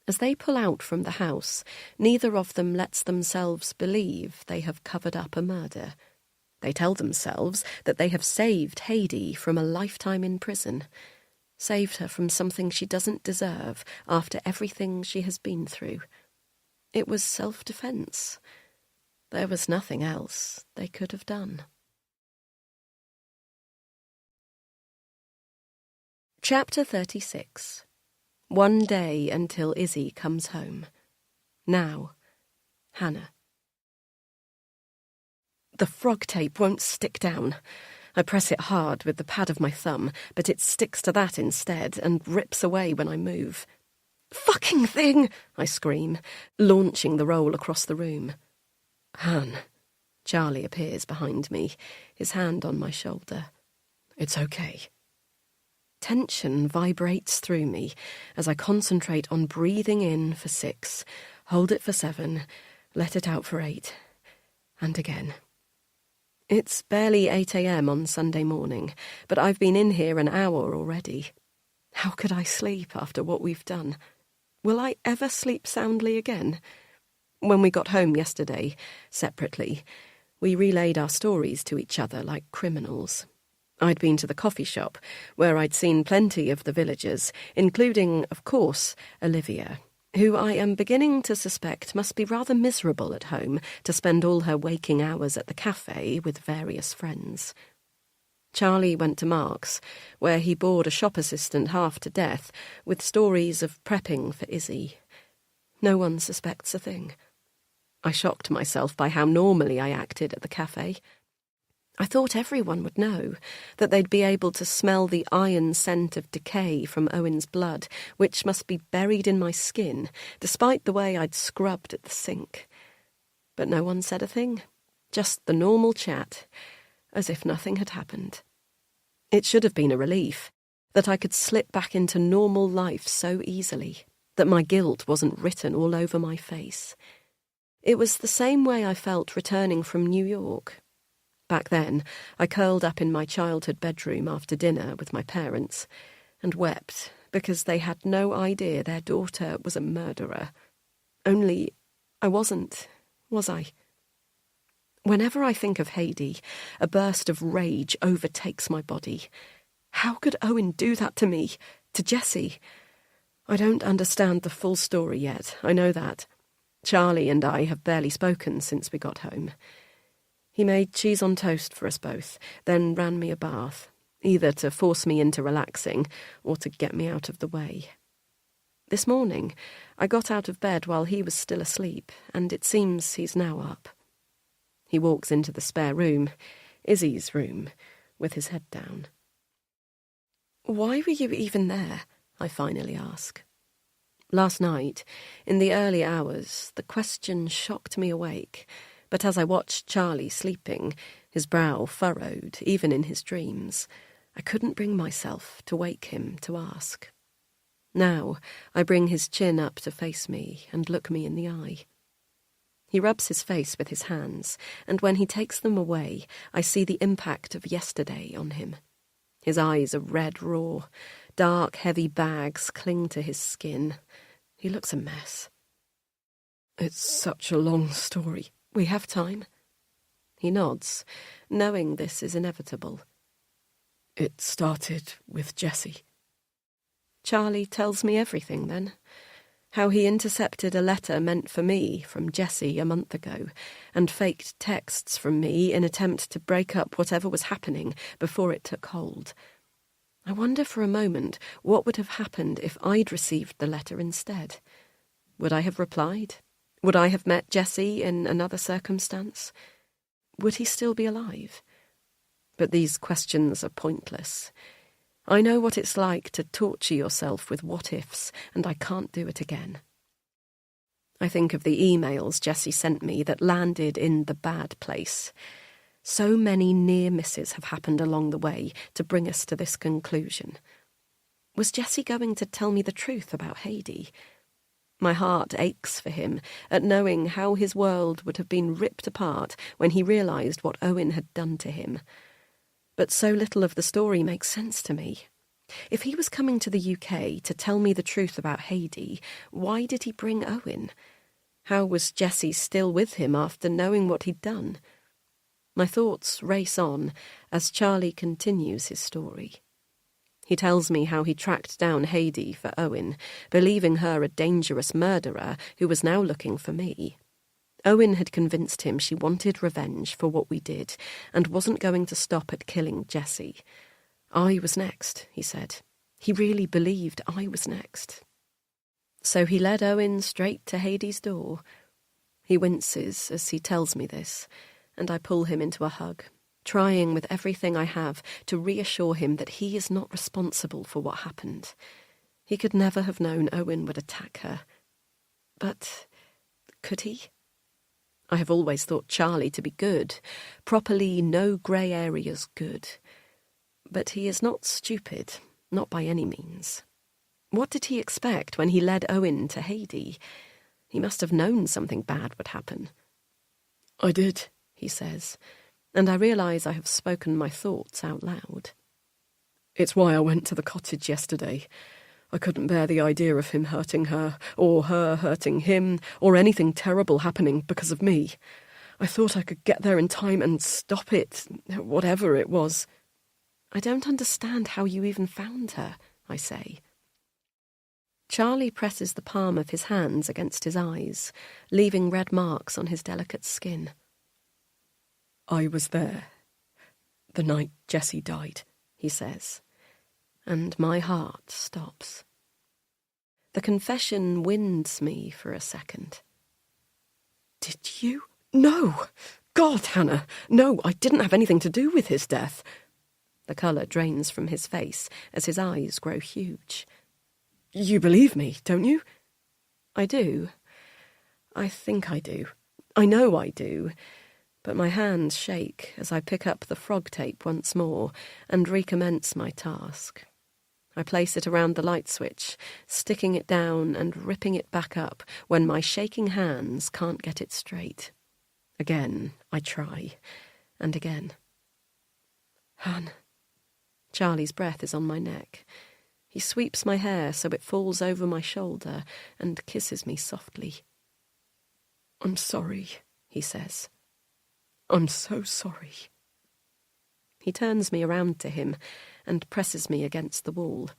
As they pull out from the house, neither of them lets themselves believe they have covered up a murder. They tell themselves that they have saved Heidi from a lifetime in prison, saved her from something she doesn't deserve after everything she has been through. It was self-defense. There was nothing else they could have done. Chapter 36. One day until Izzy comes home. Now, Hannah. The frog tape won't stick down. I press it hard with the pad of my thumb, but it sticks to that instead and rips away when I move. "Fucking thing!" I scream, launching the roll across the room. "Han." Charlie appears behind me, his hand on my shoulder. "It's okay." Tension vibrates through me as I concentrate on breathing in for 6, hold it for 7, let it out for 8, and again. It's barely 8 a.m. on Sunday morning, but I've been in here an hour already. How could I sleep after what we've done? Will I ever sleep soundly again? When we got home yesterday, separately, we relayed our stories to each other like criminals. I'd been to the coffee shop, where I'd seen plenty of the villagers, including, of course, Olivia, who I am beginning to suspect must be rather miserable at home to spend all her waking hours at the cafe with various friends. Charlie went to Mark's, where he bored a shop assistant half to death with stories of prepping for Izzy. No one suspects a thing. I shocked myself by how normally I acted at the cafe. I thought everyone would know, that they'd be able to smell the iron scent of decay from Owen's blood, which must be buried in my skin, despite the way I'd scrubbed at the sink. But no one said a thing, just the normal chat, as if nothing had happened. It should have been a relief, that I could slip back into normal life so easily, that my guilt wasn't written all over my face. It was the same way I felt returning from New York. Back then, I curled up in my childhood bedroom after dinner with my parents and wept because they had no idea their daughter was a murderer. Only I wasn't, was I? Whenever I think of Haidee, a burst of rage overtakes my body. How could Owen do that to me, to Jessie? I don't understand the full story yet, I know that. Charlie and I have barely spoken since we got home. He made cheese on toast for us both, then ran me a bath, either to force me into relaxing or to get me out of the way. This morning, I got out of bed while he was still asleep, and it seems he's now up. He walks into the spare room, Izzy's room, with his head down. "Why were you even there?" I finally ask. Last night, in the early hours, the question shocked me awake, but as I watched Charlie sleeping, his brow furrowed, even in his dreams, I couldn't bring myself to wake him to ask. Now I bring his chin up to face me and look me in the eye. He rubs his face with his hands, and when he takes them away, I see the impact of yesterday on him. His eyes are red raw, dark, heavy bags cling to his skin. He looks a mess. "It's such a long story. We have time?" He nods, knowing this is inevitable. "It started with Jessie." Charlie tells me everything, then. How he intercepted a letter meant for me from Jessie a month ago, and faked texts from me in attempt to break up whatever was happening before it took hold. I wonder for a moment what would have happened if I'd received the letter instead. Would I have replied? Would I have met Jessie in another circumstance? Would he still be alive? But these questions are pointless. I know what it's like to torture yourself with what-ifs, and I can't do it again. I think of the emails Jessie sent me that landed in the bad place. So many near misses have happened along the way to bring us to this conclusion. Was Jessie going to tell me the truth about Haidee? My heart aches for him at knowing how his world would have been ripped apart when he realised what Owen had done to him. But so little of the story makes sense to me. If he was coming to the UK to tell me the truth about Haidee, why did he bring Owen? How was Jessie still with him after knowing what he'd done? My thoughts race on as Charlie continues his story. He tells me how he tracked down Haidee for Owen, believing her a dangerous murderer who was now looking for me. Owen had convinced him she wanted revenge for what we did and wasn't going to stop at killing Jessie. I was next, he said. He really believed I was next. So he led Owen straight to Haidee's door. He winces as he tells me this, and I pull him into a hug, trying with everything I have to reassure him that he is not responsible for what happened. He could never have known Owen would attack her. But could he? I have always thought Charlie to be good, properly no grey areas good. But he is not stupid, not by any means. What did he expect when he led Owen to Haidee? He must have known something bad would happen. I did, he says, and I realise I have spoken my thoughts out loud. It's why I went to the cottage yesterday. I couldn't bear the idea of him hurting her, or her hurting him, or anything terrible happening because of me. I thought I could get there in time and stop it, whatever it was. I don't understand how you even found her, I say. Charlie presses the palm of his hands against his eyes, leaving red marks on his delicate skin. I was there. The night Jessie died, he says, and my heart stops. The confession winds me for a second. Did you? No! God, Hannah! No, I didn't have anything to do with his death. The colour drains from his face as his eyes grow huge. You believe me, don't you? I do. I think I do. I know I do. But my hands shake as I pick up the frog tape once more and recommence my task. I place it around the light switch, sticking it down and ripping it back up when my shaking hands can't get it straight. Again, I try, and again. Han. Charlie's breath is on my neck. He sweeps my hair so it falls over my shoulder and kisses me softly. I'm sorry, he says. I'm so sorry. He turns me around to him and presses me against the wall.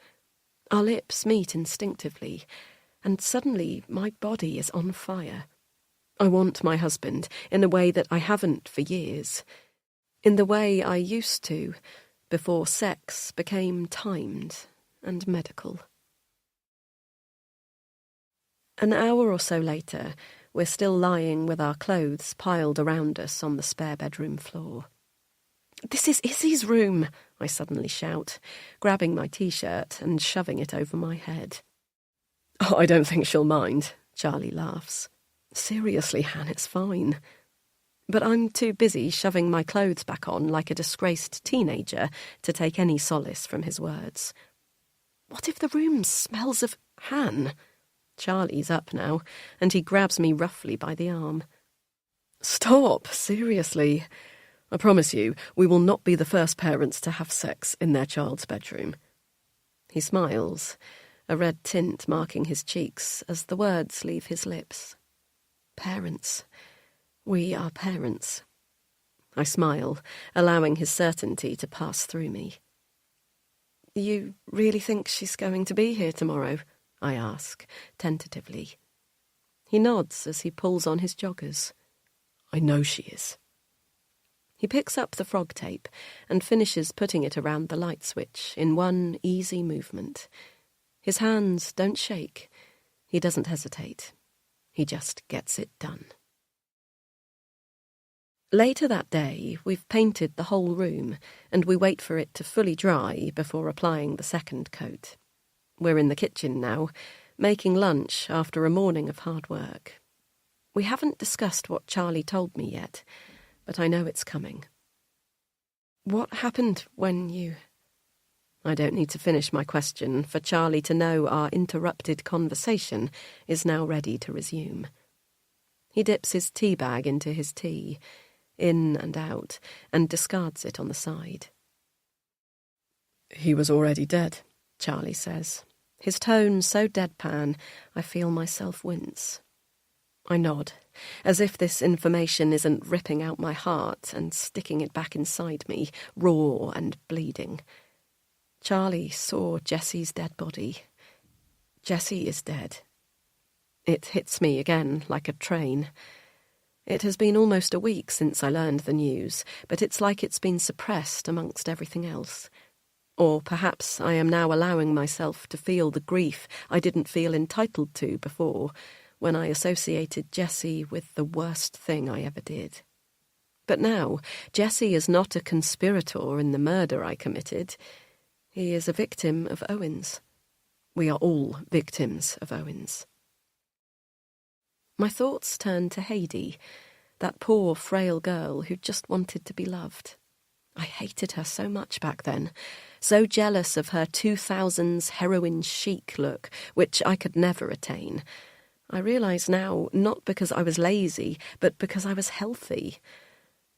Our lips meet instinctively, and suddenly my body is on fire. I want my husband in a way that I haven't for years, in the way I used to before sex became timed and medical. An hour or so later, we're still lying with our clothes piled around us on the spare bedroom floor. This is Izzy's room, I suddenly shout, grabbing my T-shirt and shoving it over my head. Oh, I don't think she'll mind, Charlie laughs. Seriously, Han, it's fine. But I'm too busy shoving my clothes back on like a disgraced teenager to take any solace from his words. What if the room smells of Han? Charlie's up now, and he grabs me roughly by the arm. Stop, seriously. I promise you, we will not be the first parents to have sex in their child's bedroom. He smiles, a red tint marking his cheeks as the words leave his lips. Parents. We are parents. I smile, allowing his certainty to pass through me. You really think she's going to be here tomorrow? I ask, tentatively. He nods as he pulls on his joggers. I know she is. He picks up the frog tape and finishes putting it around the light switch in one easy movement. His hands don't shake. He doesn't hesitate. He just gets it done. Later that day, we've painted the whole room, and we wait for it to fully dry before applying the second coat. We're in the kitchen now, making lunch after a morning of hard work. We haven't discussed what Charlie told me yet, but I know it's coming. What happened when you... I don't need to finish my question for Charlie to know our interrupted conversation is now ready to resume. He dips his tea bag into his tea, in and out, and discards it on the side. He was already dead, Charlie says. His tone so deadpan, I feel myself wince. I nod, as if this information isn't ripping out my heart and sticking it back inside me, raw and bleeding. Charlie saw Jessie's dead body. Jessie is dead. It hits me again like a train. It has been almost a week since I learned the news, but it's like it's been suppressed amongst everything else. Or perhaps I am now allowing myself to feel the grief I didn't feel entitled to before, when I associated Jessie with the worst thing I ever did. But now, Jessie is not a conspirator in the murder I committed. He is a victim of Owen's. We are all victims of Owen's. My thoughts turn to Heidi, that poor, frail girl who just wanted to be loved. I hated her so much back then, so jealous of her 2000s heroine chic look, which I could never attain. I realise now, not because I was lazy, but because I was healthy.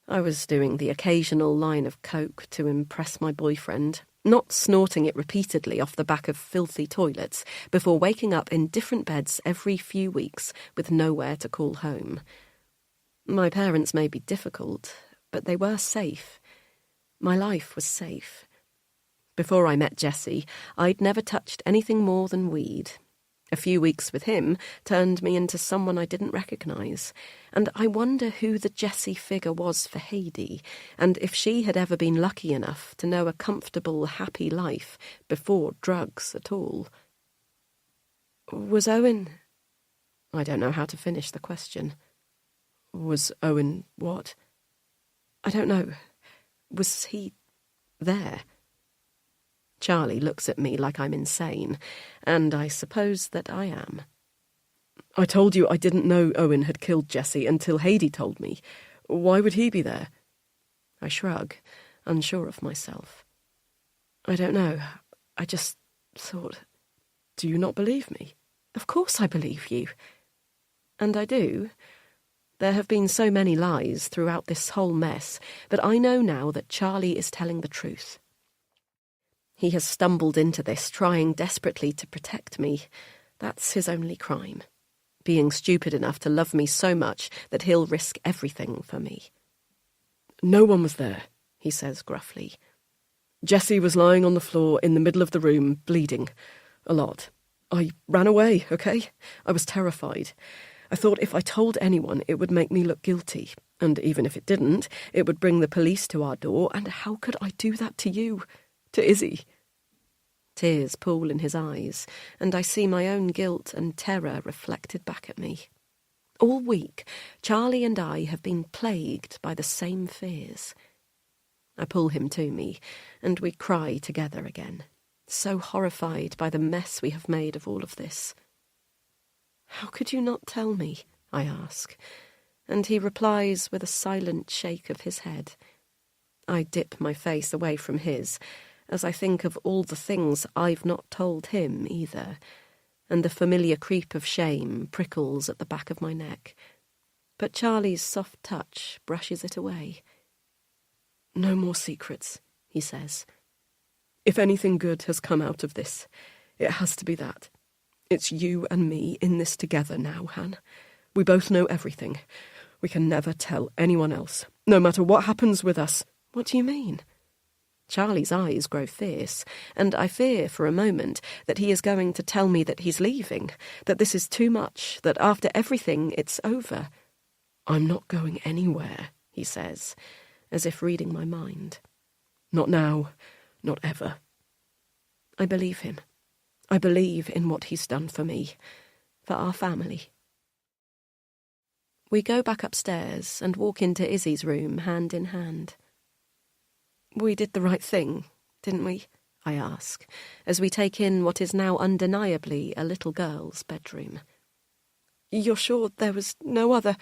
I was doing the occasional line of coke to impress my boyfriend, not snorting it repeatedly off the back of filthy toilets before waking up in different beds every few weeks with nowhere to call home. My parents may be difficult, but they were safe. My life was safe. Before I met Jessie, I'd never touched anything more than weed. A few weeks with him turned me into someone I didn't recognise, and I wonder who the Jessie figure was for Heidi, and if she had ever been lucky enough to know a comfortable, happy life before drugs at all. Was Owen... I don't know how to finish the question. Was Owen what? I don't know. Was he there? Charlie looks at me like I'm insane, and I suppose that I am. I told you I didn't know Owen had killed Jessie until Heidi told me. Why would he be there? I shrug, unsure of myself. I don't know. I just thought... Do you not believe me? Of course I believe you. And I do. There have been so many lies throughout this whole mess that I know now that Charlie is telling the truth. He has stumbled into this, trying desperately to protect me. That's his only crime. Being stupid enough to love me so much that he'll risk everything for me. No one was there, he says gruffly. Jessie was lying on the floor in the middle of the room, bleeding. A lot. I ran away, okay? I was terrified. I thought if I told anyone it would make me look guilty, and even if it didn't, it would bring the police to our door, and how could I do that to you? To Izzy? Tears pool in his eyes, and I see my own guilt and terror reflected back at me. All week, Charlie and I have been plagued by the same fears. I pull him to me, and we cry together again, so horrified by the mess we have made of all of this. How could you not tell me? I ask, and he replies with a silent shake of his head. I dip my face away from his, as I think of all the things I've not told him either, and the familiar creep of shame prickles at the back of my neck. But Charlie's soft touch brushes it away. No more secrets, he says. If anything good has come out of this, it has to be that. It's you and me in this together now, Han. We both know everything. We can never tell anyone else, no matter what happens with us. What do you mean? Charlie's eyes grow fierce, and I fear for a moment that he is going to tell me that he's leaving, that this is too much, that after everything it's over. I'm not going anywhere, he says, as if reading my mind. Not now, not ever. I believe him. I believe in what he's done for me, for our family. We go back upstairs and walk into Izzy's room hand in hand. We did the right thing, didn't we? I ask, as we take in what is now undeniably a little girl's bedroom. You're sure there was no other...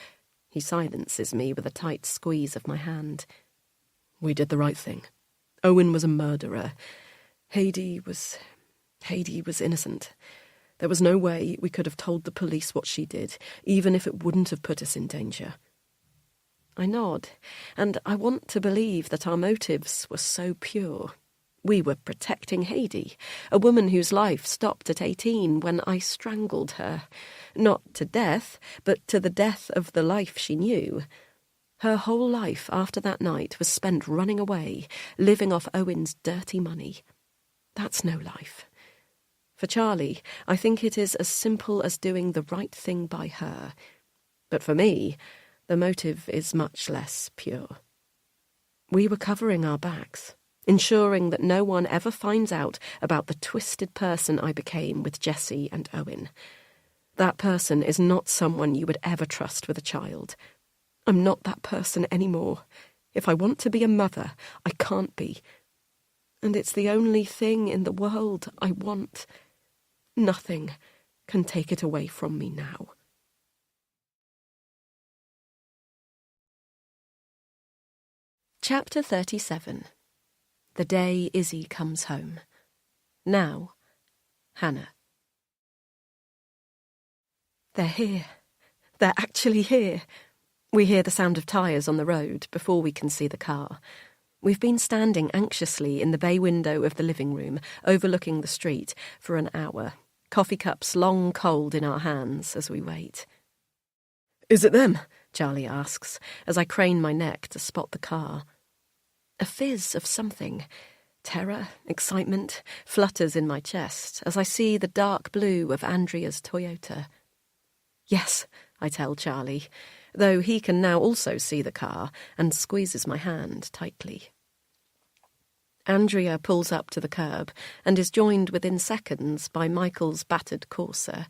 He silences me with a tight squeeze of my hand. We did the right thing. Owen was a murderer. Heidi was innocent. There was no way we could have told the police what she did, even if it wouldn't have put us in danger. I nod, and I want to believe that our motives were so pure. We were protecting Heidi, a woman whose life stopped at 18 when I strangled her. Not to death, but to the death of the life she knew. Her whole life after that night was spent running away, living off Owen's dirty money. That's no life. For Charlie, I think it is as simple as doing the right thing by her. But for me, the motive is much less pure. We were covering our backs, ensuring that no one ever finds out about the twisted person I became with Jessie and Owen. That person is not someone you would ever trust with a child. I'm not that person anymore. If I want to be a mother, I can't be. And it's the only thing in the world I want. Nothing can take it away from me now. Chapter 37. The day Izzy comes home. Now, Hannah. They're here. They're actually here. We hear the sound of tyres on the road before we can see the car. We've been standing anxiously in the bay window of the living room, overlooking the street, for an hour, coffee cups long cold in our hands as we wait. Is it them? Charlie asks, as I crane my neck to spot the car. A fizz of something. Terror, excitement, flutters in my chest as I see the dark blue of Andrea's Toyota. Yes, I tell Charlie, though he can now also see the car and squeezes my hand tightly. Andrea pulls up to the curb and is joined within seconds by Michael's battered Corsa.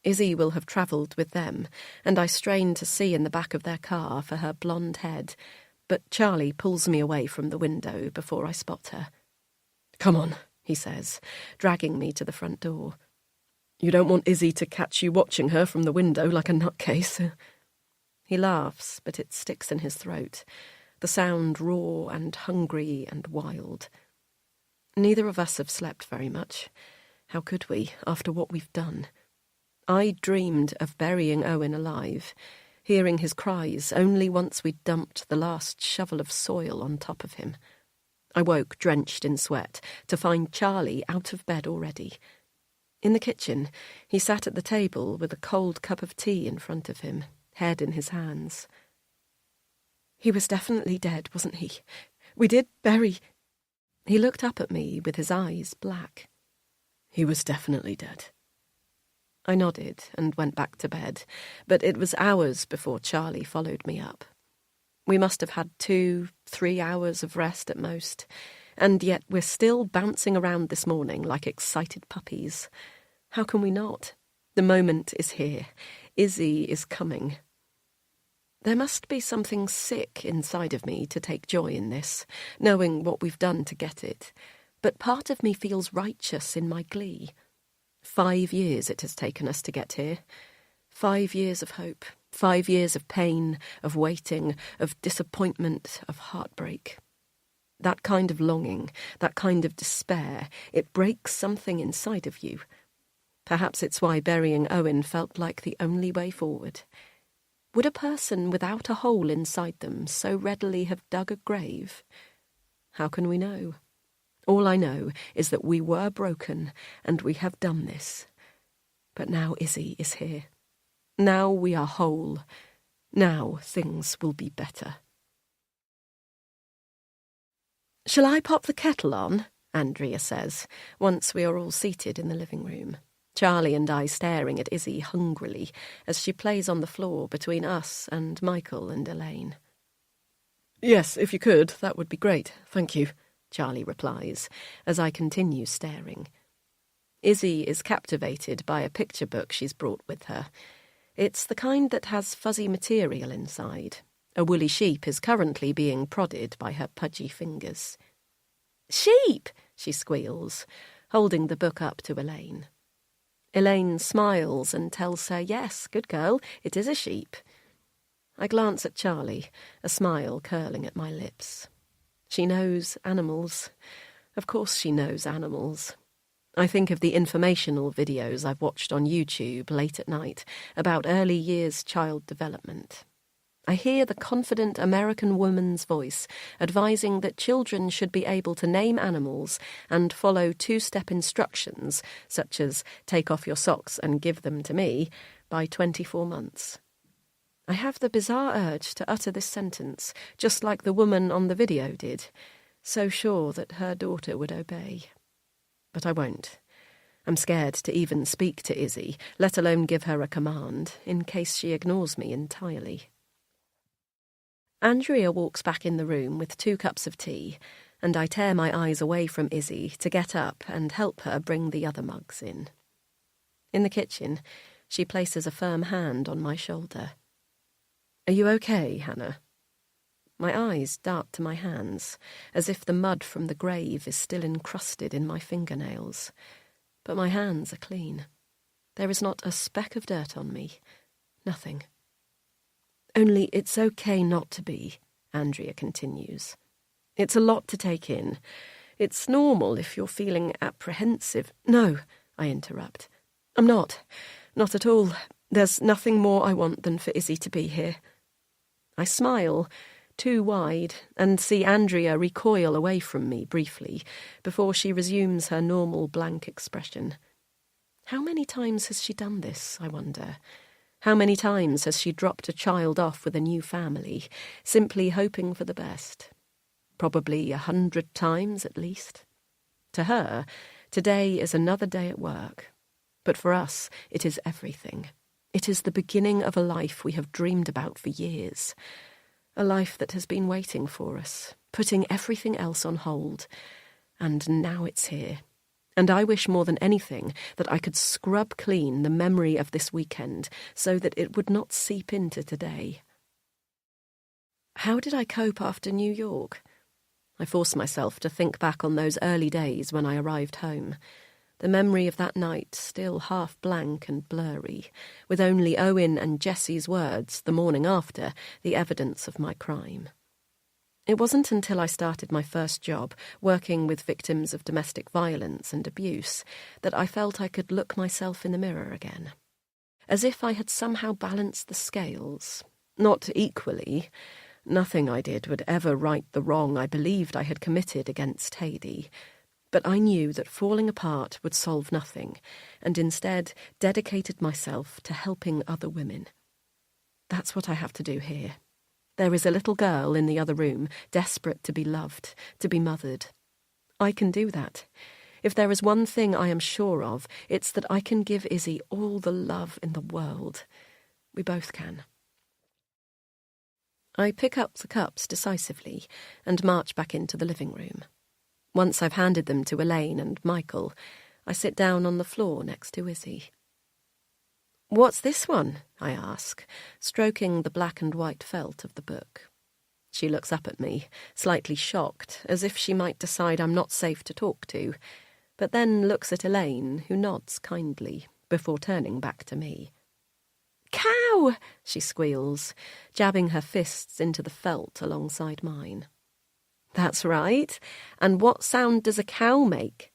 Izzy will have travelled with them, and I strain to see in the back of their car for her blonde head, but Charlie pulls me away from the window before I spot her. "Come on," he says, dragging me to the front door. "You don't want Izzy to catch you watching her from the window like a nutcase." He laughs, but it sticks in his throat, the sound raw and hungry and wild. Neither of us have slept very much. How could we, after what we've done? I dreamed of burying Owen alive, hearing his cries only once we'd dumped the last shovel of soil on top of him. I woke drenched in sweat to find Charlie out of bed already. In the kitchen, he sat at the table with a cold cup of tea in front of him, head in his hands. "He was definitely dead, wasn't he? We did bury—" He looked up at me with his eyes black. "He was definitely dead." I nodded and went back to bed, but it was hours before Charlie followed me up. We must have had 2-3 hours of rest at most, and yet we're still bouncing around this morning like excited puppies. How can we not? The moment is here. Izzy is coming. There must be something sick inside of me to take joy in this, knowing what we've done to get it, but part of me feels righteous in my glee. 5 years it has taken us to get here. 5 years of hope, 5 years of pain, of waiting, of disappointment, of heartbreak. That kind of longing, that kind of despair, it breaks something inside of you. Perhaps it's why burying Owen felt like the only way forward. Would a person without a hole inside them so readily have dug a grave? How can we know? All I know is that we were broken and we have done this. But now Izzy is here. Now we are whole. Now things will be better. "Shall I pop the kettle on?" Andrea says, once we are all seated in the living room. Charlie and I staring at Izzy hungrily as she plays on the floor between us and Michael and Elaine. "Yes, if you could, that would be great, thank you," Charlie replies, as I continue staring. Izzy is captivated by a picture book she's brought with her. It's the kind that has fuzzy material inside. A woolly sheep is currently being prodded by her pudgy fingers. "Sheep!" she squeals, holding the book up to Elaine. Elaine smiles and tells her, "Yes, good girl, it is a sheep." I glance at Charlie, a smile curling at my lips. She knows animals. Of course she knows animals. I think of the informational videos I've watched on YouTube late at night about early years child development. I hear the confident American woman's voice advising that children should be able to name animals and follow 2-step instructions, such as take off your socks and give them to me, by 24 months. I have the bizarre urge to utter this sentence, just like the woman on the video did, so sure that her daughter would obey. But I won't. I'm scared to even speak to Izzy, let alone give her a command, in case she ignores me entirely. Andrea walks back in the room with 2 cups of tea, and I tear my eyes away from Izzy to get up and help her bring the other mugs in. In the kitchen, she places a firm hand on my shoulder. "Are you okay, Hannah?" My eyes dart to my hands, as if the mud from the grave is still encrusted in my fingernails. But my hands are clean. There is not a speck of dirt on me. Nothing. "Only it's okay not to be," Andrea continues. "It's a lot to take in. It's normal if you're feeling apprehensive—" "No," I interrupt. "I'm not. Not at all. There's nothing more I want than for Izzy to be here." I smile, too wide, and see Andrea recoil away from me briefly before she resumes her normal blank expression. How many times has she done this, I wonder? How many times has she dropped a child off with a new family, simply hoping for the best? probably 100 times at least. To her, today is another day at work. But for us, it is everything. It is the beginning of a life we have dreamed about for years. A life that has been waiting for us, putting everything else on hold. And now it's here. And I wish more than anything that I could scrub clean the memory of this weekend so that it would not seep into today. How did I cope after New York? I forced myself to think back on those early days when I arrived home. The memory of that night still half blank and blurry, with only Owen and Jessie's words the morning after the evidence of my crime. It wasn't until I started my first job, working with victims of domestic violence and abuse, that I felt I could look myself in the mirror again. As if I had somehow balanced the scales. Not equally. Nothing I did would ever right the wrong I believed I had committed against Heidi. But I knew that falling apart would solve nothing, and instead dedicated myself to helping other women. That's what I have to do here. There is a little girl in the other room, desperate to be loved, to be mothered. I can do that. If there is one thing I am sure of, it's that I can give Izzy all the love in the world. We both can. I pick up the cups decisively and march back into the living room. Once I've handed them to Elaine and Michael, I sit down on the floor next to Izzy. "What's this one?" I ask, stroking the black and white felt of the book. She looks up at me, slightly shocked, as if she might decide I'm not safe to talk to, but then looks at Elaine, who nods kindly, before turning back to me. "Cow!" she squeals, jabbing her fists into the felt alongside mine. "That's right. And what sound does a cow make?"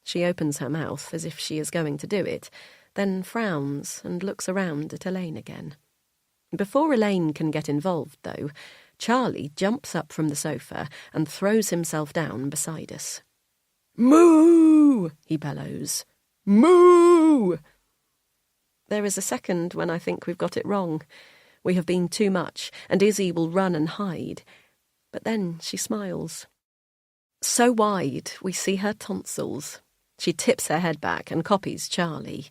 She opens her mouth as if she is going to do it, then frowns and looks around at Elaine again. Before Elaine can get involved, though, Charlie jumps up from the sofa and throws himself down beside us. "Moo!" he bellows. "Moo!" There is a second when I think we've got it wrong. We have been too much, and Izzy will run and hide. But then she smiles. So wide, we see her tonsils. She tips her head back and copies Charlie.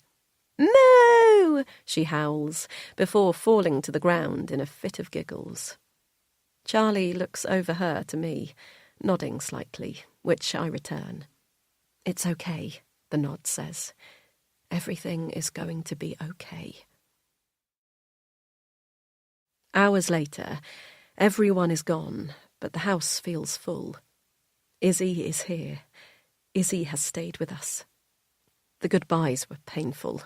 "Moo!" she howls, before falling to the ground in a fit of giggles. Charlie looks over her to me, nodding slightly, which I return. "It's okay," the nod says. "Everything is going to be okay." Hours later, everyone is gone, but the house feels full. Izzy is here. Izzy has stayed with us. The goodbyes were painful.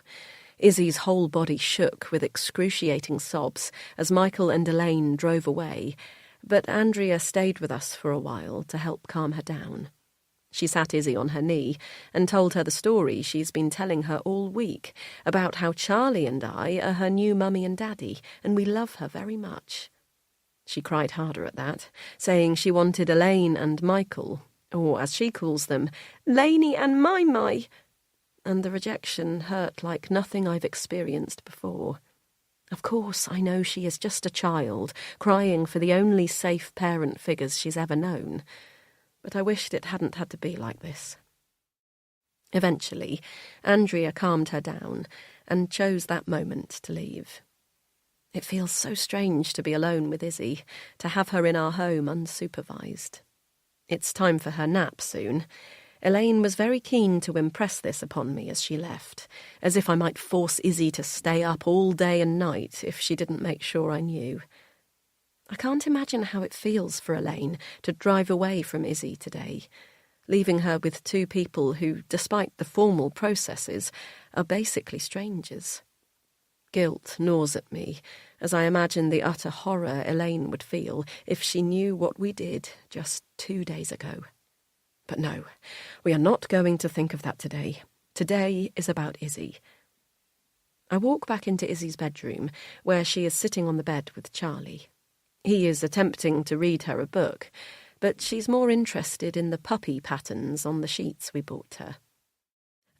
Izzy's whole body shook with excruciating sobs as Michael and Elaine drove away, but Andrea stayed with us for a while to help calm her down. She sat Izzy on her knee and told her the story she's been telling her all week about how Charlie and I are her new mummy and daddy, and we love her very much. She cried harder at that, saying she wanted Elaine and Michael, or as she calls them, Laney and My, and the rejection hurt like nothing I've experienced before. Of course, I know she is just a child, crying for the only safe parent figures she's ever known, but I wished it hadn't had to be like this. Eventually, Andrea calmed her down and chose that moment to leave. It feels so strange to be alone with Izzy, to have her in our home unsupervised. It's time for her nap soon. Elaine was very keen to impress this upon me as she left, as if I might force Izzy to stay up all day and night if she didn't make sure I knew. I can't imagine how it feels for Elaine to drive away from Izzy today, leaving her with two people who, despite the formal processes, are basically strangers. Guilt gnaws at me as I imagine the utter horror Elaine would feel if she knew what we did just 2 days ago. But no, we are not going to think of that today. Today is about Izzy. I walk back into Izzy's bedroom, where she is sitting on the bed with Charlie. He is attempting to read her a book, but she's more interested in the puppy patterns on the sheets we bought her.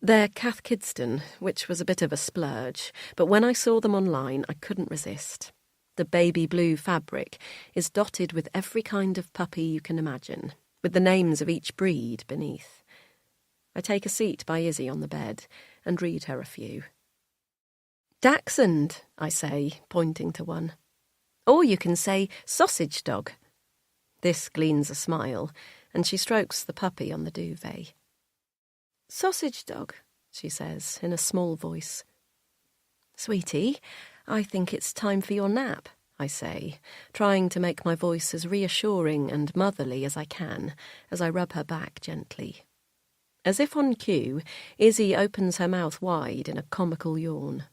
They're Cath Kidston, which was a bit of a splurge, but when I saw them online, I couldn't resist. The baby blue fabric is dotted with every kind of puppy you can imagine, with the names of each breed beneath. I take a seat by Izzy on the bed and read her a few. Dachshund, I say, pointing to one. Or you can say sausage dog. This gleans a smile, and she strokes the puppy on the duvet. Sausage dog, she says in a small voice. Sweetie, I think it's time for your nap, I say, trying to make my voice as reassuring and motherly as I can, as I rub her back gently. As if on cue, Izzy opens her mouth wide in a comical yawn.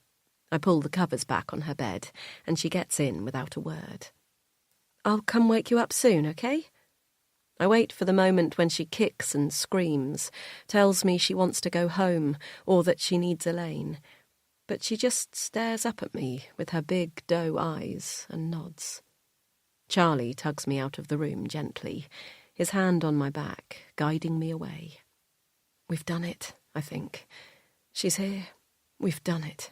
I pull the covers back on her bed, and she gets in without a word. I'll come wake you up soon, okay? I wait for the moment when she kicks and screams, tells me she wants to go home or that she needs Elaine. But she just stares up at me with her big doe eyes and nods. Charlie tugs me out of the room gently, his hand on my back, guiding me away. We've done it, I think. She's here. We've done it.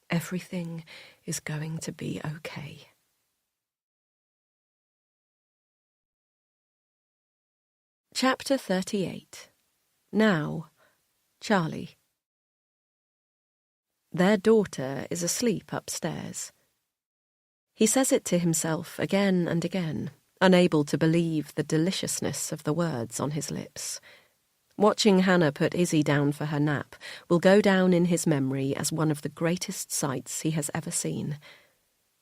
Everything is going to be okay. Chapter 38. Now, Charlie. Their daughter is asleep upstairs. He says it to himself again and again, unable to believe the deliciousness of the words on his lips. Watching Hannah put Izzy down for her nap will go down in his memory as one of the greatest sights he has ever seen.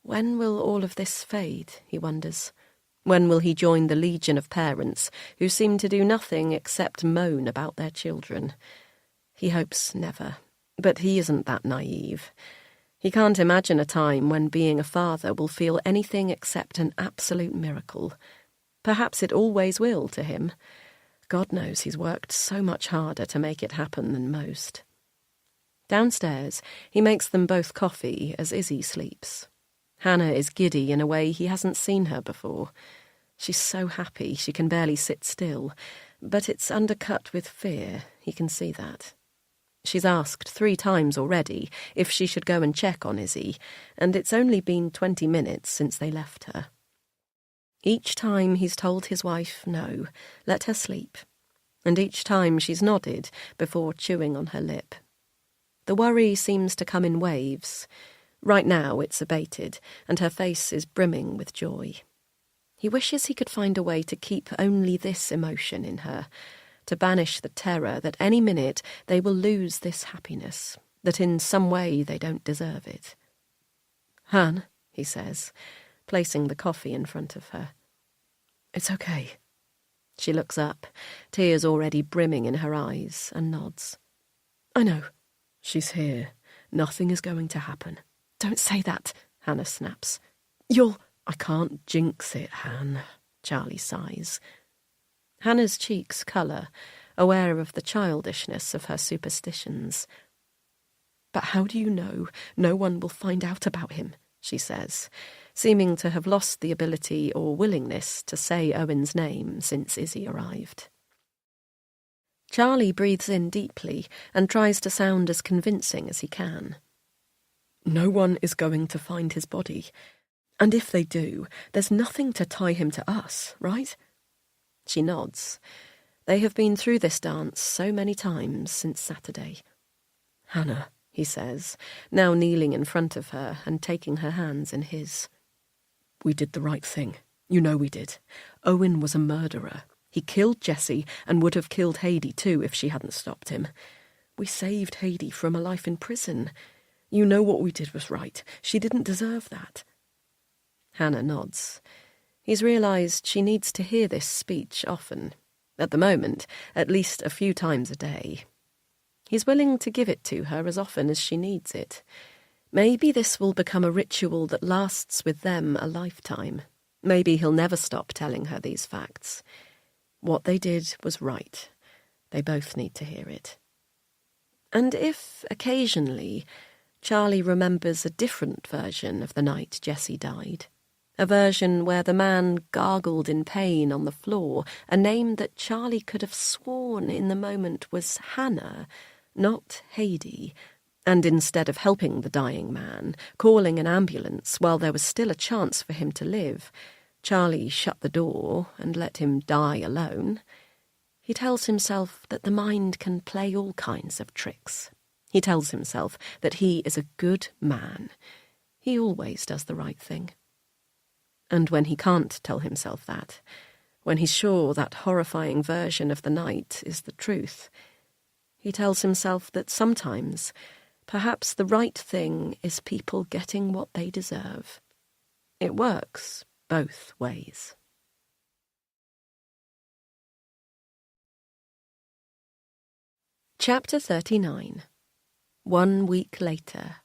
When will all of this fade, he wonders? When will he join the legion of parents who seem to do nothing except moan about their children? He hopes never, but he isn't that naive. He can't imagine a time when being a father will feel anything except an absolute miracle. Perhaps it always will to him. God knows he's worked so much harder to make it happen than most. Downstairs, he makes them both coffee as Izzy sleeps. Hannah is giddy in a way he hasn't seen her before. She's so happy she can barely sit still, but it's undercut with fear, he can see that. She's asked 3 times already if she should go and check on Izzy, and it's only been 20 minutes since they left her. Each time he's told his wife no, let her sleep, and each time she's nodded before chewing on her lip. The worry seems to come in waves. Right now it's abated, and her face is brimming with joy. He wishes he could find a way to keep only this emotion in her, to banish the terror that any minute they will lose this happiness, that in some way they don't deserve it. Han, he says, placing the coffee in front of her. It's okay. She looks up, tears already brimming in her eyes, and nods. I know. She's here. Nothing is going to happen. Don't say that, Hannah snaps. I can't jinx it, Han, Charlie sighs. Hannah's cheeks colour, aware of the childishness of her superstitions. But how do you know no one will find out about him, she says, seeming to have lost the ability or willingness to say Owen's name since Izzy arrived. Charlie breathes in deeply and tries to sound as convincing as he can. No one is going to find his body, and if they do, there's nothing to tie him to us, right? She nods. They have been through this dance so many times since Saturday. Hannah, he says, now kneeling in front of her and taking her hands in his. We did the right thing. You know we did. Owen was a murderer. He killed Jessie and would have killed Heidi too if she hadn't stopped him. We saved Heidi from a life in prison. You know what we did was right. She didn't deserve that. Hannah nods. He's realised she needs to hear this speech often. At the moment, at least a few times a day. He's willing to give it to her as often as she needs it. Maybe this will become a ritual that lasts with them a lifetime. Maybe he'll never stop telling her these facts. What they did was right. They both need to hear it. And if, occasionally, Charlie remembers a different version of the night Jessie died, a version where the man gargled in pain on the floor, a name that Charlie could have sworn in the moment was Hannah, not Heidi, And instead of helping the dying man, calling an ambulance while there was still a chance for him to live, Charlie shut the door and let him die alone. He tells himself that the mind can play all kinds of tricks. He tells himself that he is a good man. He always does the right thing. And when he can't tell himself that, when he's sure that horrifying version of the night is the truth, he tells himself that sometimes, perhaps the right thing is people getting what they deserve. It works both ways. Chapter 39. 1 week later.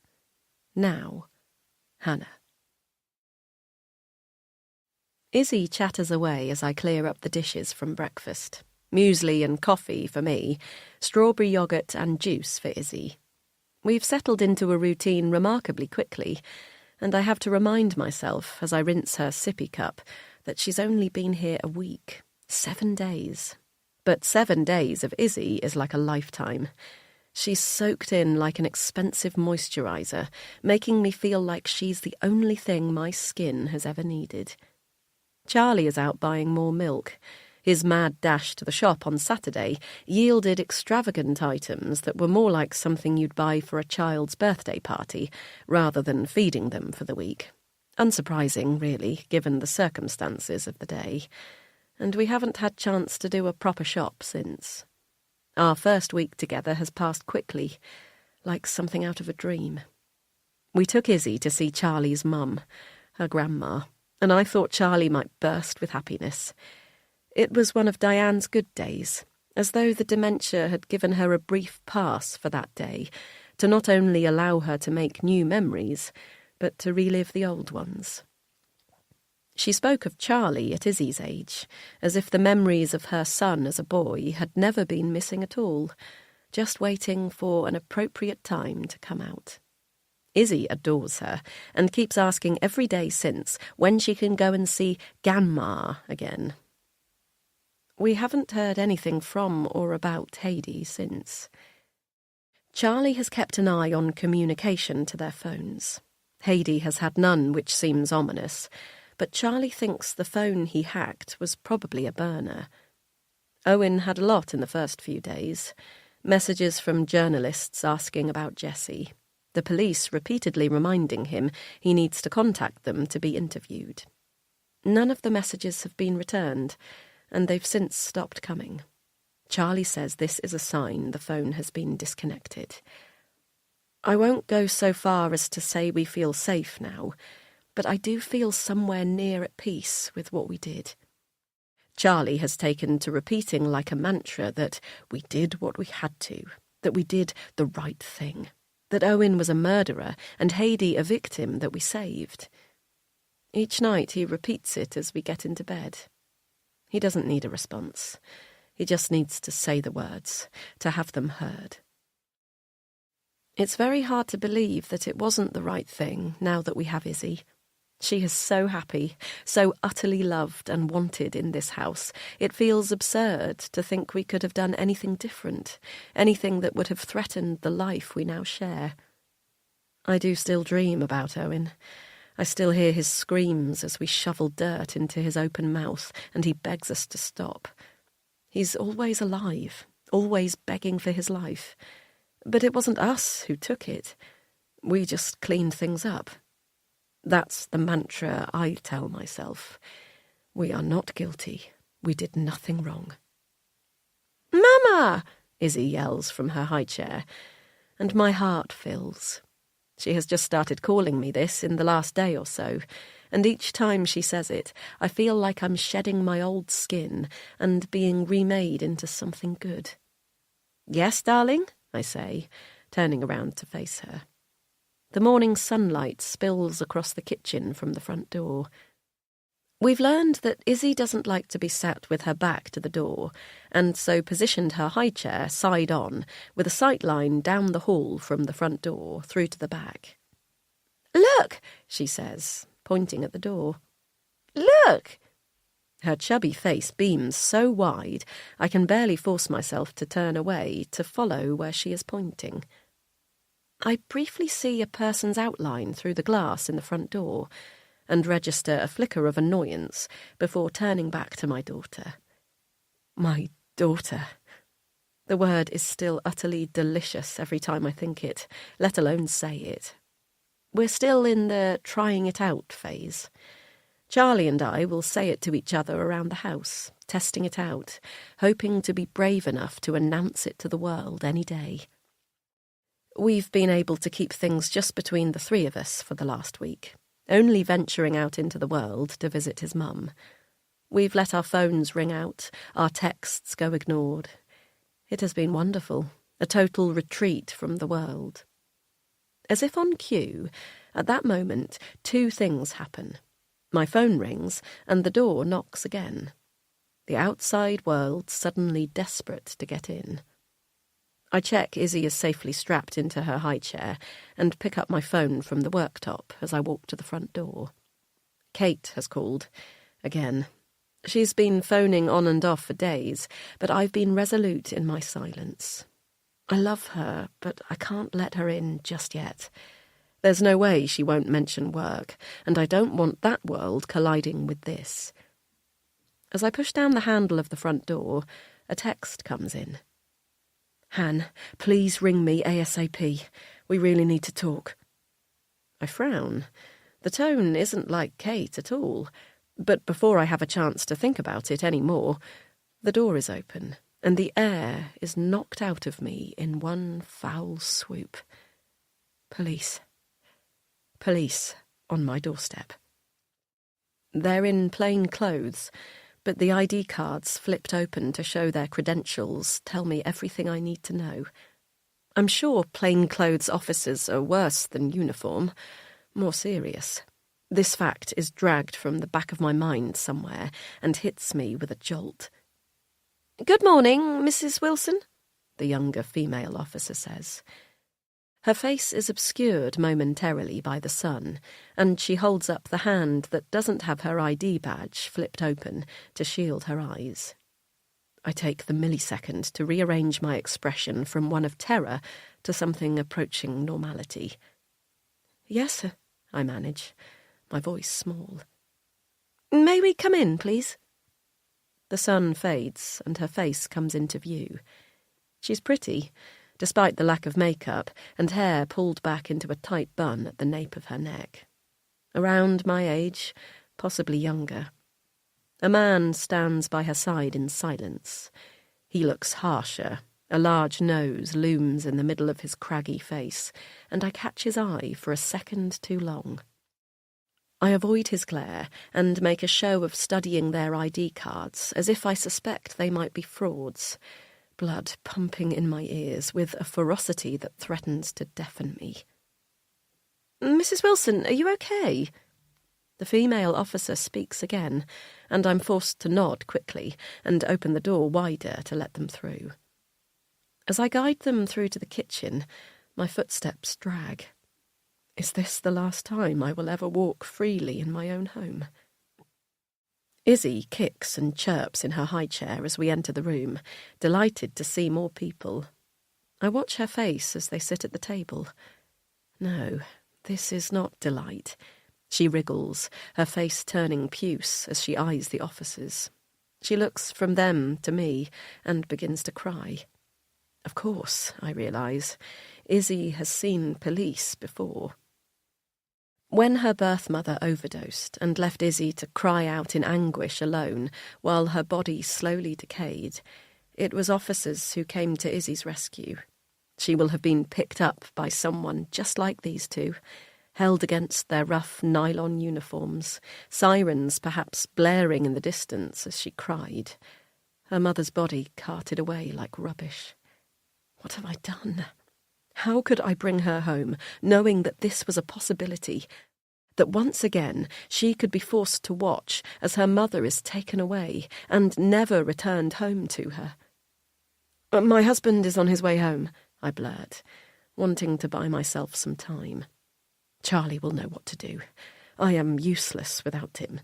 Now. Hannah. Izzy chatters away as I clear up the dishes from breakfast. Muesli and coffee for me, strawberry yoghurt and juice for Izzy. We've settled into a routine remarkably quickly, and I have to remind myself as I rinse her sippy cup that she's only been here a week, 7 days. But 7 days of Izzy is like a lifetime. She's soaked in like an expensive moisturiser, making me feel like she's the only thing my skin has ever needed. Charlie is out buying more milk. His mad dash to the shop on Saturday yielded extravagant items that were more like something you'd buy for a child's birthday party, rather than feeding them for the week. Unsurprising, really, given the circumstances of the day. And we haven't had chance to do a proper shop since. Our first week together has passed quickly, like something out of a dream. We took Izzy to see Charlie's mum, her grandma, and I thought Charlie might burst with happiness. It was one of Diane's good days, as though the dementia had given her a brief pass for that day, to not only allow her to make new memories, but to relive the old ones. She spoke of Charlie at Izzy's age, as if the memories of her son as a boy had never been missing at all, just waiting for an appropriate time to come out. Izzy adores her, and keeps asking every day since when she can go and see Grandma again. We haven't heard anything from or about Heidi since. Charlie has kept an eye on communication to their phones. Heidi has had none, which seems ominous, but Charlie thinks the phone he hacked was probably a burner. Owen had a lot in the first few days. Messages from journalists asking about Jessie. The police repeatedly reminding him he needs to contact them to be interviewed. None of the messages have been returned, and they've since stopped coming. Charlie says this is a sign the phone has been disconnected. I won't go so far as to say we feel safe now, but I do feel somewhere near at peace with what we did. Charlie has taken to repeating like a mantra that we did what we had to, that we did the right thing, that Owen was a murderer and Heidi a victim that we saved. Each night he repeats it as we get into bed. He doesn't need a response. He just needs to say the words, to have them heard. It's very hard to believe that it wasn't the right thing now that we have Izzy. She is so happy, so utterly loved and wanted in this house. It feels absurd to think we could have done anything different, anything that would have threatened the life we now share. I do still dream about Owen. I still hear his screams as we shovel dirt into his open mouth and he begs us to stop. He's always alive, always begging for his life. But it wasn't us who took it. We just cleaned things up. That's the mantra I tell myself. We are not guilty. We did nothing wrong. "Mama!" Izzy yells from her high chair, and my heart fills. She has just started calling me this in the last day or so, and each time she says it, I feel like I'm shedding my old skin and being remade into something good. "Yes, darling?" I say, turning around to face her. The morning sunlight spills across the kitchen from the front door. We've learned that Izzy doesn't like to be sat with her back to the door, and so positioned her high chair side on, with a sight line down the hall from the front door through to the back. "Look," she says, pointing at the door. "Look!" Her chubby face beams so wide I can barely force myself to turn away to follow where she is pointing. I briefly see a person's outline through the glass in the front door and register a flicker of annoyance before turning back to my daughter. My daughter. The word is still utterly delicious every time I think it, let alone say it. We're still in the trying it out phase. Charlie and I will say it to each other around the house, testing it out, hoping to be brave enough to announce it to the world any day. We've been able to keep things just between the three of us for the last week, only venturing out into the world to visit his mum. We've let our phones ring out, our texts go ignored. It has been wonderful, a total retreat from the world. As if on cue, at that moment, two things happen. My phone rings, and the door knocks again. The outside world suddenly desperate to get in. I check Izzy is safely strapped into her high chair and pick up my phone from the worktop as I walk to the front door. Kate has called. Again. She's been phoning on and off for days, but I've been resolute in my silence. I love her, but I can't let her in just yet. There's no way she won't mention work, and I don't want that world colliding with this. As I push down the handle of the front door, a text comes in. Han, please ring me ASAP. We really need to talk. I frown. The tone isn't like Kate at all. But before I have a chance to think about it any more, the door is open, and the air is knocked out of me in one foul swoop. Police. Police on my doorstep. They're in plain clothes, but the ID cards flipped open to show their credentials tell me everything I need to know. I'm sure plainclothes officers are worse than uniform, more serious. This fact is dragged from the back of my mind somewhere and hits me with a jolt. "Good morning, Mrs. Wilson," the younger female officer says. Her face is obscured momentarily by the sun, and she holds up the hand that doesn't have her ID badge flipped open to shield her eyes. I take the millisecond to rearrange my expression from one of terror to something approaching normality. "Yes, sir," I manage, my voice small. "May we come in, please?" The sun fades, and her face comes into view. She's pretty, despite the lack of makeup, and hair pulled back into a tight bun at the nape of her neck. Around my age, possibly younger. A man stands by her side in silence. He looks harsher. A large nose looms in the middle of his craggy face, and I catch his eye for a second too long. I avoid his glare and make a show of studying their ID cards, as if I suspect they might be frauds, blood pumping in my ears with a ferocity that threatens to deafen me. "Mrs. Wilson, are you okay?" The female officer speaks again, and I'm forced to nod quickly and open the door wider to let them through. As I guide them through to the kitchen, my footsteps drag. Is this the last time I will ever walk freely in my own home? Izzy kicks and chirps in her high chair as we enter the room, delighted to see more people. I watch her face as they sit at the table. No, this is not delight. She wriggles, her face turning puce as she eyes the officers. She looks from them to me and begins to cry. Of course, I realise, Izzy has seen police before. When her birth mother overdosed and left Izzy to cry out in anguish alone while her body slowly decayed, it was officers who came to Izzy's rescue. She will have been picked up by someone just like these two, held against their rough nylon uniforms, sirens perhaps blaring in the distance as she cried. Her mother's body carted away like rubbish. What have I done? How could I bring her home, knowing that this was a possibility, that once again she could be forced to watch as her mother is taken away and never returned home to her? "My husband is on his way home," I blurt, wanting to buy myself some time. Charlie will know what to do. I am useless without him.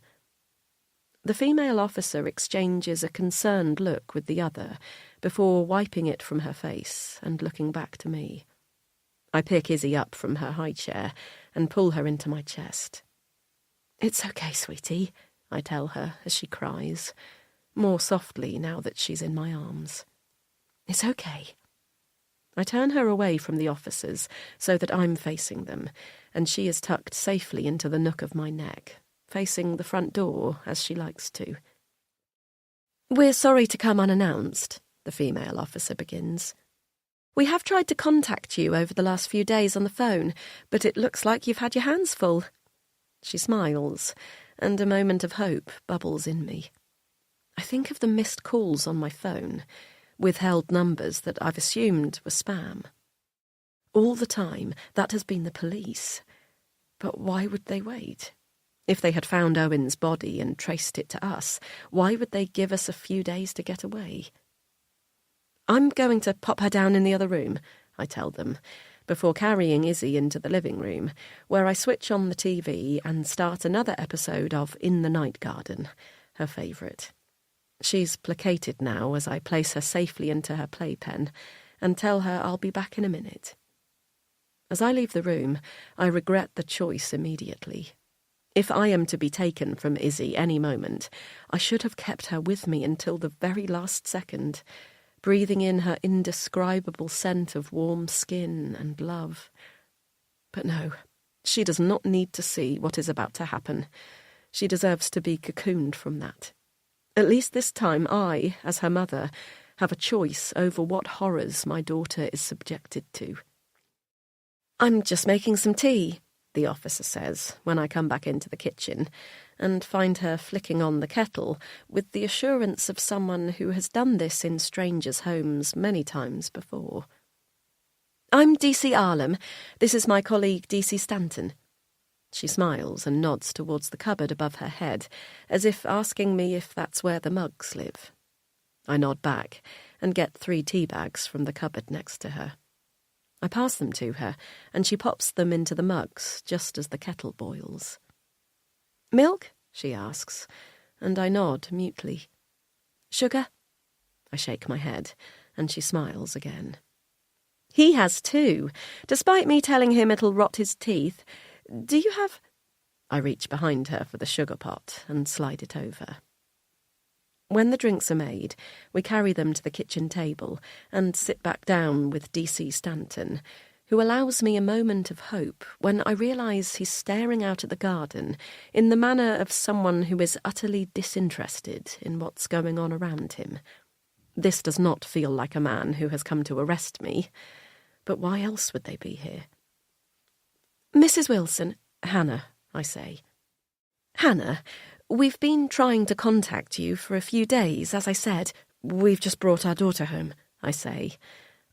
The female officer exchanges a concerned look with the other before wiping it from her face and looking back to me. I pick Izzy up from her high chair and pull her into my chest. "It's okay, sweetie," I tell her as she cries, more softly now that she's in my arms. "It's okay." I turn her away from the officers so that I'm facing them, and she is tucked safely into the nook of my neck, facing the front door as she likes to. "We're sorry to come unannounced," the female officer begins. "We have tried to contact you over the last few days on the phone, but it looks like you've had your hands full." She smiles, and a moment of hope bubbles in me. I think of the missed calls on my phone, withheld numbers that I've assumed were spam. All the time, that has been the police. But why would they wait? If they had found Owen's body and traced it to us, why would they give us a few days to get away? "I'm going to pop her down in the other room," I tell them, before carrying Izzy into the living room, where I switch on the TV and start another episode of In the Night Garden, her favourite. She's placated now as I place her safely into her playpen and tell her I'll be back in a minute. As I leave the room, I regret the choice immediately. If I am to be taken from Izzy any moment, I should have kept her with me until the very last second, breathing in her indescribable scent of warm skin and love. But no, she does not need to see what is about to happen. She deserves to be cocooned from that. At least this time I, as her mother, have a choice over what horrors my daughter is subjected to. "I'm just making some tea," the officer says when I come back into the kitchen and find her flicking on the kettle with the assurance of someone who has done this in strangers' homes many times before. "I'm DC Arlam. This is my colleague DC Stanton." She smiles and nods towards the cupboard above her head, as if asking me if that's where the mugs live. I nod back and get 3 tea bags from the cupboard next to her. I pass them to her, and she pops them into the mugs just as the kettle boils. "Milk?" she asks, and I nod mutely. "Sugar?" I shake my head, and she smiles again. "He has too, despite me telling him it'll rot his teeth. Do you have—" I reach behind her for the sugar pot and slide it over. When the drinks are made, we carry them to the kitchen table and sit back down with DC Stanton, who allows me a moment of hope when I realise he's staring out at the garden in the manner of someone who is utterly disinterested in what's going on around him. This does not feel like a man who has come to arrest me, but why else would they be here? "Mrs. Wilson," "Hannah," I say. "Hannah, we've been trying to contact you for a few days, as I said. We've just brought our daughter home," I say,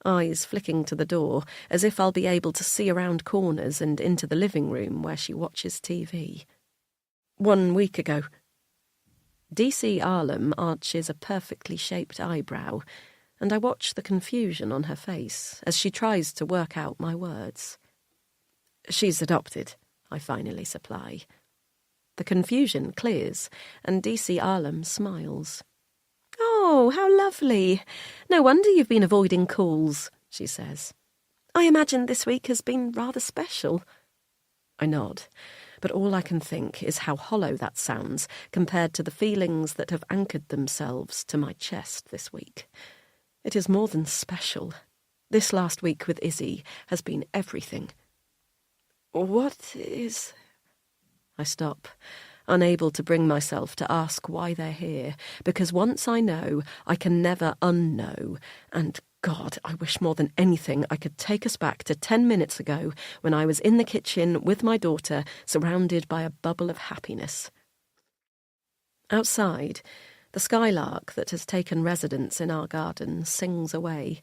eyes flicking to the door, as if I'll be able to see around corners and into the living room where she watches TV. 1 week ago." DC Arlam arches a perfectly shaped eyebrow, and I watch the confusion on her face as she tries to work out my words. "She's adopted," I finally supply. The confusion clears, and DC Arlam smiles. "Oh, how lovely. No wonder you've been avoiding calls," she says. "I imagine this week has been rather special." I nod, but all I can think is how hollow that sounds compared to the feelings that have anchored themselves to my chest this week. It is more than special. This last week with Izzy has been everything. "What is—" I stop, unable to bring myself to ask why they're here, because once I know, I can never unknow, and God, I wish more than anything I could take us back to 10 minutes ago when I was in the kitchen with my daughter, surrounded by a bubble of happiness. Outside, the skylark that has taken residence in our garden sings away.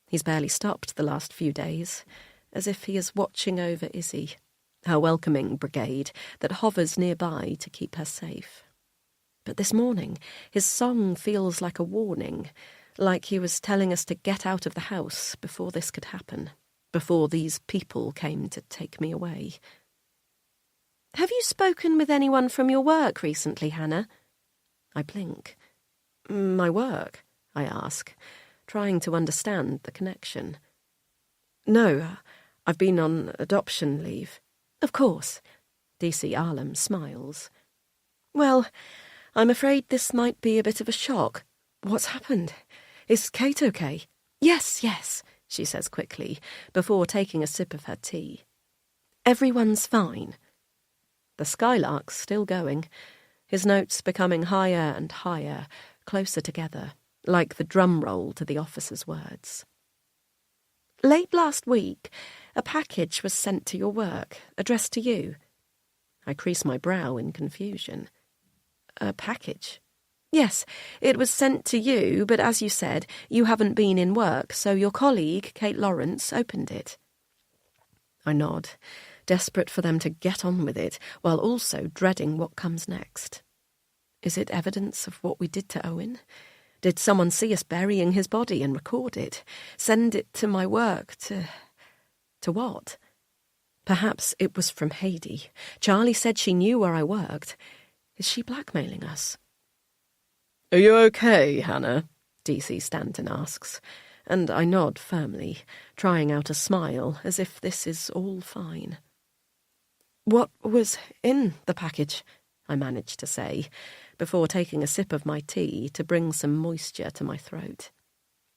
He's barely stopped the last few days, as if he is watching over Izzy, her welcoming brigade that hovers nearby to keep her safe. But this morning, his song feels like a warning, like he was telling us to get out of the house before this could happen, before these people came to take me away. "Have you spoken with anyone from your work recently, Hannah?" I blink. "My work?" I ask, trying to understand the connection. "No, I've been on adoption leave. Of course. DC Arlam smiles. Well, I'm afraid this might be a bit of a shock. What's happened? Is Kate okay? Yes, she says quickly, before taking a sip of her tea. Everyone's fine. The skylark's still going, his notes becoming higher and higher, closer together, like the drum roll to the officer's words. Late last week, a package was sent to your work, addressed to you. I crease my brow in confusion. A package? Yes, it was sent to you, but as you said, you haven't been in work, so your colleague, Kate Lawrence, opened it. I nod, desperate for them to get on with it, while also dreading what comes next. Is it evidence of what we did to Owen? Did someone see us burying his body and record it? Send it to my work to what? Perhaps it was from Heidi. Charlie said she knew where I worked. Is she blackmailing us? Are you okay, Hannah? DC Stanton asks, and I nod firmly, trying out a smile as if this is all fine. What was in the package? I managed to say, before taking a sip of my tea to bring some moisture to my throat.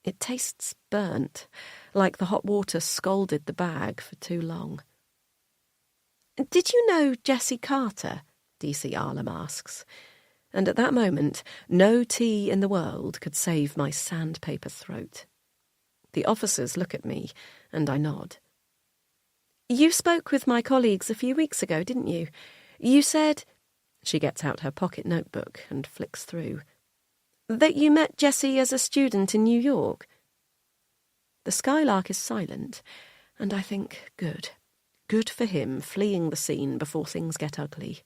It tastes burnt, like the hot water scalded the bag for too long. Did you know Jessie Carter? DC Arlam asks. And at that moment, no tea in the world could save my sandpaper throat. The officers look at me, and I nod. You spoke with my colleagues a few weeks ago, didn't you? You said... She gets out her pocket notebook and flicks through. That you met Jessie as a student in New York. The skylark is silent, and I think, good. Good for him, fleeing the scene before things get ugly.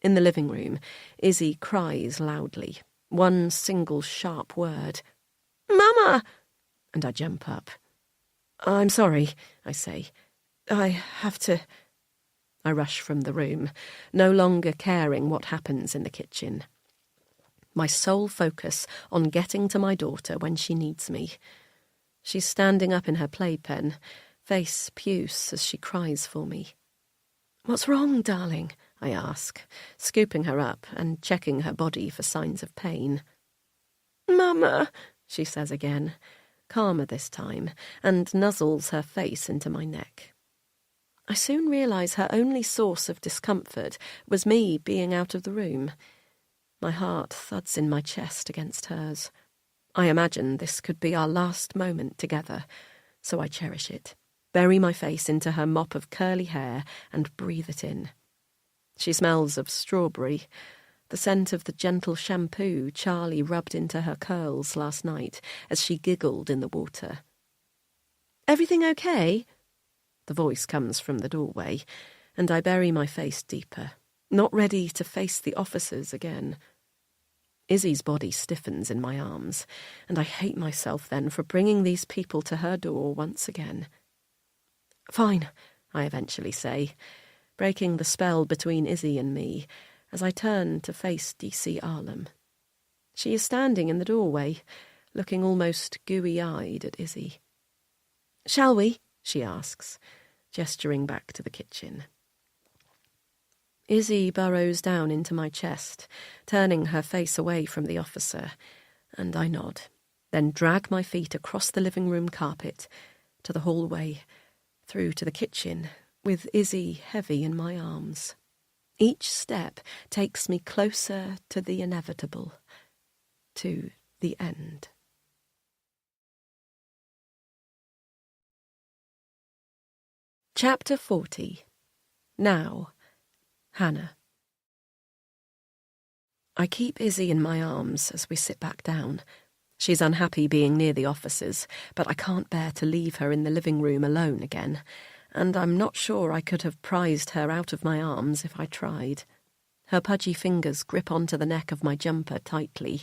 In the living room, Izzy cries loudly, one single sharp word. Mama! And I jump up. I'm sorry, I say. I have to... I rush from the room, no longer caring what happens in the kitchen. My sole focus on getting to my daughter when she needs me. She's standing up in her playpen, face puce as she cries for me. What's wrong, darling? I ask, scooping her up and checking her body for signs of pain. Mama, she says again, calmer this time, and nuzzles her face into my neck. I soon realise her only source of discomfort was me being out of the room. My heart thuds in my chest against hers. I imagine this could be our last moment together, so I cherish it, bury my face into her mop of curly hair and breathe it in. She smells of strawberry, the scent of the gentle shampoo Charlie rubbed into her curls last night as she giggled in the water. Everything okay? The voice comes from the doorway, and I bury my face deeper, not ready to face the officers again. Izzy's body stiffens in my arms, and I hate myself then for bringing these people to her door once again. Fine, I eventually say, breaking the spell between Izzy and me, as I turn to face DC Arlam. She is standing in the doorway, looking almost gooey-eyed at Izzy. Shall we? She asks, gesturing back to the kitchen. Izzy burrows down into my chest, turning her face away from the officer, and I nod, then drag my feet across the living room carpet, to the hallway, through to the kitchen, with Izzy heavy in my arms. Each step takes me closer to the inevitable, to the end. Chapter 40. Now, Hannah. I keep Izzy in my arms as we sit back down. She's unhappy being near the officers, but I can't bear to leave her in the living room alone again, and I'm not sure I could have prized her out of my arms if I tried. Her pudgy fingers grip onto the neck of my jumper tightly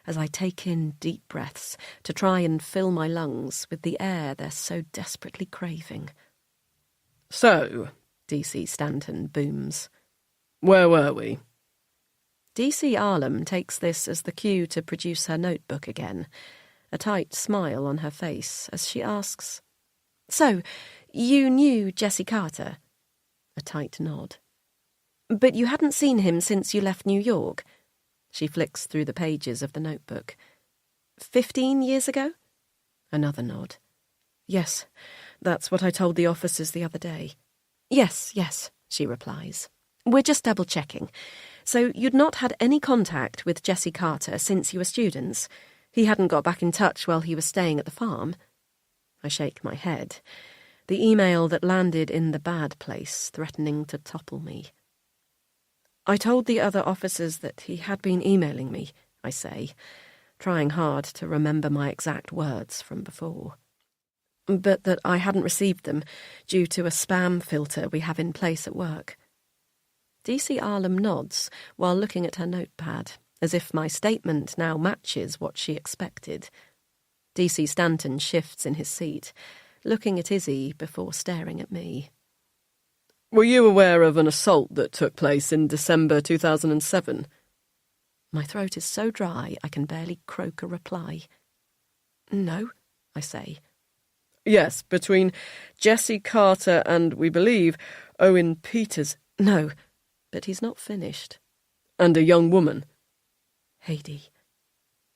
as I take in deep breaths to try and fill my lungs with the air they're so desperately craving. So, DC Stanton booms. Where were we? DC Arlam takes this as the cue to produce her notebook again, a tight smile on her face as she asks, So, You knew Jesse Carter? A tight nod. But you hadn't seen him since you left New York? She flicks through the pages of the notebook. 15 years ago? Another nod. Yes, that's what I told the officers the other day. Yes, she replies. We're just double-checking. So you'd not had any contact with Jesse Carter since you were students? He hadn't got back in touch while he was staying at the farm? I shake my head. The email that landed in the bad place, threatening to topple me. I told the other officers that he had been emailing me, I say, trying hard to remember my exact words from before. But that I hadn't received them due to a spam filter we have in place at work. DC Arlam nods while looking at her notepad, as if my statement now matches what she expected. DC Stanton shifts in his seat, looking at Izzy before staring at me. Were you aware of an assault that took place in December 2007? My throat is so dry I can barely croak a reply. No, I say. Yes, between Jesse Carter and, we believe, Owen Peters. No, but he's not finished. And a young woman. Heidi.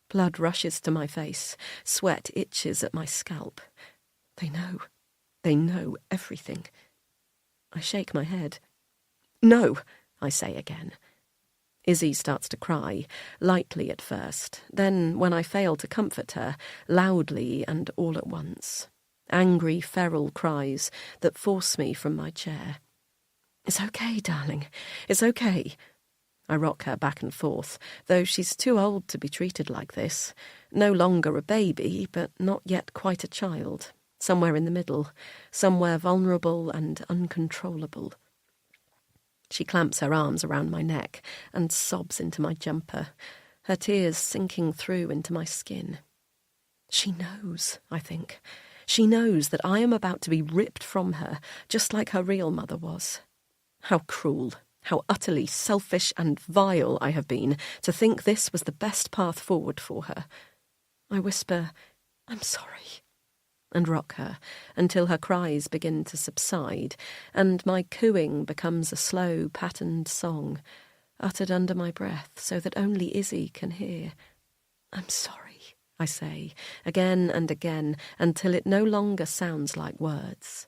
Blood rushes to my face. Sweat itches at my scalp. They know. They know everything. I shake my head. No, I say again. Izzy starts to cry, lightly at first, then, when I fail to comfort her, loudly and all at once. Angry, feral cries that force me from my chair. It's okay, darling. It's okay. I rock her back and forth, though she's too old to be treated like this. No longer a baby, but not yet quite a child. Somewhere in the middle, somewhere vulnerable and uncontrollable. She clamps her arms around my neck and sobs into my jumper, her tears sinking through into my skin. She knows, I think. She knows that I am about to be ripped from her, just like her real mother was. How cruel, how utterly selfish and vile I have been to think this was the best path forward for her. I whisper, I'm sorry, and rock her until her cries begin to subside, and my cooing becomes a slow, patterned song, uttered under my breath so that only Izzy can hear. I'm sorry, I say, again and again, until it no longer sounds like words.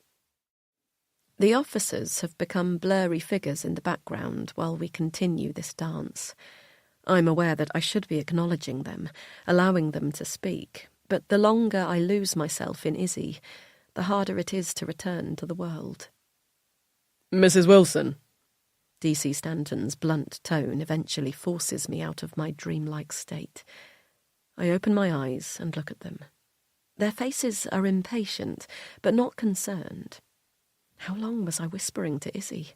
The officers have become blurry figures in the background while we continue this dance. I'm aware that I should be acknowledging them, allowing them to speak, but the longer I lose myself in Izzy, the harder it is to return to the world. Mrs. Wilson. DC Stanton's blunt tone eventually forces me out of my dreamlike state. I open my eyes and look at them. Their faces are impatient, but not concerned. How long was I whispering to Izzy?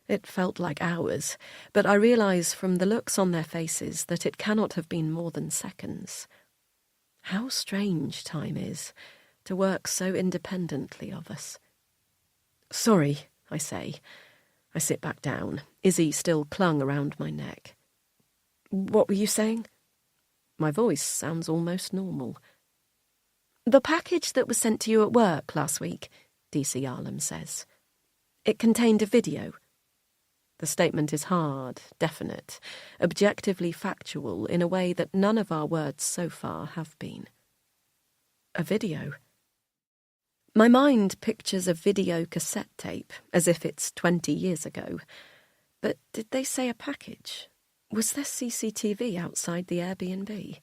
It felt like hours, but I realise from the looks on their faces that it cannot have been more than seconds. How strange time is, to work so independently of us. Sorry, I say. I sit back down, Izzy still clung around my neck. What were you saying? My voice sounds almost normal. The package that was sent to you at work last week, DC Arlam says. It contained a video. The statement is hard, definite, objectively factual in a way that none of our words so far have been. A video. My mind pictures a video cassette tape, as if it's 20 years ago. But did they say a package? Was there CCTV outside the Airbnb?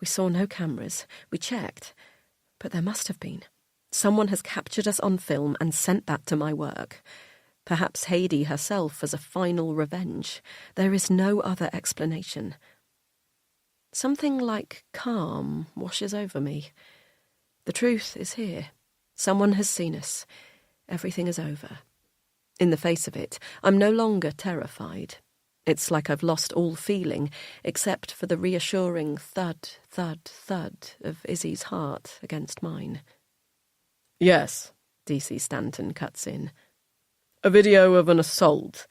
We saw no cameras. We checked. But there must have been. Someone has captured us on film and sent that to my work. Perhaps Heidi herself as a final revenge. There is no other explanation. Something like calm washes over me. The truth is here. Someone has seen us. Everything is over. In the face of it, I'm no longer terrified. It's like I've lost all feeling, except for the reassuring thud, thud, thud of Izzy's heart against mine. Yes, DC Stanton cuts in. A video of an assault.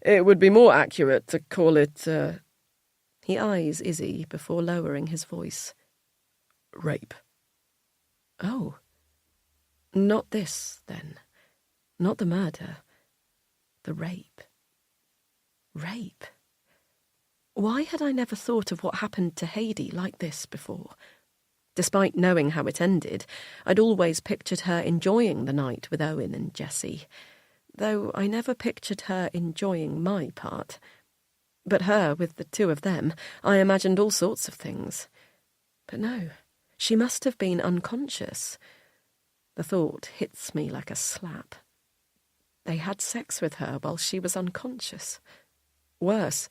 It would be more accurate to call it, He eyes Izzy before lowering his voice. Rape. Oh. Not this, then. Not the murder. The rape. Rape? Why had I never thought of what happened to Heidi like this before? Despite knowing how it ended, I'd always pictured her enjoying the night with Owen and Jessie, though I never pictured her enjoying my part. But her, with the two of them, I imagined all sorts of things. But no, she must have been unconscious. The thought hits me like a slap. They had sex with her while she was unconscious. Worse,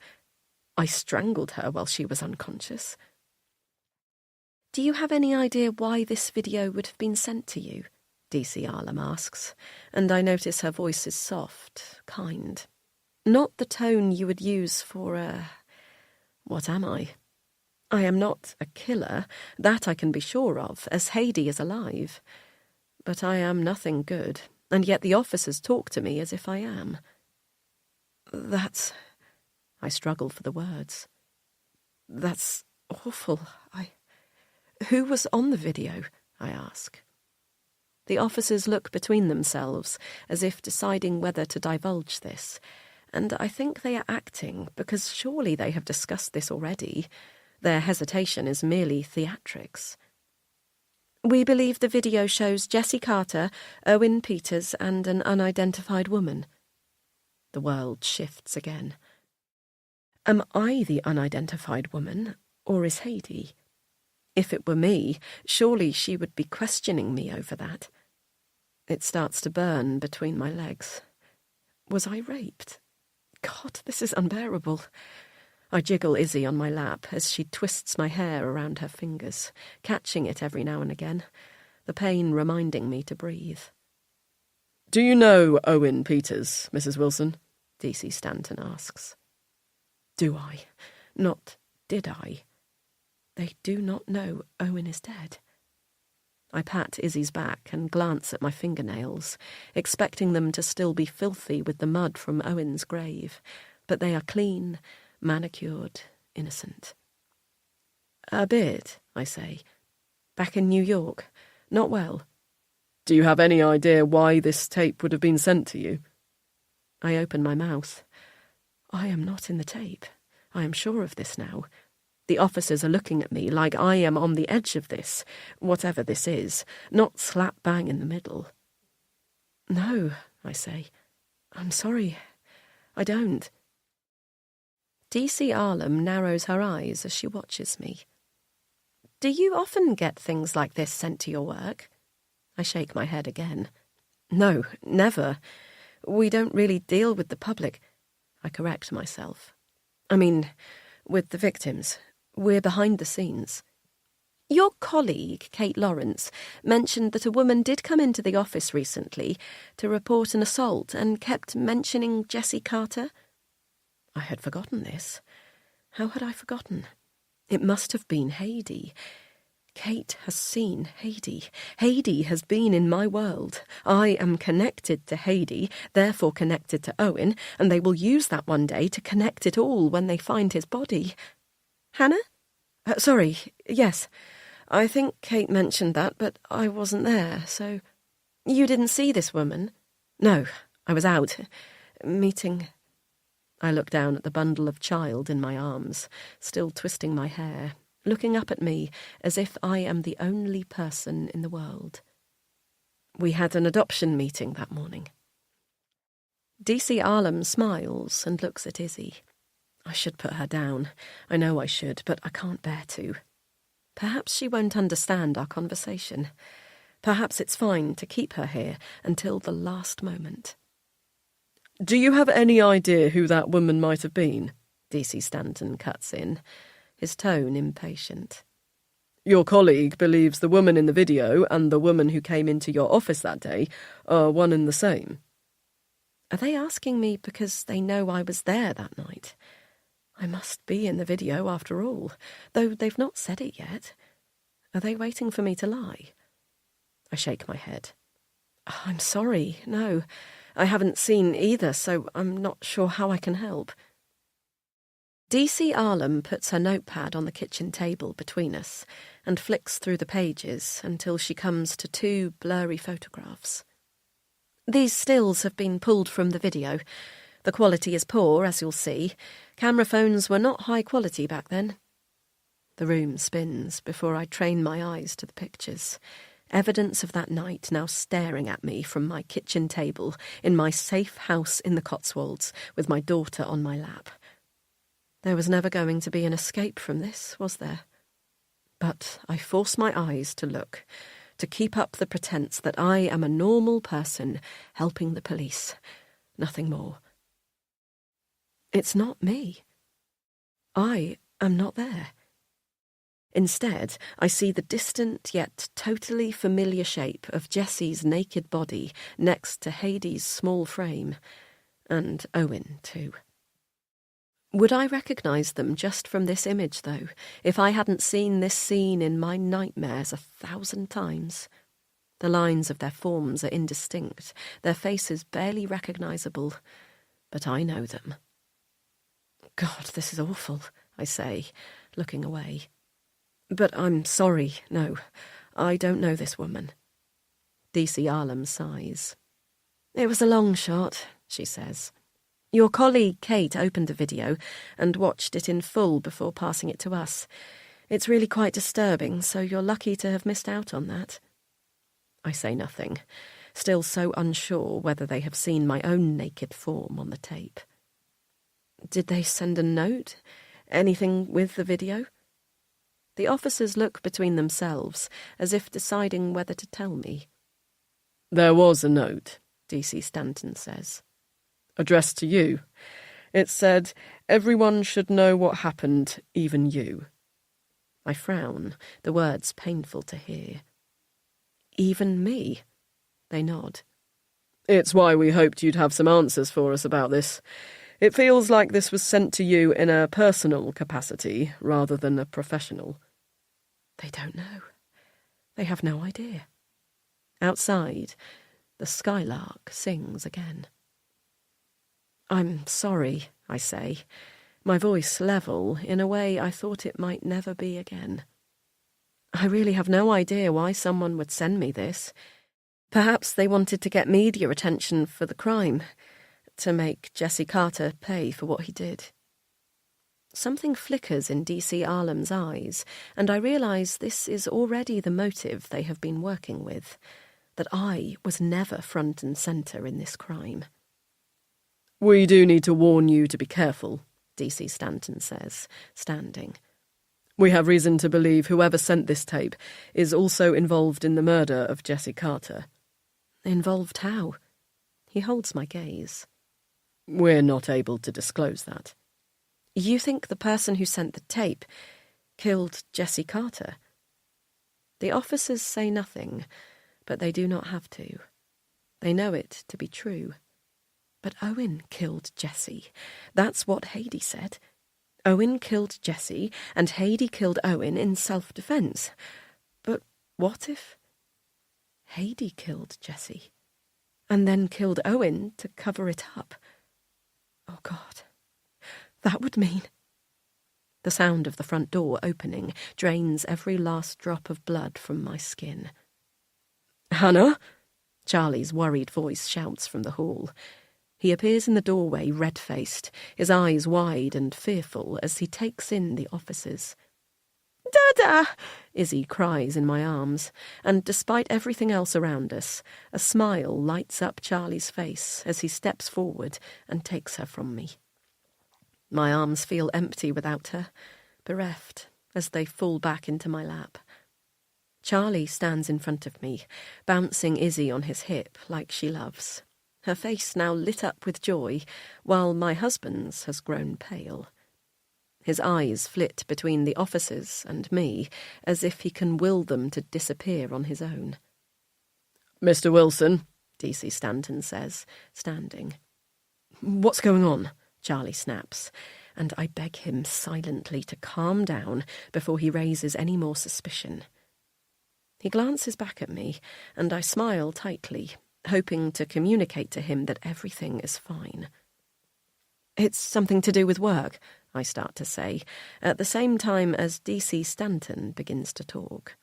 I strangled her while she was unconscious. Do you have any idea why this video would have been sent to you? DC Arlam asks, and I notice her voice is soft, kind. Not the tone you would use for what am I? I am not a killer, that I can be sure of, as Heidi is alive. But I am nothing good, and yet the officers talk to me as if I am. That's... I struggle for the words. That's awful. Who was on the video? I ask. The officers look between themselves, as if deciding whether to divulge this, and I think they are acting, because surely they have discussed this already. Their hesitation is merely theatrics. We believe the video shows Jessie Carter, Owen Peters, and an unidentified woman. The world shifts again. Am I the unidentified woman, or is Heidi? If it were me, surely she would be questioning me over that. It starts to burn between my legs. Was I raped? God, this is unbearable. I jiggle Izzy on my lap as she twists my hair around her fingers, catching it every now and again, the pain reminding me to breathe. Do you know Owen Peters, Mrs. Wilson? DC Stanton asks. Do I? Not did I? They do not know Owen is dead. I pat Izzy's back and glance at my fingernails, expecting them to still be filthy with the mud from Owen's grave, but they are clean, manicured, innocent. A bit, I say. Back in New York. Not well. Do you have any idea why this tape would have been sent to you? I open my mouth. I am not in the tape. I am sure of this now. The officers are looking at me like I am on the edge of this, whatever this is, not slap bang in the middle. No, I say. I'm sorry. I don't. DC Arlam narrows her eyes as she watches me. Do you often get things like this sent to your work? I shake my head again. No, never. We don't really deal with the public. I correct myself. I mean, with the victims. We're behind the scenes. Your colleague, Kate Lawrence, mentioned that a woman did come into the office recently to report an assault and kept mentioning Jessie Carter. I had forgotten this. How had I forgotten? It must have been Heidi. Kate has seen Heidi. Heidi has been in my world. I am connected to Heidi, therefore connected to Owen, and they will use that one day to connect it all when they find his body. Hannah? Sorry, yes. I think Kate mentioned that, but I wasn't there, so... You didn't see this woman? No, I was out. Meeting... I look down at the bundle of child in my arms, still twisting my hair, looking up at me as if I am the only person in the world. We had an adoption meeting that morning. DC Arlam smiles and looks at Izzy. I should put her down. I know I should, but I can't bear to. Perhaps she won't understand our conversation. Perhaps it's fine to keep her here until the last moment. Do you have any idea who that woman might have been? DC Stanton cuts in, his tone impatient. Your colleague believes the woman in the video and the woman who came into your office that day are one and the same. Are they asking me because they know I was there that night? I must be in the video after all, though they've not said it yet. Are they waiting for me to lie? I shake my head. I'm sorry, no. I haven't seen either, so I'm not sure how I can help. DC Arlam puts her notepad on the kitchen table between us and flicks through the pages until she comes to 2 blurry photographs. These stills have been pulled from the video. The quality is poor, as you'll see. Camera phones were not high quality back then. The room spins before I train my eyes to the pictures. Evidence of that night now staring at me from my kitchen table in my safe house in the Cotswolds with my daughter on my lap. There was never going to be an escape from this, was there? But I force my eyes to look, to keep up the pretense that I am a normal person helping the police. Nothing more. It's not me. I am not there. Instead, I see the distant yet totally familiar shape of Jessie's naked body next to Heidi's small frame, and Owen too. Would I recognise them just from this image, though, if I hadn't seen this scene in my nightmares 1,000 times? The lines of their forms are indistinct, their faces barely recognisable, but I know them. God, this is awful, I say, looking away. But I'm sorry, no, I don't know this woman. DC Arlam sighs. It was a long shot, she says. Your colleague Kate opened a video and watched it in full before passing it to us. It's really quite disturbing, so you're lucky to have missed out on that. I say nothing, still so unsure whether they have seen my own naked form on the tape. Did they send a note? Anything with the video? The officers look between themselves, as if deciding whether to tell me. There was a note, DC Stanton says. Addressed to you. It said, everyone should know what happened, even you. I frown, the words painful to hear. Even me? They nod. It's why we hoped you'd have some answers for us about this. It feels like this was sent to you in a personal capacity rather than a professional. They don't know. They have no idea. Outside, the skylark sings again. I'm sorry, I say, my voice level in a way I thought it might never be again. I really have no idea why someone would send me this. Perhaps they wanted to get media attention for the crime, to make Jesse Carter pay for what he did. Something flickers in DC Arlam's eyes, and I realise this is already the motive they have been working with, that I was never front and centre in this crime. We do need to warn you to be careful, DC Stanton says, standing. We have reason to believe whoever sent this tape is also involved in the murder of Jesse Carter. Involved how? He holds my gaze. We're not able to disclose that. You think the person who sent the tape killed Jesse Carter? The officers say nothing, but they do not have to. They know it to be true. But Owen killed Jesse. That's what Heidi said. Owen killed Jesse, and Heidi killed Owen in self-defence. But what if Heidi killed Jesse, and then killed Owen to cover it up? Oh, God. That would mean... The sound of the front door opening drains every last drop of blood from my skin. Hannah? Charlie's worried voice shouts from the hall. He appears in the doorway red-faced, his eyes wide and fearful as he takes in the officers. "Dada!" Izzy cries in my arms, and despite everything else around us, a smile lights up Charlie's face as he steps forward and takes her from me. My arms feel empty without her, bereft, as they fall back into my lap. Charlie stands in front of me, bouncing Izzy on his hip like she loves, her face now lit up with joy, while my husband's has grown pale. His eyes flit between the officers and me, as if he can will them to disappear on his own. "Mr. Wilson," DC Stanton says, standing. "What's going on?" Charlie snaps, and I beg him silently to calm down before he raises any more suspicion. He glances back at me, and I smile tightly, hoping to communicate to him that everything is fine. It's something to do with work, I start to say, at the same time as DC Stanton begins to talk.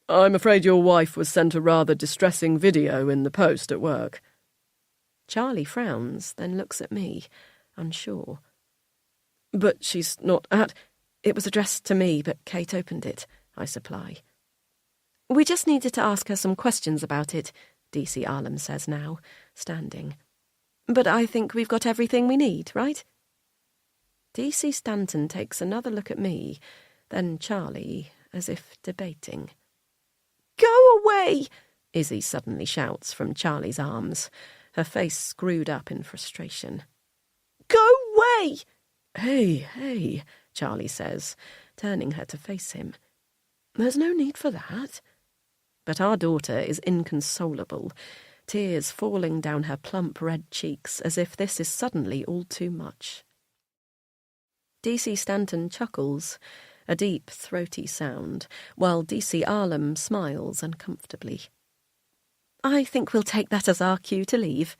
I'm afraid your wife was sent a rather distressing video in the post at work. Charlie frowns, then looks at me, unsure. But she's not at... It was addressed to me, but Kate opened it, I supply. We just needed to ask her some questions about it, DC Arlam says now, standing. But I think we've got everything we need, right? DC Stanton takes another look at me, then Charlie, as if debating. Go away! Izzy suddenly shouts from Charlie's arms, her face screwed up in frustration. Go away! Hey, Charlie says, turning her to face him. There's no need for that. But our daughter is inconsolable, tears falling down her plump red cheeks as if this is suddenly all too much. DC Stanton chuckles, a deep, throaty sound, while DC Arlam smiles uncomfortably. I think we'll take that as our cue to leave.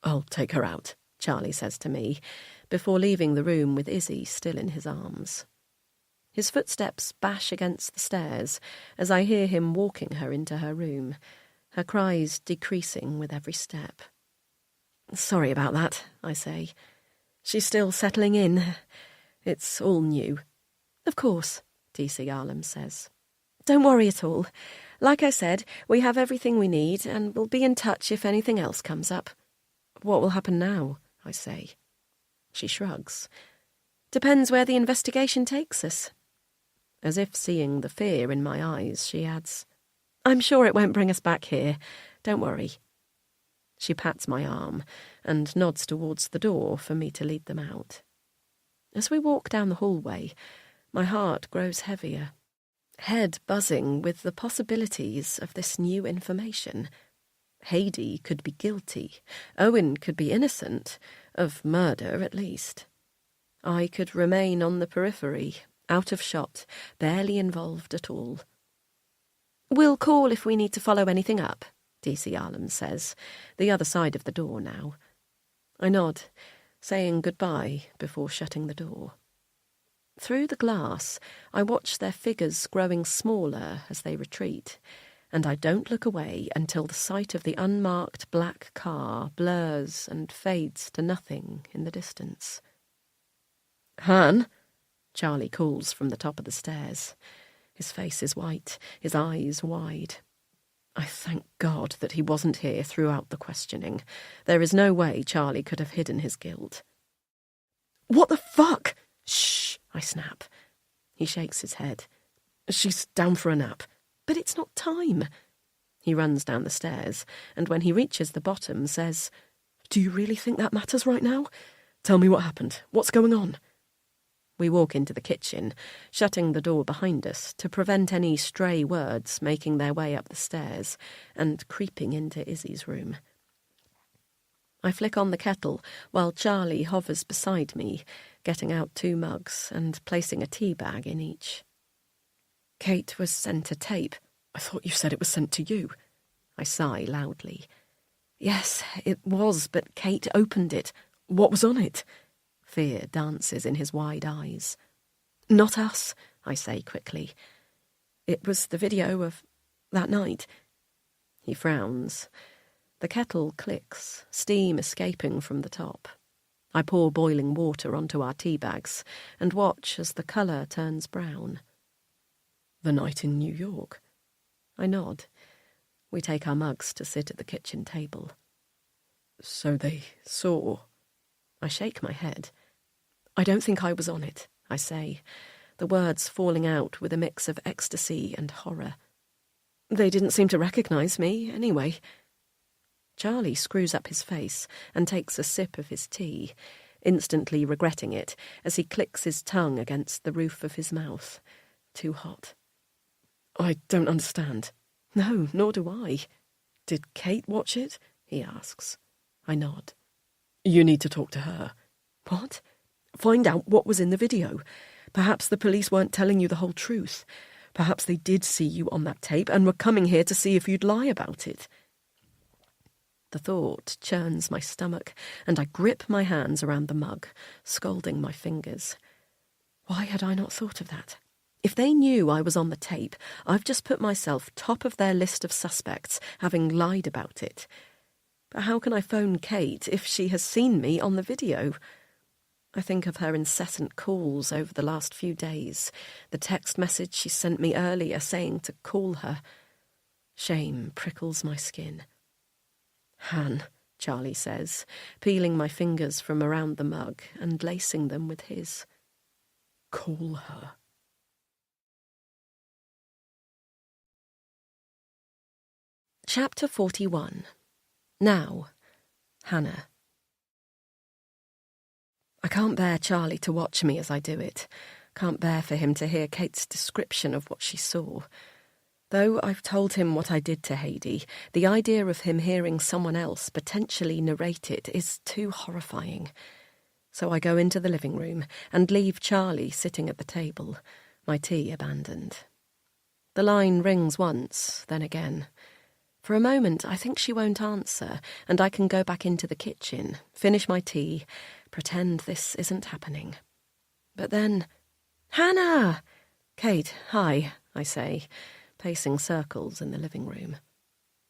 I'll take her out, Charlie says to me, before leaving the room with Izzy still in his arms. His footsteps bash against the stairs as I hear him walking her into her room, her cries decreasing with every step. Sorry about that, I say. She's still settling in. It's all new. Of course, DC Arlam says. Don't worry at all. Like I said, we have everything we need, and we'll be in touch if anything else comes up. What will happen now? I say. She shrugs. Depends where the investigation takes us. As if seeing the fear in my eyes, she adds, I'm sure it won't bring us back here. Don't worry. She pats my arm and nods towards the door for me to lead them out. As we walk down the hallway, my heart grows heavier, head buzzing with the possibilities of this new information. Heidi could be guilty, Owen could be innocent, of murder at least. I could remain on the periphery, out of shot, barely involved at all. We'll call if we need to follow anything up, DC Arlam says, the other side of the door now. I nod, saying goodbye before shutting the door. Through the glass, I watch their figures growing smaller as they retreat, and I don't look away until the sight of the unmarked black car blurs and fades to nothing in the distance. Han, Charlie calls from the top of the stairs. His face is white, his eyes wide. I thank God that he wasn't here throughout the questioning. There is no way Charlie could have hidden his guilt. What the fuck? Shh, I snap. He shakes his head. She's down for a nap. But it's not time. He runs down the stairs, and when he reaches the bottom, says, Do you really think that matters right now? Tell me what happened. What's going on? We walk into the kitchen, shutting the door behind us to prevent any stray words making their way up the stairs and creeping into Izzy's room. I flick on the kettle while Charlie hovers beside me, getting out 2 mugs and placing a tea bag in each. Kate was sent a tape. I thought you said it was sent to you. I sigh loudly. Yes, it was, but Kate opened it. What was on it? Fear dances in his wide eyes. Not us, I say quickly. It was the video of that night. He frowns. The kettle clicks, steam escaping from the top. I pour boiling water onto our tea bags and watch as the colour turns brown. The night in New York. I nod. We take our mugs to sit at the kitchen table. So they saw. I shake my head. I don't think I was on it, I say, the words falling out with a mix of ecstasy and horror. They didn't seem to recognise me, anyway. Charlie screws up his face and takes a sip of his tea, instantly regretting it as he clicks his tongue against the roof of his mouth. Too hot. I don't understand. No, nor do I. Did Kate watch it? He asks. I nod. You need to talk to her. What? Find out what was in the video. Perhaps the police weren't telling you the whole truth. Perhaps they did see you on that tape and were coming here to see if you'd lie about it. The thought churns my stomach, and I grip my hands around the mug, scalding my fingers. Why had I not thought of that? If they knew I was on the tape, I've just put myself top of their list of suspects, having lied about it. But how can I phone Kate if she has seen me on the video? I think of her incessant calls over the last few days, the text message she sent me earlier saying to call her. Shame prickles my skin. Han, Charlie says, peeling my fingers from around the mug and lacing them with his. Call her. Chapter 41. Now, Hannah. I can't bear Charlie to watch me as I do it. Can't bear for him to hear Kate's description of what she saw. Though I've told him what I did to Heidi, the idea of him hearing someone else potentially narrate it is too horrifying. So I go into the living room and leave Charlie sitting at the table, my tea abandoned. The line rings once, then again. For a moment, I think she won't answer, and I can go back into the kitchen, finish my tea, pretend this isn't happening. But then, Hannah! Kate, hi, I say, pacing circles in the living room.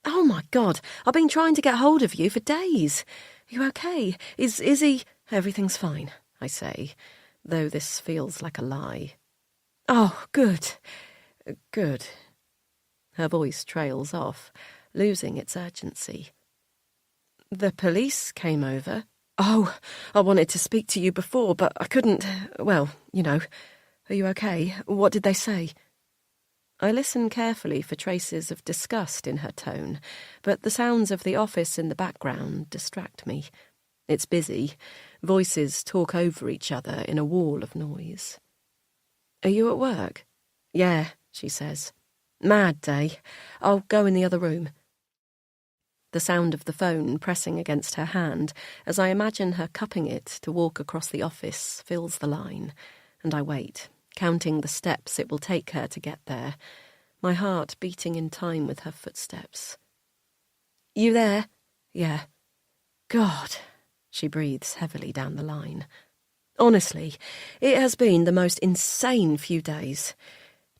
Oh my God, I've been trying to get hold of you for days. Are you okay? Is he... Everything's fine, I say, though this feels like a lie. Oh, good. Good. Her voice trails off, losing its urgency. The police came over. Oh, I wanted to speak to you before, but I couldn't. Well, you know. Are you okay? What did they say? I listen carefully for traces of disgust in her tone, but the sounds of the office in the background distract me. It's busy. Voices talk over each other in a wall of noise. Are you at work? Yeah, she says. Mad day. I'll go in the other room. The sound of the phone pressing against her hand as I imagine her cupping it to walk across the office fills the line, and I wait, counting the steps it will take her to get there, my heart beating in time with her footsteps. You there? Yeah. God, she breathes heavily down the line. Honestly, it has been the most insane few days.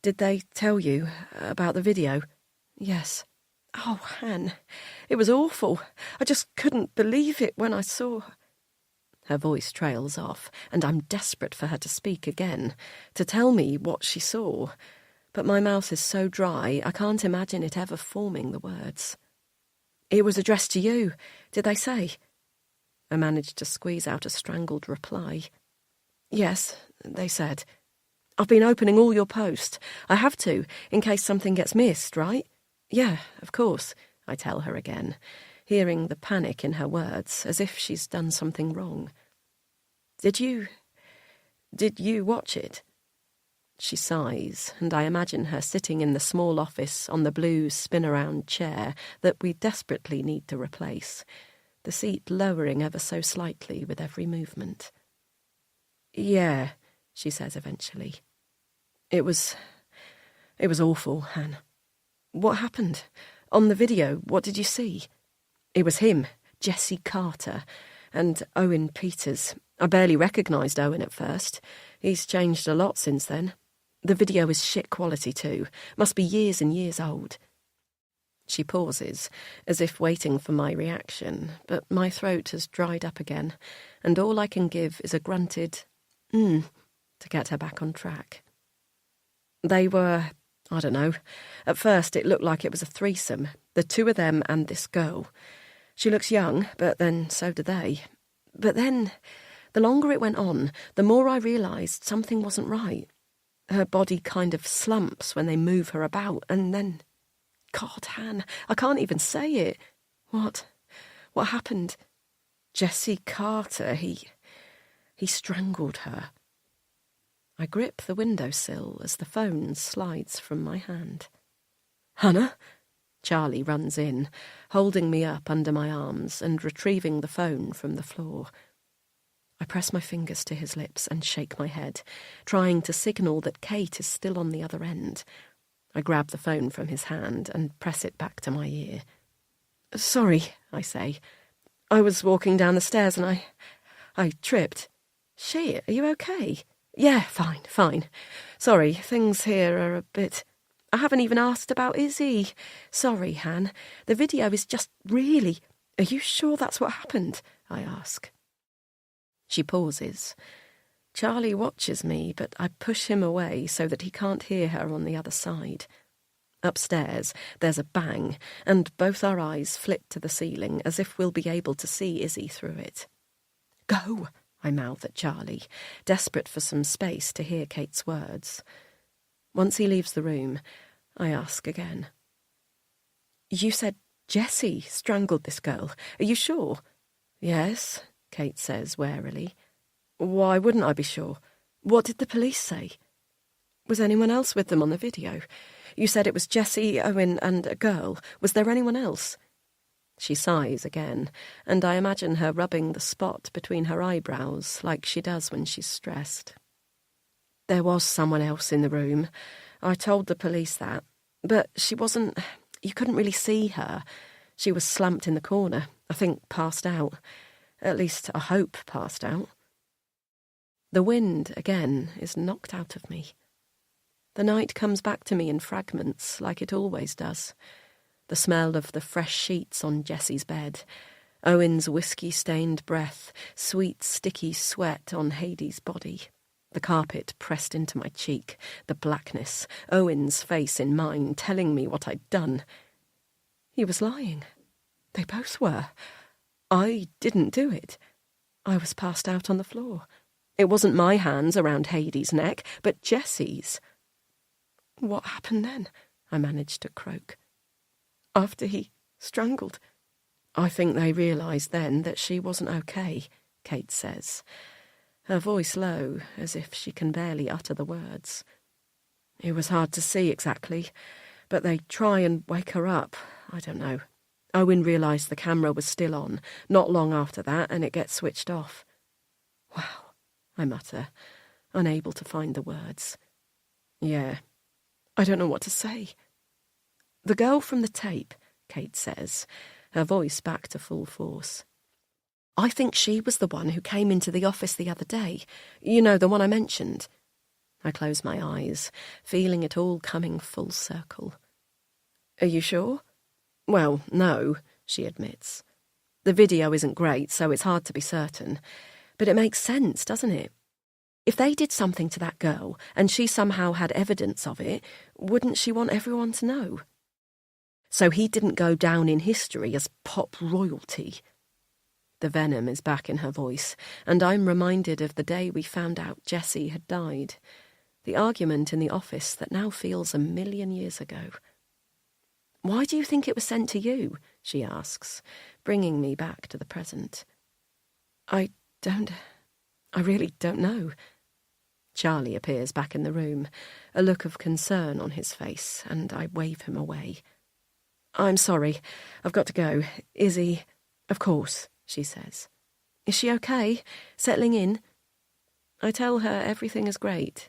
Did they tell you about the video? Yes. Oh, Han, it was awful. I just couldn't believe it when I saw... Her voice trails off, and I'm desperate for her to speak again, to tell me what she saw. But my mouth is so dry, I can't imagine it ever forming the words. It was addressed to you, did they say? I managed to squeeze out a strangled reply. Yes, they said. I've been opening all your posts. I have to, in case something gets missed, right? Yeah, of course, I tell her again, hearing the panic in her words, as if she's done something wrong. Did you watch it? She sighs, and I imagine her sitting in the small office on the blue spin-around chair that we desperately need to replace, the seat lowering ever so slightly with every movement. Yeah, she says eventually. It was awful, Han. What happened? On the video, what did you see? It was him, Jesse Carter, and Owen Peters. I barely recognised Owen at first. He's changed a lot since then. The video is shit quality too. Must be years and years old. She pauses, as if waiting for my reaction, but my throat has dried up again, and all I can give is a grunted, to get her back on track. They were... I don't know. At first it looked like it was a threesome, the two of them and this girl. She looks young, but then so do they. But then, the longer it went on, the more I realised something wasn't right. Her body kind of slumps when they move her about, and then... God, Han, I can't even say it. What happened? Jesse Carter, he strangled her. I grip the windowsill as the phone slides from my hand. Hannah? Charlie runs in, holding me up under my arms and retrieving the phone from the floor. I press my fingers to his lips and shake my head, trying to signal that Kate is still on the other end. I grab the phone from his hand and press it back to my ear. Sorry, I say. I was walking down the stairs and I tripped. Shit, are you okay? Yeah, fine. Sorry, things here are a bit... I haven't even asked about Izzy. Sorry, Han. The video is just really... Are you sure that's what happened? I ask. She pauses. Charlie watches me, but I push him away so that he can't hear her on the other side. Upstairs, there's a bang, and both our eyes flit to the ceiling as if we'll be able to see Izzy through it. Go, I mouth at Charlie, desperate for some space to hear Kate's words. Once he leaves the room, I ask again. You said Jessie strangled this girl. Are you sure? Yes, Kate says warily. Why wouldn't I be sure? What did the police say? Was anyone else with them on the video? You said it was Jessie, Owen, and a girl. Was there anyone else? She sighs again, and I imagine her rubbing the spot between her eyebrows like she does when she's stressed. There was someone else in the room. I told the police that. But she wasn't... You couldn't really see her. She was slumped in the corner, I think passed out. At least, I hope passed out. The wind, again, is knocked out of me. The night comes back to me in fragments, like it always does. The smell of the fresh sheets on Jessie's bed, Owen's whiskey-stained breath, sweet, sticky sweat on Hades' body, the carpet pressed into my cheek, the blackness, Owen's face in mine, telling me what I'd done. He was lying. They both were. I didn't do it. I was passed out on the floor. It wasn't my hands around Hades' neck, but Jessie's. What happened then? I managed to croak. After he strangled. I think they realised then that she wasn't okay, Kate says, her voice low, as if she can barely utter the words. It was hard to see exactly, but they try and wake her up. I don't know. Owen realised the camera was still on, not long after that, and it gets switched off. Wow, I mutter, unable to find the words. Yeah, I don't know what to say. The girl from the tape, Kate says, her voice back to full force. I think she was the one who came into the office the other day. You know, the one I mentioned. I close my eyes, feeling it all coming full circle. Are you sure? Well, no, she admits. The video isn't great, so it's hard to be certain. But it makes sense, doesn't it? If they did something to that girl, and she somehow had evidence of it, wouldn't she want everyone to know? So he didn't go down in history as pop royalty. The venom is back in her voice, and I'm reminded of the day we found out Jessie had died. The argument in the office that now feels 1,000,000 years ago. Why do you think it was sent to you? She asks, bringing me back to the present. I really don't know. Charlie appears back in the room, a look of concern on his face, and I wave him away. I'm sorry, I've got to go. Izzy... Of course, she says. Is she okay? Settling in? I tell her everything is great,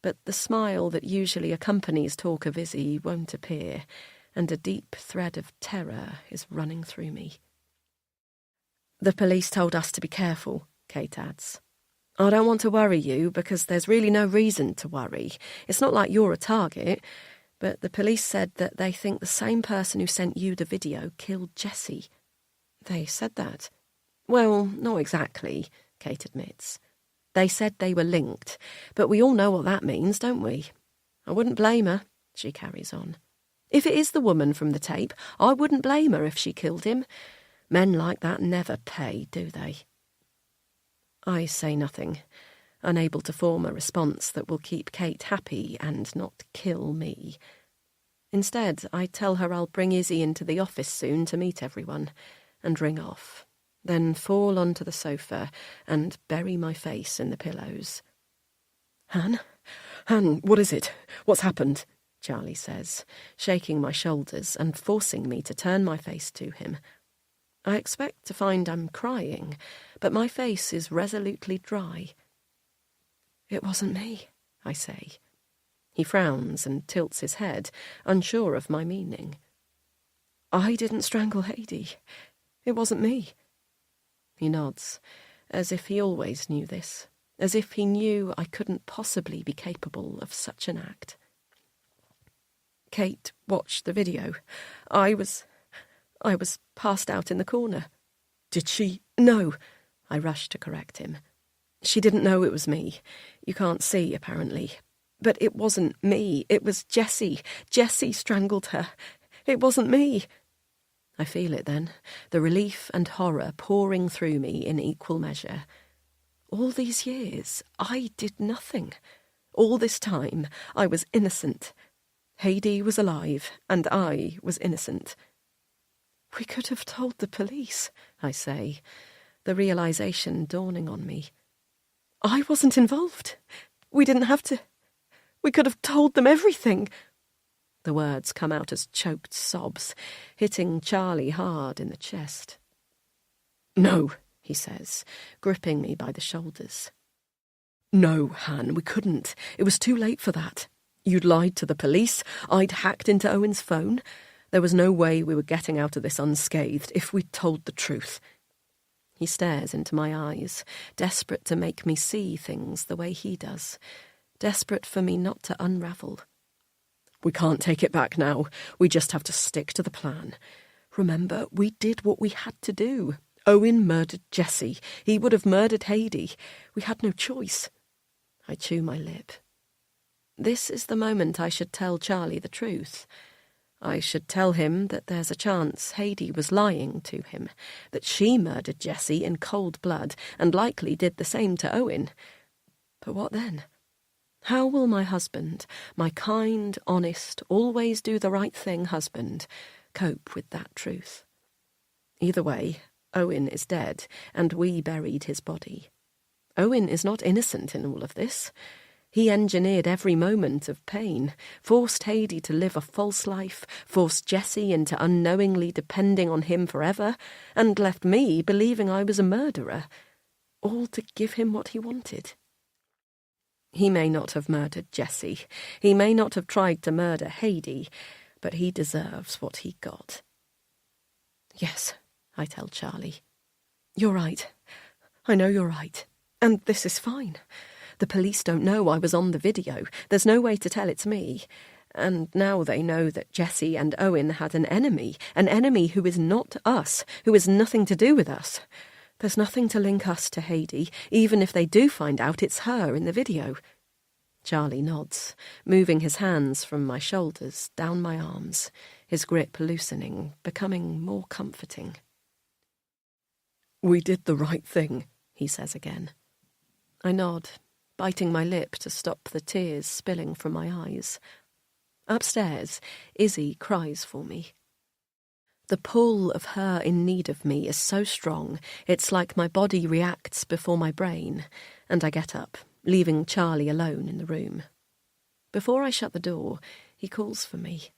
but the smile that usually accompanies talk of Izzy won't appear, and a deep thread of terror is running through me. The police told us to be careful, Kate adds. I don't want to worry you, because there's really no reason to worry. It's not like you're a target, but the police said that they think the same person who sent you the video killed Jessie. They said that? Well, not exactly, Kate admits. They said they were linked, but we all know what that means, don't we? I wouldn't blame her, she carries on. If it is the woman from the tape, I wouldn't blame her if she killed him. Men like that never pay, do they? I say nothing, unable to form a response that will keep Kate happy and not kill me. Instead, I tell her I'll bring Izzy into the office soon to meet everyone, and ring off, then fall onto the sofa and bury my face in the pillows. Han, what is it? What's happened? Charlie says, shaking my shoulders and forcing me to turn my face to him. I expect to find I'm crying, but my face is resolutely dry. It wasn't me, I say. He frowns and tilts his head, unsure of my meaning. I didn't strangle Haidee. It wasn't me. He nods, as if he always knew this, as if he knew I couldn't possibly be capable of such an act. Kate watched the video. I was passed out in the corner. Did she? No. I rushed to correct him. She didn't know it was me. You can't see, apparently. But it wasn't me. It was Jessie. Jessie strangled her. It wasn't me. I feel it then, the relief and horror pouring through me in equal measure. All these years, I did nothing. All this time, I was innocent. Haidee was alive, and I was innocent. We could have told the police, I say, the realisation dawning on me. I wasn't involved. We didn't have to. We could have told them everything. The words come out as choked sobs, hitting Charlie hard in the chest. No, he says, gripping me by the shoulders. No, Han, we couldn't. It was too late for that. You'd lied to the police. I'd hacked into Owen's phone. There was no way we were getting out of this unscathed if we'd told the truth. He stares into my eyes, desperate to make me see things the way he does, desperate for me not to unravel. We can't take it back now. We just have to stick to the plan. Remember, we did what we had to do. Owen murdered Jessie. He would have murdered Haidee. We had no choice. I chew my lip. This is the moment I should tell Charlie the truth. I should tell him that there's a chance Haidee was lying to him, that she murdered Jessie in cold blood and likely did the same to Owen. But what then? How will my husband, my kind, honest, always do the right thing husband, cope with that truth? Either way, Owen is dead, and we buried his body. Owen is not innocent in all of this. He engineered every moment of pain, forced Haidee to live a false life, forced Jessie into unknowingly depending on him forever, and left me believing I was a murderer, all to give him what he wanted. He may not have murdered Jessie. He may not have tried to murder Haidee, but he deserves what he got. Yes, I tell Charlie. You're right. I know you're right. And this is fine. The police don't know I was on the video. There's no way to tell it's me. And now they know that Jessie and Owen had an enemy who is not us, who has nothing to do with us. There's nothing to link us to Haidee, even if they do find out it's her in the video. Charlie nods, moving his hands from my shoulders down my arms, his grip loosening, becoming more comforting. We did the right thing, he says again. I nod, biting my lip to stop the tears spilling from my eyes. Upstairs, Izzy cries for me. The pull of her in need of me is so strong, it's like my body reacts before my brain, and I get up, leaving Charlie alone in the room. Before I shut the door, he calls for me.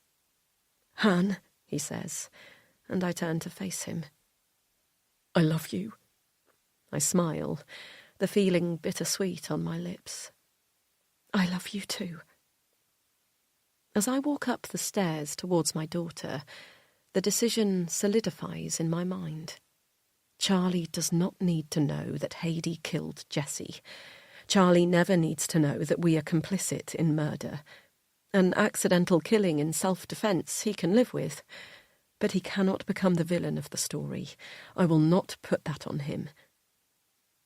Han, he says, and I turn to face him. I love you. I smile, the feeling bittersweet on my lips. I love you too. As I walk up the stairs towards my daughter, the decision solidifies in my mind. Charlie does not need to know that Haidee killed Jessie. Charlie never needs to know that we are complicit in murder. An accidental killing in self-defence he can live with. But he cannot become the villain of the story. I will not put that on him.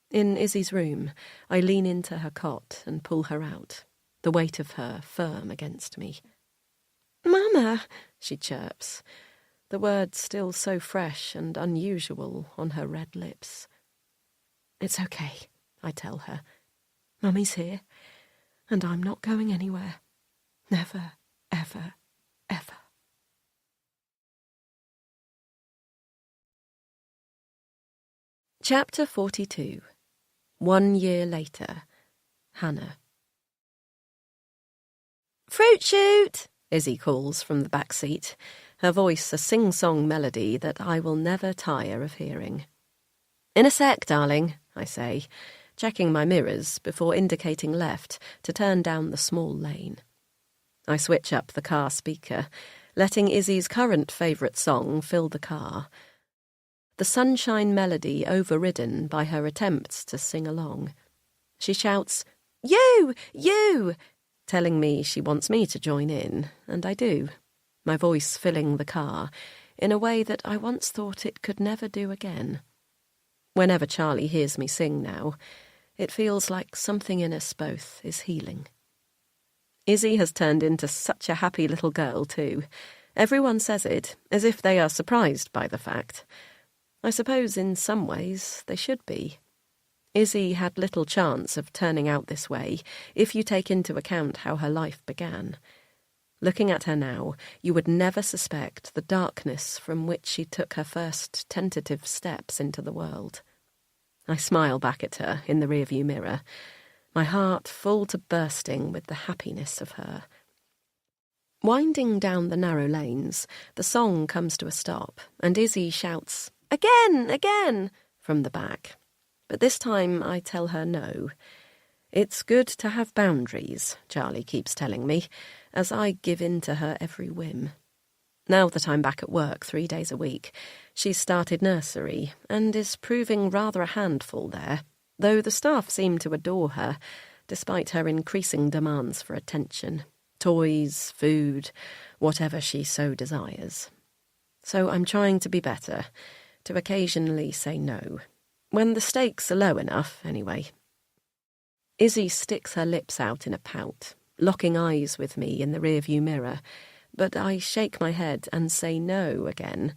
In Izzy's room, I lean into her cot and pull her out, the weight of her firm against me. Mama, she chirps, the words still so fresh and unusual on her red lips. It's okay, I tell her. Mummy's here, and I'm not going anywhere. Never, ever, ever. Chapter 42. 1 year later. Hannah. Fruit shoot! Izzy calls from the back seat, her voice a sing-song melody that I will never tire of hearing. In a sec, darling, I say, checking my mirrors before indicating left to turn down the small lane. I switch up the car speaker, letting Izzy's current favourite song fill the car. The sunshine melody overridden by her attempts to sing along. She shouts, "You! You!" telling me she wants me to join in, and I do, my voice filling the car in a way that I once thought it could never do again. Whenever Charlie hears me sing now, it feels like something in us both is healing. Izzy has turned into such a happy little girl too. Everyone says it, as if they are surprised by the fact. I suppose in some ways they should be. Izzy had little chance of turning out this way if you take into account how her life began. Looking at her now, you would never suspect the darkness from which she took her first tentative steps into the world. I smile back at her in the rearview mirror, my heart full to bursting with the happiness of her. Winding down the narrow lanes, the song comes to a stop, and Izzy shouts, "Again, again!" from the back. But this time I tell her no. It's good to have boundaries, Charlie keeps telling me, as I give in to her every whim. Now that I'm back at work 3 days a week, she's started nursery and is proving rather a handful there, though the staff seem to adore her, despite her increasing demands for attention, toys, food, whatever she so desires. So I'm trying to be better, to occasionally say no. When the stakes are low enough, anyway. Izzy sticks her lips out in a pout, locking eyes with me in the rearview mirror, but I shake my head and say no again,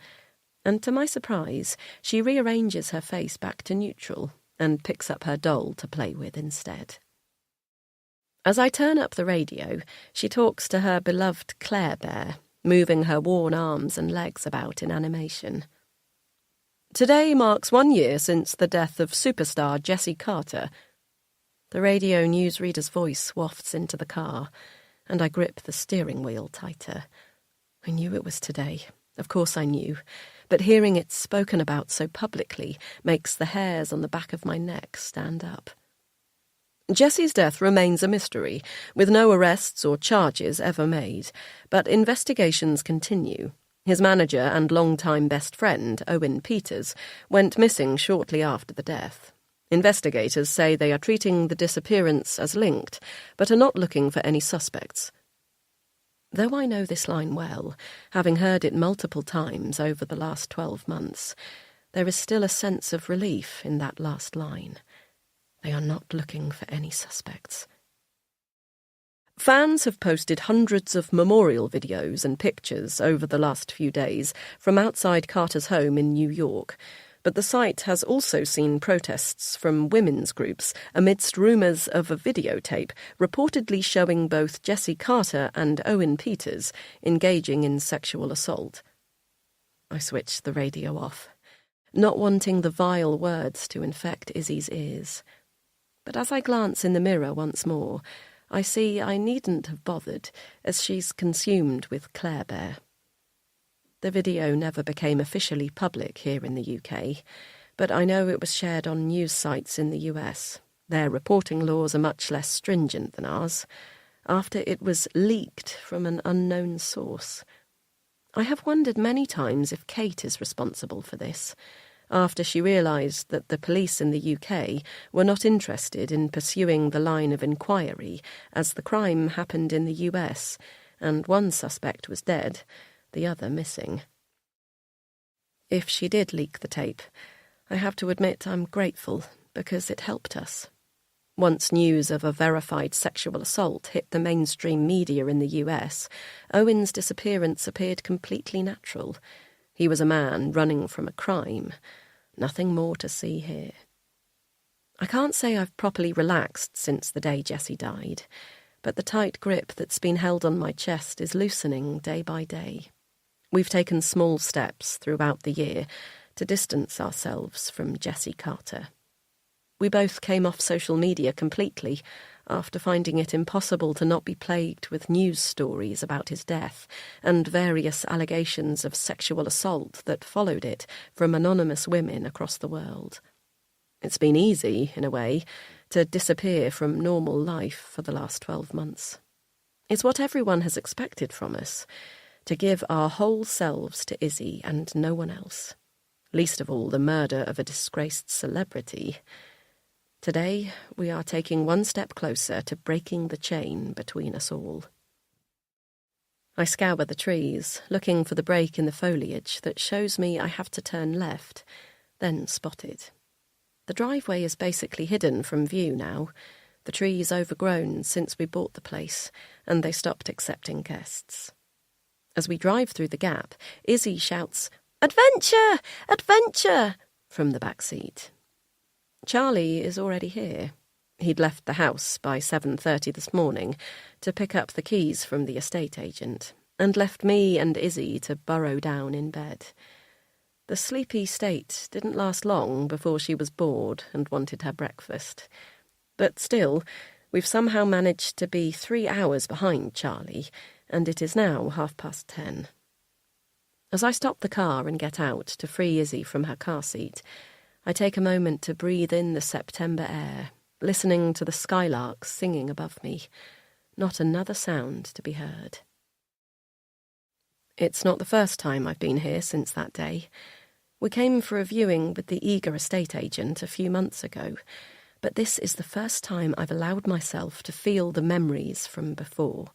and to my surprise, she rearranges her face back to neutral and picks up her doll to play with instead. As I turn up the radio, she talks to her beloved Claire Bear, moving her worn arms and legs about in animation. Today marks 1 year since the death of superstar Jessie Carter. The radio newsreader's voice wafts into the car, and I grip the steering wheel tighter. I knew it was today. Of course I knew. But hearing it spoken about so publicly makes the hairs on the back of my neck stand up. Jessie's death remains a mystery, with no arrests or charges ever made, but investigations continue. His manager and longtime best friend, Owen Peters, went missing shortly after the death. Investigators say they are treating the disappearance as linked, but are not looking for any suspects. Though I know this line well, having heard it multiple times over the last 12 months, there is still a sense of relief in that last line. They are not looking for any suspects. Fans have posted hundreds of memorial videos and pictures over the last few days from outside Carter's home in New York, but the site has also seen protests from women's groups amidst rumours of a videotape reportedly showing both Jessie Carter and Owen Peters engaging in sexual assault. I switched the radio off, not wanting the vile words to infect Izzy's ears. But as I glance in the mirror once more, I see I needn't have bothered, as she's consumed with Claire Bear. The video never became officially public here in the UK, but I know it was shared on news sites in the US. Their reporting laws are much less stringent than ours, after it was leaked from an unknown source. I have wondered many times if Kate is responsible for this, after she realised that the police in the UK were not interested in pursuing the line of inquiry, as the crime happened in the US, and one suspect was dead, the other missing. If she did leak the tape, I have to admit I'm grateful, because it helped us. Once news of a verified sexual assault hit the mainstream media in the US, Owen's disappearance appeared completely natural. He was a man running from a crime. Nothing more to see here. I can't say I've properly relaxed since the day Jessie died, but the tight grip that's been held on my chest is loosening day by day. We've taken small steps throughout the year to distance ourselves from Jessie Carter. We both came off social media completely after finding it impossible to not be plagued with news stories about his death and various allegations of sexual assault that followed it from anonymous women across the world. It's been easy, in a way, to disappear from normal life for the last 12 months. It's what everyone has expected from us, to give our whole selves to Izzy and no one else, least of all the murder of a disgraced celebrity. Today, we are taking one step closer to breaking the chain between us all. I scour the trees, looking for the break in the foliage that shows me I have to turn left, then spot it. The driveway is basically hidden from view now, the trees overgrown since we bought the place, and they stopped accepting guests. As we drive through the gap, Izzy shouts, "Adventure! Adventure!" from the back seat. Charlie is already here. He'd left the house by 7:30 this morning to pick up the keys from the estate agent, and left me and Izzy to burrow down in bed. The sleepy state didn't last long before she was bored and wanted her breakfast. But still, we've somehow managed to be 3 hours behind Charlie, and it is now 10:30. As I stop the car and get out to free Izzy from her car seat, I take a moment to breathe in the September air, listening to the skylarks singing above me. Not another sound to be heard. It's not the first time I've been here since that day. We came for a viewing with the eager estate agent a few months ago, but this is the first time I've allowed myself to feel the memories from before.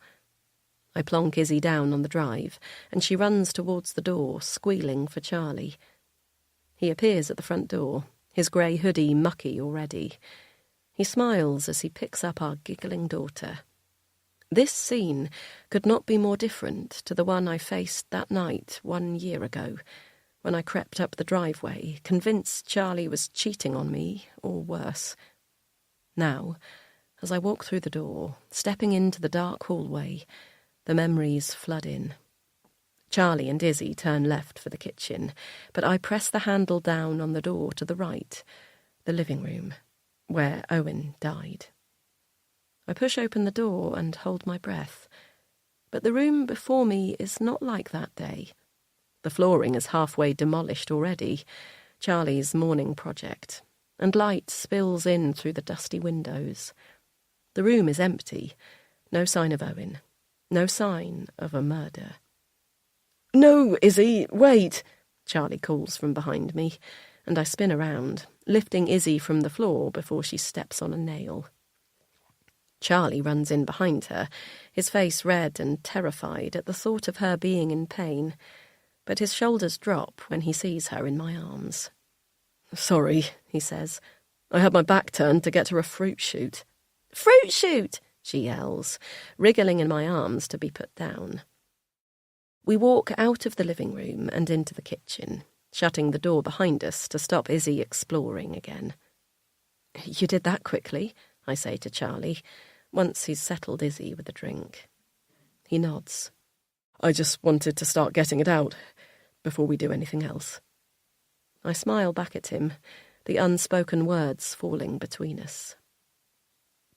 I plonk Izzy down on the drive, and she runs towards the door, squealing for Charlie. He appears at the front door, his grey hoodie mucky already. He smiles as he picks up our giggling daughter. This scene could not be more different to the one I faced that night 1 year ago, when I crept up the driveway, convinced Charlie was cheating on me, or worse. Now, as I walk through the door, stepping into the dark hallway, the memories flood in. Charlie and Izzy turn left for the kitchen, but I press the handle down on the door to the right, the living room, where Owen died. I push open the door and hold my breath, but the room before me is not like that day. The flooring is halfway demolished already, Charlie's morning project, and light spills in through the dusty windows. The room is empty, no sign of Owen, no sign of a murder. "No, Izzy, wait," Charlie calls from behind me, and I spin around, lifting Izzy from the floor before she steps on a nail. Charlie runs in behind her, his face red and terrified at the thought of her being in pain, but his shoulders drop when he sees her in my arms. "Sorry," he says. "I had my back turned to get to a fruit shoot." "Fruit shoot!" she yells, wriggling in my arms to be put down. We walk out of the living room and into the kitchen, shutting the door behind us to stop Izzy exploring again. "You did that quickly," I say to Charlie, once he's settled Izzy with a drink. He nods. "I just wanted to start getting it out before we do anything else." I smile back at him, the unspoken words falling between us.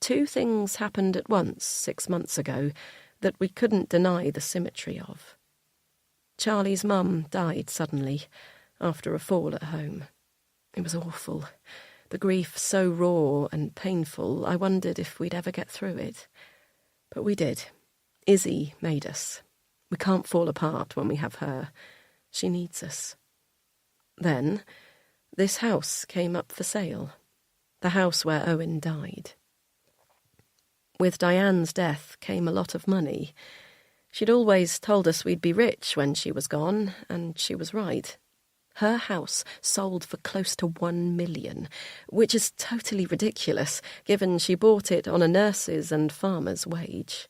2 things happened at once 6 months ago that we couldn't deny the symmetry of. Charlie's mum died suddenly, after a fall at home. It was awful. The grief so raw and painful, I wondered if we'd ever get through it. But we did. Izzy made us. We can't fall apart when we have her. She needs us. Then, this house came up for sale. The house where Owen died. With Diane's death came a lot of money. She'd always told us we'd be rich when she was gone, and she was right. Her house sold for close to $1 million, which is totally ridiculous, given she bought it on a nurse's and farmer's wage.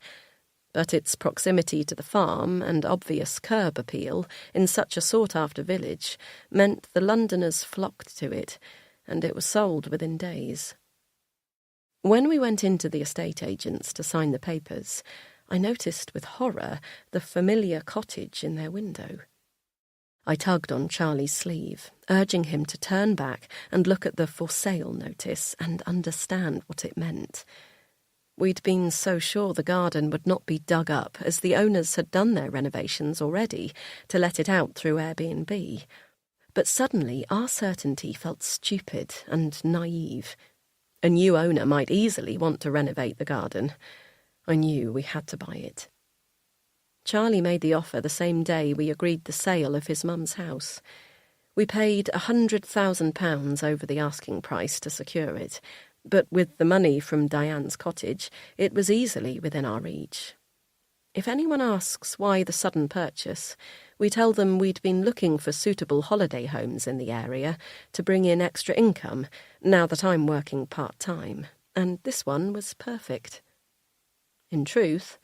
But its proximity to the farm and obvious curb appeal in such a sought-after village meant the Londoners flocked to it, and it was sold within days. When we went into the estate agents to sign the papers, I noticed with horror the familiar cottage in their window. I tugged on Charlie's sleeve, urging him to turn back and look at the for sale notice and understand what it meant. We'd been so sure the garden would not be dug up, as the owners had done their renovations already to let it out through Airbnb. But suddenly our certainty felt stupid and naive. A new owner might easily want to renovate the garden. I knew we had to buy it. Charlie made the offer the same day we agreed the sale of his mum's house. We paid £100,000 over the asking price to secure it, but with the money from Diane's cottage, it was easily within our reach. If anyone asks why the sudden purchase, we tell them we'd been looking for suitable holiday homes in the area to bring in extra income, now that I'm working part-time, and this one was perfect. In truth,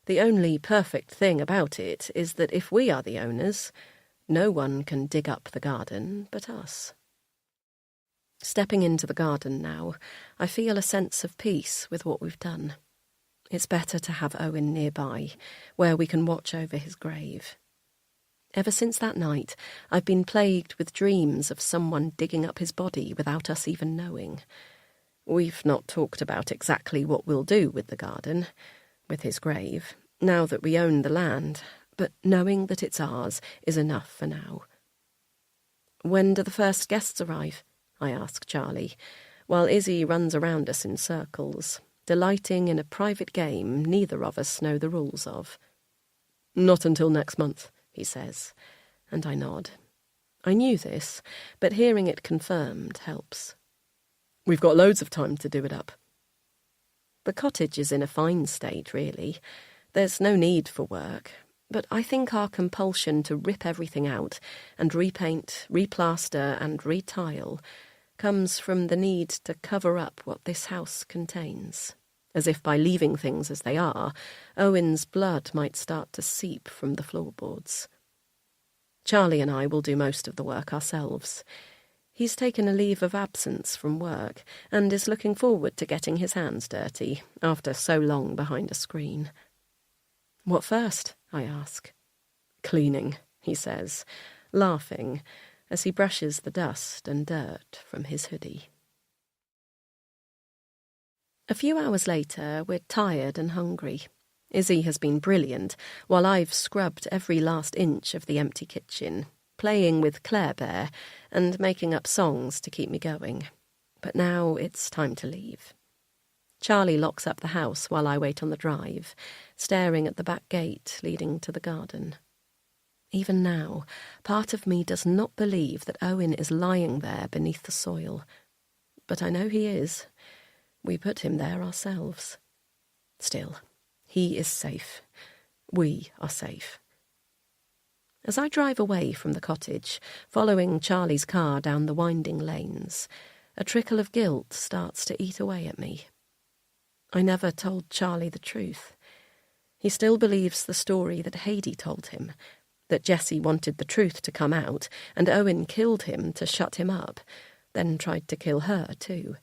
the only perfect thing about it is that if we are the owners, no one can dig up the garden but us. Stepping into the garden now, I feel a sense of peace with what we've done. It's better to have Owen nearby, where we can watch over his grave. Ever since that night, I've been plagued with dreams of someone digging up his body without us even knowing. We've not talked about exactly what we'll do with the garden, with his grave, now that we own the land, but knowing that it's ours is enough for now. When do the first guests arrive? I ask Charlie, while Izzy runs around us in circles, delighting in a private game neither of us know the rules of. Not until next month, he says, and I nod. I knew this, but hearing it confirmed helps. We've got loads of time to do it up. The cottage is in a fine state, really. There's no need for work, but I think our compulsion to rip everything out and repaint, replaster and retile comes from the need to cover up what this house contains, as if by leaving things as they are, Owen's blood might start to seep from the floorboards. Charlie and I will do most of the work ourselves. He's taken a leave of absence from work and is looking forward to getting his hands dirty after so long behind a screen. What first? I ask. Cleaning, he says, laughing as he brushes the dust and dirt from his hoodie. A few hours later, we're tired and hungry. Izzy has been brilliant, while I've scrubbed every last inch of the empty kitchen, playing with Claire Bear and making up songs to keep me going. But now it's time to leave. Charlie locks up the house while I wait on the drive, staring at the back gate leading to the garden. Even now, part of me does not believe that Owen is lying there beneath the soil. But I know he is. We put him there ourselves. Still, he is safe. We are safe. As I drive away from the cottage, following Charlie's car down the winding lanes, a trickle of guilt starts to eat away at me. I never told Charlie the truth. He still believes the story that Heidi told him, that Jessie wanted the truth to come out, and Owen killed him to shut him up, then tried to kill her too.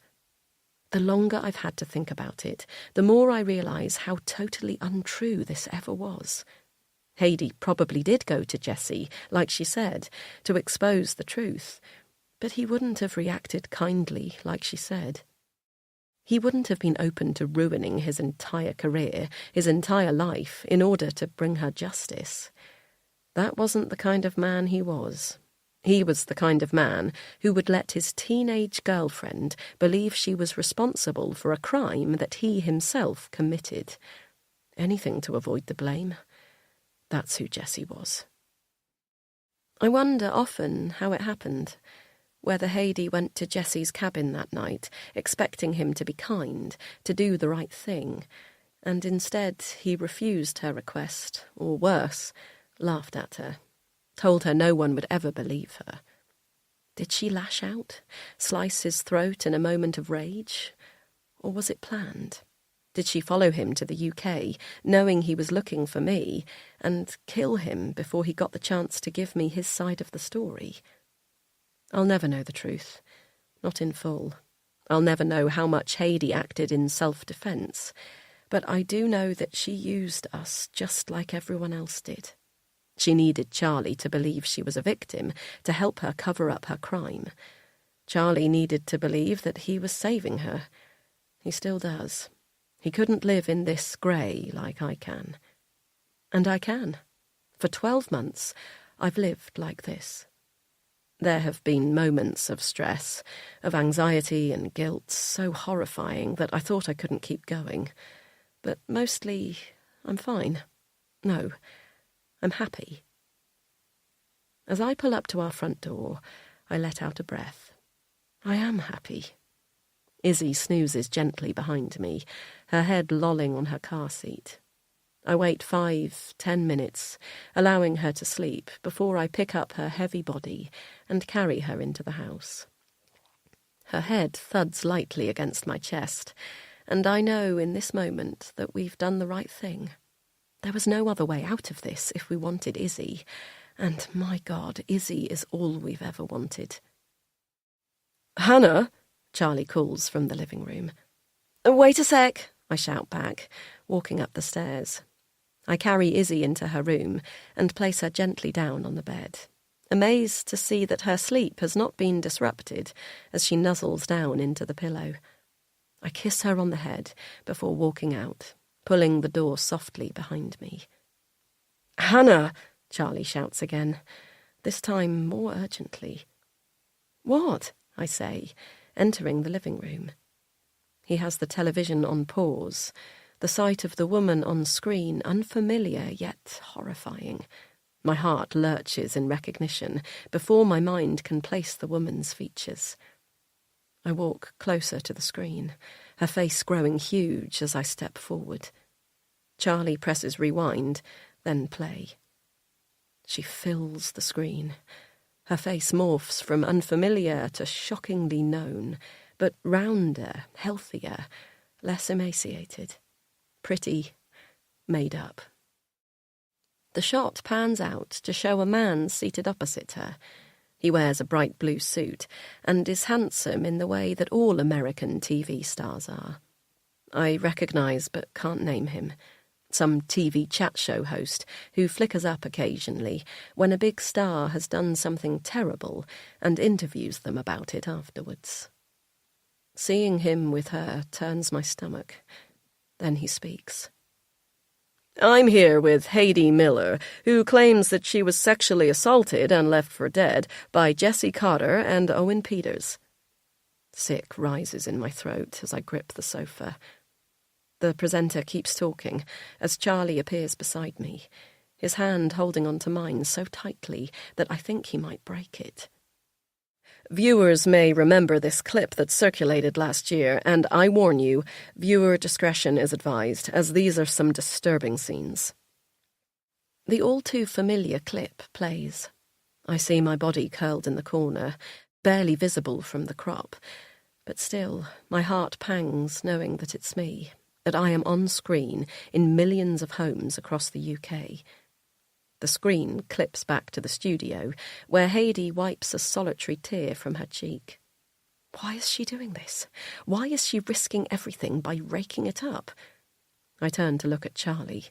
The longer I've had to think about it, the more I realise how totally untrue this ever was. Heidi probably did go to Jessie, like she said, to expose the truth, but he wouldn't have reacted kindly, like she said. He wouldn't have been open to ruining his entire career, his entire life, in order to bring her justice. That wasn't the kind of man he was. He was the kind of man who would let his teenage girlfriend believe she was responsible for a crime that he himself committed. Anything to avoid the blame. That's who Jessie was. I wonder often how it happened, whether Heidi went to Jessie's cabin that night, expecting him to be kind, to do the right thing, and instead he refused her request, or worse, laughed at her, told her no one would ever believe her. Did she lash out, slice his throat in a moment of rage? Or was it planned? Did she follow him to the UK, knowing he was looking for me, and kill him before he got the chance to give me his side of the story? I'll never know the truth, not in full. I'll never know how much Heidi acted in self-defence, but I do know that she used us just like everyone else did. She needed Charlie to believe she was a victim, to help her cover up her crime. Charlie needed to believe that he was saving her. He still does. He couldn't live in this grey like I can. And I can. For 12 months, I've lived like this. There have been moments of stress, of anxiety and guilt so horrifying that I thought I couldn't keep going. But mostly, I'm fine. No, I'm happy. As I pull up to our front door, I let out a breath. I am happy. Izzy snoozes gently behind me, her head lolling on her car seat. I wait 5-10 minutes, allowing her to sleep, before I pick up her heavy body and carry her into the house. Her head thuds lightly against my chest, and I know in this moment that we've done the right thing. There was no other way out of this if we wanted Izzy, and my God, Izzy is all we've ever wanted. "Hannah," Charlie calls from the living room. "Wait a sec," I shout back, walking up the stairs. I carry Izzy into her room and place her gently down on the bed, amazed to see that her sleep has not been disrupted as she nuzzles down into the pillow. I kiss her on the head before walking out, pulling the door softly behind me. "Hannah," Charlie shouts again, this time more urgently. "What?" I say, entering the living room. He has the television on pause, the sight of the woman on screen unfamiliar yet horrifying. My heart lurches in recognition before my mind can place the woman's features. I walk closer to the screen, her face growing huge as I step forward. Charlie presses rewind, then play. She fills the screen. Her face morphs from unfamiliar to shockingly known, but rounder, healthier, less emaciated. Pretty, made up. The shot pans out to show a man seated opposite her. He wears a bright blue suit and is handsome in the way that all American TV stars are. I recognise but can't name him. Some TV chat show host who flickers up occasionally when a big star has done something terrible and interviews them about it afterwards. Seeing him with her turns my stomach. Then he speaks. "I'm here with Heidi Miller, who claims that she was sexually assaulted and left for dead by Jesse Carter and Owen Peters." Sick rises in my throat as I grip the sofa. The presenter keeps talking as Charlie appears beside me, his hand holding onto mine so tightly that I think he might break it. "Viewers may remember this clip that circulated last year, and I warn you, viewer discretion is advised, as these are some disturbing scenes." The all-too-familiar clip plays. I see my body curled in the corner, barely visible from the crop, but still, my heart pangs knowing that it's me, that I am on screen in millions of homes across the UK. The screen clips back to the studio, where Heidi wipes a solitary tear from her cheek. Why is she doing this? Why is she risking everything by raking it up? I turn to look at Charlie.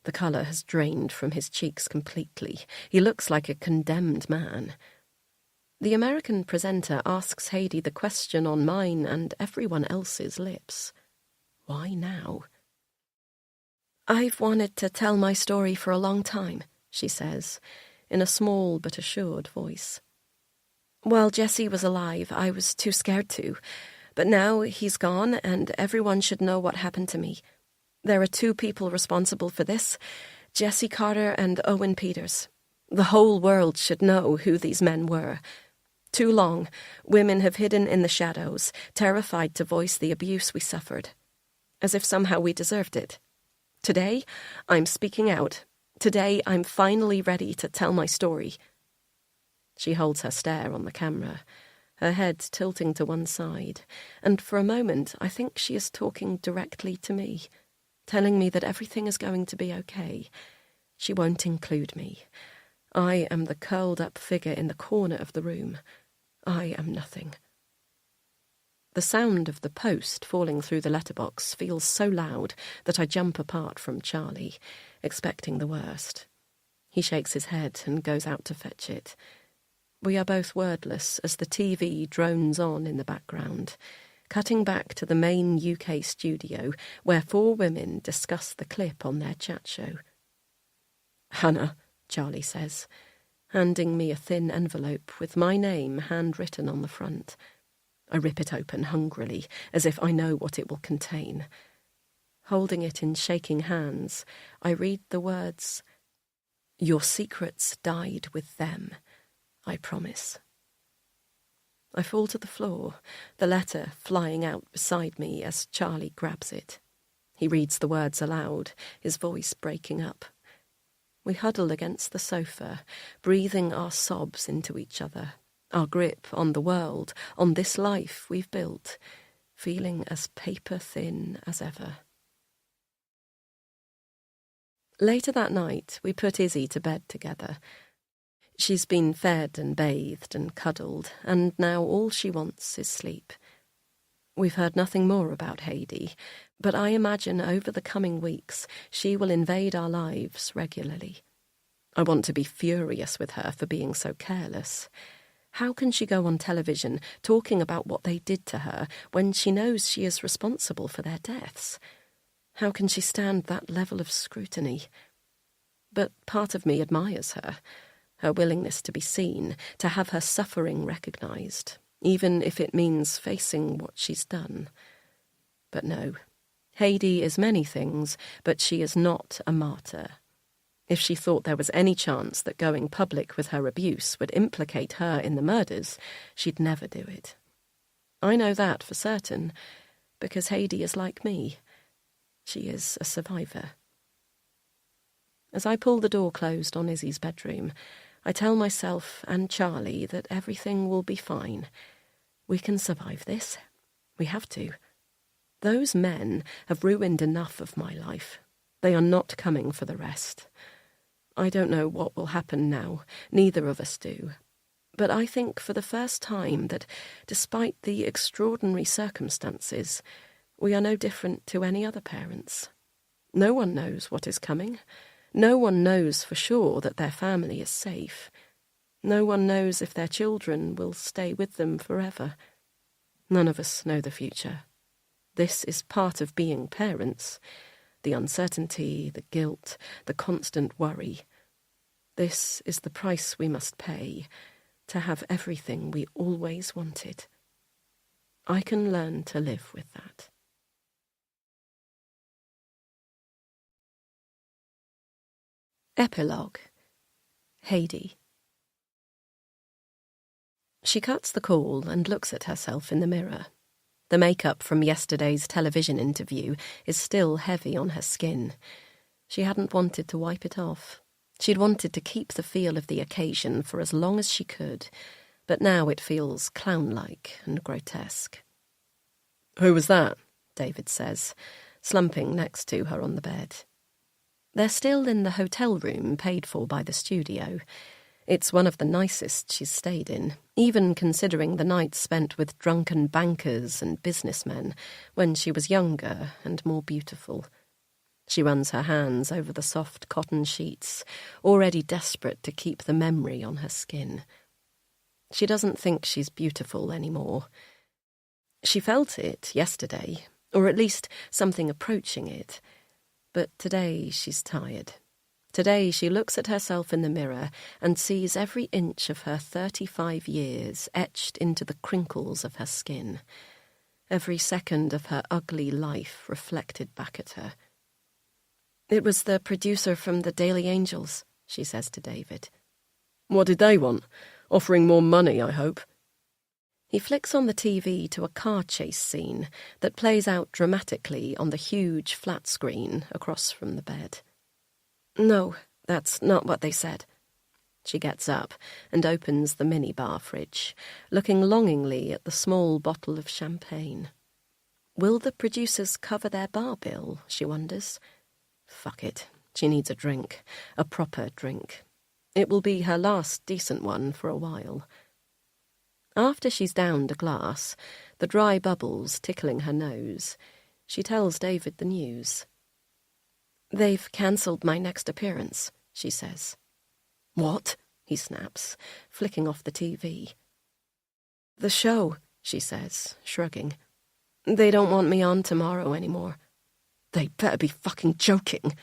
The colour has drained from his cheeks completely. He looks like a condemned man. The American presenter asks Heidi the question on mine and everyone else's lips. Why now? "I've wanted to tell my story for a long time," she says, in a small but assured voice. "While Jesse was alive, I was too scared to, but now he's gone and everyone should know what happened to me. There are 2 people responsible for this, Jesse Carter and Owen Peters. The whole world should know who these men were. Too long, women have hidden in the shadows, terrified to voice the abuse we suffered, as if somehow we deserved it. Today, I'm speaking out. Today, I'm finally ready to tell my story." She holds her stare on the camera, her head tilting to one side, and for a moment I think she is talking directly to me, telling me that everything is going to be okay. She won't include me. I am the curled-up figure in the corner of the room. I am nothing. The sound of the post falling through the letterbox feels so loud that I jump apart from Charlie, expecting the worst. He shakes his head and goes out to fetch it. We are both wordless as the TV drones on in the background, cutting back to the main UK studio where 4 women discuss the clip on their chat show. "Hannah," Charlie says, handing me a thin envelope with my name handwritten on the front. I rip it open hungrily, as if I know what it will contain. Holding it in shaking hands, I read the words, Your secrets died with them, I promise. I fall to the floor, the letter flying out beside me as Charlie grabs it. He reads the words aloud, his voice breaking up. We huddle against the sofa, breathing our sobs into each other, our grip on the world, on this life we've built, feeling as paper-thin as ever. Later that night, we put Izzy to bed together. She's been fed and bathed and cuddled, and now all she wants is sleep. We've heard nothing more about Heidi, but I imagine over the coming weeks she will invade our lives regularly. I want to be furious with her for being so careless. How can she go on television talking about what they did to her when she knows she is responsible for their deaths? How can she stand that level of scrutiny? But part of me admires her. Her willingness to be seen, to have her suffering recognised, even if it means facing what she's done. But no, Heidi is many things, but she is not a martyr. If she thought there was any chance that going public with her abuse would implicate her in the murders, she'd never do it. I know that for certain, because Heidi is like me. She is a survivor. As I pull the door closed on Izzy's bedroom, I tell myself and Charlie that everything will be fine. We can survive this. We have to. Those men have ruined enough of my life. They are not coming for the rest. I don't know what will happen now. Neither of us do. But I think for the first time that, despite the extraordinary circumstances, we are no different to any other parents. No one knows what is coming. No one knows for sure that their family is safe. No one knows if their children will stay with them forever. None of us know the future. This is part of being parents. The uncertainty, the guilt, the constant worry. This is the price we must pay to have everything we always wanted. I can learn to live with that. Epilogue. Heidi. She cuts the call and looks at herself in the mirror. The makeup from yesterday's television interview is still heavy on her skin. She hadn't wanted to wipe it off. She'd wanted to keep the feel of the occasion for as long as she could, but now it feels clown-like and grotesque. "Who was that?" David says, slumping next to her on the bed. They're still in the hotel room paid for by the studio. It's one of the nicest she's stayed in, even considering the nights spent with drunken bankers and businessmen when she was younger and more beautiful. She runs her hands over the soft cotton sheets, already desperate to keep the memory on her skin. She doesn't think she's beautiful anymore. She felt it yesterday, or at least something approaching it. But today she's tired. Today she looks at herself in the mirror and sees every inch of her 35 years etched into the crinkles of her skin. Every second of her ugly life reflected back at her. "It was the producer from the Daily Angels," she says to David. "What did they want? Offering more money, I hope." He flicks on the TV to a car chase scene that plays out dramatically on the huge flat screen across from the bed. "No, that's not what they said." She gets up and opens the minibar fridge, looking longingly at the small bottle of champagne. Will the producers cover their bar bill, she wonders. Fuck it, she needs a drink, a proper drink. It will be her last decent one for a while. After she's downed a glass, the dry bubbles tickling her nose, she tells David the news. "They've cancelled my next appearance," she says. "What?" he snaps, flicking off the TV. "The show," she says, shrugging. "They don't want me on tomorrow anymore." "They better be fucking joking."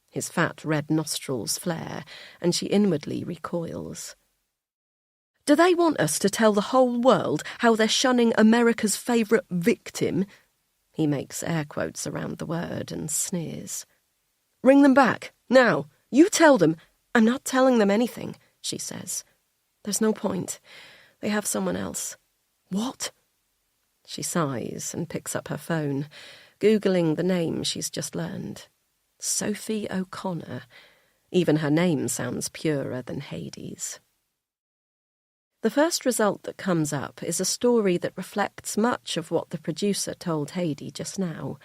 His fat red nostrils flare, and she inwardly recoils. "Do they want us to tell the whole world how they're shunning America's favourite victim?" He makes air quotes around the word and sneers. "Ring them back, now. You tell them." I'm not telling them anything, she says. There's no point. They have someone else. What? She sighs and picks up her phone, Googling the name she's just learned. Sophie O'Connor. Even her name sounds purer than Hades. The first result that comes up is a story that reflects much of what the producer told Hades just now.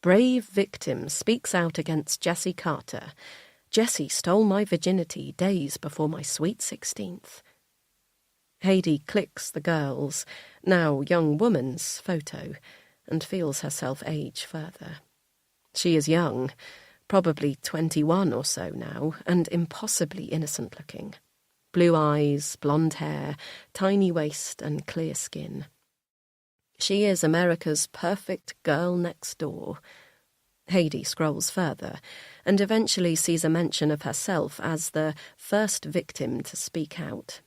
Brave victim speaks out against Jessie Carter. Jessie stole my virginity days before my sweet 16th. Hades clicks the girl's, now young woman's, photo and feels herself age further. She is young, probably 21 or so now, and impossibly innocent-looking. Blue eyes, blonde hair, tiny waist and clear skin. She is America's perfect girl next door. Hades scrolls further and eventually sees a mention of herself as the first victim to speak out.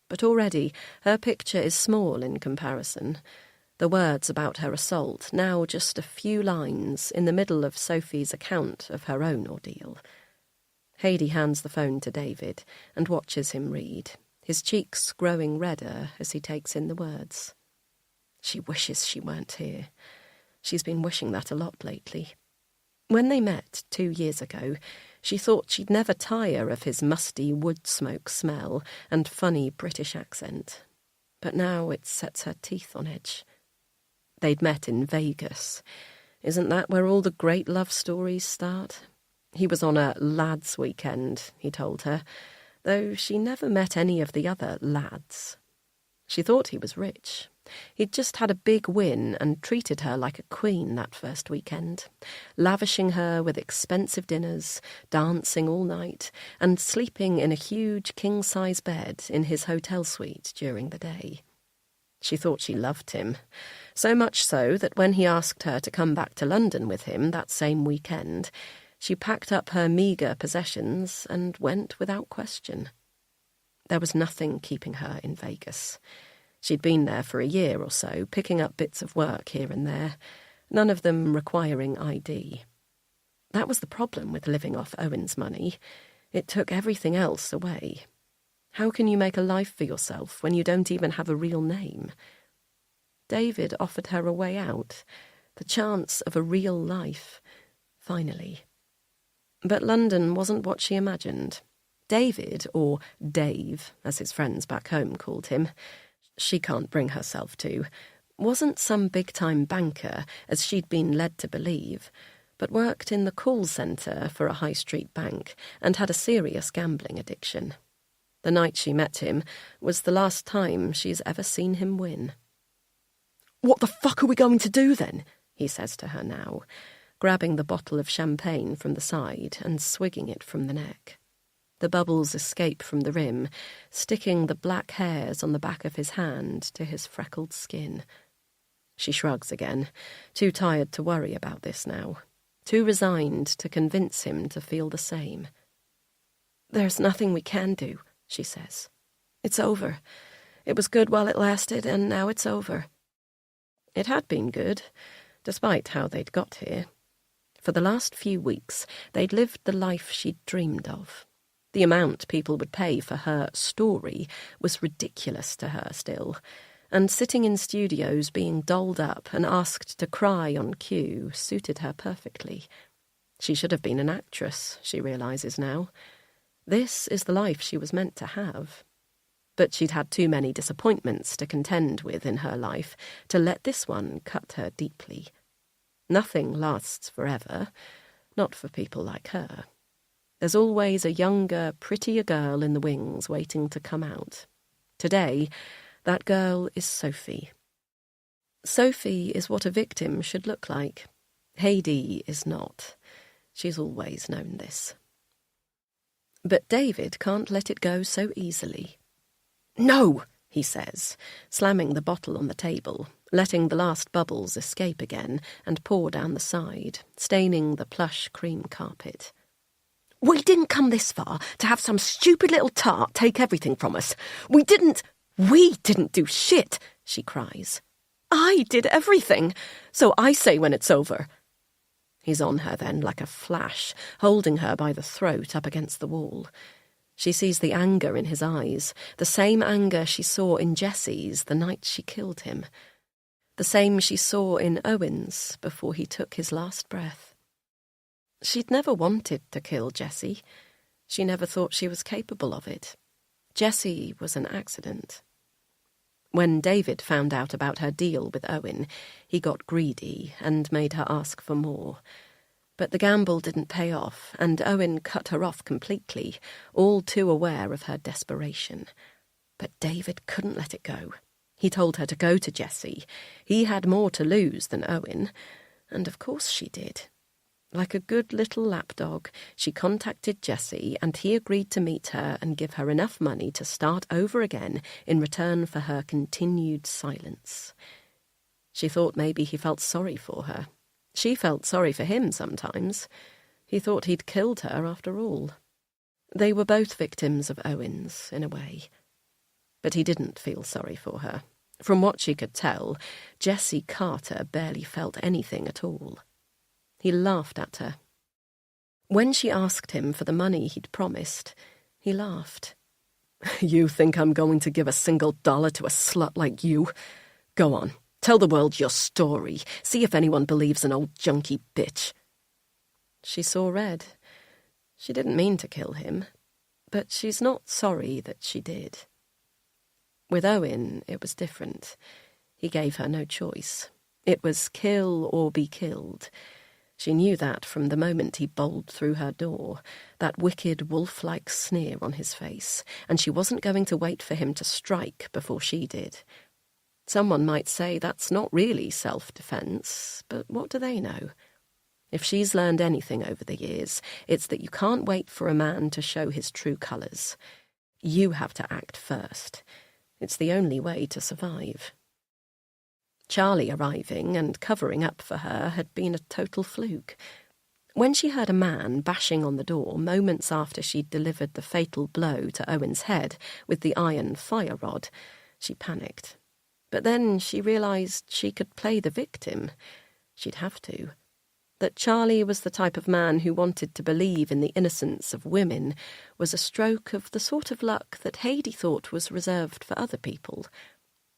But already her picture is small in comparison. The words about her assault, now just a few lines in the middle of Sophie's account of her own ordeal. Hades hands the phone to David and watches him read, his cheeks growing redder as he takes in the words. She wishes she weren't here. She's been wishing that a lot lately. When they met 2 years ago, she thought she'd never tire of his musty wood smoke smell and funny British accent. But now it sets her teeth on edge. They'd met in Vegas. Isn't that where all the great love stories start? He was on a lads' weekend, he told her, though she never met any of the other lads. She thought he was rich. He'd just had a big win and treated her like a queen that first weekend, lavishing her with expensive dinners, dancing all night, and sleeping in a huge king-size bed in his hotel suite during the day. She thought she loved him, so much so that when he asked her to come back to London with him that same weekend, she packed up her meagre possessions and went without question. There was nothing keeping her in Vegas. She'd been there for a year or so, picking up bits of work here and there, none of them requiring ID. That was the problem with living off Owen's money. It took everything else away. How can you make a life for yourself when you don't even have a real name? David offered her a way out, the chance of a real life, finally. But London wasn't what she imagined. David, or Dave, as his friends back home called him, she can't bring herself to, wasn't some big-time banker, as she'd been led to believe, but worked in the call centre for a high-street bank and had a serious gambling addiction. The night she met him was the last time she's ever seen him win. "What the fuck are we going to do then?" he says to her now, grabbing the bottle of champagne from the side and swigging it from the neck. The bubbles escape from the rim, sticking the black hairs on the back of his hand to his freckled skin. She shrugs again, too tired to worry about this now, too resigned to convince him to feel the same. "There's nothing we can do," she says. "It's over. It was good while it lasted, and now it's over." It had been good, despite how they'd got here. For the last few weeks, they'd lived the life she'd dreamed of. The amount people would pay for her story was ridiculous to her still, and sitting in studios being dolled up and asked to cry on cue suited her perfectly. She should have been an actress, she realises now. This is the life she was meant to have. But she'd had too many disappointments to contend with in her life to let this one cut her deeply. Nothing lasts forever, not for people like her. There's always a younger, prettier girl in the wings waiting to come out. Today, that girl is Sophie. Sophie is what a victim should look like. Hades is not. She's always known this. But David can't let it go so easily. "No!" he says, slamming the bottle on the table, letting the last bubbles escape again and pour down the side, staining the plush cream carpet. "We didn't come this far to have some stupid little tart take everything from us. We didn't do shit," she cries. "I did everything, so I say when it's over." He's on her then, like a flash, holding her by the throat up against the wall. She sees the anger in his eyes, the same anger she saw in Jesse's the night she killed him, the same she saw in Owen's before he took his last breath. She'd never wanted to kill Jesse. She never thought she was capable of it. Jesse was an accident. When David found out about her deal with Owen, he got greedy and made her ask for more. But the gamble didn't pay off, and Owen cut her off completely, all too aware of her desperation. But David couldn't let it go. He told her to go to Jesse. He had more to lose than Owen, and of course she did. Like a good little lapdog, she contacted Jesse, and he agreed to meet her and give her enough money to start over again in return for her continued silence. She thought maybe he felt sorry for her. She felt sorry for him sometimes. He thought he'd killed her after all. They were both victims of Owen's, in a way. But he didn't feel sorry for her. From what she could tell, Jesse Carter barely felt anything at all. He laughed at her. When she asked him for the money he'd promised, he laughed. "You think I'm going to give a single dollar to a slut like you? Go on, tell the world your story. See if anyone believes an old junkie bitch." She saw red. She didn't mean to kill him, but she's not sorry that she did. With Owen, it was different. He gave her no choice. It was kill or be killed. She knew that from the moment he bowled through her door, that wicked wolf-like sneer on his face, and she wasn't going to wait for him to strike before she did. Someone might say that's not really self-defense, but what do they know? If she's learned anything over the years, it's that you can't wait for a man to show his true colours. You have to act first. It's the only way to survive. Charlie arriving and covering up for her had been a total fluke. When she heard a man bashing on the door moments after she'd delivered the fatal blow to Owen's head with the iron fire rod, she panicked. But then she realised she could play the victim. She'd have to. That Charlie was the type of man who wanted to believe in the innocence of women was a stroke of the sort of luck that Heidi thought was reserved for other people.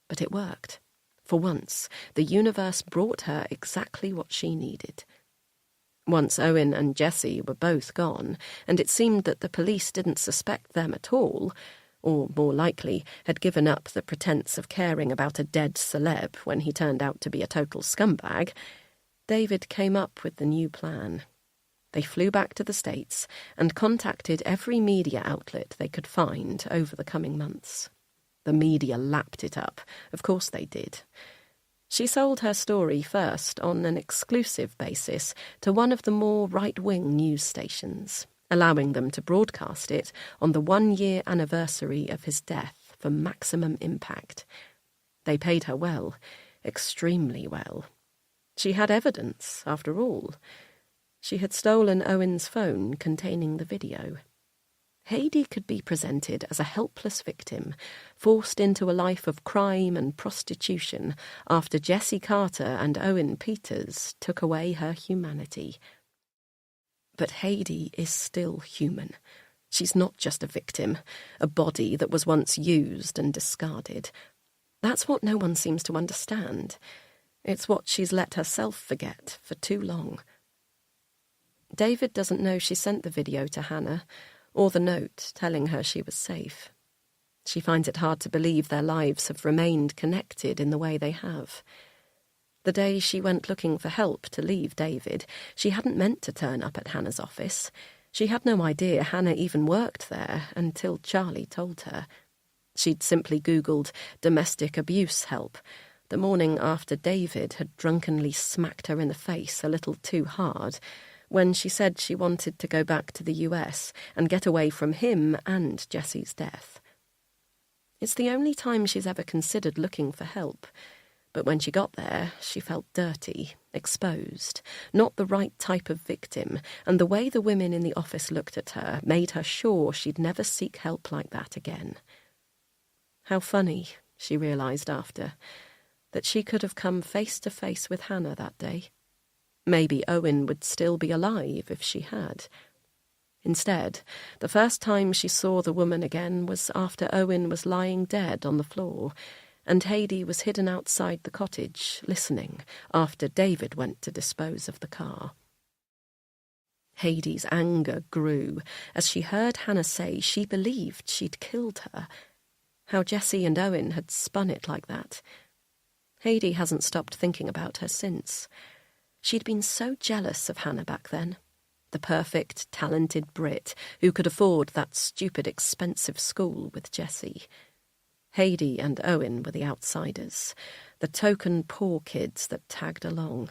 But it worked. For once, the universe brought her exactly what she needed. Once Owen and Jesse were both gone, and it seemed that the police didn't suspect them at all, or, more likely, had given up the pretense of caring about a dead celeb when he turned out to be a total scumbag, David came up with the new plan. They flew back to the States and contacted every media outlet they could find over the coming months. The media lapped it up. Of course they did. She sold her story first on an exclusive basis to one of the more right-wing news stations, allowing them to broadcast it on the 1-year anniversary of his death for maximum impact. They paid her well, extremely well. She had evidence, after all. She had stolen Owen's phone containing the video. Heidi could be presented as a helpless victim, forced into a life of crime and prostitution after Jesse Carter and Owen Peters took away her humanity. But Heidi is still human. She's not just a victim, a body that was once used and discarded. That's what no one seems to understand. It's what she's let herself forget for too long. David doesn't know she sent the video to Hannah, or the note telling her she was safe. She finds it hard to believe their lives have remained connected in the way they have. The day she went looking for help to leave David, she hadn't meant to turn up at Hannah's office. She had no idea Hannah even worked there until Charlie told her. She'd simply Googled domestic abuse help the morning after David had drunkenly smacked her in the face a little too hard, when she said she wanted to go back to the US and get away from him and Jesse's death. It's the only time she's ever considered looking for help, but when she got there, she felt dirty, exposed, not the right type of victim, and the way the women in the office looked at her made her sure she'd never seek help like that again. How funny, she realised after, that she could have come face to face with Hannah that day. Maybe Owen would still be alive if she had. Instead, the first time she saw the woman again was after Owen was lying dead on the floor, and Haidee was hidden outside the cottage, listening, after David went to dispose of the car. Haidee's anger grew as she heard Hannah say she believed she'd killed her. How Jessie and Owen had spun it like that. Haidee hasn't stopped thinking about her since. She'd been so jealous of Hannah back then. The perfect, talented Brit who could afford that stupid, expensive school with Jessie. Haidee and Owen were the outsiders, the token poor kids that tagged along.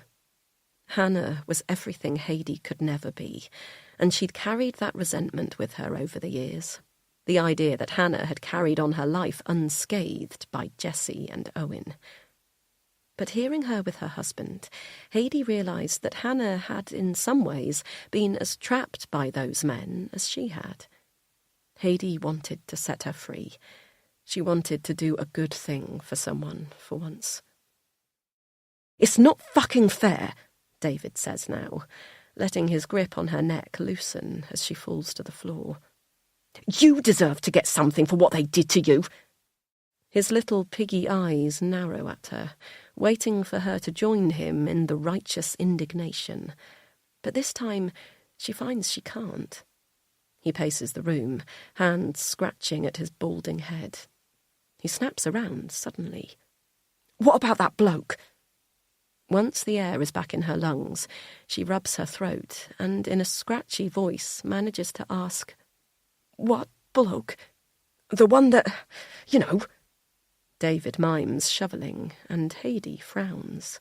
Hannah was everything Haidee could never be, and she'd carried that resentment with her over the years. The idea that Hannah had carried on her life unscathed by Jessie and Owen. But hearing her with her husband, Haidee realised that Hannah had, in some ways, been as trapped by those men as she had. Haidee wanted to set her free. She wanted to do a good thing for someone, for once. "It's not fucking fair," David says now, letting his grip on her neck loosen as she falls to the floor. "You deserve to get something for what they did to you." His little piggy eyes narrow at her, waiting for her to join him in the righteous indignation. But this time, she finds she can't. He paces the room, hands scratching at his balding head. He snaps around suddenly. "What about that bloke?" Once the air is back in her lungs, she rubs her throat and, in a scratchy voice, manages to ask, "What bloke? The one that, you know..." David mimes shoveling, and Haidee frowns.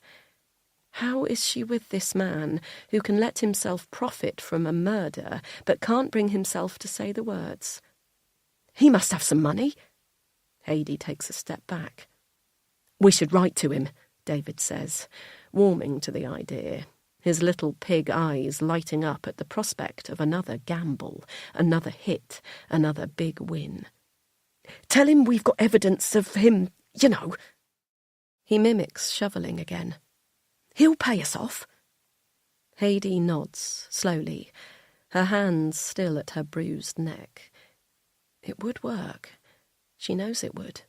How is she with this man who can let himself profit from a murder but can't bring himself to say the words? "He must have some money." Haidee takes a step back. "We should write to him," David says, warming to the idea, his little pig eyes lighting up at the prospect of another gamble, another hit, another big win. "Tell him we've got evidence of him, you know." He mimics shoveling again. "He'll pay us off." Haidee nods, slowly, her hands still at her bruised neck. It would work. She knows it would.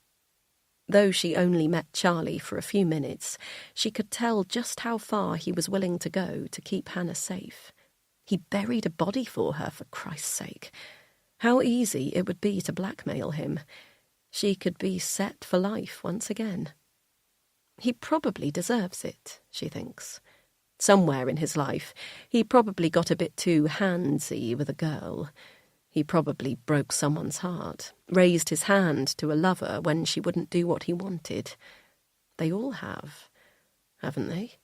Though she only met Charlie for a few minutes, she could tell just how far he was willing to go to keep Hannah safe. He buried a body for her, for Christ's sake. How easy it would be to blackmail him. She could be set for life once again. He probably deserves it, she thinks. Somewhere in his life, he probably got a bit too handsy with a girl. He probably broke someone's heart, raised his hand to a lover when she wouldn't do what he wanted. They all have, haven't they?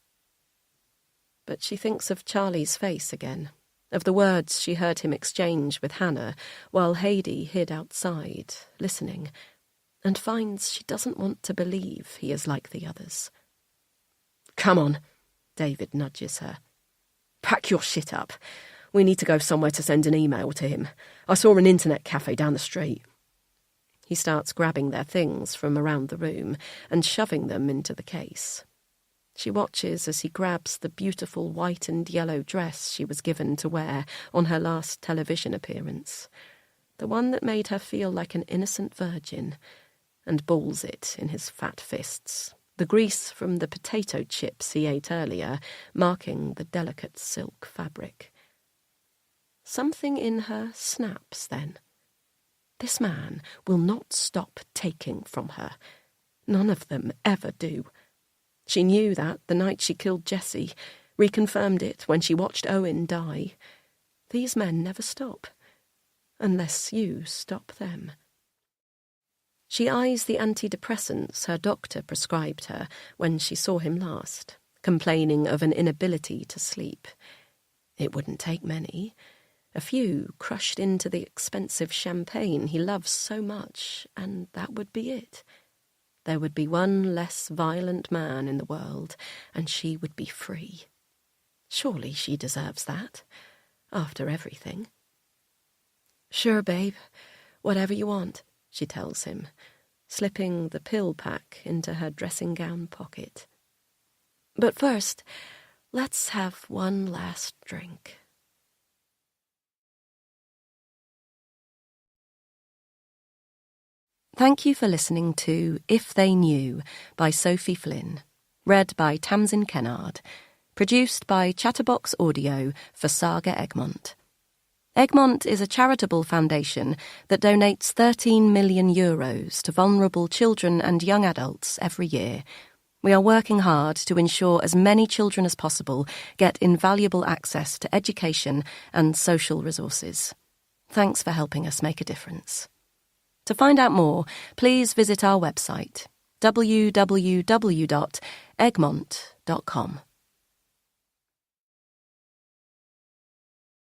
But she thinks of Charlie's face again, of the words she heard him exchange with Hannah while Haidee hid outside, listening, and finds she doesn't want to believe he is like the others. "Come on," David nudges her. "Pack your shit up. We need to go somewhere to send an email to him. I saw an internet cafe down the street." He starts grabbing their things from around the room and shoving them into the case. She watches as he grabs the beautiful white and yellow dress she was given to wear on her last television appearance, the one that made her feel like an innocent virgin, and balls it in his fat fists, the grease from the potato chips he ate earlier marking the delicate silk fabric. Something in her snaps then. This man will not stop taking from her. None of them ever do. She knew that the night she killed Jessie, reconfirmed it when she watched Owen die. These men never stop, unless you stop them. She eyes the antidepressants her doctor prescribed her when she saw him last, complaining of an inability to sleep. It wouldn't take many. A few crushed into the expensive champagne he loves so much, and that would be it. There would be one less violent man in the world, and she would be free. Surely she deserves that, after everything. "Sure, babe, whatever you want," she tells him, slipping the pill pack into her dressing gown pocket. "But first, Let's have one last drink. Thank you for listening to If They Knew by Sophie Flynn, read by Tamsin Kennard, produced by Chatterbox Audio for Saga Egmont. Egmont is a charitable foundation that donates €13 million to vulnerable children and young adults every year. We are working hard to ensure as many children as possible get invaluable access to education and social resources. Thanks for helping us make a difference. To find out more, please visit our website, www.egmont.com.